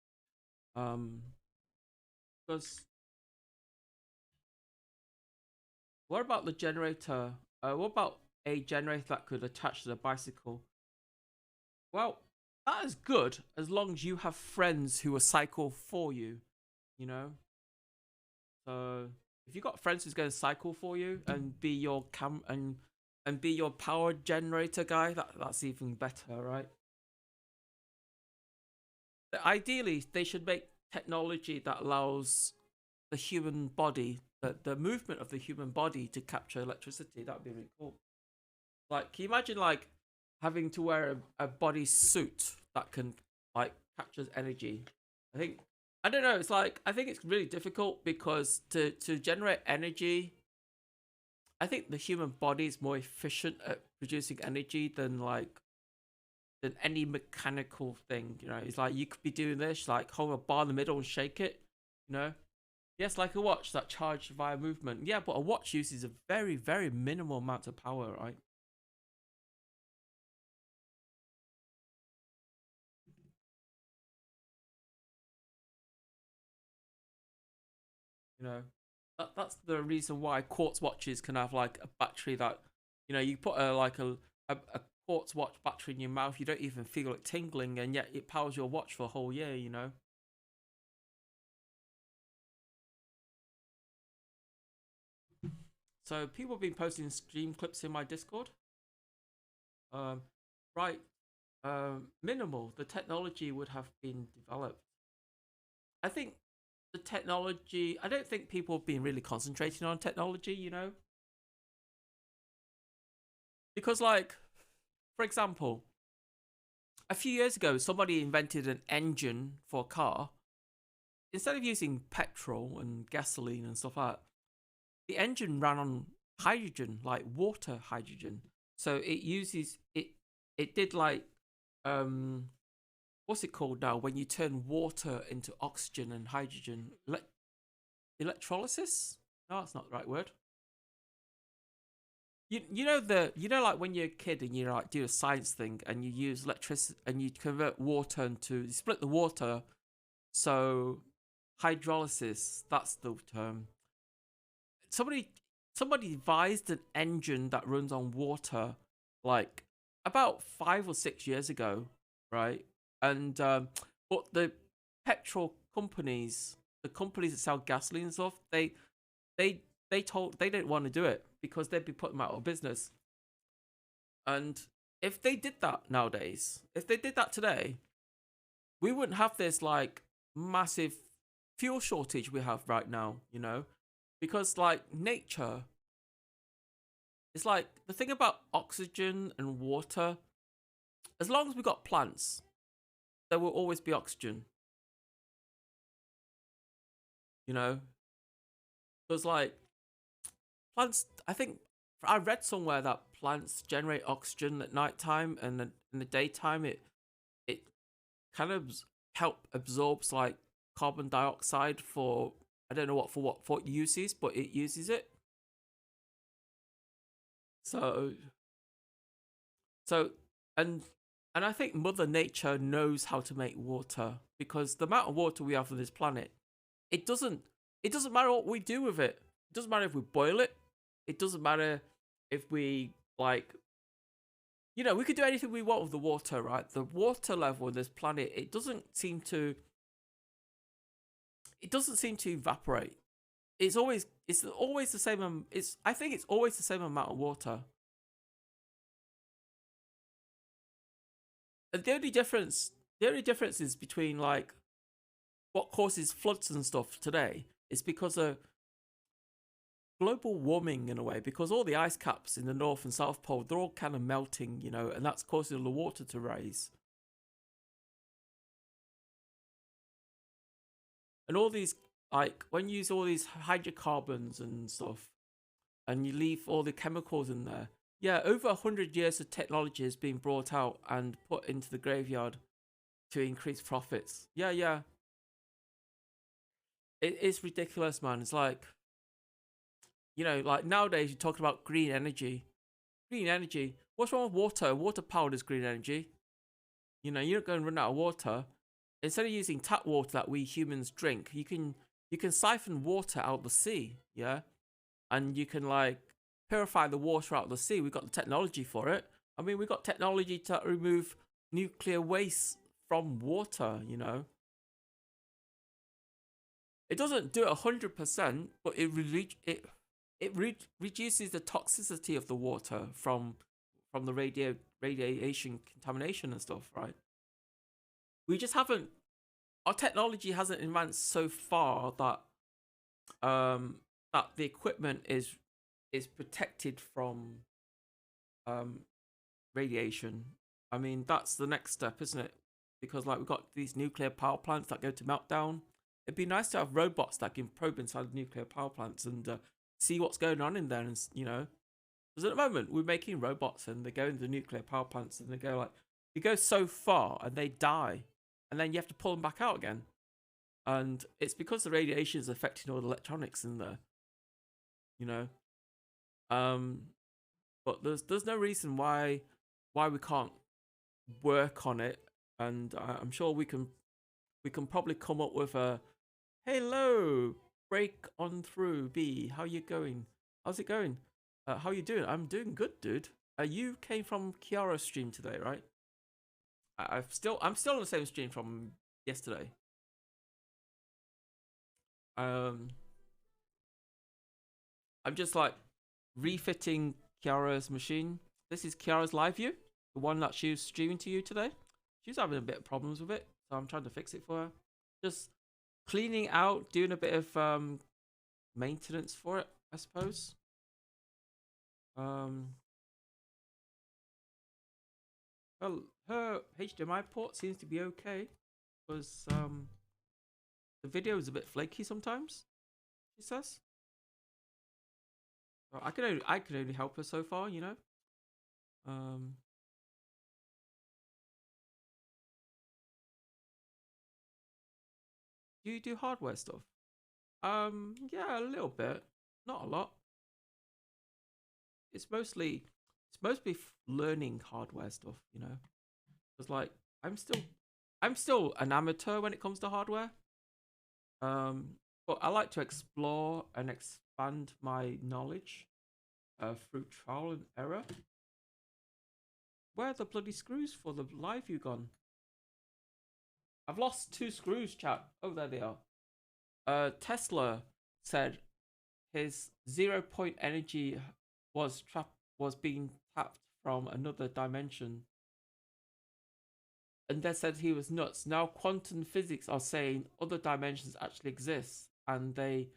Because what about the generator? What about a generator that could attach to the bicycle? Well, that is good as long as you have friends who will cycle for you, you know. So if you got friends who's going to cycle for you and be your and be your power generator guy, that's even better, right? Ideally, they should make technology that allows the human body, the movement of the human body to capture electricity. That would be really cool. Like, can you imagine like having to wear a body suit that can like captures energy? I don't know, it's like, I think it's really difficult because to generate energy, I think the human body is more efficient at producing energy than any mechanical thing, you know. It's like you could be doing this, like hold a bar in the middle and shake it, you know. Yes, like a watch that charged via movement. Yeah, but a watch uses a very, very minimal amount of power, right? You know, that's the reason why quartz watches can have like a battery that, you know, you put a quartz watch battery in your mouth, you don't even feel it tingling, and yet it powers your watch for a whole year, you know. So people have been posting stream clips in my Discord. Right. Minimal. The technology would have been developed. I think the technology, I don't think people have been really concentrating on technology, you know. Because like, for example, a few years ago, somebody invented an engine for a car. Instead of using petrol and gasoline and stuff like that, the engine ran on hydrogen, like water hydrogen. So it uses it did like what's it called now when you turn water into oxygen and hydrogen? Electrolysis? No, that's not the right word. You know like when you're a kid and you like do a science thing and you use electricity and you convert water you split the water, so hydrolysis, that's the term. Somebody devised an engine that runs on water like about 5 or 6 years ago, right? And but the petrol companies, the companies that sell gasoline and stuff, they didn't want to do it because they'd be putting them out of business. And if they did that nowadays, if they did that today, we wouldn't have this like massive fuel shortage we have right now, you know. Because like nature, it's like the thing about oxygen and water, as long as we got plants, there will always be oxygen. You know? Because like plants, I think I read somewhere that plants generate oxygen at nighttime, and then in the daytime it kind of absorbs like carbon dioxide for, I don't know what it uses, but it uses it. So and I think Mother Nature knows how to make water, because the amount of water we have on this planet, it doesn't matter what we do with it. It doesn't matter if we boil it. It doesn't matter if we like you know, we could do anything we want with the water, right? The water level in this planet, it doesn't seem to evaporate. It's always the same. I think it's always the same amount of water. And the only difference is between like what causes floods and stuff today is because of global warming in a way, because all the ice caps in the North and South Pole, they're all kind of melting, you know, and that's causing the water to rise. And all these, like, when you use all these hydrocarbons and stuff, and you leave all the chemicals in there, yeah, over 100 years of technology is being brought out and put into the graveyard to increase profits. Yeah. It is ridiculous, man. It's like, you know, like nowadays you're talking about green energy. Green energy. What's wrong with water? Water powered is green energy. You know, you're not going to run out of water. Instead of using tap water that we humans drink, you can siphon water out of the sea, yeah? And you can like purify the water out of the sea. We've got the technology for it. I mean, we've got technology to remove nuclear waste from water, you know? It doesn't do it 100%, but it reduces the toxicity of the water from the radiation contamination and stuff, right? We just haven't. Our technology hasn't advanced so far that that the equipment is protected from radiation. I mean, that's the next step, isn't it? Because like we've got these nuclear power plants that go to meltdown. It'd be nice to have robots that can probe inside the nuclear power plants and see what's going on in there, and you know, because at the moment we're making robots and they go into the nuclear power plants and they go like, you go so far and they die, and then you have to pull them back out again, and it's because the radiation is affecting all the electronics in there, you know. But there's no reason why we can't work on it, and I'm sure we can probably come up with a hello. Break on through B. How you going? How's it going? How you doing? I'm doing good, dude. You came from Kiara's stream today, right? I'm still on the same stream from yesterday. I'm just like refitting Kiara's machine. This is Kiara's LiveU, the one that she was streaming to you today. She's having a bit of problems with it, so I'm trying to fix it for her. Just cleaning out, doing a bit of maintenance for it, I suppose. Well, her HDMI port seems to be okay, because the video is a bit flaky sometimes, she says. So I can only help her so far, you know. Do you do hardware stuff? Yeah, a little bit, not a lot. It's mostly learning hardware stuff, you know. Because like I'm still an amateur when it comes to hardware. But I like to explore and expand my knowledge through trial and error. Where are the bloody screws for the LiveU gone? I've lost 2 screws, chat. Oh, there they are. Tesla said his 0-point energy was being tapped from another dimension. And they said he was nuts. Now quantum physics are saying other dimensions actually exist, and they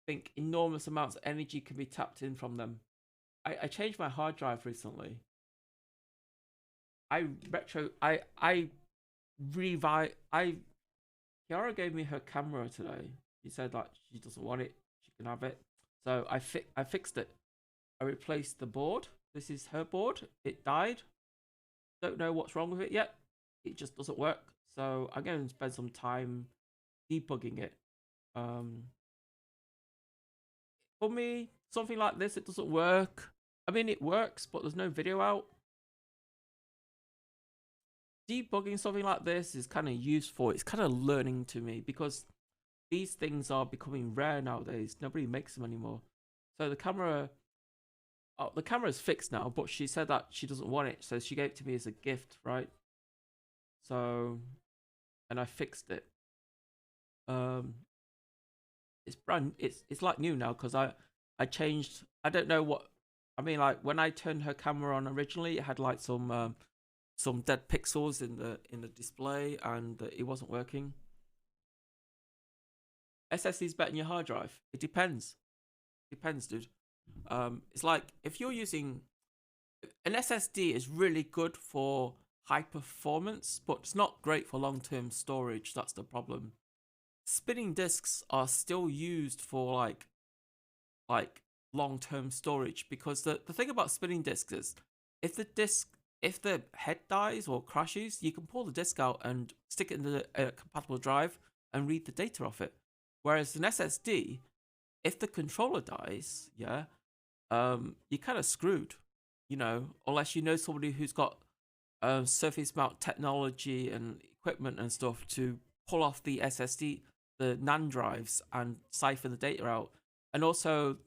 think enormous amounts of energy can be tapped in from them. I changed my hard drive recently. Kiara gave me her camera today. She said that she doesn't want it, she can have it. So I fixed it. I replaced the board. This is her board. It died. Don't know what's wrong with it yet. It just doesn't work. So I'm going to spend some time debugging it. For me, something like this, it doesn't work. I mean, it works, but there's no video out. Debugging something like this is kind of useful. It's kind of learning to me, because these things are becoming rare nowadays. Nobody makes them anymore. So the camera Oh, the camera's fixed now, but she said that she doesn't want it, so she gave it to me as a gift, right? So, and I fixed it. It's it's like new now because I changed. I don't know what I mean. Like when I turned her camera on originally, it had like some dead pixels in the display, and it wasn't working. SSD's better than your hard drive. It depends. Depends, dude. It's like if you're using an SSD is really good for high performance, but it's not great for long-term storage. That's the problem. Spinning disks are still used for like long-term storage because the thing about spinning disks is if the head dies or crashes, you can pull the disk out and stick it in a compatible drive and read the data off it. Whereas an SSD, if the controller dies, yeah, you're kind of screwed, you know, unless you know somebody who's got surface mount technology and equipment and stuff to pull off the SSD, the NAND drives, and siphon the data out. And also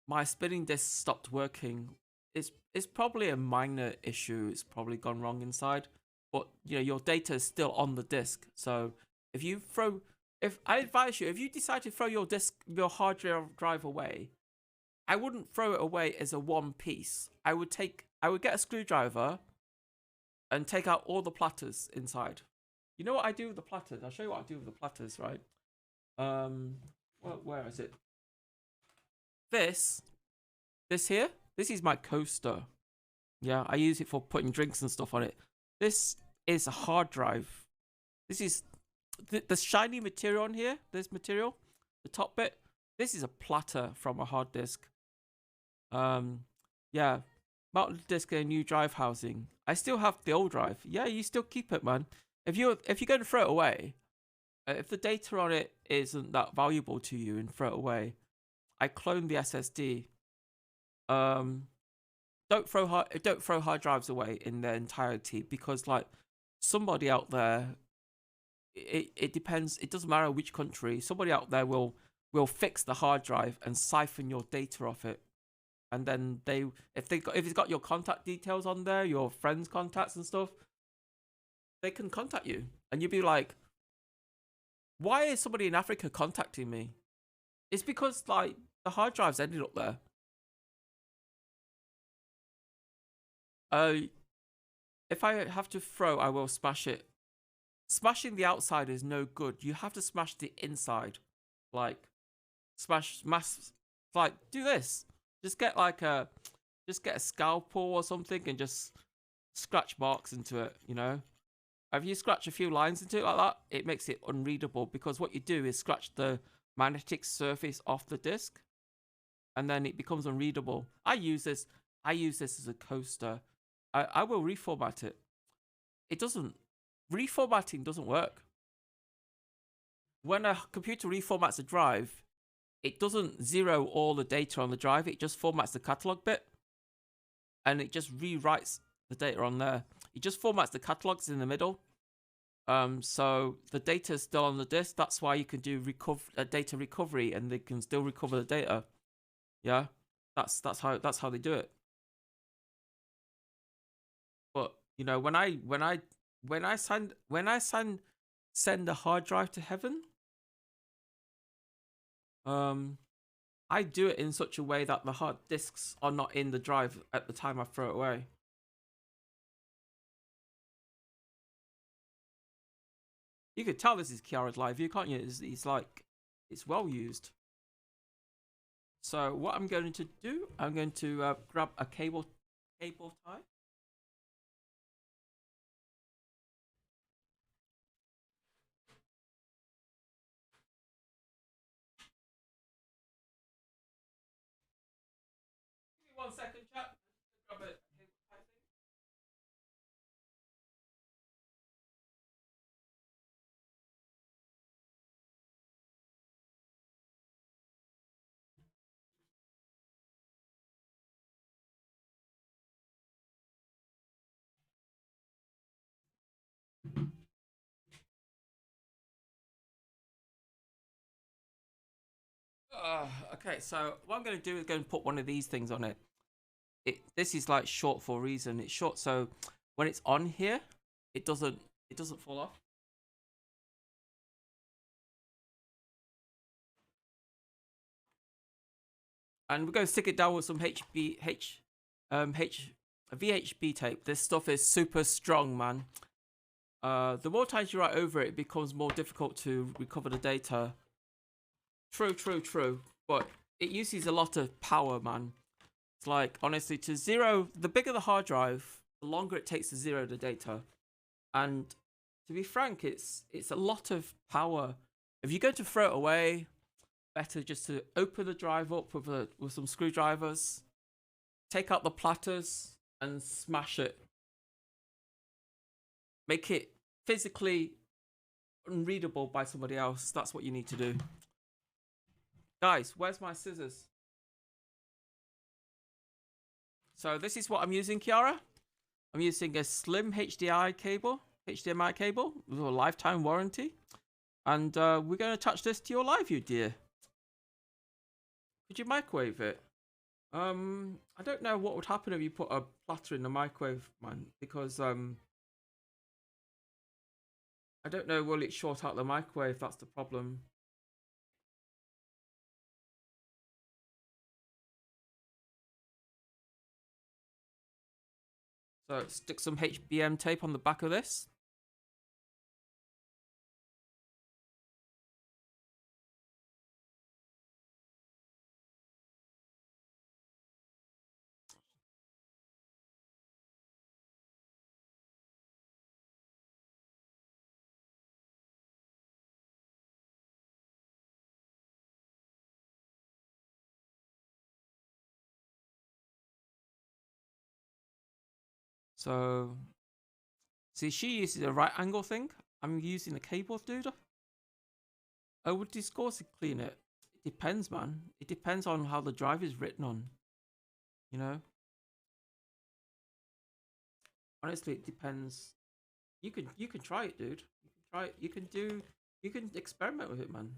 my spinning disk stopped working. It's probably a minor issue. It's probably gone wrong inside, but you know your data is still on the disk. So if I advise you, if you decide to throw your hard drive away, I wouldn't throw it away as a one piece. I would get a screwdriver and take out all the platters inside. You know what I do with the platters? I'll show you what I do with the platters, right? Where is it? This here, this is my coaster. Yeah, I use it for putting drinks and stuff on it. This is a hard drive. This is the shiny material on here. This material, the top bit. This is a platter from a hard disk. Yeah, mounted disk and a new drive housing. I still have the old drive. Yeah, you still keep it, man. If you're going to throw it away, if the data on it isn't that valuable to you and throw it away, I clone the SSD. Don't throw hard drives away in their entirety because like somebody out there, it depends. It doesn't matter which country. Somebody out there will fix the hard drive and siphon your data off it, and then if it's got your contact details on there, your friends' contacts and stuff, they can contact you, and you'll be like, why is somebody in Africa contacting me? It's because like the hard drives ended up there. If I have to throw, I will smash it. Smashing the outside is no good. You have to smash the inside. Like, like, do this. Just get a scalpel or something and just scratch marks into it, you know? If you scratch a few lines into it like that, it makes it unreadable because what you do is scratch the magnetic surface off the disc and then it becomes unreadable. I use this as a coaster. I will reformat it. Reformatting doesn't work. When a computer reformats a drive, it doesn't zero all the data on the drive. It just formats the catalog bit and it just rewrites the data on there. It just formats the catalogs in the middle. So the data is still on the disk. That's why you can do data recovery and they can still recover the data. Yeah, that's how they do it. But you know, when I send a hard drive to heaven, I do it in such a way that the hard disks are not in the drive at the time I throw it away. You could tell this is Kiara's LiveU, can't you? It's like, it's well used. So what I'm going to do, I'm going to grab a cable tie. Give me 1 second, chat. Grab a cable tie thing. Okay, so what I'm going to do is go and put one of these things on it. This is like short for a reason. It's short, so when it's on here, it doesn't fall off. And we're going to stick it down with some VHB tape. This stuff is super strong, man. The more times you write over it, it becomes more difficult to recover the data. True. But it uses a lot of power, man. It's like, honestly, to zero, the bigger the hard drive, the longer it takes to zero the data. And to be frank, it's a lot of power. If you're going to throw it away, better just to open the drive up with some screwdrivers, take out the platters and smash it. Make it physically unreadable by somebody else. That's what you need to do. Guys, where's my scissors? So this is what I'm using, Kiara. I'm using a slim HDMI cable with a lifetime warranty. And we're going to attach this to your LiveU, dear. Could you microwave it? I don't know what would happen if you put a platter in the microwave, man, because I don't know, will it short out the microwave? That's the problem. So stick some HBM tape on the back of this. So, see, she uses a right angle thing. I'm using the cable dude. Oh, would Discourse clean it? It depends, man. It depends on how the drive is written on. You know? Honestly, it depends. You can try it, dude. You can try it. You can experiment with it, man.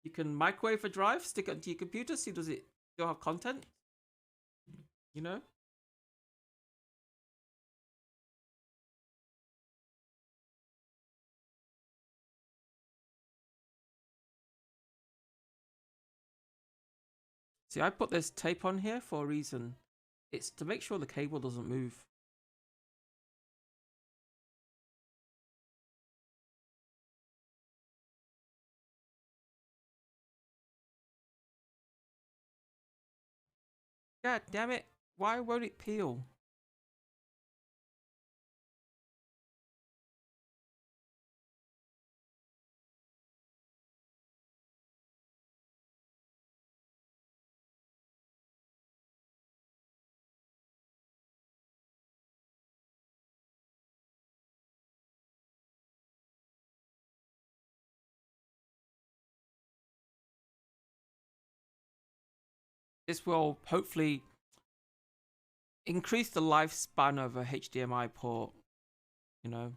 You can microwave a drive, stick it onto your computer, see does it still have content? You know? See, I put this tape on here for a reason. It's to make sure the cable doesn't move. God damn it. Why won't it peel? This will hopefully increase the lifespan of a HDMI port, you know.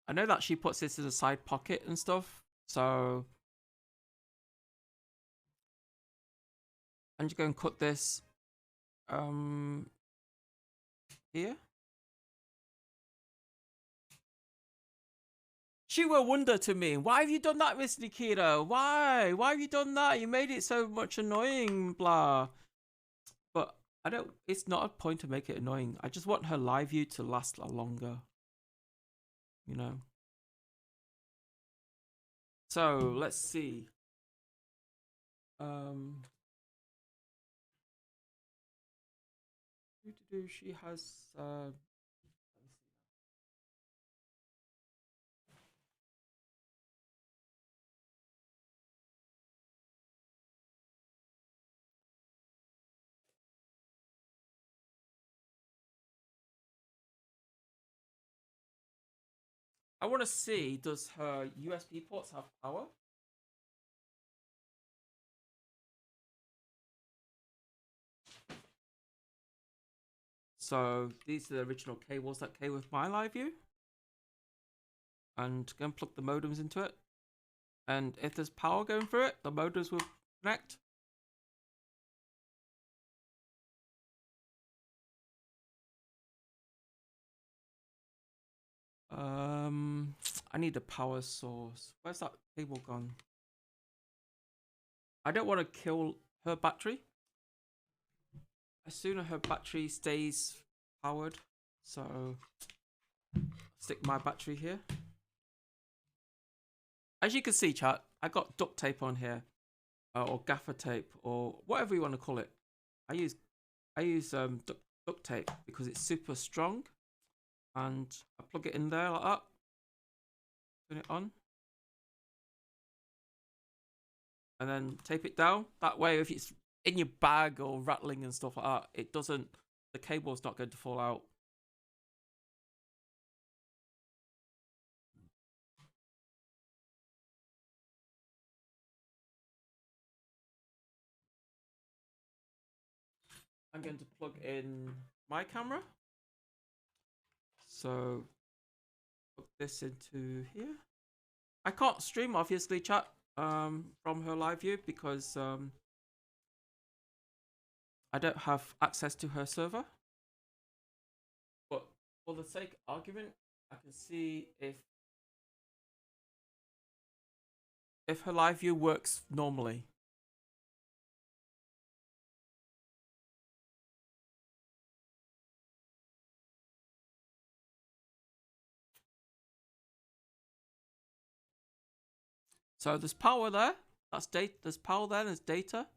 I know that she puts this in a side pocket and stuff, so I'm just going to cut this here. She will wonder to me, why have you done that, Miss Nikita? Why? Why have you done that? You made it so much annoying, blah. But I don't, it's not a point to make it annoying. I just want her LiveU to last longer. You know? So, let's see. She has, I want to see, does her USB ports have power? So these are the original cables that came with my LiveU. and go and plug the modems into it. And if there's power going through it, the modems will connect. I need a power source. Where's that cable gone? I don't want to kill her battery. As soon as her battery stays powered, so stick my battery here. As you can see, chat, I got duct tape on here, or gaffer tape, or whatever you want to call it. I use duct tape because it's super strong, and I plug it in there like that. Turn it on, and then tape it down. That way, if it's in your bag or rattling and stuff like that, it doesn't. The cable's not going to fall out. I'm going to plug in my camera. So plug this into here. I can't stream, obviously, chat, from her LiveU because I don't have access to her server. But for the sake of argument, I can see if her LiveU works normally. So there's power there. That's data. There's power there. There's data.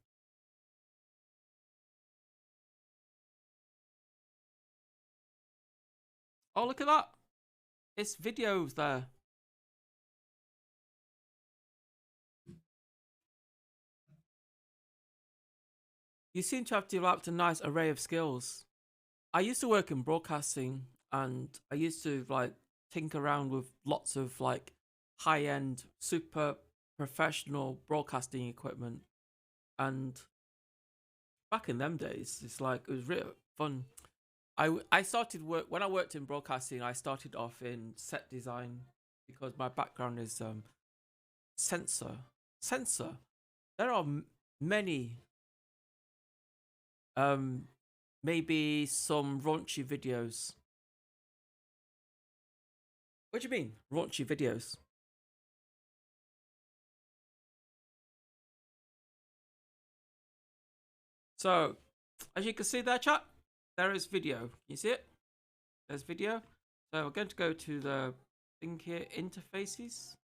Oh, look at that. It's videos there. You seem to have developed a nice array of skills. I used to work in broadcasting, and I used to like tinker around with lots of like high-end, super professional broadcasting equipment. And back in them days, it's like it was really fun. I started work when I worked in broadcasting. I started off in set design because my background is sensor. There are many maybe some raunchy videos. What do you mean raunchy videos? So as you can see there, chat, there is video. You see it? There's video. So we're going to go to the thing here, interfaces.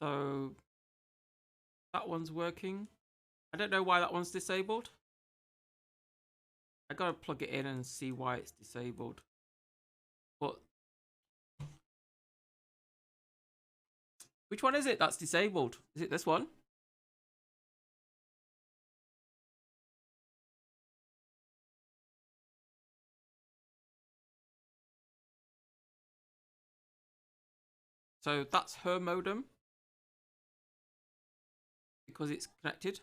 So that one's working. I don't know why that one's disabled. I gotta plug it in and see why it's disabled. But which one is it that's disabled? Is it this one? So that's her modem because it's connected.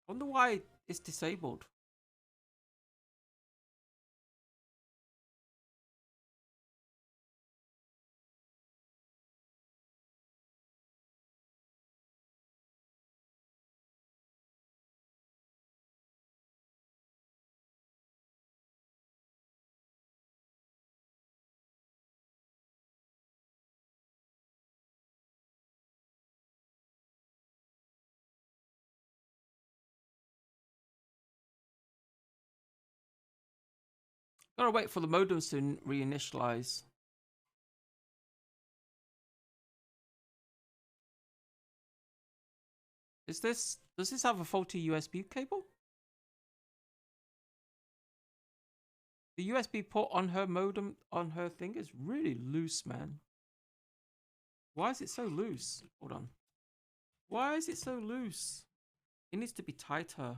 I wonder why it's disabled. Gotta wait for the modems to reinitialize. Does this have a faulty USB cable? The USB port on her modem, on her thing, is really loose, man. Why is it so loose? Hold on. Why is it so loose? It needs to be tighter.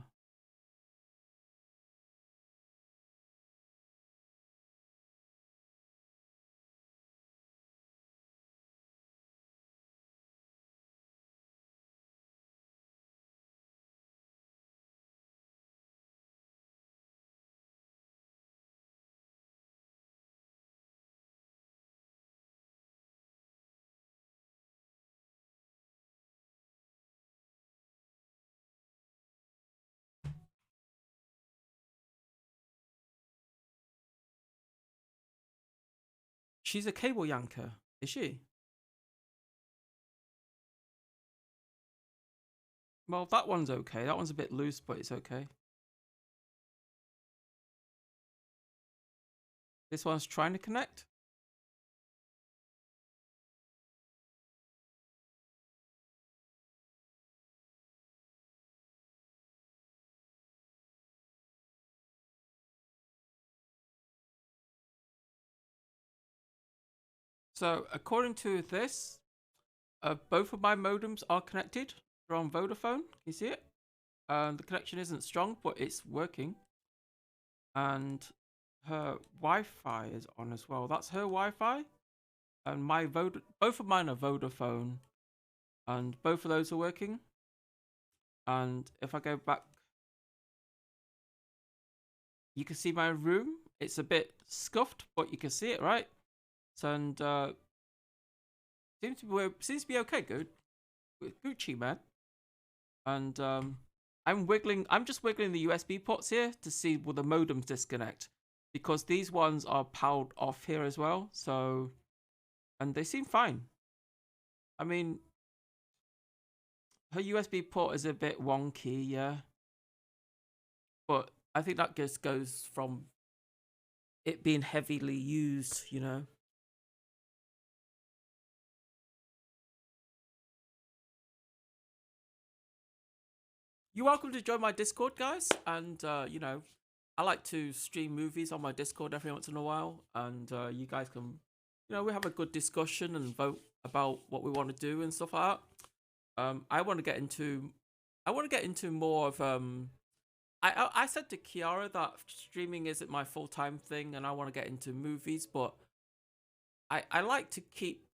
she's a cable yanker, is she? Well, that one's okay. That one's a bit loose, but it's okay. This one's trying to connect. So according to this, both of my modems are connected. They're on Vodafone. You see it? The connection isn't strong, but it's working. And her Wi-Fi is on as well. That's her Wi-Fi. And both of mine are Vodafone. And both of those are working. And if I go back, you can see my room. It's a bit scuffed, but you can see it, right? So, and seems to be okay. Good, Gucci, man. And I'm just wiggling the USB ports here to see will the modems disconnect, because these ones are powered off here as well. So, and they seem fine. I mean, her USB port is a bit wonky, yeah. But I think that just goes from it being heavily used, you know. You're welcome to join my Discord, guys. And, you know, I like to stream movies on my Discord every once in a while. And you guys can, you know, we have a good discussion and vote about what we want to do and stuff like that. I want to get into more of, I said to Kiara that streaming isn't my full-time thing and I want to get into movies, but I like to keep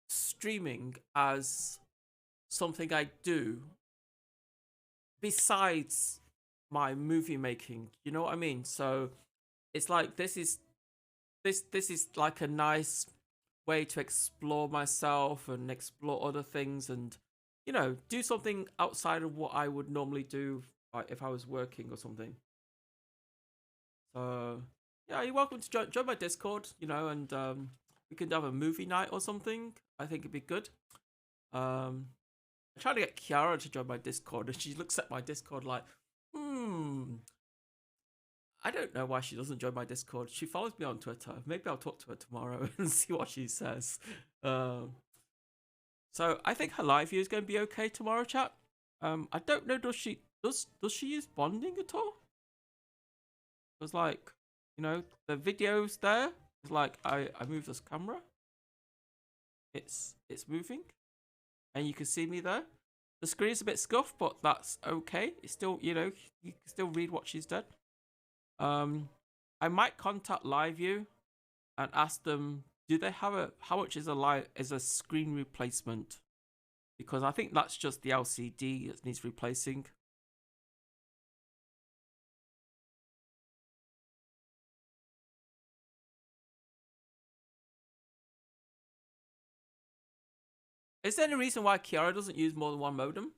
streaming as something I do besides my movie making, you know what I mean? So it's like this is like a nice way to explore myself and explore other things and, you know, do something outside of what I would normally do if I was working or something. So yeah, you're welcome to join my Discord, you know, and we could have a movie night or something. I think it'd be good. I'm trying to get Kiara to join my Discord, and she looks at my Discord like, I don't know why she doesn't join my Discord. She follows me on Twitter. Maybe I'll talk to her tomorrow and see what she says. So I think her live view is going to be okay tomorrow, chat. I don't know, does she use bonding at all? Because, like, you know, the videos there is like I move this camera. It's moving. And you can see me there. The screen is a bit scuffed, but that's okay. It's still, you know, you can still read what she's done. I might contact LiveU and ask them, do they have how much is a screen replacement? Because I think that's just the LCD that needs replacing. Is there any reason why Kiara doesn't use more than one modem?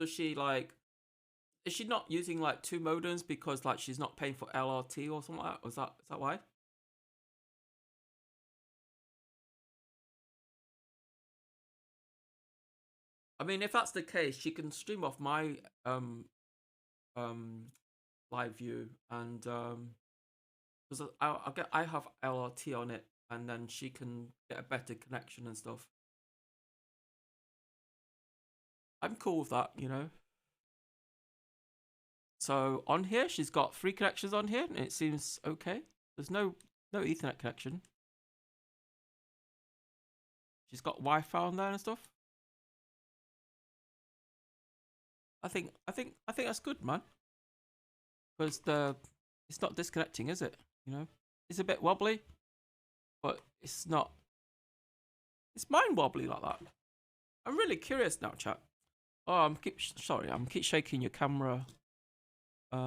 Does she is she not using like two modems because like she's not paying for LRT or something like that? Is that why? I mean, if that's the case, she can stream off my LiveU and because I have LRT on it, and then she can get a better connection and stuff. I'm cool with that, you know. So on here, she's got 3 connections on here, and it seems okay. There's no Ethernet connection. She's got Wi-Fi on there and stuff. I think that's good, man. Because it's not disconnecting, is it? You know, it's a bit wobbly, but it's not. It's mind wobbly like that. I'm really curious now, chat. Oh, I'm keep shaking your camera. It's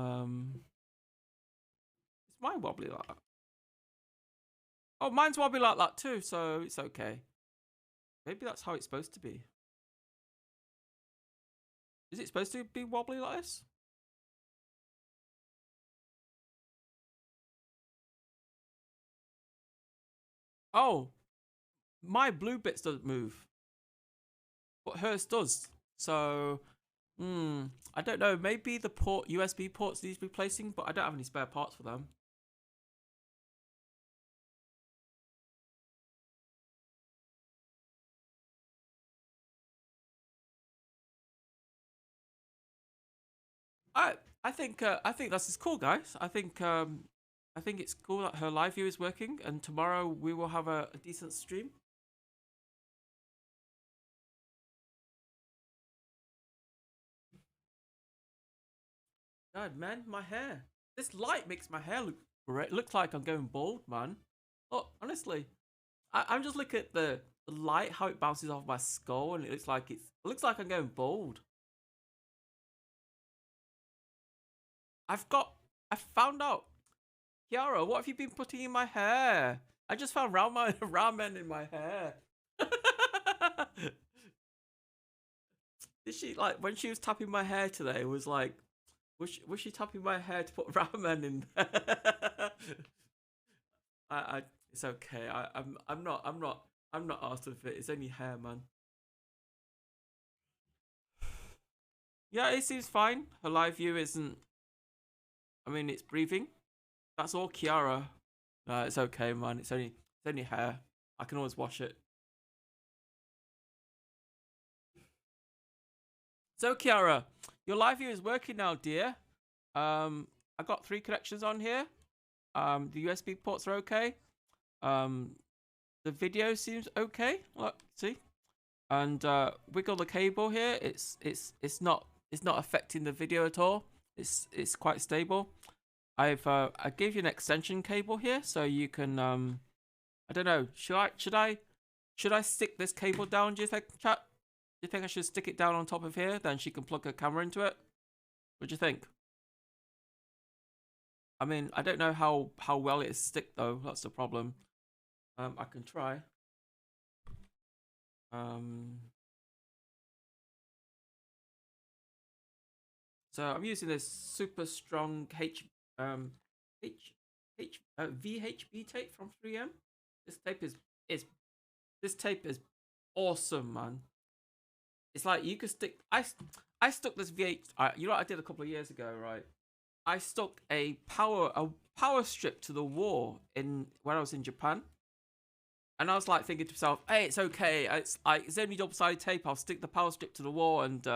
mine wobbly like that. Oh, mine's wobbly like that too, so it's okay. Maybe that's how it's supposed to be. Is it supposed to be wobbly like this? Oh, my blue bits doesn't move, but hers does. So, I don't know. Maybe the USB ports needs replacing, but I don't have any spare parts for them. I think that's just cool, guys. I think it's cool that her LiveU is working, and tomorrow we will have a decent stream. God, man, my hair. This light makes my hair look great. Looks like I'm going bald, man. Oh, honestly, I'm just looking at the light, how it bounces off my skull, and it looks like I'm going bald. I found out. Kiara, what have you been putting in my hair? I just found ramen in my hair. Did she, like, when she was tapping my hair today, was like, was she tapping my hair to put ramen in there? It's okay. I'm not asked with it. It's only hair, man. Yeah, it seems fine. Her LiveU isn't. I mean, it's breathing. That's all, Kiara. It's okay, man. It's only hair. I can always wash it. So, Kiara, your LiveU is working now, dear. I got 3 connections on here. The USB ports are okay. The video seems okay. Look, see, and wiggle the cable here. It's not affecting the video at all. It's quite stable. I gave you an extension cable here, so you can I don't know. Should I stick this cable down? Do you think, chat? Do you think I should stick it down on top of here? Then she can plug her camera into it. What do you think? I mean, I don't know how well it stick though. That's the problem. I can try. So I'm using this super strong VHB tape from 3M. This tape is awesome, man. It's like you could stick. I stuck this you know what I did a couple of years ago, right? I stuck a power strip to the wall when I was in Japan, and I was like thinking to myself, "Hey, it's okay. It's only double-sided tape. I'll stick the power strip to the wall, and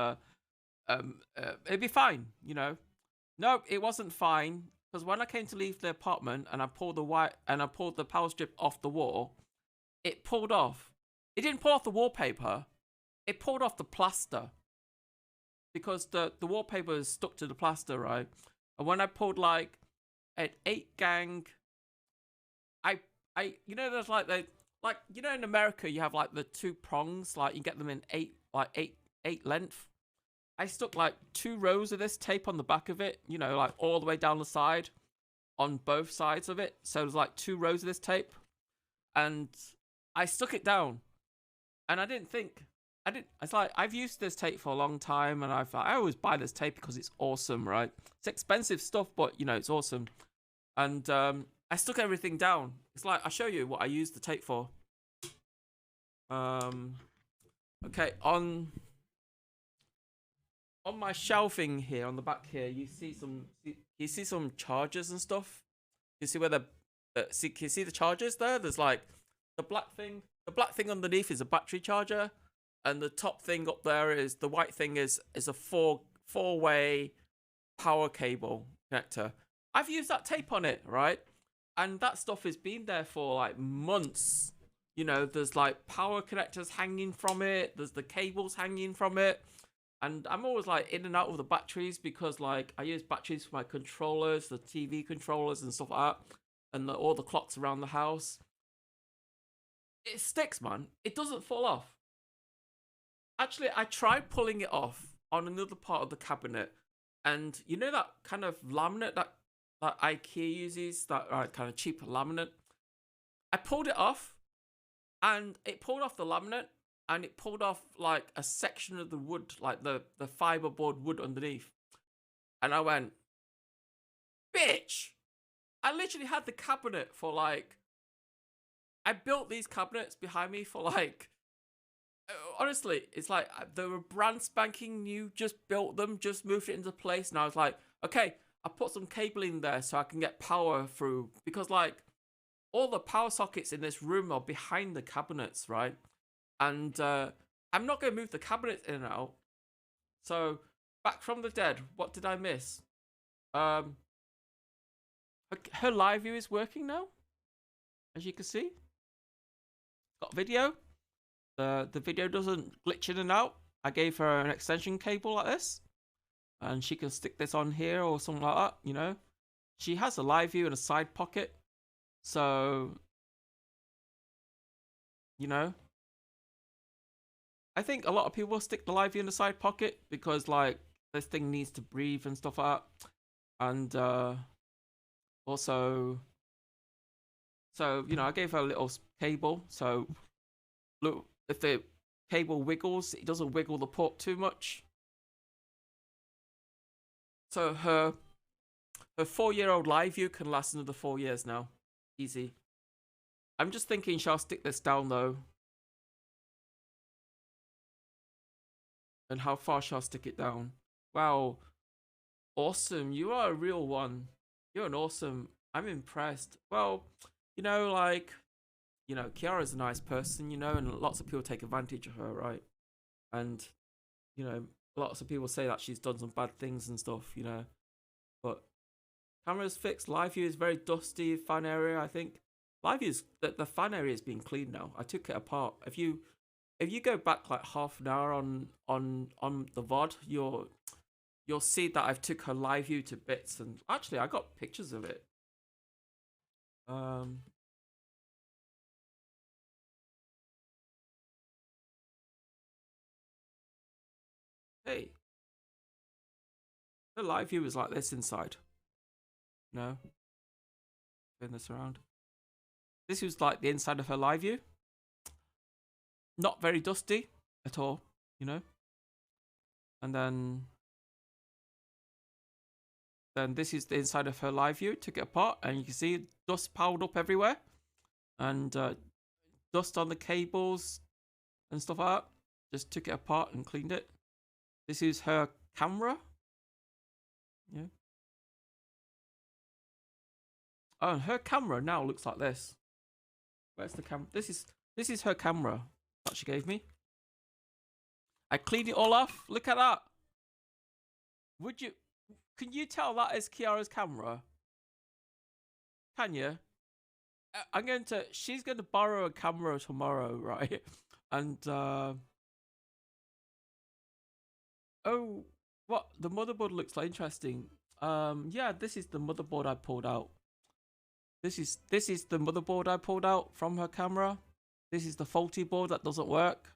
it'd be fine." You know? No, it wasn't fine, because when I came to leave the apartment and I pulled the power strip off the wall, it pulled off. It didn't pull off the wallpaper. It pulled off the plaster, because the wallpaper is stuck to the plaster, right? And when I pulled like an 8-gang, you know, there's like you know, in America you have like the 2 prongs, like you get them in 8 length. I stuck like 2 rows of this tape on the back of it, you know, like all the way down the side on both sides of it. So there's like 2 rows of this tape, and I stuck it down, and it's like, I've used this tape for a long time, and I always buy this tape because it's awesome, right? It's expensive stuff, but you know, it's awesome. And I stuck everything down. It's like, I'll show you what I used the tape for. Okay, on my shelving here, on the back here, you see some chargers and stuff. You see where can you see the chargers there? There's like the black thing underneath is a battery charger. And the top thing up there is the white thing is a four-way power cable connector. I've used that tape on it, right? And that stuff has been there for like months. You know, there's like power connectors hanging from it. There's the cables hanging from it. And I'm always like in and out of the batteries, because like I use batteries for my controllers, the TV controllers and stuff like that. And all the clocks around the house. It sticks, man. It doesn't fall off. Actually, I tried pulling it off on another part of the cabinet, and you know that kind of laminate that IKEA uses, that kind of cheap laminate? I pulled it off, and it pulled off the laminate, and it pulled off like a section of the wood, like the fiberboard wood underneath. And I went, bitch! I literally had the cabinet for like, I built these cabinets behind me for like, honestly, it's like they were brand spanking new, just built them, just moved it into place. And I was like, okay, I put some cable in there so I can get power through, because like all the power sockets in this room are behind the cabinets, right? And I'm not going to move the cabinets in and out. So back from the dead, what did I miss? Her LiveU is working now, as you can see. Got video. The video doesn't glitch in and out. I gave her an extension cable like this, and she can stick this on here or something like that, you know. She has a LiveU in a side pocket, so, you know, I think a lot of people stick the LiveU in the side pocket because like this thing needs to breathe and stuff like that. And also, so, you know, I gave her a little cable, so look, if the cable wiggles, it doesn't wiggle the port too much. So her 4-year-old LiveU can last another 4 years now. Easy. I'm just thinking, shall I stick this down though? And how far shall I stick it down? Wow. Awesome. You are a real one. You're an awesome. I'm impressed. Well, you know, like, you know, Kiara's a nice person, you know, and lots of people take advantage of her, right? And, you know, lots of people say that she's done some bad things and stuff, you know. But camera's fixed. LiveU is very dusty, fan area, I think. LiveU's, the fan area is being cleaned now. I took it apart. If you go back like half an hour on the VOD, you'll see that I've took her LiveU to bits, and actually I got pictures of it. Hey, the LiveU is like this inside. No, turn this around. This was like the inside of her LiveU. Not very dusty at all, you know. And then this is the inside of her LiveU. Took it apart, and you can see dust piled up everywhere, and dust on the cables and stuff like that. Just took it apart and cleaned it. This is her camera. Yeah. Oh, and her camera now looks like this. Where's the camera? This is her camera that she gave me. I cleaned it all off. Look at that. Can you tell that is Kiara's camera? Can you? She's going to borrow a camera tomorrow, right? And, oh, what? The motherboard looks like interesting. Yeah, this is the motherboard I pulled out. This is the motherboard I pulled out from her camera. This is the faulty board that doesn't work.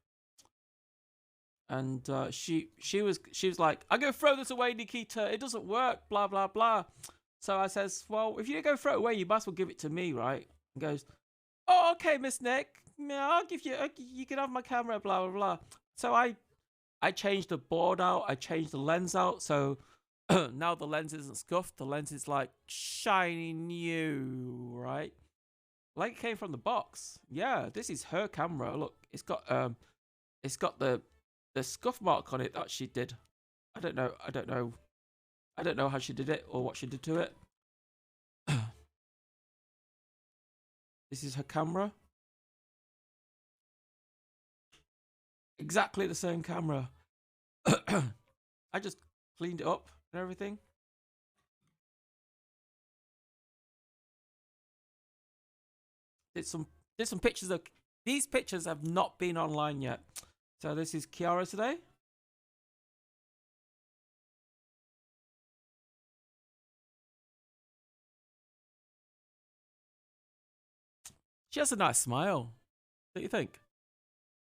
And she was like, I'm gonna throw this away, Nikita. It doesn't work. Blah blah blah. So I says, well, if you're gonna throw it away, you might as well give it to me, right? And goes, oh, okay, Miss Nick. Yeah, I'll give you. You can have my camera. Blah blah blah. So I changed the board out. I changed the lens out. So now the lens isn't scuffed. The lens is like shiny new, right? Like it came from the box. Yeah, this is her camera. Look, it's got the scuff mark on it that she did. I don't know how she did it or what she did to it. This is her camera. Exactly the same camera. I just cleaned it up and everything. Did some pictures of these pictures have not been online yet. So this is Kiara today. She has a nice smile. Don't you think?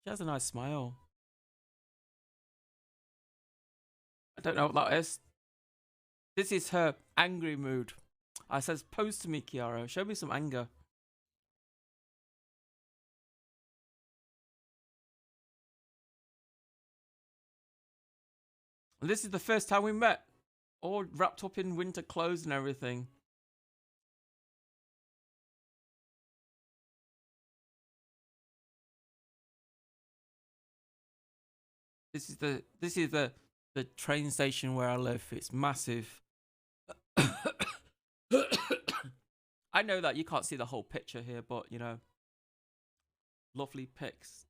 She has a nice smile. I don't know what that is. This is her angry mood. I says, pose to me, Kiara. Show me some anger. And this is the first time we met. All wrapped up in winter clothes and everything. This is the train station where I live. It's massive. I know that you can't see the whole picture here, but you know, lovely pics.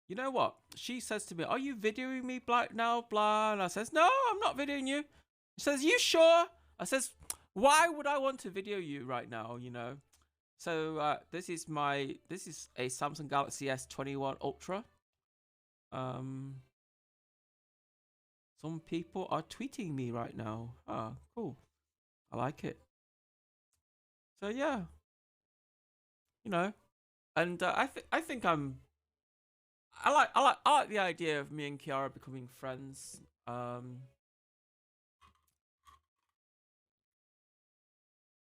You know what? She says to me, "Are you videoing me, now, blah?" And I says, "No, I'm not videoing you." She says, "You sure?" I says, "Why would I want to video you right now?" You know. So this is a Samsung Galaxy S21 Ultra. Some people are tweeting me right now. Ah, cool. I like it. So yeah, you know, and I think I like the idea of me and Kiara becoming friends. I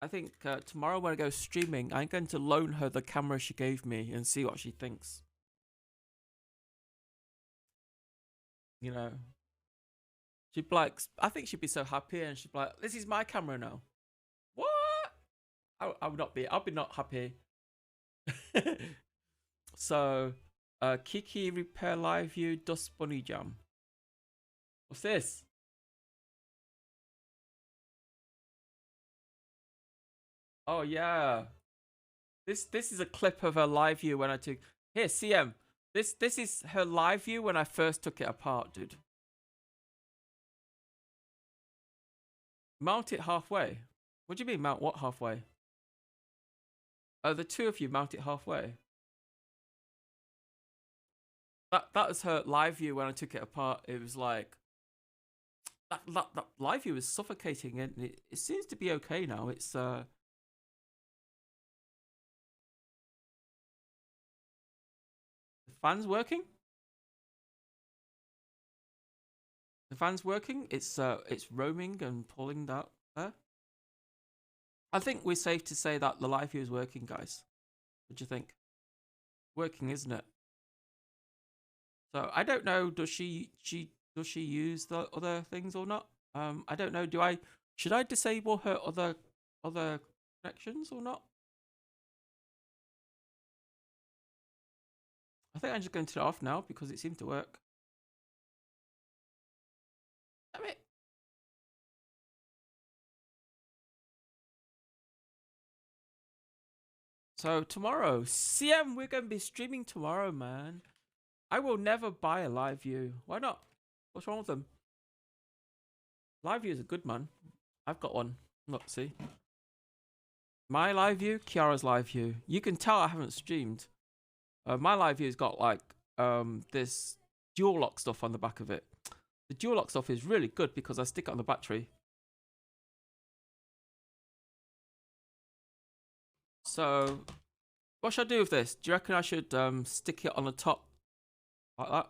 think tomorrow when I go streaming, I'm going to loan her the camera she gave me and see what she thinks. You know, she'd be like, I think she'd be so happy, and she'd be like, "This is my camera now." What? I would not be. I'll be not happy. So, Kiki repair LiveU Dust Bunny Jam. What's this? Oh yeah, this is a clip of her LiveU when I took. Here, CM. This is her LiveU when I first took it apart, dude. Mount it halfway. What do you mean mount what halfway? Oh, the two of you mount it halfway. That was her LiveU when I took it apart. It was like that LiveU was suffocating, and it seems to be okay now. It's the fan's working. The fan's working. It's roaming and pulling that there. I think we're safe to say that the LiveU is working, guys. What do you think? Working, isn't it? So I don't know. Does she use the other things or not? I don't know. Should I disable her other connections or not? I think I'm just going to turn it off now because it seemed to work. Damn it. So tomorrow, CM, we're going to be streaming tomorrow, man. I will never buy a LiveU. Why not? What's wrong with them? LiveU is a good man. I've got one. Look, see. My LiveU, Kiara's LiveU. You can tell I haven't streamed. My LiveU's got like this dual lock stuff on the back of it. The dual lock stuff is really good because I stick it on the battery. So, what should I do with this? Do you reckon I should stick it on the top like that?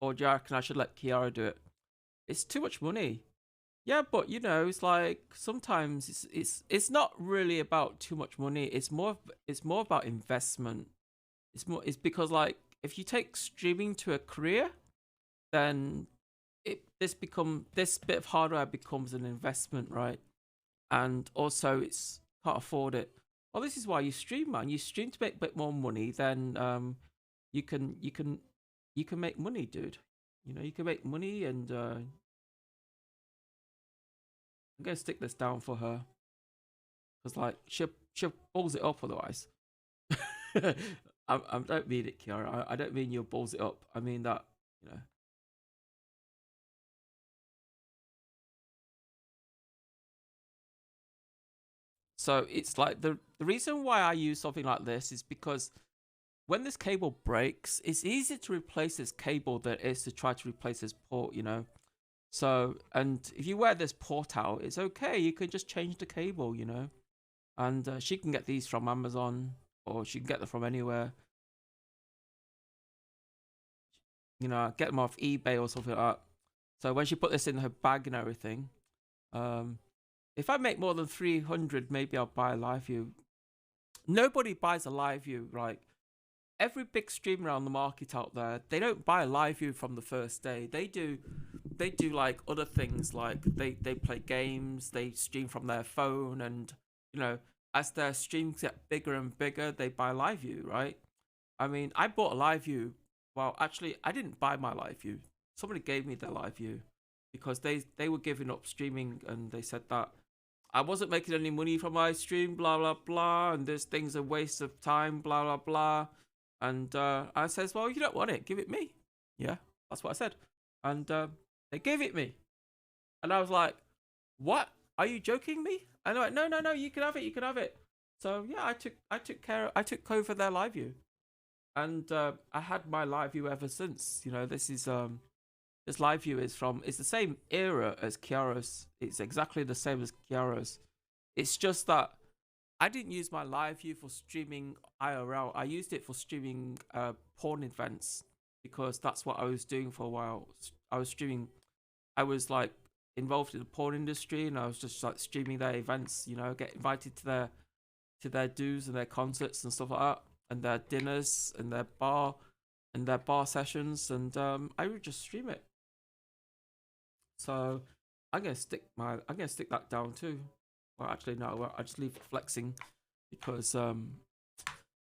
Or do you reckon I should let Kiara do it? It's too much money. Yeah, but you know, it's like sometimes it's not really about too much money. It's more about investment. It's because like if you take streaming to a career, then this bit of hardware becomes an investment, right? And also it's can't afford it. Well, this is why you stream, man. You stream to make a bit more money, then you can make money, dude. You know, you can make money, and I'm gonna stick this down for her because like she balls it up otherwise. I don't mean it, Kiara. I don't mean you balls it up. I mean that, you know. So it's like the reason why I use something like this is because when this cable breaks, it's easier to replace this cable than it is to try to replace this port, you know. So, and if you wear this port out, it's okay. You can just change the cable, you know. And she can get these from Amazon, or she can get them from anywhere. You know, get them off eBay or something like that. So when she put this in her bag and everything, if I make more than 300, maybe I'll buy a LiveU. Nobody buys a LiveU, right? Every big streamer on the market out there, they don't buy a LiveU from the first day. They do like other things, like they play games, they stream from their phone, and you know, as their streams get bigger and bigger, they buy LiveU, right? I mean, I bought a LiveU. Well, actually, I didn't buy my LiveU. somebody gave me their LiveU because they were giving up streaming, and they said that I wasn't making any money from my stream, blah blah blah, and this thing's a waste of time, blah blah blah. And I says, well, you don't want it, give it me. Yeah, that's what I said. And they gave it me, and I was like, what? Are you joking me? And they're like, no, you can have it, you can have it. So yeah, I took over their LiveU, and I had my LiveU ever since. You know, this LiveU it's the same era as Kiara's. It's exactly the same as Kiara's. It's just that I didn't use my LiveU for streaming IRL. I used it for streaming porn events because that's what I was doing for a while. I was streaming. I was like involved in the porn industry, and I was just like streaming their events. You know, get invited to their dues and their concerts and stuff like that, and their dinners and their bar sessions, and I would just stream it. So I'm gonna stick that down too. Well, actually no, I just leave it flexing because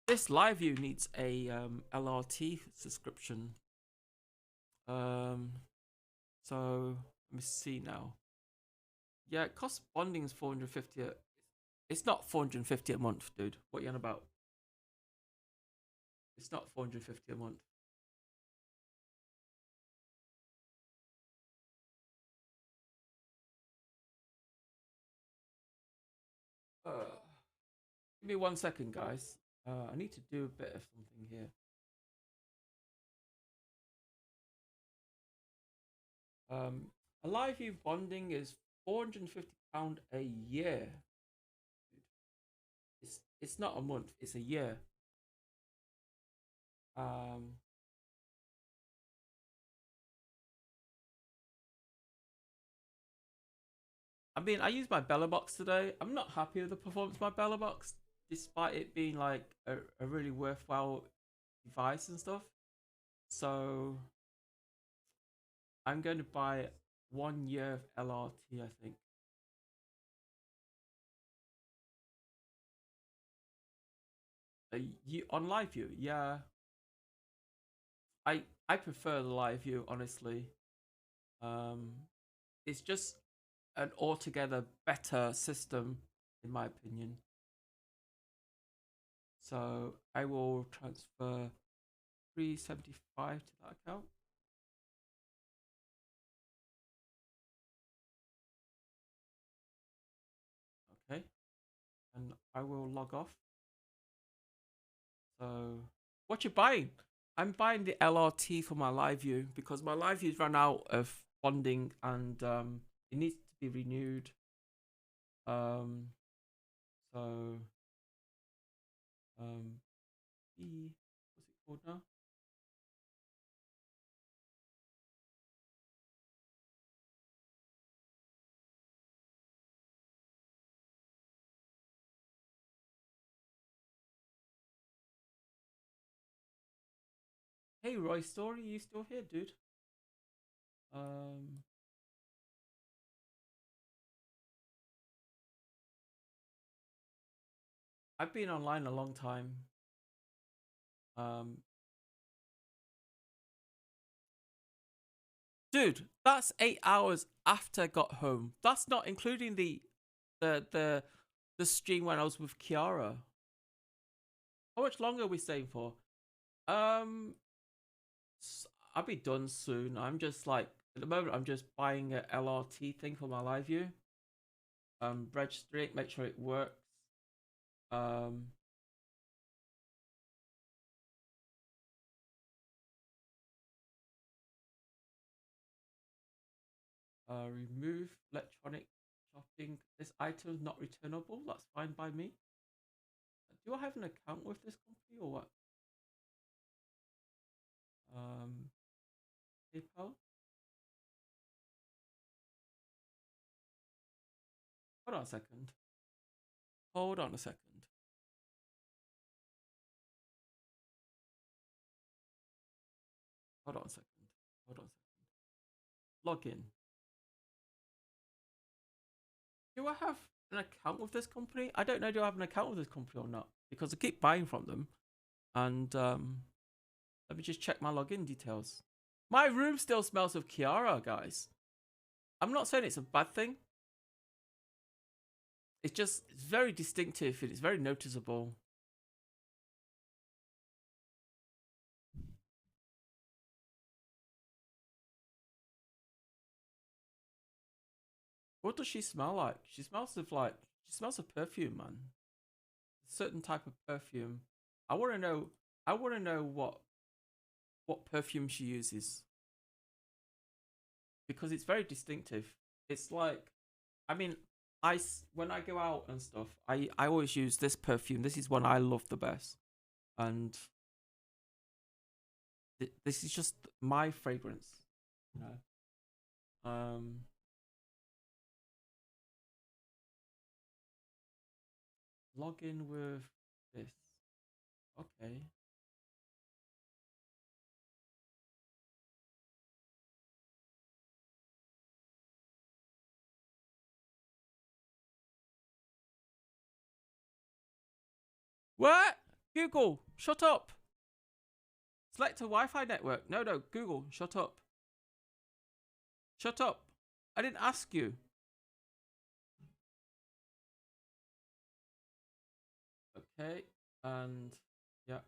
this LiveU needs a LRT subscription. So let me see now. Yeah, it costs bonding is 450. It's not 450 a month, dude. What are you on about? It's not 450 a month. Give me 1 second, guys. I need to do a bit of something here. A LiveU bonding is £450 a year. It's not a month, it's a year. I mean, I used my Belabox today. I'm not happy with the performance of my Belabox, despite it being like a really worthwhile device and stuff. So I'm going to buy 1 year of LRT, I think. On LiveU, yeah. I prefer the LiveU, honestly. It's just an altogether better system, in my opinion. So I will transfer 375 to that account. Okay, and I will log off. So what you buying? I'm buying the LRT for my LiveU because my LiveU's run out of bonding, and it needs to be renewed. What's it called now? Hey Roy Story, you still here, dude? I've been online a long time. Dude, that's 8 hours after I got home. That's not including the stream when I was with Kiara. How much longer are we staying for? I'll be done soon. I'm just like, at the moment, I'm just buying a LRT thing for my LiveU. Register it, make sure it works. Remove electronic shopping. This item is not returnable. That's fine by me. Do I have an account with this company or what? PayPal. Hold on a second. Hold on a second. Hold on a second. Hold on a second. Login. Do I have an account with this company? I don't know. Do I have an account with this company or not? Because I keep buying from them. And let me just check my login details. My room still smells of Kiara, guys. I'm not saying it's a bad thing. It's just, it's very distinctive and it's very noticeable. What does she smell like? She smells of perfume, man. A certain type of perfume. I want to know what perfume she uses. Because it's very distinctive. It's like, I mean, when I go out and stuff, I always use this perfume. This is one I love the best. And this is just my fragrance, you know. Log in with this. Okay. What? Google, shut up. Select a Wi-Fi network. No, Google, shut up. Shut up. I didn't ask you. Okay, and yeah.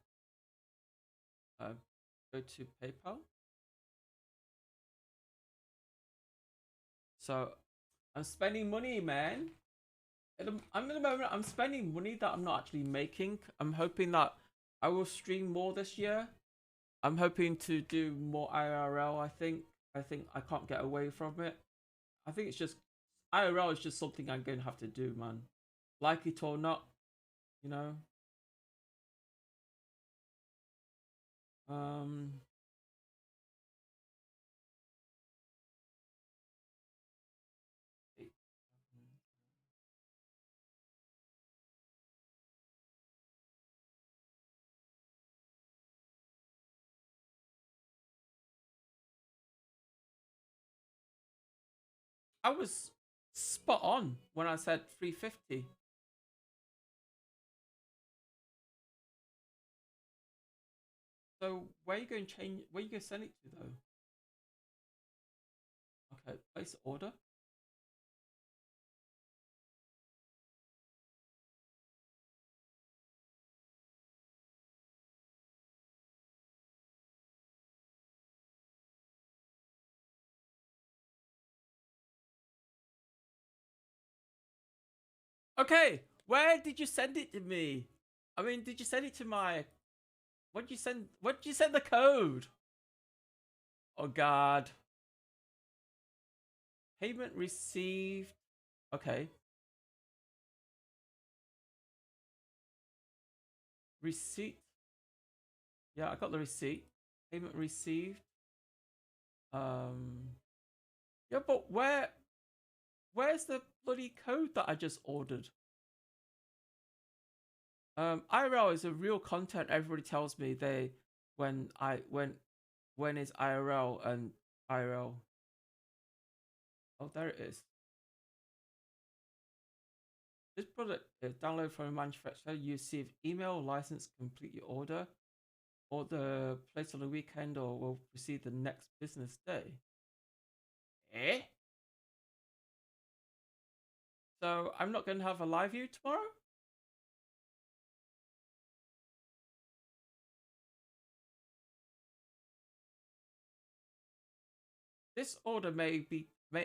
Go to PayPal. So I'm spending money, man. I'm in the moment. I'm spending money that I'm not actually making. I'm hoping that I will stream more this year. I'm hoping to do more IRL. I think I can't get away from it. I think it's just IRL is just something I'm going to have to do, man. Like it or not, you know. I was spot on when I said 350. So where are you going to change? Where are you going to send it to though? Okay, place order. Okay, where did you send it to me? I mean, did you send it to my? What did you send? What did you send the code? Oh God. Payment received. Okay. Receipt. Yeah, I got the receipt. Payment received. Yeah, but where's the bloody code that I just ordered? IRL is a real content. Everybody tells me when is IRL and IRL. Oh, there it is. This product is downloaded from a manufacturer. You receive email, license, complete your order. Order placed on the weekend or will receive the next business day. Eh? So I'm not going to have a LiveU tomorrow? This order may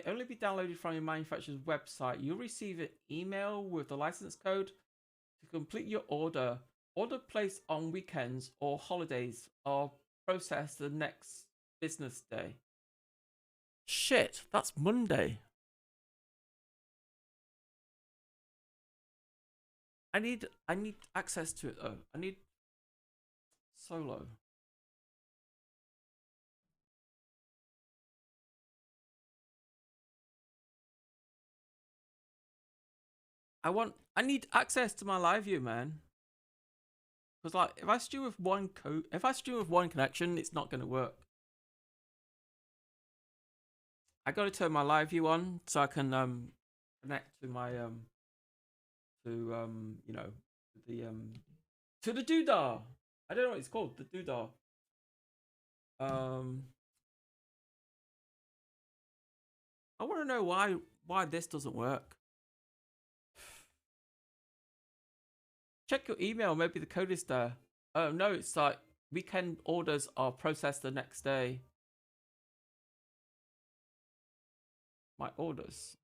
only be downloaded from your manufacturer's website. You'll receive an email with the license code to complete your order. Order placed on weekends or holidays or processed the next business day. Shit, that's Monday. I need access to it though. I need solo. I need access to my LiveU, man. Because like if I stream with one connection, it's not gonna work. I gotta turn my LiveU on so I can connect to my you know, to the doodah. I don't know what it's called, the doodah. I want to know why this doesn't work. Check your email. Maybe the code is there. Oh no, it's like weekend orders are processed the next day. My orders.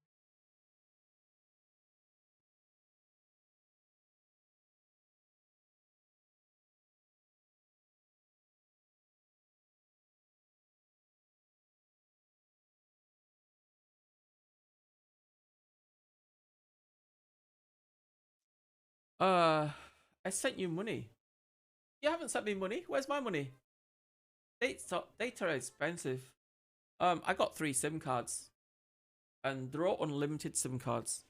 I sent you money. You haven't sent me money. Where's my money? Data is expensive. I got 3 SIM cards, and they're all unlimited SIM cards.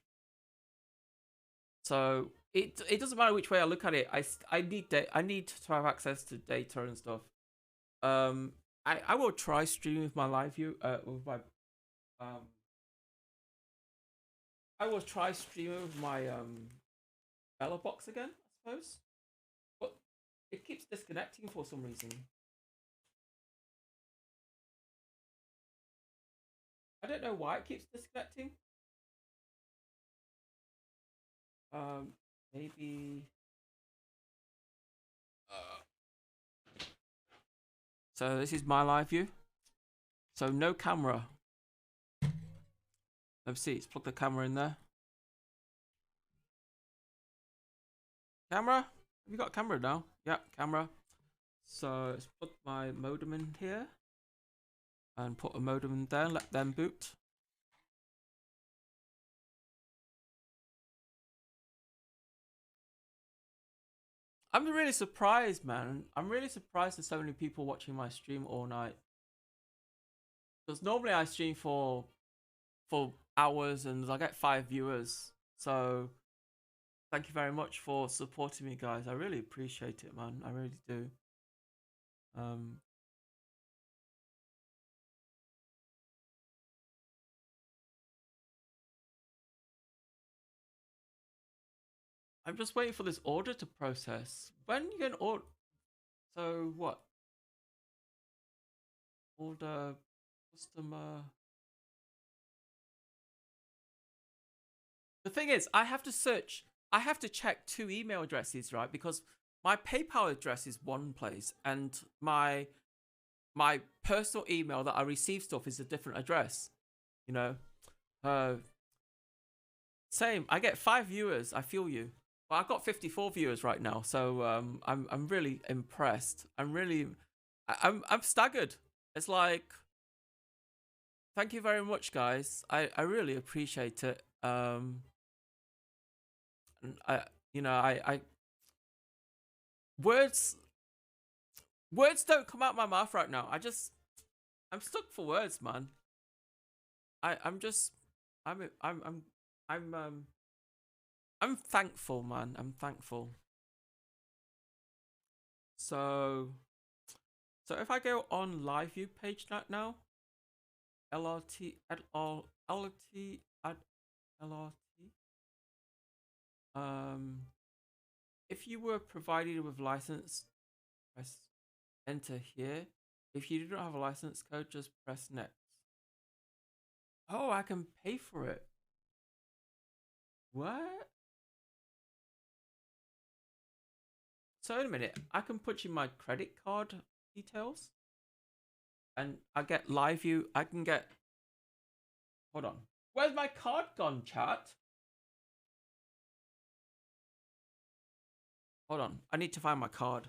So it doesn't matter which way I look at it. I need to have access to data and stuff. I will try streaming with my LiveU. With my I will try streaming with my Belabox again, I suppose. But it keeps disconnecting for some reason. I don't know why it keeps disconnecting. Maybe. So this is my LiveU. So no camera. Let's see. Let's plug the camera in there. Camera? Have you got a camera now? Yeah, camera. So let's plug my modem in here. And put a modem in there and let them boot. I'm really surprised, man. I'm really surprised there's so many people watching my stream all night. Because normally I stream for hours and I get 5 viewers. So thank you very much for supporting me, guys. I really appreciate it, man. I really do. I'm just waiting for this order to process. When you get an order? So what? Order, customer. The thing is, I have to search. I have to check 2 email addresses, right? Because my PayPal address is one place, and my personal email that I receive stuff is a different address. You know, same. I get 5 viewers. I feel you. Well, I've got 54 viewers right now, so I'm really impressed. I'm staggered. It's like, thank you very much, guys. I really appreciate it. Words don't come out my mouth right now. I'm stuck for words, man. I'm thankful, man. I'm thankful. So if I go on LiveU page now, LRT at LRT. If you were provided with license, press enter here. If you do not have a license code, just press next. Oh, I can pay for it. What? So in a minute, I can put in my credit card details, and I get LiveU. I can get. Hold on. Where's my card gone, chat? Hold on. I need to find my card.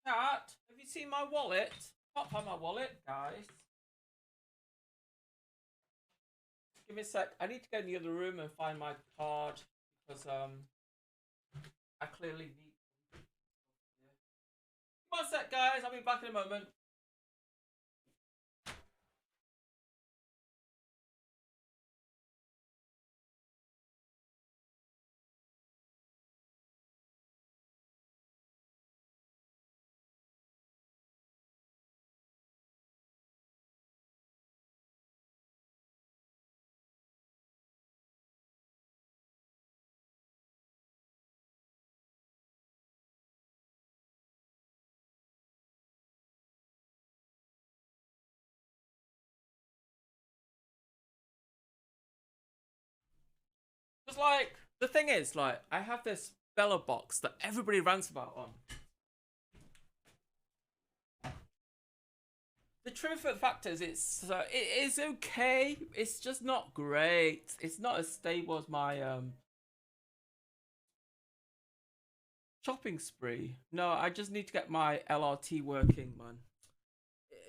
Chat, have you seen my wallet? Can't find my wallet, guys. Give me a sec. I need to go in the other room and find my card because I clearly need. Give me a sec, guys. I'll be back in a moment. Cause like the thing is, like I have this Belabox that everybody rants about on. The truth of the fact is, it is okay. It's just not great. It's not as stable as my shopping spree. No, I just need to get my LRT working, man.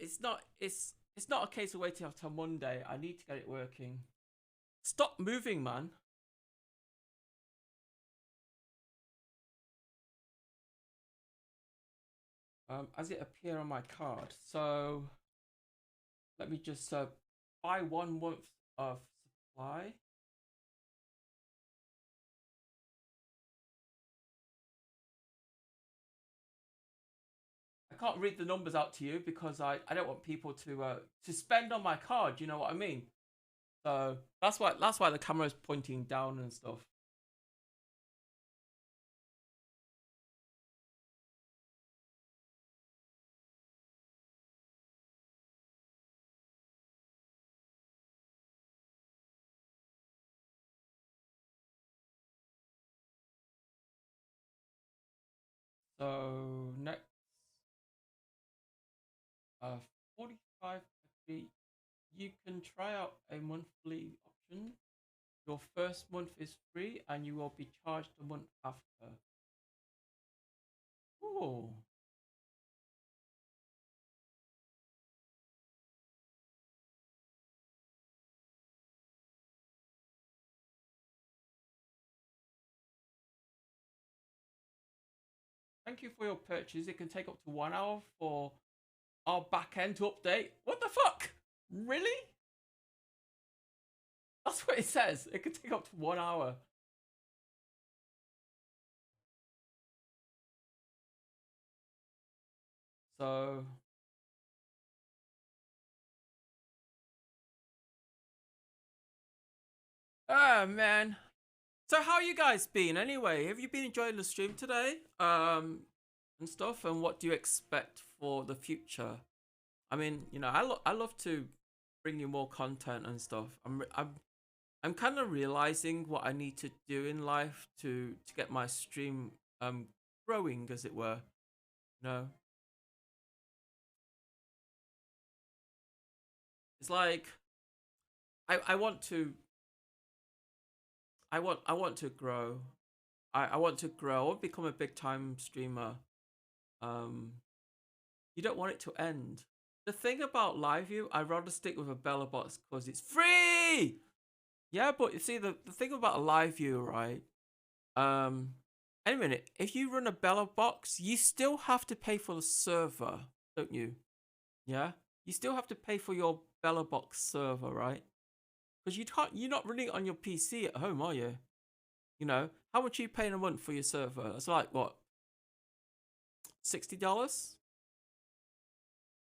It's not a case of waiting until Monday. I need to get it working. Stop moving, man. As it appear on my card. So let me just buy 1 month of supply. I can't read the numbers out to you because I don't want people to spend on my card. You know what I mean? So that's why the camera is pointing down and stuff. So next, 45 FB. You can try out a monthly option. Your first month is free, and you will be charged a month after. Oh. Thank you for your purchase. It can take up to 1 hour for our back end to update. What the fuck? Really? That's what it says. It can take up to 1 hour. So man. So how you guys been anyway? Have you been enjoying the stream today? And stuff, and what do you expect for the future? I mean, you know, I love to bring you more content and stuff. I'm kind of realizing what I need to do in life to get my stream growing, as it were. You know, it's like I want to grow. I want to grow. I want to become a big time streamer. You don't want it to end. The thing about LiveU, I'd rather stick with a Belabox because it's free. Yeah, but you see the thing about a LiveU, right? Any minute, if you run a Belabox, you still have to pay for the server, don't you? Yeah, you still have to pay for your Belabox server, right? Because you're not running it on your PC at home, are you? You know, how much are you paying a month for your server? It's like what, $60?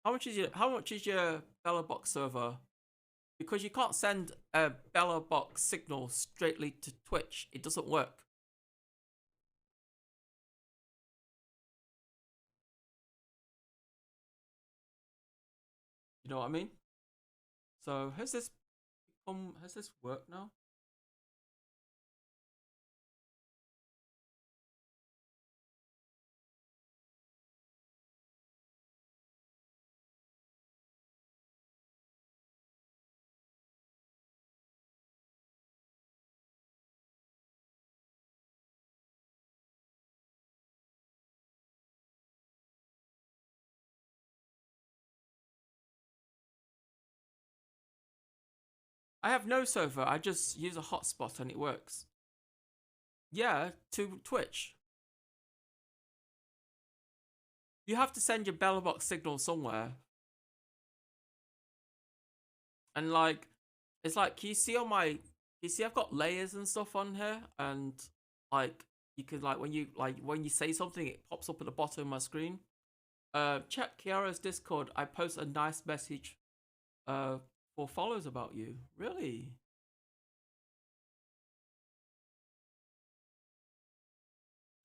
How much is your Belabox server? Because you can't send a Belabox signal straightly to Twitch. It doesn't work. You know what I mean? So has this worked now? I have no server. I just use a hotspot and it works. Yeah, to Twitch. You have to send your Belabox signal somewhere. And like, it's like, you see I've got layers and stuff on here, and like you can when you say something, it pops up at the bottom of my screen. Check Kiara's Discord. I post a nice message for followers about you. Really?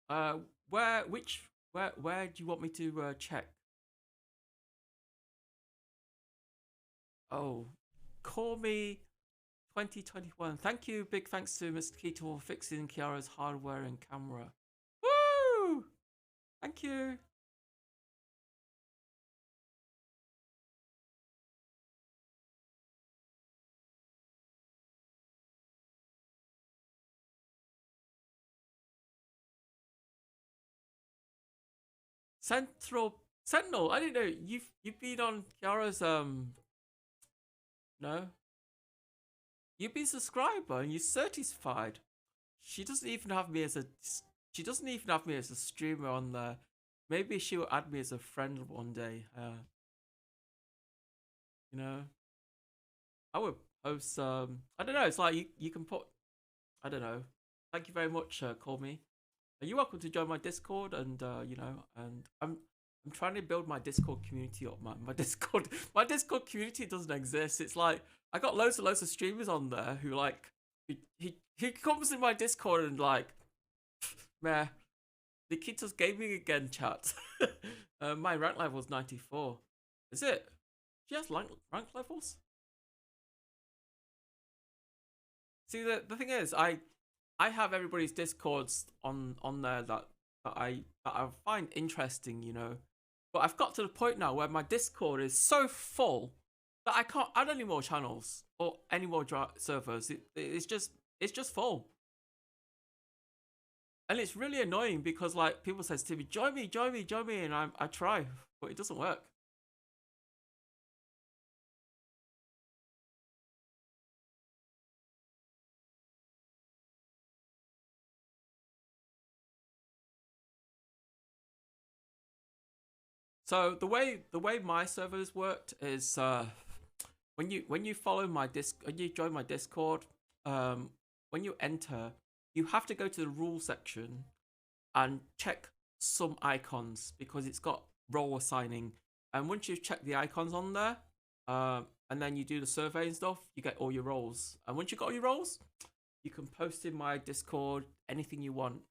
Where do you want me to check? Oh, call me 2021. Thank you. Big thanks to Mr. Keto for fixing Kiara's hardware and camera. Woo! Thank you. Sentinel. I didn't know you've been on Kiara's no. You've been subscriber and you're certified. She doesn't even have me as a streamer on there. Maybe she will add me as a friend one day. You know, I would post. I don't know. It's like you can put. I don't know. Thank you very much, Call Me. You're welcome to join my Discord, and you know, and I'm trying to build my Discord community up. My Discord community doesn't exist. It's like I got loads of streamers on there who like he comes in my Discord and like, meh, Nikita's gaming again, chat. My rank level is 94. Is it? She has rank levels. See, the thing is, I have everybody's Discords on there that I find interesting, you know. But I've got to the point now where my Discord is so full that I can't add any more channels or any more servers. It's just full. And it's really annoying because like people says to me, join me, and I try, but it doesn't work. So the way my servers worked is when you follow my you join my Discord, when you enter, you have to go to the rule section and check some icons because it's got role assigning. And once you've checked the icons on there, and then you do the survey and stuff, you get all your roles. And once you've got all your roles, you can post in my Discord anything you want.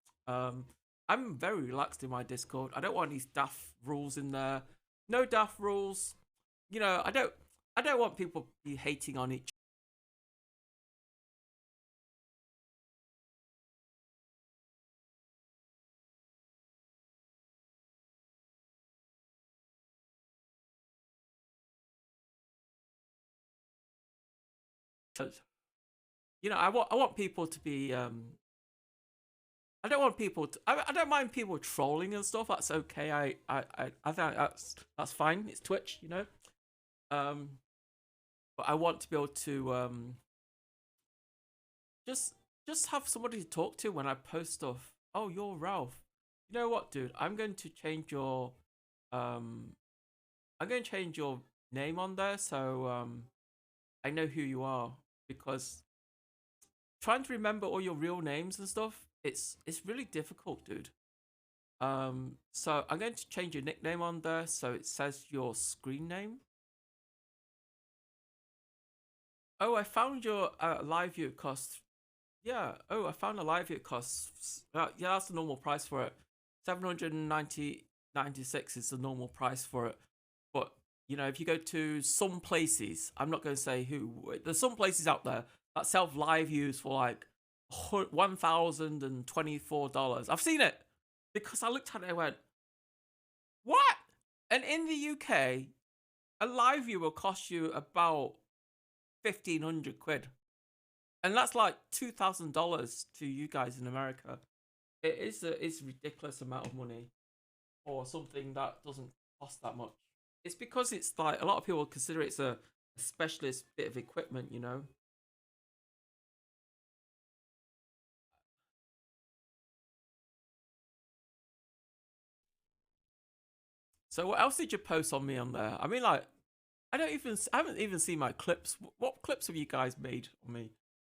I'm very relaxed in my Discord. I don't want these daft rules in there. No daft rules. You know, I don't want people to be hating on each. You know, I want people to be I don't want people to. I don't mind people trolling and stuff. That's okay. I think that's fine. It's Twitch, you know. But I want to be able to just have somebody to talk to when I post stuff. Oh, you're Ralph. You know what, dude? I'm going to change your name on there so I know who you are, because trying to remember all your real names and stuff, it's really difficult, dude. So I'm going to change your nickname on there so it says your screen name. Oh, I found your LiveU cost. Yeah. Oh, I found a LiveU cost. Yeah, that's the normal price for it. 796 is the normal price for it. But you know, if you go to some places, I'm not going to say who. There's some places out there that sell LiveUs for like $1,024. I've seen it because I looked at it and I went, what? And in the UK, a LiveU will cost you about 1,500 quid, and that's like $2,000 to you guys in America. It's a ridiculous amount of money for something that doesn't cost that much. It's because it's like a lot of people consider it's a specialist bit of equipment, you know. So what else did you post on me on there? I mean, like, I haven't even seen my clips. What clips have you guys made on me?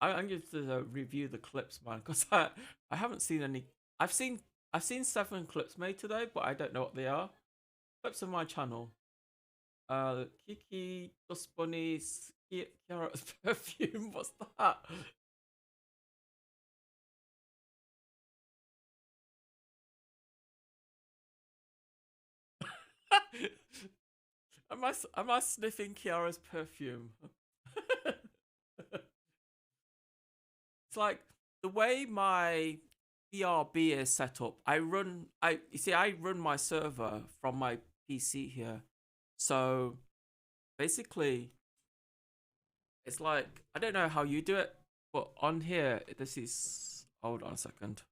I'm going to review the clips, man, because I haven't seen any. I've seen 7 clips made today, but I don't know what they are. Clips on my channel. Kiki, Dust Bunnies, Kiara's perfume. What's that? Am I sniffing Kiara's perfume? It's like the way my BRB is set up. You see, I run my server from my PC here. So basically, it's like, I don't know how you do it, but on here, this is, hold on a second.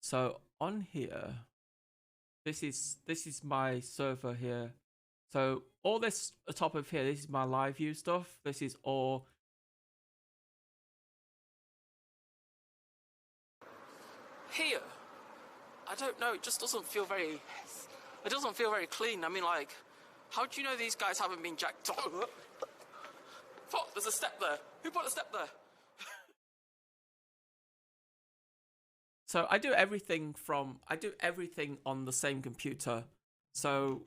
So on here, this is my server here. So all this at the top of here, this is my LiveU stuff. This is all here. I don't know, it just doesn't feel very clean. I mean, like, how do you know these guys haven't been jacked up? Fuck, there's a step there. Who put a step there? So I do everything on the same computer. So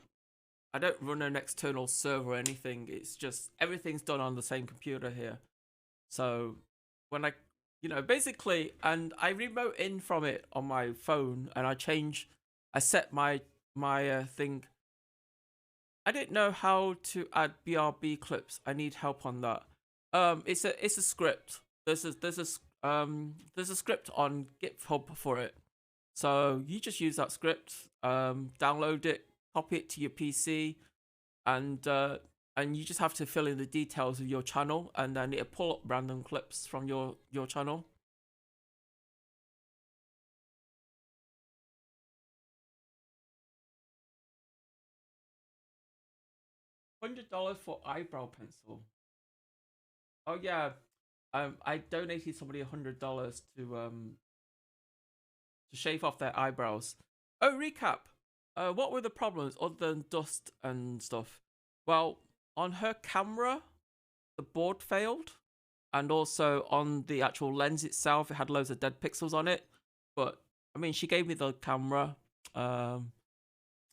I don't run an external server or anything. It's just everything's done on the same computer here. So when I basically, and I remote in from it on my phone, and I set my thing. I didn't know how to add BRB clips. I need help on that. It's a script. There's a script on GitHub for it. So you just use that script, download it, copy it to your PC, and you just have to fill in the details of your channel, and then it'll pull up random clips from your channel. $100 for eyebrow pencil. Oh yeah, I donated somebody $100 to shave off their eyebrows. Oh, recap. What were the problems other than dust and stuff? Well, on her camera, the board failed, and also on the actual lens itself, it had loads of dead pixels on it. But I mean, she gave me the camera,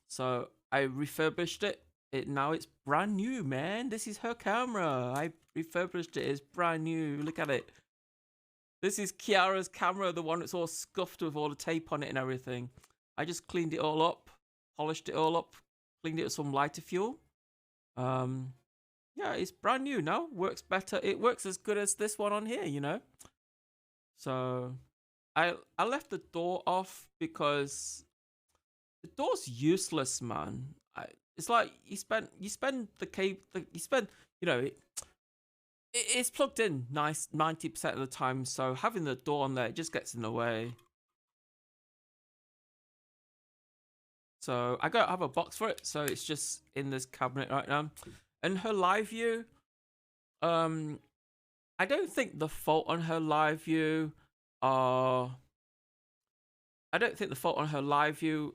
so I refurbished it. Now it's brand new, man. This is her camera. I refurbished it. It's brand new. Look at it. This is Kiara's camera, the one that's all scuffed with all the tape on it and everything. I just cleaned it all up, polished it all up, cleaned it with some lighter fuel. Yeah, it's brand new now. Works better. It works as good as this one on here, you know. So I left the door off because the door's useless, man. It's like you spend the cable, it's plugged in nice 90% of the time, so having the door on there, it just gets in the way. So I gotta have a box for it, so it's just in this cabinet right now. And her LiveU, I don't think the fault on her LiveU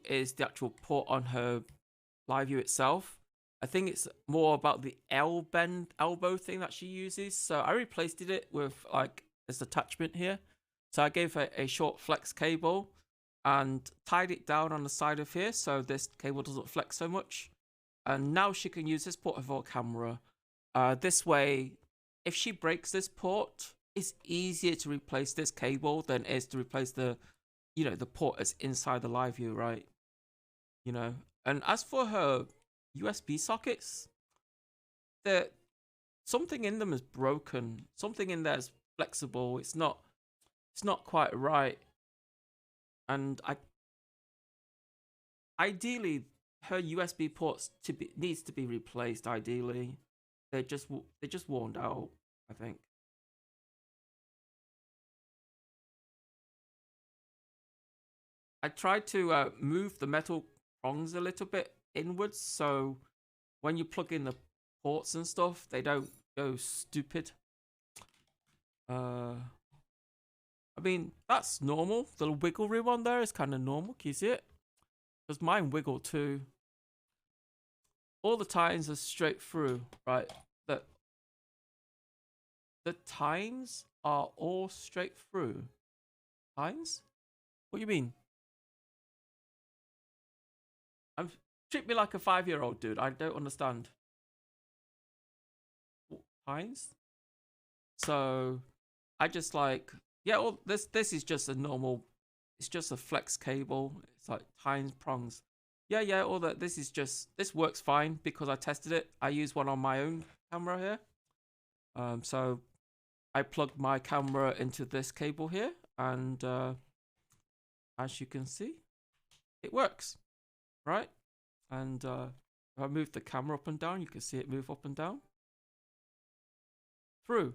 is the actual port on her LiveU itself. I think it's more about the elbow thing that she uses. So I replaced it with like this attachment here. So I gave her a short flex cable and tied it down on the side of here so this cable doesn't flex so much. And now she can use this port of her camera. This way, if she breaks this port, it's easier to replace this cable than it is to replace the port that's inside the LiveU, right? And as for her USB sockets, something in them is broken. Something in there is flexible. It's not quite right. And ideally, her USB ports needs to be replaced. Ideally, they're just worn out, I think. I tried to move the metal prongs a little bit inwards, so when you plug in the ports and stuff, they don't go stupid. I mean, that's normal. The wiggle room on there is kind of normal. Can you see it? Because mine wiggle too. All the tines are straight through, right? The tines are all straight through. Tines? What do you mean? Treat me like a 5-year-old, dude. I don't understand. Tines? So I just like, yeah, well, this is just a normal, it's just a flex cable. It's like tines, prongs. Yeah, all that. This works fine because I tested it. I use one on my own camera here. So I plugged my camera into this cable here, and as you can see, it works, right? And if I move the camera up and down, you can see it move up and down. Through.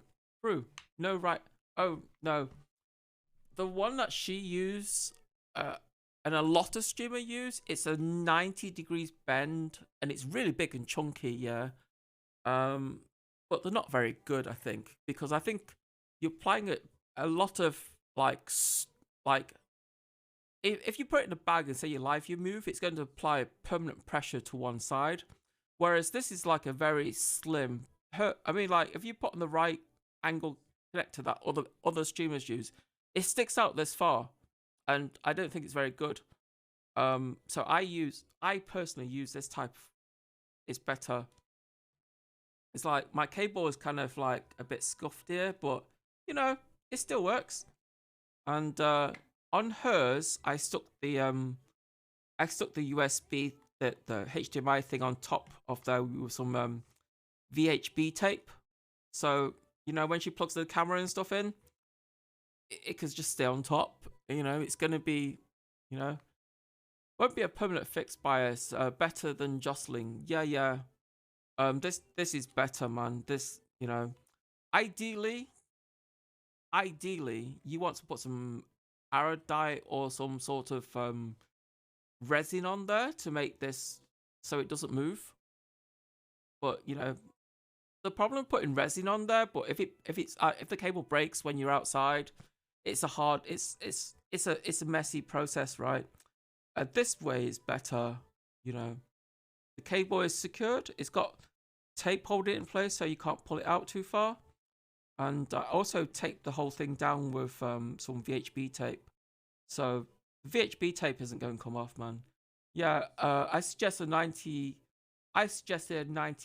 No, right. Oh, no. The one that she used, and a lot of streamers use, it's a 90 degrees bend, and it's really big and chunky, yeah. But they're not very good, I think, because I think you're applying a lot of, like if you put it in a bag and say you LiveU move, it's going to apply permanent pressure to one side, whereas this is like a very slim. I mean, like if you put on the right angle connector that other streamers use, it sticks out this far, and I don't think it's very good. So I personally use this type. It's better. It's like my cable is kind of like a bit scuffed here, but you know it still works. And on hers, I stuck the USB, the HDMI thing on top of there with some VHB tape. So you know when she plugs the camera and stuff in, it can just stay on top. You know, it's gonna be, you know, won't be a permanent fixed bias. Better than jostling. Yeah. This is better, man. This, you know, ideally, you want to put some iodide or some sort of resin on there to make this so it doesn't move. But you know, the problem putting resin on there, but if the cable breaks when you're outside, it's a messy process, right? This way is better, you know. The cable is secured. It's got tape holding it in place so you can't pull it out too far. And I also taped the whole thing down with some VHB tape. So VHB tape isn't going to come off, man. Yeah, I suggested a 90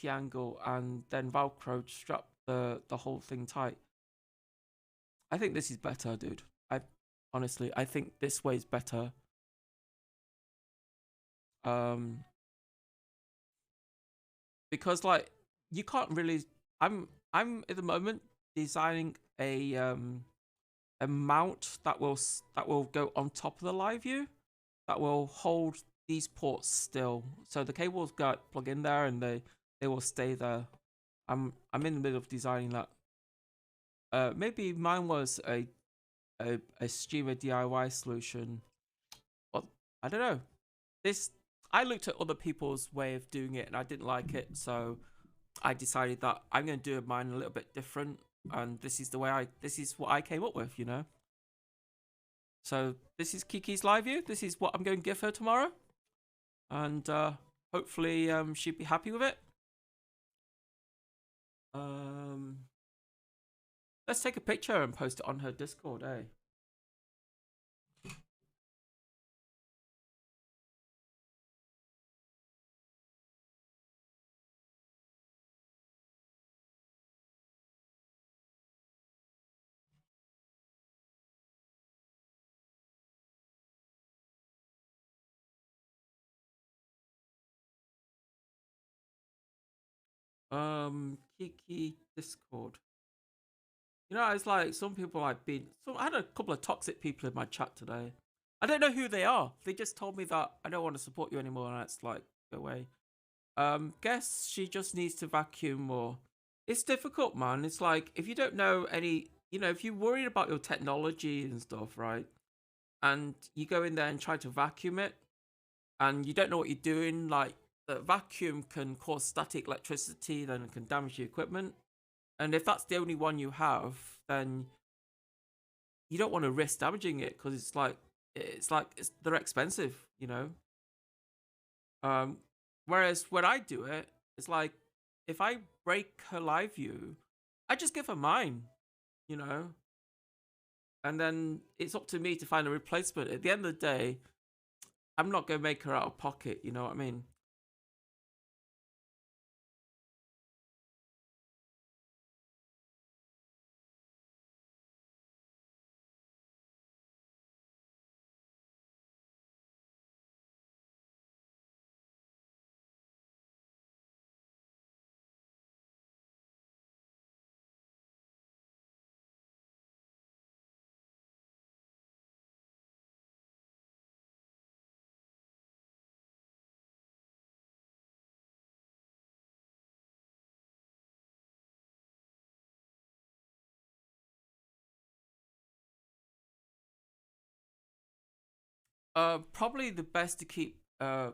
angle and then Velcro strap the whole thing tight. I think this is better, dude. Honestly, I think this way is better. Because like you can't really. I'm at the moment designing a mount that will go on top of the LiveU that will hold these ports still. So the cables plug in there and they will stay there. I'm in the middle of designing that. Maybe mine was a streamer DIY solution. Well, I don't know. I looked at other people's way of doing it and I didn't like it, so I decided that I'm going to do mine a little bit different, and this is what I came up with, you know. So this is Kiki's LiveU. This is what I'm going to give her tomorrow, and hopefully she'll be happy with it. Let's take a picture and post it on her Discord, eh? Kiki Discord. You know, it's like some people I had a couple of toxic people in my chat today. I don't know who they are. They just told me that I don't want to support you anymore, and it's like, go away. Guess she just needs to vacuum more. It's difficult, man. It's like if you don't know any, you know, if you're worried about your technology and stuff, right? And you go in there and try to vacuum it, and you don't know what you're doing, like the vacuum can cause static electricity, then it can damage the equipment. And if that's the only one you have, then you don't want to risk damaging it because they're expensive, you know. Whereas when I do it, it's like if I break her LiveU, I just give her mine, you know. And then it's up to me to find a replacement. At the end of the day, I'm not going to make her out of pocket, you know what I mean? Probably the best to keep a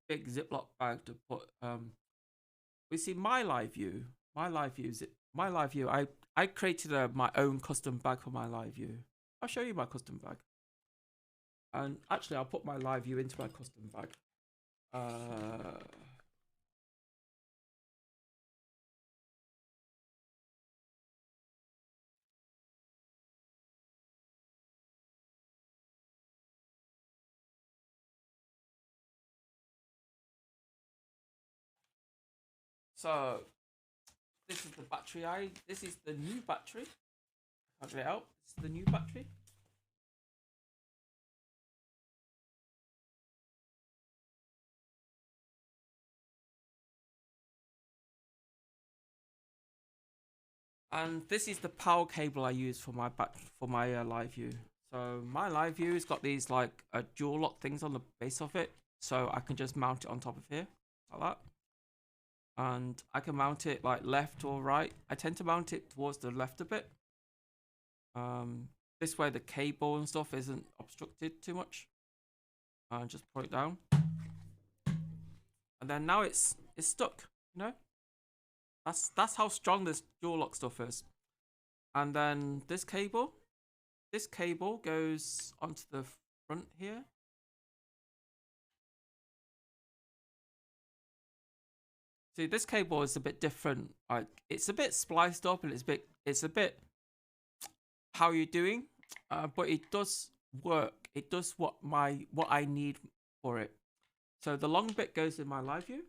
big Ziploc bag to put. We see my LiveU. My LiveU. I created my own custom bag for my LiveU. I'll show you my custom bag. And actually, I'll put my LiveU into my custom bag. So this is the battery. This is the new battery. I'll get it out. This is the new battery. And this is the power cable I use for my LiveU. So my LiveU has got these like dual lock things on the base of it, so I can just mount it on top of here like that. And I can mount it like left or right. I tend to mount it towards the left a bit. This way the cable and stuff isn't obstructed too much. And just put it down. And then now it's stuck, you know? That's how strong this dual lock stuff is. And then this cable goes onto the front here. See, this cable is a bit different. Like it's a bit spliced up and it's a bit how you're doing, but it does work. It does what I need for it. So the long bit goes in my LiveU.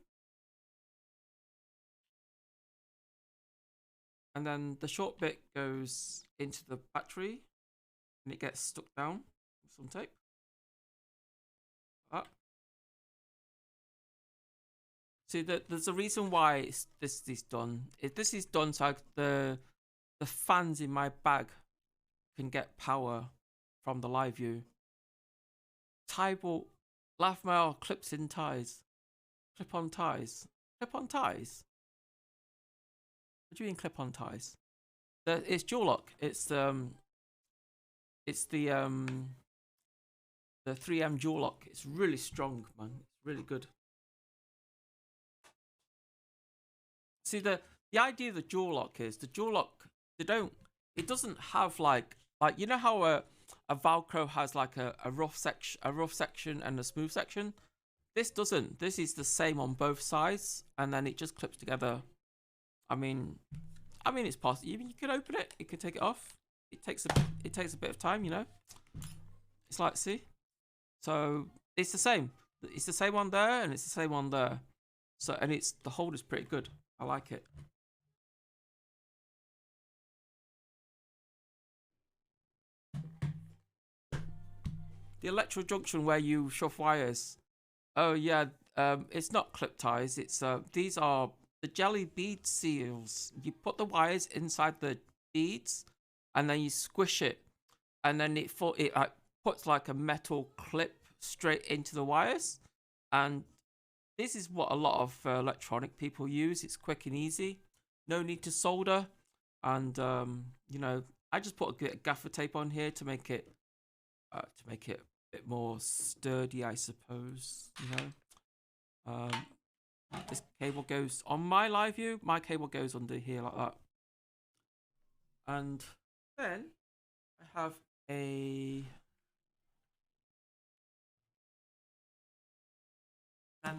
And then the short bit goes into the battery and it gets stuck down with some tape. Like that. See, there's a reason why this is done. This is done so the fans in my bag can get power from the LiveU. Tieable laugh mail clips in ties. Clip-on ties. Clip-on ties? What do you mean clip-on ties? It's dual lock. It's the 3M dual lock. It's really strong, man. It's really good. See, the idea of the dual lock is the dual lock. It doesn't have like you know how a Velcro has like a rough section and a smooth section. This doesn't. This is the same on both sides, and then it just clips together. I mean, it's possible. You can open it. You can take it off. It takes a bit of time, you know. It's like, see, so it's the same. It's the same one there, and it's the same one there. So, and the holder's pretty good. I like it. The electro junction where you shove wires. Oh yeah, it's not clip ties. It's these are the jelly bead seals. You put the wires inside the beads, and then you squish it, and then it puts like a metal clip straight into the wires. And this is what a lot of electronic people use. It's quick and easy. No need to solder. And you know, I just put a bit of gaffer tape on here to make it a bit more sturdy, I suppose. You know, this cable goes on my LiveU. My cable goes under here like that. And then I have and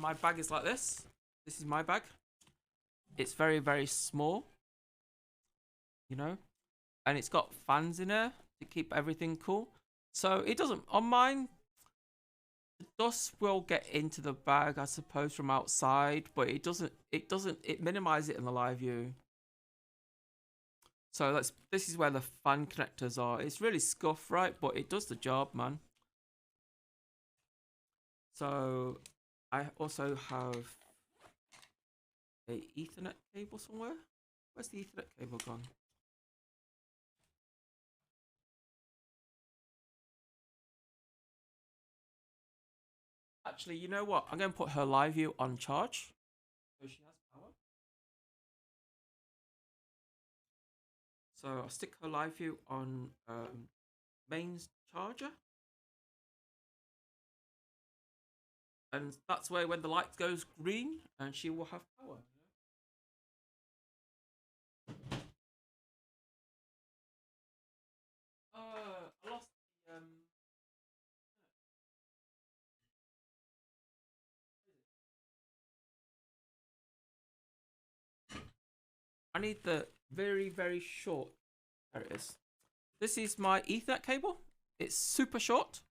my bag is like this. This is my bag. It's very, very small, you know, and it's got fans in there to keep everything cool. So it doesn't, on mine, the dust will get into the bag, I suppose, from outside, but it minimizes it in the LiveU. So this is where the fan connectors are. It's really scuffed, right? But it does the job, man. So I also have a Ethernet cable somewhere. Where's the Ethernet cable gone? Actually, you know what? I'm going to put her LiveU on charge, so she has power. So I'll stick her LiveU on mains charger. and that's where when the light goes green, and she will have power. I lost the I need the very, very short. There it is. This is my Ethernet cable. It's super short.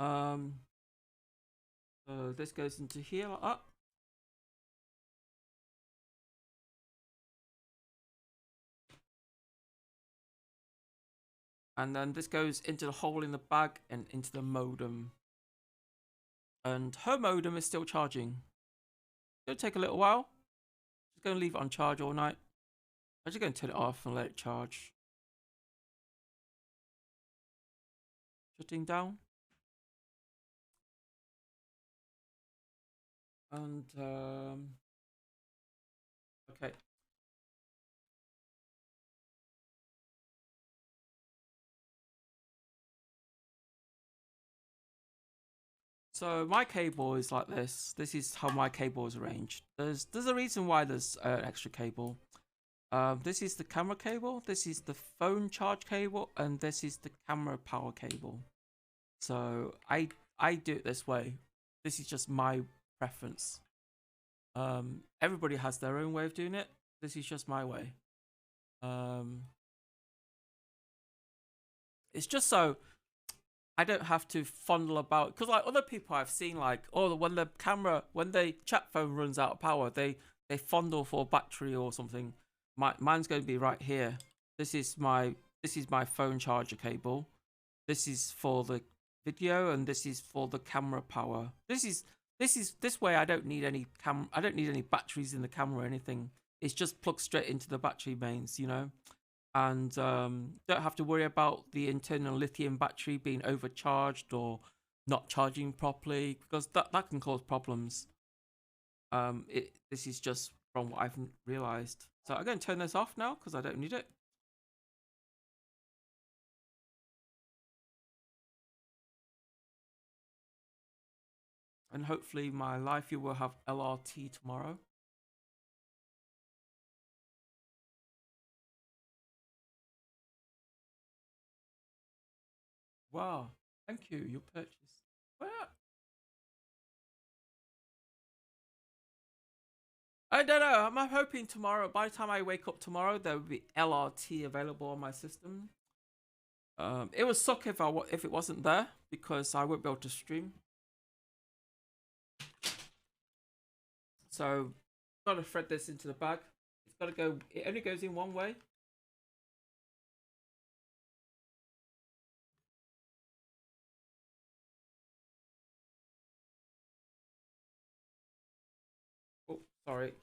So this goes into here like that. And then this goes into the hole in the bag and into the modem. And her modem is still charging. It'll take a little while. Just going to leave it on charge all night. I'm just going to turn it off and let it charge. Shutting down. And okay. So my cable is like this. This is how my cable is arranged. There's a reason why there's an extra cable. This is the camera cable. This is the phone charge cable, and this is the camera power cable. So I do it this way. This is just my preference. Everybody has their own way of doing it. This is just my way. It's just so I don't have to fondle about, because like other people I've seen, like, oh, when the chat phone runs out of power, they fondle for battery or something. Mine's going to be right here. This is my phone charger cable. This is for the video, and this is for the camera power. This way I don't need any batteries in the camera or anything. It's just plugged straight into the battery mains, you know. And don't have to worry about the internal lithium battery being overcharged or not charging properly, because that can cause problems. This is just from what I've realized. So I'm going to turn this off now because I don't need it. And hopefully my LiveU will have LRT tomorrow. Wow, thank you. Your purchase. Where? I don't know. I'm hoping tomorrow, by the time I wake up tomorrow, there will be LRT available on my system. It would suck if it wasn't there, because I won't be able to stream. So, gotta thread this into the bag. It's gotta go. It only goes in one way. Oh, sorry.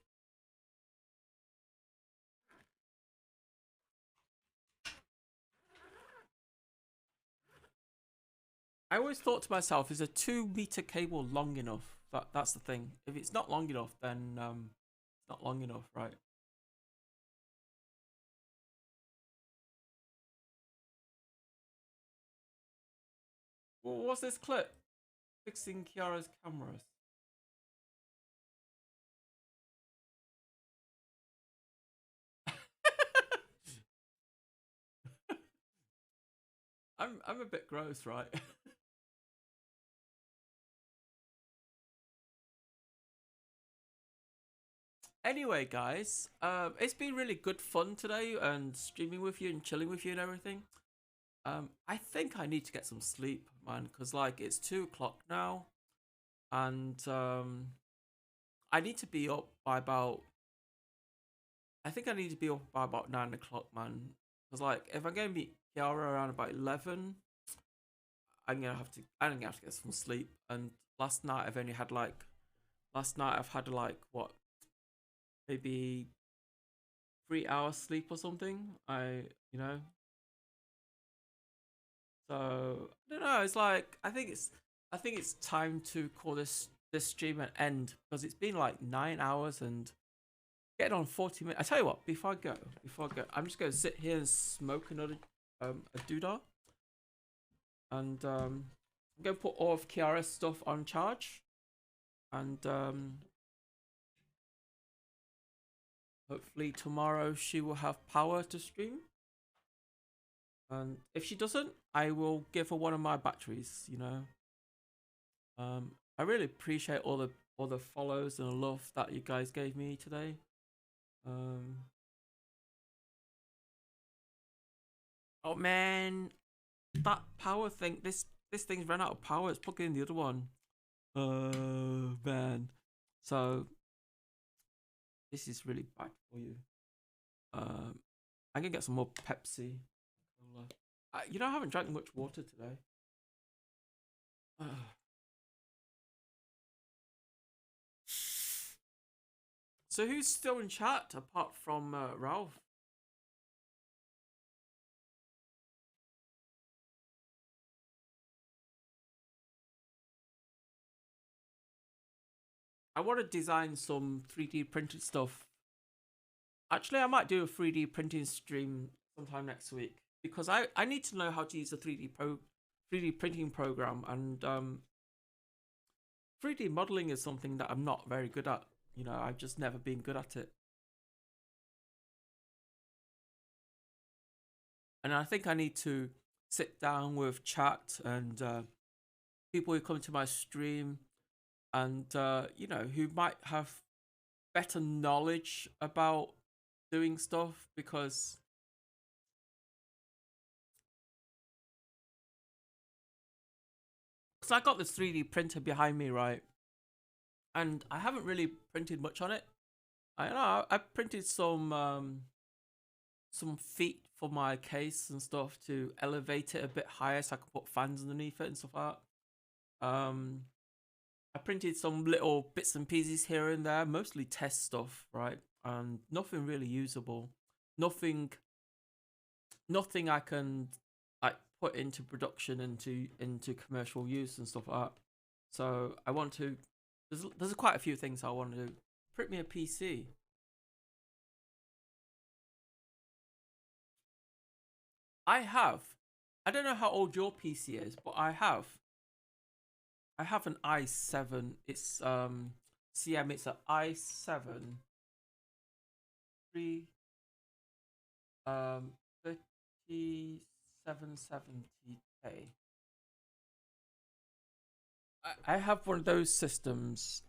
I always thought to myself, is a 2-meter cable long enough? That's the thing. If it's not long enough, then it's not long enough, right? Well, what's this clip? Fixing Kiara's cameras. I'm a bit gross, right? Anyway, guys, it's been really good fun today and streaming with you and chilling with you and everything. I think I need to get some sleep, man, because like it's 2 o'clock now, and I need to be up by about. I think I need to be up by about 9 o'clock, man. Because like if I'm gonna meet Kiara around about 11, I'm gonna have to get some sleep. And last night I've had like what, maybe 3 hours sleep or something. So I don't know. It's like I think it's time to call this stream an end, because it's been like 9 hours and getting on 40 minutes. I tell you what, before I go, I'm just gonna sit here and smoke another a doodah, and I'm gonna put all of Kiara's stuff on charge, and hopefully tomorrow she will have power to stream. And if she doesn't, I will give her one of my batteries. You know. I really appreciate all the follows and the love that you guys gave me today. Oh man, that power thing. This thing's run out of power. It's plugging in the other one. Man. So this is really bad for you. I'm gonna get some more Pepsi. You know, I haven't drank much water today. So who's still in chat apart from Ralph? I want to design some 3D printed stuff. Actually, I might do a 3D printing stream sometime next week because I need to know how to use a 3D printing program, and 3D modeling is something that I'm not very good at. You know, I've just never been good at it. And I think I need to sit down with chat and people who come to my stream and, you know, who might have better knowledge about doing stuff, because I got this 3D printer behind me, right? And I haven't really printed much on it. I know I printed some feet for my case and stuff to elevate it a bit higher so I can put fans underneath it and stuff like that. I printed some little bits and pieces here and there, mostly test stuff, right? And nothing really usable. Nothing I can like put into production, into commercial use and stuff like that. So I want to. There's quite a few things I want to do. Print me a PC. I don't know how old your PC is, but I have an i7. It's CM. It's an i7 3770K. I have one of those systems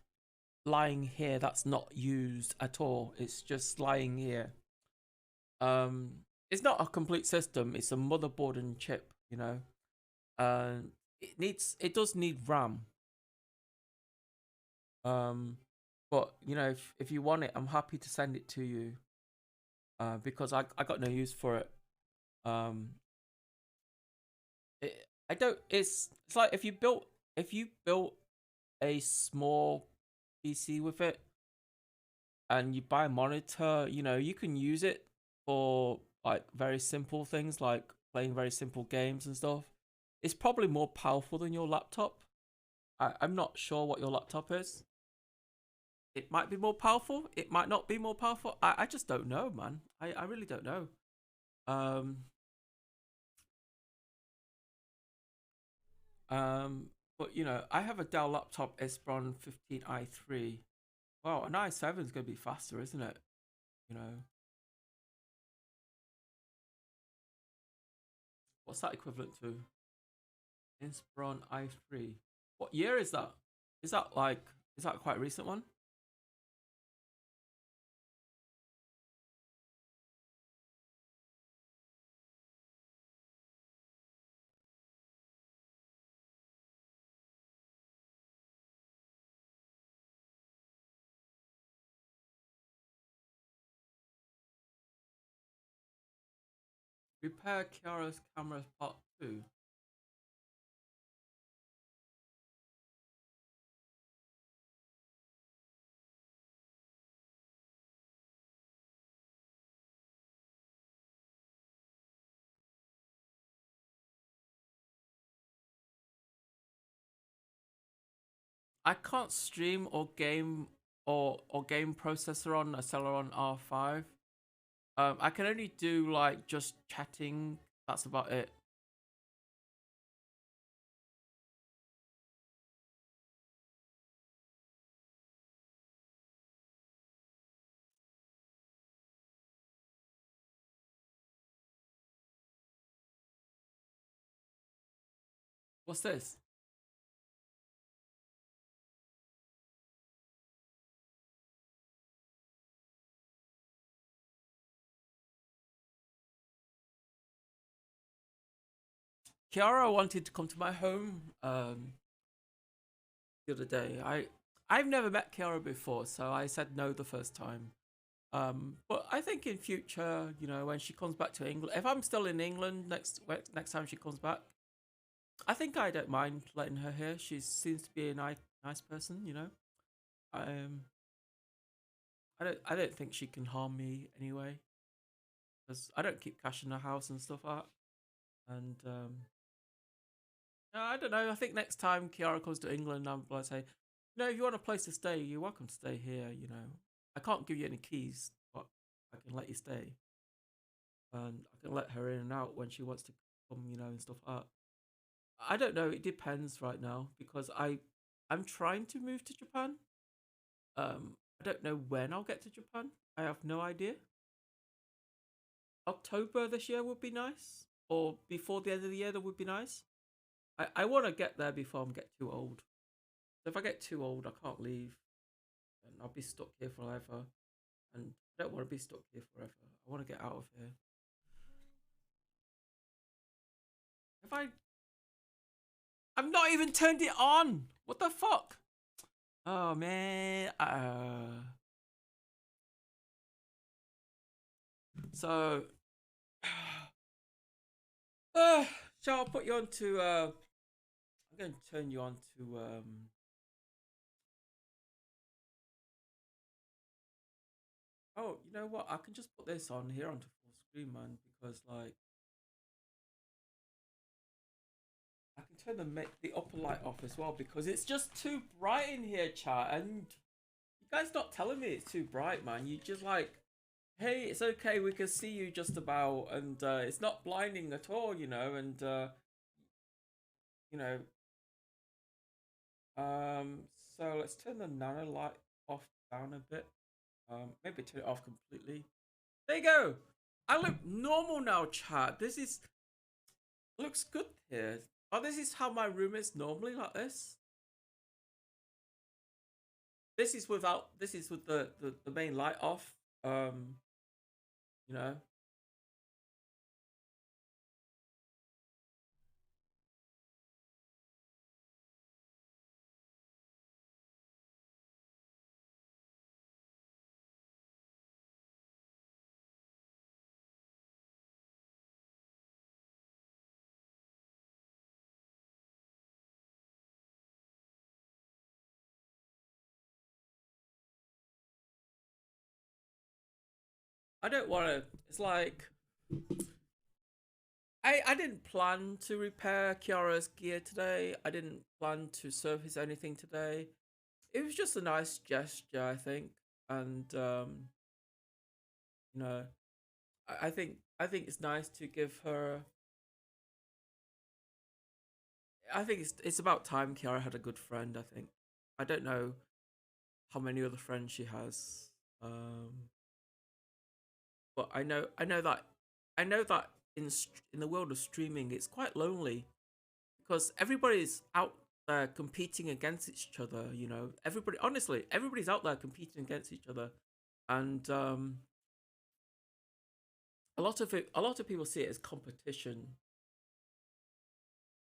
lying here that's not used at all. It's just lying here. It's not a complete system. It's a motherboard and chip, you know. It does need RAM. But you know, if you want it, I'm happy to send it to you. Because I got no use for it. It's like if you built a small PC with it and you buy a monitor, you know, you can use it for like very simple things like playing very simple games and stuff. It's probably more powerful than your laptop. I'm not sure what your laptop is. It might be more powerful. It might not be more powerful. I just don't know, man. I really don't know. But you know, I have a Dell laptop Espron 15i3. Wow, an i7 is going to be faster, isn't it? You know. What's that equivalent to? Inspiron i3. What year is that? Is that quite a recent one? Repair Kiara's cameras part 2. I can't stream or game or game processor on a Celeron R5. I can only do like just chatting. That's about it. What's this? Kiara wanted to come to my home the other day. I've never met Kiara before, so I said no the first time. But I think in future, you know, when she comes back to England, if I'm still in England next time she comes back, I think I don't mind letting her here. She seems to be a nice person, you know. I don't think she can harm me anyway, because I don't keep cash in the house and stuff like that. And no, I don't know. I think next time Kiara comes to England, I'm gonna say, you know, if you want a place to stay, you're welcome to stay here. You know, I can't give you any keys, but I can let you stay, and I can let her in and out when she wants to come, you know, and stuff like that. I don't know. It depends right now because I'm trying to move to Japan. I don't know when I'll get to Japan. I have no idea. October this year would be nice, or before the end of the year that would be nice. I want to get there before I get too old. So if I get too old, I can't leave, and I'll be stuck here forever. And I don't want to be stuck here forever. I want to get out of here. I've not even turned it on. What the fuck? Oh man. So shall I put you on to I'm going to turn you on to oh, you know what? I can just put this on here onto full screen, man, because like I can turn the upper light off as well because it's just too bright in here, chat, and you guys not telling me it's too bright, man. You just like, hey, it's okay, we can see you just about, and it's not blinding at all, you know, and you know, so let's turn the nano light off down a bit. Maybe turn it off completely. There you go. I look normal now, chat. Looks good here. Oh, this is how my room is normally, like this. This is with the main light off. You know. I don't want to. It's like I didn't plan to repair Kiara's gear today. I didn't plan to service anything today. It was just a nice gesture, I think, and you know, I think it's nice to give her. I think it's about time Kiara had a good friend. I think I don't know how many other friends she has, but I know that in the world of streaming, it's quite lonely because everybody's out there competing against each other. You know, everybody's out there competing against each other, and a lot of people see it as competition.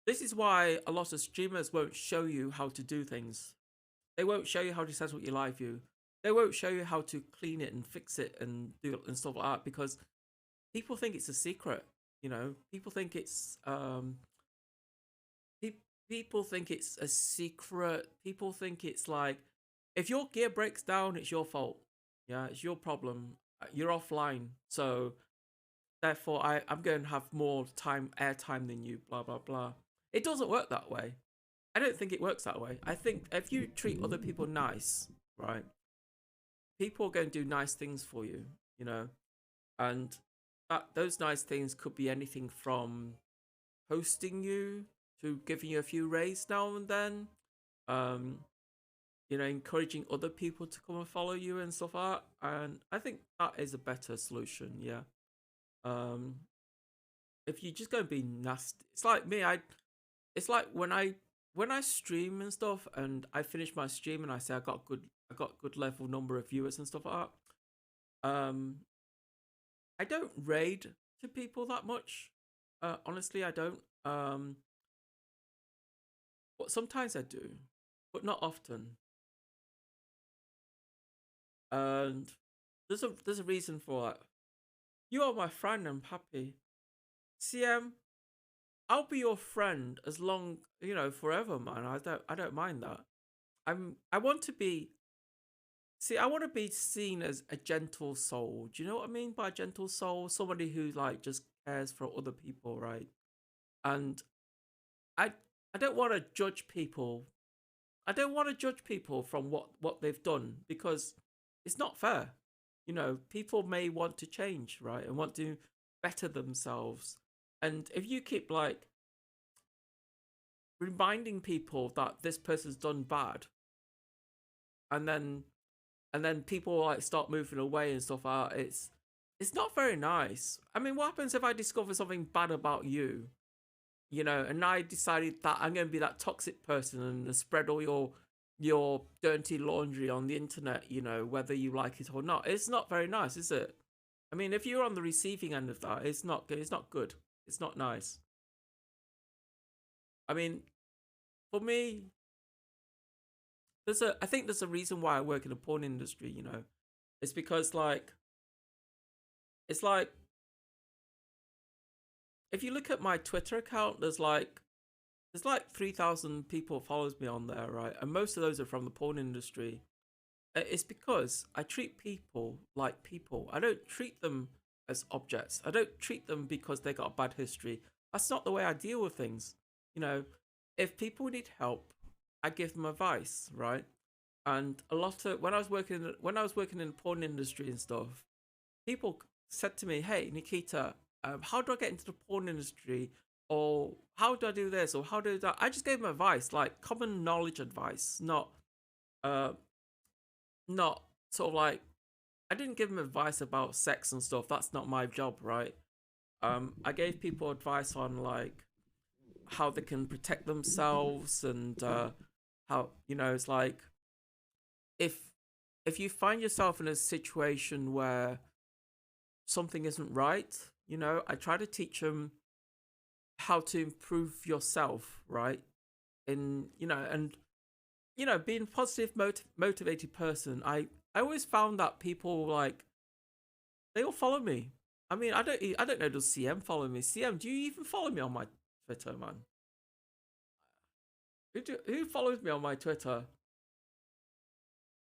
This is why a lot of streamers won't show you how to do things. They won't show you how to set up your LiveU. They won't show you how to clean it and fix it and do it and stuff like that because people think it's a secret. You know, people think it's people think it's a secret. People think it's like if your gear breaks down, it's your fault. Yeah, it's your problem. You're offline, so therefore I'm going to have more airtime than you. Blah blah blah. It doesn't work that way. I don't think it works that way. I think if you treat other people nice, right, people are going to do nice things for you, you know, and those nice things could be anything from hosting you to giving you a few rays now and then, you know, encouraging other people to come and follow you and stuff like that. And I think that is a better solution, yeah. If you just go and be nasty, it's like me. it's like when I stream and stuff, and I finish my stream and I say I got good level number of viewers and stuff like that. I don't raid to people that much. Honestly, I don't. But sometimes I do, but not often. And there's a reason for that. You are my friend. I'm happy. CM, I'll be your friend as long, you know, forever, man. I don't mind that. I want to be. See, I want to be seen as a gentle soul. Do you know what I mean by a gentle soul? Somebody who like just cares for other people, right? And I don't want to judge people. I don't want to judge people from what they've done, because it's not fair. You know, people may want to change, right, and want to better themselves. And if you keep like reminding people that this person's done bad, and then people like start moving away and stuff out, it's not very nice. I mean, what happens if I discover something bad about you, you know, and I decided that I'm going to be that toxic person and spread all your dirty laundry on the internet, you know, whether you like it or not? It's not very nice, is it? I mean, if you're on the receiving end of that, it's not good. It's not nice. I mean, for me, I think there's a reason why I work in the porn industry, you know. It's because like, it's like, if you look at my Twitter account, there's like 3,000 people follows me on there, right? And most of those are from the porn industry. It's because I treat people like people. I don't treat them as objects. I don't treat them because they got a bad history. That's not the way I deal with things. You know, if people need help, I give them advice, right? And a lot of when I was working in the porn industry and stuff, people said to me, "Hey, Nikita, how do I get into the porn industry? Or how do I do this? Or how do that?" I just gave them advice, like common knowledge advice, not sort of like, I didn't give them advice about sex and stuff. That's not my job, right? I gave people advice on like how they can protect themselves, and how, you know, it's like, if you find yourself in a situation where something isn't right, you know, I try to teach them how to improve yourself, right? In, you know, and, you know, being a positive motivated person, I always found that people like, they all follow me. I mean, I don't know, does CM follow me? CM, do you even follow me on my Twitter, man? Who follows me on my Twitter?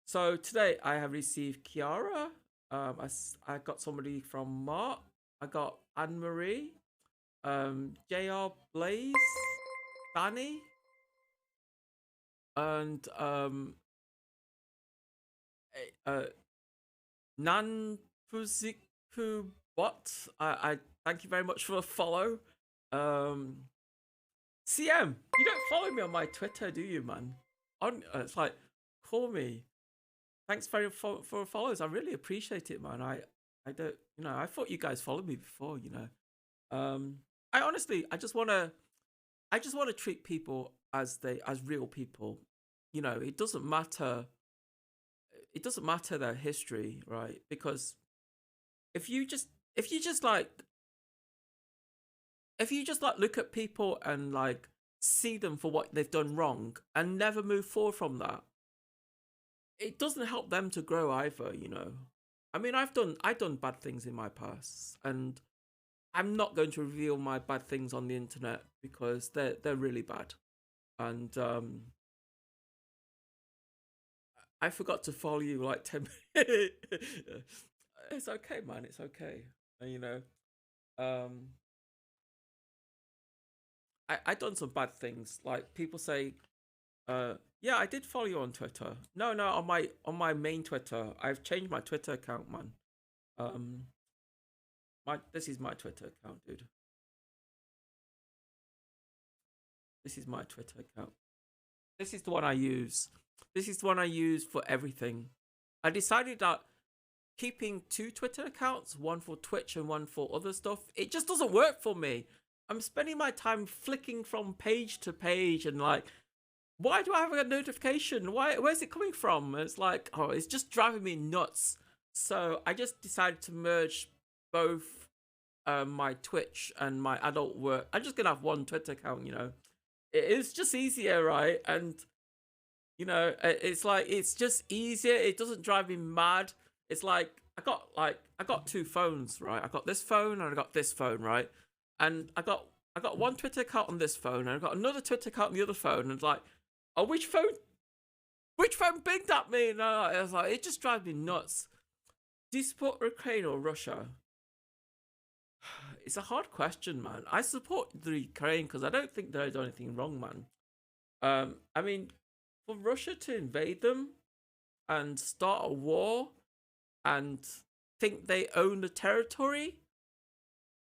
So today I have received Kiara. I got somebody from Mark. I got Anne Marie, JR Blaze, Danny, and Nan Fuziku Bot. I thank you very much for the follow. CM, you don't follow me on my Twitter, do you, man? It's like, call me. Thanks for follows. I really appreciate it, man. I don't, you know, I thought you guys followed me before, you know. I honestly, I just want to treat people as real people. You know, it doesn't matter their history, right? Because if you just like look at people and like see them for what they've done wrong and never move forward from that, it doesn't help them to grow either, you know. I mean, I've done bad things in my past, and I'm not going to reveal my bad things on the internet because they're really bad. And I forgot to follow you like 10 minutes. It's okay, man. It's okay. You know, I done some bad things. Like people say, yeah, I did follow you on Twitter. No, on my main Twitter. I've changed my Twitter account, man. This is my Twitter account, dude. This is my Twitter account. This is the one I use. This is the one I use for everything. I decided that keeping two Twitter accounts, one for Twitch and one for other stuff, it just doesn't work for me. I'm spending my time flicking from page to page and like, why do I have a notification? Where's it coming from? And it's like, oh, it's just driving me nuts. So I just decided to merge both my Twitch and my adult work. I'm just gonna have one Twitter account, you know. It's just easier, right? And you know, it's like, it's just easier. It doesn't drive me mad. It's like I got two phones, right? I got this phone and I got this phone, right? And I got one Twitter account on this phone and I got another Twitter account on the other phone. And it's like, oh, which phone binged at me? And I was like, it just drives me nuts. Do you support Ukraine or Russia? It's a hard question, man. I support the Ukraine because I don't think they've done anything wrong, man. I mean, for Russia to invade them and start a war and think they own the territory,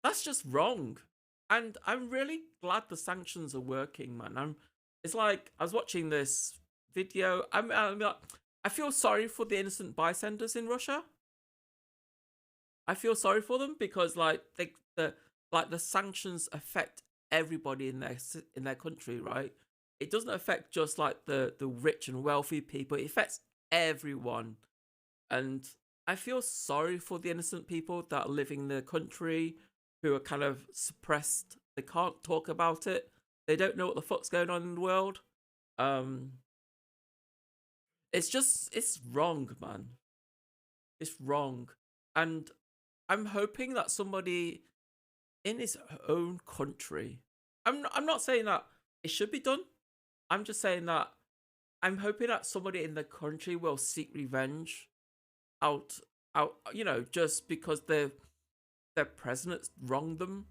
that's just wrong. And I'm really glad the sanctions are working, man. It's like, I was watching this video. I feel sorry for the innocent bystanders in Russia. I feel sorry for them because like the sanctions affect everybody in their country, right? It doesn't affect just like the rich and wealthy people. It affects everyone. And I feel sorry for the innocent people that are living in the country who are kind of suppressed. They can't talk about it. They don't know what the fuck's going on in the world. It's wrong, man. It's wrong. And I'm hoping that somebody in his own country, I'm not saying that it should be done. I'm just saying that I'm hoping that somebody in the country will seek revenge out, you know, just because their president wronged them,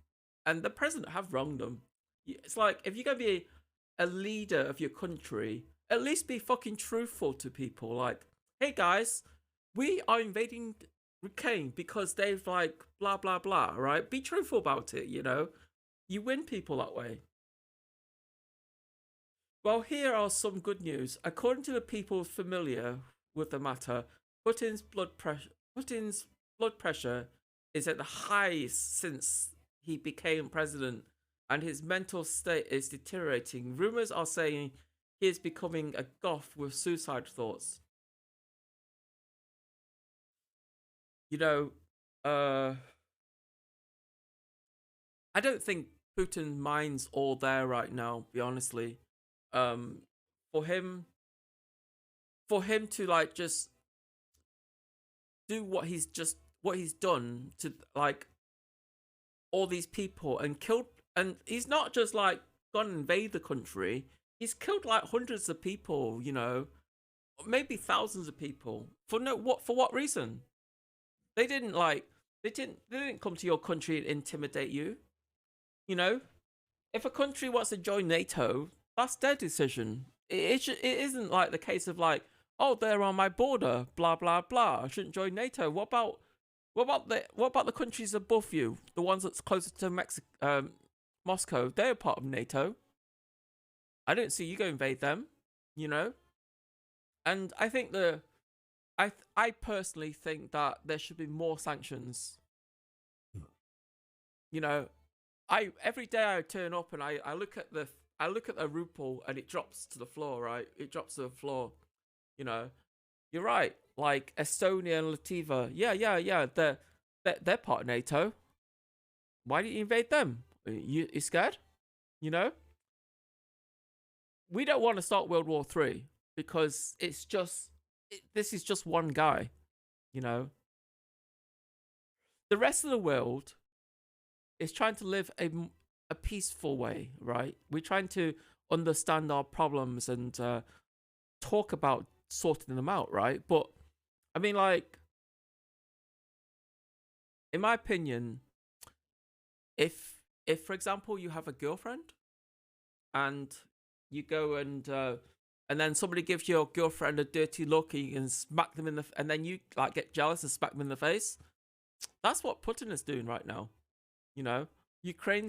and the president have wronged them. It's like, if you're gonna be a leader of your country, at least be fucking truthful to people. Like, hey guys, we are invading Ukraine because they've like blah blah blah, right? Be truthful about it, you know. You win people that way. Well, here are some good news. According to the people familiar with the matter, Putin's blood pressure is at the highest since he became president, and his mental state is deteriorating. Rumors are saying he is becoming a goth with suicide thoughts. You know, I don't think Putin's mind's all there right now, be honestly. For him to like just do what he's done to like all these people and killed, and he's not just like gone and invade the country, he's killed like hundreds of people, you know, maybe thousands of people. For what reason? They didn't come to your country and intimidate you. You know, if a country wants to join NATO, that's their decision. It isn't like the case of like, oh, they're on my border, blah blah blah, I shouldn't join NATO. What about the countries above you, the ones that's closer to Moscow? They're part of NATO. I don't see you go invade them, you know. And I think I personally think that there should be more sanctions. You know, every day I turn up and I look at the ruble and it drops to the floor, right? It drops to the floor. You know, you're right. Like Estonia and Latvia, yeah, they're part of NATO. Why didn't you invade them? You scared? You know, we don't want to start World War III because this is just one guy. You know, the rest of the world is trying to live a peaceful way, right? We're trying to understand our problems and talk about sorting them out, right? But I mean, like, in my opinion, if for example you have a girlfriend and you go and then somebody gives your girlfriend a dirty look and you can smack them and then you like get jealous and smack them in the face, that's what Putin is doing right now. You know, Ukraine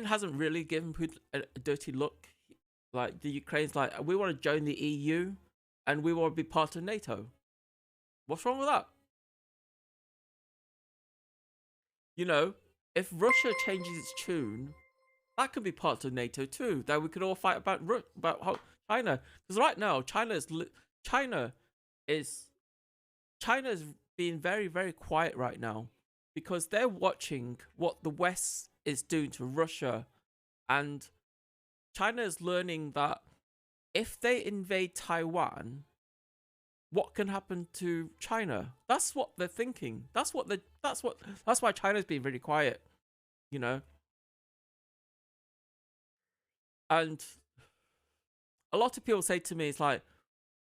hasn't really given Putin a dirty look. Like, the Ukraine's like, we want to join the EU and we want to be part of NATO. What's wrong with that? You know, if Russia changes its tune, that could be part of NATO too. That we could all fight about China, because right now China is being very, very quiet right now because they're watching what the West is doing to Russia, and China is learning that if they invade Taiwan, what can happen to China? That's what they're thinking. That's why China's being really quiet, you know. And a lot of people say to me, it's like,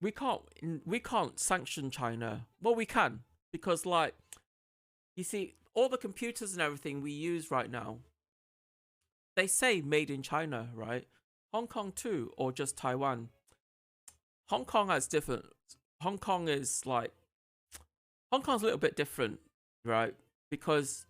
we can't sanction China. Well, we can, because like, you see, all the computers and everything we use right now, they say made in China, right? Hong Kong too, or just Taiwan. Hong Kong has different. Hong Kong is like, Hong Kong's a little bit different, right? Because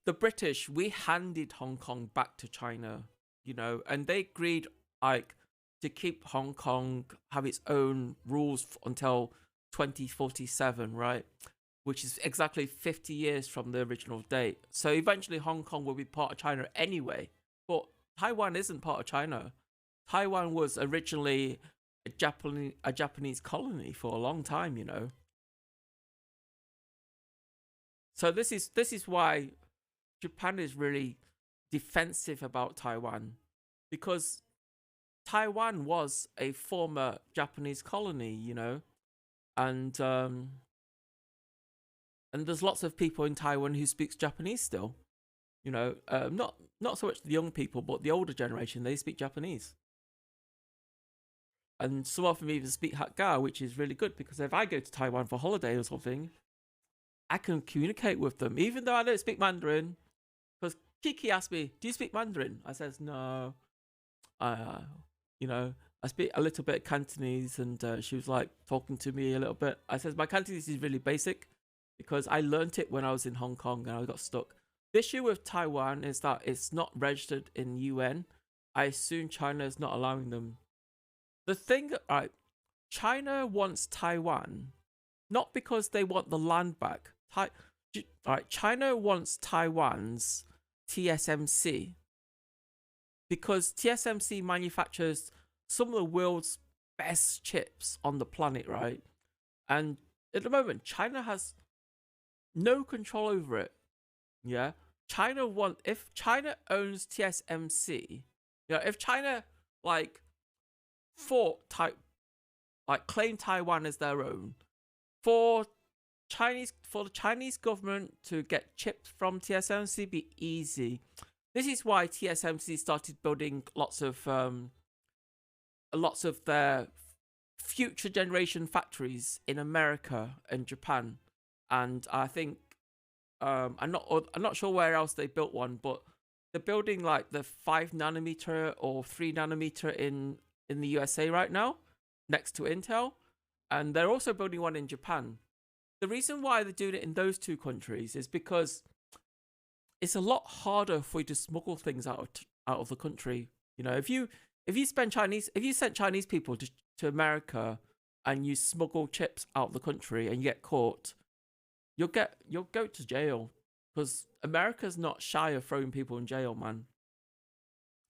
the British, we handed Hong Kong back to China, you know, and they agreed like to keep Hong Kong, have its own rules until 2047, right? Which is exactly 50 years from the original date. So eventually Hong Kong will be part of China anyway. But Taiwan isn't part of China. Taiwan was originally a Japanese colony for a long time, you know. So this is why Japan is really defensive about Taiwan, because Taiwan was a former Japanese colony, you know, and there's lots of people in Taiwan who speaks Japanese still, you know, not so much the young people, but the older generation, they speak Japanese. And some of them even speak Hakka, which is really good, because if I go to Taiwan for holiday or something, I can communicate with them, even though I don't speak Mandarin. Because Kiki asked me, do you speak Mandarin? I says, no. You know, I speak a little bit Cantonese, and she was like talking to me a little bit. I says, my Cantonese is really basic, because I learnt it when I was in Hong Kong and I got stuck. The issue with Taiwan is that it's not registered in UN. I assume China is not allowing them. The thing, right, China wants Taiwan, not because they want the land back. Right, China wants Taiwan's TSMC, because TSMC manufactures some of the world's best chips on the planet, right? And at the moment, China has no control over it. Yeah, if China owns TSMC, you know, if China like claim Taiwan as their own, for the Chinese government to get chips from TSMC be easy. This is why TSMC started building lots of their future generation factories in America and Japan, and I think I'm not sure where else they built one, but they're building like the 5 nanometer or 3 nanometer in the USA right now, next to Intel, and they're also building one in Japan. The reason why they're doing it in those two countries is because it's a lot harder for you to smuggle things out of the country. You know, if you sent Chinese people to America and you smuggle chips out of the country and you get caught, you'll go to jail, because America's not shy of throwing people in jail, man.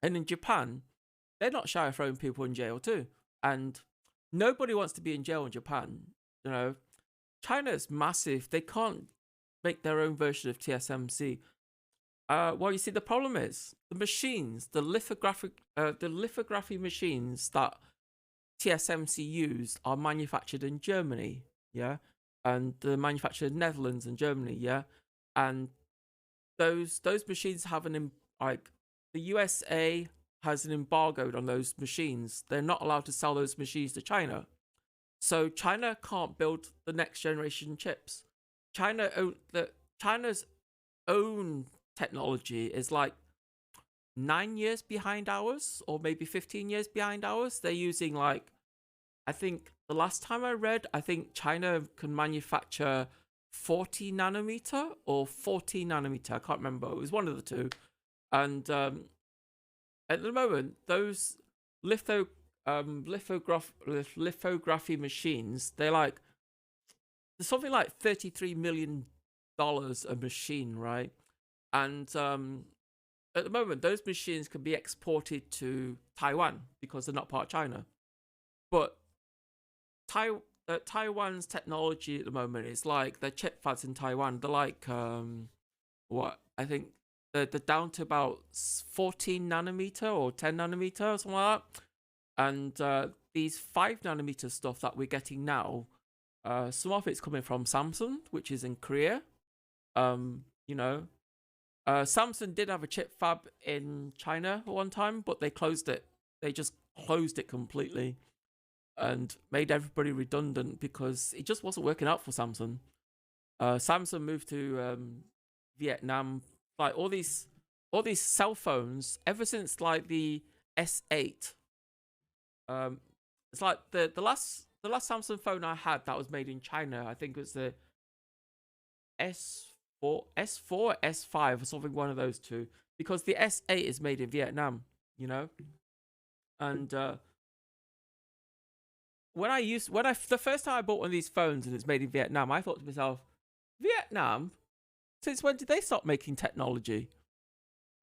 And in Japan, they're not shy of throwing people in jail too. And nobody wants to be in jail in Japan. You know, China's massive. They can't make their own version of TSMC. Well, you see, the problem is the machines, the lithography machines that TSMC used are manufactured in Germany, yeah, and they're manufactured in Netherlands and Germany, yeah, and those machines have the USA has an embargo on those machines. They're not allowed to sell those machines to China, so China can't build the next generation chips. China's own technology is like 9 years behind ours, or maybe 15 years behind ours. They're using like, I think the last time I read, I think China can manufacture 40 nanometer or 14 nanometer. I can't remember. It was one of the two. And at the moment, those lithography machines, there's something like $33 million a machine, right? And at the moment, those machines can be exported to Taiwan because they're not part of China. But Taiwan's technology at the moment is like the chip fabs in Taiwan. They're like what I think they're down to about 14 nanometer or 10 nanometer or something like that. And these 5 nanometer stuff that we're getting now, some of it's coming from Samsung, which is in Korea. You know, Samsung did have a chip fab in China at one time, but they closed it. They just closed it completely and made everybody redundant because it just wasn't working out for Samsung. Samsung moved to Vietnam. Like all these cell phones, ever since like the S8. It's like the last Samsung phone I had that was made in China. I think it was the S4, S5 or something, one of those two. Because the S8 is made in Vietnam, you know. And the first time I bought one of these phones and it's made in Vietnam, I thought to myself, Vietnam? Since when did they stop making technology?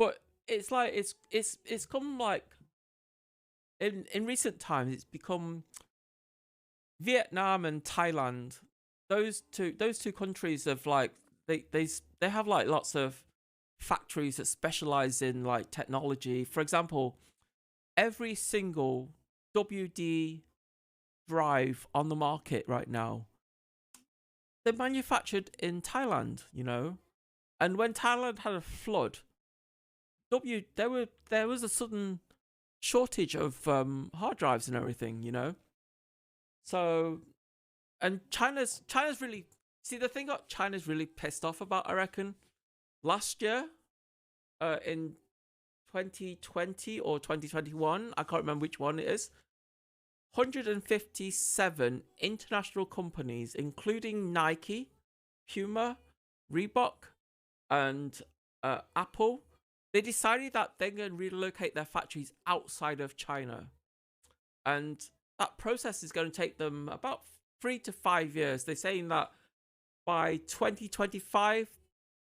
But it's like it's come like in recent times it's become Vietnam and Thailand. Those two countries have like they have like lots of factories that specialize in like technology. For example, every single WD drive on the market right now, they're manufactured in Thailand, you know. And when Thailand had a flood, there was a sudden shortage of hard drives and everything, you know. So, and China's really, see, the thing that China's really pissed off about, I reckon, last year, in 2020 or 2021, I can't remember which one it is, 157 international companies, including Nike, Puma, Reebok, and Apple, they decided that they're going to relocate their factories outside of China. And that process is going to take them about 3 to 5 years. They're saying that by 2025,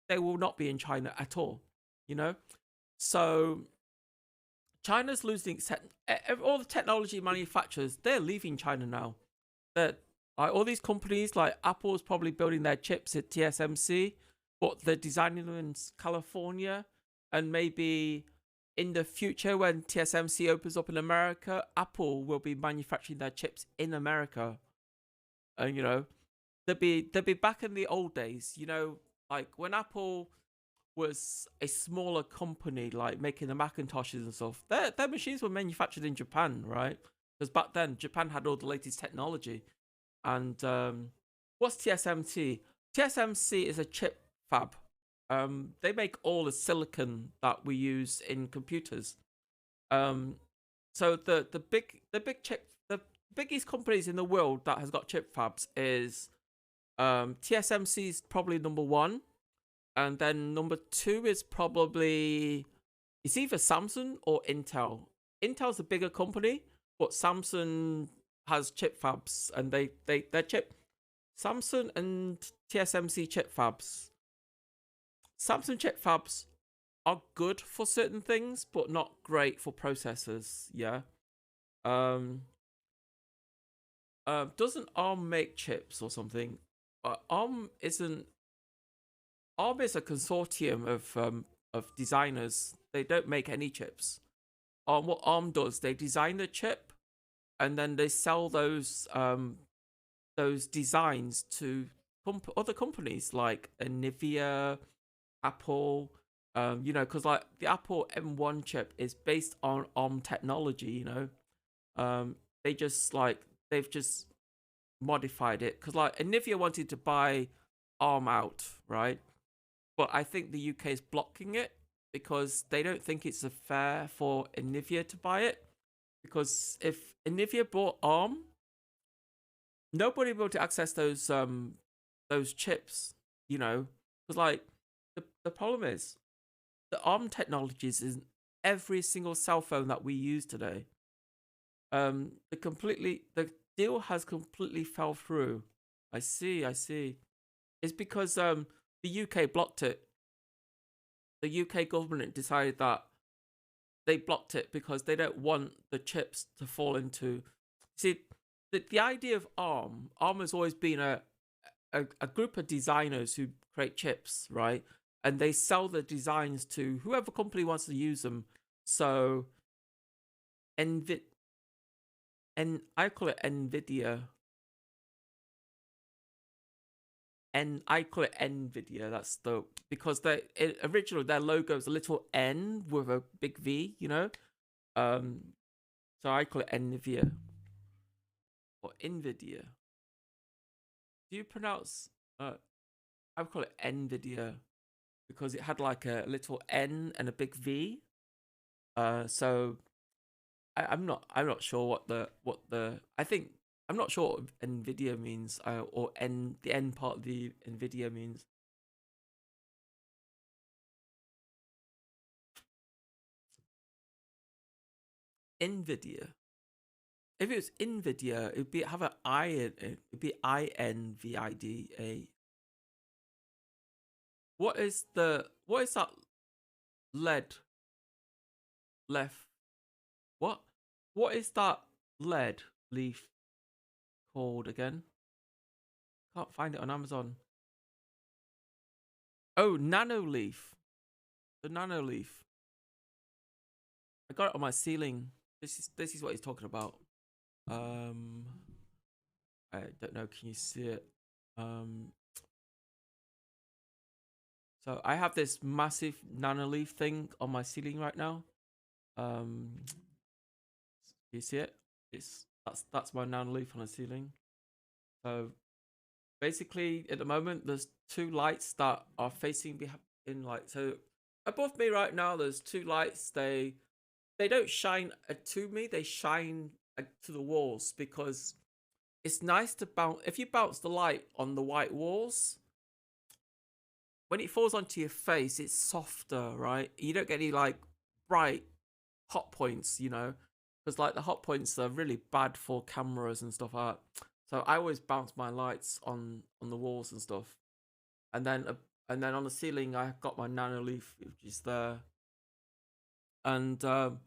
they will not be in China at all, you know? So China's losing all the technology manufacturers. They're leaving China now. All these companies like Apple's probably building their chips at TSMC, but they're designing them in California. And maybe in the future, when TSMC opens up in America, Apple will be manufacturing their chips in America. And you know, they'll be back in the old days. You know, like when Apple was a smaller company, like making the Macintoshes and stuff. Their machines were manufactured in Japan, right? Because back then Japan had all the latest technology. And what's TSMC? TSMC is a chip fab. They make all the silicon that we use in computers. So the biggest companies in the world that has got chip fabs is TSMC is probably number 1, and then number 2 is probably it's either Samsung or Intel. Intel's a bigger company, but Samsung has chip fabs, and their chip Samsung and TSMC chip fabs. Samsung chip fabs are good for certain things, but not great for processors. Yeah. Doesn't ARM make chips or something? ARM is a consortium of designers. They don't make any chips. What ARM does, they design the chip, and then they sell those designs to other companies like Nvidia, Apple, you know, because like the Apple M1 chip is based on ARM technology, you know. They've just modified it because like Nvidia wanted to buy ARM out, right? But I think the UK is blocking it because they don't think it's fair for Nvidia to buy it, because if Nvidia bought ARM, nobody will be able to access those chips, you know, because like the problem is the ARM technologies in every single cell phone that we use today. The deal has completely fell through. I see. It's because the UK blocked it. the UK government decided that they blocked it because they don't want the chips to fall into. See, the idea of ARM has always been a group of designers who create chips, right? And they sell the designs to whoever company wants to use them. So, and I call it NVIDIA. And I call it NVIDIA. That's because originally their logo is a little N with a big V, you know. So I call it NVIDIA or NVIDIA. Do you pronounce? I would call it NVIDIA because it had like a little N and a big V. So I'm not sure what the I think. I'm not sure what NVIDIA means, or the N part of the NVIDIA means. NVIDIA. If it was NVIDIA, it'd be have an I in it. It'd be INVIDA. What is that lead? Left. What is that lead leaf called again? Can't find it on Amazon. Oh, nano leaf. The nano leaf. I got it on my ceiling. This is what he's talking about. I don't know. Can you see it? So I have this massive nano leaf thing on my ceiling right now. You see it? That's my nano leaf on the ceiling. So basically, at the moment, there's two lights that are facing in like so. Above me right now, there's two lights. They don't shine to me. They shine to the walls because it's nice to bounce. If you bounce the light on the white walls, when it falls onto your face, it's softer, right? You don't get any like bright hot points, you know, because like the hot points are really bad for cameras and stuff like that. So I always bounce my lights on the walls and stuff, and then on the ceiling I got my nano leaf, which is there. And for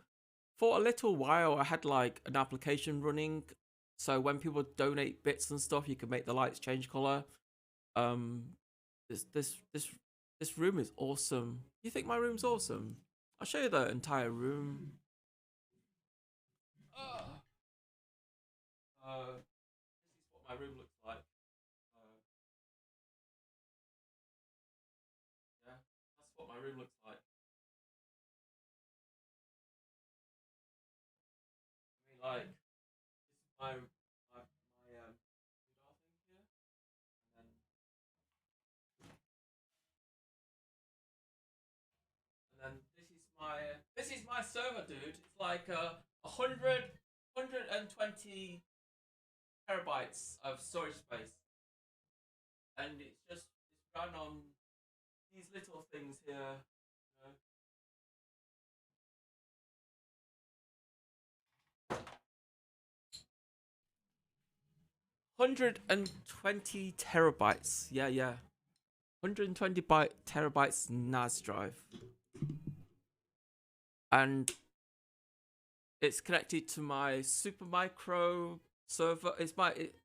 a little while I had like an application running, so when people donate bits and stuff, you can make the lights change color. This room is awesome. You think my room's awesome? I'll show you the entire room. This is what my room looks like. Yeah, that's what my room looks like. I mean, like, this is my boudoir thing here, and then this is my server, dude. It's like 120 terabytes of storage space, and it's run on these little things here, you know. 120 terabytes. Yeah. 120 terabytes NAS drive. And it's connected to my Supermicro server.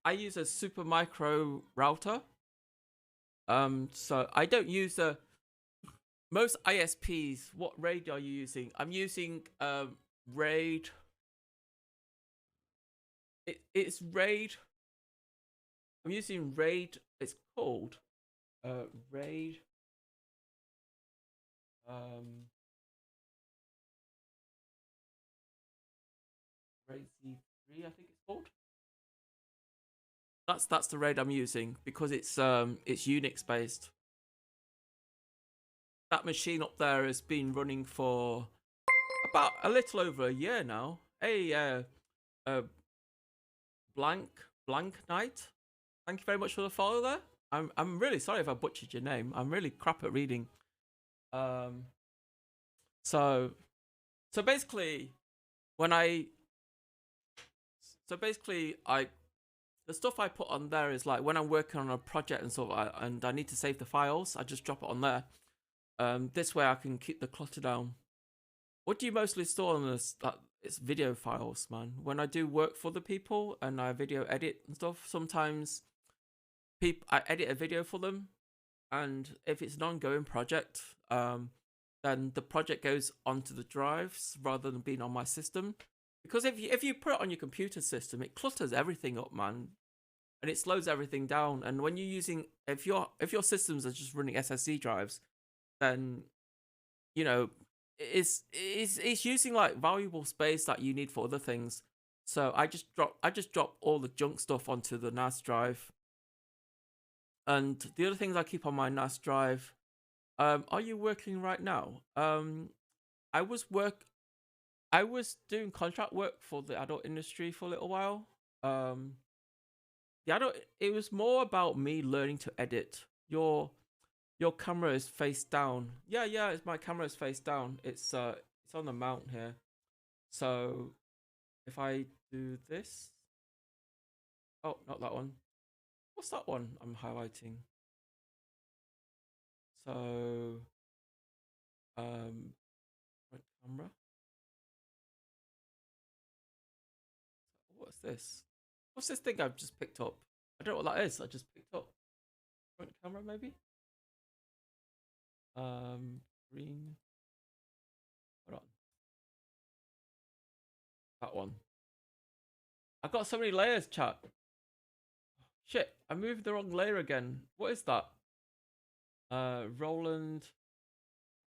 I use a Supermicro router. So I don't use most ISPs. What RAID are you using? I'm using RAID. It's RAID. I'm using RAID. It's called RAID. RAID Z3, I think it's called. That's the RAID I'm using because it's Unix based. That machine up there has been running for about a little over a year now. Hey, Blank Knight, thank you very much for the follow there. I'm really sorry if I butchered your name. I'm really crap at reading. So basically, the stuff I put on there is like when I'm working on a project and stuff, and I need to save the files, I just drop it on there. This way I can keep the clutter down. What do you mostly store on this? It's video files, man. When I do work for the people and I video edit and stuff, sometimes I edit a video for them, and if it's an ongoing project, then the project goes onto the drives rather than being on my system. Because if you put it on your computer system, it clutters everything up, man, and it slows everything down. And when you're using, if your systems are just running SSD drives, then you know it's using like valuable space that you need for other things. So I just drop all the junk stuff onto the NAS drive. And the other things I keep on my NAS drive. Are you working right now? I was doing contract work for the adult industry for a little while. It was more about me learning to edit. Your camera is face down. Yeah, my camera is face down. It's on the mount here. So if I do this, oh, not that one. What's that one I'm highlighting? So front camera. What's this? What's this thing I've just picked up? I don't know what that is. I just picked up front camera, maybe. Green. Hold on. That one. I've got so many layers, chat. Shit, I moved the wrong layer again. What is that? Roland.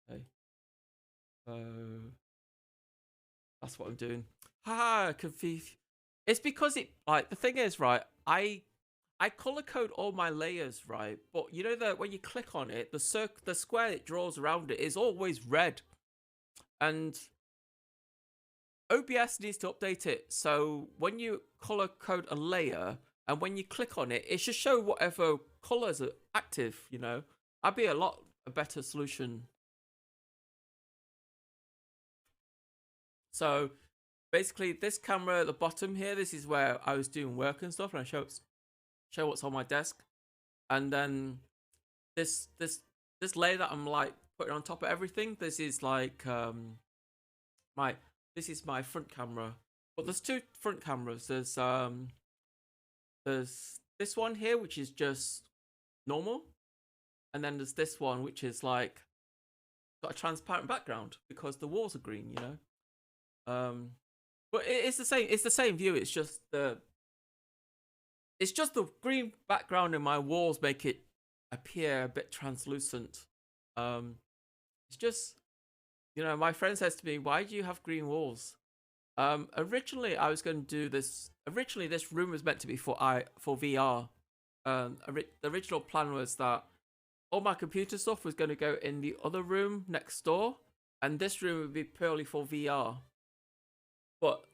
Okay. That's what I'm doing. Haha, confused. It's because it, like, the thing is, right, I color code all my layers, right? But you know that when you click on it, the square it draws around it is always red. And OBS needs to update it. So when you color code a layer and when you click on it, it should show whatever colors are active, you know? That'd be a better solution. So basically this camera at the bottom here, this is where I was doing work and stuff, and I show what's on my desk. And then this layer that I'm like putting on top of everything, this is like this is my front camera. But there's two front cameras. There's this one here, which is just normal, and then there's this one which is like got a transparent background because the walls are green, you know. But it's the same. It's the same view. It's just the green background in my walls make it appear a bit translucent. It's just, you know, my friend says to me, "Why do you have green walls?" Originally, I was going to do this. Originally, this room was meant to be for VR. The original plan was that all my computer stuff was going to go in the other room next door, and this room would be purely for VR. But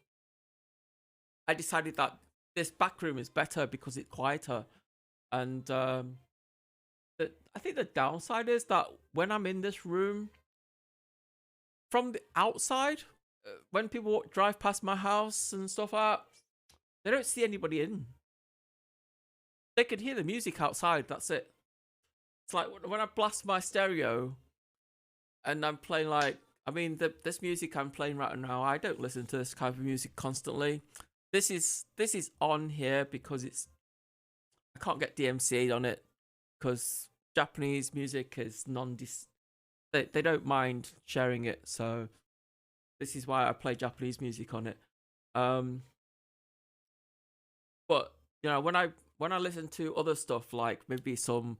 I decided that this back room is better because it's quieter. And I think the downside is that when I'm in this room, from the outside, when people drive past my house and stuff like that, they don't see anybody in. They can hear the music outside, that's it. It's like when I blast my stereo and I'm playing like, I mean, this music I'm playing right now, I don't listen to this type of music constantly. This is on here because I can't get DMCA'd on it because Japanese music is they don't mind sharing it, so this is why I play Japanese music on it. But you know, when I listen to other stuff like maybe some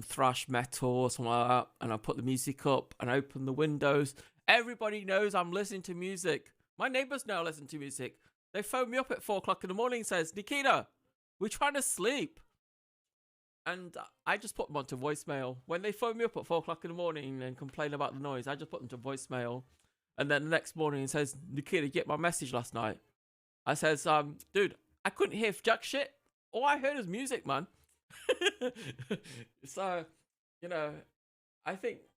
thrash metal or something like that, and I put the music up and open the windows, everybody knows I'm listening to music. My neighbors know I listen to music. They phone me up at 4 o'clock in the morning and says, "Nikita, we're trying to sleep." And I just put them onto voicemail. When they phone me up at 4 o'clock in the morning and complain about the noise, I just put them to voicemail. And then the next morning it says, "Nikita, you get my message last night?" I says, "Dude, I couldn't hear jack shit. All I heard is music, man." So, you know, I think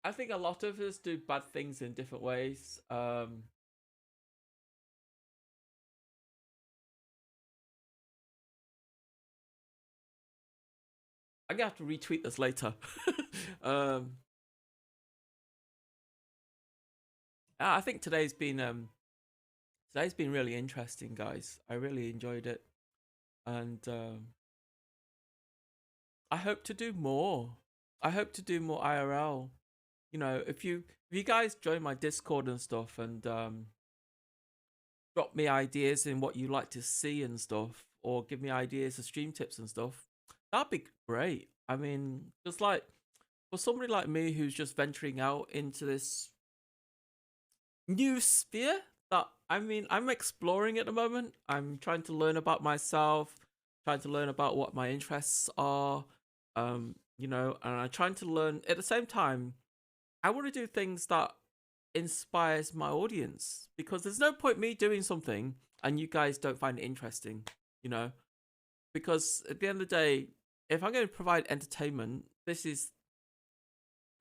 a lot of us do bad things in different ways. I'm gonna have to retweet this later. I think today's been really interesting, guys. I really enjoyed it, and I hope to do more. I hope to do more IRL. You know, if you guys join my Discord and stuff, and drop me ideas in what you like to see and stuff, or give me ideas of stream tips and stuff, that'd be great. I mean, just like for somebody like me who's just venturing out into this new sphere that I'm exploring at the moment. I'm trying to learn about myself, trying to learn about what my interests are, you know, and I'm trying to learn at the same time. I want to do things that inspires my audience, because there's no point me doing something and you guys don't find it interesting, you know, because at the end of the day, if I'm going to provide entertainment, this is,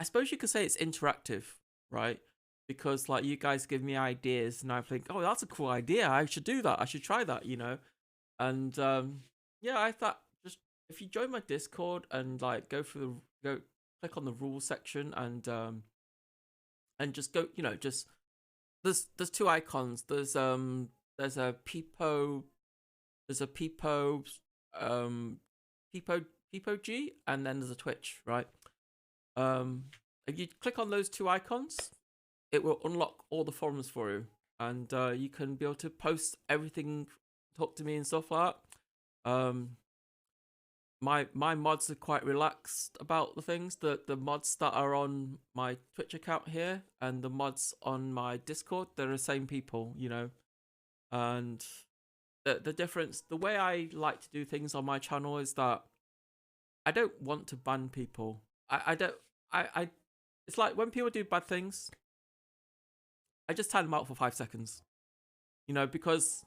I suppose you could say it's interactive, right? Because like you guys give me ideas and I think, oh, that's a cool idea, I should do that, I should try that, you know. And yeah, I thought just if you join my Discord and like go click on the rules section and just go, you know, just there's two icons. There's a Peepo, Peepo G, and then there's a Twitch, right? If you click on those two icons, it will unlock all the forums for you, and you can be able to post everything, talk to me and stuff like that. My mods are quite relaxed about the things. The mods that are on my Twitch account here and the mods on my Discord, they're the same people, you know. And the difference, the way I like to do things on my channel is that I don't want to ban people. I it's like when people do bad things, I just time them out for 5 seconds, you know, because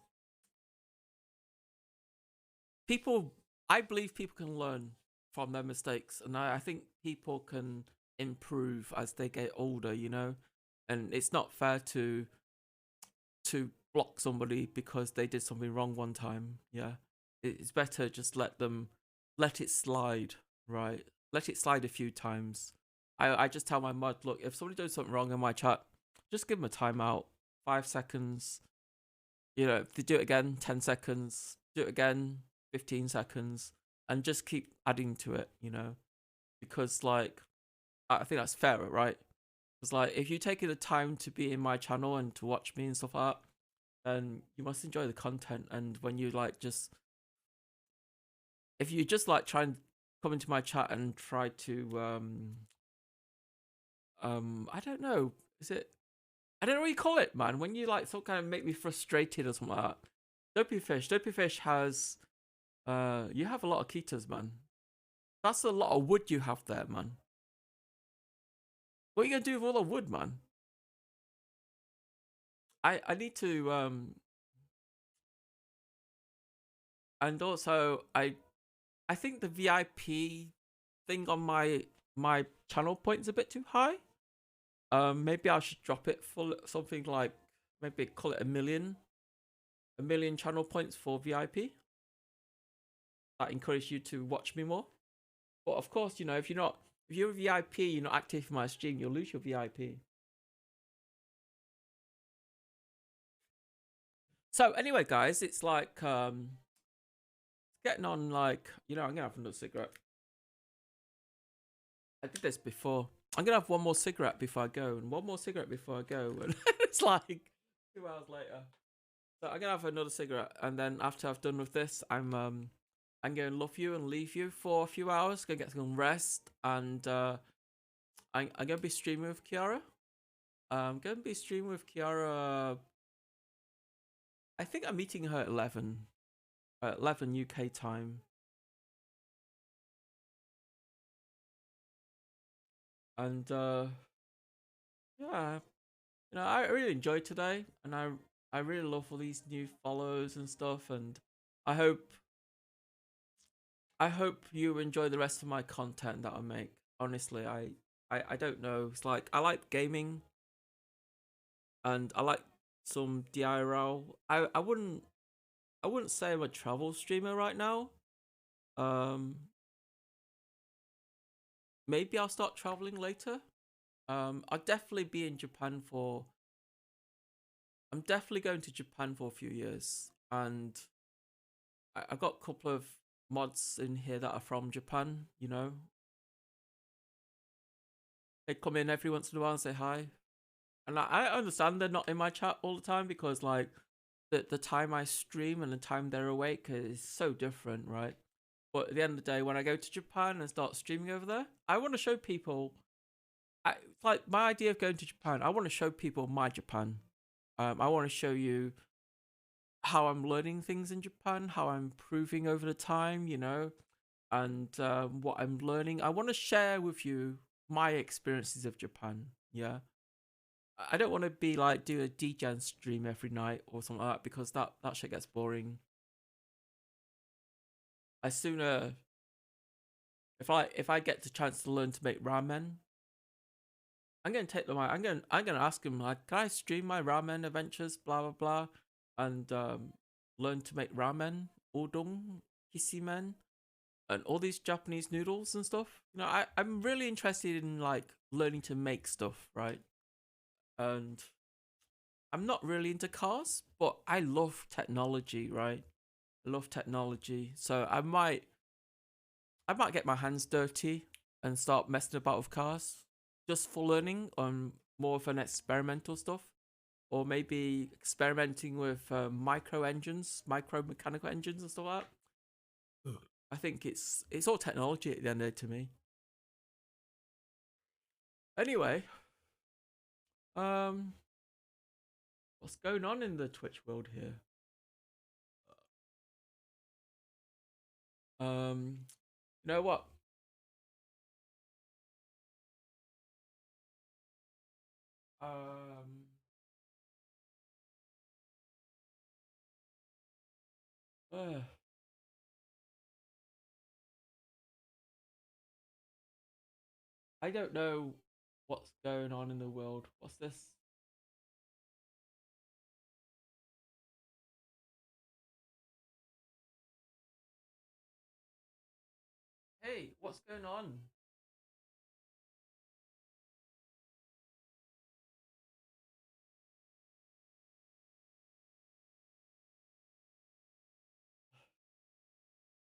I believe people can learn from their mistakes, and I think people can improve as they get older, you know. And it's not fair to block somebody because they did something wrong one time. Yeah, it's better just let it slide, right? Let it slide a few times. I just tell my mod, look, if somebody does something wrong in my chat, just give them a timeout, 5 seconds. You know, if they do it again, 10 seconds. Do it again, 15 seconds, and just keep adding to it, you know, because like I think that's fairer, right? Because like if you take the time to be in my channel and to watch me and stuff like that, then you must enjoy the content. And when you like if you just like try and come into my chat and try to I don't know, I don't know what you call it, man, when you like sort of kind of make me frustrated or something like that. Dopey Fish has you have a lot of Ketas, man. That's a lot of wood you have there, man. What are you gonna do with all the wood, man? I need to and also I think the VIP thing on my channel point is a bit too high. Maybe I should drop it for something like, maybe call it a million channel points for VIP. That encourage you to watch me more. But of course, you know, if you're a VIP, you're not active in my stream, you'll lose your VIP. So anyway, guys, it's like getting on, like, you know, I'm gonna have another cigarette. I did this before. I'm gonna have one more cigarette before I go, and one more cigarette before I go, and it's like 2 hours later. So I'm gonna have another cigarette, and then after I've done with this, I'm gonna love you and leave you for a few hours, gonna get some rest, and I'm gonna be streaming with Kiara. I'm gonna be streaming with Kiara. I think I'm meeting her at 11 UK time. And yeah, you know, I really enjoyed today, and I really love all these new follows and stuff, and I hope you enjoy the rest of my content that I make. Honestly, I don't know. It's like I like gaming, and I like some DIRL. I wouldn't say I'm a travel streamer right now. Maybe I'll start traveling later. I'll definitely be in Japan for I'm definitely going to Japan for a few years, and I've got a couple of mods in here that are from Japan. You know, they come in every once in a while and say hi, and I understand they're not in my chat all the time because like the time I stream and the time they're awake is so different, right? But at the end of the day, when I go to Japan and start streaming over there, I want to show people. Like my idea of going to Japan, I want to show people my Japan. I want to show you how I'm learning things in Japan, how I'm improving over the time, you know, and what I'm learning. I want to share with you my experiences of Japan. Yeah, I don't want to be like do a DJan stream every night or something like that because that shit gets boring. I sooner if I get the chance to learn to make ramen, I'm gonna take them out. I'm gonna ask him like, can I stream my ramen adventures, blah blah blah, and learn to make ramen, udon, kisimen, and all these Japanese noodles and stuff. You know, I'm really interested in like learning to make stuff, right? And I'm not really into cars, but I love technology, right? I love technology, so I might get my hands dirty and start messing about with cars. Just for learning on more of an experimental stuff, or maybe experimenting with micro mechanical engines and stuff like that. I think it's all technology at the end of it to me. Anyway, what's going on in the Twitch world here? You know what? I don't know what's going on in the world. What's this? Hey, what's going on?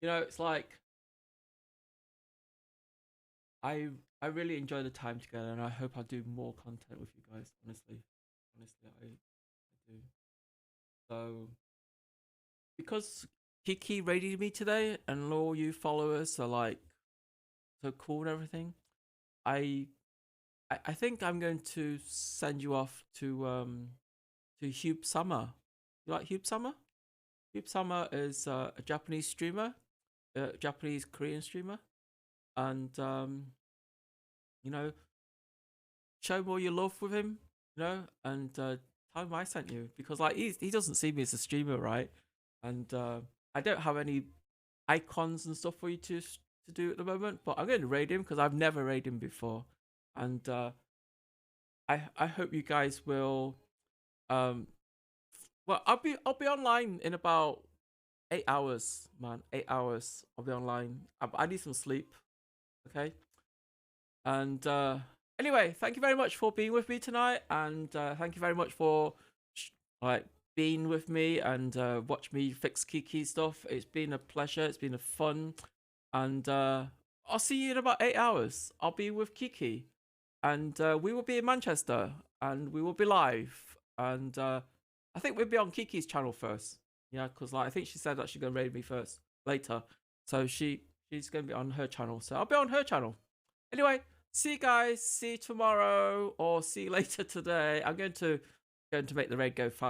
You know, it's like I really enjoy the time together, and I hope I do more content with you guys. Honestly, I do. So because Kiki raided me today, and all you followers are like so cool and everything, I think I'm going to send you off to Hube Summer. You like Hube Summer? Hube Summer is a Japanese streamer, Japanese Korean streamer, and you know, show more your love with him, you know, and tell him I sent you because like he doesn't see me as a streamer, right? And I don't have any icons and stuff for you to do at the moment, but I'm going to raid him because I've never raided him before, and I hope you guys will. Well, I'll be online in about 8 hours, man. 8 hours. I'll be online. I need some sleep. Okay. And anyway, thank you very much for being with me tonight, and thank you very much for like being with me and watch me fix Kiki stuff. It's been a pleasure. It's been a fun, and I'll see you in about 8 hours. I'll be with Kiki, and we will be in Manchester, and we will be live, and I think we'll be on Kiki's channel first. Yeah, because like I think she said that she's gonna raid me first later, so she's gonna be on her channel. So I'll be on her channel. Anyway, see you guys. See you tomorrow, or see you later today. I'm going to make the raid go fast.